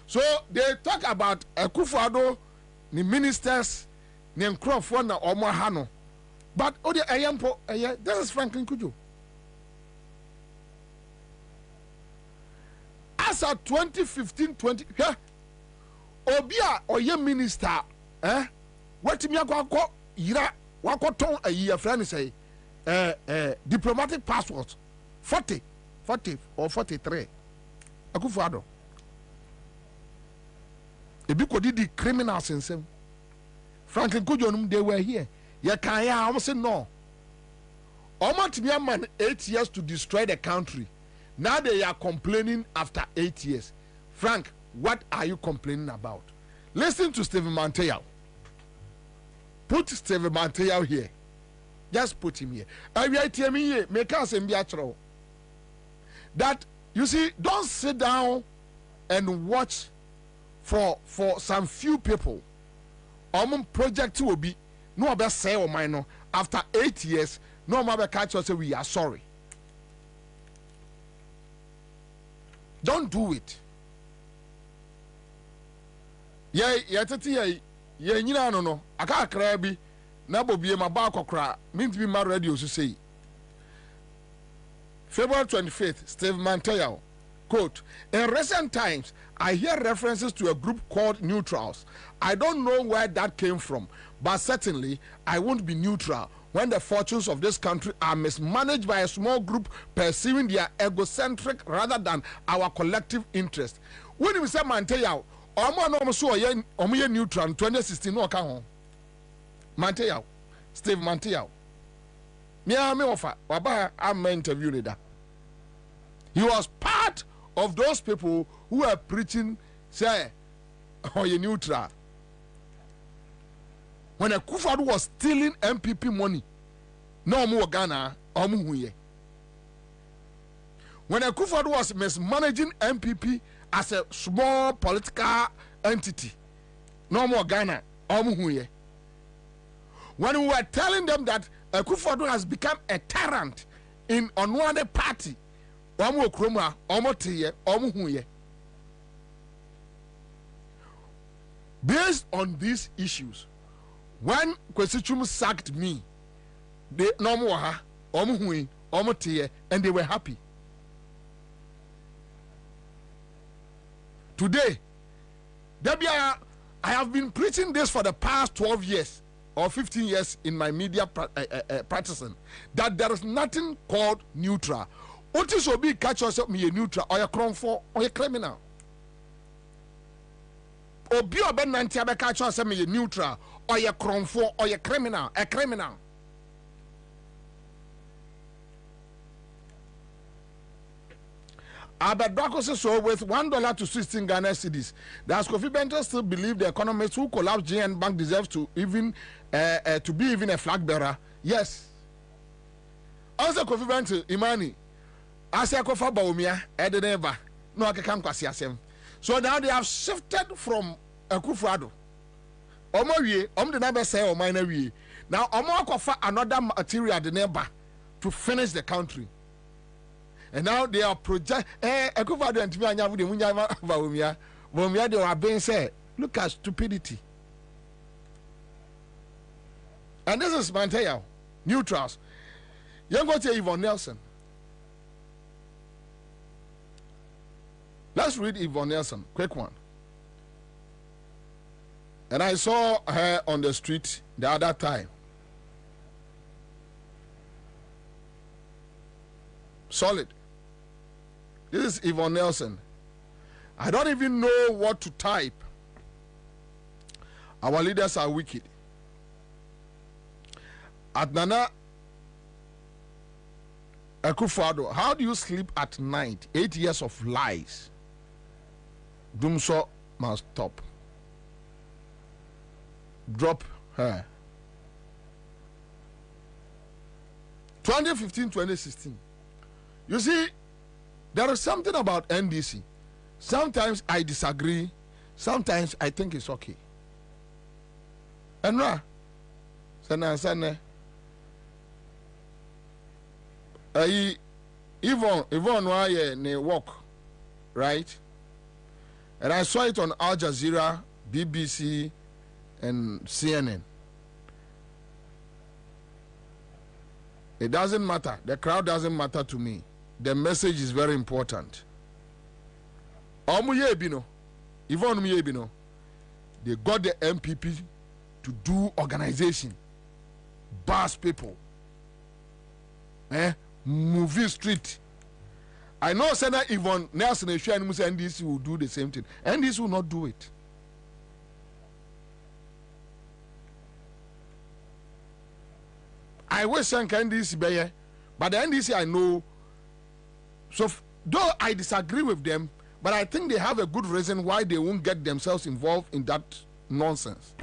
So they talk about Kufuado, the ministers, the Nkrofo or Mahano. But Odi Ayampo, this is Franklin Kujo. As a 2015-20, yeah, Obia or your minister, what me go ira wakoton a year friend say diplomatic passport 40 or 43. Akufuado. Ebi kodi di criminals in some. Franklin Kujo they were here. Ya can ya almost say no. Almost me a man 8 years to destroy the country. Now they are complaining after 8 years. Frank, what are you complaining about? Listen to Stephen Manteo. Put Stephen Manteo here. Just put him here. Make us that you see, don't sit down and watch for some few people. Project will be no best say or minor after 8 years. No matter catch us say we are sorry. Don't do it. No. I can't cry be na Bobie my back okra mean to be my radio to say. February 25th, Steve Manteo, quote, in recent times, I hear references to a group called neutrals. I don't know where that came from, but certainly I won't be neutral when the fortunes of this country are mismanaged by a small group pursuing their egocentric rather than our collective interest. When we say Manteo, Omo neutral in 2016, no account. Manteo, Steve Manteo. Me offer I'm interview leader. He was part of those people who were preaching say you neutral. When a Kufuado was stealing MPP money, no more Ghana or Muhuye. When a Kufuado was mismanaging MPP as a small political entity, no more Ghana or Muhuye. When we were telling them that Kufuado has become a tyrant in another party, based on these issues, when Kwesichum sacked me, they no more and they were happy. Today, I have been preaching this for the past 12 years. Or 15 years in my media practicing, that there is nothing called neutral. What is be catch yourself me a neutral or a cromfo or a criminal? Or be a ben nanti catch yourself me a neutral or a cromfo or a criminal, a criminal. Albert Dwako says so with $1 to 16 Ghana cedis. The Ascofi Benter still believe the economists who collapsed GN Bank deserve to even to be even a flag bearer. Yes. Also Kofi Benter Imani. Asa Kofa Baumia Edeneva. No I can't kwasi. So now they have shifted from Kufuado. Omo the number say or minor we. Now Omo Kofa another material the neighbor to finish the country. And now they are project Kufuado and Tianya with the Munyama Baumia. Baumia they are being said, look at stupidity. And this is Manteo, neutrals. You go to Yvonne Nelson. Let's read Yvonne Nelson, quick one. And I saw her on the street the other time. Solid. This is Yvonne Nelson. I don't even know what to type. Our leaders are wicked. Adnana Akufo-Addo, how do you sleep at night? 8 years of lies. Dumso must stop. Drop her. 2015-2016. You see, there is something about NDC. Sometimes I disagree. Sometimes I think it's okay. And Yvonne why ne walk, right? And I saw it on Al Jazeera, BBC, and CNN. It doesn't matter. The crowd doesn't matter to me. The message is very important. Yvonne, they got the MPP to do organization, bus people, movie street. I know Senator Yvonne Nelson and NDC will do the same thing. NDC will not do it. I wish NDC be here, but the NDC I know. So though I disagree with them, but I think they have a good reason why they won't get themselves involved in that nonsense.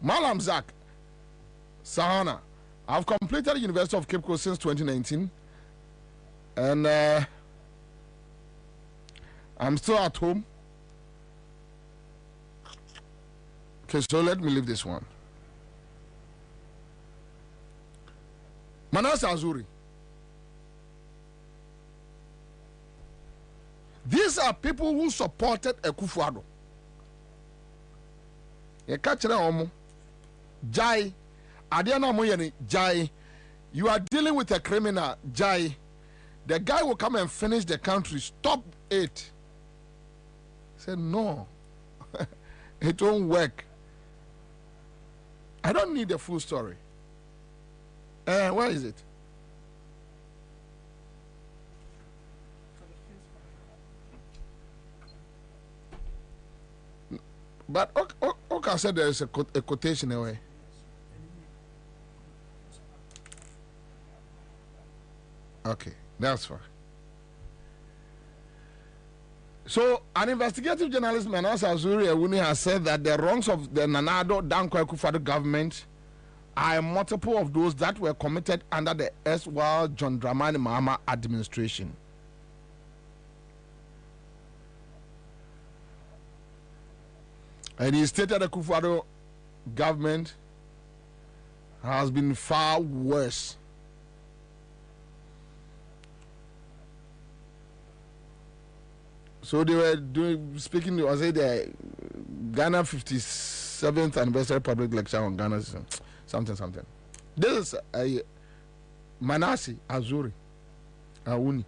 Malam Zak Sahana, I've completed the University of Cape Coast since 2019, and I'm still at home. Okay, so let me leave this one. Manasseh Azuri. These are people who supported Akufo-Addo. You catch them, Jai. Adiana Moyeni, Jai. You are dealing with a criminal, Jai. The guy will come and finish the country. Stop it. He said, no. It won't work. I don't need the full story. Where is it? But okay, said there is a quotation away. Okay, that's fine. So, an investigative journalist, Ansah Azuri, has said that the wrongs of the Nana Addo Dankwa Akufo-Addo government are multiple of those that were committed under the erstwhile John Dramani Mahama administration. And he stated the Akufo-Addo government has been far worse. So they were speaking, I say the Ghana 57th anniversary public lecture on Ghana something. This is a Manasseh Azuri Awuni.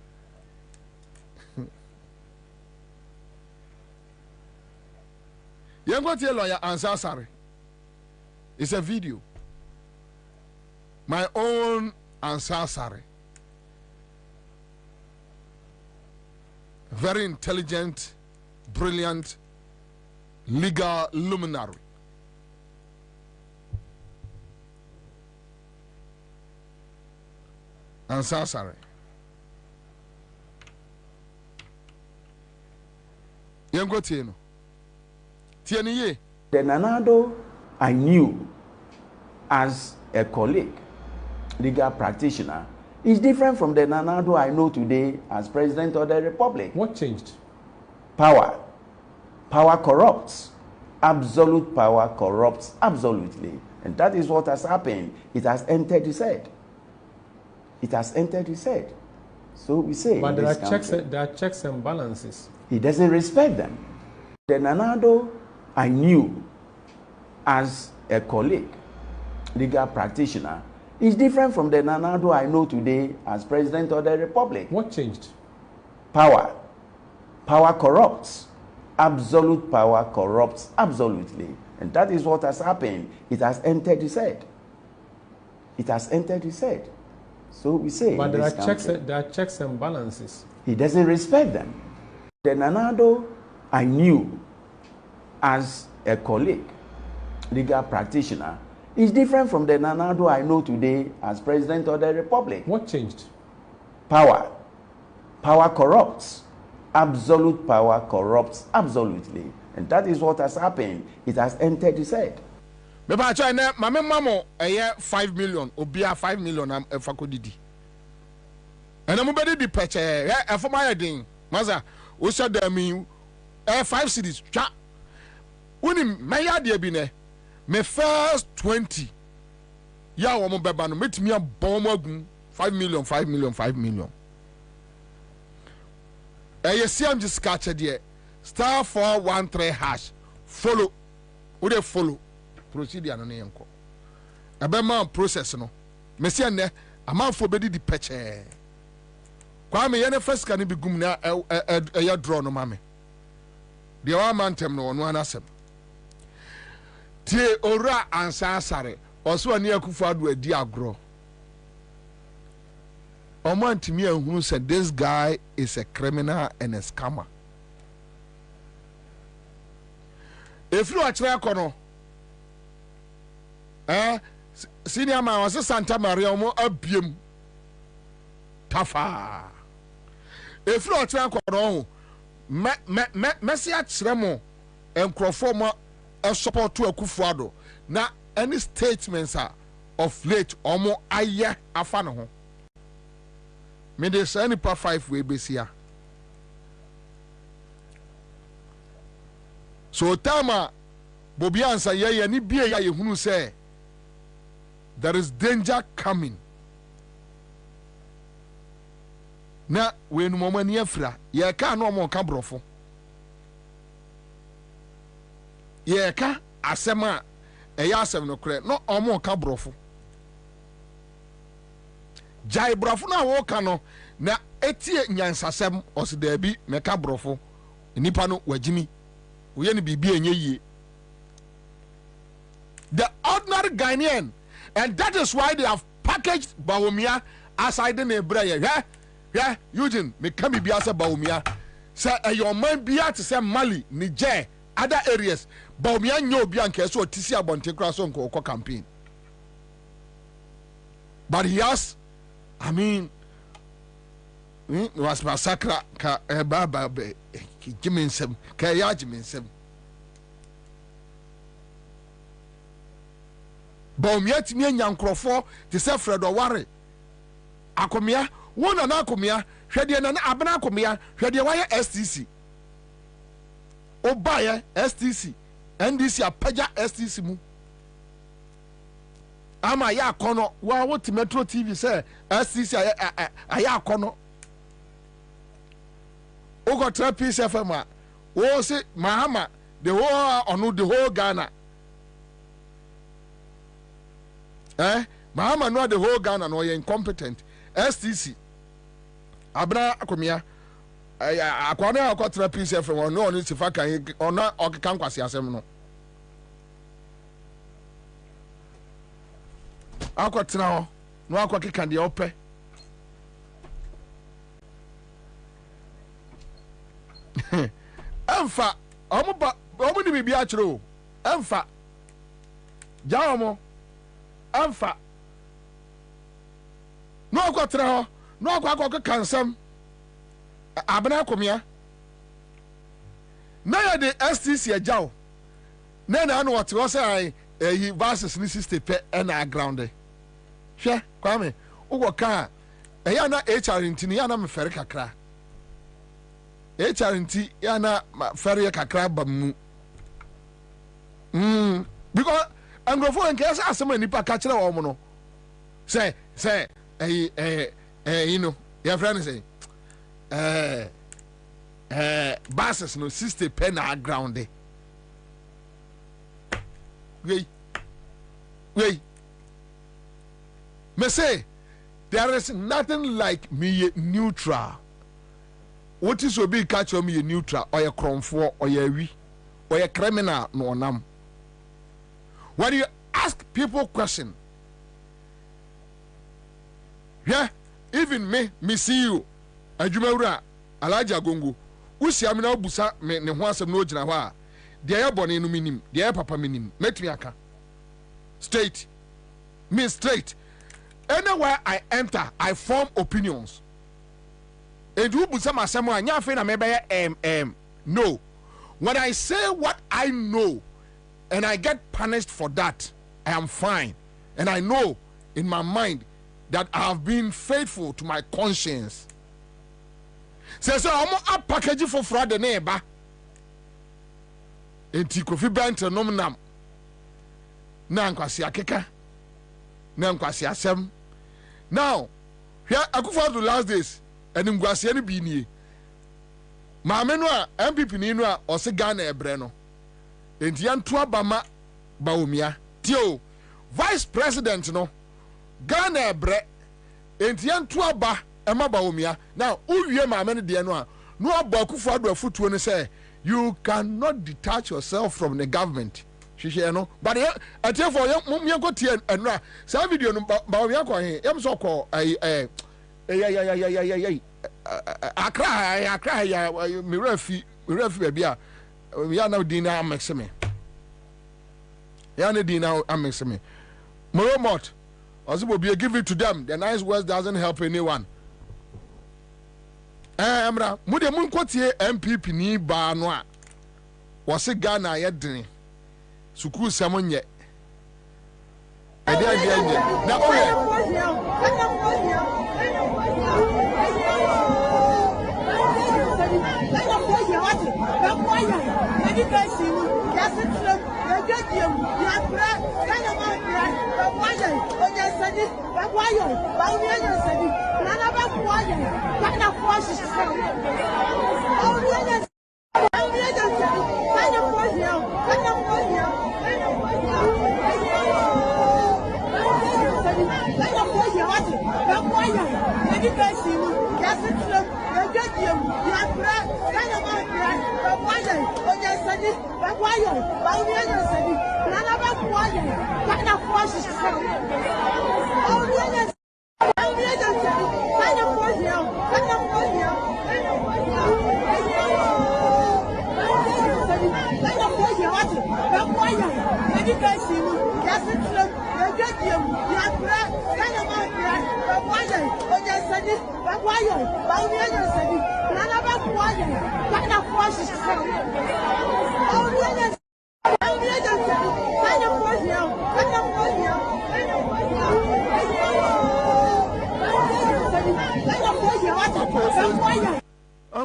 You got your lawyer Ansah Sare. It's a video. My own Ansah Sare. Very intelligent, brilliant, legal luminary. Ansah Sare. Yengo Tieno. Tieniye. The Nana Addo I knew as a colleague, legal practitioner, is different from the Nana Addo I know today as President of the Republic. What changed? Power. Power corrupts. Absolute power corrupts absolutely. And that is what has happened. It has entered his head. It has entered his head. So we say. But there are checks and balances. He doesn't respect them. The Nana Addo I knew as a colleague, legal practitioner, is different from the Nana Addo I know today as President of the Republic. What changed? Power. Power corrupts. Absolute power corrupts absolutely. And that is what has happened. It has entered his head. It has entered his head. So we say. But there are checks and balances. He doesn't respect them. The Nana Addo I knew as a colleague, legal practitioner, is different from the Nana Addo I know today as President of the Republic. What changed? Power. Power corrupts. Absolute power corrupts absolutely. And that is what has happened. It has entered his head. Beba China, Mamma Mamo, a year 5 million, Obia 5 million, I'm a fakodidi. And I'm ready to patch a for my ding. Maza, who said that me 5 cities. Chat. Winning my idea bine, me first 20. Ya, woman Babano, met me a bomb 5 million, 5 million, 5 million. You see, I'm just catching there. Star 413 hash. Follow. Would they follow? Procedure no nko. Abema process no. Mesi ane amount for bedi di peche. Kwa me yene first kan bi gum na ya draw no mame. The one man tem no no anasem. Tie ora Ansah sare. Oso ani akufo ado adi agro. Omantimi ehunu said this guy is a criminal and a scammer. If you are trying senior man was Santa Maria mo abiem tafa. If you are trying Messi atremo enkrofo mo support to Akufo-Addo na any statements are of late omo aye afa no ho. Me de say nipa 5 we besia. So tama Bobie Ansah ye ni bie ya ye hunu say there is danger coming. Na we no mama ni afra ye ka no mo ka brofo. Ye ka asema eya asem no kre no omo ka brofo. Jai brofo na wo ka no na etie nyansasem osidabi meka brofo nipa no wagimi we ni bibi enye yie. The ordinary Ghanaian, and that is why they have packaged Bawumia as I didn't Ebraya. Yeah, Eugene, me can be as a Bawumia. Say, your man be at say Mali, Niger, other areas. Bawumia no Bianca, so Tisia Bonte Oko campaign. But he has, I mean, was massacre, Baba, Jimin, Kayajimin. Bawumia timi anya nkrofo te se Fred Oware akomia wona na akomia hwede na abena akomia hwede waye STC obaye STC NDC apaja STC mu ama ya akono wa woti Metro TV say STC aya akono ogo Peace FM a wo se Mahama the whole Ghana. Mahama no the whole Ghana no incompetent. STC abra akomia akwana akotra Peace FM no ni sifa kan ona okeka nkwase asem no akotra ho no akokeka de ope emfa omo ni bibia kire emfa jaomo Amfa no akotra ho no akoko kansam abena akomia na ya de STC ajaw na no what was say he versus ni sister pe na ground hwe kwame ugo ka ya na HR ntini ya na me fere kakra HR nti ya na fere kakra bamu because Angrofo en kesa asema nipa ka kire wo mo no say you know your friend say bases no sister pen na ground we wait. Me say there is nothing like me neutral. What is obi catch me neutral or a cromfo or a we or a criminal no nam. When you ask people question, yeah, even me see you. Ajumawura Alaja Gongo. Usi amina obusa me ne ho asem no gina ho a. De ya bone no minim, de ya papa minim. Metumi aka. Straight. Me straight. Anywhere I enter, I form opinions. And you busa masem a nya fe na me be no. When I say what I know and I get punished for that, I am fine. And I know in my mind that I have been faithful to my conscience. Say so I'm a package for fraud the neighbor. Enti kofi bent nom nam. Na nkwasi akeka. Na nkwasi asem. Now, here akufa the last days and ngwasi ani bi nie. Maame no a MPP ni no a ose Ghana ebre no. Enti anto abama baomia. Tio Vice President no Ghana ebre enti anto aba ema baomia. Now, uwie maame no de no a no aba akufa do afutuo no say you cannot detach yourself from the government. She no, but I for you go to and some video no baomia ko he yam so ko Accra ya me refi baby a we are now dinner maxime. Ya na dinner maxime. Moromot also be give it to them. The nice words doesn't help anyone. Amra mude mun kwatie MPP ni ba no a wose Ghana ye dene sukuu samonye ade na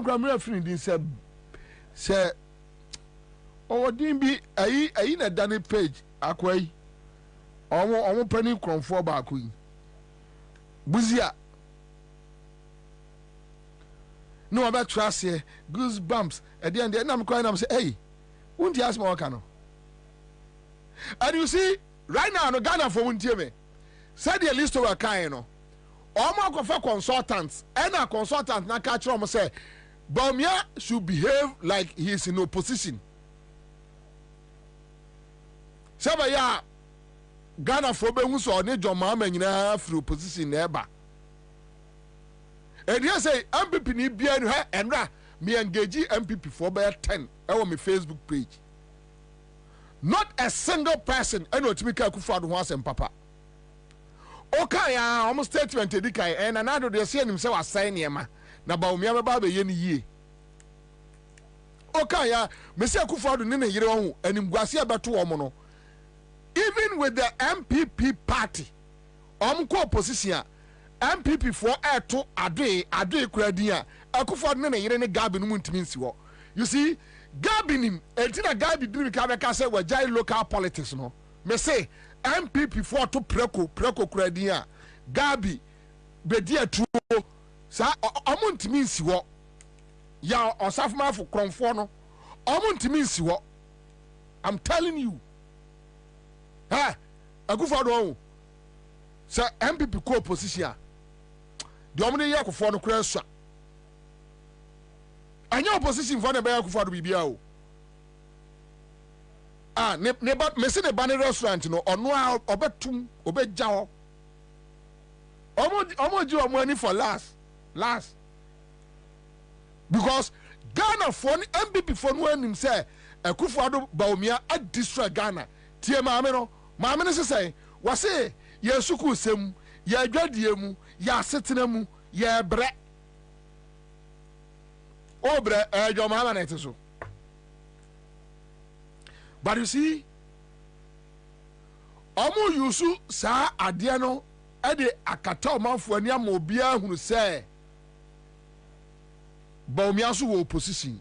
I'm referring this say oh din bi ayi na dane page akwai omo pani kronfo ba akoyi buzia no about trust here goosebumps at the end I'm crying I'm say hey won't you ask me what kind of and you see right now no Ghana for won't me said the list of a kind no omo for consultants and a consultant na catch them say Baumia should behave like he is in opposition. Sabaya Ghana for be so ne John Mahama nyina free opposition neba. And you say MPP ni bia no ha enra me engage MPP for be 10 on my Facebook page. Not a single person eno timi ka kufa do ho asem papa. Okay ya almost statement edikai and another dey say him say was sign niema. Na Baumia ba be ye ni yie okay ya mesi akufado ne yire ho animguase abeto wo mo no even with the MPP party ko opposition MPP for eto ade kuradin a akufado ne yire ne Gabi no muntimi nsi wo you see Gabi nim entina Gabi diri ka be ka say wajai local politics no me say MPP for to preko kuradin a Gabi be dia tuo sa omuntimi nsi wo ya osafuma for kronfo no omuntimi nsi wo I'm telling you Akufo-Addo say MPP co opposition the omni ye Akufo no kura so anya opposition for na be Akufo-Addo bibia o ne ba mesi ne ba ne restaurant no ono a obetum obegya ho omo ji omo ani for last because Ghana for MPP for no anim say Akufo-Addo Bawumia a distract Ghana tie maame no say wase ye suku sem ye adwadie mu ya setena mu ye bre obre ejo maama na eteso. But you see, omo yusu sa ade no e de akata omanfo ani ama obia hunu say Bawumia so wo opposition.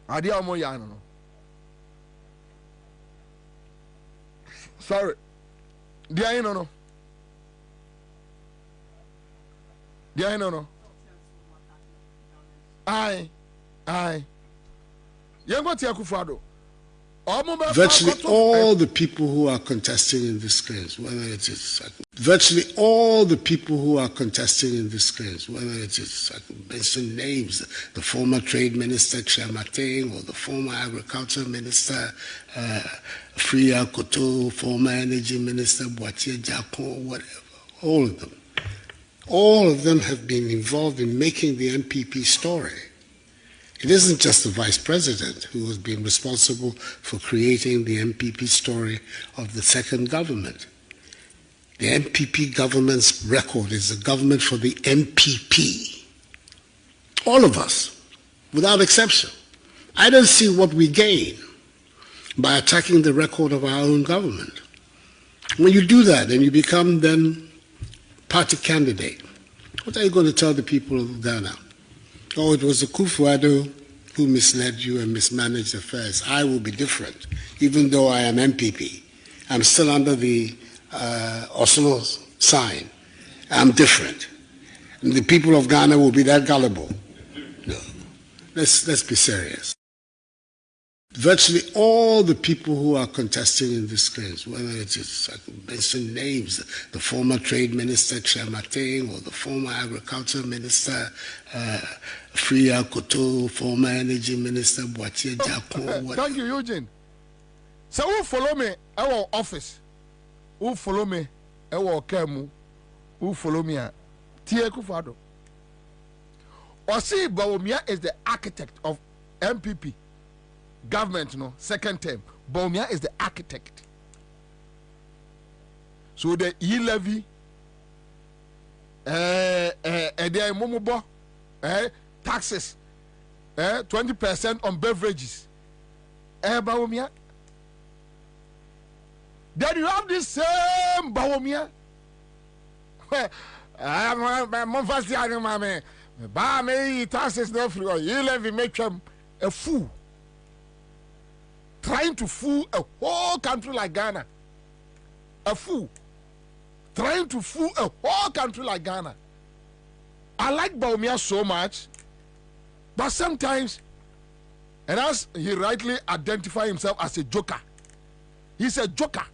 Ade omo ya no. Sorry. Dia no. Aye. Virtually all the people who are contesting in this case, whether it is virtually all the people who are contesting in this case, whether it is I can mention names, the former Trade Minister Chiamateng or the former Agriculture Minister Freya Koto, former Energy Minister Boatie Jako, whatever, all of them have been involved in making the MPP story. It isn't just the Vice President who has been responsible for creating the MPP story of the second government. The MPP government's record is a government for the MPP. All of us, without exception. I don't see what we gain by attacking the record of our own government. When you do that and you become then party candidate, what are you going to tell the people of Ghana? Oh, it was Akufo-Addo who misled you and mismanaged affairs. I will be different. Even though I am MPP, I'm still under the Oslo sign. I'm different. And the people of Ghana will be that gullible. No. Let's be serious. Virtually all the people who are contesting in this case, whether it is, I can mention names, the former Trade Minister Chiamateng or the former Agriculture Minister Freya Koto, former Energy Minister Boatie Jako. Thank you, Eugene. So who follow me our office? Who follow me our Kemu? Who follow me at Tie Akufo-Addo? Osi Bawumia is the architect of MPP. Government, second term. Bawumia is the architect. So the e-levy, taxes, 20% on beverages. Bawumia. Then you have this same Bawumia. Taxes no free. E-levy make them a fool. Trying to fool a whole country like Ghana. A fool. Trying to fool a whole country like Ghana. I like Bawumia so much, but sometimes, and as he rightly identifies himself as a joker, he's a joker.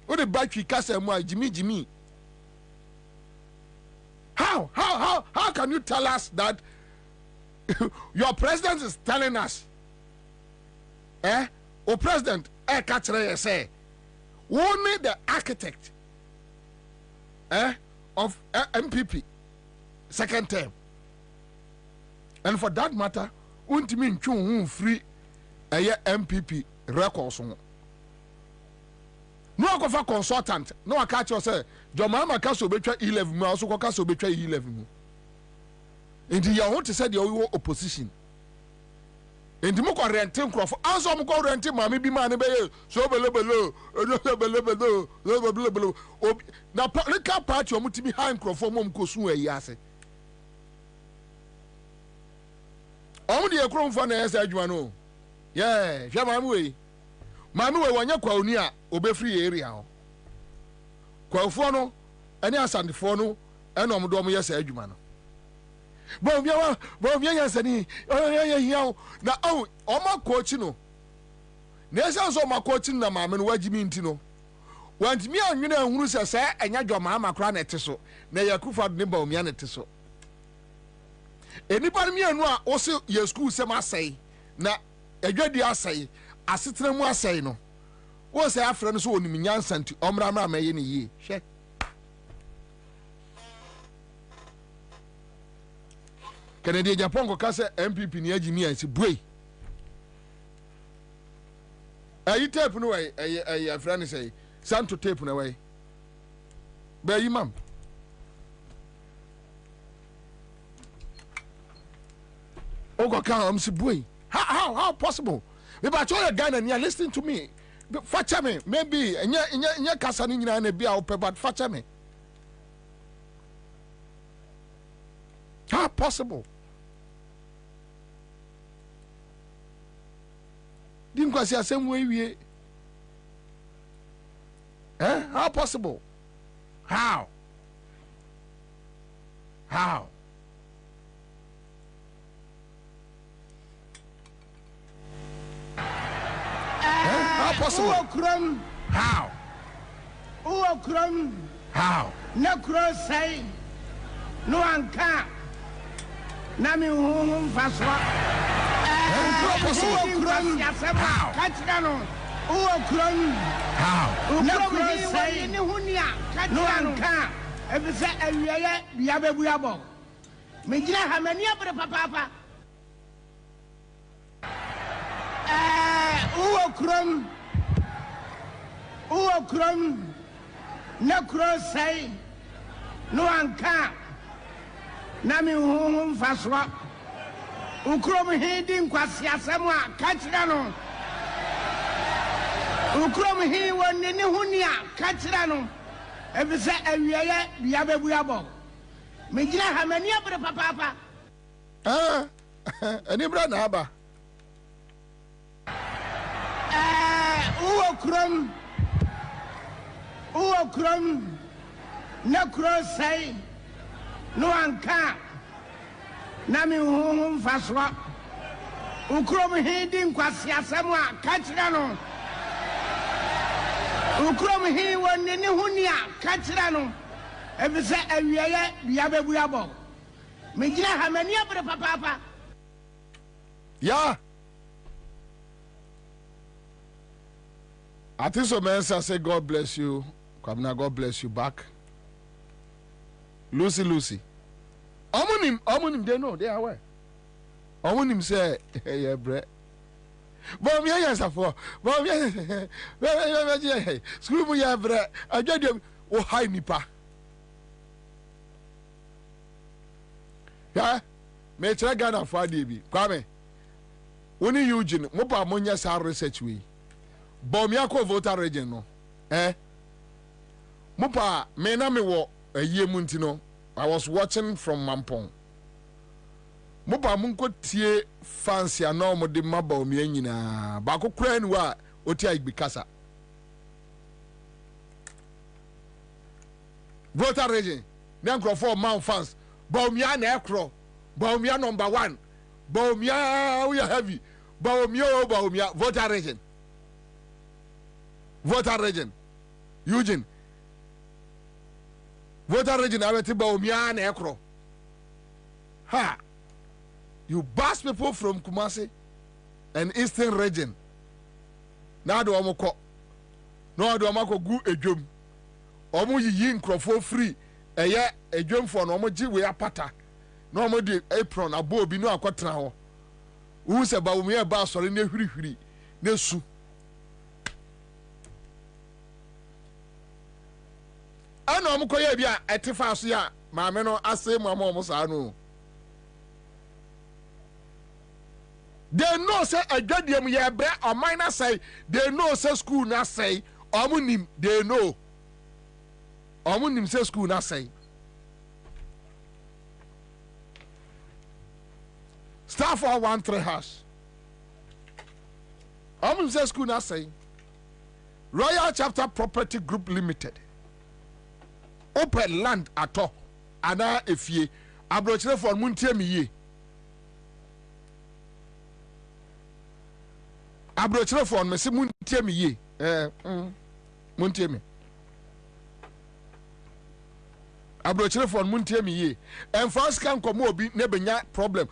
What the back he cast Jimmy. How can you tell us that your president is telling us? O president, Kachre say, only the architect of MPP second term. And for that matter, won't mean free a MPP records. No I go for consultant. No I catch you say, Jomama Kaso betray 11, I also Kaso betray 11. And you want to say the opposition. And the more renting crop, as I'm going renting, mammy be man, so below. Now, political party, you're to be behind crop for Mom Kosu, yes. Only a crown for the SID. Yeah, Mammy, when you're Quonia, obey free area. Quafono, any Ashanti Fono, and Omodomo, yes, Edumano. Bobie yes, any now oh, my coach, Nessa so my coaching na mamma and what you mean to know. Want me and you know who says, and your mamma crown at so, na Yakufa nimble me an so. Anybody me and what also your school sema say, na a good dear say, I sit them was say no. Was our friends who me Ansah to Omrama may any ye. Check. Canadian Japan go kasa MPP ni engineer si boy. Ayi tape no way ayi friend say santo tape no way. Be yi mam. Ogo kan si boy. How possible? Me ba cho Ghana ni listen to me. Facha me maybe enya kasa ni nyina na bia ope but facha me. How possible? Didn't quite say the same way we. How possible? How? How? How possible? How? How? No cross say no one can. Nami hum faswa. How? No cross say no one can. If it's a yabebuabo. Mijina hamania papa. Uokrum no cross say no one can. Nami hum faswa. Ukrom hiding kwasia semwa kachirano. Ukrom he won ni hunia kachirano. Ebise awiye biabebuabo. Mijina hamania papa. Ani bra na aba. Uokrum no cross say no one can. Nami hum faswa. Ukrom hiding kwasia semwa kachirano. Ukrom he won ni hunia kachirano. Ebise awiye biabebuabo. Mijina hamania papa. Yeah. I think so, Ansah say, God bless you. Kwabena, God bless you back. Lucy. Omunim, they know, they are aware. Omunim say, yeah, bre. Bobie, yes, for. Bobie, screw me, yeah, bre. I get you, oh, hi, nipa. Yeah, me try Ghana for DB. Kwame, when you Eugene, Mopa Monya Sar research we. Bomiako voter region no Mupa me na me wo aye muntino. I was watching from Mampong. Mupa munko tie fancy ana mo de maba omi anyina ba ko kra ni wa oti agbikasa voter region na nkrofo man fans Baumia na ekro Baumia number 1 Baumia we are heavy Baumia voter region Eugene voter region aweti Baumia na ekro ha you bash people from Kumasi and Eastern region na do omoko no do omako gu edwom omo yiyi nkrofo free eye edwomfo no omo gi we apata no omo di apron abo obi no akotena ho wu se Baumia ba sori na hwirihwiri na su ana omko ye bia etifa so ya maame no ase mu omo sa no they know say adwadiem ye bre or minor say they know say school na say omunim they know omunim say school na say staff 413 hash omunim say school na say Royal Chapter Property Group Limited open land ato ana efie abrochire for muntie mi ye abrochire for me se muntie me ye muntie me abrochire for muntie me ye and first can come obi na benya problem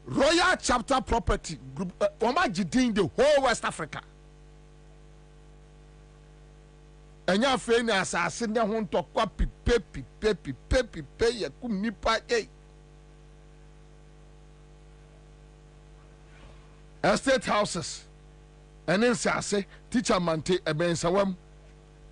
Royal Chapter Property Group omagidin the whole West Africa enya fe ni asase ne ho ntokwa pipe ye kum nipa estate houses and then say teacher mante ebensawam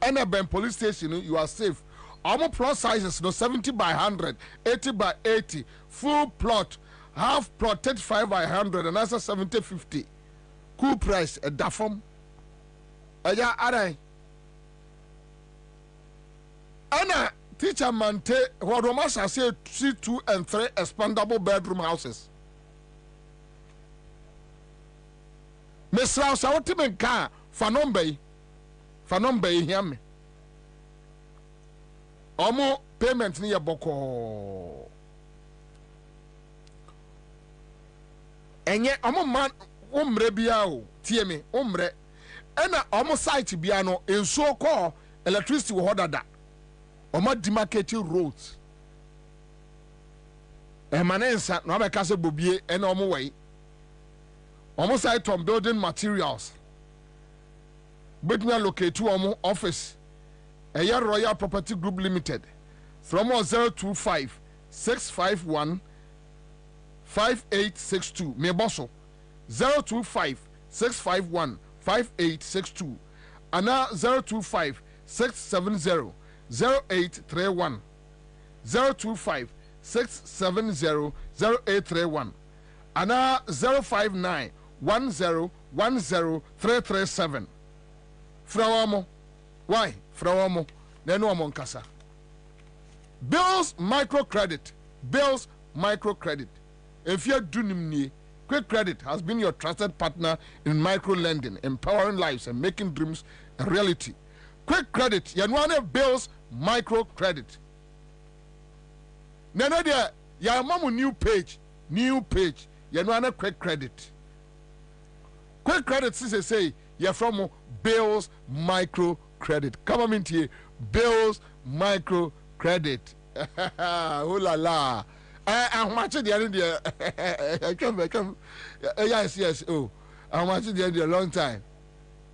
and a ben police station you are safe. Almost plot sizes no 70 by 100, 80 by 80, full plot, half plot 35 by 100, and answer 70-50. Cool price a dafom. Aya arai. Anna teacher mante what Romasa say 2 and 3 expandable bedroom houses. Miss Rouse, I want to make car Fanombe Yami. Omo payment ni boko. Enye omo man umre bia o tie me umre. Ena omo site bia no enso ko electricity wo hodada. Omo demarcating roads. Ansah no be kase Bobie ena omo wei. Omo site on building materials. Between locate to omo office. A Royal Property Group Limited from 025 651 5862. Me bosso 025 651 5862. Ana 025 670 0831. 025 670 0831. Ana 059 10 337. Frawamo. Why? Frawamo. Nenu amonkasa. Bills microcredit. Bills microcredit. If you're doing me, Quick Credit has been your trusted partner in micro lending, empowering lives and making dreams a reality. Quick Credit, Yanwane Bills microcredit. Nene dia ya mamu new page. Yanwane Quick Credit. Quick Credit say you're from Bills microcredit. Come on into here. Bills microcredit. Oh la la. I'm watching the other day. I come. Yes. Oh, I'm watching the other a long time.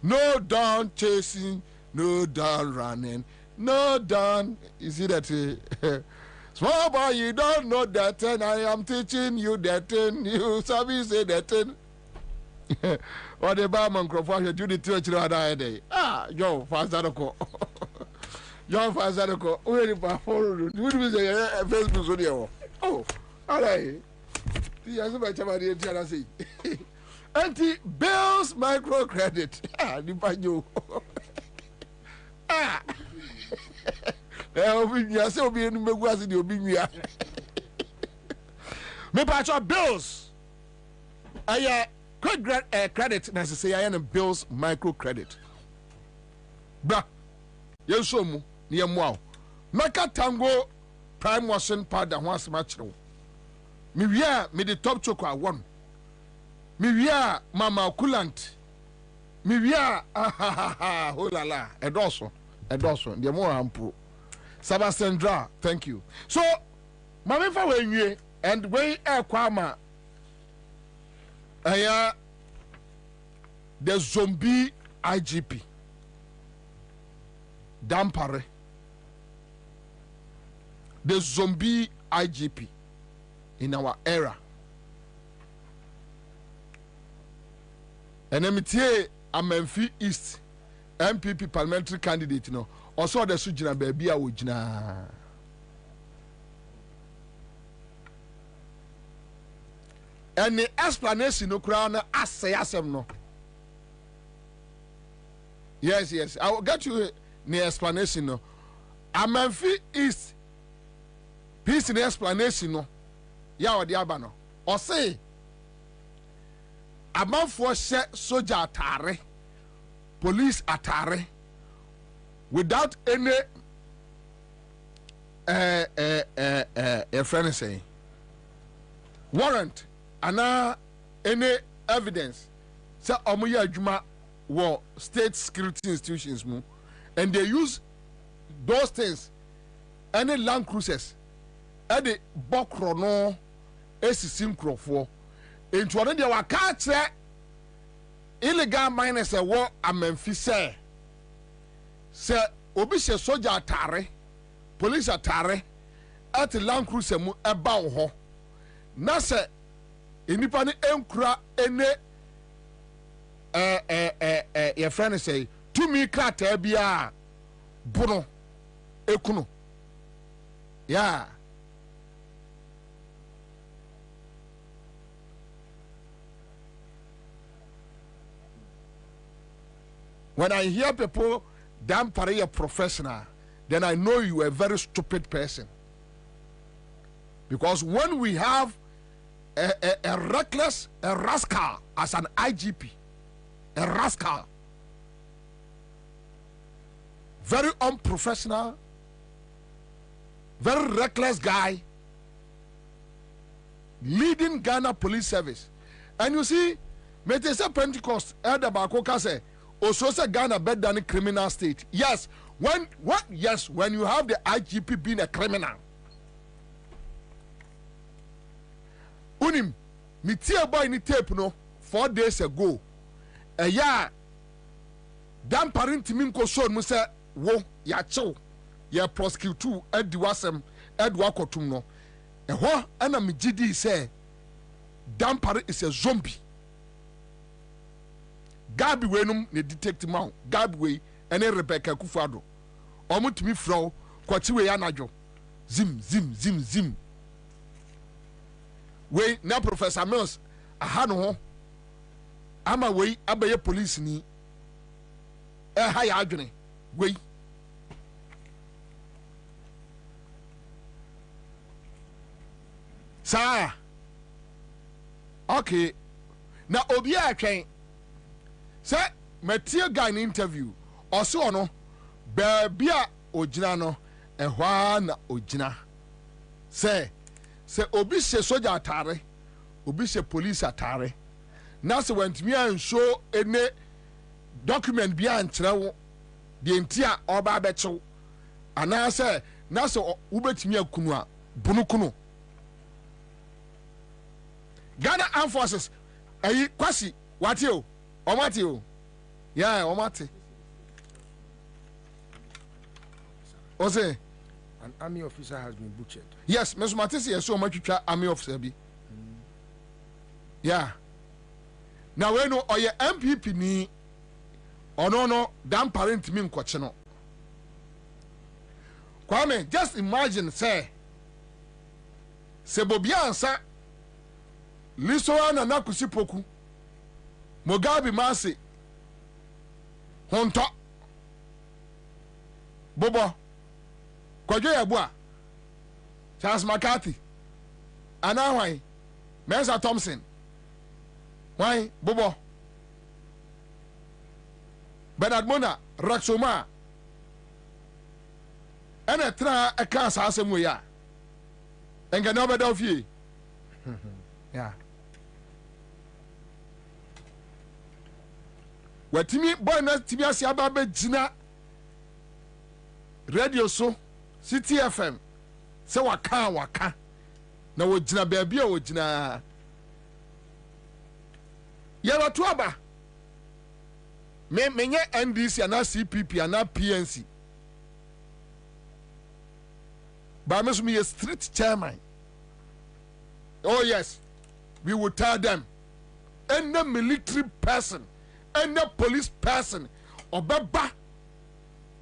No done chasing, no done running, no done. You see that? Small boy, you don't know that thing. I am teaching you that thing. You sabi say that thing. What the barman microphone you do the church the other day. Yo, fast that go. Yo, fast that go. Where the phone? You do say Facebook video. Oh, all right. The answer by somebody else say. Anti-Bills microcredit. The banjo. I say obi enu megu ase de obi nwia. Me patch bills. Quick credit na say I am Bills microcredit. Bra. Yen so mu ne yemu aw. Maka tango prime washing powder ho asema kire. Me wia me the top choco awon. Me wia mama coolant. Me wia oh la la edoso de mo ampo. Sabasendra, thank you. So mama fa wenwie and we kwama the zombie IGP Dampare. The zombie IGP in our era. And MTA Amenfi East MPP parliamentary candidate, you know, also the Sujina baby awujina. And the explanation no crown asem no. Yes. I will get you the explanation no. Amenfi East peace in the explanation no. Ya odi aba no. O say amanfo she soldier atare, police atare without any a friend saying warrant and any evidence say omoya adwuma wo state security institutions mu, and they use those things, any Land Cruisers, and the bokrono esisi nkrofo into one they were catch illegal miners a war amemfi say obi hye soldier atare police atare at Land Cruiser mu eba wo ho na se enipa ne enkura ene your friend say to me krata bia bono ekuno yeah. When I hear people damn a professional, then I know you are a very stupid person. Because when we have a reckless, a rascal as an IGP, a rascal, very unprofessional, very reckless guy, leading Ghana Police Service. And you see, Metesa Pentecost, Elder Bakoka say, also say Ghana better than a criminal state. Yes, when you have the IGP being a criminal. Unim, me tear boy ni tape no 4 days ago. A year, damn parent minko son mu say wo ya chill, ya prosecute Edwasem Edwakotum no. E ho ana me gidi say damn parent is a zombie. Gabi we num ne detect man Gabi we ene Rebecca Kufado omutumi fro kwachi we anadwo zim we na Professor Mills aha no ho ama we abaye police ni ha ya adwene we sa okay na obi a twen say Matthew guy in interview also no baby a ojina no ehwa na ojina say obi se soldier atare obi se police atare na se wantimi an show any document bi an kyerɛ de entia oba bechew ana say na se ubetimi akunu a bunukunu Ghana Armed Forces ayi kwasi watio Omati, yeah, Omati. Ose, an army officer has been butchered. Yes, Mr. Matisi is so much army officer be. Yeah. Now we know oye MPP ni no damn parent me nkoche Kwame, just imagine say Bobie Ansah liso na nakusi poku. Mugabe Masi Honto Bobo Kwajo Yabua Charles McCarthy Ana why Mensa Thompson why Bobo Bernard Mona Raksoma Ene tra a cancer asem we ya Enga no bedo fie yeah. Watimi boy na timi asi aba jina radio so City FM se waka na wo jina baabi a wo jina ya watu aba menye NDC ana CPP ana PNC ba me so me street chairman. Oh yes, we will tell them any military person, any police person obeba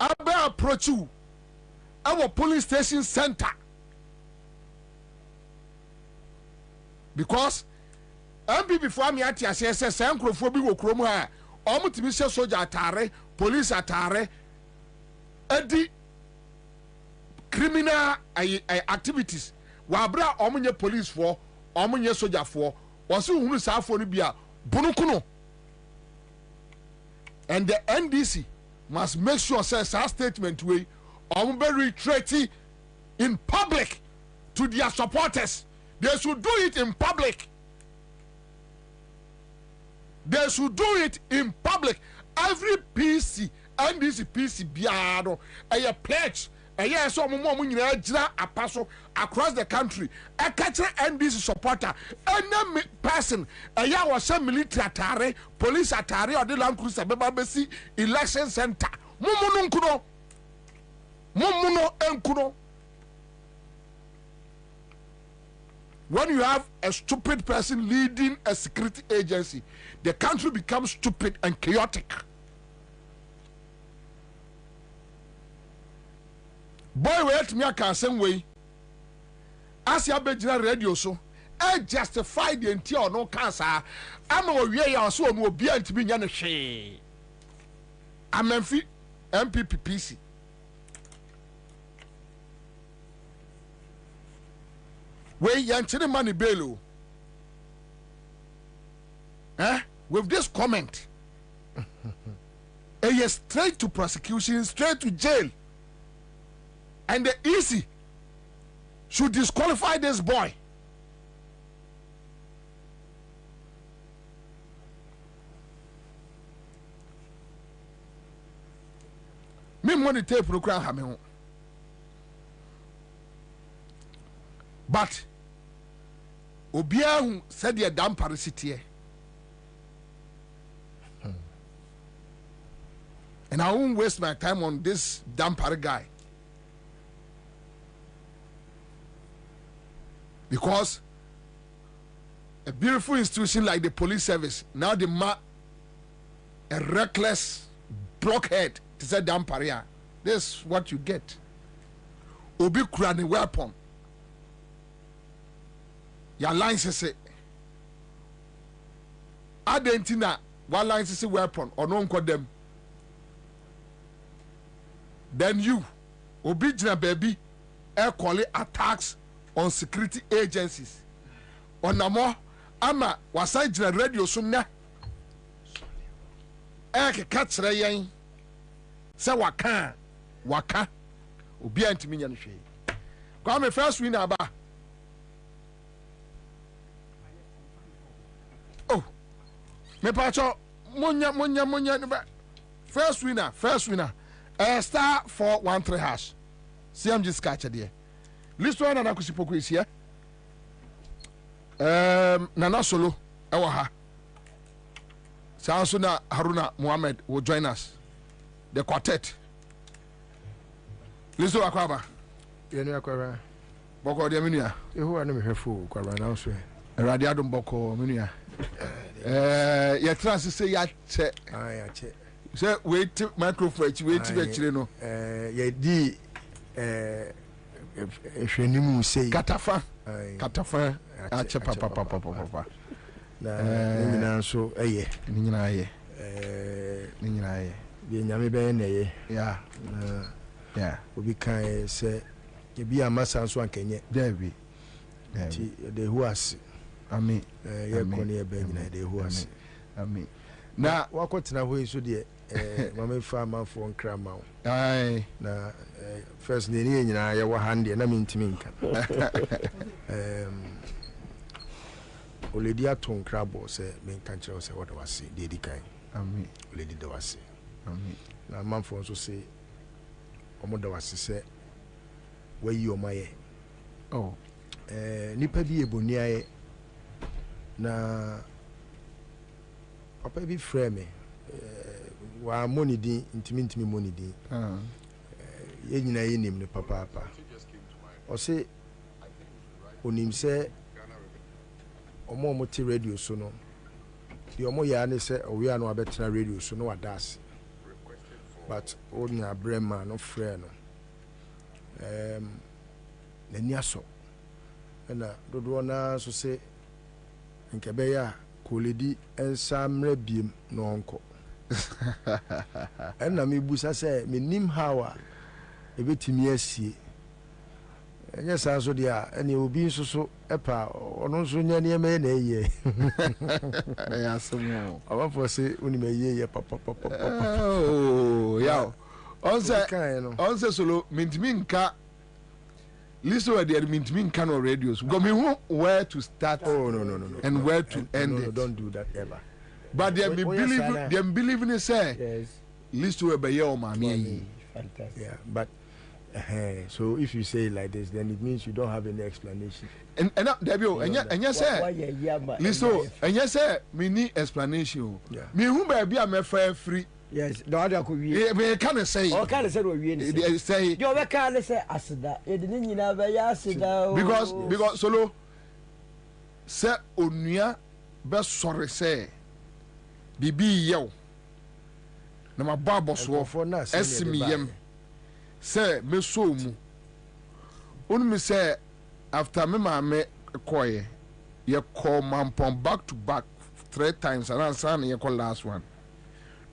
aba approach you our police station center, because MPP before me ati ase say sankrofo bi wo krom ha omutimi se soldier atare police atare edi criminal activities wa bra omunye police for omunye soldier for wose hunu saafo no bia bunukuno. And the NDC must make sure says our statement way be retreating in public to their supporters. They should do it in public. They they should do it in public. Every PC and this PC biado a pledge. Yes, so across the country. A catcher and this supporter. Any person, was some military attire, police attire, or the Land Cruiser, Babasi election center. Mumuno enkuno. When you have a stupid person leading a security agency, the country becomes stupid and chaotic. Boy, wait me a same way. As you be radio so, I justify the entire no cancer. I'm a way so no be to be yan she. I'm MPPC. We yanchine money bailu. With this comment, straight to prosecution, straight to jail. And the EC should disqualify this boy. Me money tape program hame. But obia hu said the damn parasite. And I won't waste my time on this damn guy. Because a beautiful institution like the police service, now the a reckless blockhead to say damn paria. This is what you get. Obi kurani weapon. Your lines say Adentina, one lines is a weapon or no call them. Then you, Obijina baby, air quality attacks on security agencies. On namo ama wasai jina radio sumna. Eke katre yen. Se waka obi antimi nya no hwe. Kwa me first winner ba. Oh. Me pacho monya first winner. Star 413 hash. CMG scratch there. List one na kusipoku is here. Nana Solo ewa Sansuna Haruna Muhammad will join us. The quartet. List one akwaba. Yenu akwaba. Boko de minia. Ehu anu me hwefo kwaba na so. Erade adom boko minia. Ya trans say ya che. Ya che. Say wait microphone wait no. Ya di ehwenimu sei katafa ache papa na nyina so eye ni nyina ye bi nyame be na ye ya obi kan se e bi amasa so ankenye David ti de huas ami ye koni e be nyina de huas ami na wakotena ho so de mama fa amafo nkrama wo na first ne ni nyina ye wa hande na mintimi nka oledi aton krabo se menka kire se woda wase de edikan amen oledi da wase amen na amafo so se omoda wase se wayi omaye nipa bi eboni aye na papa bi frame wa money din intimi money din ye nyina ye nim ne papa o se onim se omo ti radio so no di omo ya ne se owi anu abetra radio so no wadas but onya brema no frɛ no nani aso na dodo na so se nkebe ya koledi ensa mra biem no onko enna me busa se me nim hawa ebetimi asie enye sanso dia ene obi nso so epa ono nso nya ne eme na eye ya somo aba for se oni me ye papa oh ya onse solo mintimi nka listen where the mintimi nka no radios go me who where to start no and where to end it. Don't do that ever But they believe in say list to obey your mommy. Fantastic. Yeah, but so if you say it like this, then it means you don't have any explanation. And Debio, and yes, sir. Listen, and yes, sir, me need explanation. Me who baby I'm a fair free. Yes, the other could be. We can't say. Or can't say what we say. You can't say Asada. You didn't have a Yasida. Because solo say Onia best sorry say Bibi yo. Na ma babo so esimi yem say me so mu onu me say after me ma me koye ye call mampon back to back 3 times and answer ye call last one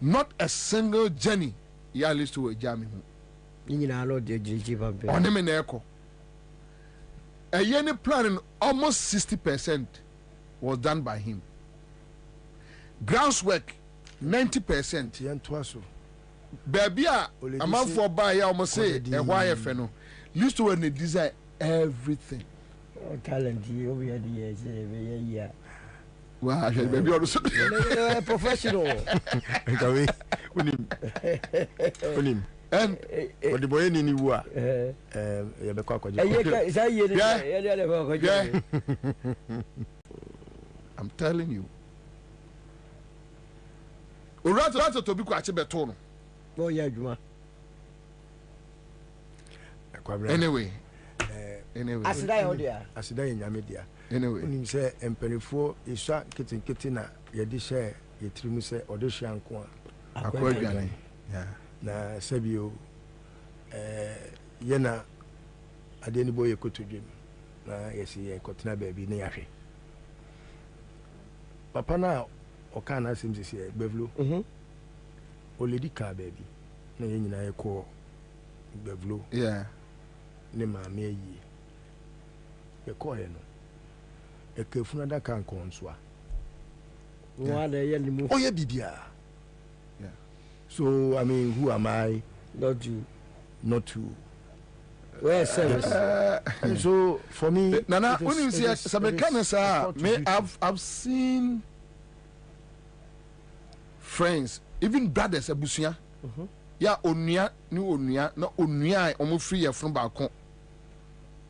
not a single journey ya list to a jami hu nyina lo de jiji ba be on me na eko a year planning almost 60% was done by him. Groundwork 90%. Yantuaso. Baby, a man for buy ya almost say a wire feno. Used to when they design everything. Oh, talent you over here, yeah. Wow, baby, also professional. Unim. And what the boy in you are. I'm telling you. Urato to be quite a beton. Oh, yeah, Juma. Anyway, as I in your media. Anyway, when you say, and penny for is shot kitten kittina, your dish, your trimuse, or the shanqua. Yeah. Na Sabio, Yena, I didn't boy a could to dream. Na yes, he could baby near him. Papa now, or can I seem to say, Bevlo? O lady car baby. No, you know, I call Bevlo. Yeah. Nema me ye. The coin. A careful that can't conswa. Oh, yeah, Bibia. Yeah. So, I mean, who am I? Not you. Not to. Well, service. So, for me, Nana, when you see some kind I've seen friends, even brothers, Abusia. Ya onia ni onia na onia omo free ya from baako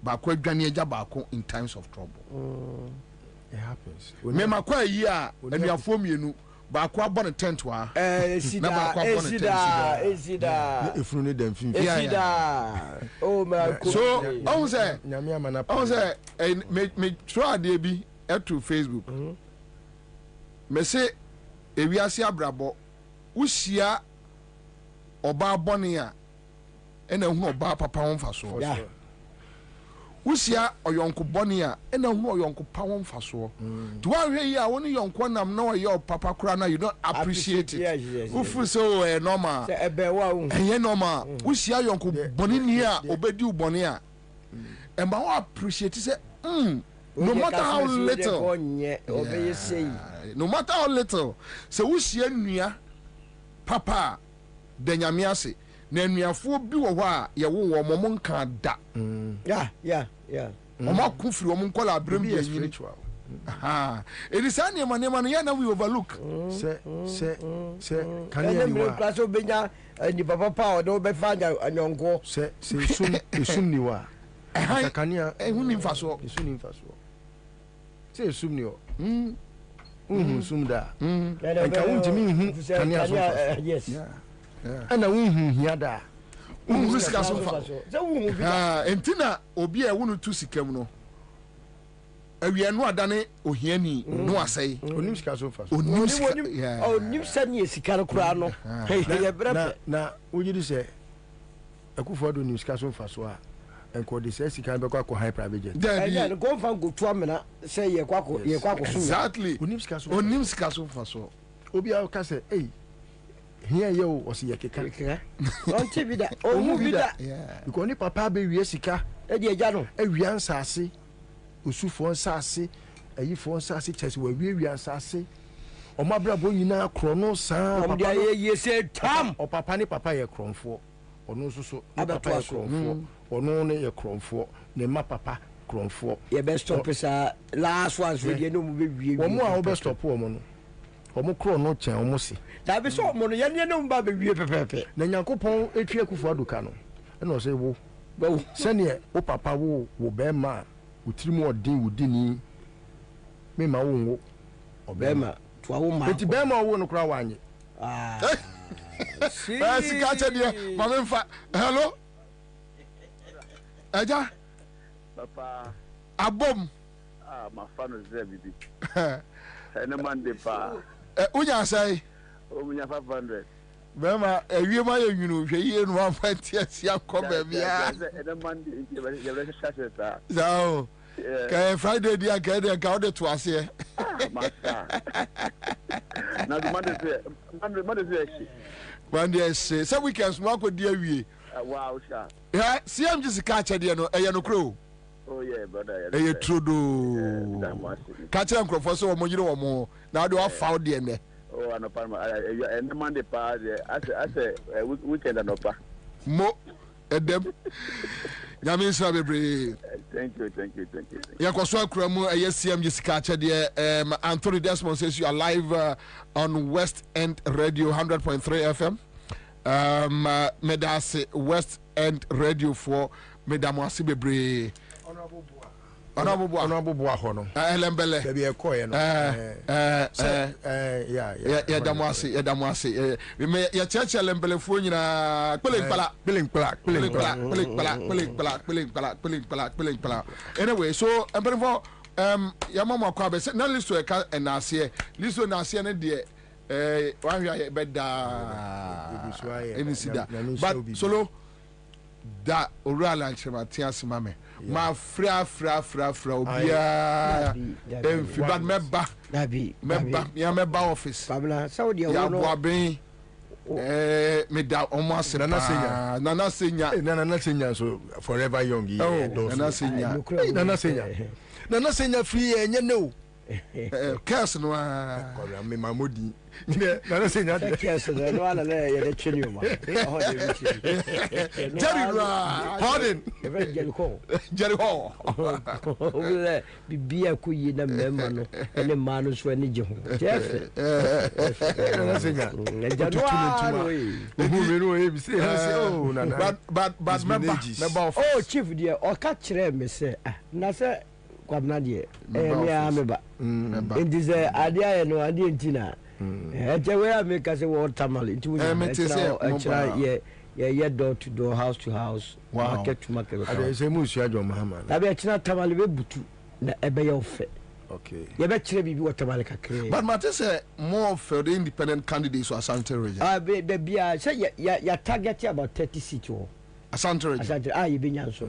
adwane agya baako in times of trouble. It happens. Me makwa yi a anuafo mienu baako abɔ ne tent wa na baako abɔ ne tent esida efunu ne dem fin esida oh my god. So on say me try dey bi to Facebook me say ewiase abrabɔ wuhia oba bɔne a ɛna hu oba papa won fa so wusia oyonko bɔne a ɛna hu oyonko pa won fa so to wa hwɛ yi a woni yonko nam na oyɛ papa kura na you don't appreciate it ufu so normal ɛyɛ normal wusia yonko bɔne ni a obedi bɔne a ɛma wo appreciate say no matter how little no matter how little so wusia nua papa de nyame ase na anuafo bi wo hɔ a ye wo wo mo nka da yeah o ma ku firi o mo nkola abrem bi anyini it is any man no ya na we overlook se kan ya ni wa class obenya ni papa pa o do be fanya anyonko se sum ni wa kan ya hu ni mfaso se sum ni o sum da nka wuntimi hu kan ya so yes ana wuhu hia da wuhu sika so fa entina obi a wonu tu sikam no awie no adane ohiani no asai onim sika so fa onim sani sika no kura no na wogidi se akufo do nim sika so fa so a enko de se sika be kwa high private jet yeah no go fan go to amena say ye kwa so exactly onim sika so fa so obi a ka se here you was ye keka on TV da o mu bi da because ni papa be wie sika e de agya no awia nsase osufo nsase ayifo nsase chese wa wie nsase o mabrabo nyina krono san papa ye se tam o papa ni papa ye kronfo ono so papa ye kronfo ono ne ye kronfo ne ma papa kronfo ye be stop sa last ones we no mu be wie o mu a o be stop o mo no omo kro no chen omo si da be so omo no ye no mba be wie pepepe na Nyankopɔn etwie akufo aduka no e no say wo sene wo papa wo be ma wo tirimu odin wo dini me ma wo obema to wo ma eti be ma wo no kra wanye si ka che de ma me mfa hello Eja papa abom my fan is there bibi ene man de pa unya sai o munya 500 bema ewie ma ye nwunu hwe ye no amfa tiasia ko ba bia ene man de ye be shashe ta zao ka Friday dia ka de ka ode to ase masa na do man de shi Monday say some weekends no akodi awie wow sha yeah CM just ka che de no eye no kro oh yeah brother eye trodo ka che nkrofo so wo yire wo mo na do afa de ne oh anopa ene man de pa ase weekend anopa mo edem nyame nsra bebre thank you ya kwaso akura mu CM Jessica Chede Anthony Desmond says you are live on West End Radio 100.3 FM medase West End Radio for medamwase bebre honorable Bua hono elembele be e koye no ya damwase me ya cheche elembele fu nyina kpelin anyway so emperor ya mama kwa be na listo e ka enase listo na ase ne de wan hwa beda enisida but solo da oral anchema tias mame ma fra obia enfi bad meba ya meba office babla saudi ya boaben me da omo ase nana senya so forever young nana senya free enye no curse no kora me mamodi nana senya curse no ala le ye de chenio ma Jerry pardon Jericho obule bibia ko yi na mema no ene ma no so ani je ho jefe nana senya but member oh chief dia o ka kire me se na se Kwabena de me ameba ndize adia no adia ntina ejewe ameka se water mal ntimu ye door to door house to house market to market ade se musu adwo mahama tabe akina tamale be butu na ebe ye ofe okay ye be kire bibi water mal kakre but matter say more for the independent candidates or Ashanti region be bia say ya target about 30 seats o Ashanti region ye benya so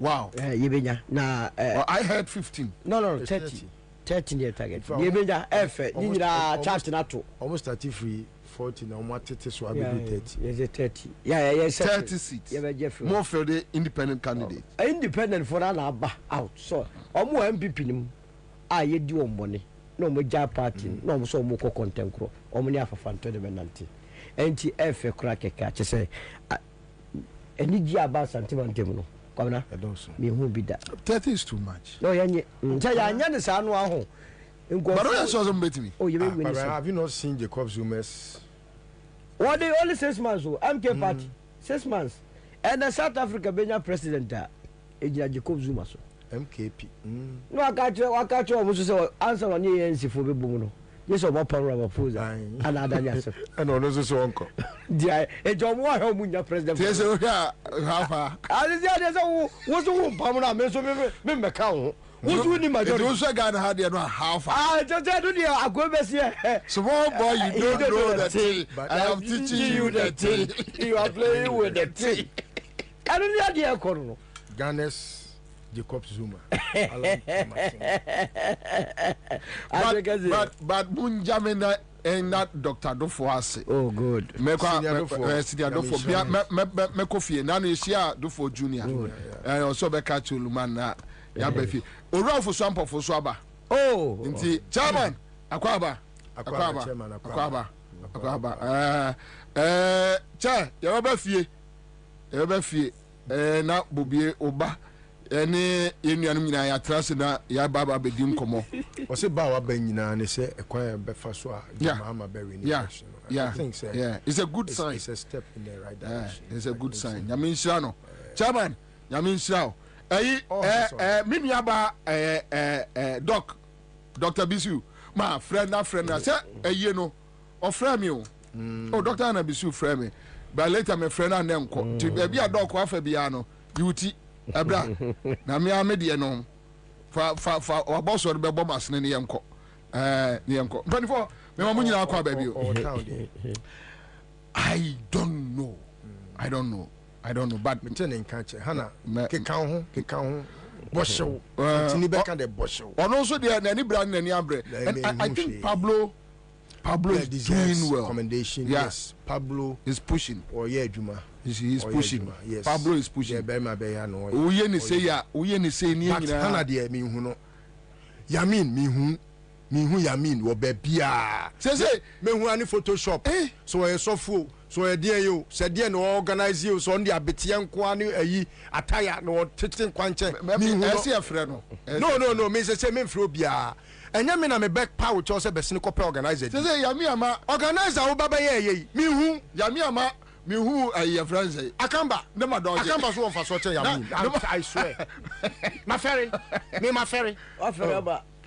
wow yebenya na I heard 15 no 30 near target yebenya efe ni nyira chart na to almost 30 free 40 na almost 30 so I be 30 yes 30 yeah 30 seats more for the independent candidate independent for na aba out so omo MPP nim a yedi ombone na omo ja party na omo so omo ko contenkro omo ni afafanto de benanti enti efe kura keka che say eni ji aba santimantem no Kwabena me hu bi da 30 is too much no yanye nta ya anya ne sa no aho but no so some bet me oh you be win have you not seen Jacob Zuma's what they only 6 months oh MK party 6 months and the South Africa Benya president ejira Jacob Zuma so MKP no akacho omo so say Ansah won ye nsifo be bomu no yes omo power proposal and adanya se and no so onko dia ejomo wa ho munya president yes o ya ha ali dia say wo so wo pam na me so me meka ho wo so ni majority you so Ghana had no half just do the agobesi small boy you don't know the thing I am teaching you the thing you are playing with the thing I don't know the corner Ghana's Jacob Zuma but Bunjamina and not Dr. Dofo. Oh, good. Senior Dofo. Me Kofi. Nano Ishia Dofo Junior. And also Beka Chulumana. Yabefi. Ora for Swamp for Swaba. Oh, indeed. Chairman. Akwaba. Cha. Yabefie. Na Bobie Oba. any union ya trust na ya baba bedim komo o se ba wa ba nyina ne se ekwan be fa so a mama berry ni I think so. Yeah, it's a good sign. It's a step in the right direction. It's a good sign. Yamin Shano. Chairman, Yamin Shao. Me nuaba Dr. Bisu. Ma friend say you know or friend me. Oh, Dr. Anna Bisu friend me. But later my friend and them ko. To be a dog wa Fabiano. Duty. Abra. Na me amedi no. Fa boss or be bombas ne yemko. Ne yemko. 24 me mamu nyina akwa baby. I don't know. But me tell in catch Hana keka ho bosho tini beka de bosho and also there any brand any abre and I think Pablo is doing well. Commendation. Yes, Pablo is pushing. Oh yeah, Juma. He's pushing. Yes, Pablo is pushing. Yeah, be no. Uye ni say ni nyina. But Hana de me hu no. Yamin me hu Yamin wo be bia. Say me hu ani Photoshop. So e sofo. So e dey you, said dey no organize you so on the abetie nko ani ayi attire no tete kwanche. Me hu no. See a friend no. No, me say me mfro bia. Enya me na me back power cho say be sene copy organizer. Say Yami ama organizer wo baba ye me hu Yami ama me hu ayi friends Akamba na madonje. Akamba so on fa so che Yami. I swear. My ferry.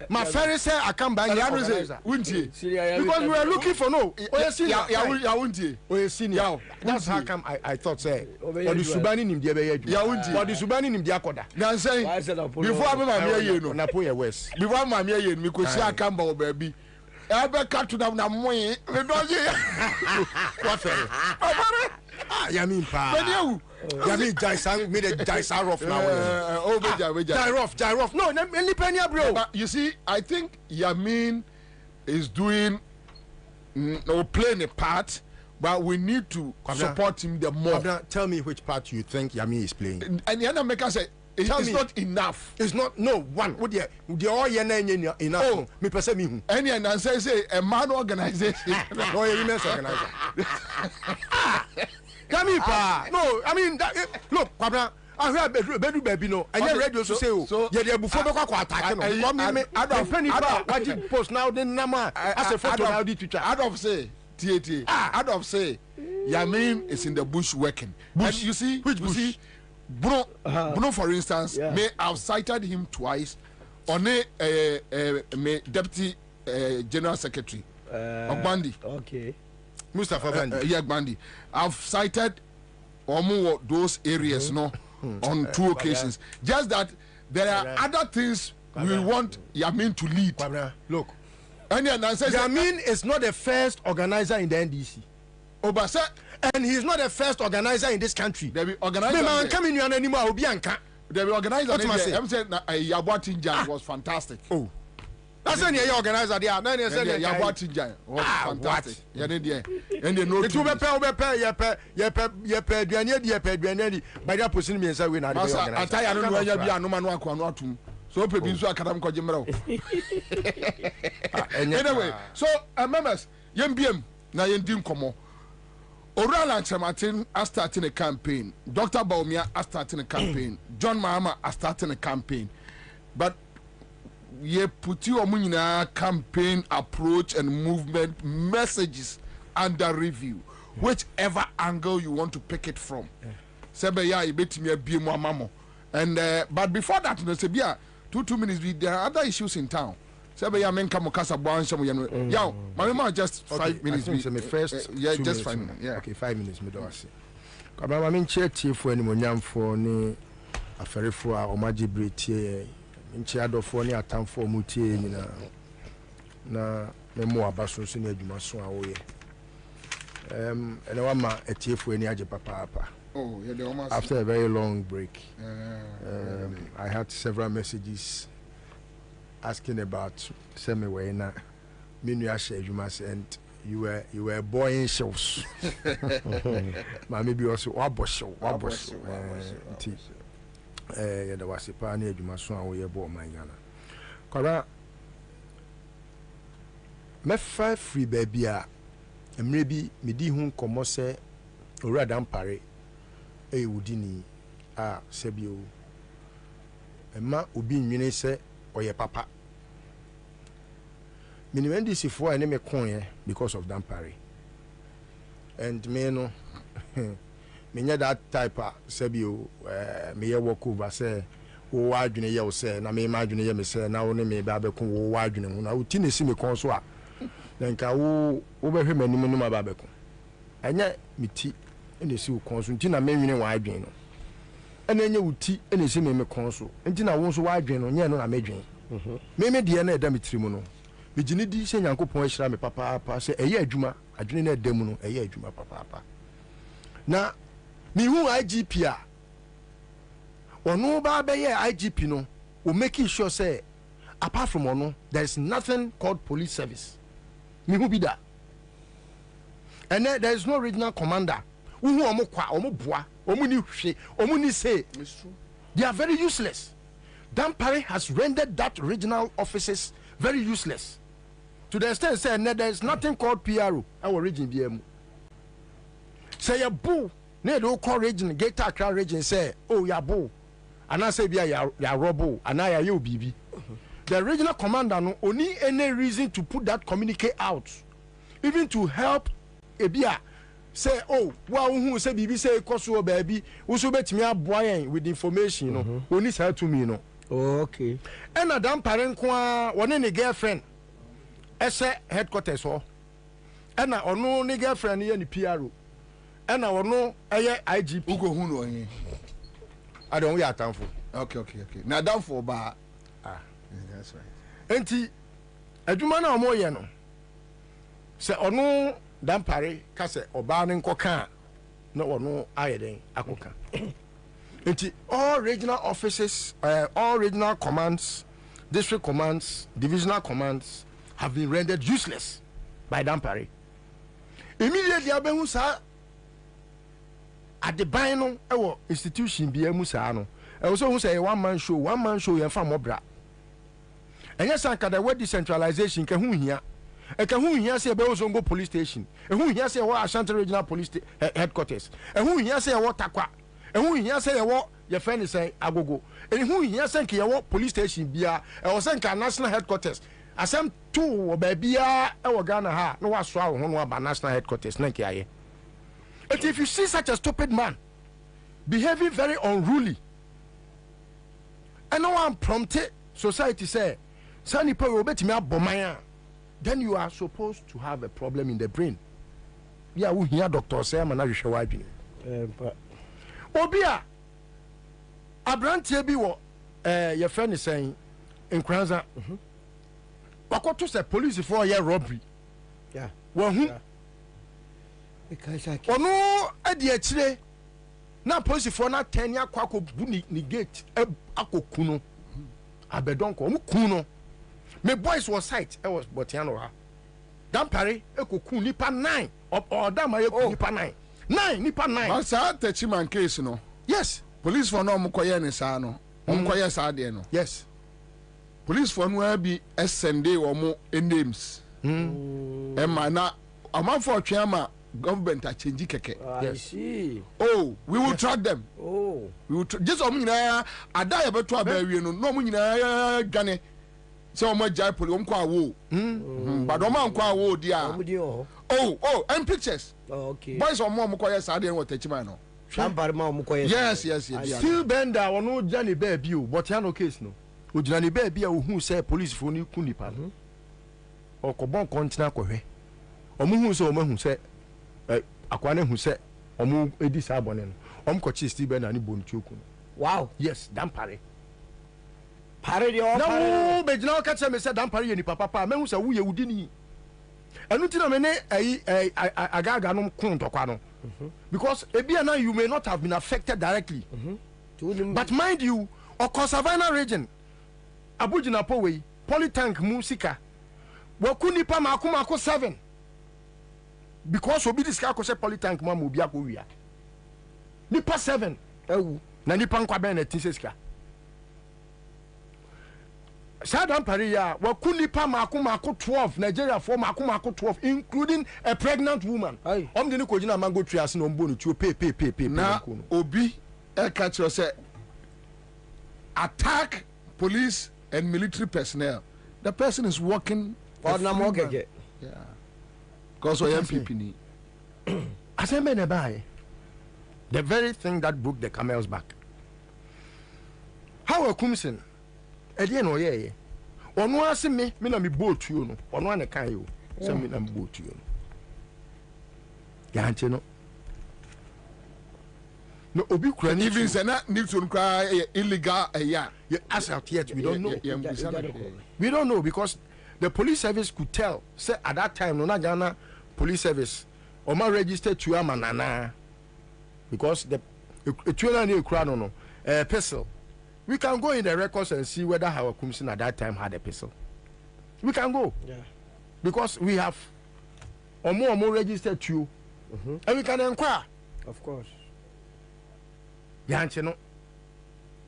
My ferry say Akamba ya organizer. Untie. Because we were looking for no. Ya untie. O senior. That's how come I thought say. Or the Subani nim dia be ya untie. Or the Subani nim dia koda. Na say before me ma me ye no. Na Poye West. Before ma me ye no, me ko si Akamba o baby. I be cut to them na moye. Me doje. What ferry? Yamin pa. Yamin Jaisa made a Jaisa rough now. Jaroff. No, any penny bro. But you see, I think Yamin is doing or playing a part, but we need to support him the more. Tell me which part you think Yamin is playing. And the other maker say it's not enough. It's not one. What the all enough. Oh, me person me. Any and say a man organization. No, a women's organizer. Yamin pa. No, I mean look, Kwabena. I hear bedu baby no. And your radio say oh. Yeah, they before kwa attack no. Penny pa. What did post now then nama as a photo now the Twitter. Out of say Yamin is in the bush working. And you see which bush? You see Bruno for instance may have cited him twice on a deputy general secretary of Bandi. Okay. Mustafa Bandi. Yeah, Bandi. I've cited those areas on 2 occasions. Just that there are other things we want Yamin to lead. Look, Yamin is not the first organizer in the NDC. And he's not the first organizer in this country. There be organizer. Man, come in anymore. There be organizer. I'm saying Yabuatinja was fantastic. Oh. That's when you organizer there. Then you say Yabuatinja was fantastic. Yeah, and they know it. By that person me say we na organizer. Ataya no no ya bia no ma no akwa no atum. So pe bi nso akadam ko jemra. Anyway, so members, yembiem na yendim komo. Oral Anchamatin are starting a campaign. Dr. Baumia are starting a campaign. John Mahama are starting a campaign. But ye put your campaign approach and movement messages under review, whichever angle you want to pick it from. And but before that, you 2 minutes. There are other issues in town. Just 5 minutes. Just 5 minutes. Yeah. Okay, 5 minutes. Me do ase. Kwabena me nche tiefo ani monyamfo ne aferefo a omaje bretie nche adofo ne atamfo mutie nyina na me mo abaso so ne adwuma so a wo ye. Ene wa ma etiefo ani age papa. Oh, yeah, they almost after a very long break. I had several messages asking about Semiwena, Minuya Shejumas, and you were boying shows. Maybe also Wabosh. There was a pioneer Jumason we bought my Ghana. Kora me 5 free baby, and maybe Midi Hun Comose or Radam Pare, Udini, Sebio. ɛma obi nwene sɛ ɔyɛ papa minimum NDC for any me coin because of Dampare. And me no me that type sebio me work over say wo adwene ye wo say na me adwene ye me say na wo ne me ba be ko wo adwene ho na wo ti ne si me kon so a then ka wo be hwe manim no ma ba be ko anya me ti ene si wo kon so nti na me nwene wo adwene no ena anya wo ti ene si me kon so nti na wo so wo adwene no nye no na me dwen me de na eda me tirimu no me gini di se Nyankopon ahira me papa se eye adwuma adwene na eda mu no eye adwuma papa na mi hu IGP a ono ba be ye IGP no o make sure say apart from ono there is nothing called police service mi hu bi da and there is no regional commander hu omo kwa omo boa omo ni hwe omo ni say they are very useless. Dampare has rendered that regional offices very useless to the extent say there is nothing called PRO our region BM say ya bull ne do call region Greater Accra region say oh ya bull and I say ya robo and I ya bibi the regional commander no only any reason to put that communique out even to help ebia say oh wa who say bibi say koso baby wo so betimi aboa with information no only say to me no okay and Dampare nko a woni ne girlfriend ese headquarters ho and na ono ne girlfriend ye ni PRO and na ono eye IGP ugo hu no yin I don't we atamfo okay na damfo ba that's right enti adwuma na omo ye no se ono Dampare ka se oba ne nkoka na ono ayeden akoka enti all regional offices all regional commands district commands divisional commands have been rendered useless by Dampare. Immediately abehu sa at the bino ewo institution bi emu sa no e wo so hu say one man show yen fa mobra enye san kada we decentralization ka hu hia e ka hu hia say be wo zongo police station e hu hia say wo Ashanti regional police headquarters e hu hia say wo Takwa e hu hia say wo ye friend say Agogo e hu hia say ke wo police station bia e wo say ka national headquarters asem two babia e wo Ghana ha no waso a wo ho no aba national headquarters na nke aye. But if you see such a stupid man behaving very unruly and no one prompted society say sani pe we betimi abomaya then you are supposed to have a problem in the brain. Yeah, we hear doctor say man na hwehwe wa adwene obia abrantie bi wo ye friend say Nkranza wakoto say police for year robbery yeah hu ono adi akire na police for na 10 akwa bu ni gate akoku no abedonko mu ku no me boys was sight e was botiano ha Dampare ekoku nipa 9 or dama ekoku nipa 9 nipa 9 but sa tachiman case no yes police for no mkoye ne sa no mkoye sa de no yes police for no abi sende wo mo names e ma na amanfo twema government a change keke I see oh we will track them oh we will just omunyina ada ya beto abawie no no omunyina gane se omo jai poli omko awo but omo anko awo dia oh and pictures okay boys omo yes ade en watachima no Dampare ma omko yes still bender wono jani ba bi o but ya no case no ojina ni ba bi a ohu say police for ni ku nipa no okobon kontina kohwe omo hu say omo hu say akwane hu say omo edi sa abone no omo ko chi still bender ni bonu choku wow yes Dampare pare de o pare no be jina o ka che me say Dampare ye ni papa me hu say wo ye wudi ni enu ti na me ne agaga no kun tokwa no because ebiana you may not have been affected directly but mind you or Savannah region Abujina Poway polytank musika wakunipa mako 7 because obi diska ko se polytank ma mo bia ko wia nipa 7 ewu na nipa Kwabena na tinsesika Dampare ya wakunipa mako 12 Nigeria for mako 12 including a pregnant woman omde ni kojina mango tree ase no mbo no tuo pe na obi e ka kiro se attack police and military personnel, the person is walking. Yeah. Because I am MPP. As I mean, the very thing that broke the camel's back. How a Kumsin? Again, oh yeah. On one see me na me boat you no. On one can you. Send me na boat you. Yeah, no. No, obi kura ni even say na need to cry illegal yeah. As of yet we don't know. We don't know because the police service could tell. Say at that time no na Ghana police service or ma registered to amanana because the tuela ni kura no pistol. We can go in the records and see whether our Kumsin at that time had a pistol. We can go. Yeah. Because we have or more registered to and we can inquire. Of course. Yeah, you know.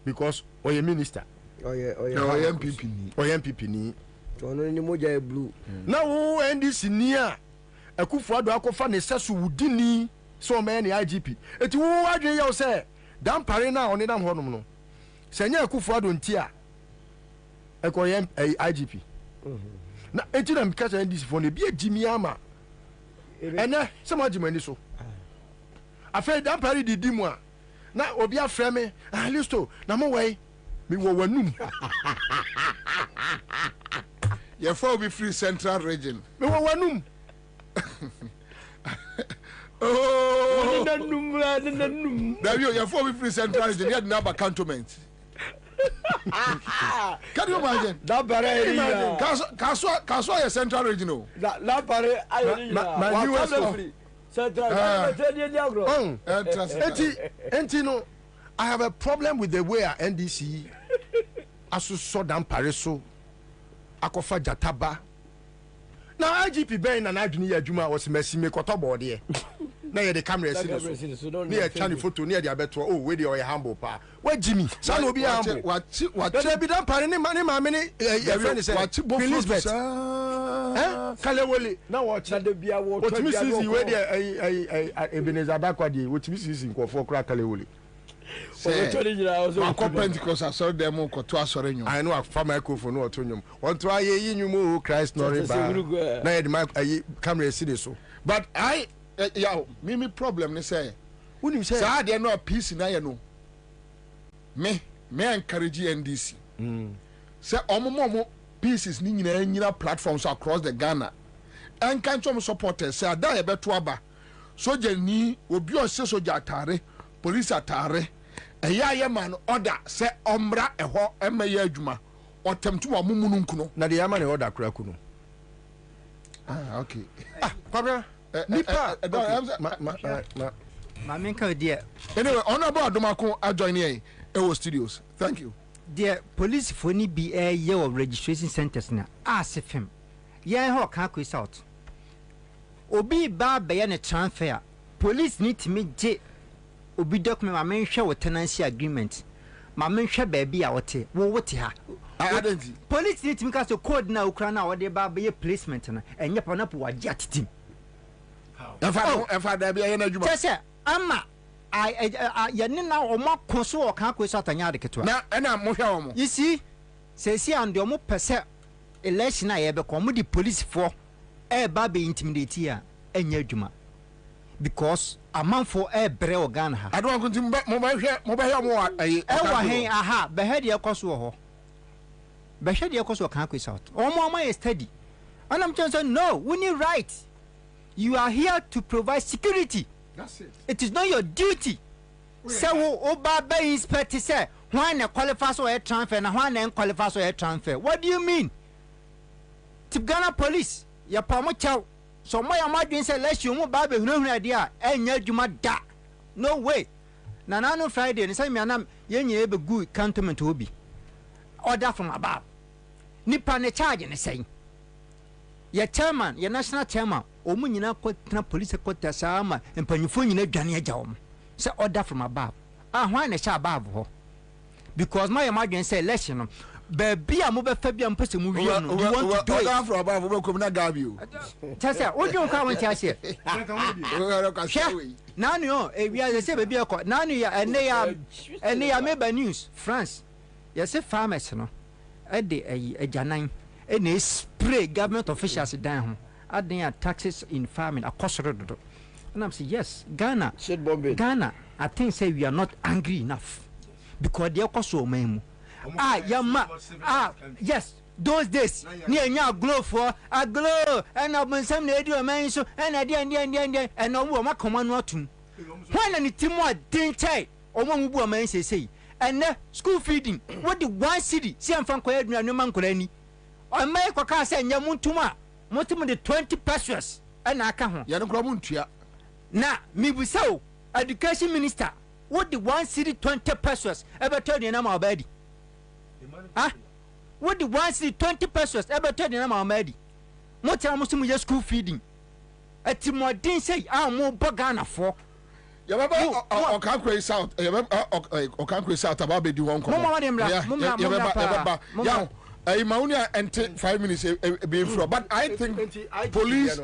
Because or your minister. Oh yeah, MPP. Or MPP ni. Blue. Now NDC near Akufo-Addo akofa ne sesu wudini so man the IGP. Eti wo adwe ye say dan pare na oni dam honom no. Senya Akufo-Addo ntia ekoyem IGP. Na eti na because NDC for ne bia jimi ama. Ene se mo jimani so. Afa dan pare didi mu a na obi afrɛ me listo na mo wei me wo wanum. Your for be free central region. Me wo wanum. Oh, that you for be free central region. You had number cantonment. Can you imagine? That bare Kaswa your central region. That bare my US central. No, I have a problem with the way our NDC aso dan pareso akofa jataba. Now IGP ben na adwini ya adwuma was mercy me koto board here. Na ye the camera see so. Near Chani photo near the abeto oh we dey o humble pa. Where Jimmy? San obi humble. What they be dan pare ni mani your friend say Elizabeth. Kalewole na watch na de bia wo to bia wo. We dey Ebenezer Bakwadi what me see nkofo kra Kalewole. I Pentecost I saw them to Asorenyo. I know a farm microphone or tonium. On to aye you Christ nor ba. Na the mic camera see this so. But I me problem they say. When you say I there no peace in I know. Me encourage NDC. Say omo pieces ni nyina platforms across the Ghana. And can some supporters say da e beto aba. Soja ni obi o se soja atare, police atare. Eya man order say omra eho emeye adwuma otemtu wa mumunu nkuno na de yama ne order kura kuno. Okay. Kwabena nipa ma menka dia anyway honorable Adomako join here Ewo Studios. Thank you. The police for ni be a year of registration centers na asefem yen ho ka ko south obi ba be ne transfer police need to me je obi document ma menhwe wo tenancy agreement ma menhwe ba bia wote wo wote ha police need to me so code na okra na wo de ba be placement na enye pa na po wa je atitim efa da bia ye na djuma tese ama ye ne na o ma koso o kan ko so atanya de keto na na mo hwe o mo you see say and o mo pese election na ye be ko mo di police for ba be intimidate ya enye adwuma because a man for a bre organ ha I don't want to mo ba hwe mo e wa hen aha be head ye koso ho be head ye koso kan ko south o mo ma study and I'm just saying no we need right you are here to provide security. That's it. It is not your duty. Say wo ba be inspect say when na qualify so air transfer na when na qualify so air transfer. What do you mean? Tip Ghana police ya pa mo chaw so mo ya madwin say let's you mo ba be hunahuna dia enya dwuma da. No way. Na no Friday ni say me anam ye nyina be good cantonment obi. Order from above. Nipa ne charge ne say. Your chairman, your national chairman, omu nyina kwatena police kwata sama empanyufo nyina dwane agya wo. Say order from above. Why na sha above ho? Because my imagine say election no baby a mo be fa bia mpese mu wie no you want to do order from above we come na gabio. Tese o dun ka won tiase. Nanu o e wi say baby e ko nanu ya ene ya meba news France. say farmers no e de ajanan e na spray government officials down ho adding taxes in farming akosoro dodo. And I'm saying yes, Ghana, I think say we are not angry enough because they are so memu. Yes, those days near glow for a glow and I've been some radio man so and and no more command what to when anything more didn't say or one woman say and school feeding what the one city see I'm from Kwabena no man Kurani or make a car say Yamuntuma multiple 20 pesos and I can't Yanakramuntia. Now, me we so education minister, what the one city 20 pesos ever told you I'm already? Huh? What the one city 20 pesos ever told you I'm already? What time must you school feeding? A Timor didn't say I'm more Bagana for. You remember or can't create out, or can't create out about the one. Yeah, Maunia and 10 minutes being from, but I think police.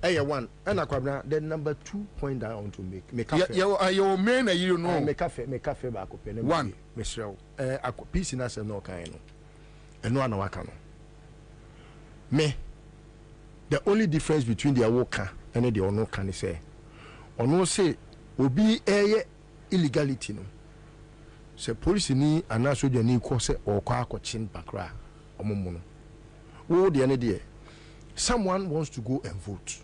One and Kwabena, then number 2 point down to make your men you know make cafe back open one Michelle peace in us no kind and no wakano me the only difference between the awoka and the ono can say ono say obi illegality no say police ni ana soja ni ko say or kwa akochin bakra omomo no wo de ene de someone wants to go and vote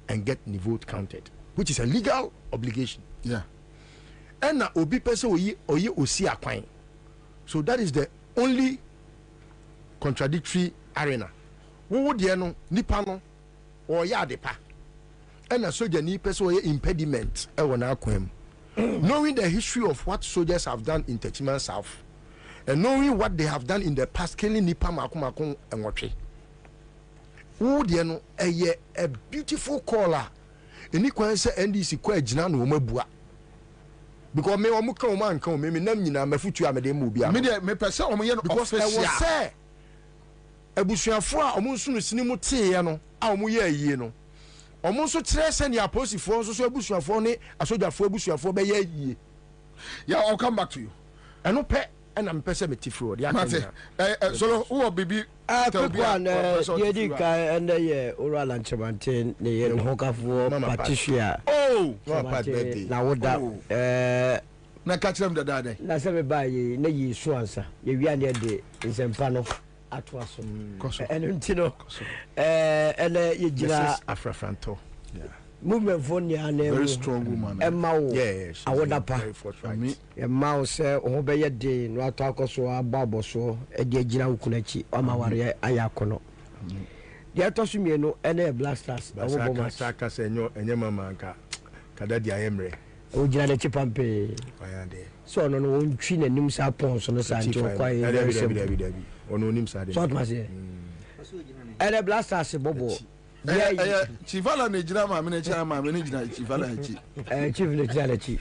and get the vote counted, which is a legal obligation. Yeah. And now obi person oye osi akwan. So that is the only contradictory arena. Wo de no nipa no or ya de pa. And na soldier ni person oye impediment e wona akwan. Knowing the history of what soldiers have done in Techiman South and knowing what they have done in the past, killing nipa makumakun and watch. Who dear no a beautiful caller. Any question NDC kwejina no mabua. Because me wamuka man come me nam nyina mafutu amede mu bia. Me pese o ye no because I was say abusuafo a omo nso no sini mu tee no a omo ye ayie no. Omo nso kire se ne aposifo nso so abusuafo ne asojafo abusuafo be ye ayie. Yeah, I'll come back to you. Eno pe and I'm person metifro. So who bibi quick one yedi kai and oral and chamantin ne yen hokafo Patricia birthday na woda na catch them the dad na se me ba ye na yi so ansa ye wi ane de nsempa no atwa so eno ntino ele ye jira afrafranto movement for ni ane very strong woman awoda pa e ma o se o be ye de no ato akoso ababo so e de jira ukunachi o ma ware ayakono de ato so mienu ene black stars o bo ma saka se enyo mama nka kada di ayemre o jira de chipampe so no no ntwi nanim sa pon so no sa njo kwa e ono nim sa de so ma se ene black stars bobo Chivala ne jira ma me jira ma me jira Chivala chi chief ne jira chi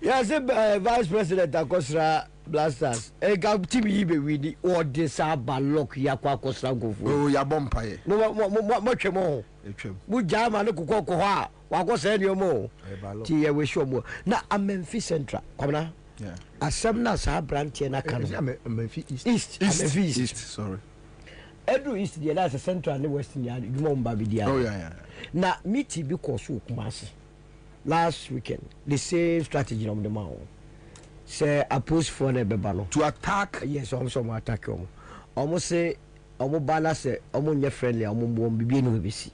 yes vice president akosra blasters e ga team yi be wini o de sa ba lock ya kwa akosra gofu o ya bompaye mo twemo mu jama ne kokko ko ha wa akosra ne mo ti ye we show mo na Amenfi Central Kwabena. Yeah. Asemna sa branch na kanu. East. Sorry. Edu East the last Central and West ni adwuma mba bi dia. Oh yeah. Na meeting bi ko so Kumasi. Last weekend the same strategy on the man. Say oppose for na beba no. To attack. Yes, some attack omo. Omo say omo bala say omo nye friendly omo mbo bibi no besi.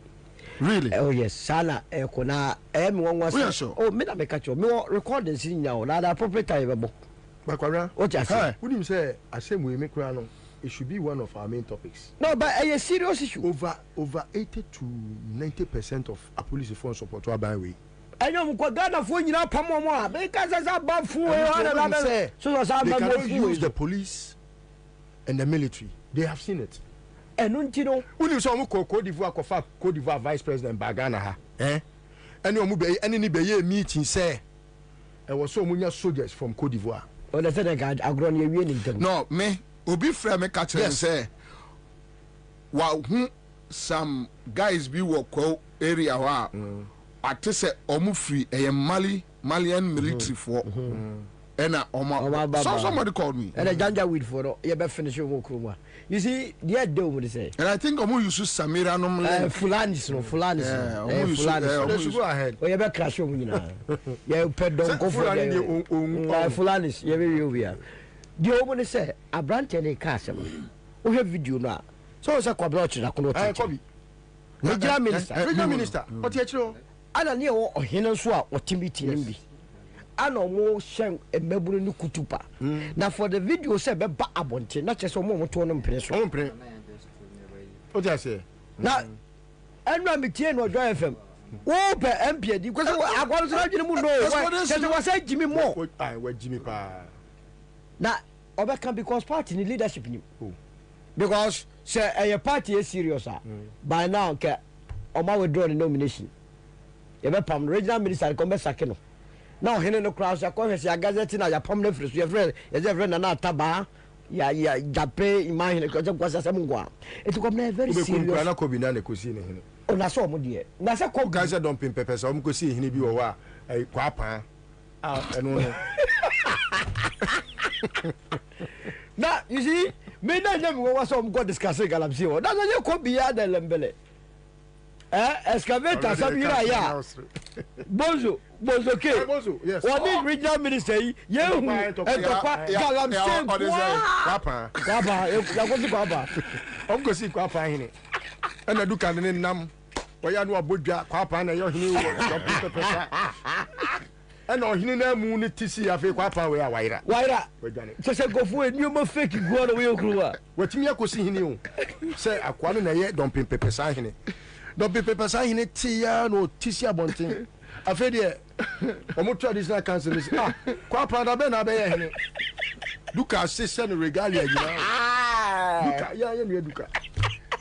Really? Oh yes, Sana ekona me won was oh me na me catch me recordings in now na the appropriate time bebo. Bakwara. What you say? Who him say asem we make no it should be one of our main topics. No, but a serious issue. Over 80 to 90% of a police force support to buy way. I know Ghana for you pamo because as a bad fool so they cannot use the police and the military. They have seen it. And untino when you saw Cote d'Ivoire vice president Bagana ha and you be any be meeting say there was so many soldiers from Cote d'Ivoire. Oh, the third guy agroni we no me obi frame me catch them say wow some guys be work area wa ate sɛ ɔmo firi ɛyɛ Malian military for ɛna somebody called me and a janja weed for you be finish your kroma. You see the do what they say, and I think ɔmo use Samira no Fulanis let's go ahead. Oh, you be crash your nyina you pet don go for Fulanis you be the woman say a brand any castle we have video now so it's a Kwabena na kono regional minister what you ana ne o ohene so a otimiti nimbi ana mo shen emeburu ni kutupa na for the video say be ba abonte na chese mo to no mpene so mpene o ja say na enu amitie no Joy FM wo be MP di ko so agwaro so adwene mu no chese wo say Jimmy mo ai wa Jimmy pa na obeka because party ni leadership ni because say a party is serious by now ke o ma withdraw the nomination you be pam regional minister come be sakeno now hene no crowd say come say gazette na ya pam na free so your friend na taba ya jape imagine ko say say mungwa it come na very serious na Kwabena na kosi ne hene o na so mo de na say ko gaza don pin pepe so mo kosi hene bi wo wa kwa pa eno no na you see me na nyam wo was some go discuss galamsi o na so ko biya da lembele excavator sabira ya bozo ke yes what is regional minister yehu etopa galamsi kwapa ya go si kwapa onko si kwapa hene ana duka ne nam oya no abodwa kwapa na yo hene wo pepesa ana ohene na mu ne tisi afi kwapa we awaira se gofu eni o ma fake go na we okruwa watimi akosi hene o se akwa no na ye don pepesa hene don pepesa hene tia no tisi abonten afi de omo traditional council is kwapa da be na be ye hene duka sese no regalia yina duka ya no duka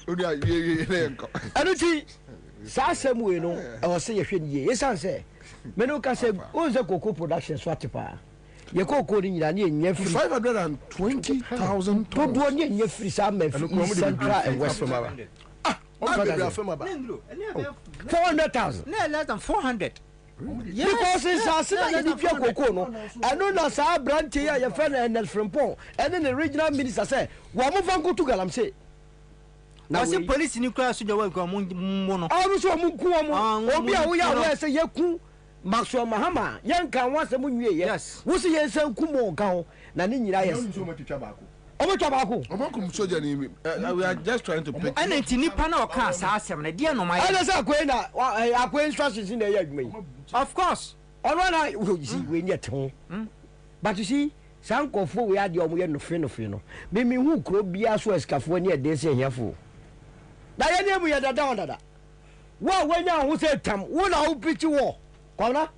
odi a ye enko anuti sa semwe no o se ye hwe ni ye sanse meno ka se o ze koko production swatipa ye koko ni nyina ne nya free 520,000 to do ne nya free sa ma free central and west from aba 400,000 no less than 400 because it's as na ni pia koko no eno na sa branch ya ye fa na NL Frimpong and the regional minister say wa mo fan ko to galamse na se police ni kura so jawa ko mo no awu so mo ku mo obi a wo ya wo say ye ku Maxwell Mahama yanka wanse mu nwie ye wo se ye san ku mo ka ho na ni nyira yes omo twa baako omo soja ni we are just trying to pick and nipa na o ka sa asem na de no ma ana sa Kwabena akwa instructions in ya adwuma yi of course ono na we ni eto but you see sankofo we ade omo ye no fe no me hu kro bia so eskafo ni ede se hiafo da ye ne mu ye dada wo wanya ho se tam wo na wo pichi wo Kwabena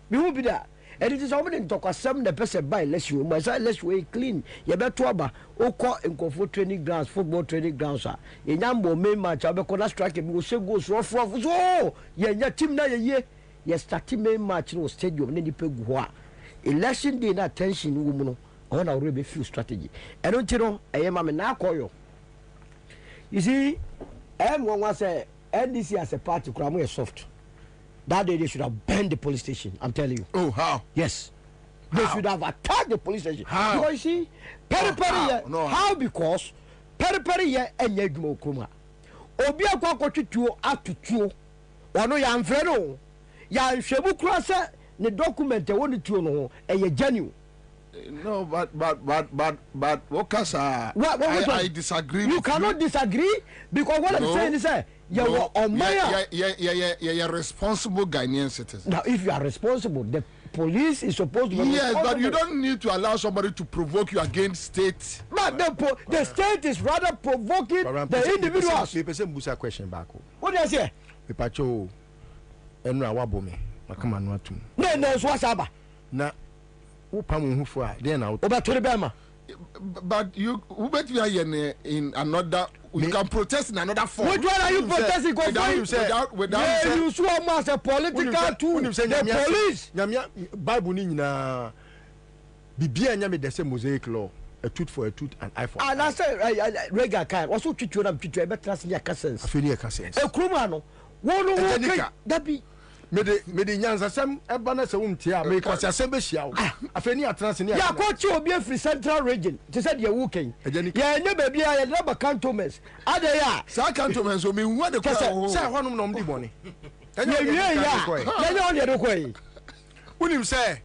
me hu bi da and it is over in Tokasam the person by less you must less way clean ye beto aba o call nkofo training grounds football training grounds ye nyambo main match abeko na strike bi go se go so so ye nya team na ye start main match no stadium na nipa gu ho a election day na tension wo mu no I want to be few strategy and don't you know I am na akoyo you see one say NDC as a party kramo is soft. That day they should have burned the police station. I'm telling you. Oh, how? Yes. They should have attacked the police station. How? Because you see, how? Because Periperi here and Yegmo Kuma. Obia Kwakotuo atutuo. Wano ya mfreno. Ya shebu krasa the document they want to know a genuine. No, but workers are. I disagree. You cannot disagree because what I'm saying is that you're responsible Ghanaian citizens. Now, if you are responsible, the police is supposed to be yes, but you don't need to allow somebody to provoke you against state. But the state is rather provoking the individuals. People say Musa question back. What do you say? People enra wabome. Makama no atum. No, so what's na upamu hufu a then na obatori bema but you bet you are in another you can protest in another form. Which one are you protesting without you show as a political tool the police Bible ni nyina bibia nya me dese mosaic law a tooth for a tooth and eye for and I say rega kan also twitwo na twitwo e betra se ya sense afeni ya sense e kroma no wono that be mede nyansasɛm ɛba na sɛ wontie a meka sɛ asɛm bɛhyia wo afei ne atena se ne yɛakɔkye obi afiri central region te sɛ deɛ wo kɛn yɛnyɛ baabi a yɛde ba cantonments adɛyɛ a saa cantonments o mehu de sɛ hɔnom na ɔmde bɔne yɛwie yɛ a yɛnyɛ ɔne yɛde kɔe wonim sɛ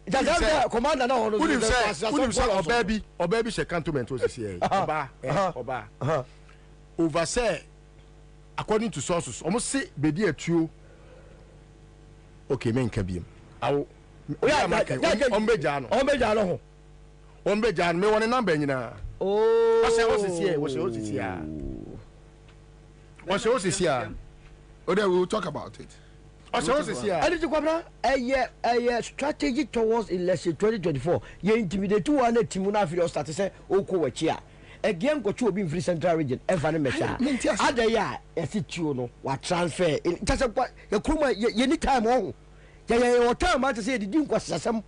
commander na ɔno wonim sɛ ɔbaa bi hyɛ cantonment osisiɛ ɔbaa over sɛ according to sources ɔmo se bedi atuo okay menka biem awo ɔmbɛgyaa no ho ɔmbɛgyaa no mewɔ ne number nyinaa ɔhyɛ osisi a okay, we will talk about it. ɛne ti kwabra ɛyɛ strategy towards election 2024 yɛ intimidate one team no afei ɔstarte sɛ ɔkɔ wakyi a again nkɔtwe obi mfiri central region ɛfa ne mɛkyɛ a adɛyɛ a ɛsi tuo no wa transfer kyɛ sɛ yɛkuruma yɛni time ɔho yɛwɔ time ate sɛ yɛdedi nkɔsesasɛm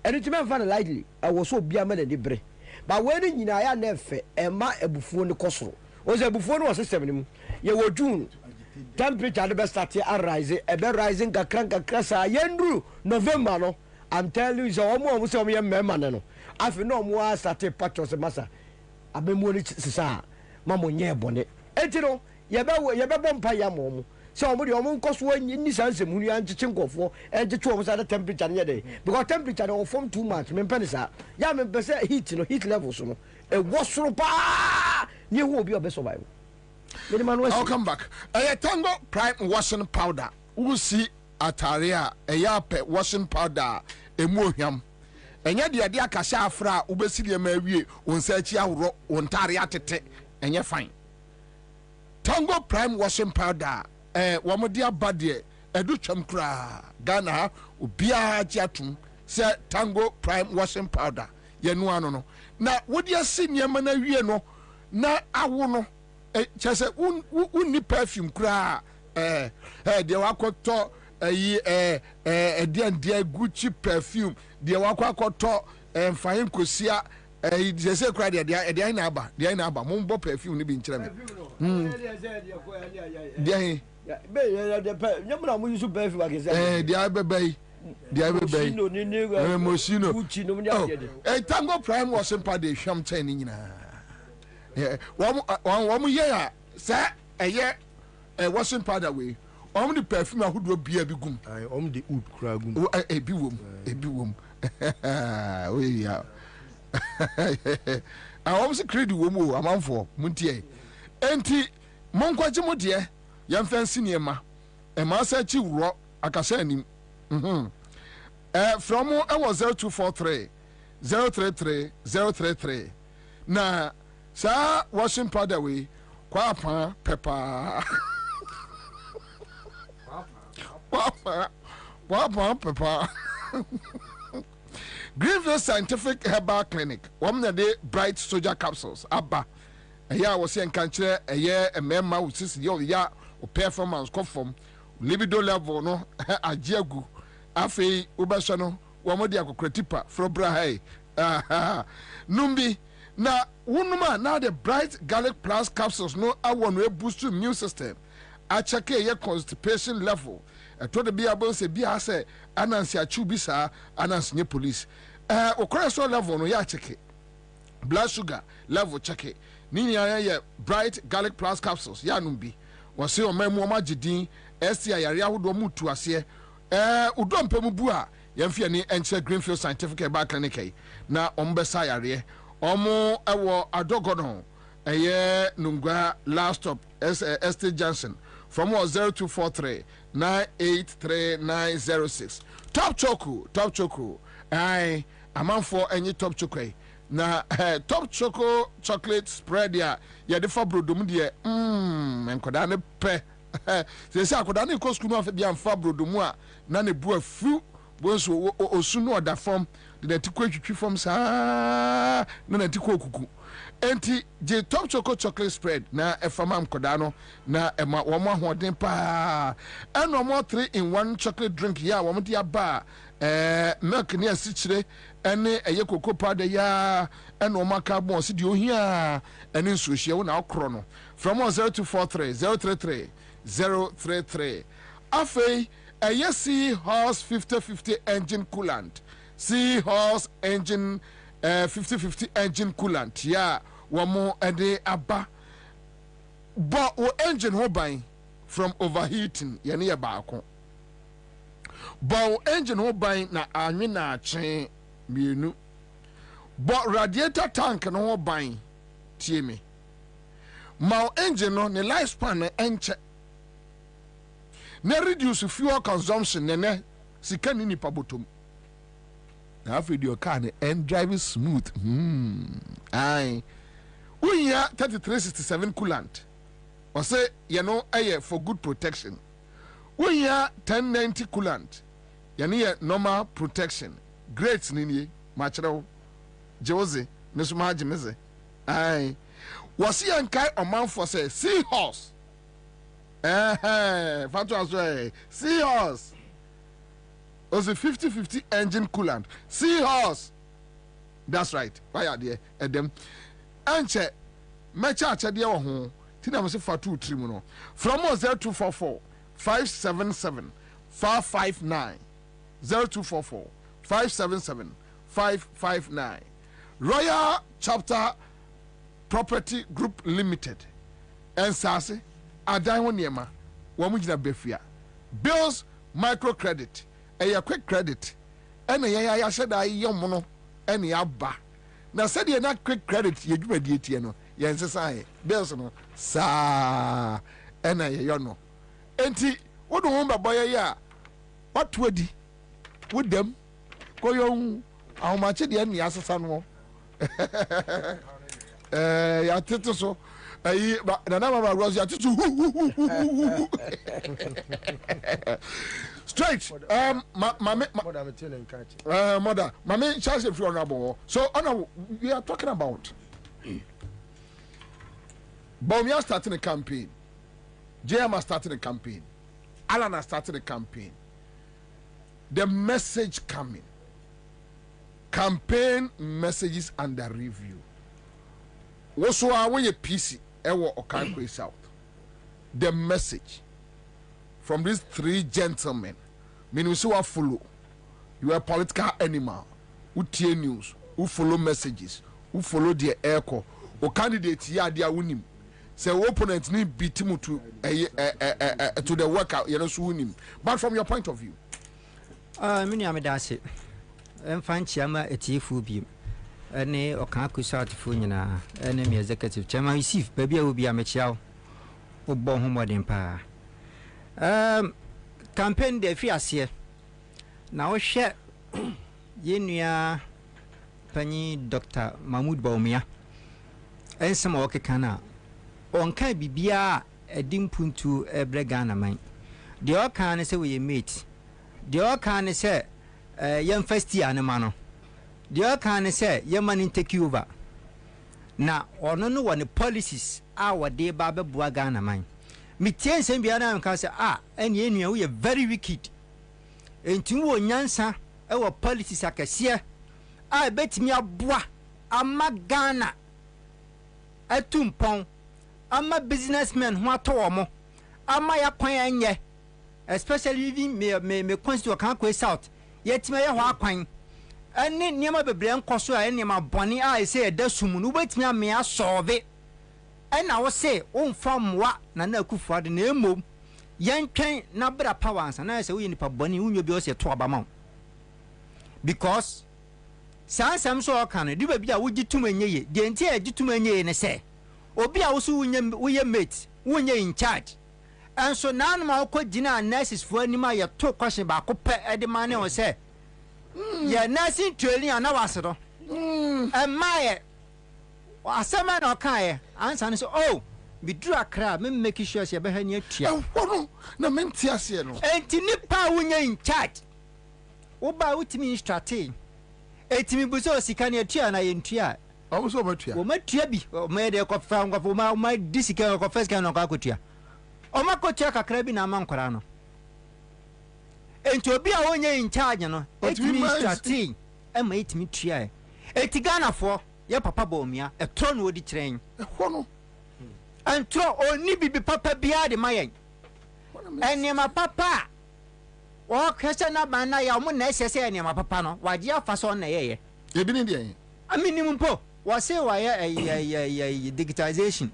ɛno nti mɛmfa no lightly ɛwɔ sɛ obia ma n'ani bere ba wei no nyinaa yɛ na ɛfɛ ɛma abufuo no kɔ soro ɔsɛ abufuo no wɔ system no mu yɛwɔ June temperature no bɛ start arise ɛbɛ rising kakra saa yɛnduru November no I'm telling you sɛ ɔmo sɛ ɔmo yɛ mmarima no afei na ɔmo a start patch sɛ masa abɛmuo no sisa ma mo nyɛ bɔne enti no yɛbɛbɔ mpa yɛ ma ɔmo sɛ ɔmo deɛ ɔmo nkɔ so ni saa nsɛm hunu ya nkyekye nkɔfoɔ ɛnkyekye ɔmo saa de temperature no yɛ dɛ because temperature no ɔfam too much mempɛ ne saa yɛ mempɛ sɛ heat levels no ɛwɔ soro paa ne ɛhu obi a ɔbɛ survive. I'll come back. Tango prime washing powder. Who see ataria a washing powder emu ohiam. Enya dia dia kasha afra ubesi dia mawie onsachi awro ontaria tete enye fine. Tango prime washing powder womo dia badie edu twam kra Ghana obia atum se Tango prime washing powder ye no ano no. Na wodi asi niam na wie no na awo no chese unni perfume kra de wakoto dia Gucci perfume de wakoto fayin kosia jese kra de na aba mo mbo perfume ni bi nkyere me de nyamra mo use perfume agese de abebai Moschino Tango prime was in part de hwam ten nyina wɔn yɛ a sɛ ɛyɛ washing powder wei wɔn de perfume ahodoɔ bia bi gum wɔn de oud kura gum ebi wɔm oye ya wɔn si credit wɔm o amanfoɔ mu ntiɛ enti mo nkɔgye mo deɛ yɛn fɛn si nneɛma ɛmaa sɛ akyi wurɔ akasa anim from ɛwɔ 0243 033 033 na sa washing powder we kwapa pepper kwapa pepper Greenville Scientific Herbal Clinic wamna de bright soldier capsules abba eya wo se nkankyere eye emema wo sisi ya o performance conform libido level no agiagu afei ubasha no wamodi akokratipa frobra hai numbi na wunuma now the bright garlic plus capsules no awon we boost immune system a check your constipation level to the be able say be say anansi achu bi sa anansi nye police o cholesterol level no ya check blood sugar level check ni ya bright garlic plus capsules ya numbi wo se o mamu o magidin STI yare ahodo mutu ase udompe mu bu a yemfia ni enche Greenfield Scientific Herbal Clinic na ombesa yare omo ewo adogono eye nungwa last stop ST Johnson from 0243 983906 top choco ai amanfo enyi top choco na top choco chocolate spread ya de fa brodom de enkoda ne pe se akoda ne ko skulu afa bia mfa brodom a na ne bu afu bonso osunu oda form de tikwa twitwi form sa na tikwa okuku enti je top chocolate spread na efama mkoda no na ema wo mo ahoden pa eno mo 3-in-1 chocolate drink ya wo mo dia ba milk ne asichire ene eye cocoa powder ya eno mo aka bon se de ohia ene nsuhie wo na okro no from 0243 033 033 afei a Seahorse 50-50 engine coolant. Seahorse engine 50-50 engine coolant. Yeah, one more a day abba. But engine ho buying from overheating. Yani ya baako. But engine ho buying na anwina chain mienu. But radiator tank no ho buying. Tie me. Ma engine no ne lifespan na enche. Ne reduce fuel consumption ne sika ni nipa bottom. Na after your car and drive smooth. Aye. We here 3367 coolant. Or say you know aye for good protection. We here 1090 coolant. Yani normal protection. Great nini machero Jose nesuma jemeze. Aye. Was he ankai a man for say Seahorse? Fatu as well. Seahorse. Was a 50-50 engine coolant. Seahorse. That's right. Why are they? Them. Anche. Mecha achadia wa ho. Tina mse fatu trimuno. From 0244 577 559 0244 577 559 Royal Chapter Property Group Limited. Ansah adan ho niema wo mu gina befia. Bills microcredit. A quick credit. And ya shada yom no and yaba. Now said you not quick credit you give a no. Yes, say bills no sa and ya no. Enti what do home boy ya? What would with them? Go young how much the end yasa no. Ya tito so na na mama Rose ya tito straight mother mama charge if you honorable. So we are talking about Bobie starting a campaign, JM starting a campaign, Alan starting a campaign. The message coming, campaign messages under review. Also, when you PC, Ewo Okankwe South, the message from these three gentlemen, meaning so follow. You are a political animal who hear news, who follow messages, who follow their echo, or candidates here they are winning. Say opponents need beat him to the workout, you know, so winning. But from your point of view, many amedase, and find Chama a tifu beam. Any or can't cut funina, enemy executive chairman receive, baby will be a machow or born homeward empire. Campaign de fiasia now share Yenia Penny Dr. Mahmoud Baumia and some Okekana on can be bia a dimpuntu a bregana mine. The all can say we meet. The all can say young festia mano. The other can say, your man in take over. Now, or no one the policies our dear Baba Buagana mine. Me ten same Biana and say, and ye we are very wicked. And to Ansah, our policies are cassia. I bet me a bois, a magana, a tumpon, I'm a businessman who are tomo, I'm my acquaintance, especially if me coins to a can't south, yet may a whacking. And then near my brain cost any my bonny I say a desum, wait me a solve it. And I was say, from what Nana could for the name. Young train number powers, and I say, we in the bonny who you be also to Abamount. Because some so can do be a would to many, the entire to many and say, or be also we are mates, when you're in charge. And so none more could dinner nurses for any my talk question about copper at the money or say. Yeah, nothing to any another. And my some man or Kaya answer so oh, we drew a crab, making sure you're behind your chair. Oh, no, Mentiasiano. And Tinipa when you're in charge. What about me strategy? A Timmy Buzo, Sicania Tia, and I in Tia. I was over to you. Met Tiabi, or made a found of my disicale of first kind of Kakutia. Or Mako Chaka Crabin among Corano. And to be a one in charge, you know, it means strategy. And made me try. A Tigana for your papa Bomia, a tron would train. And throw or nibby papa beard my and near my papa. o question na ban na ya mo na ese ne ma papa no waje afa so na ye e bi ni de aminim mpo wa say wa ye digitization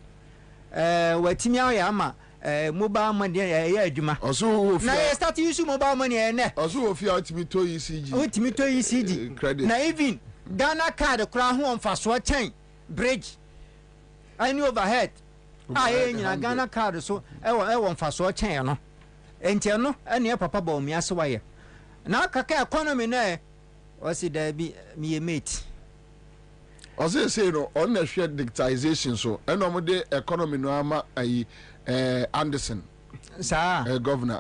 watimi ya ama mobile money ya adwuma na you start use mobile money ene oso ofia otimi to ECG otimi to ECG na even Ghana card kura ho on faso chain bridge any overhead nyina Ghana card so e won faso chain no enti no ene papa ba omi ase waye na kaka economy na o si da bi me mate oso say no on na share digitization so eno mo de economy no ama ayi Anderson governor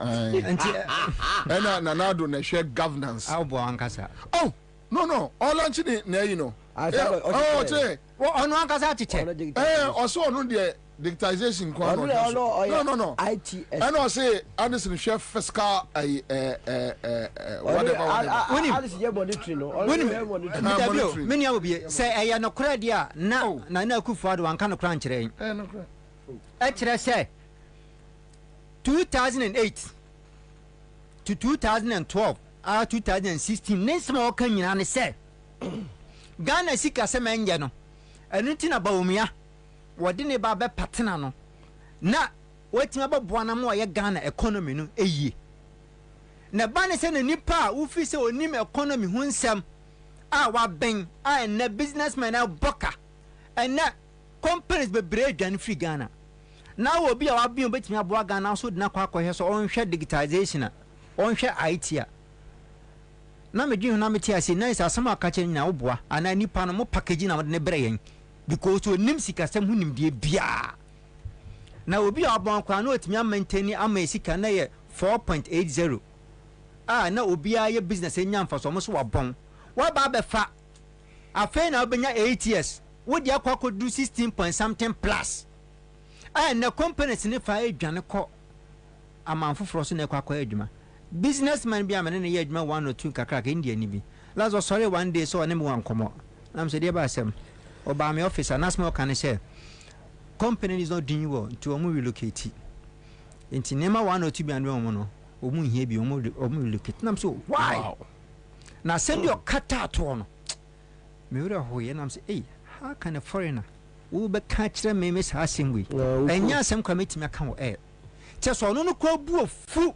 ena nanado na share governance abo ankasa no all anchi na you know ono ankasa chiche also ono de digitization kwa no ITS ena say Anderson share fiscal whatever Anderson je monitoring no many obi say eya no kra dia na akufo ado anka no kra nkyerɛ no kra kire say 2008 to 2012 2016 nesma o kan nyina ne say Ghana sika se menje no enu ti na ba omia wode ne ba be patena no na wetima ba boana mo ye Ghana economy no eyie na ba ne se na nipa wo fi se onim economy hu nsem a wa ben a na businessman a boka na companies be breadwan free Ghana na wo bi a wa bi obetimi aboa Ghana so de na kwa akɔhɛ so on hwɛ digitization on hwɛ IT a na me dwun na me tia se na isa asɛm aka kyɛ nyina wo boa ana nipa no mo package na ne brɛ yɛn because o nim sika sɛm hu nim de bia na obi a abon kwa na otimi maintain ama sika na yɛ 4.80 na obi a yɛ business enya mfa so mo so wabon wa ba be fa afei na obenya 8 years wo de akɔ do 16 point something plus na companies ne fa adwane kɔ amanfoforo so na akɔ adwuma businessman bi amene ne yɛ adwuma 1 or 2 kakra ka India ni bi lazo sorry one day so ne me wan komo nam se de ba asem oba me office announcement kan say company is not doing well to omu relocate enti nema 1 or 2 bi anu omu no omu hie bi omu relocate nam so why na send your kata to no me wura hoye nam se how can a foreigner wo be ka kire me me sa asem enya asem kwa metimi aka wo che so no kwa bu ofu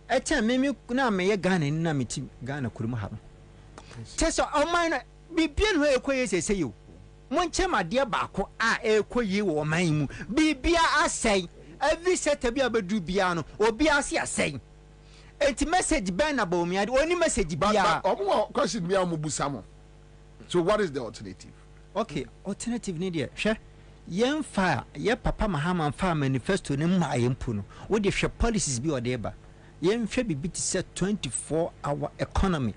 eche me na me ye Ghana ni na meti Ghana kurum ha che so o man bibia no ekoye sese yo monche made baako a ekoye wo man mu bibia asai every set bia bedu bia no obi ase asai enti message ben na ba omiade oni message bia omo question bia mo busamo so what is the alternative? Okay, alternative ni dia hwe yemfa ye papa Mahama fa manifesto ni ma yempu no wo de hwe policies bi ode ba yemhwe bibi ti se 24-hour economy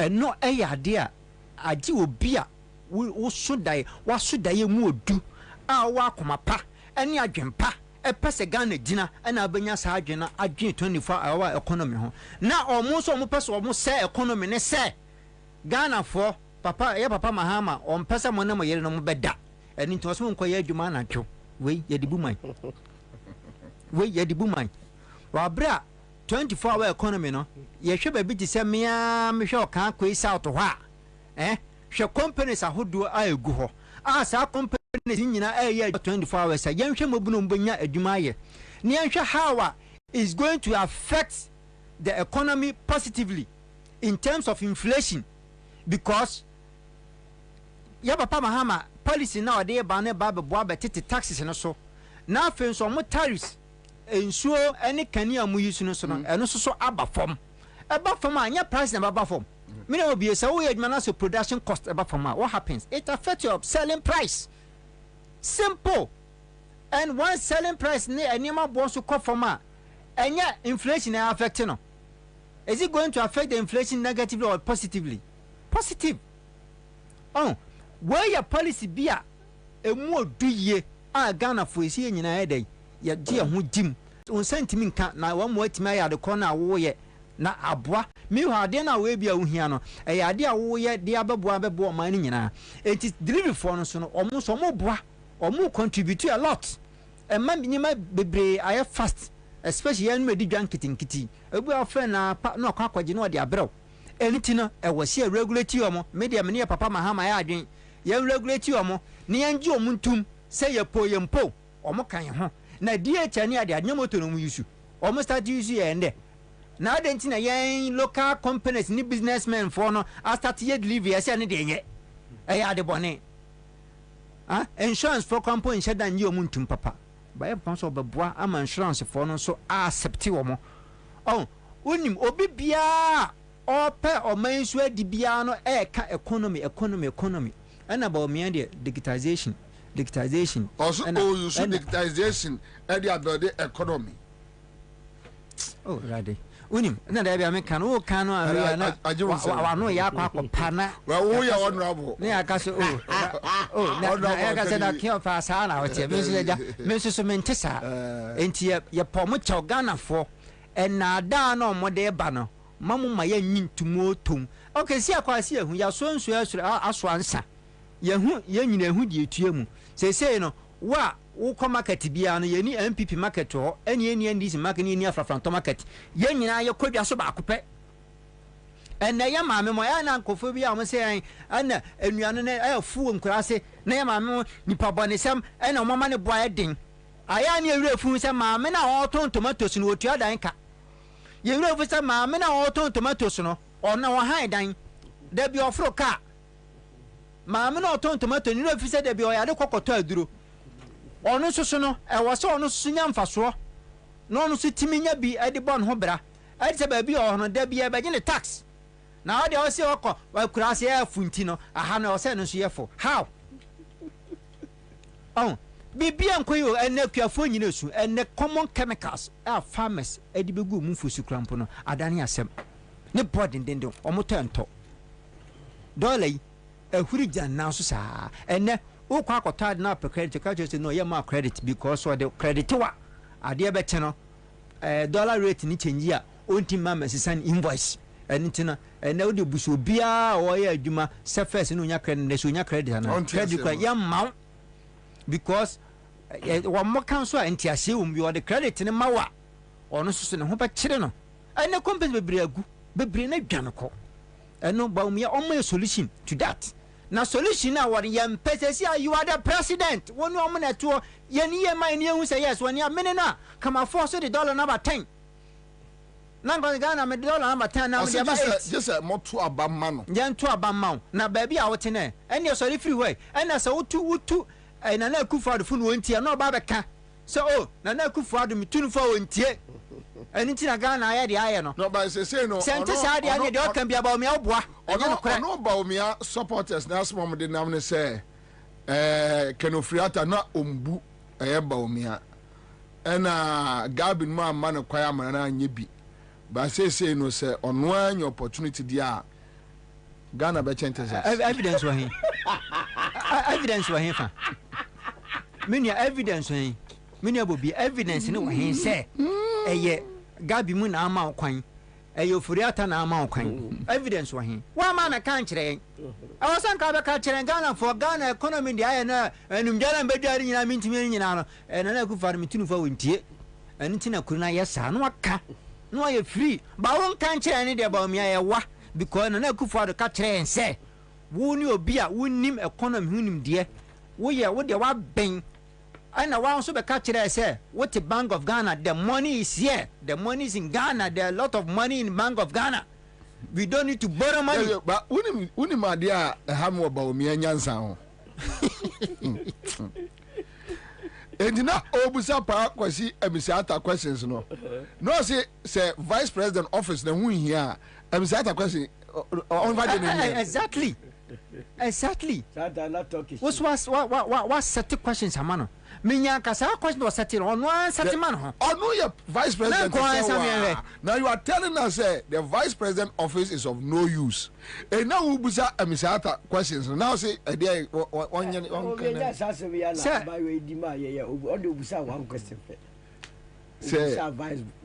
no eyade a agi obi a wo sodai wa sodai mu odu a wa komapa ene adwempa pese Ghana gina na abenya sa adwena adwen 24-hour economy ho na omo so omo pese omo se economy ne se Ghana for papa Mahama on pesa mo na mo yere no mo beda eni nto so nko ye adwuma na two we ye dibu man wa bra 24-hour economy no ye hwe ba bi ti se mea me hwe okan koi south ho a hwe companies ahodo a egu ho a sa companies nyina ye 24 hours ye hwe mobuno mbonya adwuma ye ne hwe how is going to affect the economy positively in terms of inflation because ya papa Mahama policy na ode ba ne ba bebo abetete taxes no so na afen so mo tariffs ensuo ene kania mu yisu no so no eno so aba fom anya price na aba fom me na obi say we adwuma na so production cost aba fom what happens? It affects your selling price. Simple. And one selling price ne anima bo so ko fom enya inflation affect no. Is it going to affect the inflation negatively or positively? Positive. Where your policy be a emu oduye Ghana for isi nyina edai ya dia ho dim on sentiment nka na wa mo atima ya de kona wo ye na aboa mi hu ade na we bia wo hia no ya ade a wo ye de abebo o man nyina enti delivery for no so no omo boa omo contribute a lot e ma nyima bebre aye fast especially yan me di dwan kitinkiti ebu afre na no kwa kwaje no de abrew enti no e wo se regulate omo media me ne papa mahama ya adwen yan regulate omo ne yan ji omo ntum se ye po omo kan ho na DH ne ade adnya moto no mu yusu omo start use ye ende na adenti na yan local companies ni businessmen for no a start ye deliver ye se ne de nye e ade bone insurance for company sheda nyi omo ntum papa ba ye pon so beboa ama insurance for no so accept omo unim obi bia ope omansu adi bia no e ka economy ana ba o me de digitization also you should digitization and the other economy ready unim na da bia me kan o kan no area na wa no ya kwa pana wo ya honorable ne aka so na aka se na kio fa sa na o che me so ja me so mentesa enti ye pomo che Ghana fo na da na mo de ba no mamu ma ya nyintumo tom okay si akwa si ehu ya so nso aso ansa ye hu ye nyina ehu die tue mu sei no wa wo kwa market bia no ye ni MPP market ho eni ndisi market ni afrafranto market ye nyina ye kwadwa so ba akopɛ ena ye maame mo ya na nkofo bia mo sei ana enuano na afu nkurase na ye maame nipa bonesem ena mama ne boa den aya ne ewura fu se maame na oton tomatoes no otua dan ka ye ewura fu se maame na oton tomatoes no ona wo han dan da bi ofro ka maame na oton tomato ni refi se da bi o ya de kokoto aduro ono soso no e wo se ono soso nya mfaso no ono so timinya bi e de bon ho bra e se ba bi o no da bi e ba gine tax na o de o se okọ wa kurase e funti no aha na o se no so ye fo how bibia nkoyo ene kuafo nyina su ene common chemicals farmers e de begu mu fosu krampo no adane asem ne bodin dende o moto ento dollar ehuri janna so saa ene wo kwa akota na per credit ka just no ye ma credit because of the credit wa ade be che no dollar rate ni change a onti ma mesisan invoice enitina ene wo de buso bia o ye adwuma surface no nya credit ne so nya credit na credit kwa ye ma because wa mo kan so anti ase wo bi o de credit ne mawa ono so ne ho ba kire no ene company bebre na dwanko eno ba umia omo solution to that na solution na wori yam pesesi you are the president wonu omo na to ye ni ye man ni ehun say yes woni amene na kama force the dollar number 10 na ngo Ghana me dollar number 10 na me just moto abamma no ye nto abamma na ba bia wote na ene sorry free way ene say wutu na na Akufo-Addo fu no wontie na ba beka so na na Akufo-Addo mitunu fa wontie eni ti na Ghana aye de aye no ba say no sente sa de ane de o kan bia ba o me oboa ono ba o me supporters na asmo de nam ne say Kenofriata na ombu ba o me ena Gabin ma ma na kwaya ma na anye bi ba say no say ono anya opportunity dia Ghana be chances evidence wa hin evidence wa hin fa menia evidence wa hin menia Bobie evidence ne wa hin say eye Gabi mu na ama okwan Ofuriata na ama okwan evidence wa hin wa ma na kan kire awasan ka be ka kire Ghana for Ghana economy dia aye na enum jara mbedari nyina mintimi nyina no na Akufo-Addo mitunu fa wontie enitina kuru na yesa no aka no aye free ba won kan kire ne de ba mi aye wa because na Akufo-Addo ka kire ense wo ni obi a wonim economy hunim de wo ye wo de wa ben and now also be catch it say what the Bank of Ghana, the money is here, the money is in Ghana, there are a lot of money in Bank of Ghana. We don't need to borrow money. Yeah, but uni ma dia hamu about me nyansa ho. Endina obusa pa kwasi emisata questions no. No say vice president office na hu here emisata question on va de exactly what set the questions amano minya kasa question was set on one set man ho ono your vice president now you are telling us the vice president office is of no use and now we busa emisata questions now say there one one question say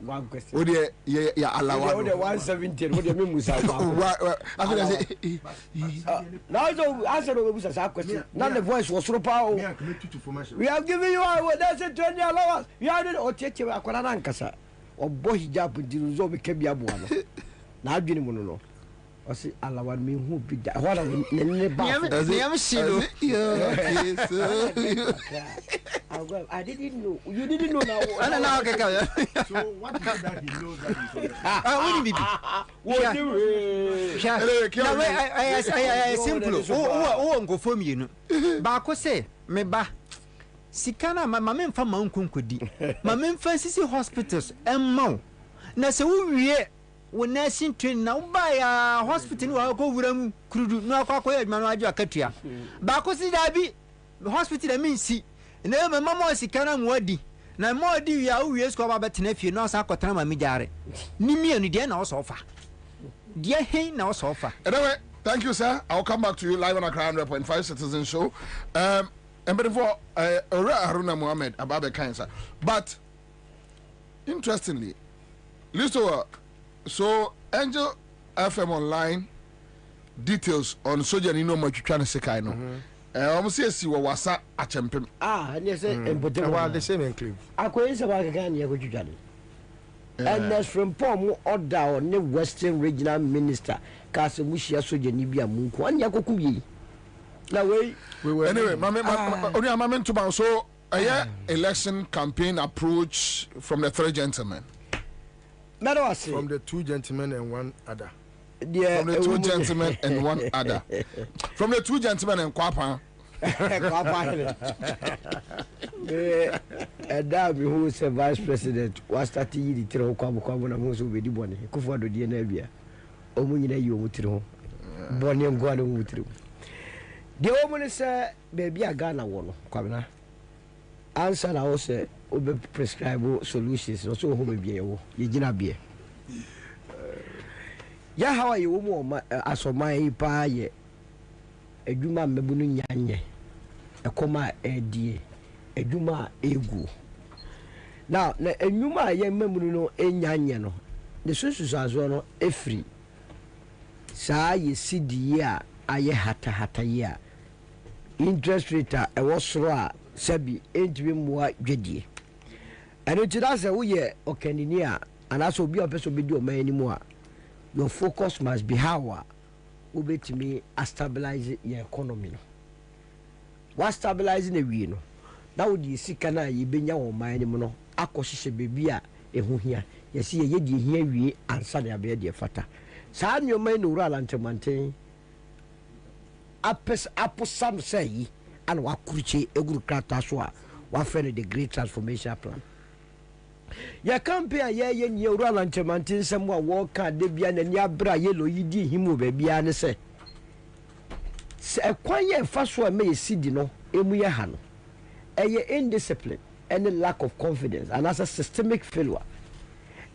one question o de ya alawa o de 170 o de me musa I say now so answer the musa sa question now the voice was so power we have given you that's a 20 allowance you have o cheche akwara na nkasa ɔbɔ hijab di no zo be ka bi aboa no na adwene mu no ɔsi alawan me hu bi da hɔ na ne ba niam shilo I didn't know. You didn't know now. Okay. So what is it that he knows that he's simple. Oh, go for me, you know. Baako say, me ba. Sikana ma memfa ma nkonkodi. Ma memfa sisi hospitals emma. Na se wo wie wo nursing training na wo ba ya hospital wa ko wuram kurudu na akwa adwuma no aju akatua. Baako si da bi hospital da minsi. Na me mama sikana mwadi. Na mwadi ya wo wie sko ba betena fie no sa akotana ma mijare. Ni mienu de na wo sofa. De hen na wo sofa. Anyway, thank you sir. I'll come back to you live on Accra 100.5 Citizen Show. And before Haruna Mohammed Ababe Kansa. But interestingly, listen, so Angel FM Online details on Soja Nino Machuchana Sekaino. Almost yes, you were wasa a champion. And yes, and but the same enclave. I couldn't say I can hear what you done. And that's from Pomo or down the Western Regional Minister, Kasamushia Soja Nibia Munku, and Yakokubi. Anyway, Mamma to so a election campaign approach from the three gentlemen. From the two gentlemen and one other. Yeah, from the two gentlemen and one other. From the two gentlemen and Kwapa. And that who is a vice president was starting the Tiro Kwabana Mosu with the Bonnie, Kufado Dienavia, Omunina, you would throw Bonnie and Guano would through. The woman is a baby a Ghana one, Kwabena. Ansah na also prescribe solutions, also who may be a Yajina beer. Ya how are you woman as of my pie? A Juma Mebunu Yanye, a comma a dear, a Juma egu. Now, a Juma young Memuno en Yanyano, the sources as well a free. Sa ye see the year, aye hata year. Interest rate a was raw, Sabi, ain't we more jedi. And it does a way or candinia, and as will be a person be do anymore. Your focus must be how we to me stabilize your economy. What stabilizing the wheel? Now would you see can I be your mind? Akoshe baby a who here. You see, ye here we answer their bed, dear fata. San your mind oral and to maintain. Apple some say, and what kuchi a good crataswa, what friend the great transformation plan. Ya compare ye in your round to maintain someone walk at Debian and Yabra yellow yidi him baby and say. A quiet first one may see dino, emuya hano. A ye indiscipline, any lack of confidence, and as a systemic failure,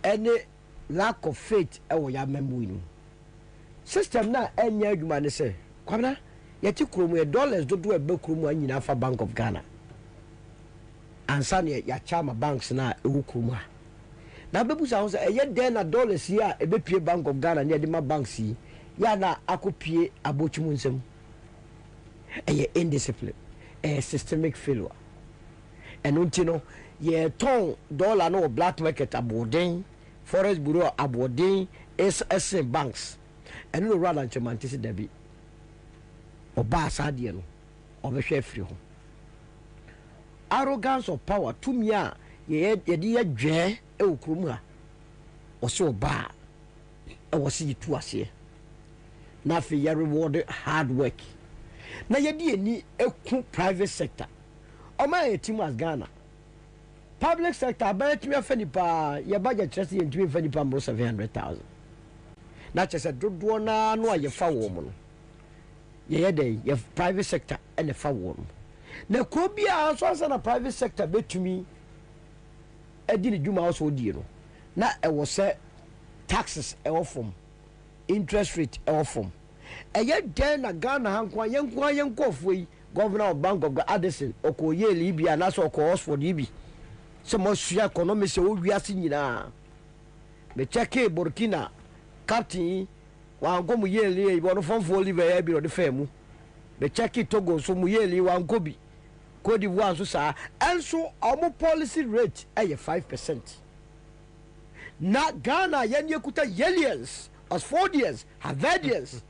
any lack of faith, our young men. System na any argument say, Kwabena, yet you $1 to do a book room in Alpha Bank of Ghana. Ansah ya chama banks na ukuma na bebu sa ho say den na dollars ya e be pie Bank of Ghana na de ma banks yi ya na akopie abochimu nsem indiscipline systemic failure unti no ye ton dollar no black market aboden forex bureau aboden SM banks no rather chamantisi dabi oba asade no obehwe free ho. Arrogance of power to me ye de dwe e okrom ha o se oba e wo se yitu ase na fe ye reward hard work na ye de ni eku private sector o ma ye team as Ghana public sector ba tumi afa nipa ye budget trust ye tumi afa nipa mo 700,000 na chese dodo na no ye fa wo mo no ye de ye private sector e ne fa wo mo na krobia so asa na private sector betumi edi ne dwuma also die no na e wo se taxes e wo from interest rate e wo from e ye den na Ghana hankwa yenkofo yi governor of Bank of Addison okoye Libya na so ko Oxford ibi se mo sua economy se wo wiase nyina be check Burkina captain wa ngomu yele ibo no fonfo Libya ya bi no de femu be check Togo so mu yele wa ngobi Cote d'Ivoire so sa and so our policy rate 5%. na Ghana yɛn kuta Yalians, Oxfordians, Harvardians.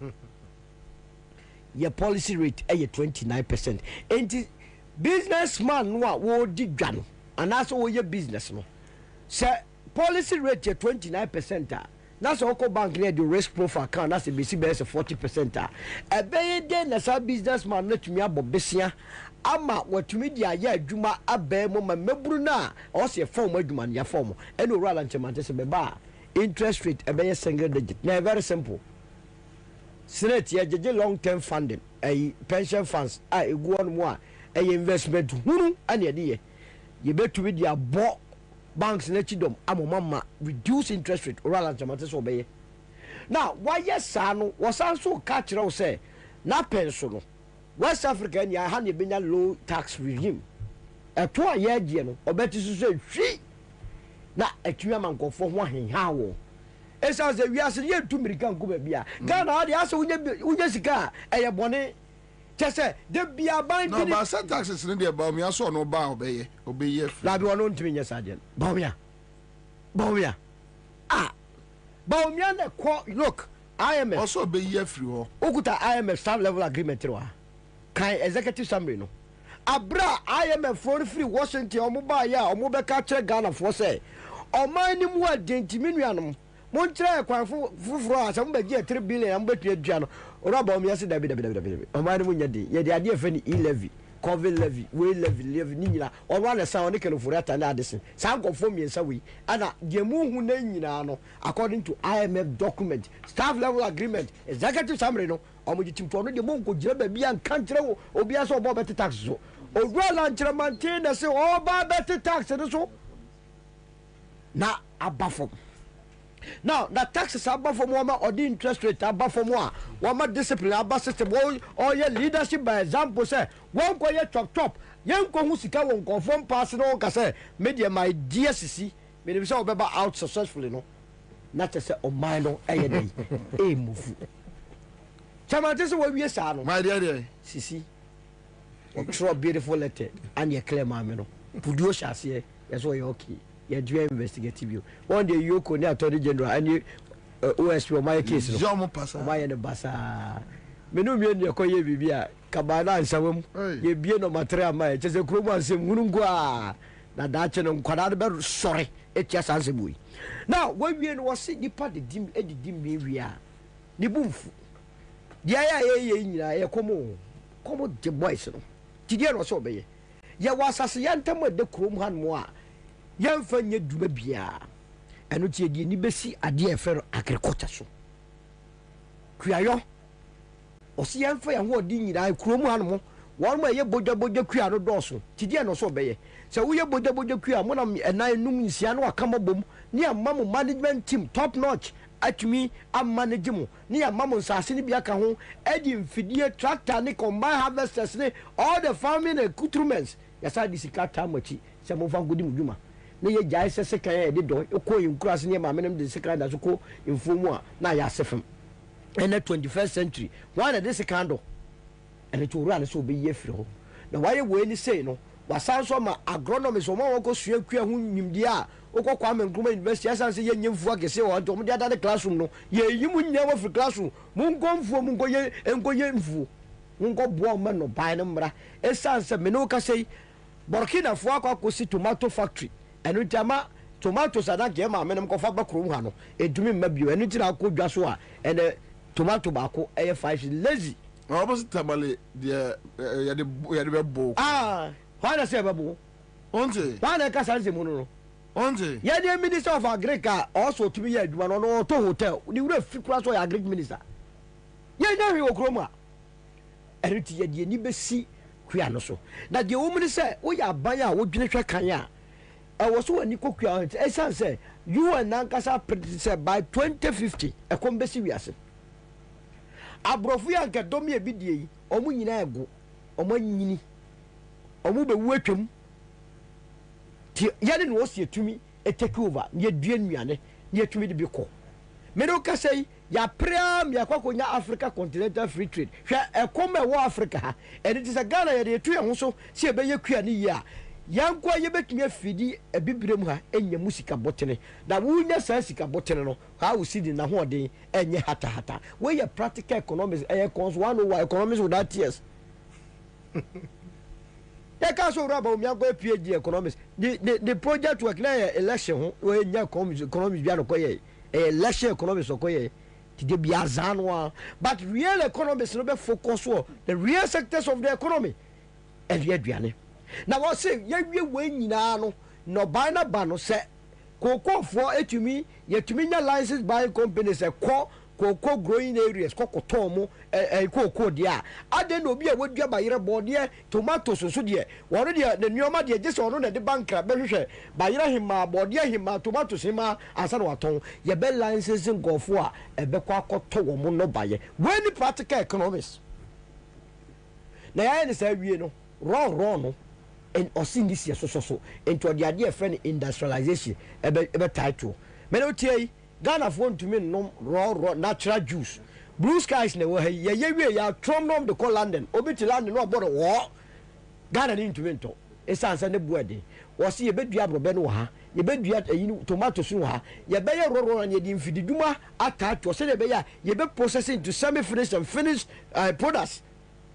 Your policy rate is 29%. And businessman no wo di dwan and also wo your business no. Say policy rate is 29%. That's Oko Bank near the risk profile account. That's a BC base 40%. A very day na sa businessman let me abo besia. Ama what media ya juma abe mo mebru na o se form adwuma ya form. Eno rala nchemante se beba interest rate a be single digit. Na very simple. Senate ya jeje long term funding. A pension funds a egu on mo a investment hunu ane de ye betu media bo banks na chidom amomama reduce interest rate oral and chamate so obeye now why yes no was also catch you say na pension no West Africa ya ha ne benya low tax regime eto a ye gie no obeti so hwi na atwa mankofo ho ahenha wo esa se wiase ye tu American ko ba bia Ghana ade ase unye sika eye bone chese de bia ban no ba set taxes in the about me aso no ba obeye la bi wono ntimi nya sajen bawmia bawmia na ko look IMF also obeye free ho okuta IMF staff level agreement wa kan executive summary no abra IMF for free Washington omo ba ya omo be ka kire Ghana for say oman ni mu adentimi nuanom mon kire kwan fufuro asem be je 3 billion am betu adua no ora bawmia se dabi oman ni mu nya de ye de ade afa ni e-levy COVID levy, way levy, nina, or one a sound can for that and Addison. Some conform me and so we, and the moon who according to IMF document, staff level agreement, executive summary, no, or would you to the moon could be and country or be also about better taxes. Or well, and maintain and say, oh, better tax and so. Now, a buffer. Now, the taxes are above for more or the interest rate above for more. One more discipline above system or your leadership by example say one quiet top. Young Kohusika won't conform personal case. Media my dear Sissy, made himself out successfully, no. Not to say, oh, minor, a move. Chama, this is what we are, my dear Sissy. What beautiful letter and your claim, mamma. Pudu chassis, that's why you're okay. You do investigative you. One day you could not Attorney General and you OSP my case. Jomo Passa. My and the Bassa. Menumi your coye bibia. Kabana and some ye be no matria my just a crew and some Murungua. Na dacha no Quadaba sorry. It just answer we. Now when we was sick the party dim Eddie dim we are. Ni boom. The aya come the boys. Tidia was obey. Ya was as yantam with the chrome hand moi. Yan fanye duma bia eno tie die ni besi ade efero agriculture so kuayo osi yan fa yan ho odi nyira kromu hanmo won ma ye boja kua no doso tidie no so beye se wo ye boja kua mo na enan num nsia no akama bom ni amam management team top notch atumi manage mo ni amam nsase ni bia ka ho edi mfidie tractor ni combine harvesters ni all the farming accoutrements yasa disika tamachi se mo fa gudi muduma na ye jai se kan ye de do ko yinkura ne ma menem de sika da so ko informu a na ya sefem ene 21st century one of this kind ene to run so be ye firi ho na why we ni say no wasan so ma agronomy so ma wo sua kua hu nyimdi a okokwa Nkrumah University asan se ye nyemfu akese wo to mo de ada classroom no ye yimu nya wo firi classroom mu nkomfu mu nkoye mfu nko bo ma no ban no mra esan se me no ka sei Burkina Faso akwakosi tomato factory enu tiama tomatoes adanke ma menem ko fa bakrom ha no edumi mabio enu tira akodwa so a ene tomato ba ko eye 5 lazy opposite tamale de ya de bo why say babo onje why na ka sanse mu no onje ya de minister of agriculture also tumi ya aduma no to hotel ni wura fikura so ya agric minister ya na hwe okroma enu ti ya de ni besi kua no so na de wo mu ni say wo ya ban ya wo dwene hwe kan ya was one Nikokua, Ansah say, you and Nankasa said by 2050, a combesi wiase. Abrofia and Kadomi a bidi, or Muninago, or Munini, or Mube Wetum. Yanin was here to me, a takeover, near Dianiane, near to me the Biko. Medoka say, ya pream, ya Kwakonya Africa Continental Free Trade, a combe war Africa, and it is a Ghana, a 2 also, see a Bayakuani ya. yanko yebetumi afidi ebibrem ha enya musika botene na wunya sa sika botene no ha wo sidi na ho den enye hata hata we ya practical economics cons one over economics without tears ya ka so raba o mi agbo PhD economics the project work na election ho we nya economics bia no koye election economics so koye ti de bia zanwa but real economics no be focus on the real sectors of the economy and the aduane na what say ye we nyina no no buy na ba no se cocoa for etumi yetumi nya license buying companies cocoa growing areas cocoa mo cocoa dia ade no bi a wadua bayere bode tomatoes so de wonu de ne nyoma de je se onu na de bankra be hwehwe bayere hima bode hima tomatoes hima ansa na waton ye be licensing gofo a ebe kwa akoto wo mo no baye when practical economics na ya ne sa wie no wrong no and osin this year so into the idea friend industrialization ebe title me no tie Ghana phone to me no raw natural juice blue skies ne we ye wie ya trom nom de call London obi ti London no bodo wo Ghana ni into mento esansa ne buade wo se ye bedua brobe no ha ye bedua ayi tomatoes no ha ye be ye roro na ye di mfididuma atato se ne be ya ye be processing into semi finished and finished products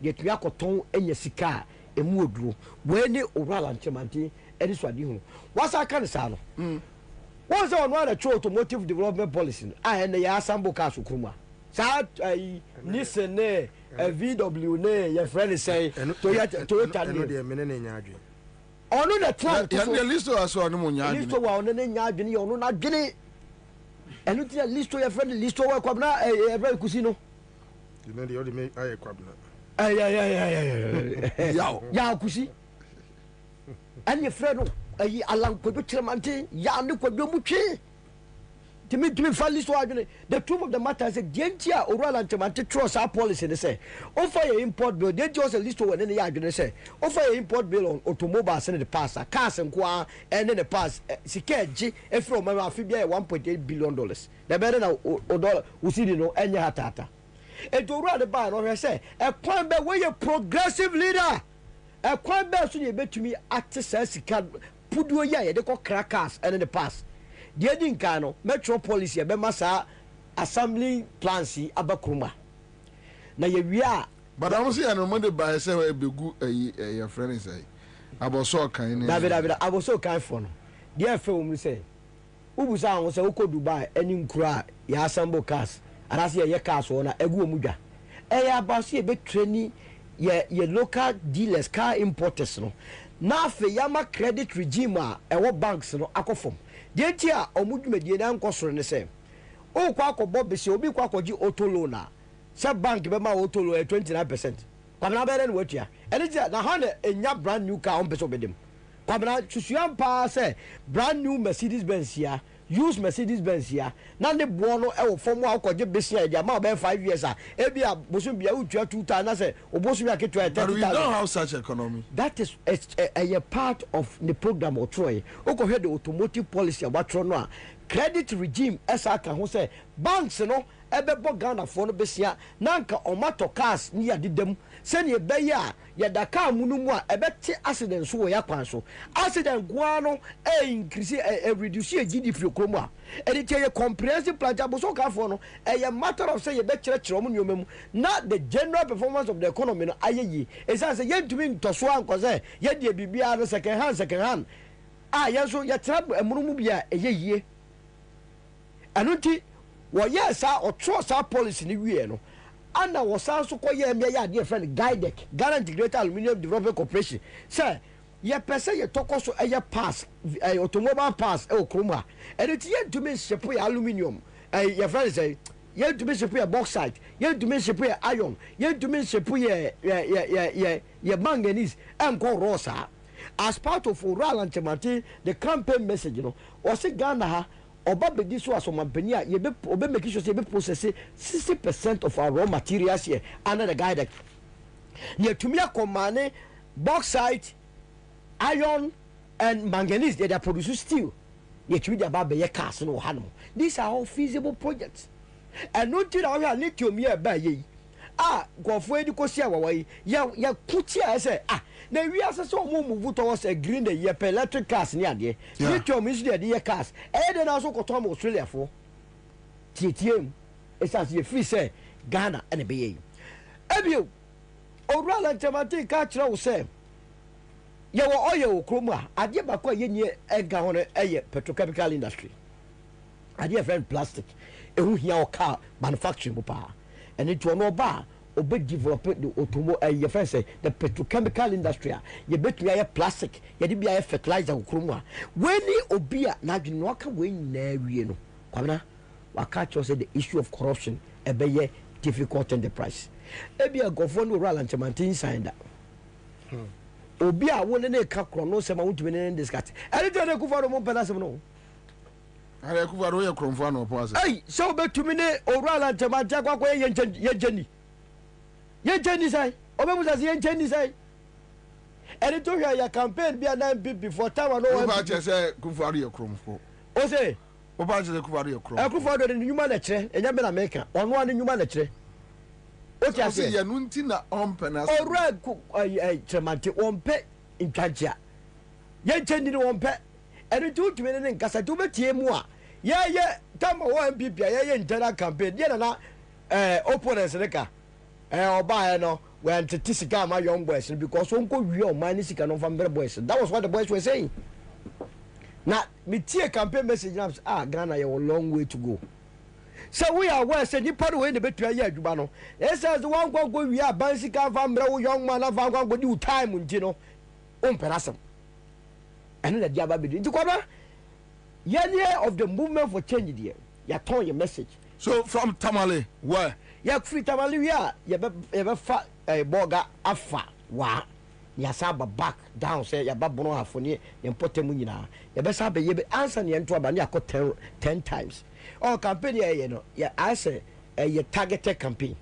ye tua koton enya sika emu oduro we ni oral anchemanti edi so adi hu wasa kan sa no what's on one automotive development policy and the Assemble Castle Kuma. Sad listen, VW, your friend say, Toyota. On the track, the list of us on the moon, list of one and then Yardini, or not Guinea. And look at list of your friend, list of Kwabena, a very casino. You know the only make I Kwabena. Yeah, Kusi. And your friend. Ayi alan ko bitramante ya ne ko domuche timi fali so adwene the truth of the matter is dientia oral antimante trust our policy they say offer your import bill they just a list of when ya adwene say offer your import bill on automobiles and the pass cars and kwa and the pass sikeji efro ma afibia $1.8 billion the better na dollar usidi no enya hatata e oral the buy no say e kwan be we a progressive leader e kwan be so ye betumi atisa sika puduo ya ye de ko crackers and the pass de din kan no metro policy be masa assembly plans abakruma na ye wi a but I say no money buy say e begu your friend say aboso kan ni David aboso kan for no de fe wo mu say ubusa an say uko Dubai eni nkura ya assemble cars arase ye cars wo na egu mu dwa ya aboso ye be training ye local dealers car importers no na fe yama credit regime a ewo banks no akofom de ti a omudwumedie na nkosoro ne se o kwa akobọ bese obi kwa akọji auto loan a se bank be ma auto loan 29% kwabena bere ne watua ene ti na ha na enya brand new car on beso bedem kwabena susuan pa se brand new Mercedes Benz ya use Mercedes Benz ya na ne bo no e wo fom a akọje bese ya dia ma be 5 years a e bia boso bia utua 2000 na se oboso bia ketua 30,000. But we don't have such economy. That is a part of the program or Troy. Oko head the automotive policy about Trono credit regime esa ka ho say banks no ebebo Ghana for no besia nanka omato cars ni yadidem se ne be ya yadaka munumu a ebeti accident so ya kwan so accident gwa no increase reduce GDP okromu a e dey comprehensive plan jabo so ka for no a matter of say ye be kire mu nyomemu na the general performance of the economy no ayeyi e say yentumi ntoso anko say ye de bibia no second hand yenso ye tra emunumu bia eyeyie anuti wo yes or trust our policy ni wie no ana wo san so koye me ya de friend guidec Ghana Integrated Aluminium Development Corporation say ye pese ye tokoso eye pass automobile pass okroma anuti ye ntumi shepo ya aluminium ye friend say ye ntumi shepo ya bauxite ye ntumi shepo ya iron ye ntumi shepo ye manganese enko rosa as part of oral antimati the campaign message was Ghana ha oba bedi so asomampani a ye be obe make sure say be process 60% of our raw materials here under the guide ye tumi akomane bauxite iron and manganese they produce steel ye tumi dey ba ye cars no hanum these are all feasible projects and no tin how lithium here ba ye gofo edi kosi awawai ya kuti a say na wi asese o mo move towards a green the year per electric cars ni ade lithium is the year cars de na so koto am Australia fo tietiem esas ye free say Ghana and be ye ebio owura ntamati ka kire wo say ye wo oil okrom a ade ba ko ye ni ega ho eye petrochemical industry ade friend plastic ehu hia o car manufacturing pa and it no ba obe develop the automobile your friend say the petrochemical industry you bet me plastic you dey be fertilizer okrom a when obi a na dwene no aka we na wie no Kwabena waka cho say the issue of corruption ebe difficult in the price ebi agofo no royal anchamantin sign that obi a won na ka kro no se ma wutumi ne discuss ele to de kufa do mo pena sem no ale kufa do ye kromfo na opo ase so betumi ne royal anchamantin akwa ye jeni sai obe musa ye jeni sai ele to hwa ya campaign bia na before time no one ba che say kufa do ye kromfo o say o ba che kufa do ye kromfo kufa do ne nyuma na kire enya be na meka ono ane nyuma na kire o ti ase ye nu nti na ompena o red chemante ompe intwagya ye jeni ne ompe ele to tumi ne nkasa to betie mu a ye tama wo MPP ye internal campaign ye na opponents ne ka oba no when tisika my young boys because onko wi o man sika no from boys that was what the boys were saying now me tie campaign message now Ghana you a long way to go so we are where say nipa do we ne betua ye adwuma no it says the one go wi a ban sika from young man afa go do time nti no omperasem and na dia ba be nti Kwabena year of the movement for change there ya turn your message so from Tamale where ya free Tamale we are ya be fa boga afa wa ya saba back down say ya ba bono afoni ya potemu nyina ya be saba ye be answer ne nto aba ne akọ 10 times all campaign ye no ya I say ye targeted campaign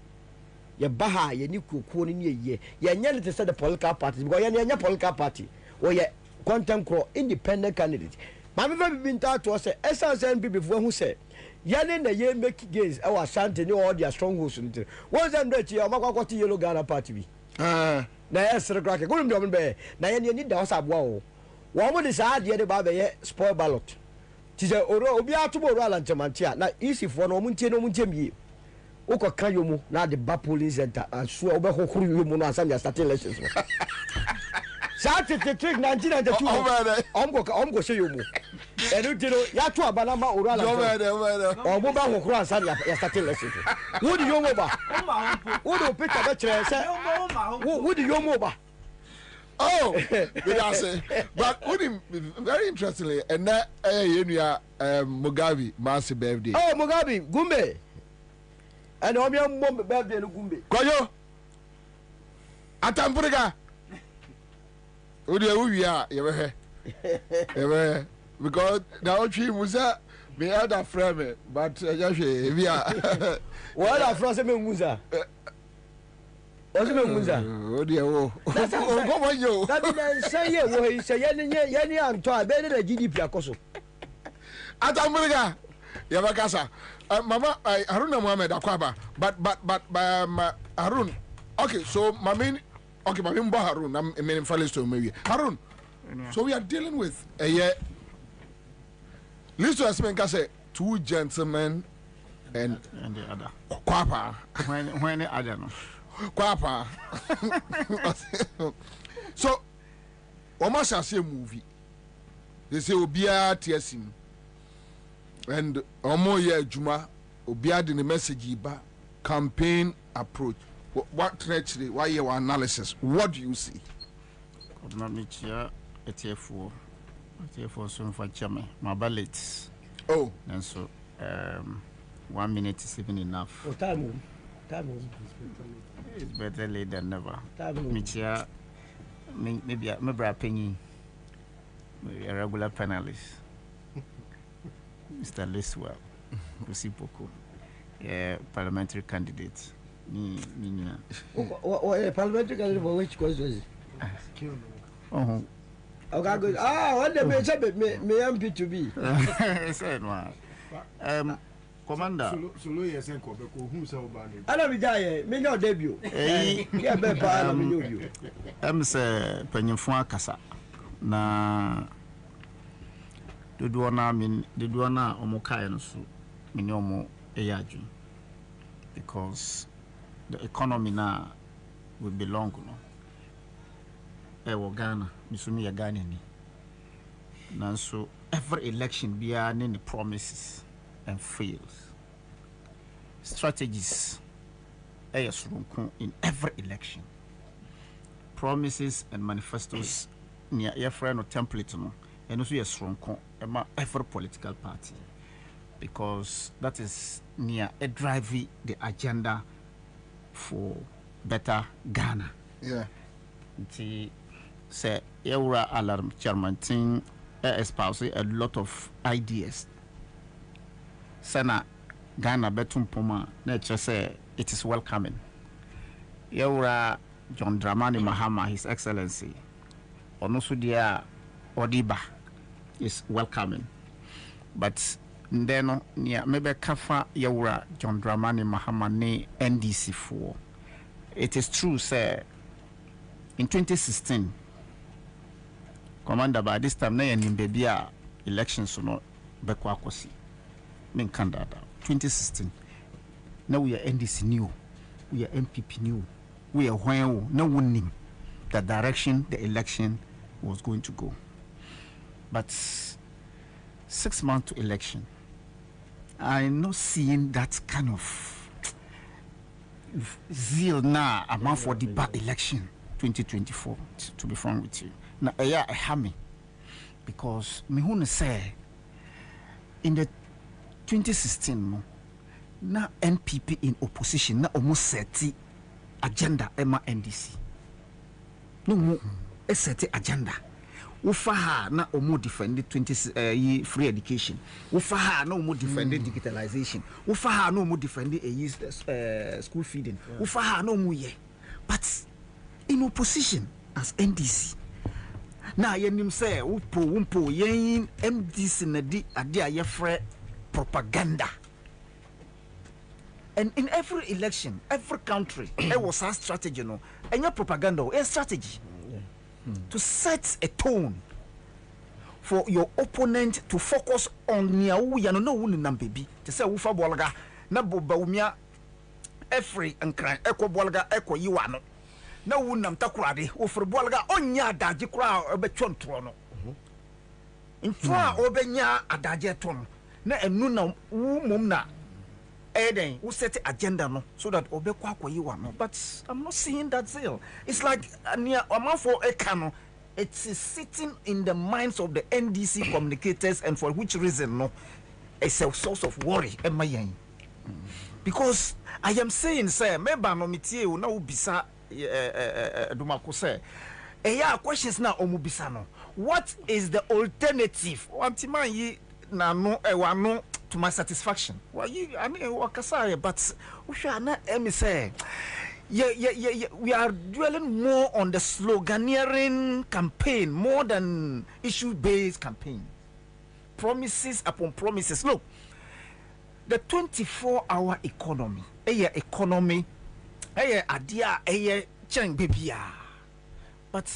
ya baha ye ni kokuo ni ye ya nya le say the political party because ya nya political party or ye content crow independent candidate ma me be binta to say essence before who say yane na ye make gains our Ashanti ni all their strongholds nti won say ndo chi o makwakwa ti yellow Ghana party bi na esre krake go ndo be na ye ni da osa boa o wo mo de sa ade de ba be ye spoil ballot ti say obi atobo ro ala nchamantia na isi fo no mo ntie no mo ntie mi ukoka yomu na the ba polling center aso obe hohuru yomu no asam ya start elections Sati trick 1992 omgo se yomu enu tiro ya to abana ma orala omo ba hohuru asam ya start elections wo di yomu ba wo do picture be kire se wo di yomu ba oh but very interestingly and that Mugabe massive birthday Mugabe Gumbe and omia mom birthday no Gumbe koyo atampurika odi ewia ye be because now chi musa me other friend but just evia what other friend say me musa Ozi me musa odi ewo go mo yo that be say ye wo say ye ni anto a be the GDP akoso atampurika ye ba kasa mama Haruna Mohammed akwaba but Harun okay so mama Harun I'm meaning fellows to me Harun so we are dealing with a year list to us say two gentlemen and the other Kwapa when the other no Kwapa so almost as a movie they say obia TSM and omoye juma obia the message ba campaign approach what actually why your analysis what do you see Kwabena etfo so for chairman my ballots and so 1 minute is even enough time it's better late than never Michia maybe a penny maybe a regular panelist Mr. Leswell Reciprocal parliamentary candidate what parliamentary candidate for which constituency okay good what the me MP to be Commander. Solo yes and Kobeko, who's our band? I don't die, me no debut. Yeah, baby, I'm say Penyafua Kasa. Na the duana omokai no so minyomo eyaju because the economy now will belong no Ghana misumi ya Ghana ni na so every election bia ne promises and fails strategies in every election promises and manifestos near your friend or template no and also yes every political party because that is near a driving the agenda for better Ghana. Yeah. The say Eura alarm chairman thing espouse a lot of ideas. Sana Ghana betum poma nature say it is welcoming. Eura John Dramani Mahama, His Excellency, Onosudia Odiba is welcoming. But then maybe Kafa Eura John Dramani Mahama ne NDC4. It is true, sir. In 2016, Commander, by this time, in baby elections no bekwakosi. Men candidate 2016. Now we are NDC new, we are MPP new, we are when no one knew the direction the election was going to go. But 6 months to election, I'm not seeing that kind of zeal now amount for the bad election 2024 to be frank with you. Now I hammy because me who say in the 2016 no na NPP in opposition na almost 30 agenda Emma NDC no more a 30 agenda ufaha na omo defend 20 free education ufaha na omo defend digitalization ufaha na omo defend school feeding ufaha na omo ye but in opposition as NDC na yenim say umpo yen MDC na di ade a yefre propaganda. And in every election, every country, there was a strategy, no, and your propaganda, a strategy to set a tone for your opponent to focus on niawu no wuni nambebi. To say ufa bolga na boba umia every and cry echo bolga echo yiwano na wunam takurade ufre bolga onya adaji kura obetwon trono. Intwa obenya adaji ton na enu na mum na Eden who set the agenda no so that obekwa kwayiwa no, but I'm not seeing that zeal. It's like near amount for a cano. It is sitting in the minds of the NDC communicators, and for which reason no, it's a source of worry. Because I am saying, sir, meba no mitie una ubisa dumako say. Eya questions na omubisa no. What is the alternative? Antiman yi na no no. To my satisfaction. Well, I mean, wakasaya, but we shall not say. We are dwelling more on the sloganeering campaign more than issue-based campaign. Promises upon promises. Look, the 24-hour economy, idea, chang baby. But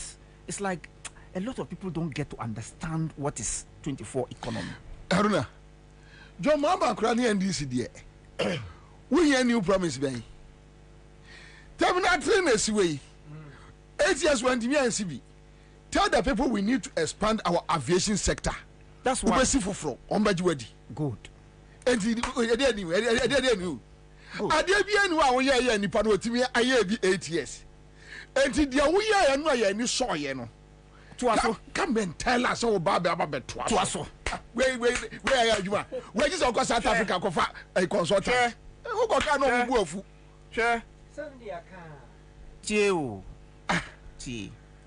it's like a lot of people don't get to understand what is 24 economy. Haruna. John Mamba Krani and NDC we hear new promise bay. Terminal trainers way. 8 years when the NCB. Tell the people we need to expand our aviation sector. That's why. Good. And the I did be anyone year and Nipano Timia, I year be 8 years. And the we are no any saw yeno. Come and tell us all about Twasso. Where are? Where is South Africa a consultant? Who got no wolf? Sure.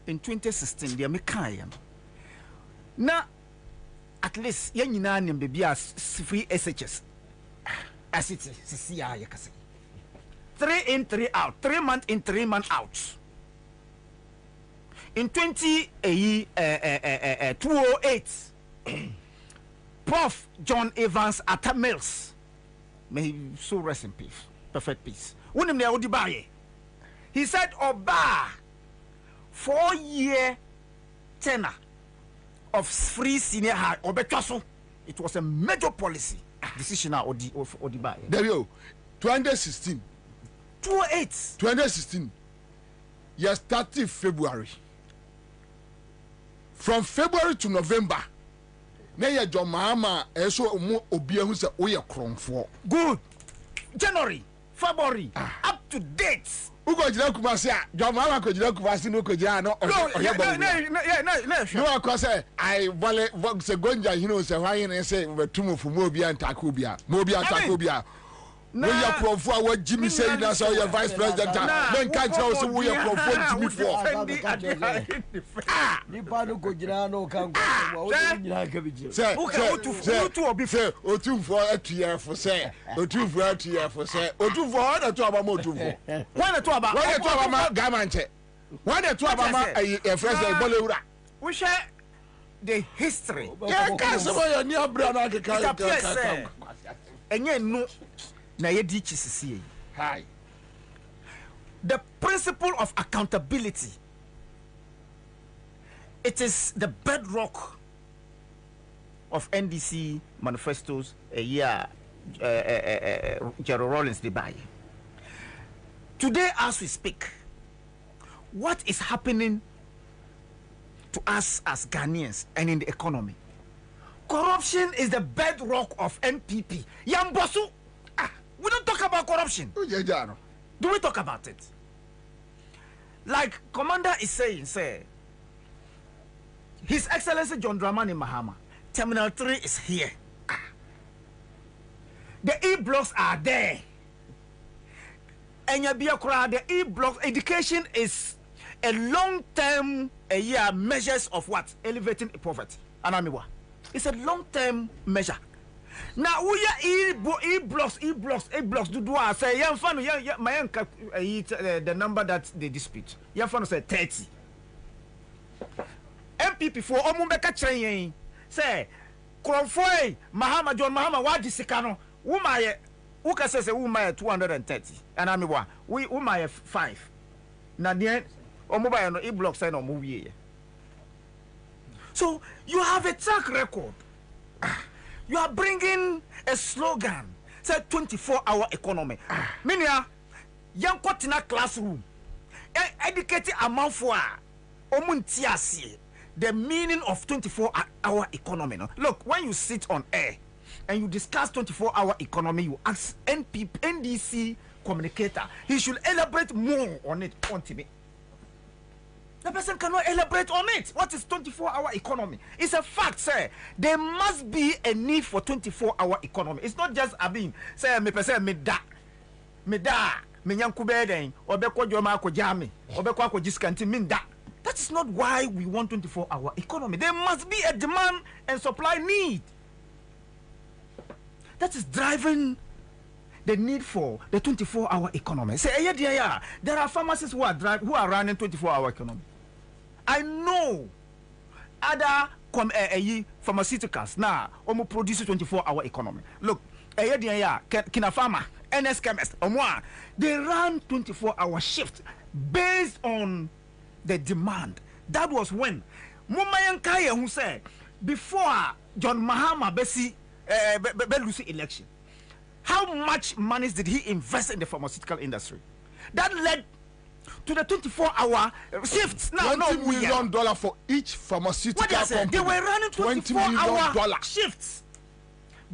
In 2016, the American. Now, at least, young name baby as free SHS. As it is, 3 in, 3 out, 3 months in, 3 months out. In 208, Prof. John Evans at Mills may he so rest in peace, perfect peace. Unim ne odibaye. He said, Oba, 4-year tenure of free senior high, Obetwaso. It was a major policy decision of Odibaye. There you go. 2016. 2016. Yes, 30 February. From February to November. Na ye John Mahama eso mo obi ehu se wo ye kronfo. Good. January, February, up to date. Ugo jira Kumasi a John Mahama ko jira Kumasi no ko jira no. No, I say I vale se gonja hino se hwan ne se betum fu mo obi antaka obi a. Mo obi antaka obi a. We are profo a Jimmy say na so your vice president. Men can't tell us we are profo Jimmy for. Ni pa no ko jira no kan ko wo jira ka bi. Say otu for atuya for say otu for atuya for say otu for na to aba mo otu for. When to aba ma gamanche. When to aba ma e fresh e bolewura. We share the history. Yeah, can somebody near brother ka. Enye no na yedi chisisi. Hi. The principle of accountability, it is the bedrock of NDC manifestos a year Gerald Rawlings Dubai. Today as we speak, what is happening to us as Ghanaians and in the economy? Corruption is the bedrock of NPP. Yambosu. We don't talk about corruption. Do we talk about it? Like Commander is saying, say, His Excellency John Dramani Mahama, Terminal 3 is here. The E-blocks are there. And the E-blocks education is a long-term measures of what? Elevating poverty. Anamiwa. It's a long-term measure. Now we are E-blocks do I say the number that they dispute. Yamfano say 30. MPP for Omumbeka Train say Kronfoy Mahama John Mahama what disikano Umaye Uka says Umaye 230 and Amiwa we Umaye 5. Na the Omuba no E-blocks say no movie. So you have a track record. You are bringing a slogan, say 24-hour economy. Minya, young in a classroom, educated amount for omuntiasi, the meaning of 24-hour economy. No? Look, when you sit on air and you discuss 24-hour economy, you ask NDC communicator, he should elaborate more on it on TV. The person cannot elaborate on it. What is 24-hour economy? It's a fact, sir. There must be a need for 24-hour economy. It's not just say me person me da me nyankubeden obekwo joma ko jami obekwo ko jiskanti min da. That is not why we want 24-hour economy. There must be a demand and supply need. That is driving the need for the 24-hour economy. Say there are pharmacists who are running 24-hour economy. I know other pharmaceuticals now produce 24-hour economy. Look, Kina Pharma, NS Chemist, they run 24-hour shift based on the demand. That was when Mumayan Kaya who said before John Mahama Belusi election, how much money did he invest in the pharmaceutical industry? That led to the 24-hour shifts. Now, $20 million for each pharmaceutical company. They were running 24-hour shifts.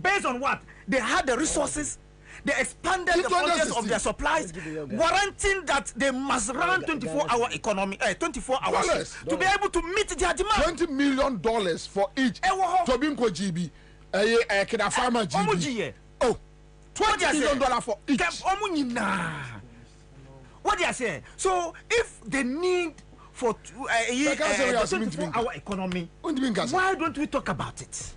Based on what? They had the resources. They expanded the frontiers of their supplies, warranting that they must run 24-hour economy, 24-hour shifts to be able to meet their demand. $20 million for each. Tobinko GB, Kina Pharma GB. Oh, $20 million for each. What they are saying. So if the need for 24-hour economy, why don't we talk about it?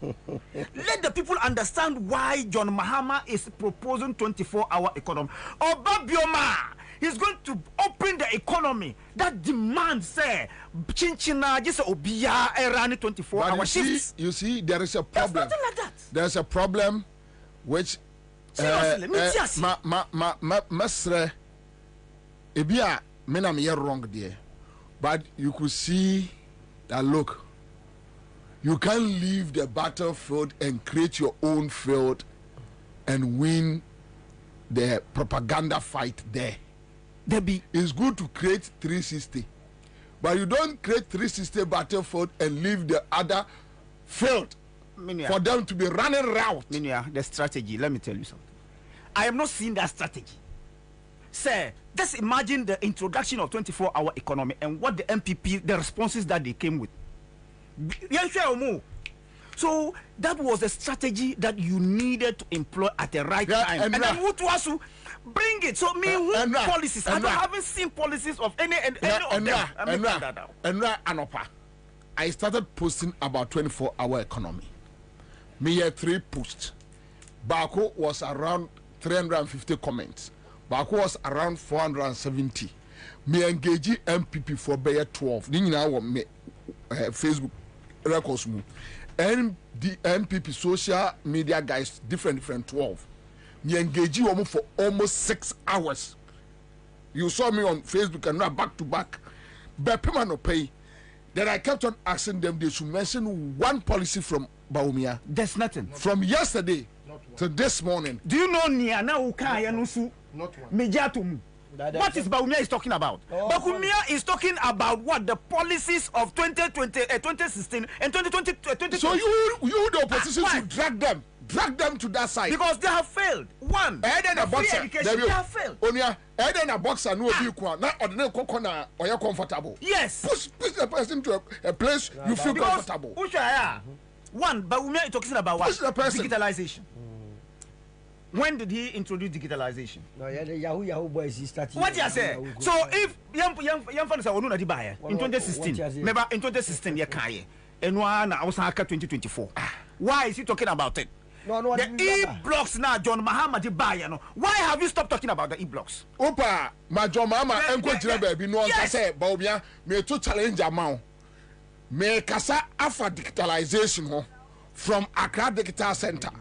Let the people understand why John Mahama is proposing 24-hour economy. Obabioma is going to open the economy that demands say chinchina just obia running 24-hour shifts. You see, there is a problem. There's nothing like that. There's a problem which Seriously, Masre, Ebia, men me wrong there, but you could see that look, you can't leave the battlefield and create your own field and win the propaganda fight there. It's good to create 360, but you don't create 360 battlefield and leave the other field for them to be running around. The strategy, let me tell you something. I am not seeing that strategy. Sir, just imagine the introduction of 24-hour economy and what the MPP, the responses that they came with. So that was the strategy that you needed to employ at the right time. And then who to us bring it? So policies. I haven't seen policies of any of them. Anopa, I started posting about 24-hour economy. Me had 3 posts. Bako was around 350 comments. Bako was around 470. Me engage MPP for Bayer 12. Nina me Facebook records mu. And the MPP social media guys different 12. Me engage you for almost 6 hours. You saw me on Facebook and not back to back. But payment no pay. Then I kept on asking them they should mention one policy from Bawumia. There's nothing. From yesterday to this morning. Do you know Niana Ukaya Nusu? Not one. Mejatum. What is Bawumia is talking about? Bawumia is talking about what the policies of 2016 and 2020. So you the opposition should drag them to that side because they have failed. One, free education, they have failed. Onia, a boxer no be equal. Now ordinary kokona or you comfortable. Yes. Push the person to a place you feel comfortable. One, Bawumia is talking about what? Digitalization. When did he introduce digitalization? No, Yahoo boys he started. What you say? So if young fans are on the buyer in 2016, remember in 2016 you can't. And one Osaka 2024. Why is he talking about it? No, the e-blocks now, John Mahama the buyer. No. Why have you stopped talking about the e-blocks? Opa, my John Mahama, baby, no one can say, Bobia, me to challenge amount. Me kasa afa digitalization from Accra Digital Center.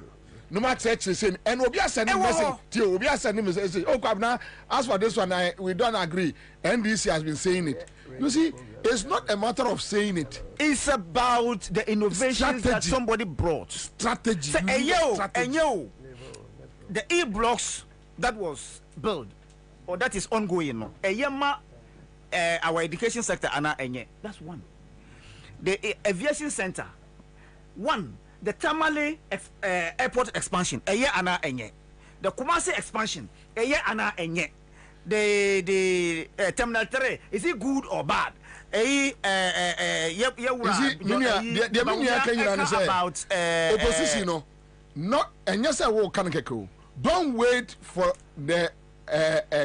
No matter saying, and Obia sending message to Obia sending message. Oh, Kwabena, as for this one, we don't agree. NDC has been saying it. You see, it's not a matter of saying it. It's about the innovations that somebody brought. Strategy. The e-blocks that was built or that is ongoing. Our education sector, that's one. The aviation center, one. The Tamale airport expansion, the Kumasi expansion, the Terminal 3, is it good or bad? About opposition, not and yes, I will can don't wait for the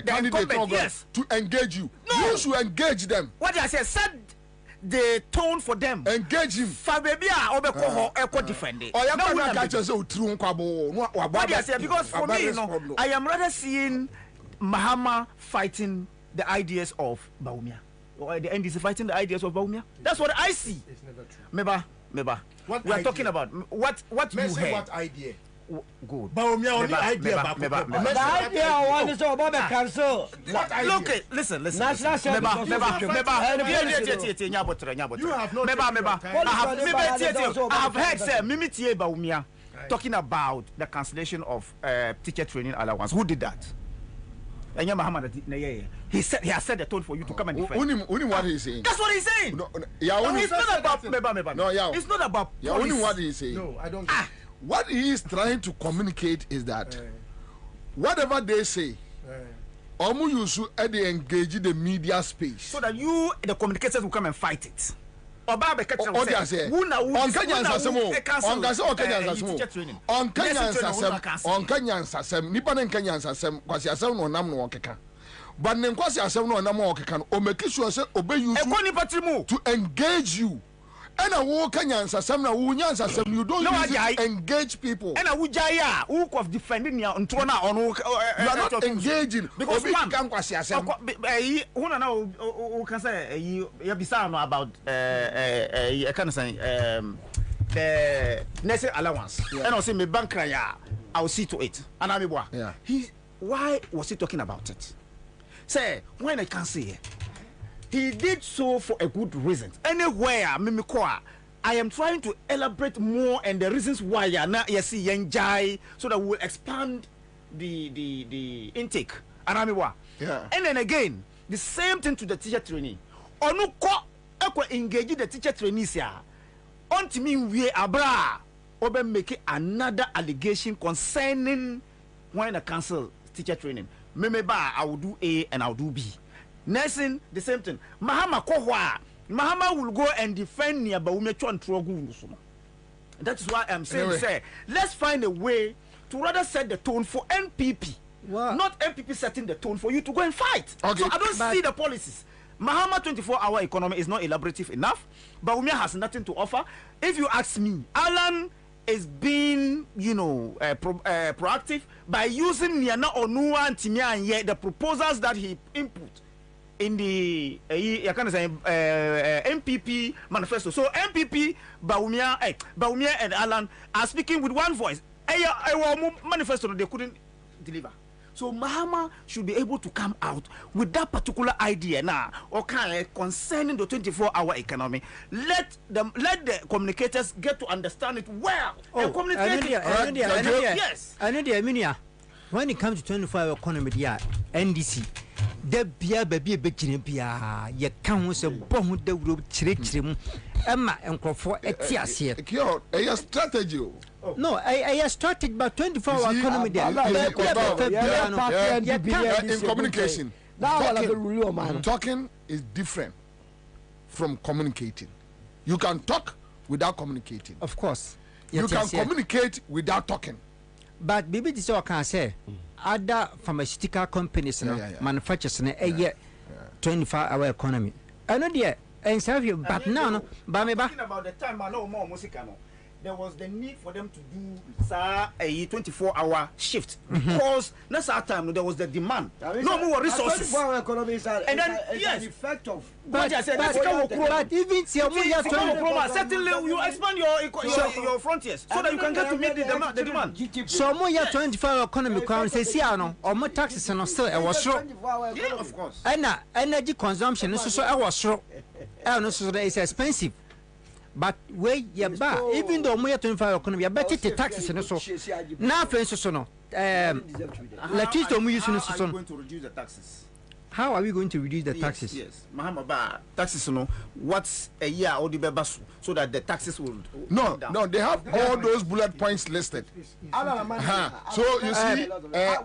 candidate to engage you. No. You should engage them. What I said the tone for them. Engage him. Fabebia Obeko defend it. Because for me, I am rather seeing Mahama fighting the ideas of Bawumia. Or the NDC fighting the ideas of Bawumia. That's what I see. It's never true. Meba. We are talking about what you heard. What idea? Good. Bawumia only idea. The idea one is about the council. Look, listen. National You have no. I have heard say Mimitie Bawumia talking about the cancellation of teacher training allowance. Who did that? He has set the tone for you to come and defend. Only what he's saying. That's what he's saying. It's not about Meba. No, it's not about. Only what he's saying. No, I don't. What he is trying to communicate is that whatever they say, you should engage the media space so that you, the communicators, will come and fight it. On but to engage you. And a walk and you don't engage people. And a wujaya who of defending your Trona on who are not engaging because one can say you about I can say the necessary allowance. And also me bank I'll see to it. And I'm why was he talking about it? Say, when I can see it, he did so for a good reason. Anywhere, I am trying to elaborate more and the reasons why you not see Yanjai, so that we will expand the intake. And I'm and then again, the same thing to the teacher trainee. Onuko engage the teacher trainees here. Until me we abra obe make another allegation concerning when I cancel teacher training. Memeba, I will do A and I will do B. Nursing, the same thing. Mahama kohwa. Mahama will go and defend near Baumecho and Trogu. That is why I'm saying, anyway, let's find a way to rather set the tone for NPP. Wow. Not NPP setting the tone for you to go and fight. Okay. So I don't see the policies. Mahama 24-hour economy is not elaborative enough. Baumia has nothing to offer. If you ask me, Alan is being, proactive by using Niana Onua and Timia and yet the proposals that he input in the MPP manifesto. So MPP, Baumia and Alan are speaking with one voice. Manifesto they couldn't deliver. So Mahama should be able to come out with that particular idea now, concerning the 24-hour economy. Let the communicators get to understand it well. And communicate it. Yes. When it comes to 24-hour economy, NDC, the baby bia ye can was a bomb the group chirichim Emma and for etias here. A strategy. No, I started by 24-hour economy there. In communication, talking is different from communicating. You can talk without communicating. Of course. You can communicate without talking. But baby, this all can say other pharmaceutical companies manufacturers a 24-hour economy. I know there and serve but now but talking about the time I know more music. There was the need for them to do a 24-hour shift because that's our time there was the demand. No more resources. And then yes, an effect of but even certainly you expand your frontiers so that you can get to meet the demand. So more 24-hour economy can say or more taxes and still I was sure. Yeah, of course. And energy consumption is so I was sure. And also it's expensive. But where you even though we are 25 economy, I bet the taxes and so now, for instance, electricity we use in going to reduce the taxes. How are we going to reduce the taxes? Yes, Mahama taxes, what's a year or the babasu so that the taxes will no, they have all those bullet points listed. So you see,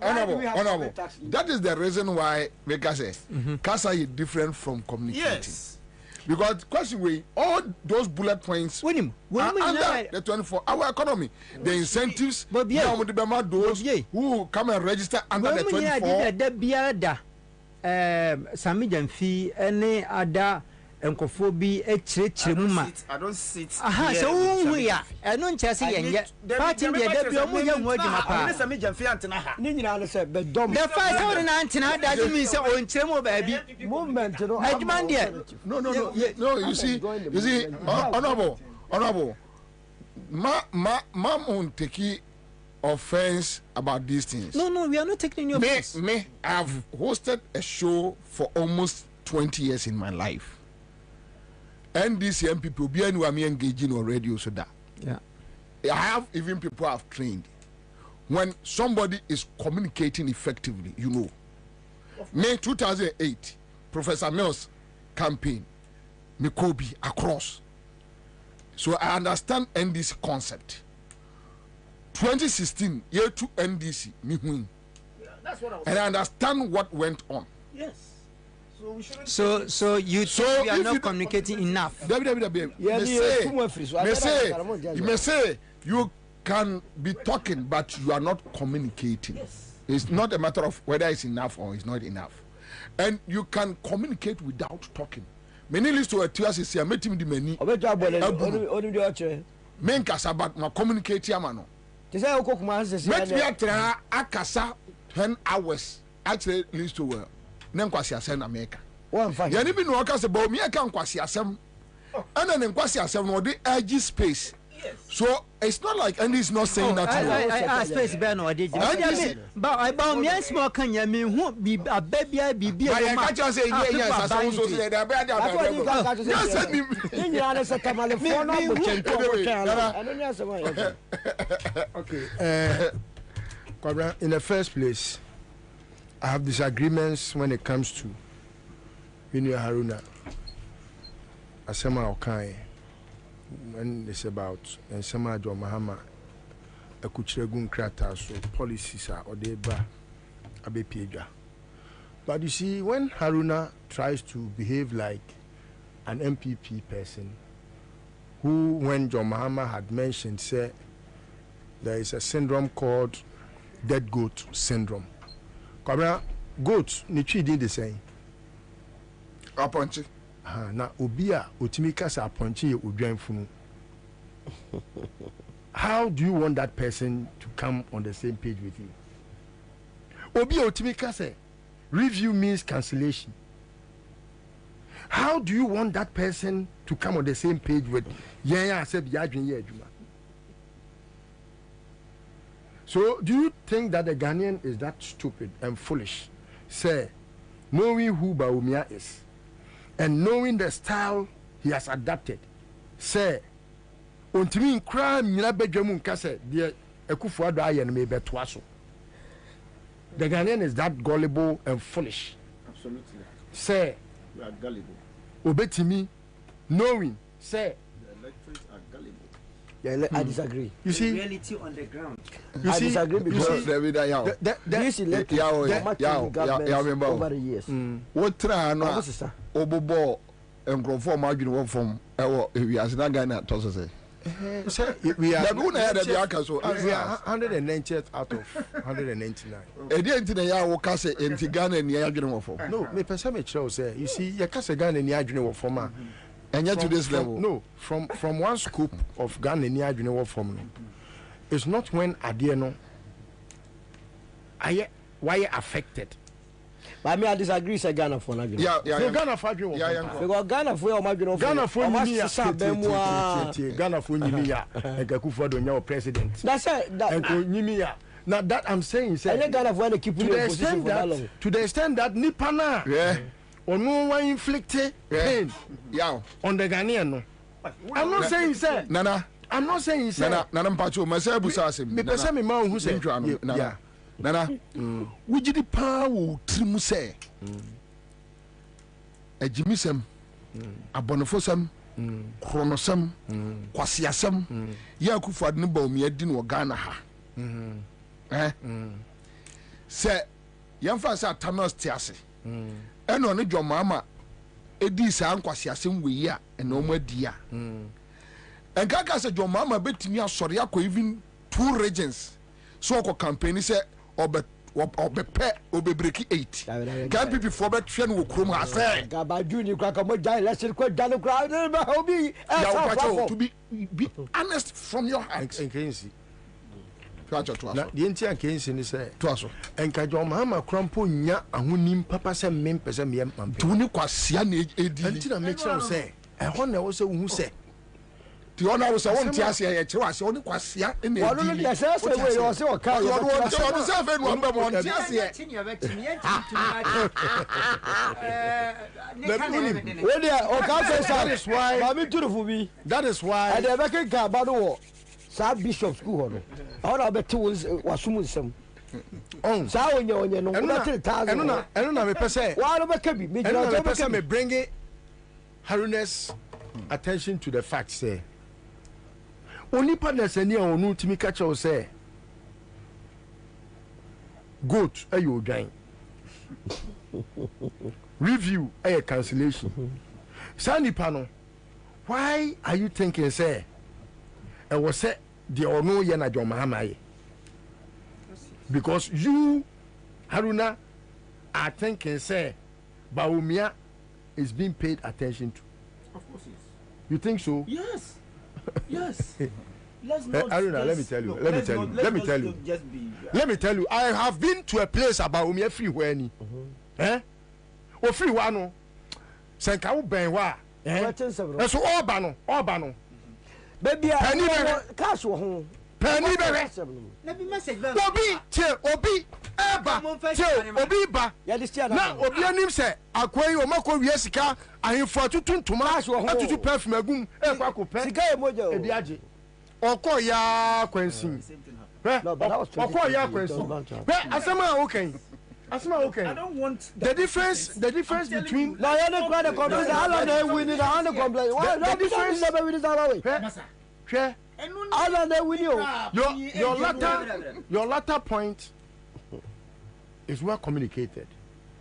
honorable, that is the reason why Kasa is different from communicating. Yes. Because the question we all those bullet points are under the 24-hour economy. The incentives, those who come and register under the 24. Sami Jamfi, any other encophobia, I don't sit. So we are. I don't just say yet. Party the first hour in Antina doesn't mean so in Chemo baby. Movement, no, you see, honorable. Mom won't take offense about these things. No, we are not taking your offense. I've hosted a show for almost 20 years in my life. And these young people be anywhere me engaging on radio so that. Yeah. I have even people I've trained. When somebody is communicating effectively, May 2008, Professor Mills campaign, Mikobi across. So I understand NDC concept. 2016, year 2 NDC, that's what I was and I understand what went on. Yes. So you are not communicating enough. You may say you can be talking, but you are not communicating. Yes. It's not a matter of whether it's enough or it's not enough. And you can communicate without talking. Many list to a tears is here, met him the many. Men casabat ma communicate yamano. Met me at Akasa 10 hours. Actually, list to well. Nenkwasi asem America. Yani bi no ka se bo me kan kwasi asem. Ana nenkwasi asem no de edge space. So it's not like Andy is not saying that. I space ban or did. But I bound yes more can you mean who be a baby I be be. I can't just say yes. I also say that bad. Okay. Kwabena, in the first place, I have disagreements when it comes to Haruna. Asema Okai. When it's about Ansah John Mahama, a kuchregun krata, so policies are or they ba abe pega. But you see, when Haruna tries to behave like an MPP person, who, when John Mahama had mentioned, said there is a syndrome called dead goat syndrome. Kwabena, goat, nichi did the same. Aponchi. Na obia otimika sa aponchi odwan funu. How do you want that person to come on the same page with you? Obia otimika say review means cancellation. How do you want that person to come on the same page with So do you think that the Ghanaian is that stupid and foolish? Say, knowing who Bawumia is and knowing the style he has adapted, say, untimi nkra nyina bedwamu nka say de Akufo-Addo aye no me betwaso. The Ghanaian is that gullible and foolish. Absolutely. Say, we are gullible. Obetimi, knowing, say, the electorates are gullible. Yeah, I disagree. You see, reality on the ground. I disagree because over the years. What try no obobo enkrofo ma adwene wo fom ewo ewiase na Ghana to so say. We are 190th out of 199. Enti ya wo ka say enti Ghana ni adwene wo fom. No, me pesa me kire say, you see, you ka say Ghana ni adwene wo fom a. And yet to this level. No, from one scoop of Ghana ni adwene wo fom no. It's not when adie no why affected. But I disagree say Ghana for na. Yeah. Ghana for adwene wo. Because Ghana for o ma dwene wo. Ghana for nyimi ya. Ghana for nyimi ya. Akufo-Addo nya president. That's it. Enko nyimi ya. Now that I'm saying say. And Ghana for keep in position for that long. To the extent that nipa na. Yeah. Onu wa inflict pain. Yeah. On the Ghanaian no. I'm not saying say. Nana. I'm not saying say. Nana mpacho mase abusa asem. Me pese me ma hu say. Yeah. Nana. Wujidi pa wo trimu say. Ejimisem. Abonofosem. Kronosem. Kwasiasem. Ya Akufo-Addo ne ba omi adi no Ghana ha. Say yemfa say Thanos tiase. Eno ne dwomama edi sa nkwasiasem we ya eno mo adi a. Enkaka say dwomama betimi asori akọ even 2 regions. So ko campaign say obepe obebreki 8 can be before bet hwe no krom ha say gabaju ni kwa kamo jai lesson ko jalo crowd ba obi to be honest from your heart enkensi to na die nti ankensi ni say to aso enka Mahama krampo nya ahonim papa say mempese me yam to ni kwasia na edi nti na me kire say ehon na wo say hu say the honor was one tias here che was only kwasia e na edi no say we o say o ka o say fe no mbe mo tias here we dey o ka say that is why mami turufu bi that is why and the back ka ba do wo sa bishop school ho no ahora obeti wasumu nsem on sa onye no na 3000 eno na me pese wa no beka bi me jira to beka me bring Haruna's attention to the fact say onipa na sani a onu timi ka che o say goat ayo odwan review a cancellation sanipa no why are you thinking say e was say the onu ye na John Mahama ye because you Haruna are thinking say Bawumia is being paid attention to. Of course yes. You think so? Yes. Yes. Let's not Aruna, let me tell you. I have been to a place about Umia free when o free one. Senka wo ben wa. So all bano. baby penny cash wo ho penny bere na bi message ba obi eba obi ba na obi anim se akwai o mako wie sika ahemfo atutuntuma atutu perfume agum ekwa akopɛ sika e moja o ebi age okɔ ya kwansin okɔ ya kwansin asema okay I don't want the difference between now you don't cry the complaint how long they winning how the complaint why the difference never win that way share how long they win your latter point is well communicated.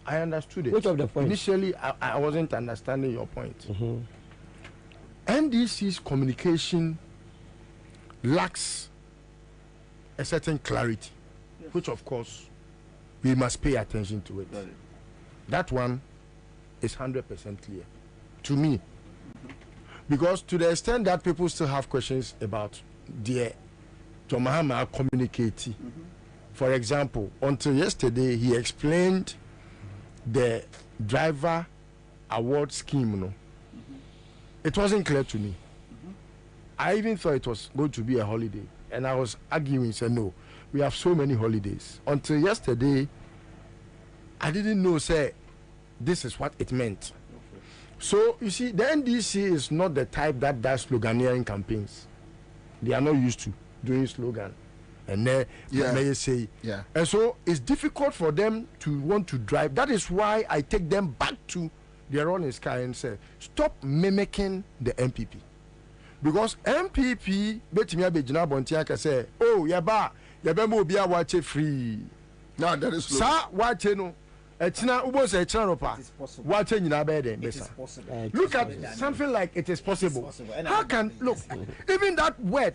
I understood it. Which of the points? Initially I wasn't understanding your point. NDC's communication lacks a certain clarity, which of course we must pay attention to it. That one is 100% clear to me. Because to the extent that people still have questions about the John Mahama communicating. For example, until yesterday, he explained the driver award scheme. No? It wasn't clear to me. I even thought it was going to be a holiday. And I was arguing, said, no, we have so many holidays. Until yesterday, I didn't know, say, this is what it meant. So, you see, the NDC is not the type that does sloganeering campaigns. They are not used to doing slogan. And then may say, and so it's difficult for them to want to drive. That is why I take them back to their own sky and say, stop mimicking the MPP. Because MPP, say, oh, yaba mo biya watch free. No, that is sa watch no. Etina ubo say etina ropa. Watch in bed. Look at something like it is possible. How can look even that word,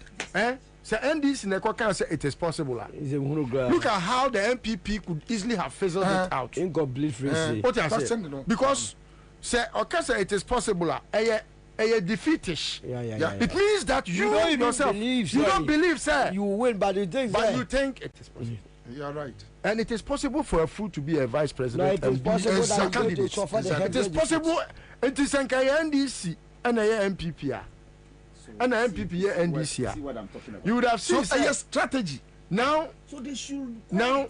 so NDC can say it is possible. Look at how the MPP could easily have fizzled it out. Incomplete phrase. What I say? Because say say it is possible. A defeatish. It means that you yourself you don't believe, sir. You win, but you think it is possible. You are right. And it is possible for a fool to be a vice president. No, it is possible as a candidate. It is possible. It is an NDC and a MPP. And an MPP NDC. You would have seen a strategy. Now, so they should. Now,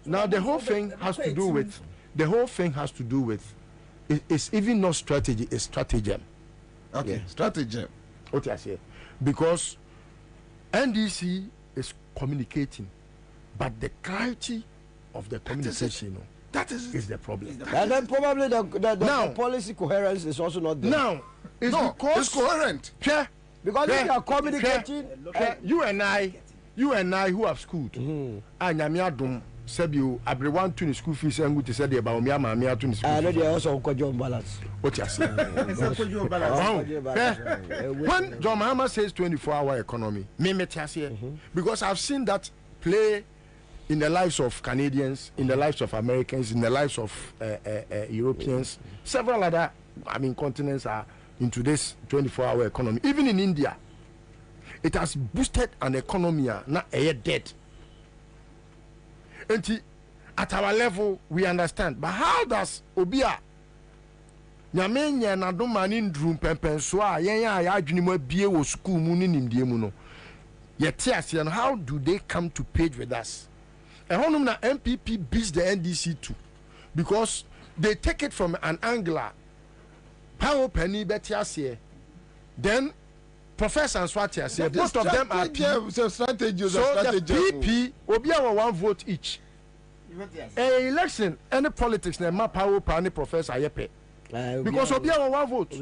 the whole thing has to do with. The whole thing has to do with. It's even not strategy. It's stratagem. Okay, stratagem. What I say, because NDC is communicating. But the clarity of the communication, that is the problem. And then probably the policy coherence is also not there. Now, because it's coherent. Because if you are communicating, you and I who have schooled, and Yamiadum, Sebio, everyone to the school fees and to say about Miama to the school. I know they also got your balance. What you say? When John Mahama says 24-hour economy, because I've seen that play in the lives of Canadians, in the lives of Americans, in the lives of Europeans. Several other, continents are into this 24-hour economy. Even in India, it has boosted an economy not dead. And at our level, we understand. But how does Obia Nyamenya na do manin drum pempen so a yen ya adwene bie wo school mu ni nimdie mu no. And how do they come to page with us? And how na MPP beats the NDC too, because they take it from an angler. Power penny betiasie. Then Professor Ansah, both of them are strategy. So the PP will be our one vote each. A election, any politics, na power penny Professor Yepe. Because will be our one vote.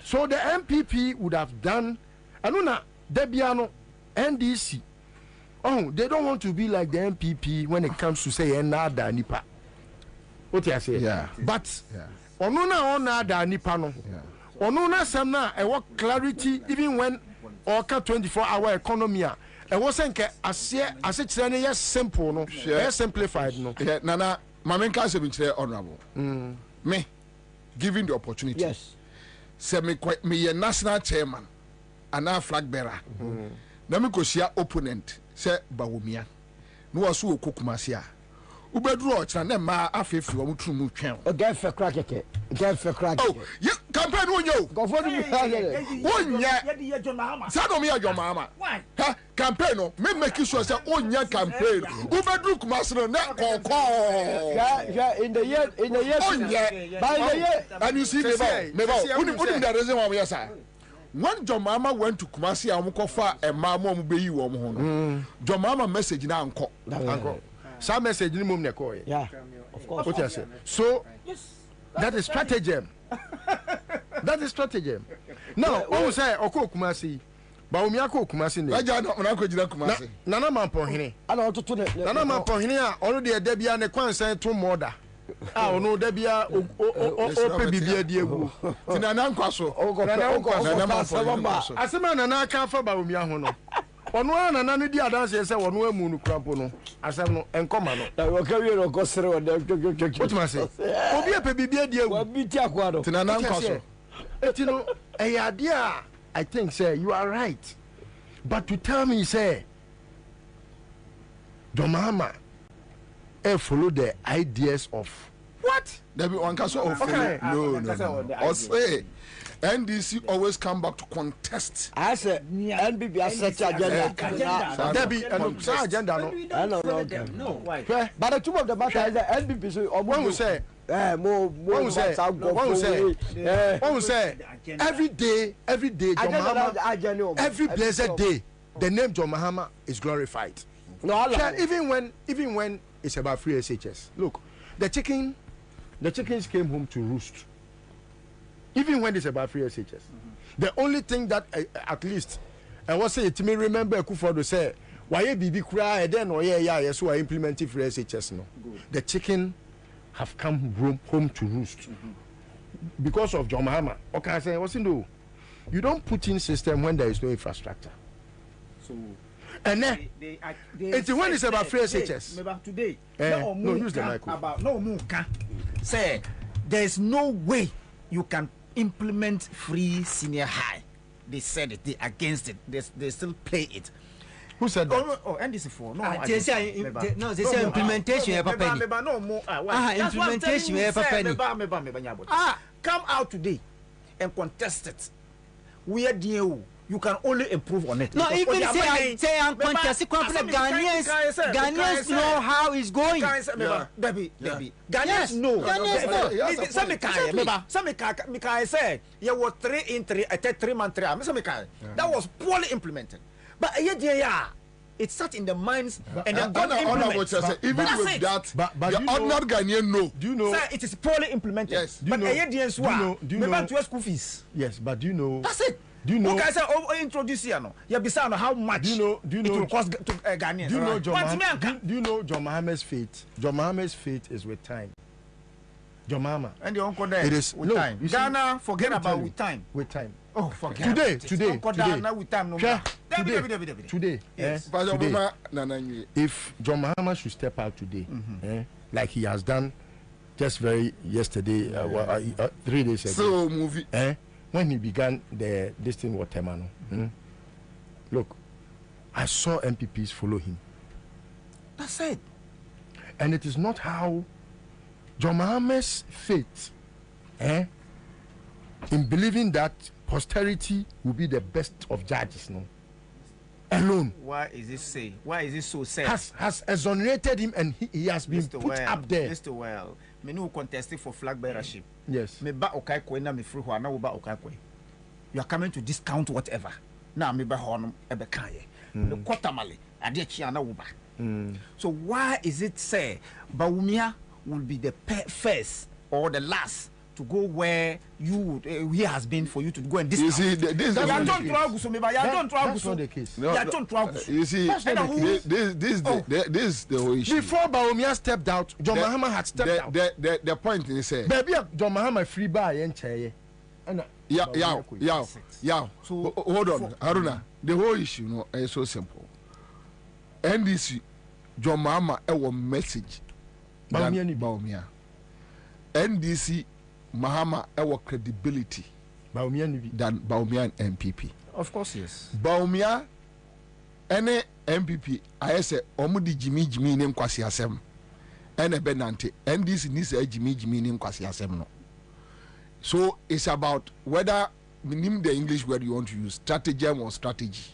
So the MPP would have done. Anuna Debiano. NDC, they don't want to be like the MPP when it comes to say nada nipa. What I say? But onuna nipa no. Onuna samna e clarity even when oka 24-hour economy e wasn't as simple no, simplified no. Nana, mamenka se bi honorable. Me given the opportunity. Yes. Say me national chairman and a flag bearer. Na me ko sia opponent se Bawumia no waso okokumase a ubedru o kira na ma afefi wo mutru mu twen o get fe crack. Oh, campaign wonyo sado me John Mahama ha campaign no me make sure say onya campaign ubedru kumasro na kokko in the year by the year and you see me unim the reason why we say when John Mahama went to Kumasi amukofa e mama mu beyi wo mo ho no John Mahama message na anko some message ni mum ne ko yeah of course what you say so that is stratagem. That is stratagem. Now, who say Oko Kumasi? Ba Umiako Kumasi ne. Aja na ko jira Kumasi. Nana Mampohene. Ana ototo ne. Nana Mampohene a ono de Debia ne kwansan to moda. Ah ono Debia o pe bibia di egu. Ti nana nkwaso. Nana nkwaso. Asema nana aka fa ba Umia ho no. Ono ana nana di adanse se wono amu no krampo no. Asem no enkoma no. Na wo ka wi no ko sere wo de. What you say? Obi e pe bibia di egu. Wa bi ti akwa do. Ti nana nkwaso. Etino idea I think say you are right. But to tell me say John Mahama follow the ideas of what? There be one caso of okay. No. Or say NDC always come back to contest. I said NBB has set agenda. There be agenda no. Why? But the truth of the matter is that NBB so when we say one say every day John Mahama every blessed day the name John Mahama is glorified. No, even when it's about free SHS. Look, the chickens came home to roost. Even when it's about free SHS. The only thing that at least I was say to me remember Kufuor say why bibi cry then or yeah so I implemented free SHS no. The chicken have come home to roost because of John Mahama. Okay, I say, what's in do? You don't put in system when there is no infrastructure. So, and then it's when it's about free SHS. Today, no, use the microphone. About no muka. Say, there is no way you can implement free senior high. They said it. They against it. They still play it. Who said that? Oh, NDC4. No, they say implementation. Implementation. Come out today and contest it. We are deal. You can only improve on it. No, even say I'm contesting. Ghanaians know how it's going. Baby. Ghanaians know. Some say you were 3 in 3, 3 months. That was poorly implemented. But it sat in the minds and then got implemented. Even with that, the ordinary Ghanaian know. Do you know? Sir, it is poorly implemented. Yes. Do you know? Do you know? School fees. Yes, but do you know? That's it. Do you know? Okay, sir, introduce here no. You be saying how much do you know it will cost to Ghanaians. Do you know do you know John Mahama's fate? John Mahama's fate is with time. John Mahama. And the uncle there. It is with time. Ghana, forget about with time. With time. Oh, forget. Today. With time no more. Today. Yes. If John Mahama should step out today, like he has done just yesterday, 3 days ago. So movie. When he began this thing with Temano. Look, I saw MPPs follow him. That's it. And it is not how John Mahama's faith in believing that posterity will be the best of judges, no? Alone. Why is this say? Why is this so sad? Has exonerated him and he has been put up there. Mr. Well, me no contesting for flag bearership. Yes. Me ba okay kwe na me free ho na wo ba okay kwe. You are coming to discount whatever. Now me ba ho no e be kan ye. Me quarterly ade chia na wo ba. So why is it say Bawumia will be the first or the last to go where you he has been for you to go and discount? You see, this is not the case. You see, this is the whole issue. Before Bawumia stepped out, John Mahama had stepped out. The point is, baby, John Mahama free bar and chair. Yeah. So hold on, Haruna. The whole issue, is so simple. NDC, John Mahama, a message. Bawumia. NDC, Mahama, our credibility than Bawumia and MPP. Of course, yes. Bawumia, any MPP, I say, Omudi Jimmy name Kwasi Asem, and a Benante. NDC needs a Jimmy name Kwasi Asem. No. So it's about whether name the English word you want to use, stratagem or strategy.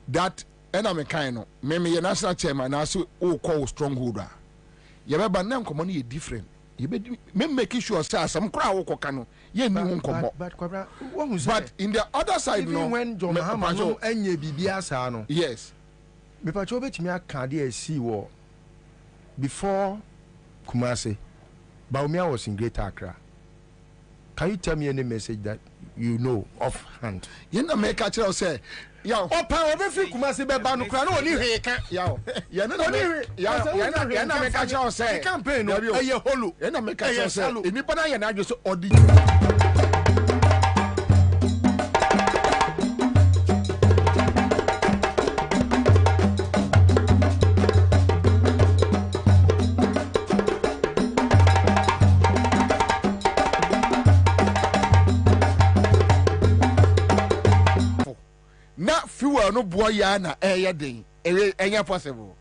That and I'm a kind of maybe a national chairman also call strongholder. You have a name commonly different. You be making sure some crowd cano. But in the other side, even when John Mahama and ye BBS, yes. Me pacho bet me a candy see war before Kumasi. Baumia was in Greater Accra. Can you tell me any message that you know offhand? You know, make a child say, "Yo, oh, power of every Kumasi Bebano Crown, only he can't." Yo, you're not only, you're not make a child say, campaign, no, you're hollow, and I make a child say, in Nipana and I just order. Fuel no boy yana den enya possible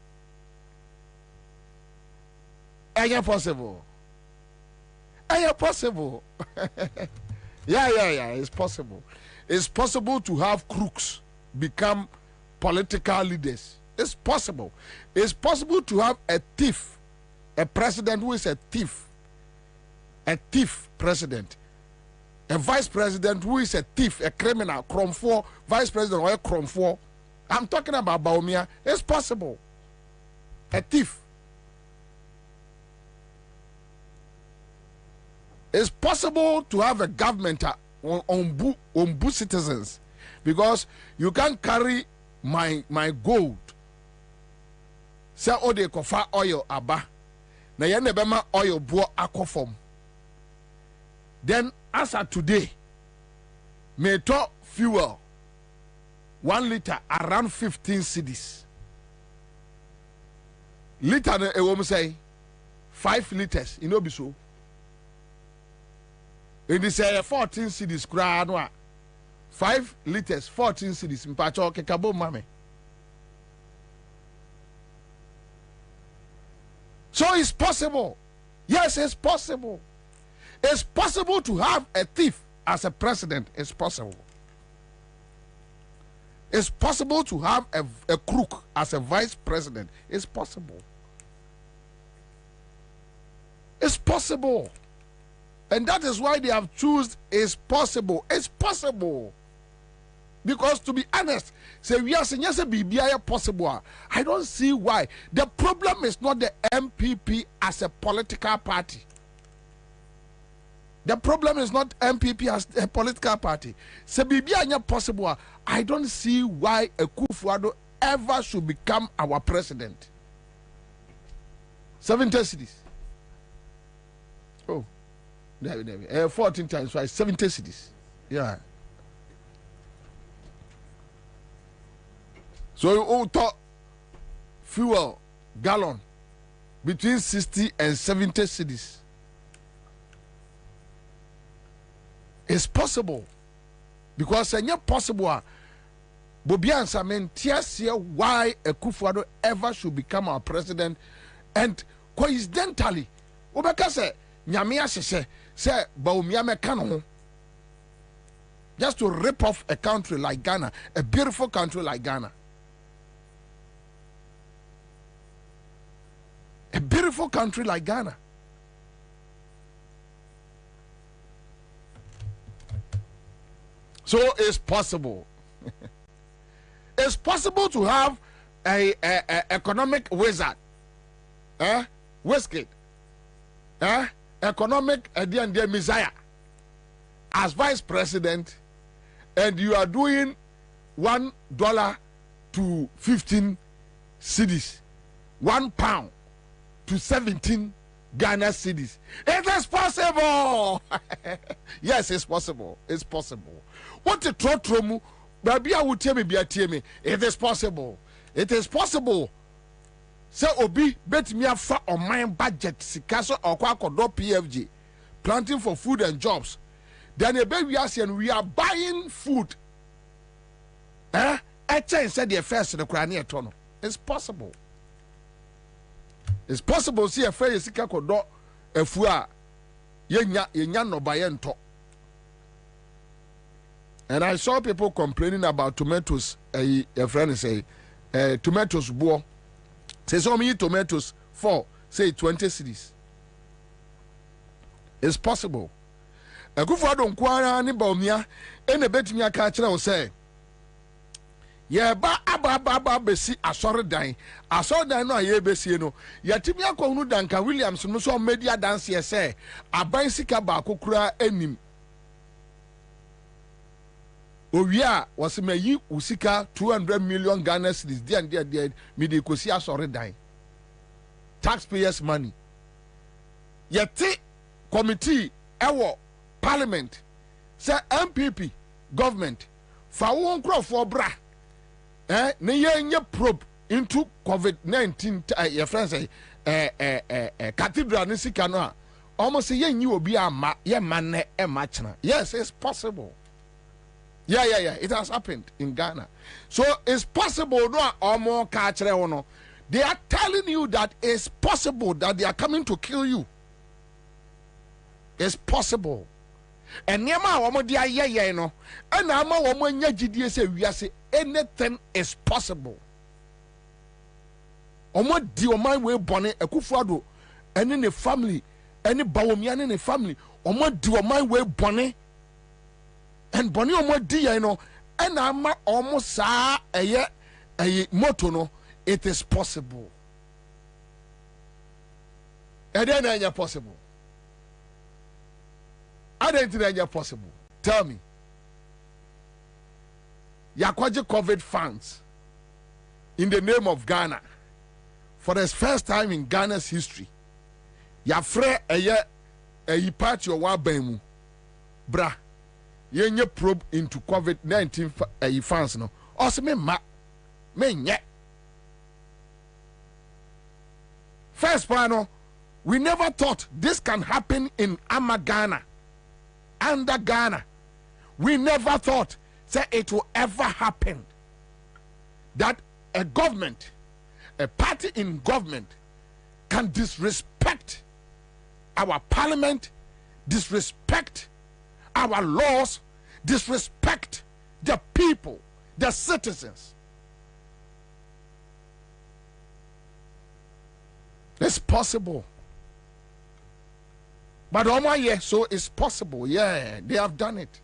yeah it's possible to have crooks become political leaders. It's possible to have a thief, a president who is a thief president, a vice president who is a thief, a criminal, Crom 4, vice president or a Crom 4. I'm talking about Baumia. It's possible. A thief. It's possible to have a government on citizens, because you can't carry my gold. Say all the kofa oil aba. Na yene bema oil bo akofom. Then as of today, may talk fuel 1 liter around 15 cedis. Liter a woman say 5 liters, you know, be so. It is 14 cedis, 5 liters, 14 cedis, mpacho kekabo mame. So it's possible. Yes, it's possible. It's possible to have a thief as a president. It's possible. It's possible to have a crook as a vice president. It's possible. It's possible. And that is why they have chosen it's possible. It's possible. Because to be honest, say we are saying yes, be possible. I don't see why. The problem is not the MPP as a political party. The problem is not MPP as a political party. Say be possible. I don't see why a Kufuado ever should become our president. 70 cities. Oh, 14 times 5, 70 cities. Yeah. So you talk fuel gallon between 60 and 70 cities. It's possible, because it's not possible. Bobie Ansah men here why a Kufuado ever should become our president, and coincidentally, Obeka say Nyamia say Baumia mekano, just to rip off a country like Ghana, a beautiful country like Ghana, a beautiful country like Ghana. So it's possible. It's possible to have a economic wizard, Westgate, economic messiah as vice president, and you are doing $1 to 15 cedis, £1 to 17 Ghana cedis. It is possible. Yes, it's possible. It's possible. What the trotromu, baby, I would tell me, it is possible. It is possible. So Obi bet me a fat on my budget, Sikaso or Kwakodo PFG, planting for food and jobs. Then a baby and we are buying food. A change said the affairs in the Cranea Tono. It's possible. It's possible. See a fair Sikakodo a fua yenya no bayento. And I saw people complaining about tomatoes. A friend say, tomatoes boy. Say so many tomatoes for say 20 cedis. It's possible. A good for don't quarrel any bomia, and a bet me a catcher will say. Yeah, ba besi asore dan. Asore dan no aye besi no. Ya timi akonu Duncan Williams no so media dance ye say, aban sika ba kokura enim. Owia was me yi usika 200 million Ghana cedis there me de kosi asore dan. Taxpayers money. Yeti committee ewo parliament say MPP government fa won crop for bra ne ye probe into COVID-19 your friends say cathedral ni sika no a almost ye nyi obi ama ye manne e machna. Yes, it's possible. Yeah, it has happened in Ghana. So it's possible no omo ka kire wono. They are telling you that it's possible that they are coming to kill you. It's possible. And nyama womo dia ye no. And ama womo nya gidie se wiase anything is possible. Omo di oman we bone Akufo-Addo ene ne family ene Bawumia ne family omo di oman we bone and bone omo di ye no and ama omo sa eye moto no. It is possible. And then it's possible. I don't think it's possible. Tell me. Yakwaji COVID funds in the name of Ghana for the first time in Ghana's history. Yafre a party or wabemu. Bra. Yenye probe into COVID-19 funds no. Also me nye. First panel, we never thought this can happen in Ghana, under Ghana. We never thought that it will ever happen. That a government, a party in government, can disrespect our parliament, disrespect our laws, disrespect the people, the citizens. It's possible. But so it's possible. Yeah, they have done it.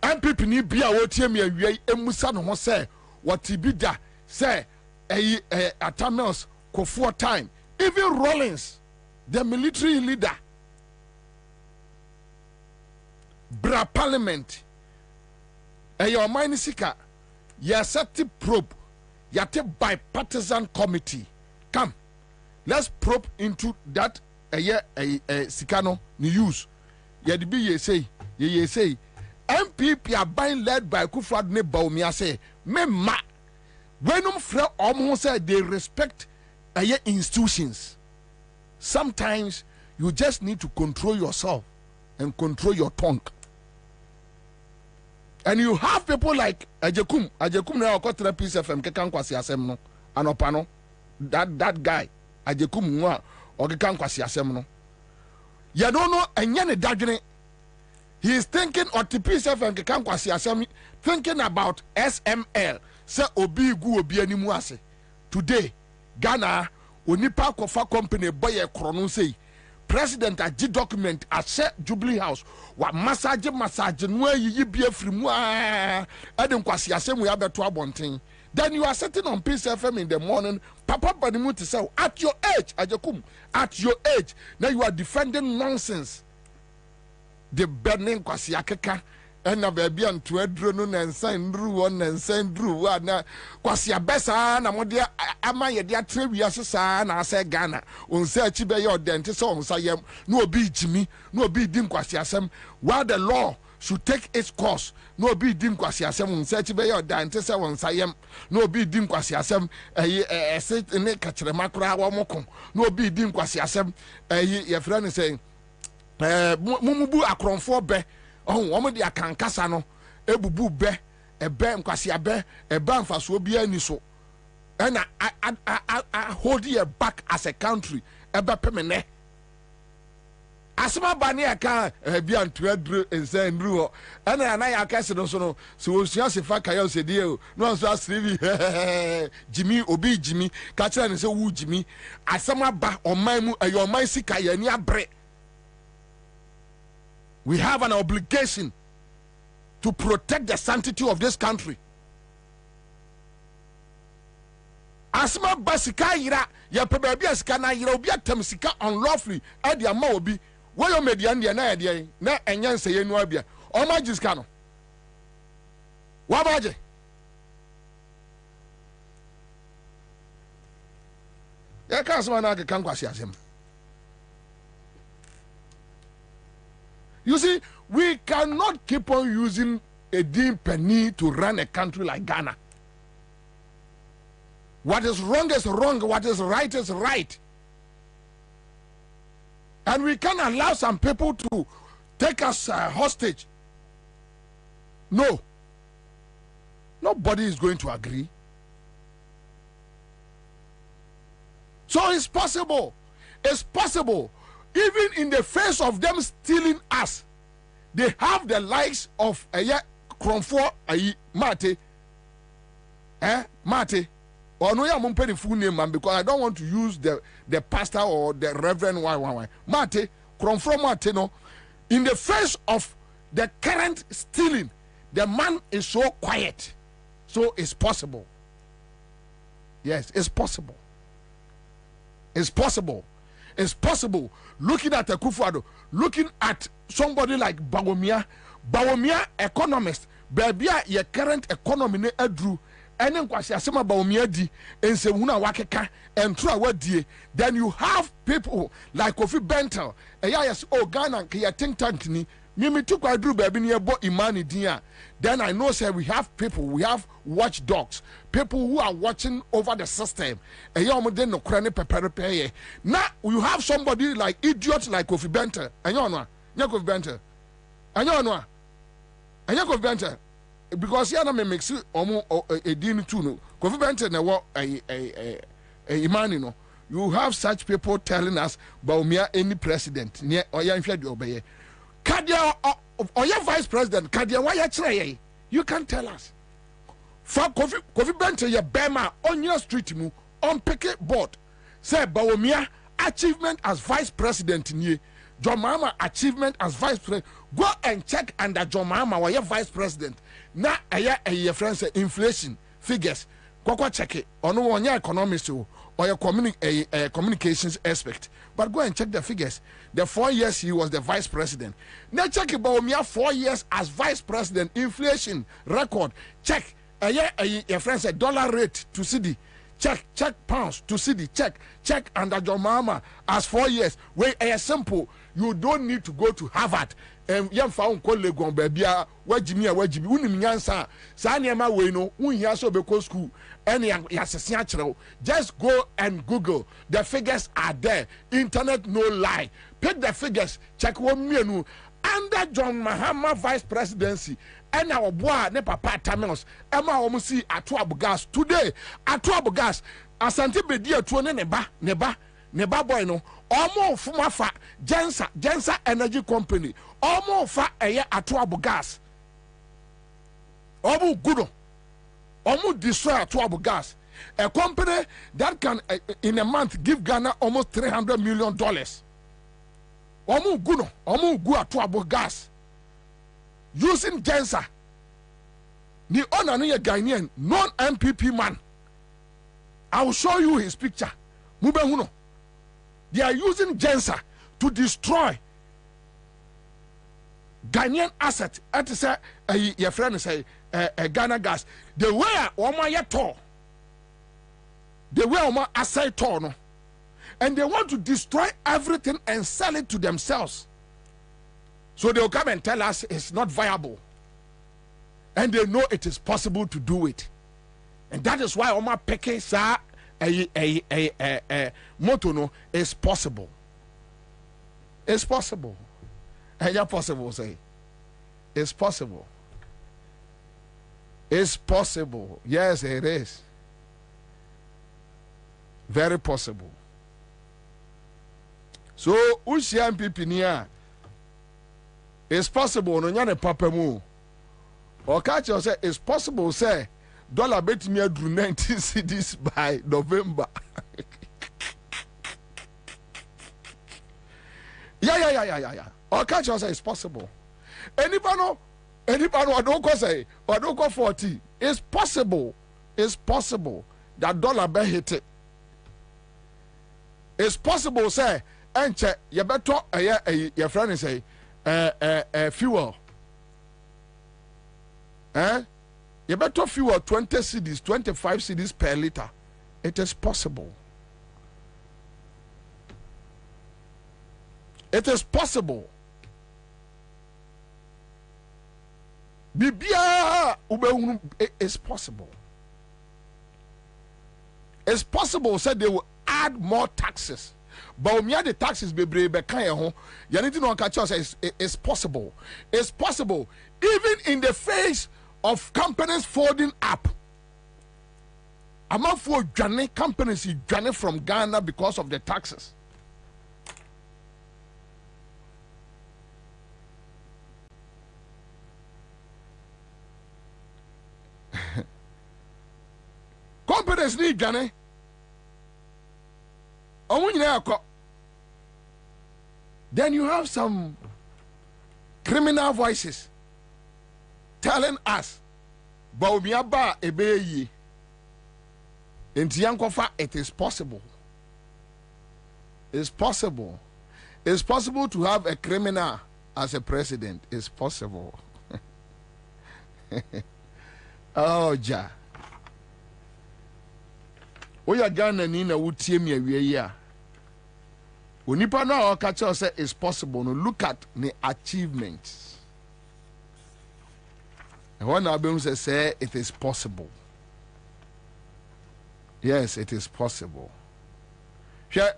And people need be a emusa no say what tibida say Atamels Kofor time. Even Rollins, the military leader, Bra Parliament, your minisika, yasati probe. Yate bipartisan committee. Come, let's probe into that sikano ni use. Yadibi ye say MPP are being led by Akufo-Addo ne Bawumia say me ma wenum fre omo say they respect institutions. Sometimes you just need to control yourself and control your tongue. And you have people like Ajekum na okotra Peace FM kekan kwasi asem no anopano that guy Ajekum nwa okekan kwasi asem no you don't know enye ne dadwene. He is thinking of the Peace FM kekan kwasi asem, thinking about SML say obi gu obi animu ase. Today Ghana onipa kofa company boy krono say President agi document ase Jubilee House wa massage no yi bia frimu ade nkwasi asem we abeto abonten. Then you are sitting on Peace FM in the morning, Papa Banimu to say at your age Ajekum, at your age now you are defending nonsense. The burning kwasi akeka ena baby and to edro no nsan ndru won nsan ndru na kwasi abesa na mode ama ye de atre wiase saa na ase Ghana onse achi be ye odente so onsa yem no obi jimi no obi di kwasi asem while the law should take its course no obi di kwasi asem onse achi be ye odente so onsa yem no obi di kwasi asem ese ne kachire makura wo moko no obi di kwasi asem ye friend say mumubu akronfo be oh woman dia kankasa no ebubu be ebe nkwasi abe ebe amfaso bia ni so and I hold you back as a country ebe pemene asema ba ne aka bi antua dru ensa ndru ho ana na ya kase no so no so osua se fa kaya osedi o no so asrevi jimi obi jimi ka kira ne se wu jimi asema ba oman mu ayo oman sika ya ni abre. We have an obligation to protect the sanctity of this country. Asma basika yira ya pebabi asika na yira obi atam sika unlawfully e dia ma obi wo yo median dia na dia na enyanse ye nu abia o ma jiska no wa baje ya ka asma na ka kwasi asem. You see, we cannot keep on using a dim penny to run a country like Ghana. What is wrong is wrong, what is right. And we can't allow some people to take us hostage. No. Nobody is going to agree. So it's possible. It's possible. Even in the face of them stealing us, they have the likes of Kromfo Mate. Mate. Or no, I'm paying full name, man, because I don't want to use the pastor or the reverend. Why? Mate, Kromfo Mate, no. In the face of the current stealing, the man is so quiet. So it's possible. Yes, it's possible. It's possible. It's possible. Looking at Akufo-Addo, looking at somebody like Bawumia economist, baby, your current economy ne edru, and then kwasi asema Bawumia di, and se wuna wakeka, and through our die, then you have people like Kofi Bentel, yes, oh Ghana, ki think tank ni, mimi tu kwa dru baby ni ebo imani dia. Then I know say we have people, we have watchdogs, people who are watching over the system. Now you have somebody like idiot like Kofi Bentel. And you know, Kofi Bentel. And you know, Kofi Bentel. Because here na me mix a deal too. No, Kofi Bentel na what a imani no. You have such people telling us about any president. Near or ya infia di obeye. Kadia or your vice president, Kadia, why you you can tell us. For Kofi Bentel, your Bema on your street, on picket board, say Bawumia achievement as vice president in ye, John Mahama achievement as vice president. Go and check under John Mahama or your vice president. Now, a friend say inflation figures. Go check it. Or no one your economist or your communications aspect. But go and check the figures. The 4 years he was the vice president. Now check about me 4 years as vice president. Inflation record. Check. Your friend said dollar rate to CD. Check pounds to CD. Check under John Mahama as 4 years. Where simple. You don't need to go to Harvard. Yam found colleague on baby. Wajimi. Unim Ansah. Sanyama we no. Unyaso beko school. Just go and Google. The figures are there. Internet no lie. Pick the figures. Check one menu. Under John Mahama vice presidency, and our boy ne papa Tamils, Emma Omusi Atuabu gas today. Atuabu gas. Ashanti bedia tuone neba boy no. Omo fumafa Jensa Energy Company. Omo fa Atuabu gas. Omu gudo. Almost destroy Atuabu gas. A company that can in a month give Ghana almost $300 million. Almost good Atuabu gas. Using Jensa. The owner no Ghanaian, non-MPP man. I will show you his picture. Mubehuno. They are using Jensa to destroy Ghanaian asset. At say your friend say Ghana gas. The way Oma yato, the way Oma asset no, and they want to destroy everything and sell it to themselves. So they'll come and tell us it's not viable, and they know it is possible to do it, and that is why Oma Peke sa motto no is possible. It's possible. And you're possible say, it's possible. It's possible. Yes, it is. Very possible. So ushi MPP niya. It's possible no nyane papa mu. Or catch you say it's possible say dollar bet me drew 19 cedis by November. Yeah. Or catch you say it's possible. Anybody I don't go say or don't go 40. It's possible that dollar be hit it. It's possible say enche you better your friend say fuel. You better fuel 20 cedis, 25 cedis per liter. It is possible. It is possible. Bibia it's possible. It's possible said they will add more taxes. But the taxes be kind you need to know catch us it's possible. It's possible. Even in the face of companies folding up. Among for journey companies journey from Ghana because of the taxes. Companies need journey. Then you have some criminal voices telling us, Baumiaba ebeyi. In Tiankofa, it is possible. It's possible. It's possible to have a criminal as a president. It's possible. Oh, ja. Oya Ghana ni na wutie mi awie ya. Onipa na o ka che say it's possible. No, look at the achievements. And when Abem say it is possible. Yes, it is possible. Hwe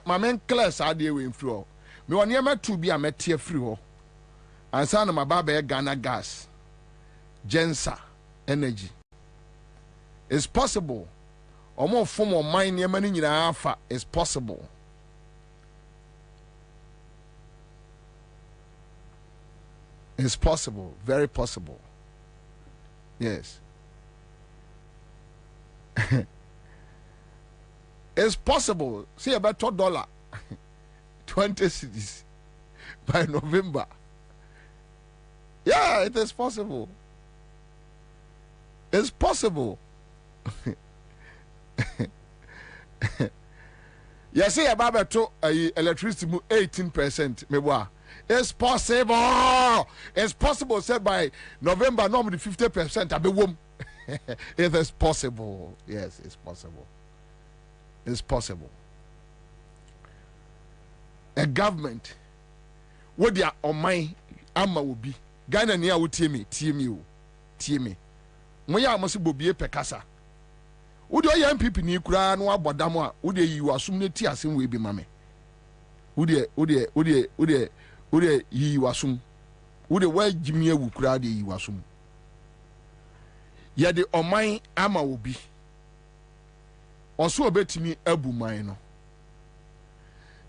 mame class ade we mfiri ho. Me woni ma tu bi a metie free ho. Ansah na mababa e Ghana gas. Ansah energy. It's possible. Omo form of mine near many afa is possible. It's possible, very possible. Yes. It's possible. See about $2, 20 cedis by November. Yeah, it is possible. It's possible. You see about to electricity 18%. Meboa. It's possible. It's possible. Said by November, normally 50%. I be womb. It is possible. Yes, it's possible. It's possible. A government, what they are on my ama will be. Ghana niya will team me. Moya must Bobie pekasa. Would your young people ni kura no abodamo a would you assume ne ti asem we bi mame. Would you assume would the way Jimmy wu kura de you assume. Ya de oman ama will be. Also betimi abu man no.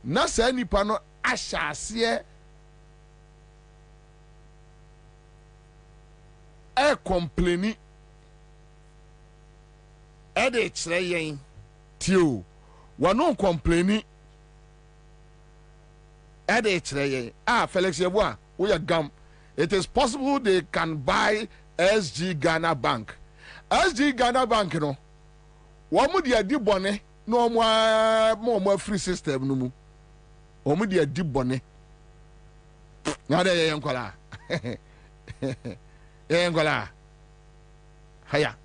Na sa nipa no ahyase e complaining Ede chere yen tio wano complaining Ede chere yen Felix Yeboah we are gum. It is possible they can buy SG Ghana Bank. SG Ghana Bank no womu dia di bone no mo free system no mu womu dia di bone na de yen kola yen kola haya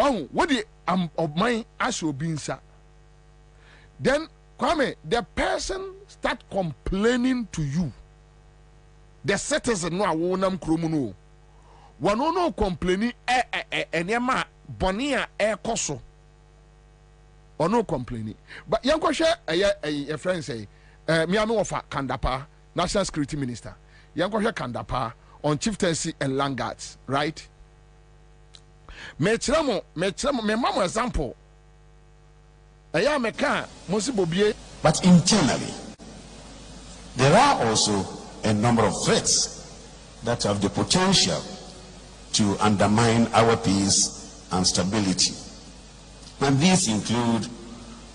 oh what the of mine as obinsa then Kwame the person start complaining to you the citizen no awonam kromu no wano no complaining enema bonia koso or no complaining but yanko share a friend say me am ofa Kandapa National Security Minister yanko share Kandapa on chieftaincy and land guards right me mamo example aya meka mosi Bobie But internally, there are also a number of threats that have the potential to undermine our peace and stability. And these include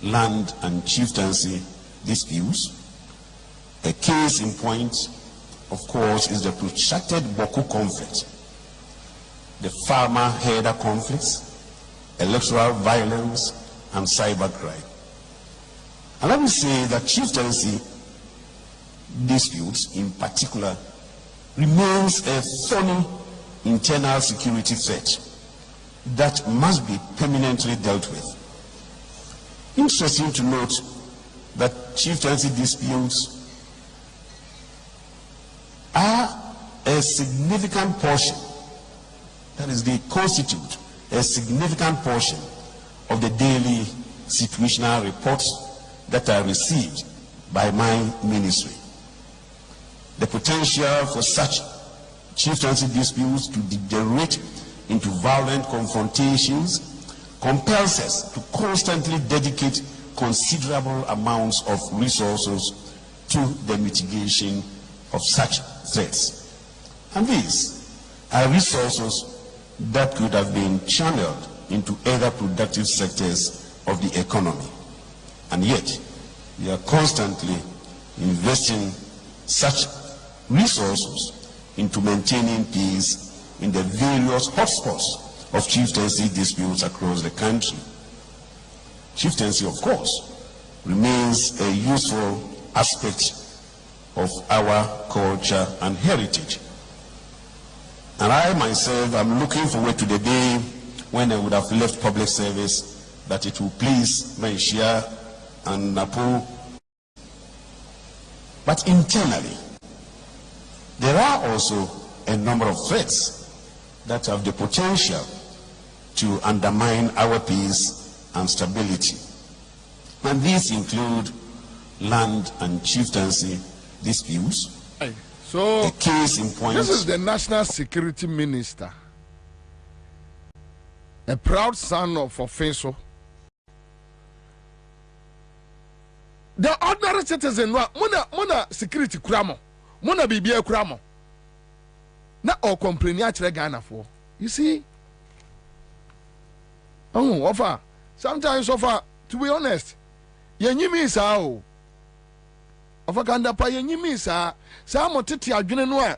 land and chieftaincy disputes. A case in point, of course, is the protracted Boku conflict, the farmer-herder conflicts, electoral violence, and cybercrime. And let me say that chieftaincy disputes, in particular, remains a thorny internal security threat that must be permanently dealt with. Interesting to note that chieftaincy disputes are a significant portion, that is, they constitute a significant portion of the daily situational reports that are received by my ministry. The potential for such chieftaincy disputes to degenerate into violent confrontations compels us to constantly dedicate considerable amounts of resources to the mitigation of such threats. And these are resources that could have been channeled into other productive sectors of the economy. And yet, we are constantly investing such resources into maintaining peace in the various hotspots of chieftaincy disputes across the country. Chieftaincy, of course, remains a useful aspect of our culture and heritage. And I myself am looking forward to the day when I would have left public service, that it will please Maishia and Napo. But internally, there are also a number of threats that have the potential to undermine our peace and stability. And these include land and chieftaincy disputes. So, a case in point. This is the National Security Minister, a proud son of Ofenso. The ordinary citizen, muna security kuramo, muna bibia kuramo. Na o complain ya chere Ghana for. You see? Oh, offer. Sometimes offer, to be honest, yenyimi sa o. Offer kanda pa yenyimi sa mo tete adwene no a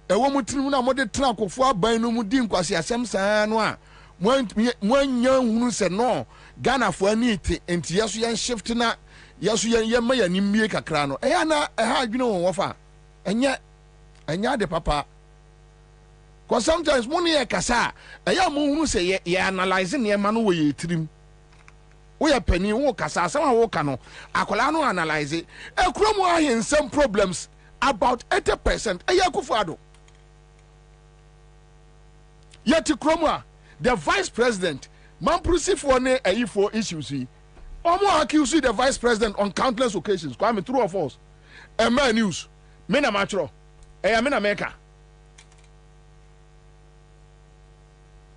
ewo mutirim na mo de tena akofo aban no mu di nkwase asem saa no a mo anya hunu se no Ghana for ani te enti yeso yen shift na yeso yen ma ya nimie kakra no eya na ha adwene won wofa enya de papa. Because sometimes money e kasa eya mo hunu se ye analyze ne ma no wo ye tirim we are penny wo kasa some wo kano akola no analyze e kromo ahen some problems about 80% eya kufuado yet kromo the vice president mampusi for ne for issues yi omo accuse the vice president on countless occasions kwame true or false e man news me na matro eya me na meka.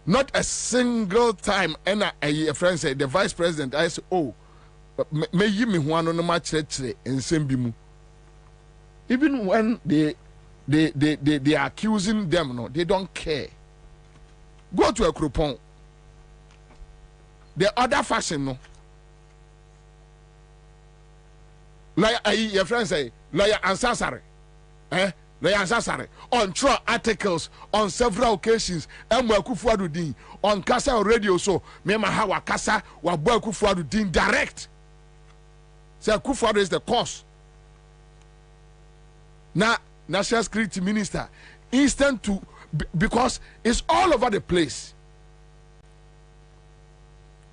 Not a single time, and a friend said, the vice president, I said, oh, may you me one on the match and Sembimu. Even when they are accusing them, no, they don't care. Go to a croupon. The other fashion, no. Like your friend say, lawyer Ansah, on trial articles on several occasions din on Kasa radio so mema hawa Kasa wa boy Kufuadu din direct say Kufuadu is the cause. Now National Security Minister instant to because it's all over the place.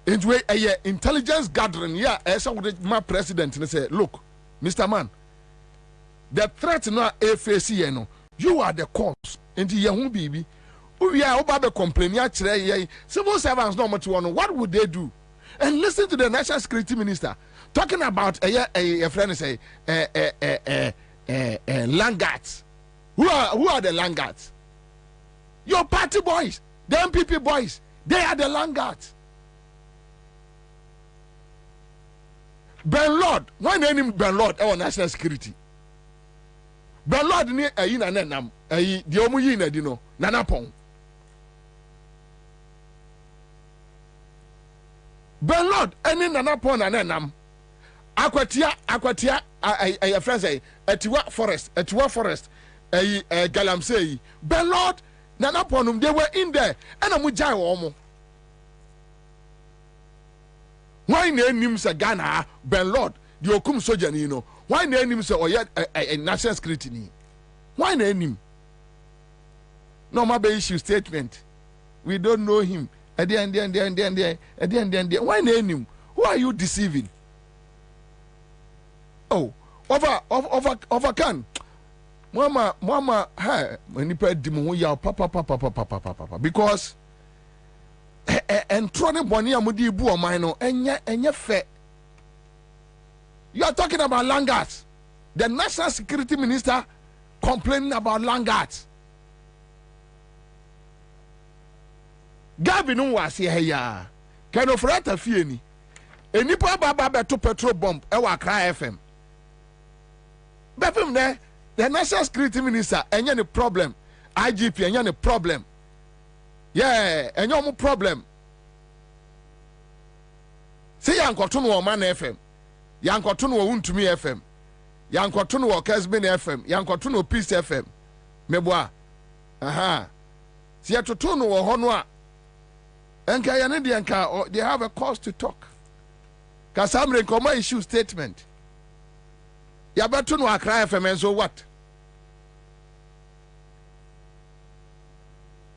Into a intelligence gathering, yeah, as my president and say, look, Mr. Man, the threat no AFC no, you are the cause. Into your baby, we are about to complain. Civil servants no much one. What would they do? And listen to the National Security Minister talking about a friend say Langards. Who are the Langards? Your party boys, the MPP boys, they are the Langards. Ben Lord, why name Ben Lord our national security? Ben Lord ni ayi na nenam ayi di omu yi na di no nanapon. Ben Lord any nanapon na nenam akwatia ayi friends ayi etiwa forest ayi galamsey Ben Lord nanaponum they were in there and mu jai wo mo. Why name say Ghana Ben Lord the okum soldier ni no? Why name say a national security ni? Why name him? No matter issue statement. We don't know him. At the end. Why name him? Who are you deceiving? Oh, over can. Mama, hey, when you pay dimu ya papa. Because and trone boni amudi bu o man no enye fe. You are talking about Langards. The National Security Minister complaining about Langards. Gavin was here. Can of rat a fieni. A nipa baba to petrol bomb, Ewa Cry FM. Befim there, the National Security Minister, and any problem. IGP, and any problem. Yeah, and no problem. Say, Uncle Tunu Man FM. Yankotunu Untumi FM. Yankotunu Kesbin FM. Yankotunu Peace FM. Meboa. Aha. Siya tutunu wa honwa. Enka yanidi enka they have a cause to talk. Kasamre koma issue statement. Yabatunu Accra FM and so what?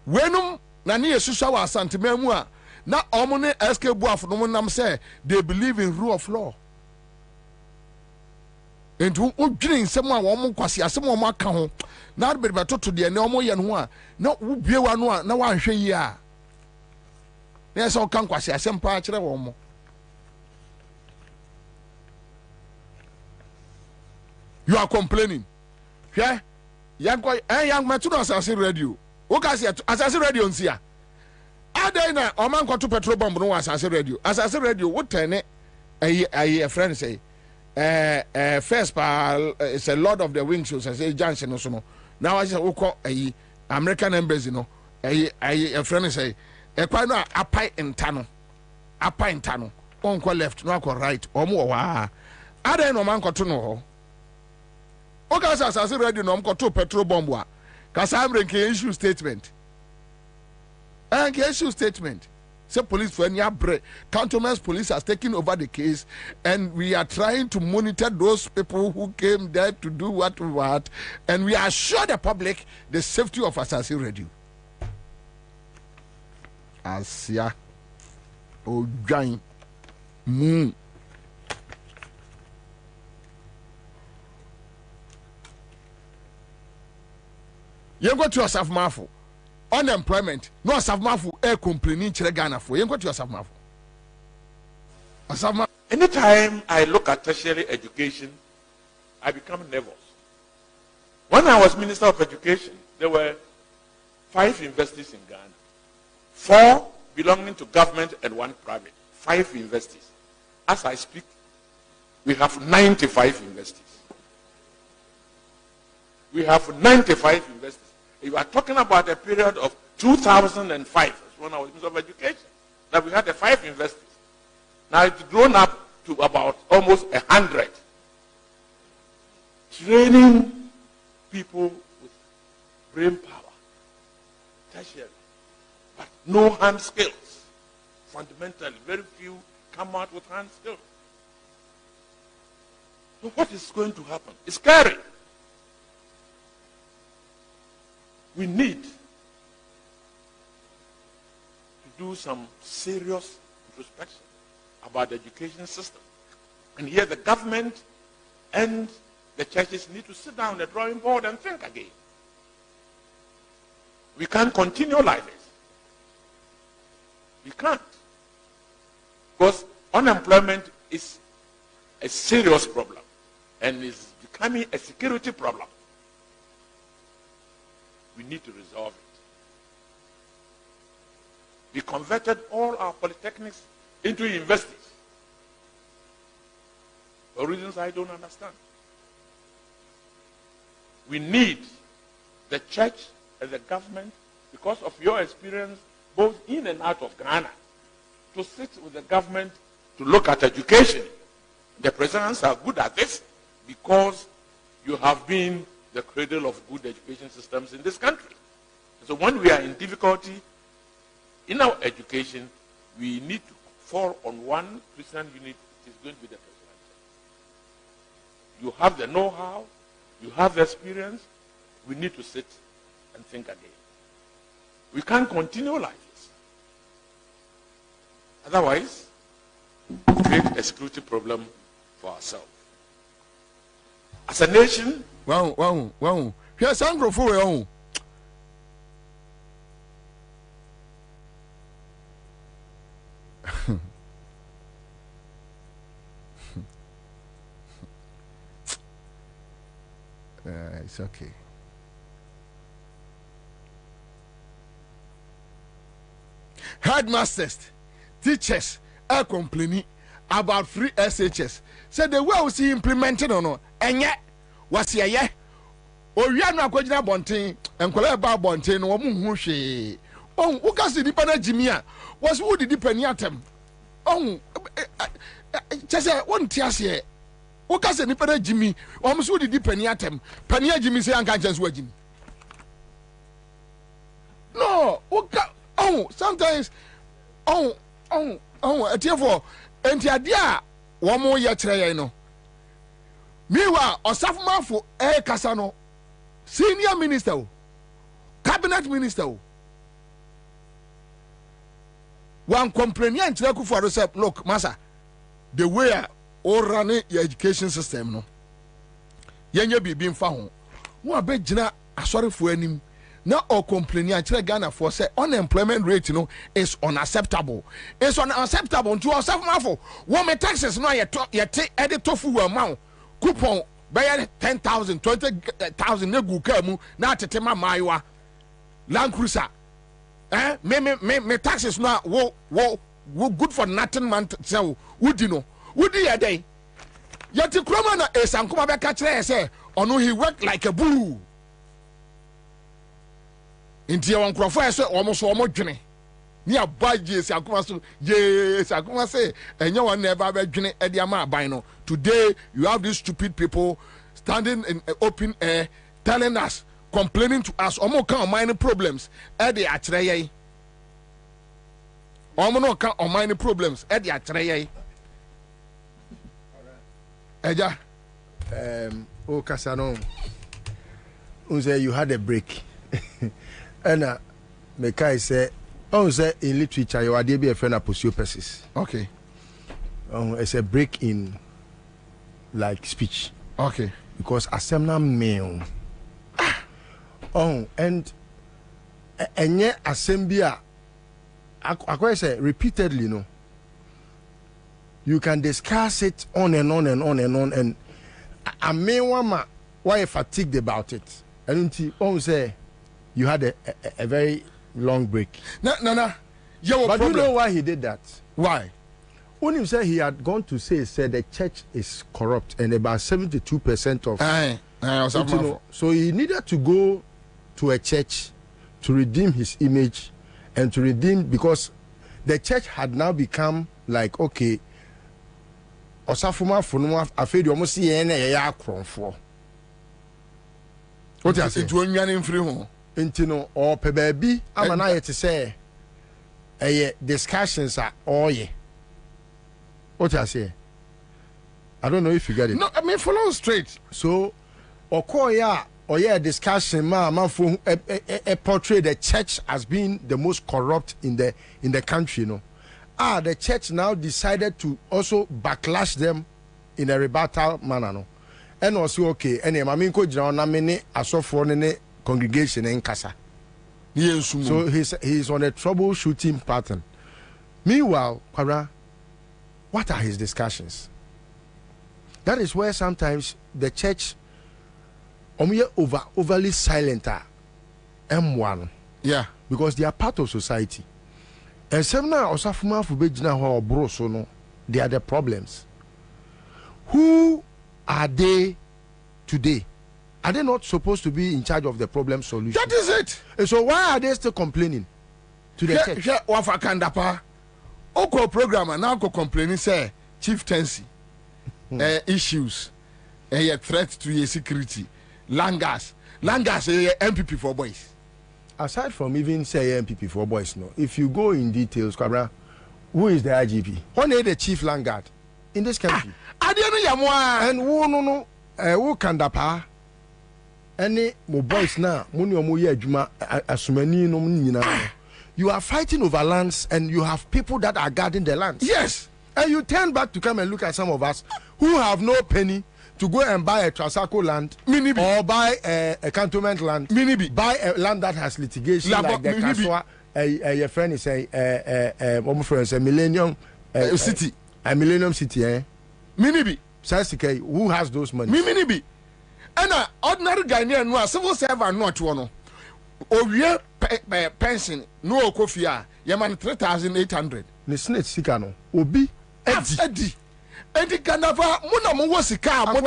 Wenum nani esusha wa Ashanti memua na omune SK buaf no nam say they believe in rule of law. And who dream someone woman kwasi asem wo aka ho na be to de ne omo ye no ho a na wo bie wa no a na wa hwe yi a na so kan kwasi asem pa kire wo mo. You are complaining. Hwe yang matuno Asase radio wo ka se Asase radio nsia adai na o man kwato petrol bomb no Asase radio wo tene a friend say first it's a lot of the wing shows I say junction so no now I just call a American embassy no a friend say e kwa no apai intano on ko left no ko right o mo wa ada no man ko to no ho o ka Asase radio no ko to petrol bomb wa ka samre nke issue statement and issue statement. Say police for any break. Cantonment police has taken over the case, and we are trying to monitor those people who came there to do what, and we assure the public the safety of Asase Radio. Asia, Ojain, Moon. You go to yourself, Marfo. Unemployment, no Asafmafu air complaining to Ghana for you. What you Asafmafu? Anytime I look at tertiary education, I become nervous. When I was Minister of Education, there were 5 universities in Ghana, 4 belonging to government and 1 private. 5 universities. As I speak, we have 95 universities. We have 95 universities. You are talking about a period of 2005, when I was Minister of Education, that we had the 5 universities. Now it's grown up to about almost 100. Training people with brain power, tertiary, but no hand skills. Fundamentally, very few come out with hand skills. So what is going to happen? It's scary. We need to do some serious introspection about the education system. And here the government and the churches need to sit down at the drawing board and think again. We can't continue like this. We can't. Because unemployment is a serious problem and is becoming a security problem. We need to resolve it. We converted all our polytechnics into universities. for reasons I don't understand. We need the church and the government, because of your experience both in and out of Ghana, to sit with the government to look at education. The presidents are good at this because you have been the cradle of good education systems in this country. So when we are in difficulty in our education, we need to fall on one Christian unit. It is going to be the president. You have the know-how, you have the experience. We need to sit and think again. We can't continue like this. Otherwise, we create a security problem for ourselves. As a nation, here's Anglo for you. It's okay. Headmasters, teachers are complaining about free SHS. So the way we see implemented or no, and yet was ye or you are not going to bonting and collect about bonting or mushi. Oh, who can see the panajimia? Was who the depeniatum? Oh, just one tiasie. Who can see the panajimi? Almost who the depeniatum? Pania Jimmy say, I can't just wait. No, oh, sometimes, therefore, and the idea one more year, you know. Meanwhile, or Safma for Air Casano, senior minister, cabinet minister, one complainant for yourself. Look, Massa, the way all running your education system, no. Yenya be being found. What bet Jina, sorry for any. Now, or complaining at Ghana for say unemployment rate, you know, is unacceptable. It's unacceptable to ourselves. Mafo, woman taxes no yet edit tofu amount coupon by 10,000, 20,000 negu kamu na tetema maiwa Land Cruiser. Me taxes na wo good for nothing man so would you know would you a day yet the cromana is and come back catch say or he worked like a bull. Inti ya wankrofo so almost dwene ni abaje si akoma so yes akoma say enya one never be dwene e dia ma aban no. Today you have these stupid people standing in open air telling us, complaining to us omo kan minor problems e dey akere yey omo no kan on minor problems e dey akere yey eja o kasano unse you had a break. And Mekai say, say in literature, you are be a friend of aposiopesis. Okay. It's a break in like speech. Okay. Because assembly male. And yet assembly, I say repeatedly, no. You can discuss it on and on and on and on, and I mean why fatigued about it. And say. You had a very long break. No. But problem. You know why he did that? Why? When he said he had gone to say the church is corrupt and about 72% of. So he needed to go to a church to redeem his image and to redeem because the church had now become like okay. Osafuma funuma afedi almost ya kronfo. What is it? When you are in free home. Intino or pebaby amana to say discussions are all ye. What I say? I don't know if you get it. No, I mean follow straight. So or discussion man for portray the church as being the most corrupt in the country, you know. The church now decided to also backlash them in a rebuttal manner, no. And also okay, and maminko jina na mene asofo ne congregation in Kasa. So he's on a troubleshooting pattern. Meanwhile, Kwabena, what are his discussions? That is where sometimes the church overly silent M1. Yeah. Because they are part of society. And some now osafuma fubejina ho obro so no, they are the problems. who are they today? Are they not supposed to be in charge of the problem solution? That is it. And so why are they still complaining to the church? Wafakandapa. Oko programmer now complaining say chieftaincy issues, a threat to your security. Langas, MPP for boys. Aside from even say MPP for boys, no. If you go in details, Kwabena, who is the IGP? Who is the chief landguard in this country? And who Kandapa? Any more boys now? You are fighting over lands, and you have people that are guarding the lands. Yes. And you turn back to come and look at some of us who have no penny to go and buy a Trasaco land or buy a cantonment land, buy a land that has litigation like the Kaswa, your friend is a Millennium City. A Millennium City, eh? Sasike, who has those money? And an ordinary Ghanaian no civil servant not one. Owie pension no kofia yaman 3,800. Ne snitch sikano. Obi Eddie. Enti Kanafa muna mo sika mo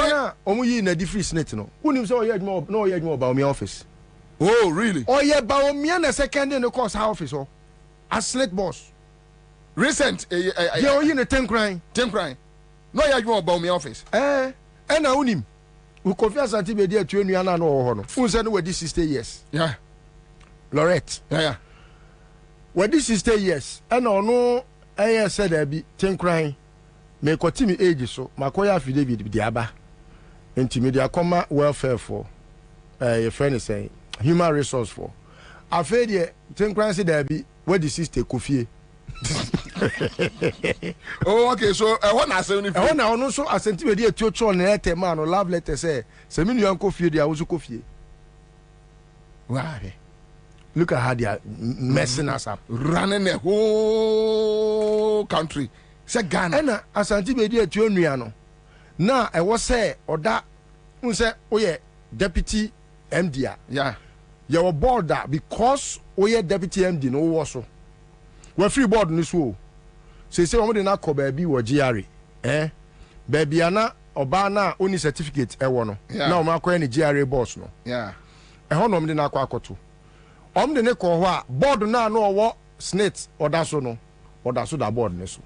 omu yi na different snitch no. Unim so oye adwuma no oye adwuma ba me office. Oh really? Oye ba me na second in the course office oh. As snitch boss. Recent ye oye na 10 crying. No oye adwuma ba me office. Na unim. We confess Ashanti be there 20 years na no ho no. Un say no we 60 years. Yeah. Lorette. Yeah. We 60 years. And no said there be 10 crying. Me continue age so makoya affidavit bi aba enti media comma welfare for your friend is saying human resource for afei de ten crancy there be where the sister kofie. Oh okay, so what na say ni na ono so asenti we dey tuocho na letter man no love letter say se me nuan kofie dia wo so kofie. Why? Look at how they are messing us up, running the whole country. Say Ghana. And Ashanti be there to no. Now I was say or that say oh yeah deputy MD. Yeah. You were board that because oh yeah deputy MD no was so. We free board in this wo. Say we dey na ko baby wo GRA. Baby ana oba na only certificate e wo no. Na o ma ko any GRA boss no. Yeah. E ho no me dey na akoto. Om de ne ko ho a board na no wo snit oda so no. Oda so da board ne so.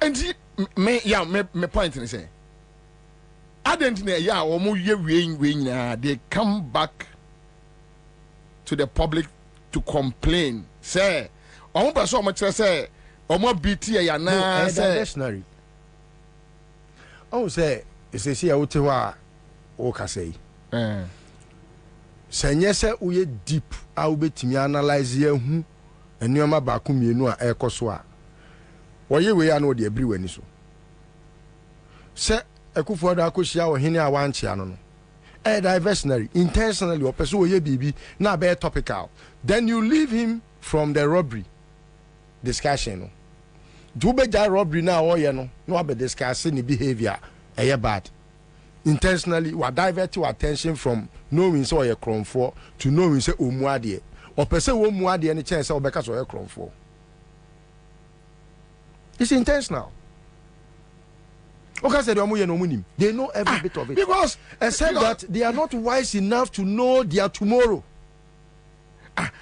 And me point is say I don't know they come back to the public to complain say omo person omo kire say omo BT ya na say dictionary say say ya wote wa o ka say sanye say uye deep a ubetimi analyze ya hu enuoma ba ku mienu a ekoso a woye we ya no de abri wani so se ekufo da akohia wo hene a wanchia no diversionary intentionally or person woye bibi na be topical, then you leave him from the robbery discussion no do be ja robbery na woye no be discussing the behavior bad intentionally we divert your attention from knowing so ye kromfo to knowing say omuade or person wo muade any chance say obeka so ye kromfo. It's intentional. Okay, they know every bit of it. Because except that they are not wise enough to know their tomorrow.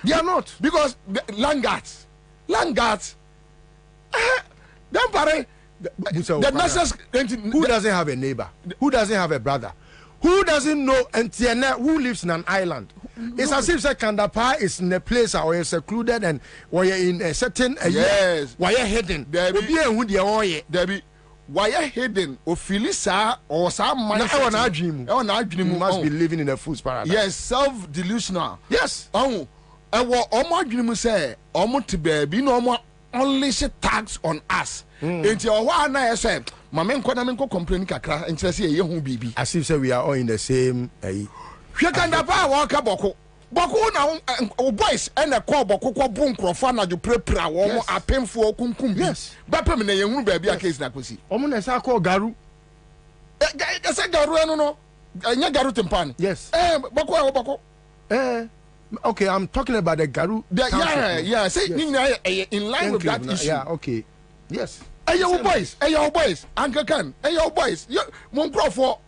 They are not. Because Langards. Don't worry. The nurses. Who doesn't have a neighbor? Who doesn't have a brother? Who doesn't know who lives in an island? It's as if Kandapa is in a place or you're secluded and or you're in a certain yes. Why you're hidden? Debbie, why you're hidden? Or Philisa or some man. You must be living in a fool's paradise. Yes, self-delusional. Yes. And what dream say? To baby no more unleash tax on us. Until one I say. Mamen complain kakra and say ye hu bibi. As if say we are all in the same Kandapa waka boko na boys and a call boko bunkrofa na ju prepra wo apemfo kunkum. Yes. Bapem na ye hu baabi a case na kosi. Omo na sa call garu. Say garu no. Anya garu tempan. Yes. Boko. Okay, I'm talking about the garu. Yeah. Say in line with that issue. Yeah, okay. Yes. Hey your boys, Uncle Ken, hey your boys, mon for.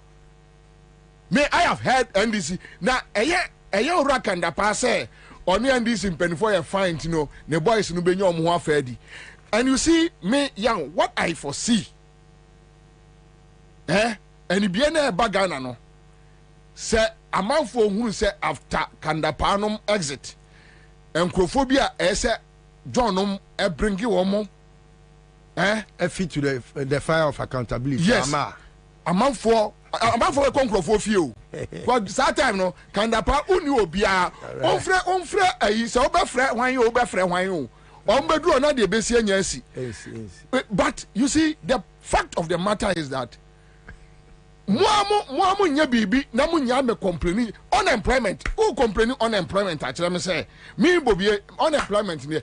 May I have heard NDC now a young rack and the pass on the NDC in pen for a fine, you know, the boys no be your more fedi. And you see, me young, what I foresee. And it be a bagana no. Say a man for who say after Kandapanum exit. And Crophobia say Johnum bring you one a fit to the fire of accountability. Yes. A man for a conqueror for few. But that time no Kandapa uni obia onfre is obefre when you obefre when you ombedu na de besi anyasi. But you see the fact of the matter is that Muamu nya bibi na mu nya me complaining unemployment. Who complaining unemployment actually me say me Bobie unemployment ne.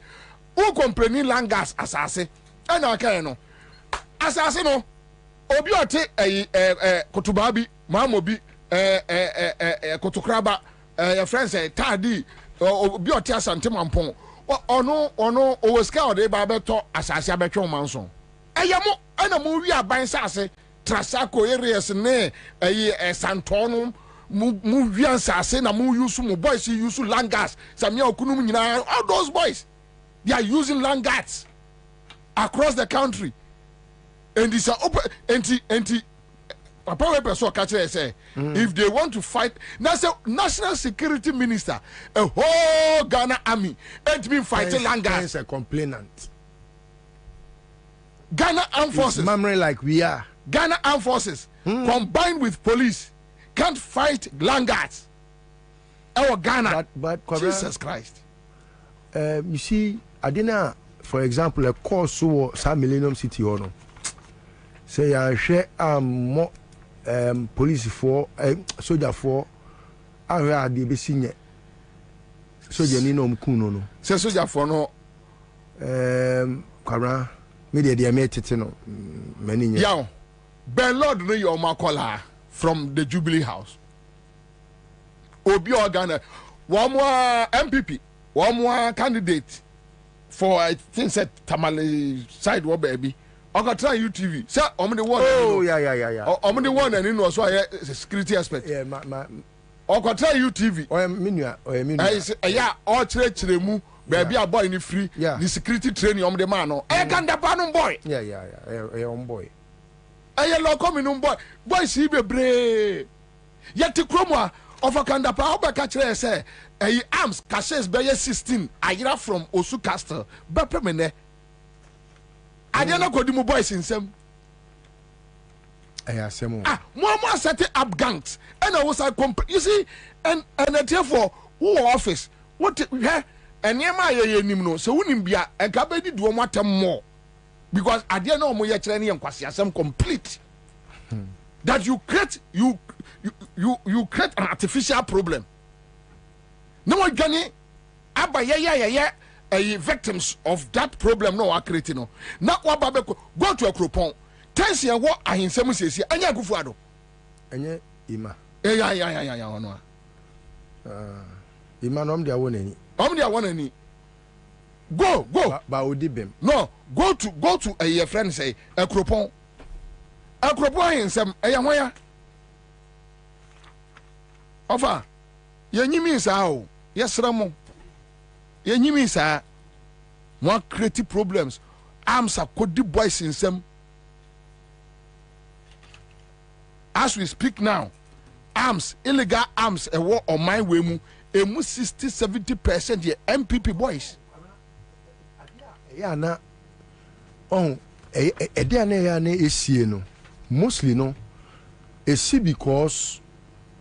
Who complaining langas asase. And okay no. Asase no obi ote kotubabi mamobi kotokraba your friends tadi obi ote asante mampon ono o ska ode ba beto asase abetwe manso eyamo ana mo wi aban sase trasako areas ne santonum mu wi asase na mu use mu boys use langas samia okunum nyina all those boys they are using langas across the country. And this anti Papa person catch say if they want to fight national security minister a whole Ghana army ain't been fighting langas. A complainant. Ghana armed forces memory like we are. Ghana armed forces combined with police can't fight langas. Our Ghana but Jesus Christ. You see I didn't for example a course so some Millennium City or no. Say I share more police for soldier for I heard the senior soldier ni no mkuno no say soldier for no kwara media dey met no many yaw Ben Lord no your makola from the Jubilee House obi organ one more MPP one more candidate for I think said Tamale side wo baby I got try UTV. Say, I'm the one. Oh, yeah. I'm the one, and you know, so I security aspect. Yeah, I got try UTV. Oh, minua. I say, yeah, all church remu. Baby, a boy in the free. Yeah. The security training, I'm the man. I can't the panum boy. Yeah. On boy. I look coming boy. Boy, see be brave. Yet the chroma of a kandapa. Oba catch say, arms caches by 16. I hear from Osu Castle. Bapemene. I didn't know what the boys in some. Mama set up gangs, and I was like, you see, and therefore, who office? What? And Yama, so wouldn't be a cabin do want more because I didn't know more training and quasi complete. That you create you create an artificial problem. No one can yeah. Victims of that problem no are creating no. Now what go to a cropon. Tensi and what I insemu says anya kufuado. Anya ima. Yeah ono. Ima no dia won ani. Dia won ani. Go. Ba odibem. No, go to a friend say a cropon. A cropon insem eya hoya. Ofa. Ye nyimi sa o. Yesramo. Yenyimi sa one creative problems. Ansah could the boys in some. As we speak now, arms, illegal arms, a war on my way mu 60-70% the MPP boys. Yeah, na no mostly no because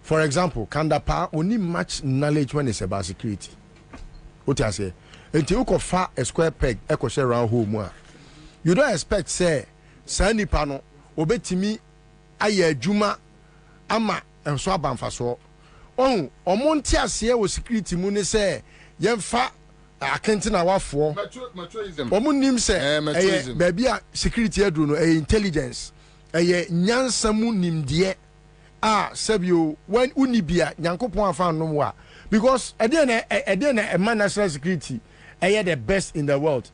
for example Kandapa only much knowledge when it's about security. What I say? Until you fa a square peg, echo share around home. You don't expect say Sandy Pano obetimi aye juma ama and so banfaso. Oh, omontia say was security money say yemfa akentina wafo. Omunim say baby security adru no intelligence. Aye nyansamu nimdie. Sebio when unibia nyankopon afa no wa. Because again a man national security the best in the world.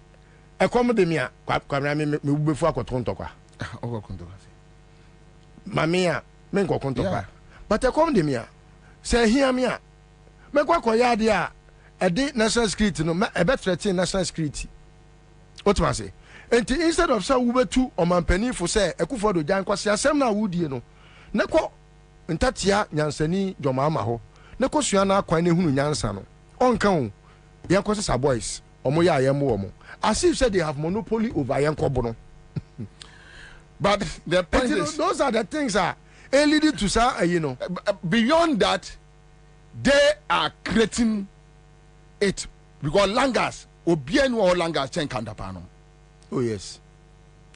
come de me a kwamra me befu akoto ntokwa mamia me nko kontokwa but come de me a say hear me a me kwa koya de a ede national security no e be threaten national security what ma say enti instead of say wo betu omampani fo say ekufo do jan kwase asem na wudie no ne ko ntatia nyansani joma ama ho ne ko sua na akwan ne hunu nyansa no onka o ye ko say boys omo ya ayem wo mo as if said they have monopoly over yankobo no. But the point is, those are the things that leading to say, you know, beyond that, they are creating it because langas obienu or langas chen kandapano. Oh yes,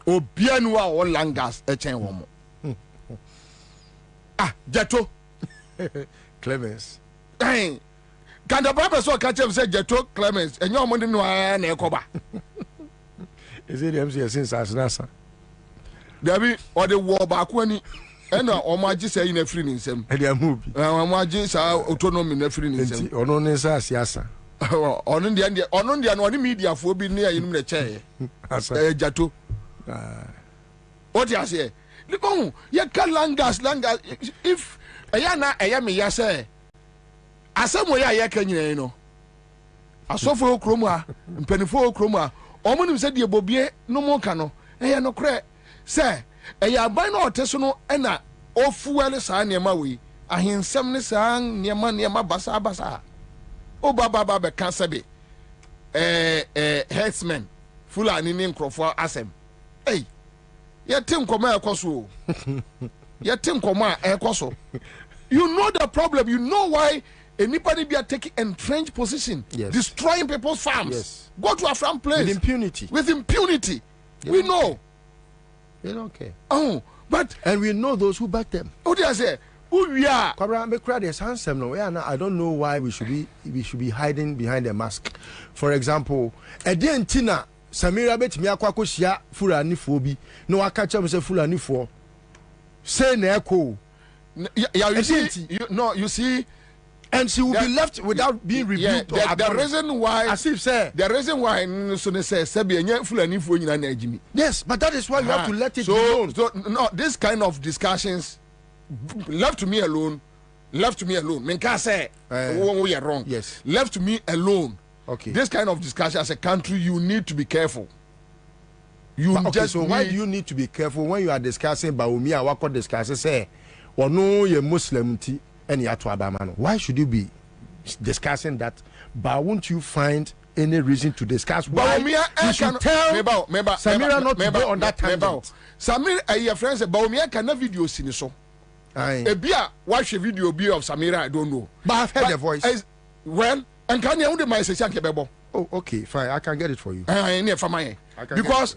obienu or langas chen womo. Jeto Clemens. Hey, kandapano so catch him say Jeto Clemens and your money no na ekoba. Is it MC since Asnasa? Dabi or the war back when he and omaji say in a free in sem. And they are moving. Omaji say autonomy in a free in sem. Ono nesa siasa. Ono ndi no media fo bi near in the chair. Jato. What you say? Look, you can langas. If a me ya say, asemo ya kenye no. Asofo kroma, mpenifo kroma. Omonim said the Bobie no more cano. No cre. Say, a yaban or tesono ena o fuel sa near my way. I hear some sang near my basa. O baba be cancer be. Headsman, full and in crofo asem. Hey, your team come akoso. Your team come akoso. You know the problem, you know why anybody be taking entrenched position, destroying people's farms. Yes. Go to a farm place with impunity. We know. They don't care. Oh, but and we know those who back them. What do I say? Who we are? I don't know why we should be hiding behind a mask. For example, Tina Samira bet me akwa kosia Fulani fobi. No akacha me say Fulani for. Say na echo. Yeah, you see. And she will be left without being rebuked. The reason why, as if say, the reason why, yes, but that is why you have to let it be known. So, no, this kind of discussions, left to me alone. Menka say, we are wrong. Yes, left to me alone. Okay, this kind of discussion as a country, you need to be careful. Why do you need to be careful when you are discussing Baumi and Wako discussing say, or no, you're Muslim tea. Why should you be discussing that? But won't you find any reason to discuss why you should tell Samira not to go on that tangent? Samira, your friend said, Baumia can have video seen so. A beer, watch a video of Samira, I don't know. But I've heard the voice. Well, and can you only my session? Oh, okay, fine. I can get it for you. Because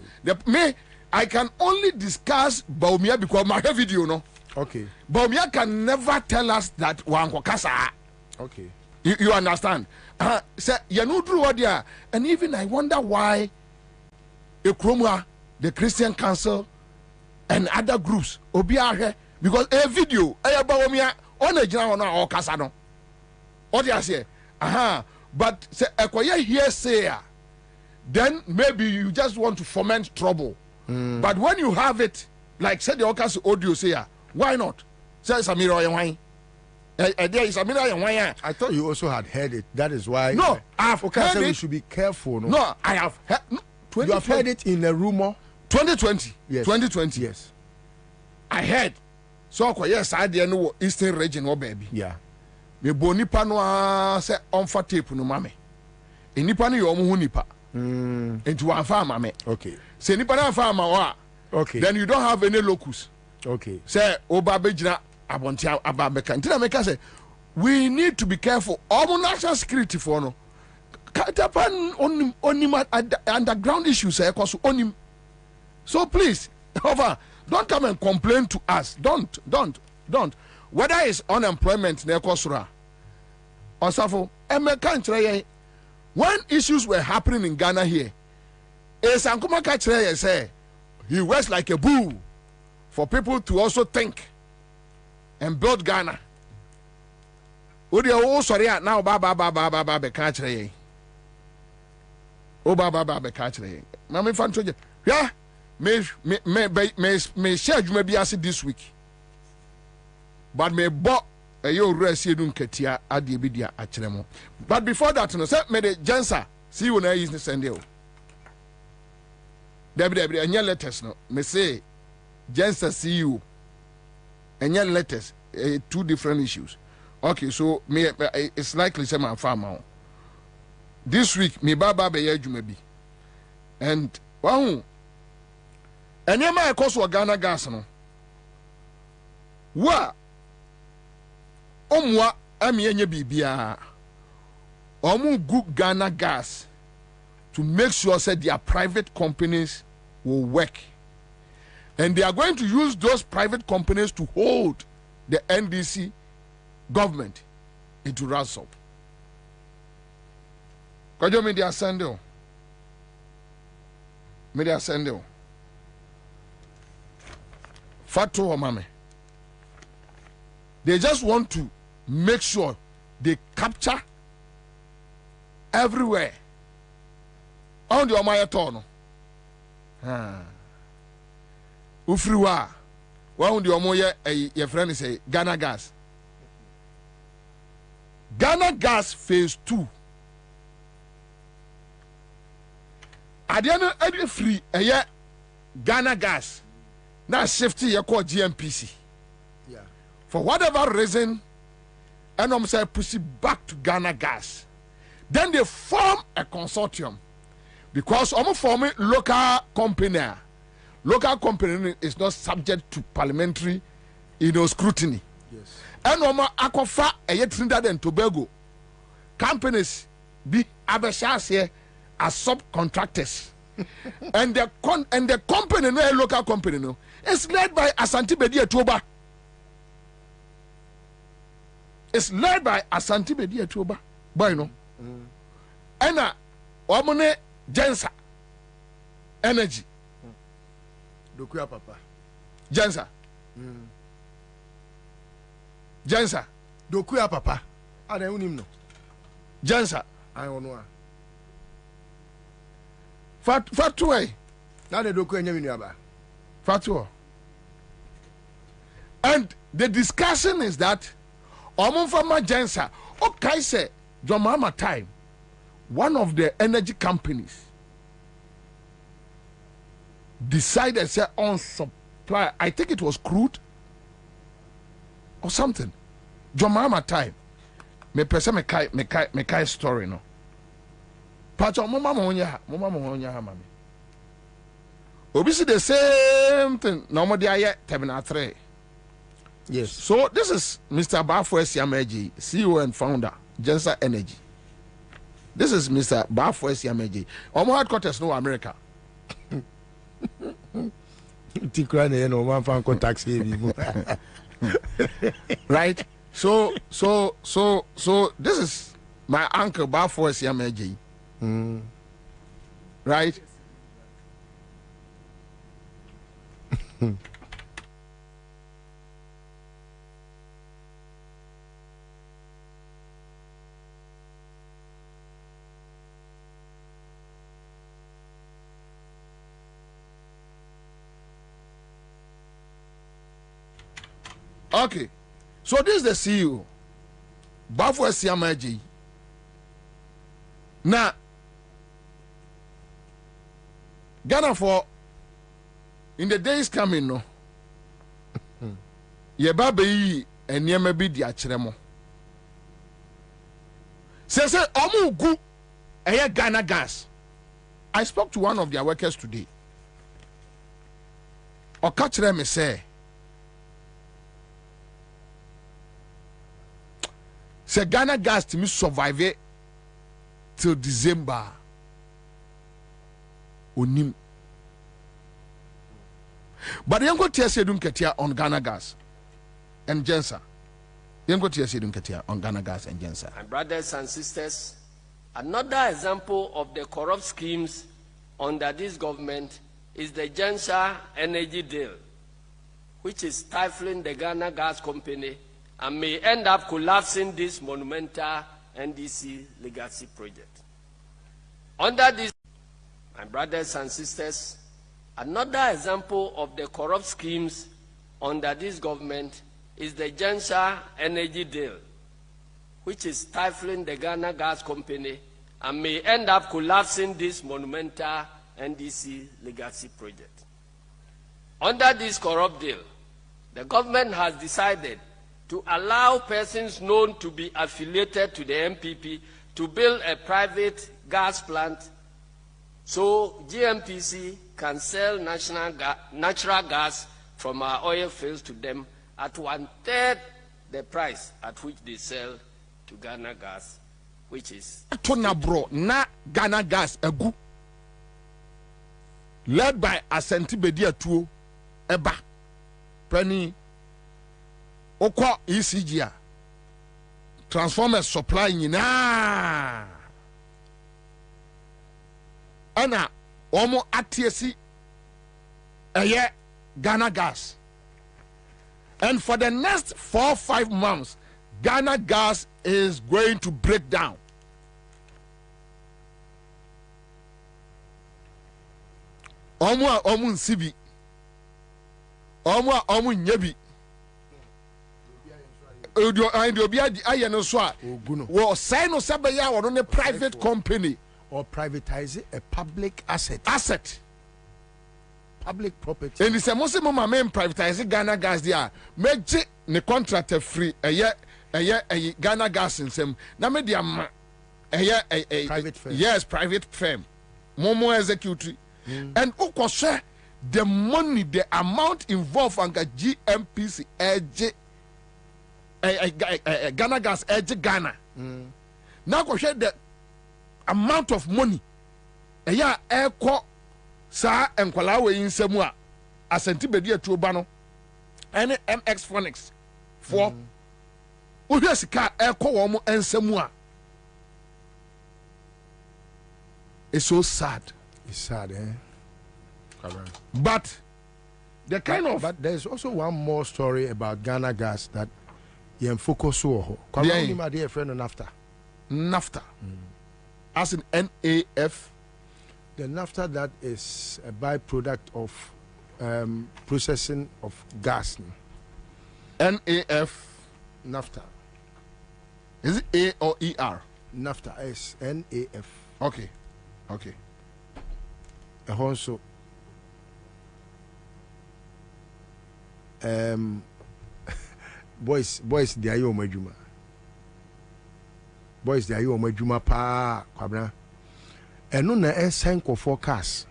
I can only discuss Baumia because my video, no. Okay. Bobia can never tell us that wanko kasa. Okay. You understand? Say you know true what there. And even I wonder why Ekromwa, the Christian Council, and other groups obiare because a video Bawomia on a general or kasa no. What you say? But say ekoye here say then maybe you just want to foment trouble. But when you have it, like said the Okas audio say. Why not? Say Samira Yawai. There is Samira Yawai. I thought you also had heard it. That is why. No, I have heard it. We should be careful. No, I have heard. You have heard it in a rumor. 2020. Yes. 2020. Yes. I heard. So yes, I didn't know Eastern region or baby. Yeah. Me boni pano say on tape no mame. Enipa no yo mo nipa. Into one farmer me. Okay. Say nipa na farmer wa. Okay. Then you don't have any locus. Okay. Say Obabejina Abontia Ababeka. Until I say we need to be careful. All national security for no. Katapan on underground issues say cause on. So please, over. Don't come and complain to us. Don't. Whether it's unemployment ne kosura. Osafo, when issues were happening in Ghana here, Sankuma Kachre say he works like a bull for people to also think and build Ghana. Odi o sorry now ba Kachre. Baba be catch me. Mama fan to yeah. Me share you maybe as this week. But me bought a yo rest you don't ketia adi bidia achremo. But before that, no say me the Ansah see you na is send you. Debi anya letters no. Me say Ansah see you. Anya letters two different issues. Okay, so me it's likely say my farmer. This week me baba be adwuma bi. And wow. And you might cause Ghana gas no. Wa omwa amienye bibia. Omu good Ghana gas to make sure that their private companies will work. And they are going to use those private companies to hold the NDC government into ransom. Kajo media sendeo. Media sendeo. Fatu or mame. They just want to make sure they capture everywhere. On the Omaya Tono. Ufriwa. One the Omoya, your friend say Ghana gas. Ghana gas phase 2. Adiana every free a year Ghana gas. Now shifty you call GMPC. Yeah. For whatever reason, and I'm saying push it back to Ghana gas. Then they form a consortium. Because I'm forming local company. Local company is not subject to parliamentary scrutiny. Yes. And I'm akofa Trinidad and Tobago companies be abeshas here as subcontractors. and the company, no local company, no, it's led by Ashanti Bedi Etoba. It's led by Ashanti Bedi Etoba. Boy, no. And Omone Ansah Energy. Dokuya papa. Ansah. Ansah. Dokuya papa. I don't know. Ansah. I don't know. Fatuwe. Now they don't know. Fatuwa. And the discussion is that Omunfama Ansah, okay, say, Jomama time, one of the energy companies decided say on supply, I think it was crude or something. Jomama time. Me pese me kai story no. Pacho mama monya mami. Obi see the same thing. No more there terminal 3. Yes. So this is Mr. Bafo Esiameji, CEO and founder, Ansah Energy. This is Mr. Bafo Esiameji. Omo headquarters no America. Tikrane no man fan contact right? So this is my uncle Bafo Esiameji. Right? Okay, so this is the CEO, Bafo Esiameji. Now, Ghana for in the days coming, no, ye baby and ye may be the achremo. Say, Omu gu a Ghana gas. I spoke to one of their workers today. Or catch them say. Say Ghana gas to me survive it till December. Onim. But you go TSA don't get here on Ghana gas and Ansah. You go TSA don't get here on Ghana gas and Ansah. My brothers and sisters, another example of the corrupt schemes under this government is the Ansah energy deal, which is stifling the Ghana gas company and may end up collapsing this monumental NDC legacy project. Under this, My brothers and sisters, another example of the corrupt schemes under this government is the Ansah energy deal, which is stifling the Ghana Gas Company and may end up collapsing this monumental NDC legacy project. Under this corrupt deal, the government has decided to allow persons known to be affiliated to the MPP to build a private gas plant so GMPC can sell natural gas from our oil fields to them at 1/3 the price at which they sell to Ghana Gas, which is na Ghana Gas egu led by Ashanti bedia tuo eba penny okwa ECG transformer supply nyina ana omo atiesi eye Ghana Gas, and for the next 4 or 5 months Ghana Gas is going to break down. Omo nsibi omo nyebi obi aye no so a wo say no sabe ya wo no private company or privatize a public asset public property. And the most mama men privatize Ghana Gas there make ne contract free eye Ghana Gas nsem na me dia ma private firm. Yes, private firm momo executive. And ukoshe the money, the amount involved on GMPC edge Ghana Gas edge Ghana. Now koshe the amount of money eko sa enkwala we nsemu a Ashanti bedi atuoba no ene MX Phonics for ohwe sika eko wo mo nsemu a. It's so sad. It's sad, eh? But the kind of but there's also one more story about Ghana Gas that you focus on. My dear friend, NAFTA. As in NAF. The NAFTA that is a byproduct of processing of gas. NAF. NAFTA. Is it A or ER? NAFTA is NAF. Okay. Also, boys, they are your majuma. Boys, they are your majuma pa Kwabena. And no na ensanko forecast.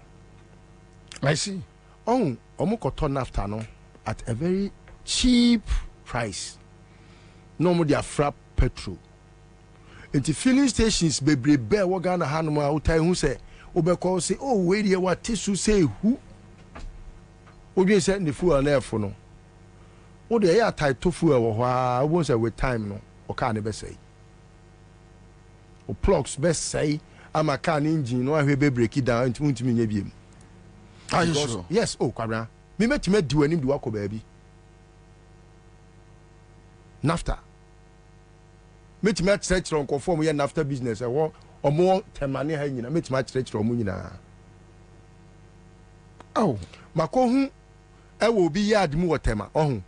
I see. Omukoto NAFTA no at a very cheap price. No more their frap petrol. Into filling stations bebre bear wagana hanuma utai who say obeko say oh wait here what tissue say who obi say the fool na efo no o de ya tie to fool wo hwa won say with time no o ka ne be say o plugs be say ama car engine no ahwe be break it down into untimi nya biem. Are you sure? Yes, Kwabena me metime di wanim di wako baabi NAFTA metime atchire nkofo mo ye NAFTA business wo omo temane ha nyina metime atchire omo nyina makohu ewo obi yard mu wotema ohun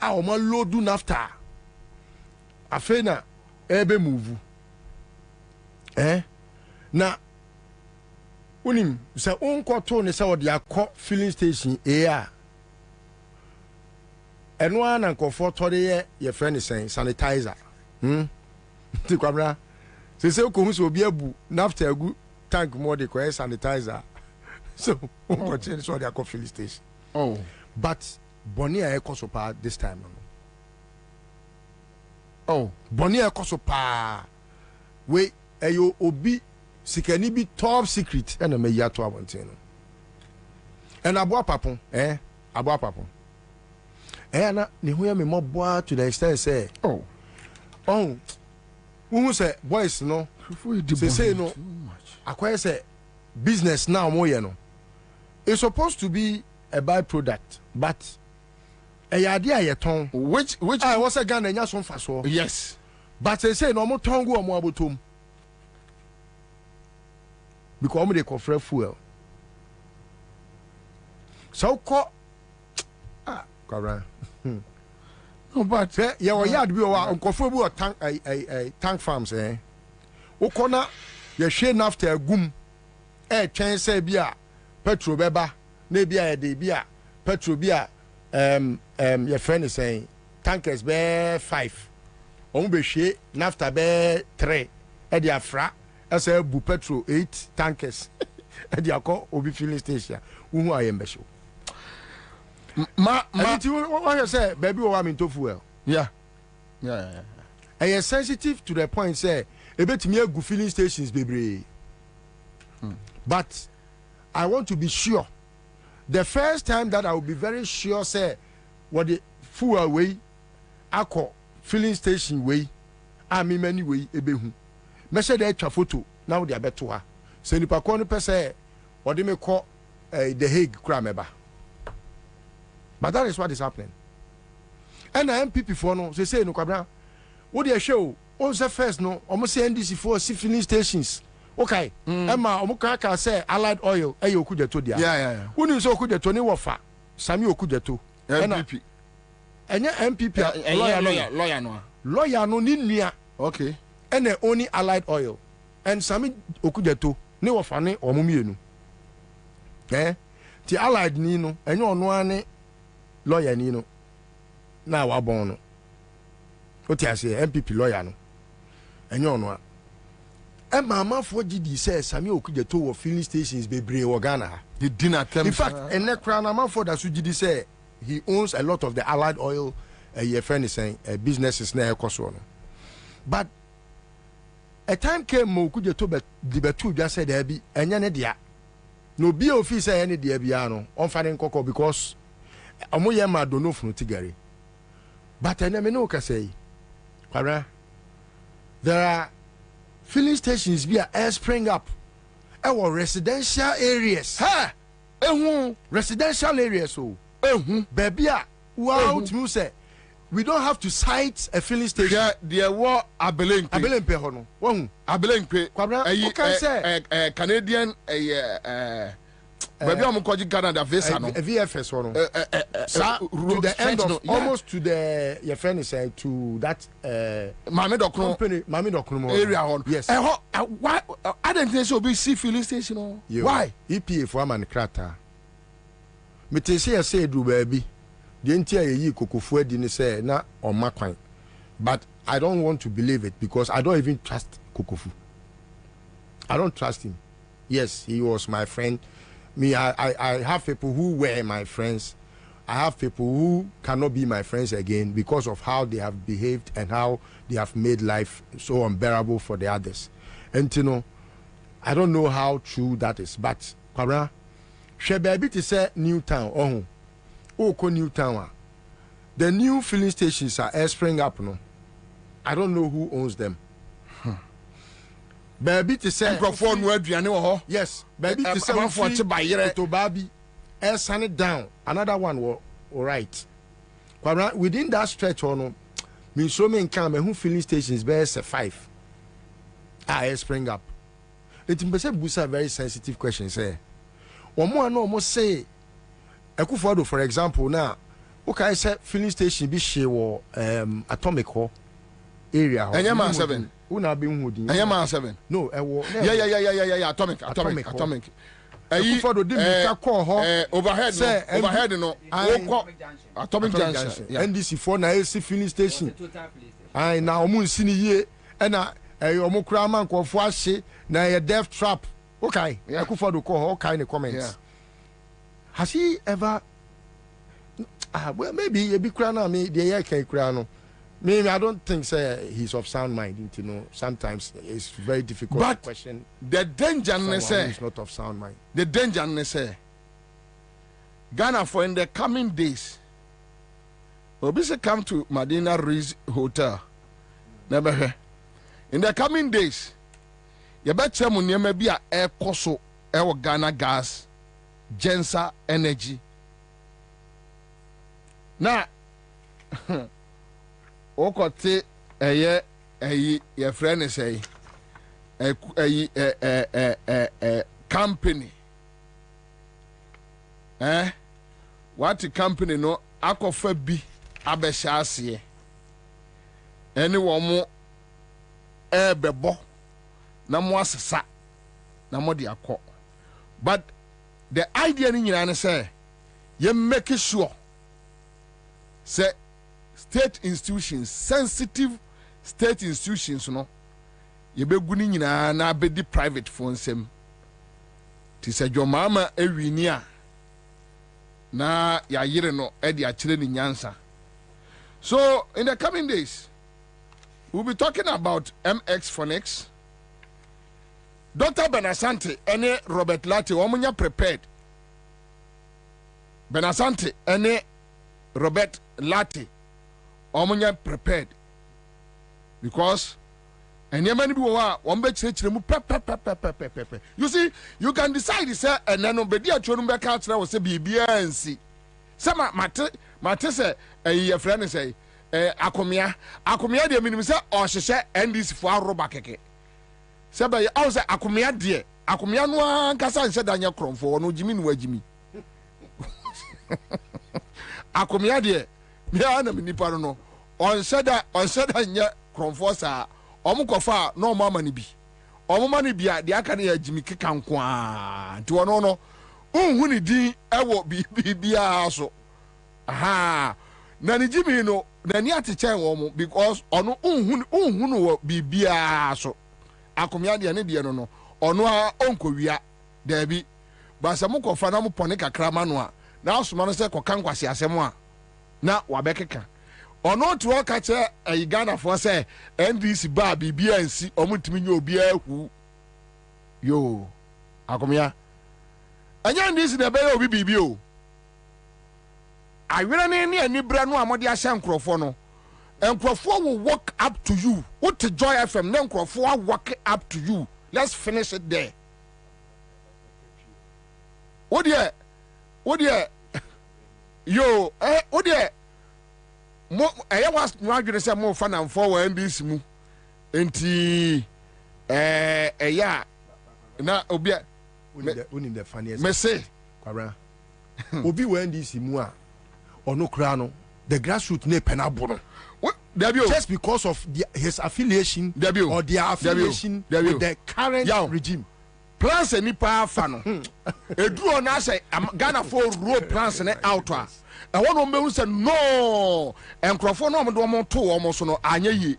a omo loadu NAFTA afena ebe move na unim se onkoto ne se odi akọ filling station a eno ana nkofo tore ye friend sanitizer ti Kwabena se ko hu so obi abu NAFTA agu tank mo de ko sanitizer so onkoto so odi akọ filling station but Bonia ekosopa this time no Bonia ekosopa we eyo obi sikani bi top secret and me yato abonten no and abo papon abo papon na ne ho ya me moboa to the extent say who say boys no say no akwai say business now mo ye no it's supposed to be a byproduct but ade ayeton which I was a Ghana nya so faso yes but say no mo ton go mo abotom because they confront fuel. So call Kwabena. No, but yeah, well, yeah, be a confront tank farms, eh? Okona, you share after a goom, chance say beer, petrol beba, maybe a day beer, petrol beer, your friend is saying, tankers bear 5, be share, nafta bear 3, Edia fra, as a bu petrol 8 tankers, Edia call, Obi filling station, who I am special. What you say, baby, I'm into fuel. Yeah. I am sensitive to the point, say, a bit me good filling stations, baby. But I want to be sure. The first time that I will be very sure, say, what the fuel way, I call filling station way, I mean many way, a behu. Measure the extra photo, now they are better. Send you a per se, or they may call the Hague Crameba. But that is what is happening. And the MPP for no, they say no Kwabena. What they show, on the first no, almost say NDC for filling stations. Okay. Emma, Omukaka say allied oil, ayo kujeto dia. Yeah. When you so kujeto ni wafa, Sami okujeto. MPP. Enya MPP lawyer no ni nia. Okay. And only allied oil. And Sami okujeto ni wafa ni omumienu. Ti allied ni no, enyo ono ane lawyer ni no na wa bon no o ti ase MPP lawyer no enyo no a mama for GD says Sami Okujeto wo filling stations bebre wo Ghana the dinner term. In fact enekra na man for that so GD say he owns a lot of the allied oil your friend is saying businesses na ekoso no. But a time came Okujeto be betu just said there be enya ne dia no be officer any dia bia no on finding koko because omoye ma dono funu tigari. But I never know can say Kwabena, there are filling stations be air spring up our residential areas residential areas so baby wow to say we don't have to cite a filling station. Yeah, there were abelenpe hono wahu abelenpe Kwabena Canadian baby I'm calling Canada visa no VFS one to the end of almost to the your friend is to that Mami Dokromo area on. Yes. Why I don't think so be see filling station no. Why EPA for man krata me te say do baby the entire yi kokofo adi ni say na on makwan but I don't want to believe it because I don't even trust Kokofu. I don't trust him. Yes, he was my friend. Me, I have people who were my friends. I have people who cannot be my friends again because of how they have behaved and how they have made life so unbearable for the others. And you know, I don't know how true that is. But Kwabena, she baby to say Newtown. Oh, Newtown. The new filling stations are spring up no. I don't know who owns them. Baby to say microphone word you yes baby to say to baby sand it down another one all right within that stretch no means so many come who filling stations best 5 spring up it is a very sensitive question say one no say Ekufodo for example now okay say filling station be she atomic area Enyama 7 una be hudi Enyama 7 no yeah atomic Ekufodo di me call ho overhead no atomic junction NDC 4 na AC filling station ai na omu nsini ye na omu kura man kwofo ahye na ye death trap okay Ekufodo call ho okay in the comments has he ever well maybe a big crown me the year can crown maybe I don't think say he's of sound mind you know sometimes it's very difficult but to question the danger say he's not of sound mind the danger say Ghana for in the coming days Obisi come to Madina Rizz Hotel never in the coming days you better mu niema bi a ekoso e Ghana gas Ansah energy na okote eye your friend say company what company no akɔfa bi abɛhyɛ aseɛ ɛne wɔn mo ɛbɛbɔ na mo asesa na mo de akɔ but the idea ni nyina ne sɛ you make sure say state institutions sensitive state institutions no yɛbɛgu ni nyinaa na abɛdi private phone nsɛm ti sɛ dwɔmaama awi ni a na yɛayere no ɛde akyerɛ ne nyansa. So in the coming days we'll be talking about MX Phonics. Dr. Ashanti and Robert Latte omunya prepared. Ashanti and Robert Latte omunya prepared because and yemani bi wa won be chire mu pe. You see, you can decide say and then obedi atwo no be ka chire wo say bibia ansi. Say mate say your friend say akomia de minim say o hyehyɛ NDC fo aroba keke. Say ba o say akomia de akomia no ankasa nhyɛ danya kromfo no jimi no wajimi. Akomia de me ana me nipa no on hyɛ da nya kromfo sa omu kofa no mama ni bi omu mani bia de aka na ya jimi keka nko a nti wono no unhu ni din ewo bibia so aha na ni jimi no na ni atechen wo mu because ono unhu no wo bibia so akomia de ne de no ono a onkowia da bi ba se mu kofa na mu pone kakra ma no a na asoma no se koka nkwase asem a na wabekeka ono to ka che Ghana for say NDC ba bibia nsi omutimi nya obia hu yo akomia anya NDC na be obi bibio awere ne ani bra no amode ahye nkrofo no nkrofo will walk up to you what Joy FM na nkrofo will walk up to you. Let's finish it there. What dear yo what dear mo was no adwene say mo fa na mfo wa NDC mu enti ya na obia unim the funniest me say kwara obi wa NDC mu a ono kra no the grassroots ne penabo no just because of his affiliation or their affiliation with the current regime. Plans any power fan. A draw na say Ghana for road plans and out. I want to say no and Crawford no do mo to almost no anya yi.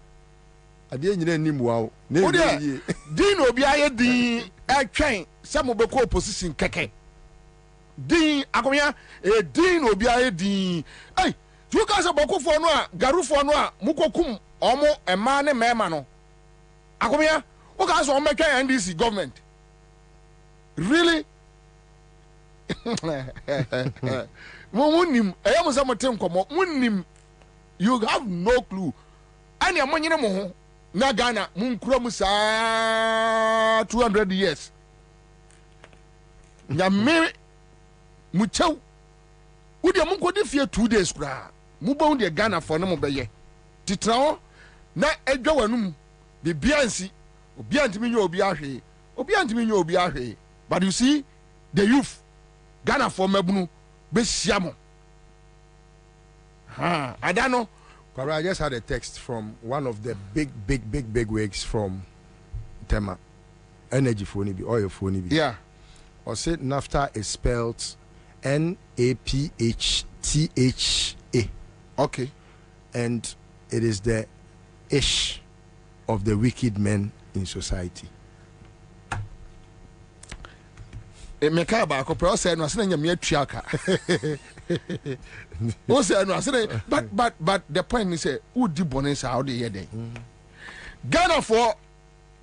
Ade nyina nim wow. Na din obi aye din e twen se mo be ko opposition keke. Din akomya e din obi aye din. Hey, you guys aboko for no a garu for no a mukokum omo ema ne mema no. Akomya, o guys o make NDC government. Really? You have no clue. Any among you na Ghana munkromusa 200 years. Ya me muchau. Udi amunko di fie 2 days kra. Muba undi Ghana for no mobeye. Titrawo na edwa wanum be biansi. Obi antimi nyo obi ahwe. Obi antimi nyo obi ahwe. But you see, the youth, Ghana for Mebunu, Beshiamo. I don't know. I just had a text from one of the big wigs from Tema. Energy phone, oil phone. Yeah. Or said NAFTA is spelled NAPHTHA. Okay. And it is the ish of the wicked men in society. Meka ba ko pro say no ase na nyame atuaka. O say no ase but the point is say who di bonus how dey here then. Ghana for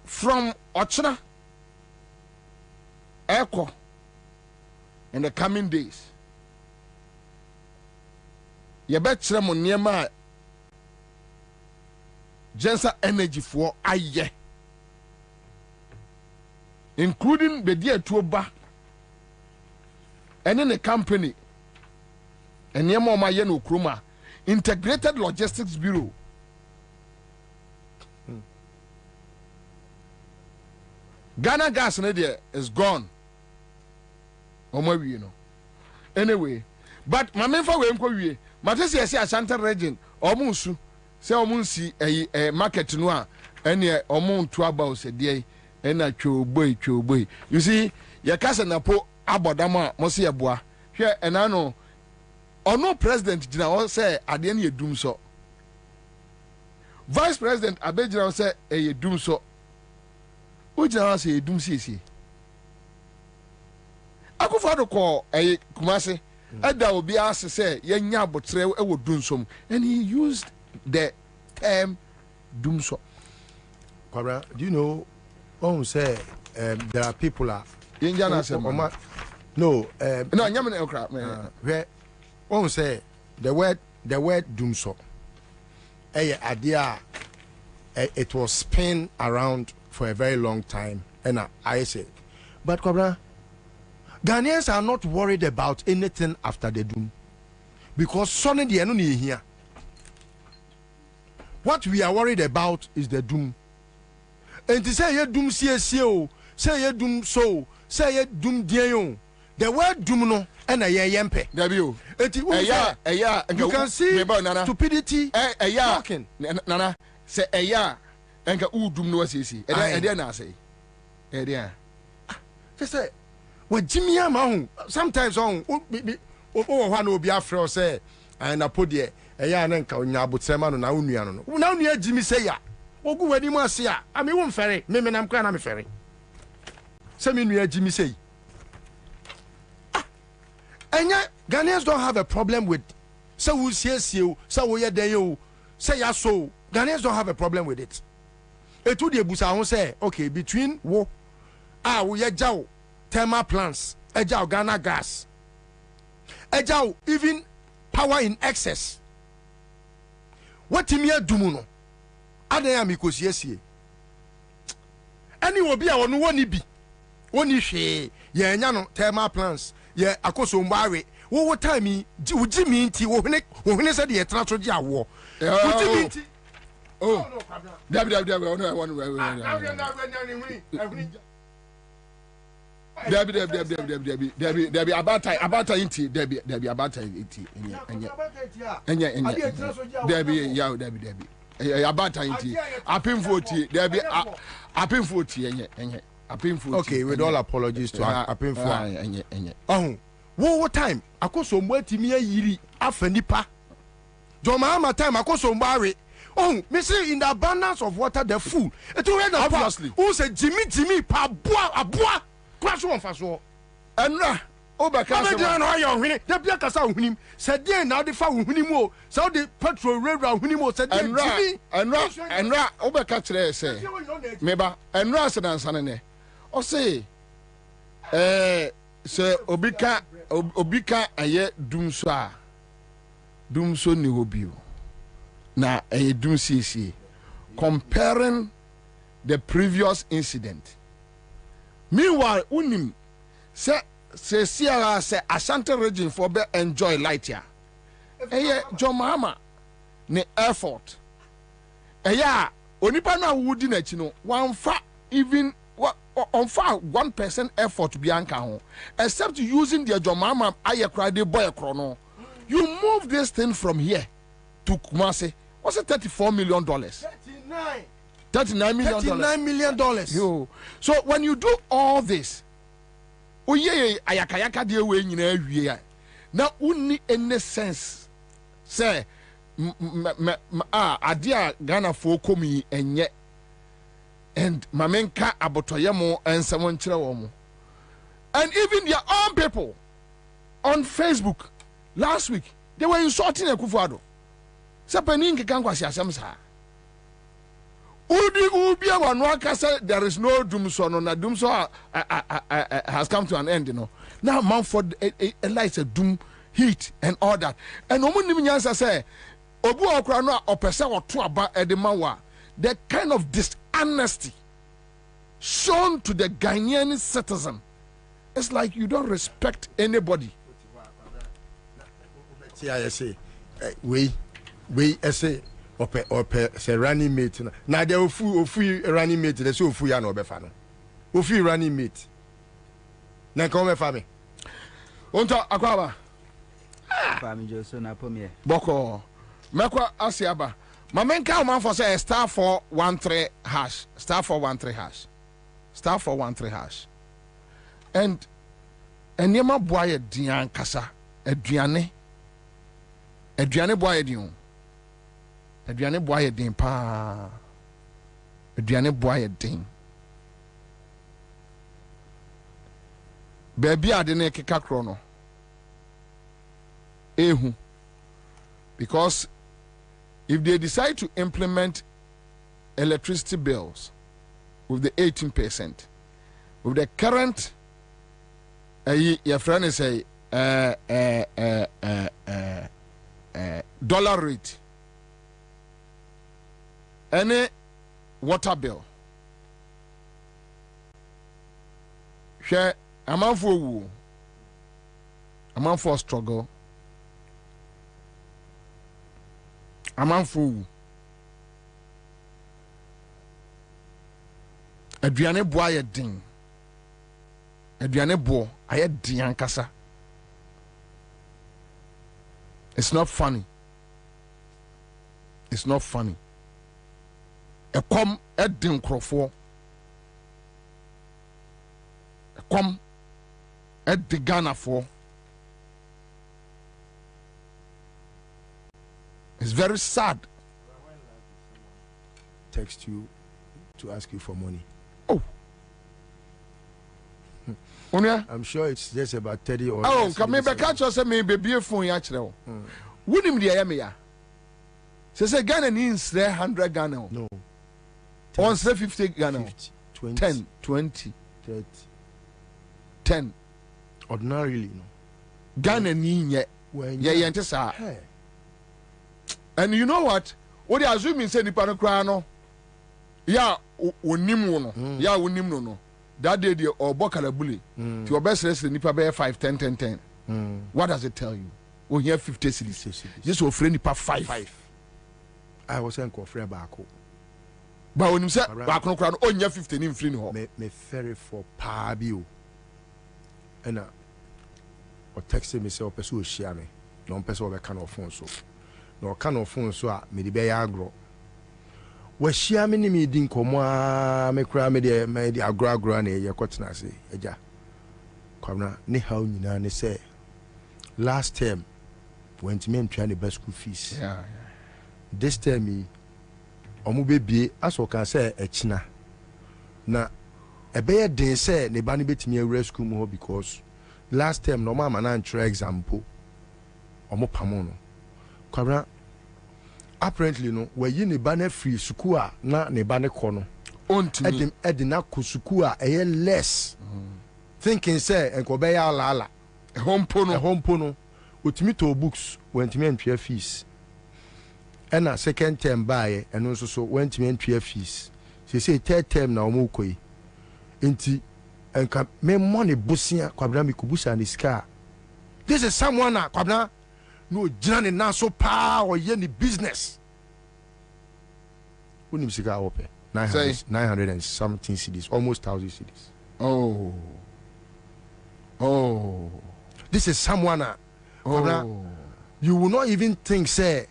from Ochina Eko in the coming days. You bet mo niema Jensa energy for aye. Including the dear tuoba and in a company and near Mama Yeno Kruma Integrated Logistics Bureau. Ghana gas is gone. You know. Anyway, but my main for we Matesi say Ashanti region omunsu say omunsi a market no and ye omun to about say dey na choboy. You see, your cousin na po abodama mo se eboa. Hwe ena no ono president gina o say ade na edum so. Vice President Abedjira say e edum so. Ujina say edum sisi. Akufado ko Kumasi Ada obi ask say yenya abotre e wo dunsom and he used the term dumso. Kwabena, do you know say there are people are no nyame okra where say the word dumso idea it was spin around for a very long time and I say but Kwabena, Ghanaians are not worried about anything after the doom because suddenly they are not here. What we are worried about is the doom. And to say you doom CSO, say you doom so, say you doom dion. The word doom no and a yempe. You can see stupidity talking. Nana say and doom no say. I say. Just say. Well, Jimmy Amahun sometimes on one will be afraid say and I put there a yan and Kabutsema na Uniano. Now near Jimmy say ya. Oh, go where you must see ya. I mean, one ferry, maybe I'm crying, I'm a ferry. Some near Jimmy say. And yet, Ghanaians don't have a problem with so we see you, so we are there, say ya so. Ghanaians don't have a problem with it. Et tout the Busa say, okay, between wo we are Jow. Thermal plants, ejao Ghana gas, ejao even power in excess. What timia dumuno? Adaya mikosi yesi. Any will be our one be. One she, ye nyano thermal plants, ye akoso mbari. What time Jimmy inti wohne said ye transfer war. Oh, Debbie abata inti Debbie abata inti Debbie abata inti apim 40 Debbie apim 40 okay, with all apologies to apim 40 what time akoso mbati mi yiri afanipa Joma time akoso mbare me say in the abundance of water the fool it will obviously who say Jimmy pa aboa crash one fast war enra obeka so no ayo hwini de bia kasa hwini say dey na de fa hwini mo say the petrol railway hwini mo say dey Jimmy enra obeka kire say meba enra se dan sanene o say say obika aye dumso ni hobio na aye dumsisi comparing the previous incident. Meanwhile, unim say Sierra say Ashanti region for be enjoy light here. Jomama ne effort. Onipa na wudi na chino one fa even on far 1% effort bianca ho except using the Jomama ayekra de boy chrono. You move this thing from here to Kumasi. What's it $34 million? $39 million. Yo. So when you do all this, ayakayaka de we nyina wie na unni any sense say adia Ghana fo komi enye and mamenka abotoye mo ensemo nkyere wo mo. And even their own people on Facebook last week they were insulting Akufo-Addo. Sapani nkan kwasi asem sa. Ubi wanwaka say there is no doomso no na doomso has come to an end, you know. Now Manford lights a doom heat and all that. And omunim nyansa say obu okra no opese oto aba edemawa the kind of dishonesty shown to the Ghanaian citizen. It's like you don't respect anybody. See I say we say ope say running mate na de ofu running mate de so ofu ya na obefa no Ofi running mate. Na come family. Onto akwaba. Family Joso na pomie. Boko. Mekwa asiaba. Mamenka man for say star 413 hash. Star 413 hash. Star 413 hash. And enema boye dian kasa. Aduane boye din. Aduane boye din pa. Aduane boye din. Baby adene keka krono. Ehu. Because if they decide to implement electricity bills with the 18%, with the current your friend is a dollar rate, any water bill, share amount for struggle, amount for aduane bo aye din, aduane bo aye din ankasa. It's not funny. It's not funny. A come at din crofo. A come at the Ghana for. It's very sad. Text you to ask you for money. Oh. I'm sure it's just about 30 or. Oh, come me back catch us me baby phone ya chire. Wouldn't the me ya. Say Ghana needs 100 Ghana. No. On 50 Ghana. 50, 20, 10, 20, 30, 10. Ordinarily, no. Ghana need yeah. And you know what? What they assuming say nipa no kra no. Yeah, onim no. Yeah, onim no. That day the obokalabuli. To your best rest nipa be 5 10 10 10. What does it tell you? We here 50 cities. Just for friend nipa 5. I was saying ko friend baako. Ba onim say baako no kra no onya 50 ni mfiri ni ho. Me ferry for pa bi o. And o text me say o person o share me. No person o be kan o phone so. No kan o phone so a me di be ya agro. We share me ni me di nkomo a me kra me di agro na ye kwotena se eja. Kwabena ne how nyina ne say last term went me ntwa ne best school fees. Yeah. This term omo bebie aso kan say echina. Na ebeye den say ne ba ne betimi awura school mu because last term no mama na ntra example omo pamo no. Kwabena apparently no we yi ne ba na free school a na ne ba ne ko no. Ontimi edina ko school a eye less. Thinking say enko be ya ala hompo no otimi to books wentimi antwa fees. And a second term buy and also so went me entry fees. She say third term na omo koi. Enti enka me money busia Kwabena mi kubusa ni ska. This is someone na Kwabena no jina ni na so pa or ye ni business. Unim sika ope 900 and something cedis, almost 1,000 cedis. Oh. This is someone na Kwabena you will not even think say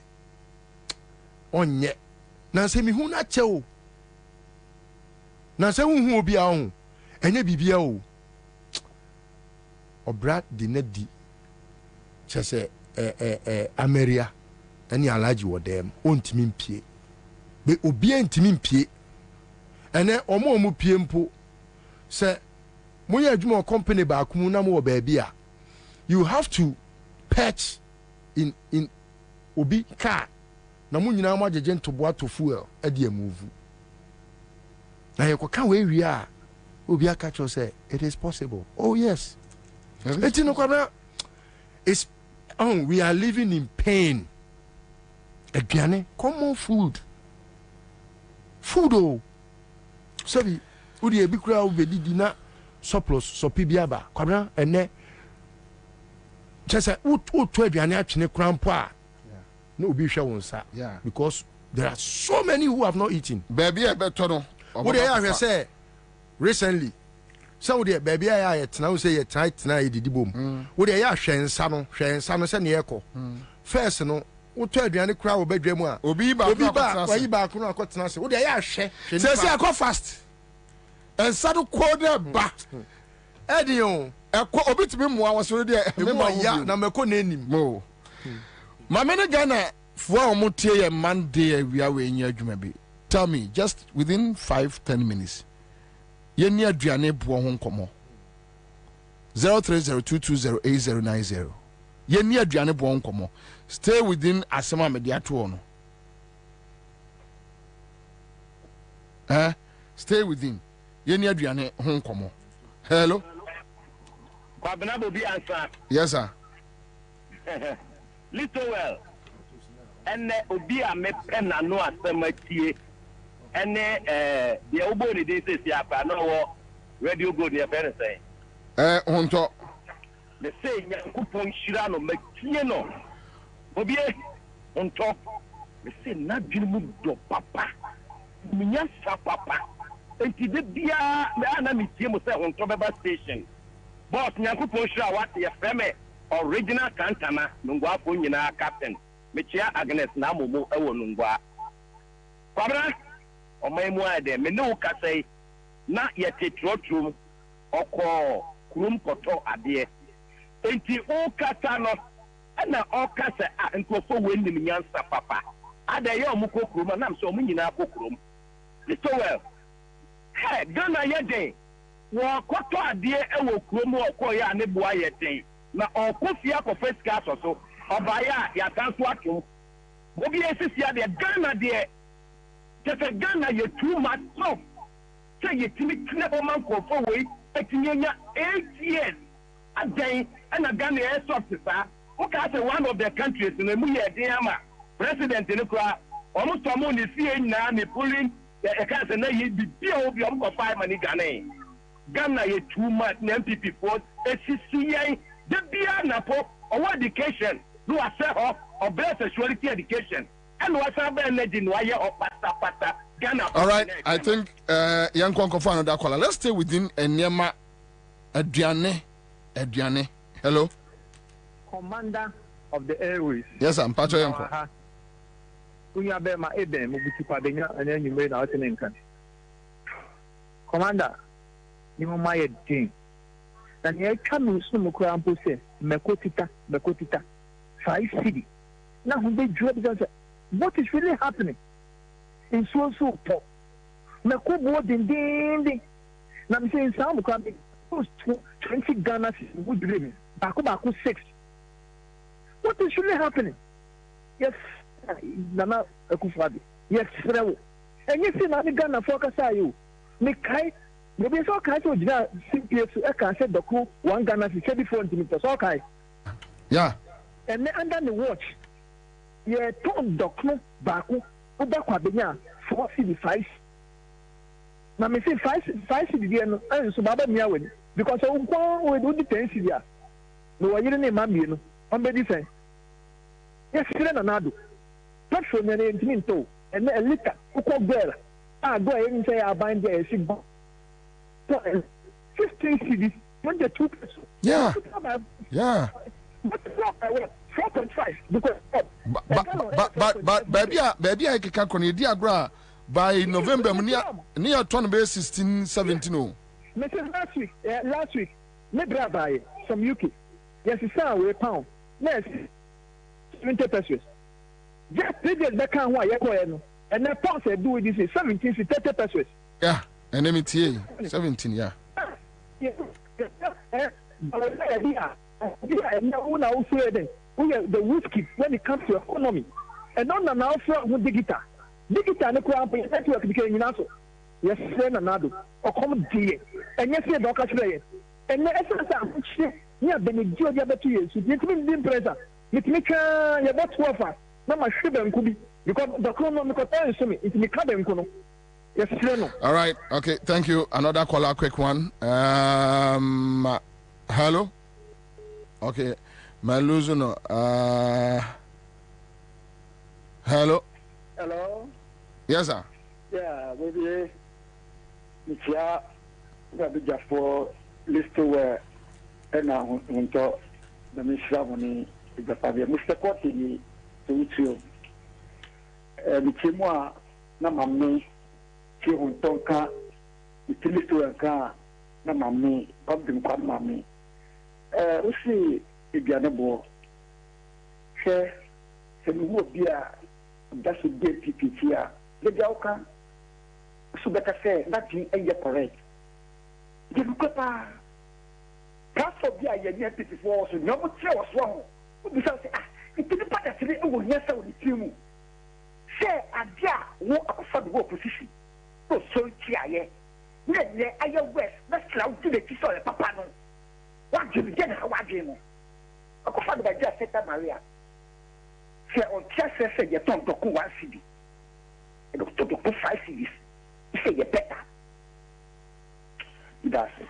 onye na se mi hu na che o na se hu obi a ho enye bibia o obra di na di che se ameria ani alaji wo dem ontimi mpie be obi antimi mpie ene omo pie mpo se moya adwuma company ba akumu na mo ba bia you have to patch in obi car na mu nyina ma jeje ntoboa to fuel e de move na ye ko ka we wi a obi aka cho say it is possible. Oh yes, it no Kwabena it's we are living in pain. Aduane common food oh sabi udi e bi kura obedi na surplus so pibiaba Kwabena ene chese utu aduane atwene kura mpo a no be sure wonsa because there are so many who have not eaten. Baby I better no. What they have say recently So the baby I at now say it tight now did boom. Would I shen sano send the echo? First no, what tell the crowd bedroom? Obi back, why you back on a cotton? Would I share? Says I go fast. And saddle quarter back. Eddie, a bit of me was already a number name. Mo. My man Ghana for Mutia Monday, we are in your jumabi. Tell me, just within 5-10 minutes. Yeni aduane bo ho nkomo 0302208090 yeni aduane bo ho nkomo stay within asema mediato no stay within yeni aduane ho nkomo. Hello Kwabena Bobie Ansah. Yes sir. Little well and obi a me na no asema tie ene the obo ni dey say apa no radio go near very say honto the say nyankopon hira no matie no obi honto the say na dwemu do papa minya sa papa enti de bia na mitie mo say honto beba station boss nyankopon hira what ye frame original kantana nungwa afo nyina captain mechia Agnes na momo ewo nungwa Kwabena ọmọ ade me no ka say na ye tetrotrum ọkọ kurum kọtọ ade enti o kata no na o ka say nkofo wennim nyansa papa ada ye omukọ kurum na so omunyina akọ kurum so well hey Ghana ye den wo kọtọ ade ewo kurum ọkọ ya ne boa ye den na ọkọ fia kọ first class so ọbaya ya tanso ato obi esisi ade Ghana de just a Ghana you too much stuff. Say you timid clever man for 4 weeks, 8 years a day, and a Ghana air officer. Okay, as one of the countries in the Muya Diama, President in the crowd, almost someone is seeing now, pulling the account and they be POV of 5 money Ghana. Ghana you too much, MPP force, SCCA, the Biana or education, do a set off or better sexuality education. And what's up in wire or pata Ghana. All right, I think young Konko another caller. Let's stay within Enyema Adriane. Hello. Commander of the Airways. Yes, I'm Pacho Yanko. Unya be ma eden mo buti padenya anya nyume na wote nkan. Commander, ni mo maye din. Na ni aka no so mo kura ampo se mekotita 5 city. Na hu be dwo because what is really happening in so pop na ko bo ding na me say some ko be 20 Ghana would dream back 6. What is really happening? Yes, Nana Akufo-Addo. Yes, Frewo. And you see, na Ghana focus you. Me kai, me be so kai to jina CPS e kan say doku 1 Ghana fi before ntimi so kai. Yeah. And me under the watch. Yeah, ton doku baku uba Kwabena 4 na me say 5 cedi there no and so baba me awen because we do the 10 cedi no wa yire ne ma me no on be different. Yes, na nado. Petrol na ntimi nto and a liter uko girl go even say I bind there is 15 cedi 22 pesos. Yeah. 4.5 because but baby I can con diagram by November near turn base 16-17. Oh. Mrs. Last week, me buy from UK. Yes, it's a pound. Yes, 20 pesos. Just previous back on why you and the pound said do this is 17 to 30 pesos. Yeah, and MTA 17, yeah. The whiskey when it comes to economy. And on now from digital no crap network became also. Yes, send another or come dear. And yes, the doctor say. And the essence yeah, Benedict the other 2 years. It means pressure. It make your bot offer. No my sugar could be because the economic is me. It's me cabin. Yes, all right, okay, thank you. Another caller, quick one. Hello? Okay. My losing hello? Hello? Yes, sir. Yeah, maybe. just for list where and now until the Mishnah the Pavia Mr. Cotti to you. The Chimoa Namami, Chihun Tonka, the Tilistu Namami, Pabdim Kwamami. We see if you're not share some would be a that's a good PPT. The Jauka, so better say, nothing ain't correct. The Papa, perhaps of the idea before, so no one was wrong. Because it didn't matter to me, oh, yes, I will team. Say, a dear, walk for the opposition. Oh, so, Tia, yeah, I am west, that's loud to the kiss of the Papa. What do you get? How are you? I could find by just Santa Maria. Say, on Chester said, you don't go 1 city. And to go 5 cities. You say, you're better. That's it.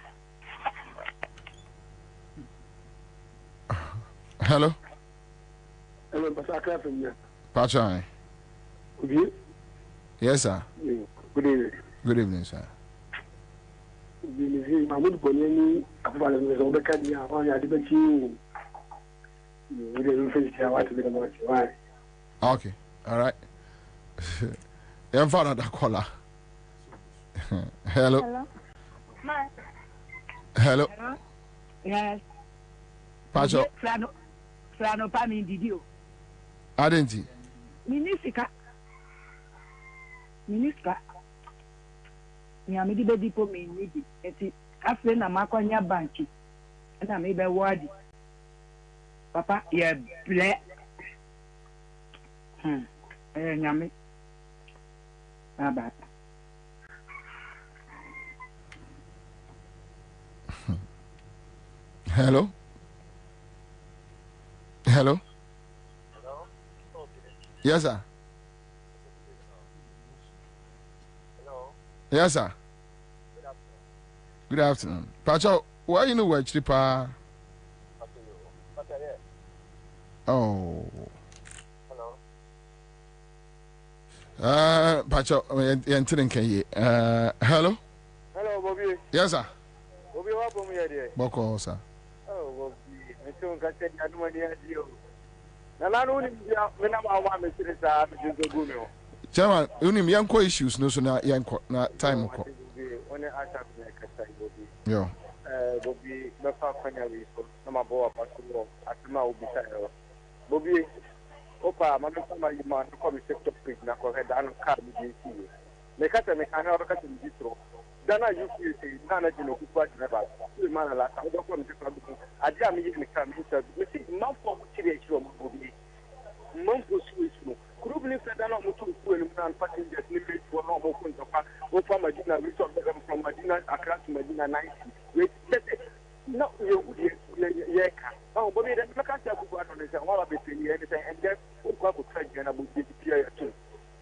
Hello. Hello, Pastor from here. Pachai. Good. Yes, sir. Good evening. Good evening, sir. Mahmoud Boniani, Afghanistan, is over Kenya, on your debate. We didn't finish our wife to be the most. Why? Okay, all right. I'm found out that caller. Hello. Hello. Hello. Yes. Pacho. Flano Pami Didio. Adenti. Minister. Nyame di bedi po me nidi eti afi na makonya banki na me be wadi papa ye ble nyame baba Hello. Hello. Yes, sir. Yes, sir. Good afternoon. Pacho, why you know where Chipa? Oh. Pacho, hello? Hello, Bobie. Yes, sir. Bobie, what from here? Boko, sir. Oh, Bobie. I don't get any money at you. And I don't even know how much it is. I'm just a good one. Chairman, you need young issues, no, so now young time. Yo. Bobby, the family, some of our passport, at the mouth beside her. Bobby, Opa, my family man, the coming sector pig, Nako had done a car with you. Make us a mechanical cut in vitro. Then I used to say, Nana, you know, who was never. The man, I don't want to come. I jam in the car, Mr. Mouth for Chile, Bobby. Mouth was Swiss. Kurubini feda na mutu kuwe na passengers ni rate for normal kuntoka ofa Medina resort from Medina Accra to Medina 90 wait no you yeka oh bobi da maka ta ku ado ne say wala be teni e say and then o kwa ko traje na bo di pia ya too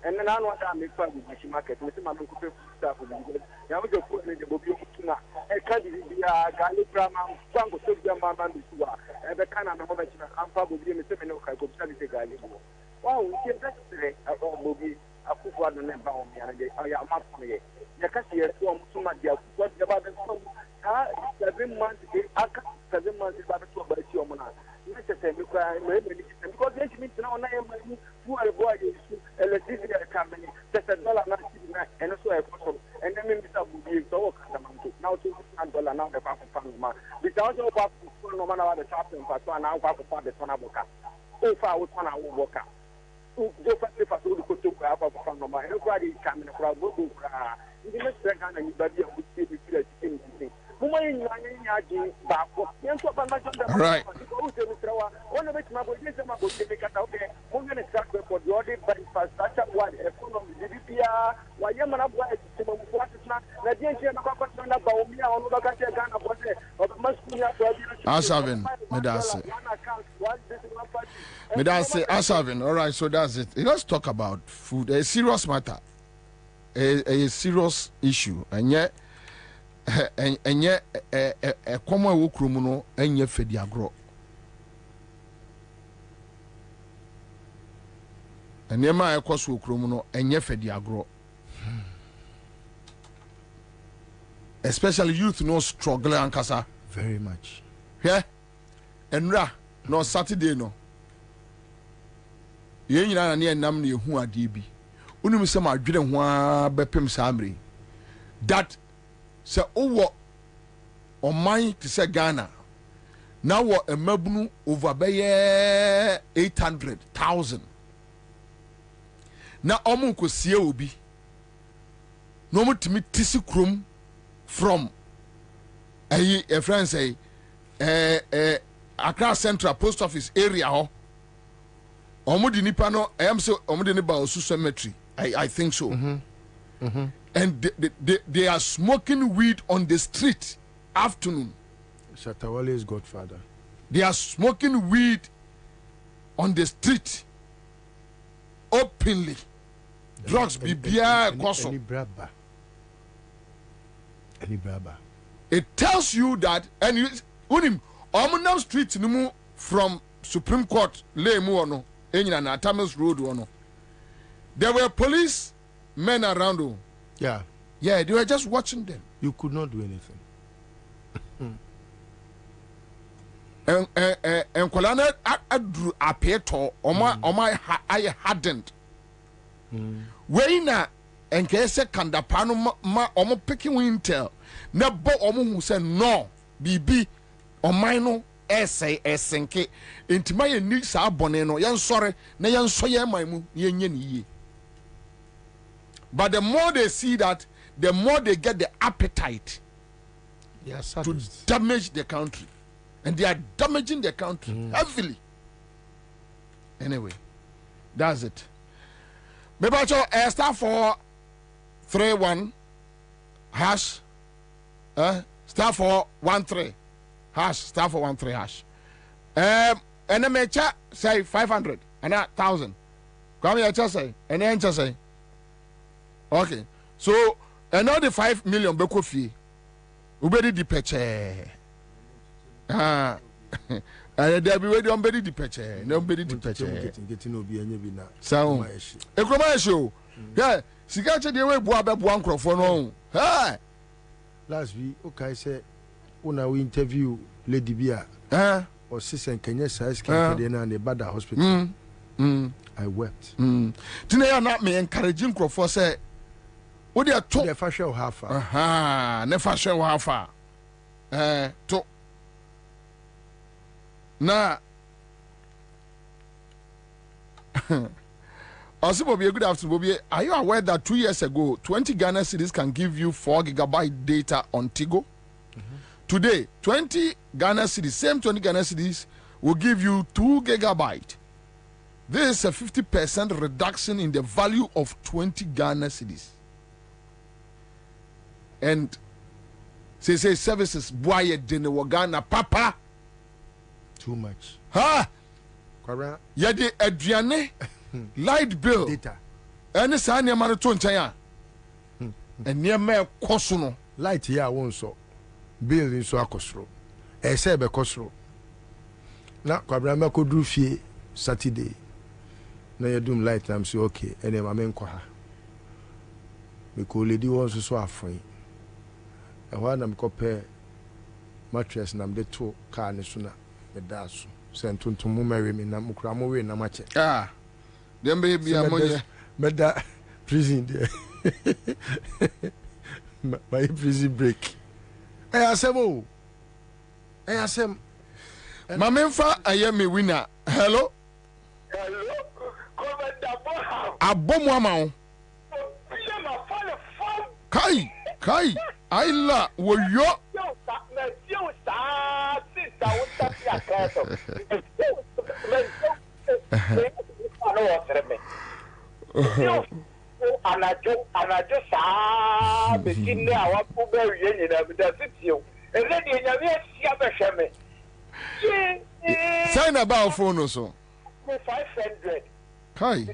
and na no da me fa bi market we say ma me ku pe staff bi ya mo ko ne de bobi o tuna e ka di bia gali prama kwango so bia ma ma bisuwa e be kana na mo ba china amfa bobi me say me no ka ko tsa bi gali bo wow, it's just a Bobby, a football and a bound, and I am not for me. The cashier from Sumadia, what about the 7 months, 7 months is about to buy your money. Necessary because this means now I am who are boy electricity company, that's $1.99 and also a person, and then Mr. Bobby, so now $200 now the back of Panama. Without your back, no matter what the top and for now, back of the Sonaboka. So far, we want to work out. Go for the fact that we have a Panama, and everybody coming across the book. You must recognize anybody who would see the thing. All right. Ansah, Ansah. All right, so that's it. Let's talk about food. A serious matter, a serious issue, and yet. Enye komo ewo kromu no enye fedi agro enema ekoso kromu no enye fedi agro especially youth no struggle ankasa very much. Yeah, enra no Saturday no ye nyina na ne nam na ehu ade bi unim se ma dwere ho a bepem samre that se owo oman to say Ghana now what a mabunu over by 800,000 na omu ko sie obi no mo timi tisi krom from a friend say Accra Central Post Office area ho omu di nipa no I am so omu di ne ba osu cemetery I think so. And they are smoking weed on the street afternoon. Shatawale's godfather. They are smoking weed on the street openly. Drugs be beer koso. Any braba. It tells you that, and you unim omunam street nimu from Supreme Court lemu ono enyina na Tamis Road ono. There were police men around. Yeah. Yeah, they were just watching them. You could not do anything. And Kolana adru apeto oma I hardened. Wena and kese kandapano ma omo picking intel. Na bo omo who said no bibi omaino essay esenke intima ye ni sa abone no yan sorry na yan soye maimu ye nye ni ye. But the more they see that, the more they get the appetite to damage the country. And they are damaging the country heavily. Anyway, that's it. Maybe I start for 3-1 hash. Start for 1-3 hash. Start for 1-3 hash. And then me say 500 and 1,000. Come here, just say. And then just say. Okay. So another 5 million beko fee. Ubedi di peche. And there be ready on bedi di peche. No bedi di peche. Getting obi anya bi na. So ekroma show. Yeah, sika che de we bua be bua nkrofo no. Hey. Last week okay say una we interview lady bia. Or sister Kenya size can na the Bada hospital. I wept. Today I'm not me encouraging nkrofo say what they are told the fashion how far. Ne fashion how far. To na also Bobie, good afternoon, Bobie. Are you aware that 2 years ago 20 Ghana cedis can give you 4 GB data on Tigo? Today 20 Ghana cedis, same 20 Ghana cedis will give you 2 GB. This is a 50% reduction in the value of 20 Ghana cedis. And say services boy dene Ghana papa too much. Kwabena yede aduane light bill data ene sa ne ma no to nchen a ene ma ekoso no light ya won so bill nso akosoro ese be kosoro na Kwabena makodru fie Saturday na yedum light am say okay ene ma me nko ha me ko lady won so afon e ho na me ko pe mattress na me de to car ne so na me da so sentuntum mu mary me na mukura mo we na ma che dem be bia monye me da prison there my prison break asem ma memfa ayemi winner hello abomu amawo kai aila woyo anajo saa betine awa pube yenye na bidasitio ene de nyame asia behweme sign about phone so 500 kai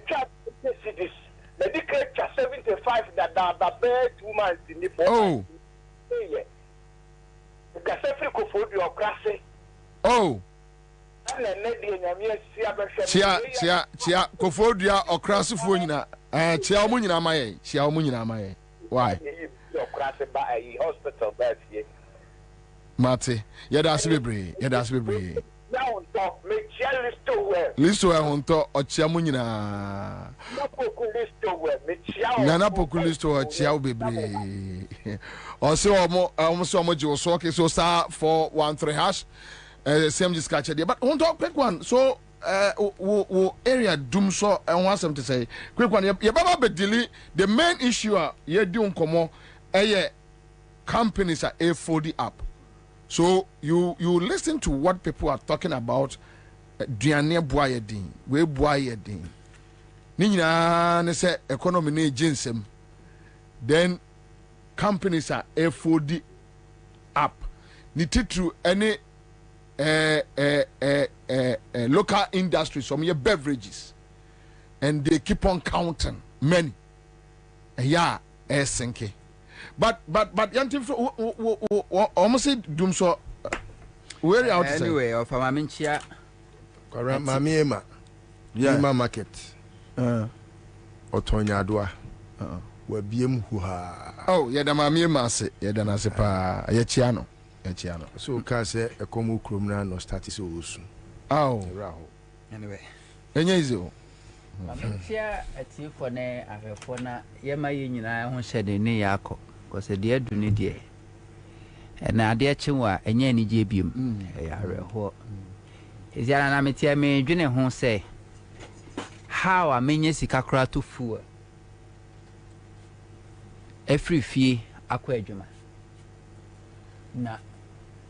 cities medical 75 that the bed 2 months in the oh yeah the sefri ko fodi okrase oh na ne de nyame asia behweme chia ko fodi okrase fo nyina chia omu nyina amaye why anaasɛ ba hospital bɛs yɛ mate yɛda ase bebree na wontɔ mekyia listowell listowell hontɔ ɔkyea mu nyinaa nana poku listowell ɔkyea wo bebree ɔse ɔmo sɛ ɔmo gye wo so okay so star 413 hash same just catch it but hontɔ quick one so wo area dum so ho asɛm to say quick one ye baba bedili the main issue ye di nkomo companies are A40 up. So you listen to what people are talking about. Duane boye din, we boye din. Ni nyina ne say economy ne jinsem. Then companies are A40 up. Ni titru any local industries, some your beverages, and they keep on counting many. Yeah, sinking. But yantim almost doom so where out anyway of Maminchia Mami Ema Ema market Otonya Adwa we biem hu ha oh yeda Mami Ema se yeda na se pa yechiano so ka se ekomu krom na no start so osu oh anyway enye ize o Maminchia atifo ne afefo na yema ye nyina ho hyede ne yakọ because the adu ni de na ade chenwa enye ni je biem ya reho eziana na metia me dwene ho say how amenye sika kra to fu every fie akọ adwuma na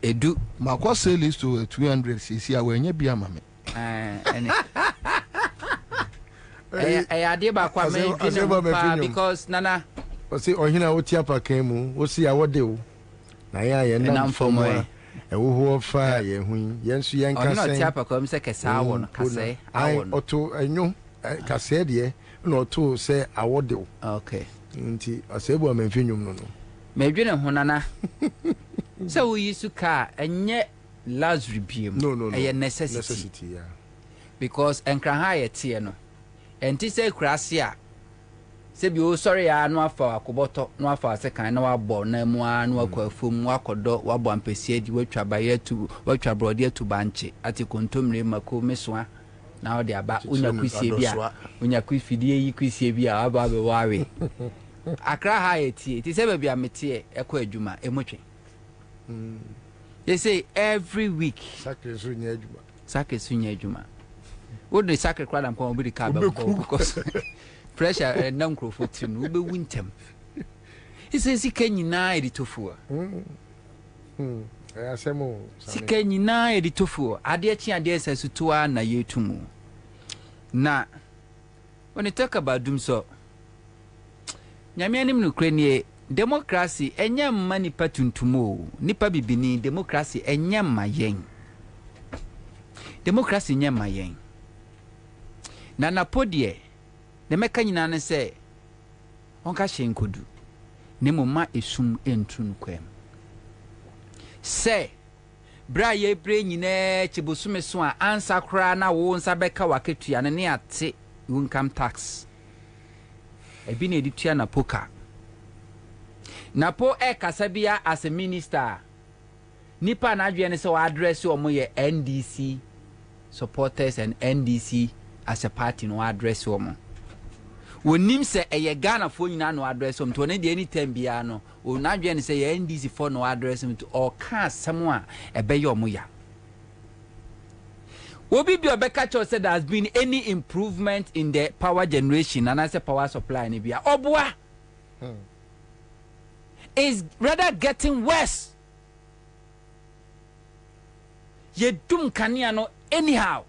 edu makwa sell list to 200 cc a wenye bia mame ade ba kwa me dwene because nana Osi ohina otia pakan mu osi awode o na ya na mfomo ewo fa ye hu yensu yen kase ohina otia pakan se kesa awo no kase awo no oto enyo kase de na oto se awode o okay nti asebu amemfinyum no medwene ho nana se wo yisu ka enye luxury biem eye necessity yeah because enkra ha ye tie no enti se krase a sebi o sorry ya no afa akoboto no afa sekan na wabo na mu a no akofom wakodo wabo ampesi adi watwa baye tu watwa brode tu banche ati kontomre mako mesoa na odi aba unya kusie bia unya kwifidie yi kusie bia aba be wawe akra ha etie ti sebe bia metie ekọ adwuma emotwe they say every week sakre sunya adwuma wo de sakre kwada mko obi ka ba because pressure na microphone no be wintem he says sika nyina editofo asemo sika nyina editofo ade achi ade sasutoa na yetumu na when you talk about doom so nyame anim no kranie democracy enya mma nipa tuntumo nipa bibini democracy enya mma yen democracy enya mma yen na podie ne meka nyina ne se onka hyenkodu ne moma esum entun kwem se bra ye bre nyina chibosume so a ansa kra na wo nsa beka waketua ne ate income tax ebi na editua na poka na po kasabia as a minister nipa na adwe ne se wa address omo ye NDC supporters and NDC as a party no address omo wonim se eye Ghana fo nyina no address omo to ne de anytime bia no o na adwe ne se ye NDC for no address omo to o ka asem a ebe ye omo ya Obi bi obeka cho said there has been any improvement in the power generation and as a power supply ni bia obua is rather getting worse. Ye dum kania no anyhow.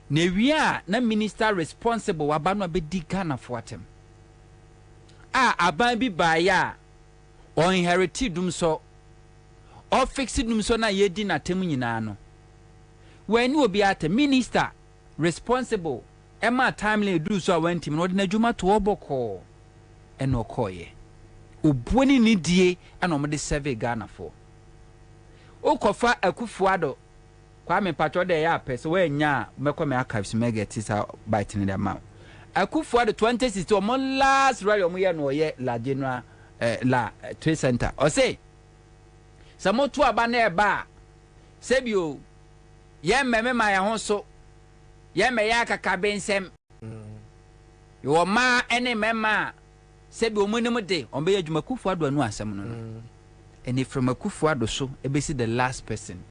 Nevia na minister responsible wabano abedi Ghana for atem. Aban bi ba ya o inherited dum so or fixed dum so na yedi na tem nyina no. When you be at a minister responsible Emma timely do so went him no na dwuma to oboko eno koye. Obwoni ni die ana omde survey Ghana for. Okofa akufuado Kwame patro de ya pese we nya mekọ me archives me get is biting them out. Akufo the 2060 omo last rally omo ye no ye la general la trade center o say samo to aba na eba sebio ye meme ma ya ho so ye me ya kaka bensem yo ma ene mema sebio omunim de ombe ye adwuma Akufo ado anu asem no and if from Akufo ado so ebesi the last person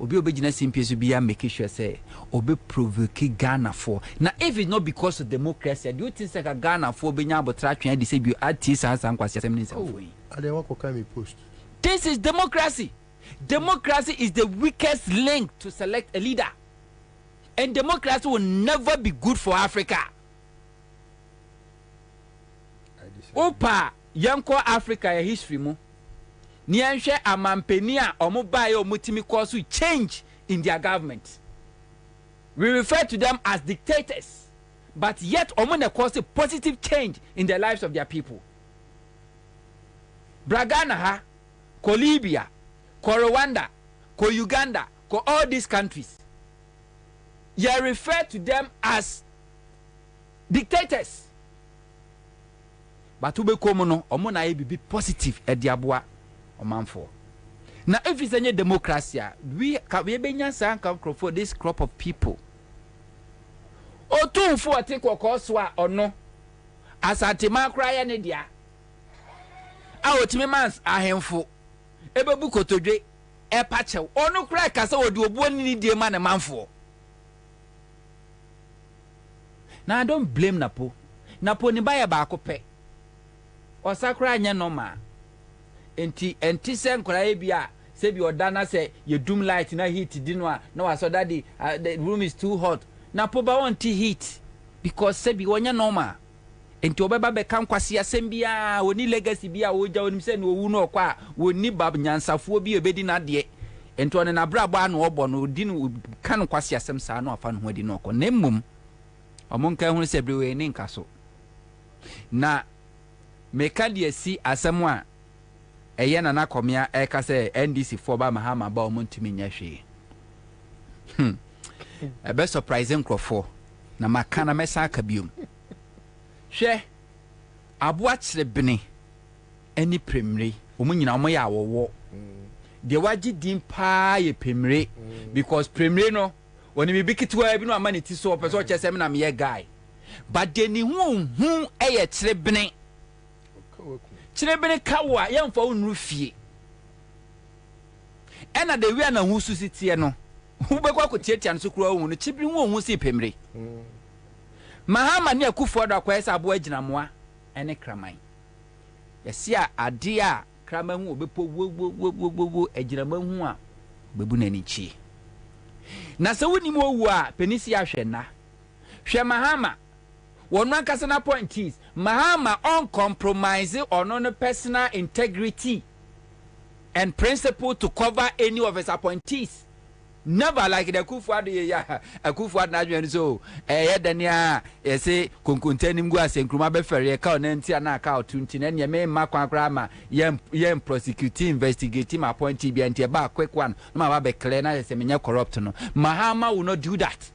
obi obegina simpieso bia make sure say obi provoke Ghana for now. If it's not because of democracy, do you think like a Ghana for benya abotra twen de say bi artist and kwasi assembly for yi I dey work for me post. This is democracy. Democracy is the weakest link to select a leader, and democracy will never be good for Africa. Opa yanko Africa ya history mu ni enhwe amampeni a omo bae omutimi cause change in their government. We refer to them as dictators, but yet omo na cause a positive change in the lives of their people. Bragana ha, ko Libya, ko Rwanda, ko Uganda, ko all these countries, you refer to them as dictators. But ube komo no omo na be positive e diaboa omanfo. Now if it's any democracy, we benya sanka for this crop of people. O tun fo ate kokoswa ono Asante makra ya ne dia. A otime mans ahemfo ebebu kotodwe e pachew onu kra kasa odi obuo ni die ma ne manfo. Now I don't blame Napo. Napo ni ba ya ba akopɛ. Osakra anya normal. Enti sen kra e bia se bi odana se ye doom light na heat di no a na waso daddy the room is too hot. Napo ba want heat because se bi wonya normal. Enti obeba be kan kwase asem bia oni legacy bia woja onim se no owu no kwa woni bab nyansafo bi obedi na de. Enti one na brabo anu obo no di no kan kwase asem sa no afa no ho di no ko na mmom omonka hu se brewe ni nkaso na meka de si asem a eye na na komia e ka se NDC for ba mahama ba omontumi nya hwe e be surprising crofo na makana mesa aka biom hwe aboa kirebene ani premre omunyina omo ya awowo de waji din pa ye premre because premre no woni bi kitwa bi no amane ti so person che sem na me guy but de ni hu eye kirebene kawa yemfa onru fie ena de wi na hu susitie no hu be kwa kotiatia no so kura hu no chibiri hu si premre Mahama ni Akufo do akwa esa abo agina moa ene kraman yesi a ade a kraman hu obepo wo agina mahu a bebu na ni chi na se woni mo wu a penisi ahwe na hwe Mahama wonu ankasa na point is Mahama uncompromising on no personal integrity and principle to cover any of his appointees. Never like the Akufo ya Akufo na adwen so ye dania ye se konkontanim gu asenkruma be fere ka onanti na aka otunti na ne me ma kwankra ma ye prosecute investigate my appointee bi anti ba quick one no ma ba clear na se menye corrupt no Mahama will not do that.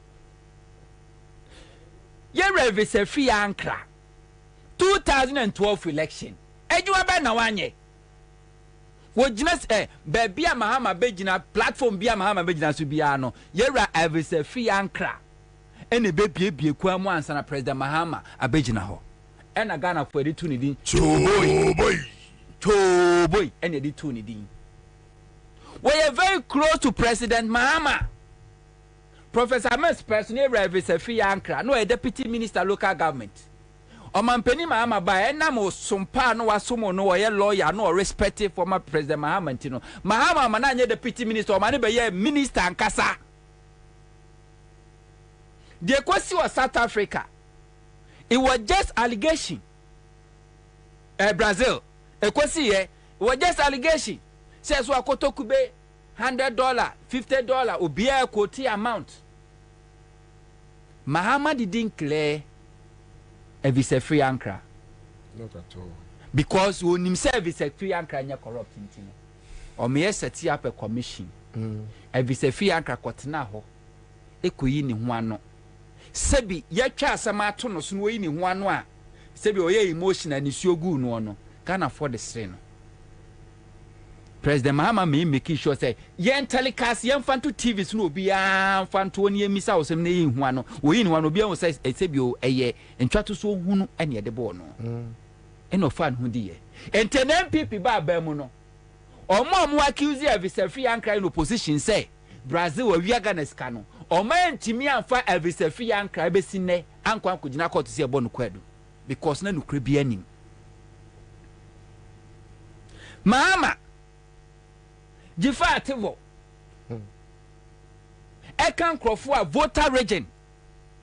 Ye revise free ankra 2012 election ejuwa ba na wanye wojina baby a Mahama begina platform bia Mahama begina so bia no yera evise free ankra ene bebie kwa mu ansa na President Mahama abegina ho ena Ghana for edi tu ni din choboy ene edi tu ni din we are very close to President Mahama. Professor Ahmed personally evise free ankra no a deputy minister local government Omampeni Mahama ba enam sompa no wasomo no ye lawyer no respect former President Mahama ntino Mahama mananye deputy minister o mane be ye minister ankasa the question was South Africa. It was just allegation. Brazil a question here it was just allegation says wa kotokube $100 $50 obia quote amount Mahama didn't clear a visa free ankra. Not at all. Because when himself is a free ankra nya corrupt intino. Or me set up a commission. A visa free ankra kwatena ho. Ekuyi ni ho ano. sebi yɛtwa asɛm ato no so no oyi ne ho ano a sebi ɔyɛ emotion and nisuo gu no no Ghana for the strain no President Mahama may make sure say yen telecast yen fan to TVs no be fan to oni emisa wo sem na yin ho ano oyi ne ho ano bia wo say sebi o eye ntwa to so hunu ene ye de ball no eno fan hu di ye enten MPP ba mu no omo accuse Elvis Free Ankra in opposition say Brazil wa wi Ghana ska no omo ntimi amfa Elvis Free Ankra be sinne ankwa kugina court se ebo no kwadu because na nukre bia nim Mahama Jifativo Ekan Krofo a voter region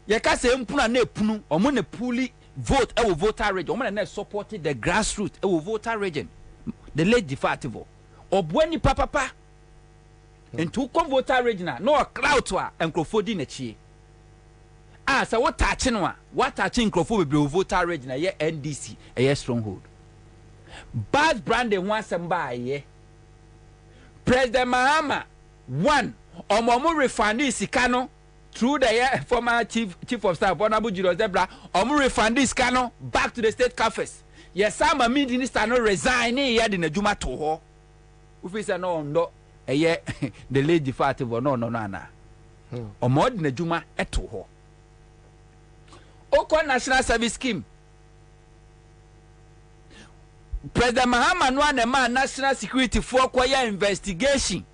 Yeka se mpuna na epunu omo na puli vote e voter region omo na supported the grassroots e voter region the late Jifativo obwani papa into come voter region no crowd to a Nkrofo di na chie sa what touch no a what touch Nkrofo be voter region ye NDC ye stronghold bad branding one samba ye President Mahama one omo refund sika no through the former chief of staff Honorable Julius Zebra omo refund sika no back to the state coffers yes some minister no resign here the adwuma to ho we say no ndo the lady Fativo no ana omo the adwuma to ho Oko national service scheme President Mahama no na man national security for kwaya investigation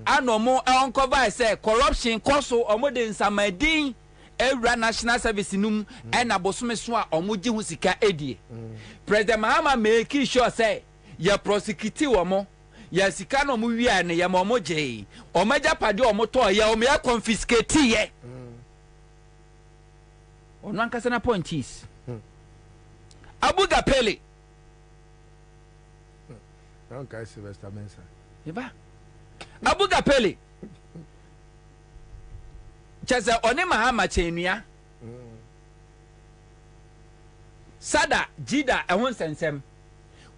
anomo uncover say corruption koso omo de nsamadin ewra national service num and abosome so a omo gi hu sika edie President Mahama make sure say ya prosecute omo ya sika no mo wi ane ya omo je omo japade omo to ya omo ya confiscate ye ono ankasa na point is Abuga Pele Okay, Sylvester Mensa. Eba. Abuga Pele. Chaza one Mahama chenua. Sada Jida ehun sensem.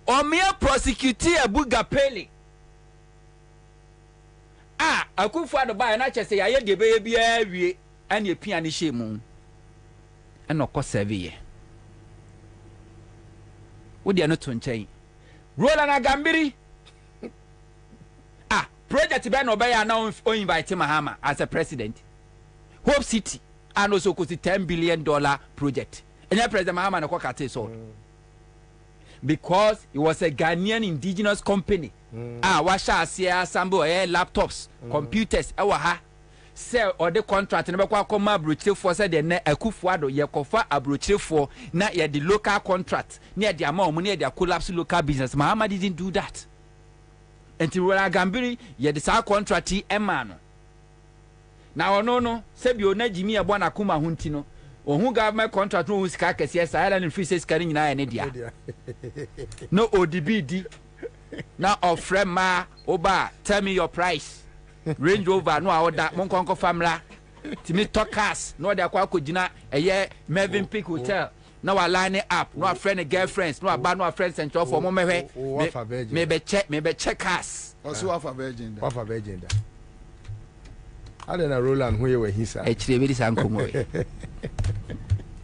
Omia prosecute Abuga Pele. Akufo ba na chese ya ye de be bia wie ane pia ne shemu. Eno ko serve ye. Wo de no to nchen. Roland Agambiri. Project Ben Obey announced or invite Mahama as a president. Hope City and also cost $10 billion project. And President Mahama no kwakate so. Because it was a Ghanaian indigenous company. Washa asia sambo laptops, computers, ha. Sell or the contract never kwa koma abrochire for said the ne akufuado ye kofa abrochire for na ye the local contract near the amount money their collapse local business. Mahama didn't do that. Until Roland Agambiri ye the sa contract emano. Now no sebi o na Jimmy abona kuma hunti no. Ohun government contract no sika kese sa island free says carry nyina ene dia. No ODBD. Now of friend ma oba tell me your price. Range Rover no order monkonko famla timi talkers no order kwa kojina eye Melvin Peak Hotel no wa line up no friend girlfriends no aba no friends and for mo mehwe me check us also wafa virgin Adena Roland who you were hisa chire be san komo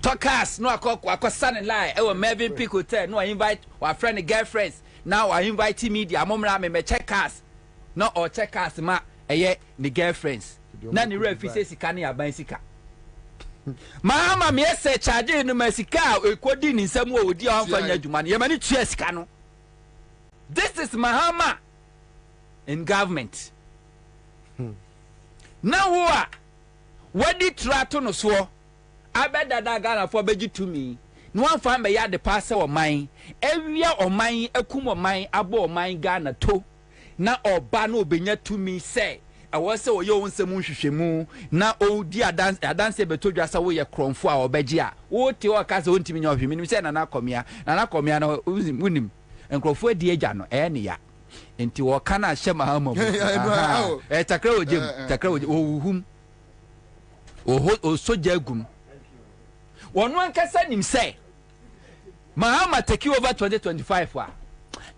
talkers no akọ sun lie e Melvin Peak Hotel no invite wa friend girlfriends now I invite media momra me check us no or check us ma eye the girlfriends na ni refi say sika na aban sika Mahama me say charge no masika ekodi ni nsam wo odi anfanya adwuma no yemani tua sika no. This is Mahama in government. Now what did trato no so abeda da Ghana for beji to me no one fan be ya the pass o man ewia o man akum o man abo o man Ghana to na oba na obenya to me say I was say oyo nsem nhwehwemu na odi adanse betodwa sa wo ye kromfo a obeji a wo te o ka se ontimi nya ohwe minim say na komia na unim enkrofo adi agya no ne ya enti wo kana hye Mahama takra ojem ohum soja gum wonu ankasa nim say Mahama take over 2025 wa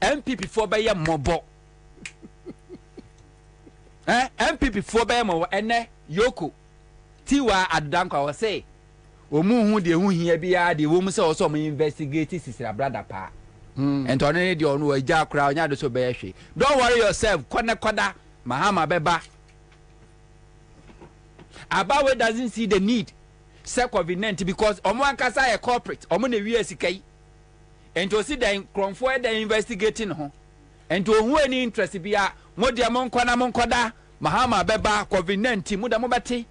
MPP for be ye mobo MPP for be mo ene yoko tiwa adanko I say omu hu de hu hia bia de wo mu se also mo investigate sisira brother pa and on any de onu agya kra onya de so be hwe. Don't worry yourself, koda mahama beba. Abawe doesn't see the need sec COVID-19 because omo ankasa a corporate omo na wi asikai and to see the cromfo the investigating ho and to who any interest bia mo de mo nkoda mahama beba COVID-19 mo da mo beti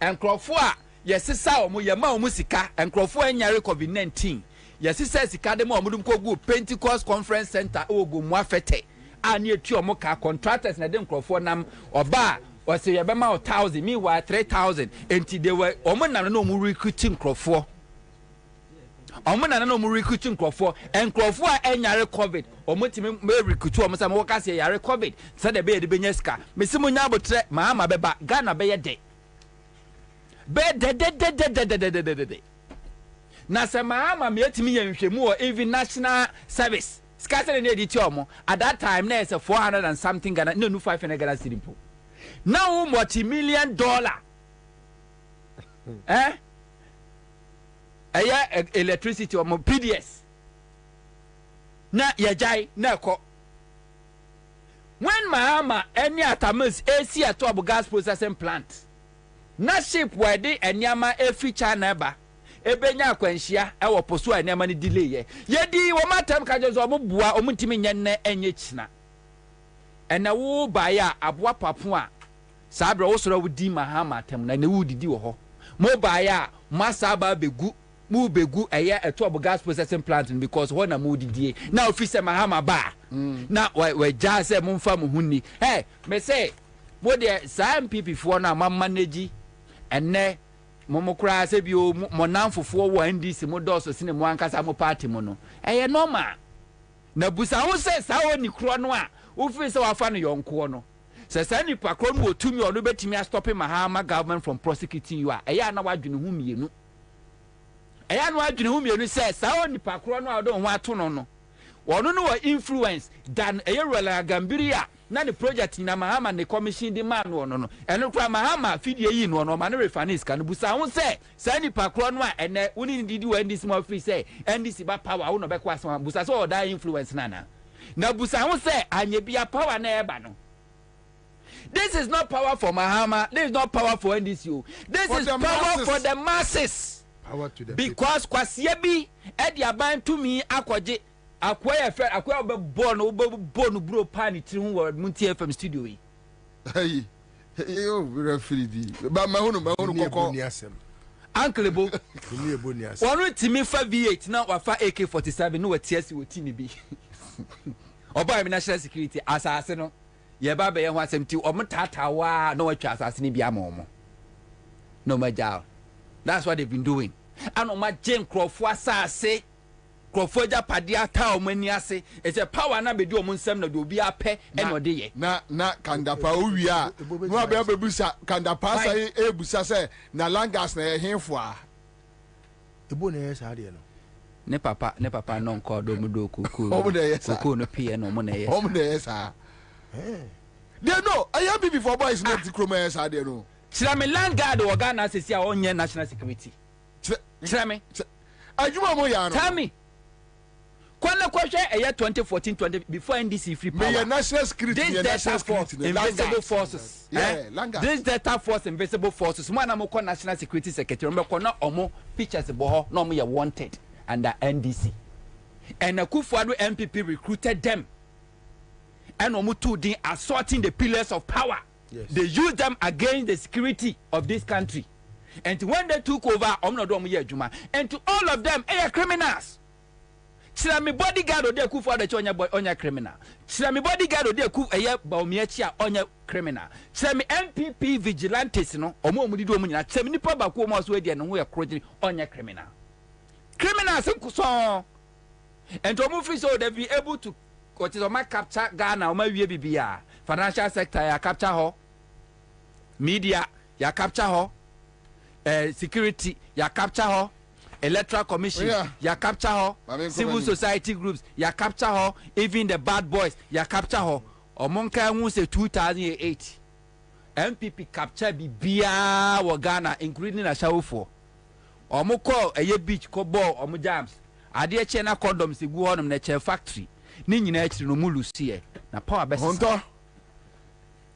and cromfo a yesisa omo yema omo sika and cromfo anyare COVID-19 yesisa sika de mo omudum ko gu Pentecost Conference Center ogu mo afete ani etu omo ka contractors na de cromfo nam oba was say about 1,000, meanwhile 3,000. And they were Oman no more recruiting Crawford. Oman no more recruiting Crawford and Crawford and Yare COVID. Omotim may recruit almost some workers say Yare COVID. Said the bay the Benesca. Missimunya but Mahama Beba, Ghana Bay a day. Bed de. Nasa Mahama met me and Shemu even national service. Scattered in the at that time, there's a 400 and something Ghana, no 500 Ghana city. Now multi-million dollar electricity or PDS na yajai na ko when Mahama any atamus AC at top gas processing plant na ship where de enyama every China ba ebenya akwanhia e wo poso enyama ni delay ye di wo matam ka je zo obua omutimi nyenne enye china ena wo ba ya aboa papo a sabra wo soro wudi Mahama tem na ne wudidi wo ho mo ba ya masaba begu mu begu eye etob gas processing plant because ho na mo didie na officer Mahama ba na we ja se mo mfa mo hunni me say mo de sa MPP fo na ma manage enne mo kura se bi o mo nanfofo wo NDC mo do so sine mo ankasa mo party mo no eye normal na busa wo se sa oni kro no a wo fi se wa fa no yonko no se sa ni pakro no otumi ono betimi a stop Mahama government from prosecuting you a eya na wadwene hu mienu eya na wadwene hu mienu se sa oni pakro no a do ho ato no no wono no wa influence dan eya rola gambiria na the project na Mahama ne commission di man no no eno kra Mahama fidie yi no no ma ne refinance kan busa ho se sa ni pakro no a ene woni didi wa ndisi mo free se ndisi ba power wo no be kwa so busa so da influence na busa ho se anye bia power na eba no. This is not power for Mahama. This is not power for NDCO. This for is power masses. For the masses. Power to the because kwasiebi edi aban to me akwaje akwaya fe akwaya be born bro pani tri hu wo Munti FM studio yi. Hey. Yo, we free di. Ba mahunu kokko. Uncle Ebo. One timi fa V8 na wa fa AK47 no watiasi woti ni bi. Oba mi national security asase no. Ye ba be ye ho asem ti omtatawa no watwa asase ni bia mo no maja. That's what they've been doing. And oma Jane Crawford asase Crawford japade ata omani ase it's a power na be di omnsem na do obi apɛ eno de ye na kandapa owi a no abia bebusa kandapa sa ebusa se na langas na ye henfo a ebo na ye sa de no ne papa no nko do mu do kuku kuku no pie no mo na ye sa they know I am before boys not the chroma yes I no chira me land guard o Ghana sesi a onye national security chira me ajuma mo ya no tell me kwala kwahwe eye 2014 before NDC free power me national security this national security invisible forces this data force invisible forces mo na mo ko national security secretary mo ko na omo pictures bo ho na omo ye wanted under NDC and Akufo-Addo MPP recruited them and Omutu assaulting the pillars of power. Yes. They used them against the security of this country. And when they took over, and to all of them, they are criminals. Chirami bodyguard or they Akufo-Addo onya criminal. Chirami bodyguard or they Akufo-Addo onya criminal. Chirami MPP vigilantes no omo mudido omunyina. Chirami nipa ba ko mo so we no we onya criminal. Criminals so and to move so they be able to what is my capture Ghana my bibia financial sector ya capture ho media ya capture ho security ya capture ho electoral commission ya capture ho civil society groups ya capture ho even the bad boys ya capture ho omonka hu say 2008 MPP capture bibia wo Ghana including Ashawufo omo call eye beach ko ball omo jams ade eche na condoms egu honom na che factory ni nyina echi no mu lucie na power best honto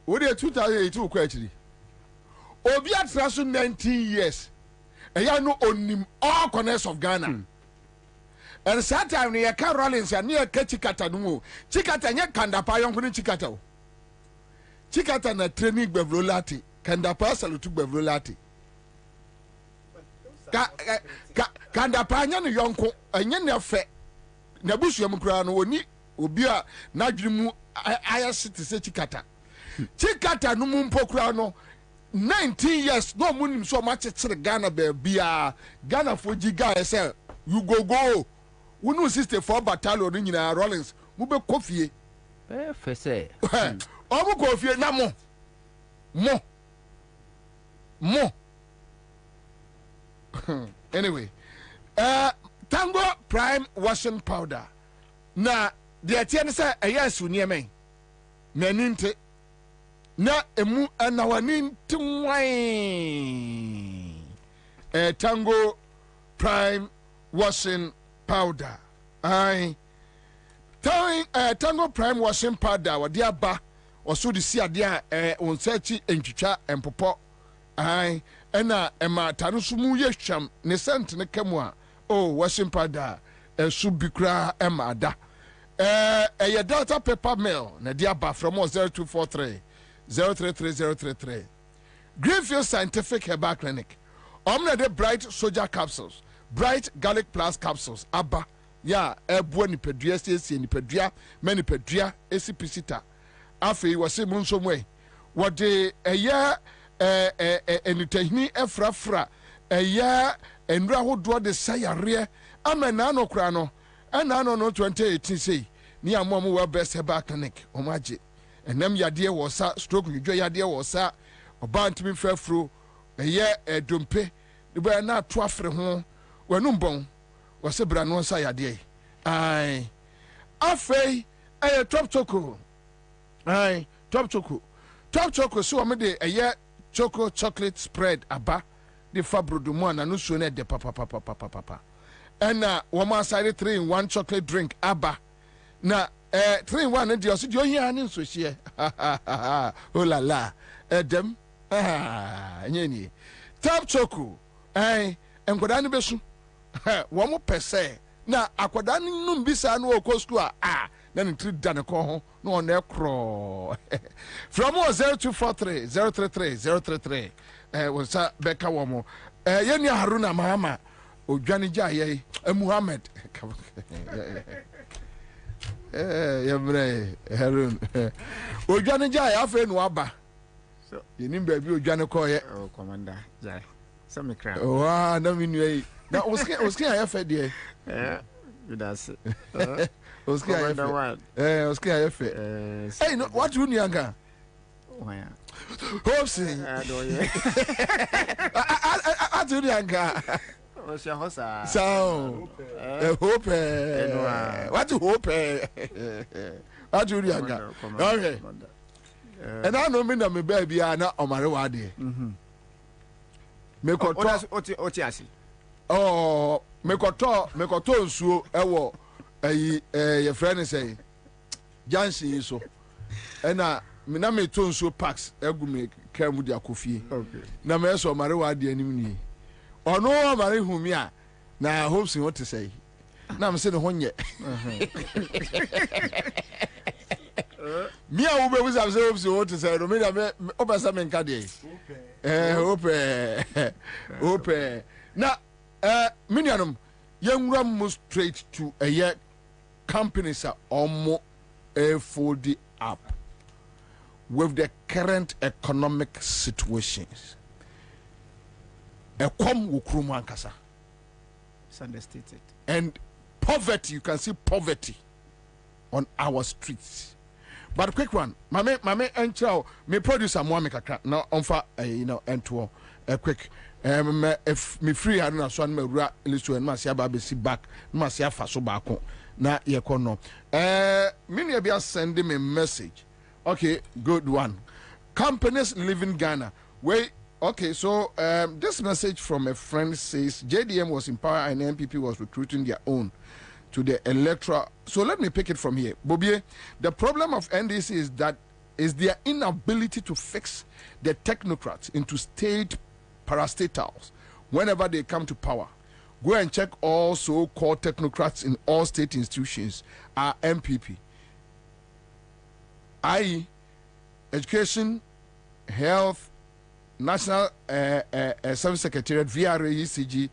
wo de 2018 ko echi obi atra so 19 years eya no onim all corners of Ghana and that time ne ka Rollins and near Chikata no Chikata nye kandapa yon kuni Chikata o Chikata na training bevrolati kandapa salutu bevrolati kandapa nya no yonko enye ne fe na busu am kura no oni obi a na dwirimu aya city se Chikata Chikata no mu mpokura no 19 years no munim so much tsere Ghana bia Ghana for giga say you go wonu 64 battalion nyina Rollins mu be kofie fese omu kofie na mo anyway Tango prime washing powder na de atie ne say eyasu nieme maninte na emu anawani ntimwai Tango prime washing powder Tango prime washing powder wadi aba oso de si ade a onsachi entwitwa empopo ena ema tanusumu yehwam ne sent ne kamu a washing powder esu bikra ema ada eye Delta paper mill na dia aba from 0243 033033 Greenfield Scientific Herbal Clinic omna de bright soldier capsules bright garlic plus capsules aba ya ebuo nipadua siesie nipadua manipadua esipisita afei wose munsomwe wode eye enitahini efrafra eye enura hodo de sayare amena no kra no ena no 2018 sei ni amomo we best Herbal Clinic omaje enam yade wo sa stroke nidwo yade wo sa oba ntimi frafro eye dompe de ba na to afre ho wanum bon wase bra no sa yade afei top choco top choco so o me de eye choco chocolate spread aba de fabrodo mo na no so na de papa ena wo ma side 3 in 1 chocolate drink aba na 3 in 1 de so de ohia ne so hie oh la la edem nyeni top choco enkoda ne besu wo mo pese na akwada num bisa no okostu a na ne tri dan ko ho na on e kro from 0243 033 wonsa beka wo mo yeni Haruna Mahama odwane jaye Muhammad yebre Harun odwane jaye afa no aba so yeni ba bi odwane ko ye commander jaye some cry wa na minui na oski ayefe de that's oski ayefe oski ayefe hey no what you nyanga why hopsi atu nyanga Osha hosa so hope what you hope atu nyanga okay and I know me na me baby na omare wa de me ko to otiasi mekoto nsuo ewo ye friend say jansi so ena me na me to nsuo packs egu me kamu dia kofie na me so mare wa de anim ni ono mare humi a na hopes what to say na me se ne honye mi a wo be wisa say hopes what to say no me da me obasa me nka de hope na minianum yenwura mu straight to a companies are almost folded up with the current economic situations. It's understated. And poverty, you can see poverty on our streets. But quick one, mame enchao me producer mo amekaka na onfa ento quick if me free I na so na mawura listo en ma sia ba be si back ma sia fa so ba ko na ye kono me nua bia send me message. Okay, good one. Companies live in Ghana. Okay, so this message from a friend says JDM was in power and NPP was recruiting their own to the electoral. So let me pick it from here. Bobie, the problem of NDC is their inability to fix the technocrats into state parastatals whenever they come to power. Go and check all so-called technocrats in all state institutions are MPP, i.e., education, health, national service secretariat, VRA, ECG,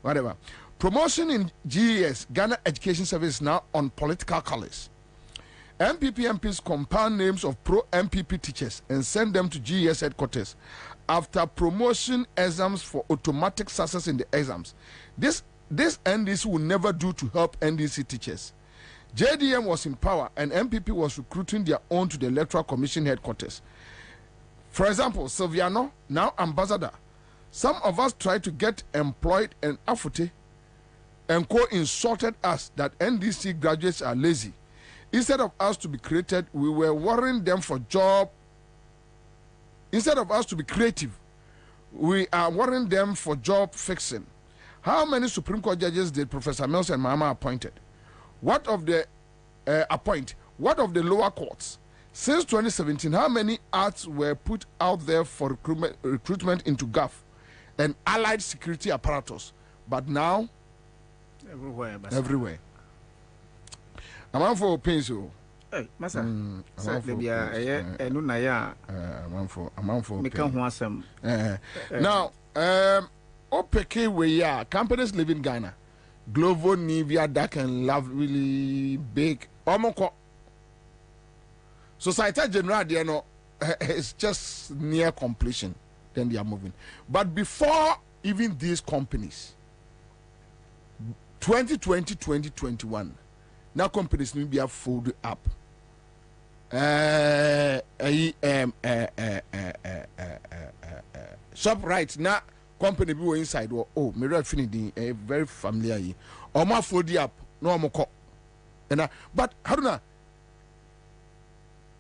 whatever. Promotion in GES, Ghana Education Service, now on political colors. MPP MPs compound names of pro-MPP teachers and send them to GES headquarters after promotion exams for automatic success in the exams. This NDC will never do to help NDC teachers. JDM was in power and MPP was recruiting their own to the Electoral Commission headquarters. For example, Silviano, now ambassador. Some of us tried to get employed and Afute and insulted us that NDC graduates are lazy. Instead of us to be created, we were worrying them for job. Instead of us to be creative, we are worrying them for job fixing. How many Supreme Court judges did Professor Mills and Mahama appointed? What of the What of the lower courts? Since 2017, how many arts were put out there for recruitment into GAF and allied security apparatus? But now, everywhere. I'm out for pencil. Hey, Masa. I'm Now, OPK we are companies live in Ghana. Glovo, Nivea, Dark and Love really big. Omoko. Society General, they know, it's just near completion. Then they are moving. But before even these companies, 2020, 2021, now companies need to be folded up. Shop right now, company be inside. Oh, me Finidi, very familiar. Or more folded up, no more. But Haruna,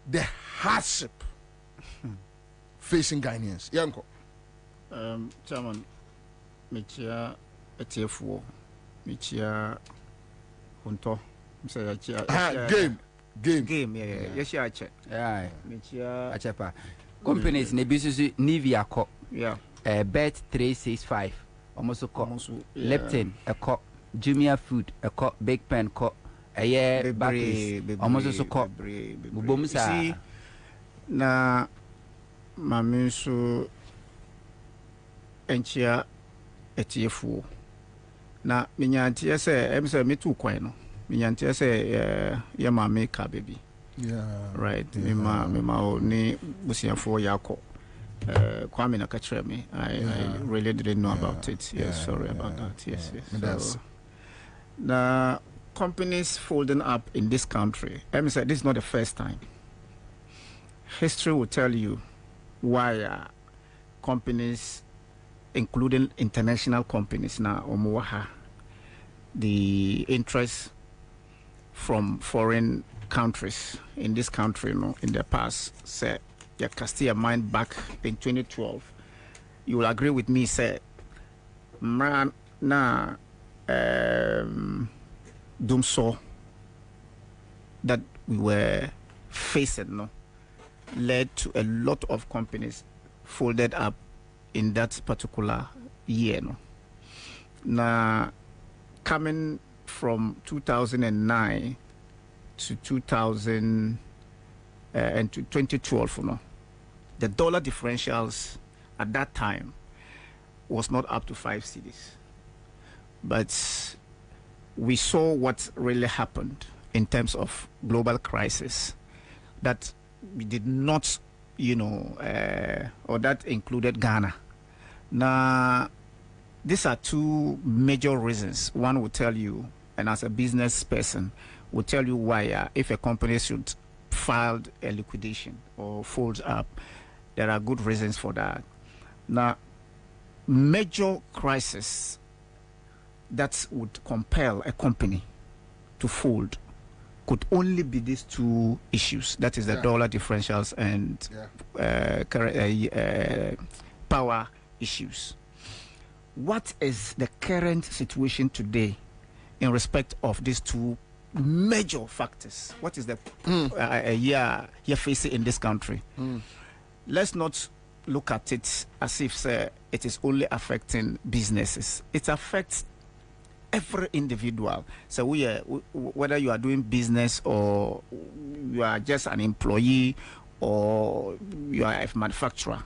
the hardship facing Ghanaians. Yanko. Chairman, Michia Etiefo, Michia Hunto. Game, yeah. Yes, I check. Yeah, Michia. Companies, Nebisusu, Nivea Co. Yeah. Bet 365. Almost Leptin, a co. Jumia Food, a co. Big Pen Co. A year back. Almost so co. See, na Mamisu Enchia Etiefo. Na Minyantia say, I'm saying me too quite no. Minyantia say, yeah, my maker baby. Yeah. Right. Mima ni busiafo yako. Kwabena kachre me. I really didn't know about it. Yes, sorry about that. Yes. So, the companies folding up in this country. Let me say this is not the first time. History will tell you why companies, including international companies, now omuwaha the interest from foreign countries in this country, in the past, say, you cast your mind back in 2012. You will agree with me, say, man, na Dumso that we were facing, led to a lot of companies folded up in that particular year, Now, coming from 2009 to 2000 and to 2012, the dollar differentials at that time was not up to 5 cedis. But we saw what really happened in terms of global crisis, that we did not, or that included Ghana. Now, these are two major reasons. One will tell you, and as a business person, will tell you why if a company should file a liquidation or fold up, there are good reasons for that. Now, major crisis that would compel a company to fold could only be these two issues. That is the dollar differentials and power issues. What is the current situation today in respect of these two major factors? What is the you're facing in this country? Let's not look at it as if it is only affecting businesses. It affects every individual. So whether you are doing business or you are just an employee or you are a manufacturer.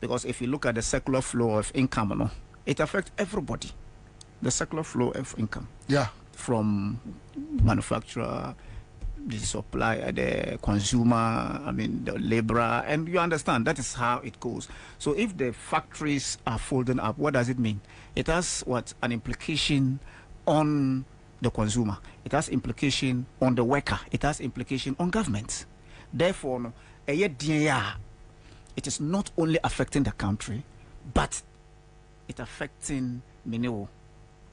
Because if you look at the circular flow of income, it affects everybody. The circular flow of income. Yeah. From manufacturer, the supplier, the consumer, the laborer, and you understand that is how it goes. So if the factories are folding up, what does it mean? It has an implication on the consumer. It has implication on the worker. It has implication on government. Therefore, it is not only affecting the country, but it's affecting many.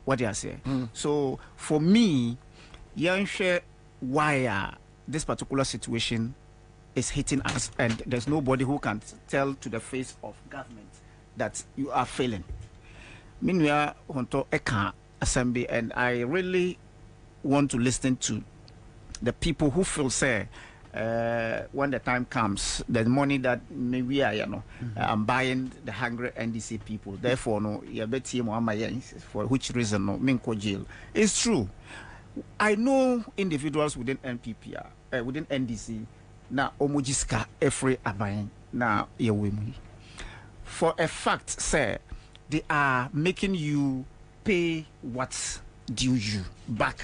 What do I say? So for me, why this particular situation is hitting us, and there's nobody who can tell to the face of government that you are failing. Meanwhile, assembly, and I really want to listen to the people who feel when the time comes, the money that maybe I'm buying the hungry NDC people. Therefore, for which reason Minko jail. It's true. I know individuals within NPP, within NDC, na omojiska every abayin na yewemi. For a fact, they are making you pay what's due you back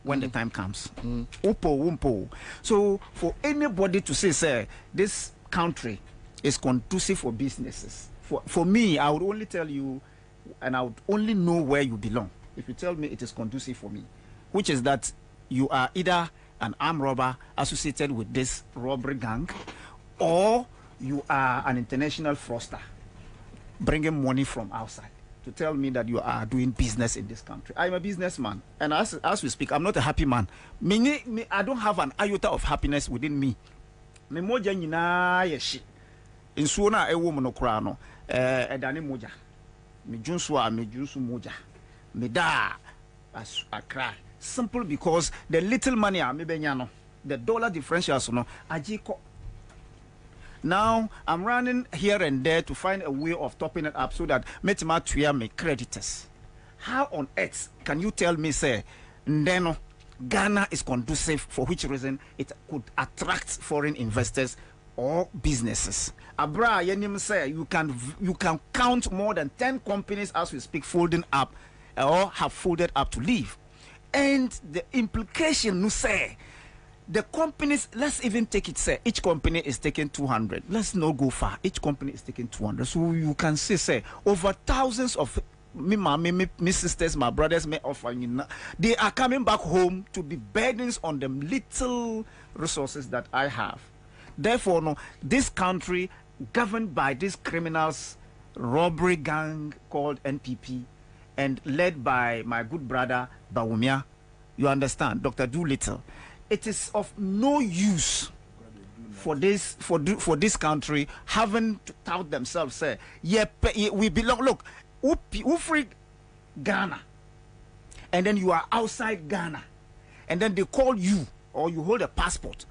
when the time comes. Upo. So for anybody to say, this country is conducive for businesses, for me, I would only tell you, and I would only know where you belong if you tell me it is conducive for me, which is that you are either an armed robber associated with this robbery gang, or you are an international fraudster bringing money from outside to tell me that you are doing business in this country. I'm a businessman, and as we speak, I'm not a happy man. I don't have an iota of happiness within me. Me moja nyina yeshi. Insuo na ewo mo no kra no edane moja. Me junsu moja. Me da akra. Simple because the little money me benya no, the dollar differentials no ajiko. Now I'm running here and there to find a way of topping it up so that metima tuya me creditors. How on earth can you tell me Ndeno Ghana is conducive, for which reason it could attract foreign investors or businesses? Abra yenim say you can count more than 10 companies as we speak folding up or have folded up to leave. And the implication nu say the companies, let's even take it, each company is taking 200. Let's not go far. Each company is taking 200. So you can say over thousands of me sisters, my brothers, me offer, they are coming back home to be burdens on the little resources that I have. Therefore, this country governed by these criminals, robbery gang called NPP, and led by my good brother Bawumia, you understand, Dr. Doolittle. It is of no use for this country having to tout themselves we belong. Look, who free Ghana, and then you are outside Ghana, and then they call you or you hold a passport,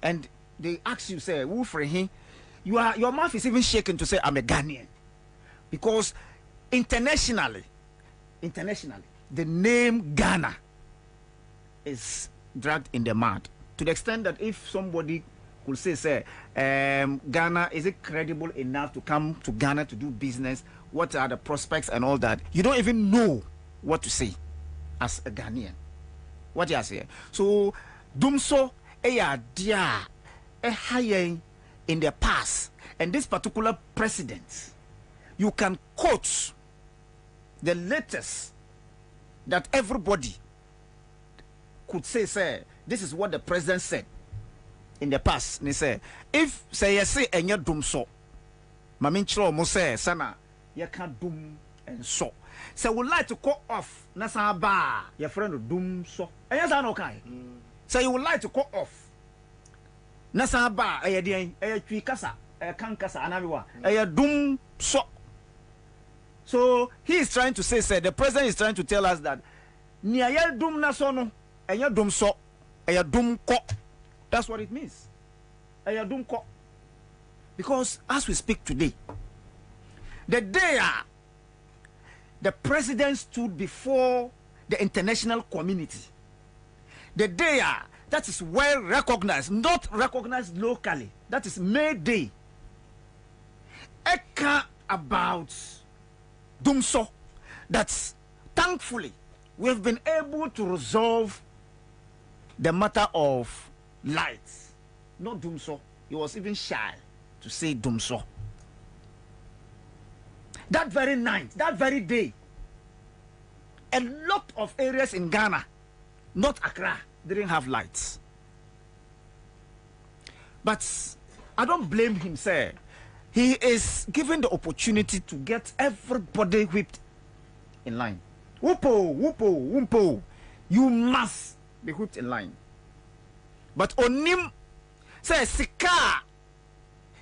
and they ask you who free him. Your mouth is even shaking to say I'm a Ghanaian, because internationally, the name Ghana is dragged in the mud, to the extent that if somebody could say Ghana, is it credible enough to come to Ghana to do business? What are the prospects and all that? You don't even know what to say as a Ghanaian. What you say? So Dumso dia in the past, and this particular president, you can quote the latest that everybody could say this is what the president said in the past. They say if enya dum so mamin chro mo say sana ya ka dum and so would like to call off na sa ba your friend dum so enya sa no kai So you would like to cut off. Nasa ba ayedian ayatwi kasa kan kasa anabiwa ayadum so. So he is trying to say the president is trying to tell us that ni ayadum na so no ayadum so ayadum ko. That's what it means. Ayadum ko. Because as we speak today, the day the president stood before the international community, the day that is well recognized, not recognized locally, that is May Day, eka about Dumso, that thankfully we have been able to resolve the matter of lights, not Dumso. He was even shy to say Dumso. That very night, that very day, a lot of areas in Ghana, not Accra, didn't have lights. But I don't blame him, sir. He is given the opportunity to get everybody whipped in line. Whoopo, whoopo, whoopo. You must be whipped in line. But onim says Sika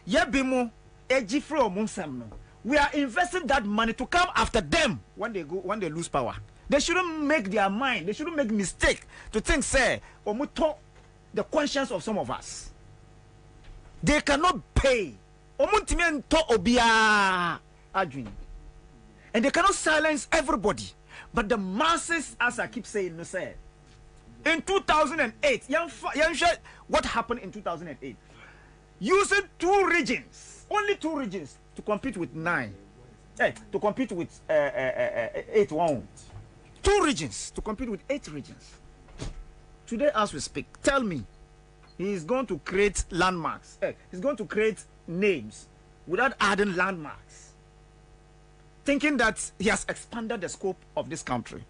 Yabimo Ejifro Munsam. We are investing that money to come after them when they lose power. They shouldn't make their mind, they shouldn't make mistake to think, say, Omuto, the conscience of some of us. They cannot pay. Omuntimen to obia adwin. And they cannot silence everybody. But the masses, as I keep saying, say, in 2008, what happened in 2008? Using 2 regions, only 2 regions to compete with 9. To compete with 8 1. 2 regions to compete with 8 regions. Today, as we speak, tell me, he is going to create landmarks. He's going to create names without adding landmarks, thinking that he has expanded the scope of this country.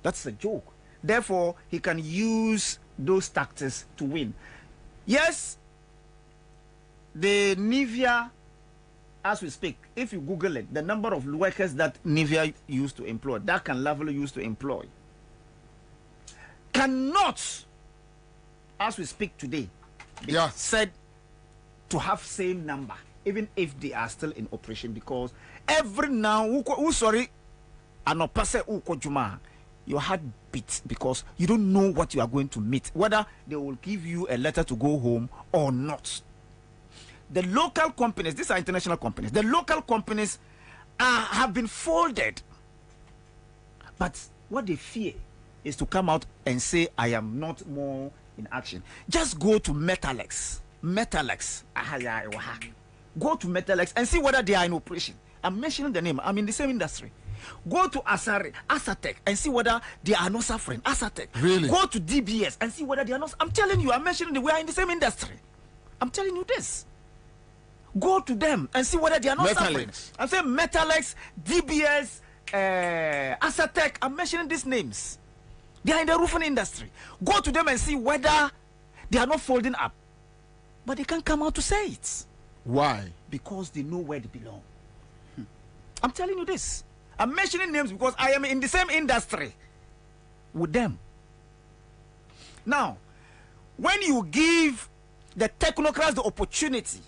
That's a joke. Therefore, he can use those tactics to win. Yes, the Nivea, as we speak, if you Google it, the number of workers that Nivea used to employ, that can level used to employ, cannot, as we speak today, be said to have same number, even if they are still in operation, because every now, your heart beats because you don't know what you are going to meet, whether they will give you a letter to go home or not. The local companies, these are international companies, the local companies have been folded. But what they fear is to come out and say, I am not more in action. Just go to Metalex. Go to Metalex and see whether they are in operation. I'm mentioning the name. I'm in the same industry. Go to Asatec and see whether they are not suffering. Asatec. Really? Go to DBS and see whether they are not. I'm telling you, I'm mentioning we are in the same industry. I'm telling you this. Go to them and see whether they are not suffering. I'm saying Metalex, DBS, Asatec. I'm mentioning these names. They are in the roofing industry. Go to them and see whether they are not folding up. But they can't come out to say it. Why? Because they know where they belong. I'm telling you this. I'm mentioning names because I am in the same industry with them. Now, when you give the technocrats the opportunity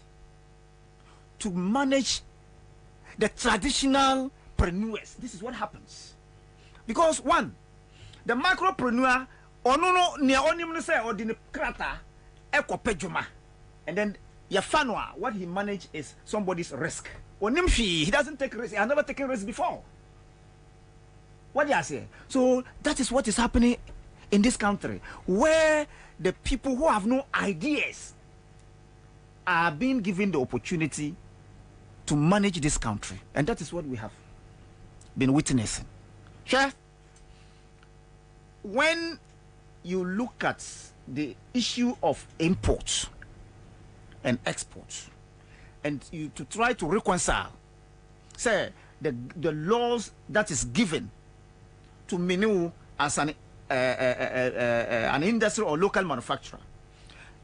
to manage the traditional preneurs, this is what happens. Because one, the micropreneur, and then Yafanwa, what he managed is somebody's risk. He doesn't take risk. He has never taken risk before. What do you say? So that is what is happening in this country, where the people who have no ideas are being given the opportunity to manage this country. And that is what we have been witnessing. Sure. When you look at the issue of imports and exports, and you to try to reconcile, say, the laws that is given to Minu as an industry or local manufacturer,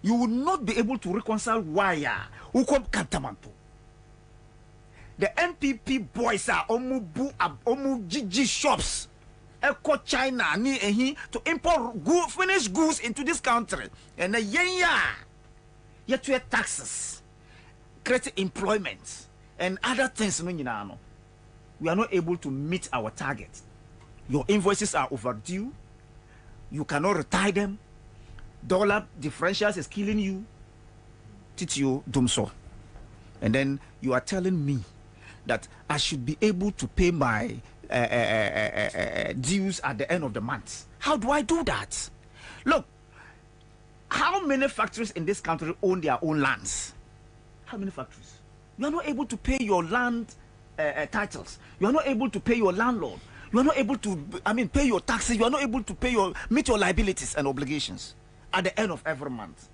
you will not be able to reconcile why Ukom Kantamanto. The NPP boys are omu GG shops echo China ni ehi to import finished goods into this country. And yet we have taxes, create employment, and other things. We are not able to meet our target. Your invoices are overdue. You cannot retire them. Dollar differentials is killing you. Titio Dumso. And then you are telling me that I should be able to pay my dues at the end of the month. How do I do that? Look, how many factories in this country own their own lands? How many factories? You are not able to pay your land titles. You are not able to pay your landlord. You are not able to, pay your taxes. You are not able to meet your liabilities and obligations at the end of every month.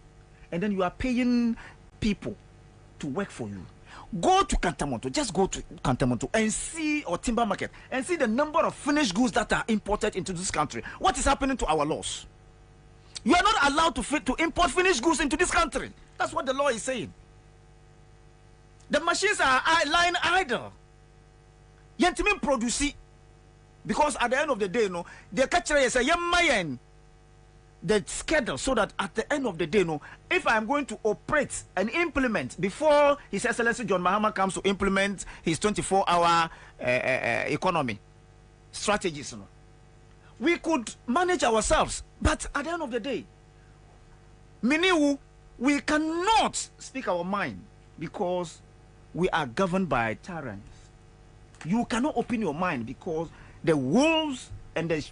And then you are paying people to work for you. Go to Kantamonto, just go to Kantamonto and see, or timber market, and see the number of finished goods that are imported into this country. What is happening to our laws? You are not allowed to import finished goods into this country. That's what the law is saying. The machines are lying idle. Yentimin produce, because at the end of the day, the catcher is a the schedule, so that at the end of the day, if I'm going to operate and implement before His Excellency John Mahama comes to implement his 24-hour economy strategies, we could manage ourselves. But at the end of the day, we cannot speak our mind because we are governed by tyrants. You cannot open your mind because the wolves and the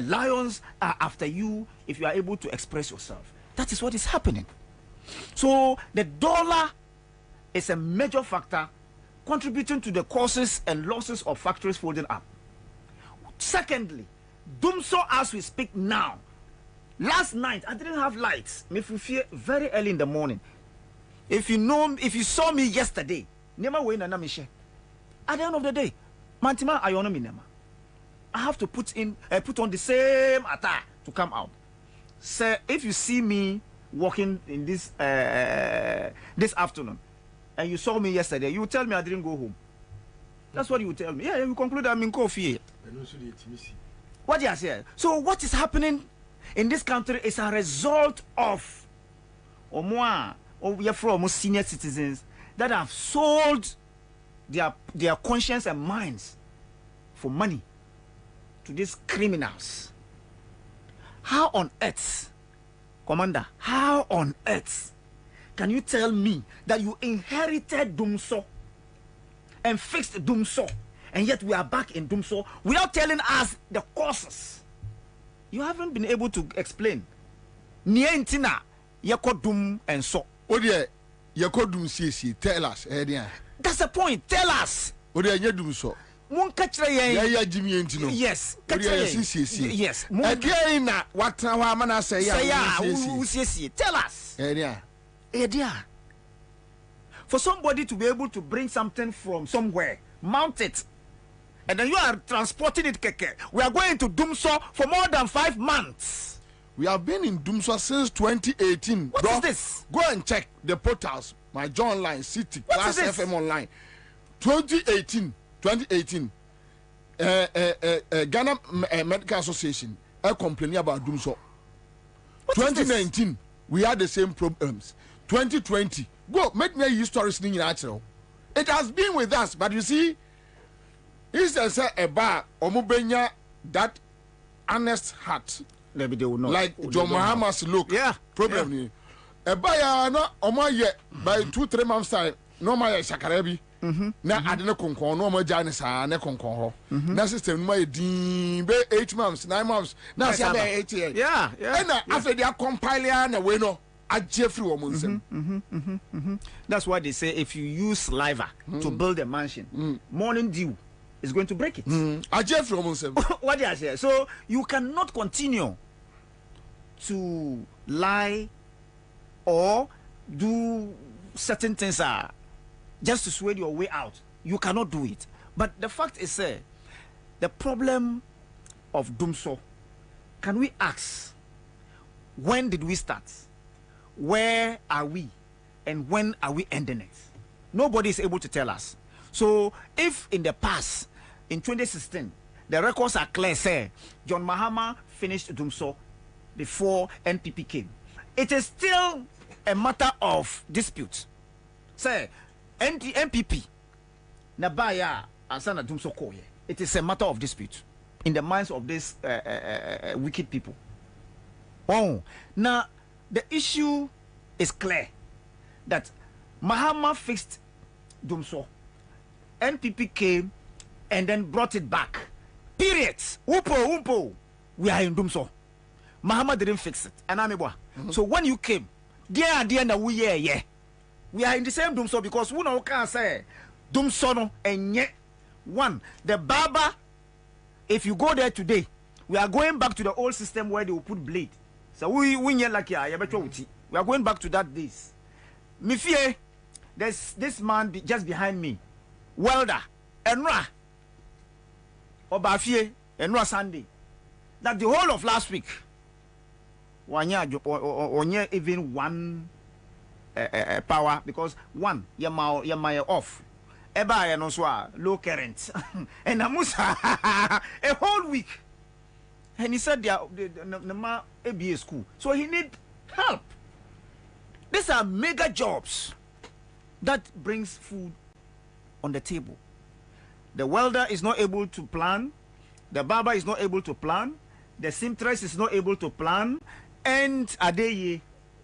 lions are after you if you are able to express yourself. That is what is happening. So the dollar is a major factor contributing to the causes and losses of factories folding up. Secondly, Dumso, as we speak now, last night I didn't have lights. Me fear very early in the morning. If you saw me yesterday, nema we na mishe. At the end of the day, mantima ayono mi nema. I have to put on the same attire to come out. So if you see me walking in this afternoon, and you saw me yesterday, you tell me I didn't go home. That's what you will tell me. Yeah, you conclude I'm in coffee. What do you say? So what is happening in this country is a result of we are from senior citizens that have sold their conscience and minds for money to these criminals. How on earth, Commander, how on earth can you tell me that you inherited Dumso and fixed Dumso, and yet we are back in Dumso without telling us the causes? You haven't been able to explain. Nientina Yakodum and so. Odia Yakodum CC, tell us, that's the point. Tell us. Odia Yadumso. Yes. Yes. Tell us. For somebody to be able to bring something from somewhere, mount it, and then you are transporting it, keke. We are going to Dumso for more than 5 months. We have been in Dumso since 2018. What is this? Go and check the portals. My John Online, City, Class FM Online. 2018. Ghana Medical Association complaining about Dumso. 2019, we had the same problems. 2020, go make me a history in natural. It has been with us, but you see, it's a bar omubenya that honest heart. Maybe they will not. Like John Mahama's look. Yeah. Problem. Yeah. A buyer no omoye by 2-3 months time. No my shakarebi. Na adene konkon no mo jane sa ne konkon ho. Na system no din be 8 months, 9 months. Na say be 8 years. Yeah. And after they are compiler na we no aje free wo nsem. That's why they say if you use saliva to build a mansion, morning dew is going to break it. Aje free wo nsem. What do I say? So you cannot continue to lie or do certain things just to sweat your way out. You cannot do it. But the fact is, the problem of Dumso, can we ask, when did we start? Where are we? And when are we ending it? Nobody is able to tell us. So if in the past, in 2016, The records are clear. Say John Mahama finished Dumso before NPP came. It is still a matter of dispute. Say NPP Nabaya Ansah na Dumso Koye. It is a matter of dispute in the minds of these wicked people. Oh, now the issue is clear that Mahama fixed Dumso. NPP came and then brought it back. Period. Wumpo. We are in Dumso. Mahama didn't fix it. And so when you came, dear we are in the same Dumso because we can say Dumso no and yet one the Baba. If you go there today, we are going back to the old system where they will put blade. So we like we are going back to that days. Mifie, there's this man just behind me, welder, Enra, Obafie, Enra Sunday. That the whole of last week, onye even one power because one my off. Eba ya no so low current and amusa a whole week, and he said the ma ABA school, so he need help. These are mega jobs that brings food on the table. The welder is not able to plan, the barber is not able to plan, the seamstress is not able to plan, and Adeye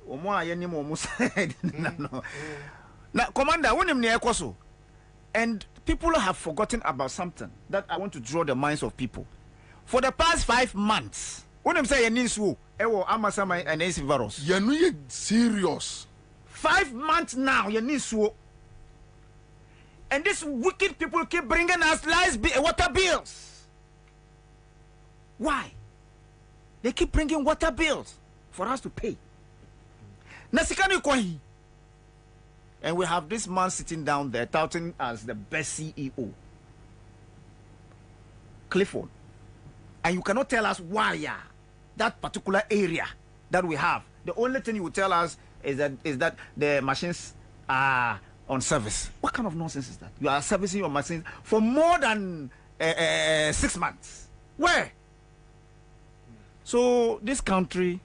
omo ayeni mo said no. Now commander when him near koso. And people have forgotten about something that I want to draw the minds of people. For the past 5 months, when I'm saying ewo amasama and AC virus, you serious. 5 months now, and these wicked people keep bringing us water bills. Why? They keep bringing water bills for us to pay. Nasikani kwahi. And we have this man sitting down there touting as the best CEO, Clifford. And you cannot tell us why that particular area that we have. The only thing you will tell us is that the machines are on service. What kind of nonsense is that? You are servicing your machines for more than 6 months. Where? So this country,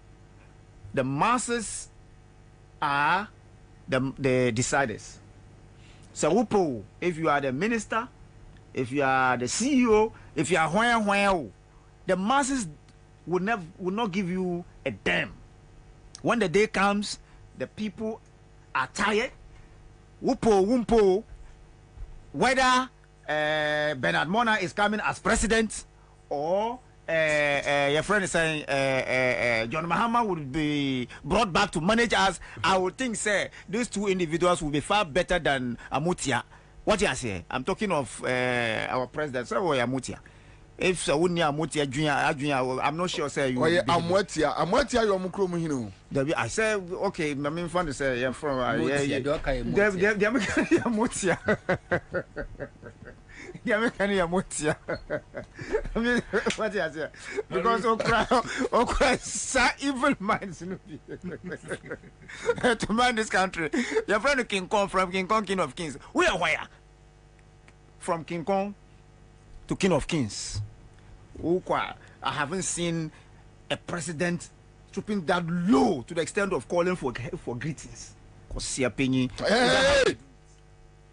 the masses are the deciders. So if you are the minister, if you are the CEO, if you are the masses will not give you a damn. When the day comes, the people are tired. Wumpo, whether Bernard Mona is coming as president or your friend is saying John Mahama would be brought back to manage us, I would think say these two individuals will be far better than Amutia. What you say? I'm talking of our president, so Amutia. If so, Amutia Junior, I'm not sure. Say you. Amutia, you mukromu hino. I say okay. I mean, fun to say you're from Amutia. The American Yamutia. I mean, what you say? Because Okra evil minds to man this country. Your friend King Kong from King Kong, King of Kings. We are where? From King Kong to King of Kings. I haven't seen a president stooping that low to the extent of calling for greetings. Hey!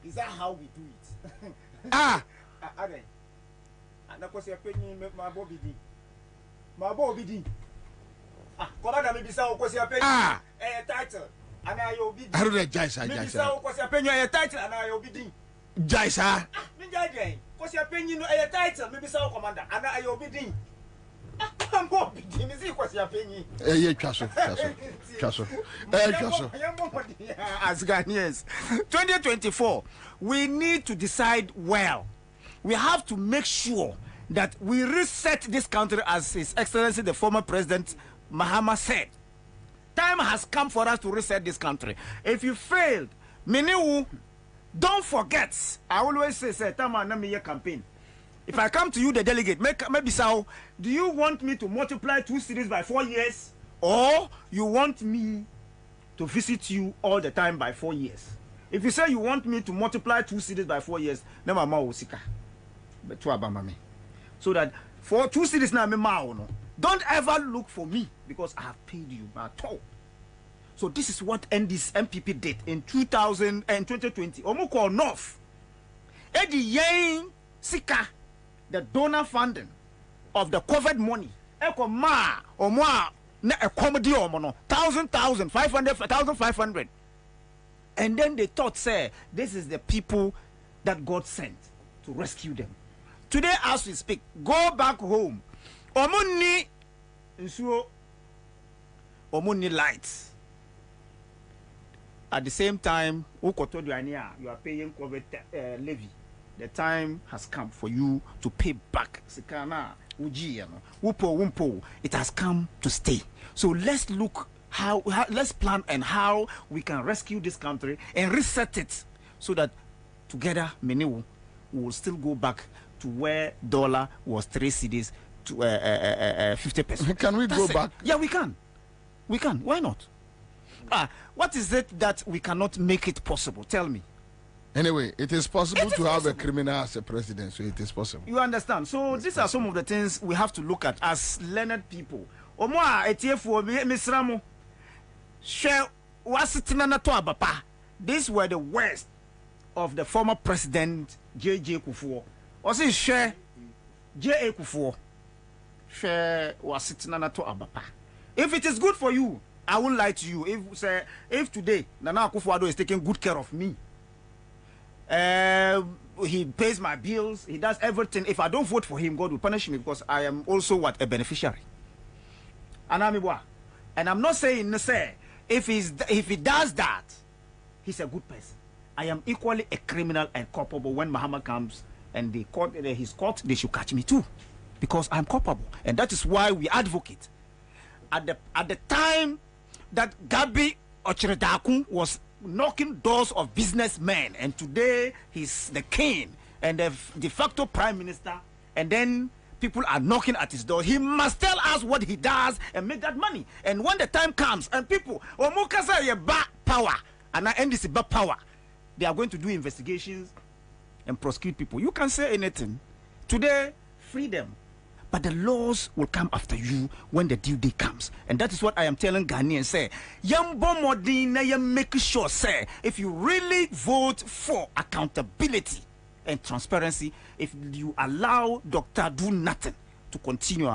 Is that how we do it? Ade. Anakosi apenyi ma Bobie di. Ma Bobie di. Komanda mi bisa okosi apenyi. Title. Ana yo bi di. I don't know Jaisa. Mi bisa okosi apenyi title ana yo bi di. Jaisa. Mi jaje. Kosi apenyi no title mi bisa o komanda ana yo bi di. Bobie di mi si kosi apenyi. Twaso. As Ghanaians, 2024, we need to decide well. We have to make sure that we reset this country, as His Excellency the former President Mahama said. Time has come for us to reset this country. If you failed, don't forget. I always say, Tama na me campaign. If I come to you, the delegate, maybe so, do you want me to multiply 2 cities by 4 years, or you want me to visit you all the time by 4 years? If you say you want me to multiply 2 cities by 4 years, then Mama will sika. But so that for 2 cities now, no, don't ever look for me because I have paid you at all. So this is what this MPP did in 2000 and 2020. Omoko North. Edi yen sika the donor funding of the COVID money. Eko ma omwa na a comedy omono 1,000, 500, 1,500. And then they thought, say, this is the people that God sent to rescue them. Today, as we speak, go back home. Omuni nsuo, omuni lights. At the same time, you are paying COVID levy. The time has come for you to pay back. It has come to stay. So let's look how let's plan and how we can rescue this country and reset it so that together many will still go back to where dollar was 3 cedis to 50%. Can we go back? Yeah, we can. We can. Why not? What is it that we cannot make it possible? Tell me. Anyway, it is possible to have a criminal as a president, so it is possible. You understand? So these are some of the things we have to look at as learned people. Omwa etiefu misramo. These were the worst of the former president J.J. Kufuor. Osi share J.A. Kufuor. Share wasitina to abapa. If it is good for you, I won't lie to you. If today Nana Akufo-Addo is taking good care of me, he pays my bills, he does everything. If I don't vote for him, God will punish me because I am also a beneficiary. And I'm not saying say if he does that, he's a good person. I am equally a criminal and culpable. When Muhammad comes and his court, they should catch me too, because I'm culpable, and that is why we advocate. At the time that Gabi Ochredakun was knocking doors of businessmen, and today he's the king and the de facto prime minister, and then people are knocking at his door. He must tell us what he does and make that money. And when the time comes and people power and NDC bad power, they are going to do investigations and prosecute people. You can say anything today, freedom, but the laws will come after you when the due day comes. And that is what I am telling Ghanaians. Say, make sure, say, if you really vote for accountability and transparency, if you allow Dr. Do Nothing to continue,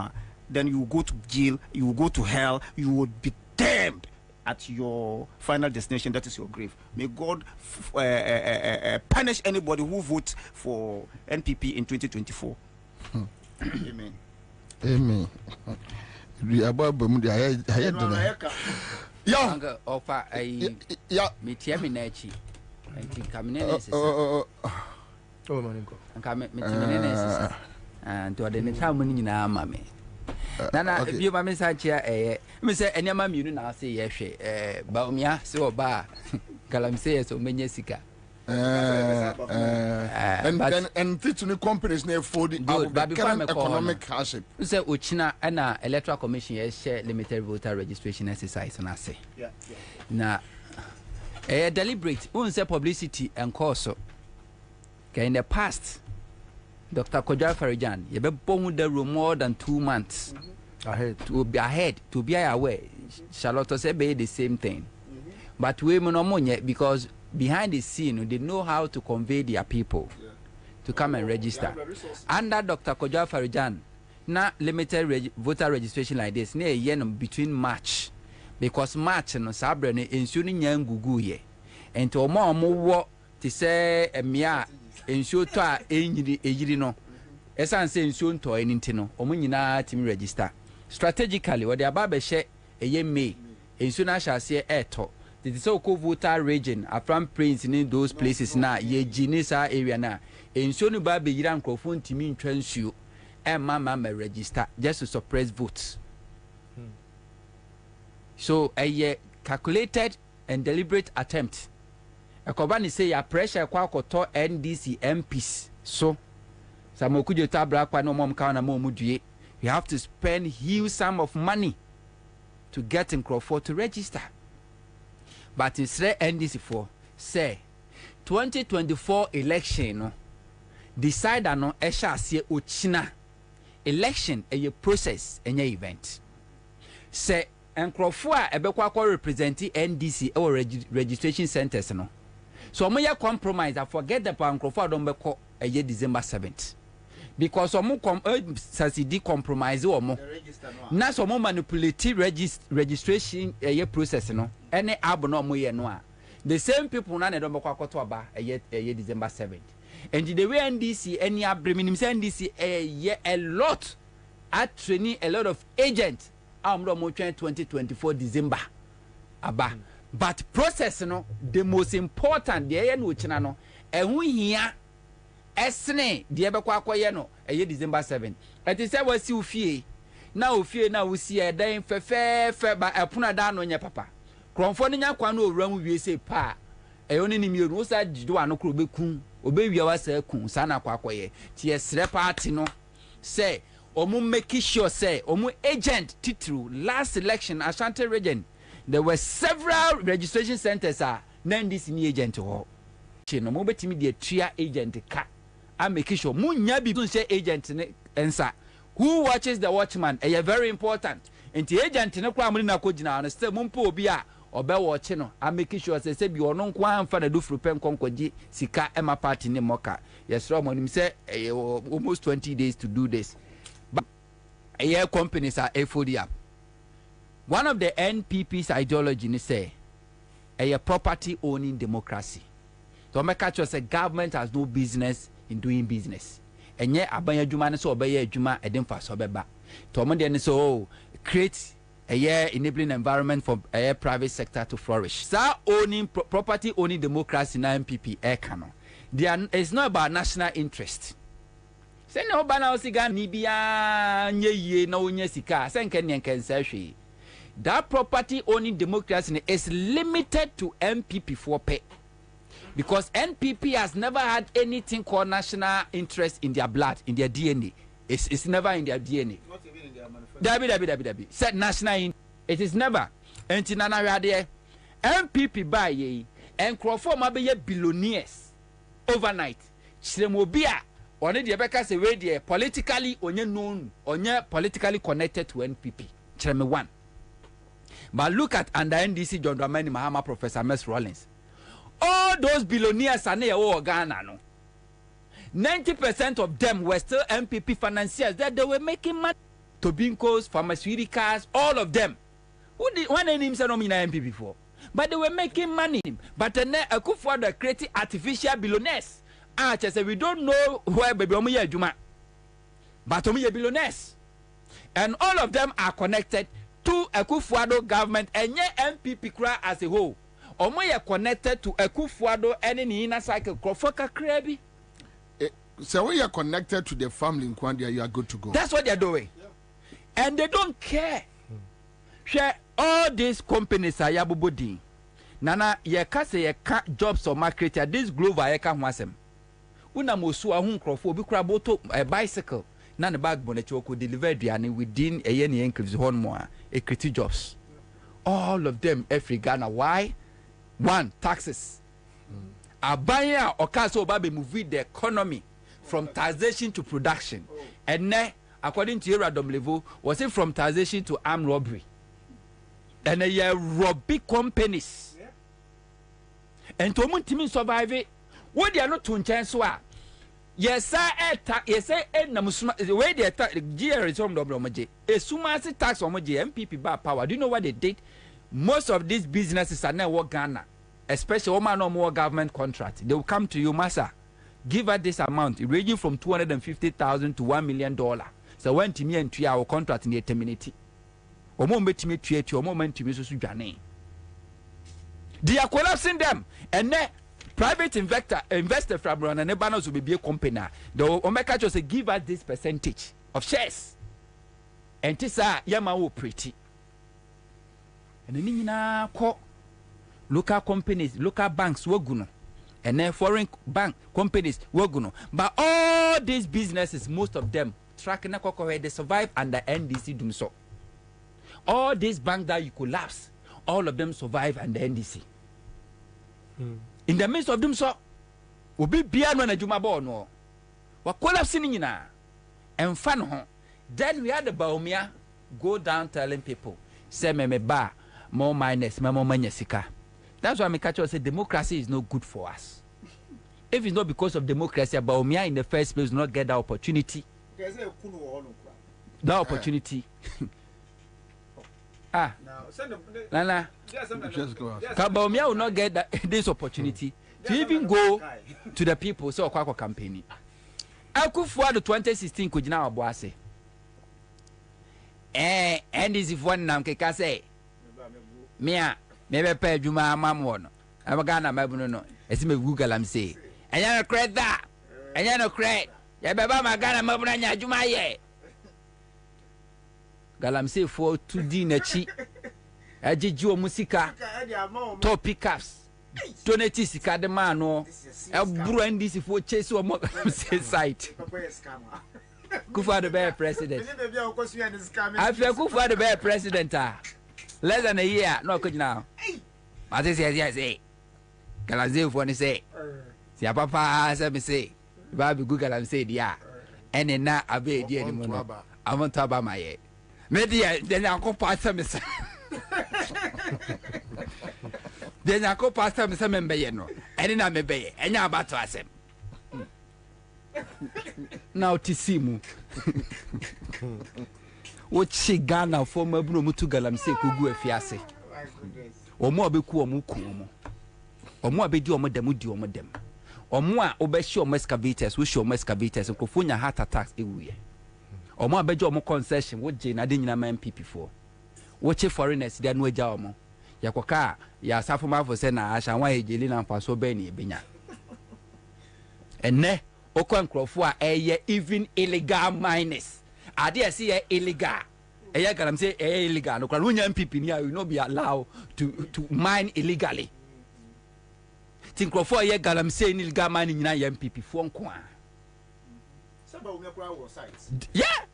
then you will go to jail, you will go to hell, you will be damned at your final destination. That is your grave. May God punish anybody who votes for NPP in 2024. Amen. Amen. We about Bermuda. Yo, offer a Mitiaminachi and Caminensis. Oh, Maninko. And Caminensis. And to the time when you know, mammy. Nana, if you mammy sat here, Mr. and your mammy, you know, say, yes, Baumia, so bar, Calamse, so many sika. And teaching companies near for the economic hardship. You say Uchina and Electoral Commission share limited voter registration exercise, and I say, now, deliberate, say publicity and cause. In the past, Dr. Kojo Farijan, you be born the room more than 2 months ahead to be aware. Charlotte say be the same thing, but we no more yet because behind the scene they know how to convey their people to come and register. Under Dr. Kojo Farijan, na limited voter registration like this near year between March, because March no sabre ne ensure nyan gugu ye, and to omo to say emia ensure to a enyiri no esan say ensure to anything no omo nyina team register strategically what the ababa she eye May ensure na shall say eto the so called voter region afram prince in those places na ye jinisa area na ensure no ba be yira nkrofo ntimi ntwa nsuo e mama register just to suppress votes. So a calculated and deliberate attempt. Ekobani say ya pressure kwa koto NDC MPs. So samokujo tabra kwa no mom kauna mo mudue. You have to spend huge sum of money to get in Crawford to register. But instead NDC for say 2024 election no decide no esha sie ochina election a process and event. Say Nkrofo a ebekwa represent NDC or registration centers no. So omo ya compromise. I forget the Nkrofo don beko a year December 7th. Because omo succeed compromise omo. Na so omo manipulate registration a process no. Any abo no omo ye no a. The same people na don beko akoto aba a year December 7th. And the way NDC any abreminim NDC a lot at training a lot of agents. 2024 December aba but process no the most important the aye no china no ehu hia esne the ebekwa akoye no eye December 7 it is say wasi ofie na wusi eden fefe ba epuna da no nye papa kronfo no nya kwa no owura mu wie say pa eyo ne mienu usa jido ano kro bekun obewia wasa kun sa na kwa akoye ti esre party no say Omu make sure say Omu agent titru last election Ashanti region there were several registration centers this new agent ho no mo betimi de tria agent ka I make sure munya bi don't say agent ne Ansah who watches the watchman very important enti agent ne kwa amri na ko gina no say mumpo obi a obe watch no I make sure say bi ono nko amfa na do frupen konkoji sika ema party ne moka yes ro mo nim say almost 20 days to do this. Air companies are FOD. One of the NPP's ideology is say a property owning democracy. To make sure say government has no business in doing business. And yet abaya juma ne so obeye juma edemfa so beba. To mo de so create a enabling environment for a private sector to flourish. So owning property owning democracy na NPP canon. It's not about national interest. Say no bana osiga ni bia nye na onye sika say nke ne nkensa hwe that property owning democracy is limited to NPP for pay because NPP has never had anything called national interest in their blood in their DNA. It's never in their DNA. Not even in their manifesto. Dabi said national it is never enti na hwade NPP buy ye enkrofo ma be ye billionaires overnight chiremobia on the Ebeka say we politically onye known, onye politically connected to NPP. Chireme one. But look at under NDC John Dramani Mahama Professor Mes Rollins. All those billionaires are near Ghana no. 90% of them were still NPP financiers that they were making money. Tobinkos, pharmaceuticals, all of them. One name said no mean NPP for. But they were making money. But then Akufo-Addo creating artificial billionaires. Say we don't know where baby omuye juma but omuye billionaires and all of them are connected to Akufo-Addo government and NPP kra as a whole omuye connected to Akufo-Addo any inner cycle krofoka krabi so when you are connected to the family in Kwandia you are good to go. That's what they are doing. And they don't care. Share all these companies are yabubodi nana ye ka say ye ka jobs or market this global ye ka hwasem una mosu ahun krofo obi kura boto a bicycle na ne bag bonnet ko deliver duane within a year ne increase hon mo a create jobs all of them every Ghana. Why? One, taxes. Abaya okaso oba move the economy from taxation to production and then according to Eradom level was it from taxation to armed robbery and they rob big companies and to mun survive it. What they are not to chance wa yes sir yes say na musuma the way they attack GR is from the sumasi tax on MPP bar power. Do you know what they did? Most of these businesses are now work Ghana, especially woman no more government contract. They will come to you, Massa, give her this amount ranging from $250,000 to $1 million. So when to me and to our contract in the terminate omo metimi tuatu omo mantimi so dwane they are collapsing them and then private investor from and nebanos will be a company the omeka just say give us this percentage of shares and this yama wo pretty and ni nyina ko local companies local banks woguno and then foreign bank companies woguno but all these businesses most of them track na kokore they survive under NDC dum so all these banks that you collapse all of them survive under NDC in the midst of them so obi bia no na juma bo no wa collapse ni nyina emfa no ho Then we had the Baumia go down telling people, say me ba more minus, more manyasika. That's why I catch you say democracy is not good for us. If it's not because of democracy, Baumia in the first place will not get that opportunity. That opportunity. Nana, Baumia will not get this opportunity to even go to the people. So, Kwako campaign. I could for the 2016 could now boase. And this is one nam ke say. Mea, maybe pay Juma Mamon. I'm a Ghana Mabuno. As me Google, I'm say. And you're a credit that. And you're no credit. Yababa Magana Mabuna Jumaye. Galamse for 2D Nachi. Ajiju Musica. Top pickups. Donati Sika de Mano. El Bruandis for Chase or site. Kufa the bear president. I feel Kufa the bear president. Less than a year, no good now. But this is yes, eh. Galamse for say. See, Papa, as I say. Baby Google and said, yeah. And then now I be dear anymore. I want to about my head. Maybe then I'll go past some. Then I'll go past some member, and then I'm a bay, and now about to ask him. Now to see mu. What she Ghana for my Bruno Mutugalam say could go a fiase. Or more be cool, or more be do or them. Or more obey your excavators, wish your excavators, and Kofunya heart attacks everywhere. Or more bejo more concession, what Jane I didn't know MP before. Watch a foreigners, they are no jamo. Yakoka, ya Safuma for Sena, Ashanwa, Jelina, and Paso Benny, Benya. And ne, Okon Crofua, even illegal miners. I dare see illegal. A yagram say illegal. No, Kalunya MPP near will not be allowed to mine illegally. Think of 4 years, Galam say illegal mining in MPP for Kwan. Yeah,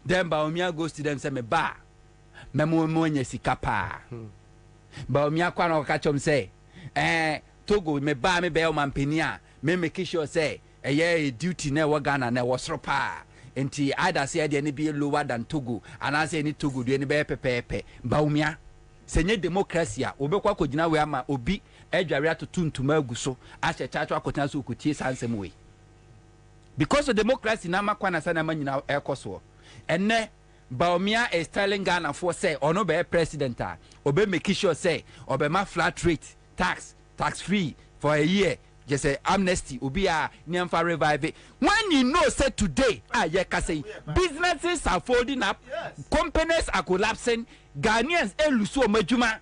then Baumia goes to them, say, me ba, Memo Monya Sikapa. Baumia Kwan catch him say, Togo, me ba me bell man penia, me make sure say, a year duty never Ghana, never sropa. And either say any be lower than Togo, and I say any Togo, do any pepe, Baumia. Senye democracy, Obekwa Kojina Wama, Obi, Edjaria to tune to Merguso, as a church or Kotansu could chase handsome way. Because of democracy, Namakwana Sanaman in our air coso. And ne Baumia is telling Ghana for say, or no be president, Obe Mekisho say, Obema flat rate, tax free for a year. Just say amnesty, Ubia, Nyamfa revive it. When you know, say today, say businesses are folding up, companies are collapsing, Ghanaians eluso majuma.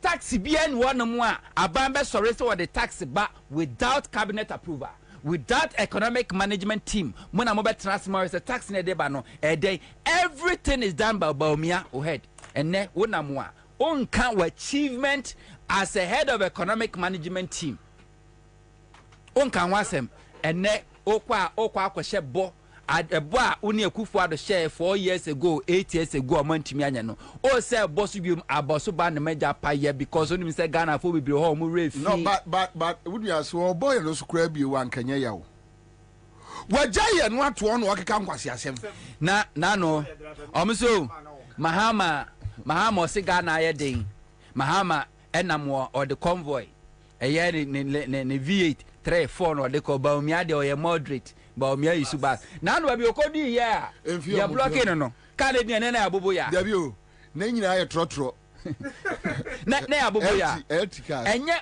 Taxi bien one more. Abambe sorry so the taxi back without cabinet approval, without economic management team. When I'm about transfer is a tax ne debano a day. Everything is done by Baumia or head. And ne unamwa. On count achievement as a head of economic management team. On can wasem and ne okwa kwashebo at a boy only a kufu share 4 years ago, 8 years ago, a month no. Oh, say bossubum abosuban the major pie because only Mr. Ghana for be home. No, but would you ask for boy and also crab you one can yell? What giant what one walk come was yasem? Na no. Omuso Mahama Sigana Yading Mahama Enamwa or the convoy. A year in V8 3 4 or the Baumia or a moderate. Baumia is suba. Now we be okodi ya. You are blocking no. Canadian and Abubuya. W. Nanya trotro. Na Abubuya.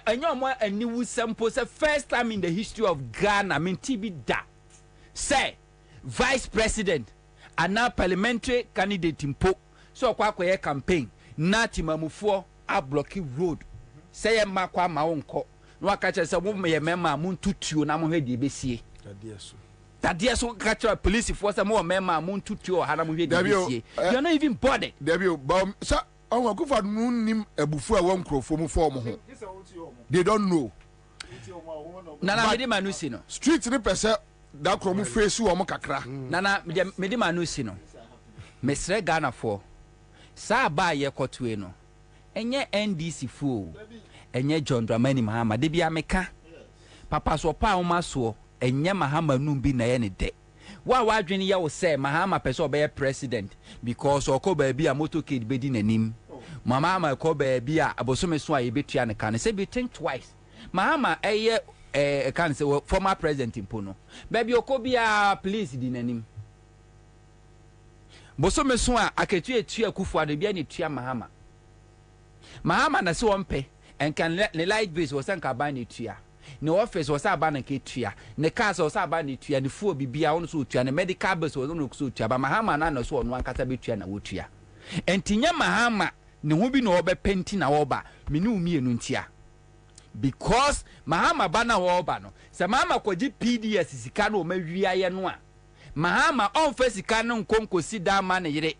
And your more a new sample first time in the history of Ghana. I mean TB da. Say vice president and now parliamentary candidate in Po. So kwa campaign. Nati mamufo a blocking road. Say makwa maonko. No catch us a woman ye mema moon tutu na mo hedi besie. That dear so catch a police force more mema moon tutu or hanamu hedi besie. You're not even bothered. Debut bomb sir. Oh, go for moon nim a buffet one crow from form. They don't know. Nana Medimano. Street represent that chromo face you or Mokakra. Nana Medimano. Mesre Ghana for Sa ba ye kotweno. Enye NDC fool. Enye John Dramani Mahama. Debi ameka. Papa so pa umaso. Enye Mahama numbi na ye ne de. wa adwene ya wo say Mahama person be president because okoba bi a motorcade be di nanim Mahama okoba bi a abosome so a ye betua ne kan say be think twice Mahama can say former president impono baby okobia please di nanim bosome so a aketu etua kufuado bia ne tua Mahama na se wompe and can let the light base was anka ban ne tua ne office was aban ke tua ne cars was aban ne tua ne fuo bibia won so tua ne medical bills was no so tua ba Mahama na so no ankasa betua na wotua entinya Mahama ne ho bi no obepenti na woba me ne umienu ntia because Mahama bana woba no se Mahama kwaji PDS sika no mawiaye no a Mahama on fa sika no nkonkosi da ma ne yire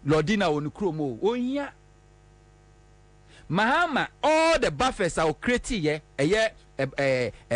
lodina won kromo ohia Mahama all the buffers are created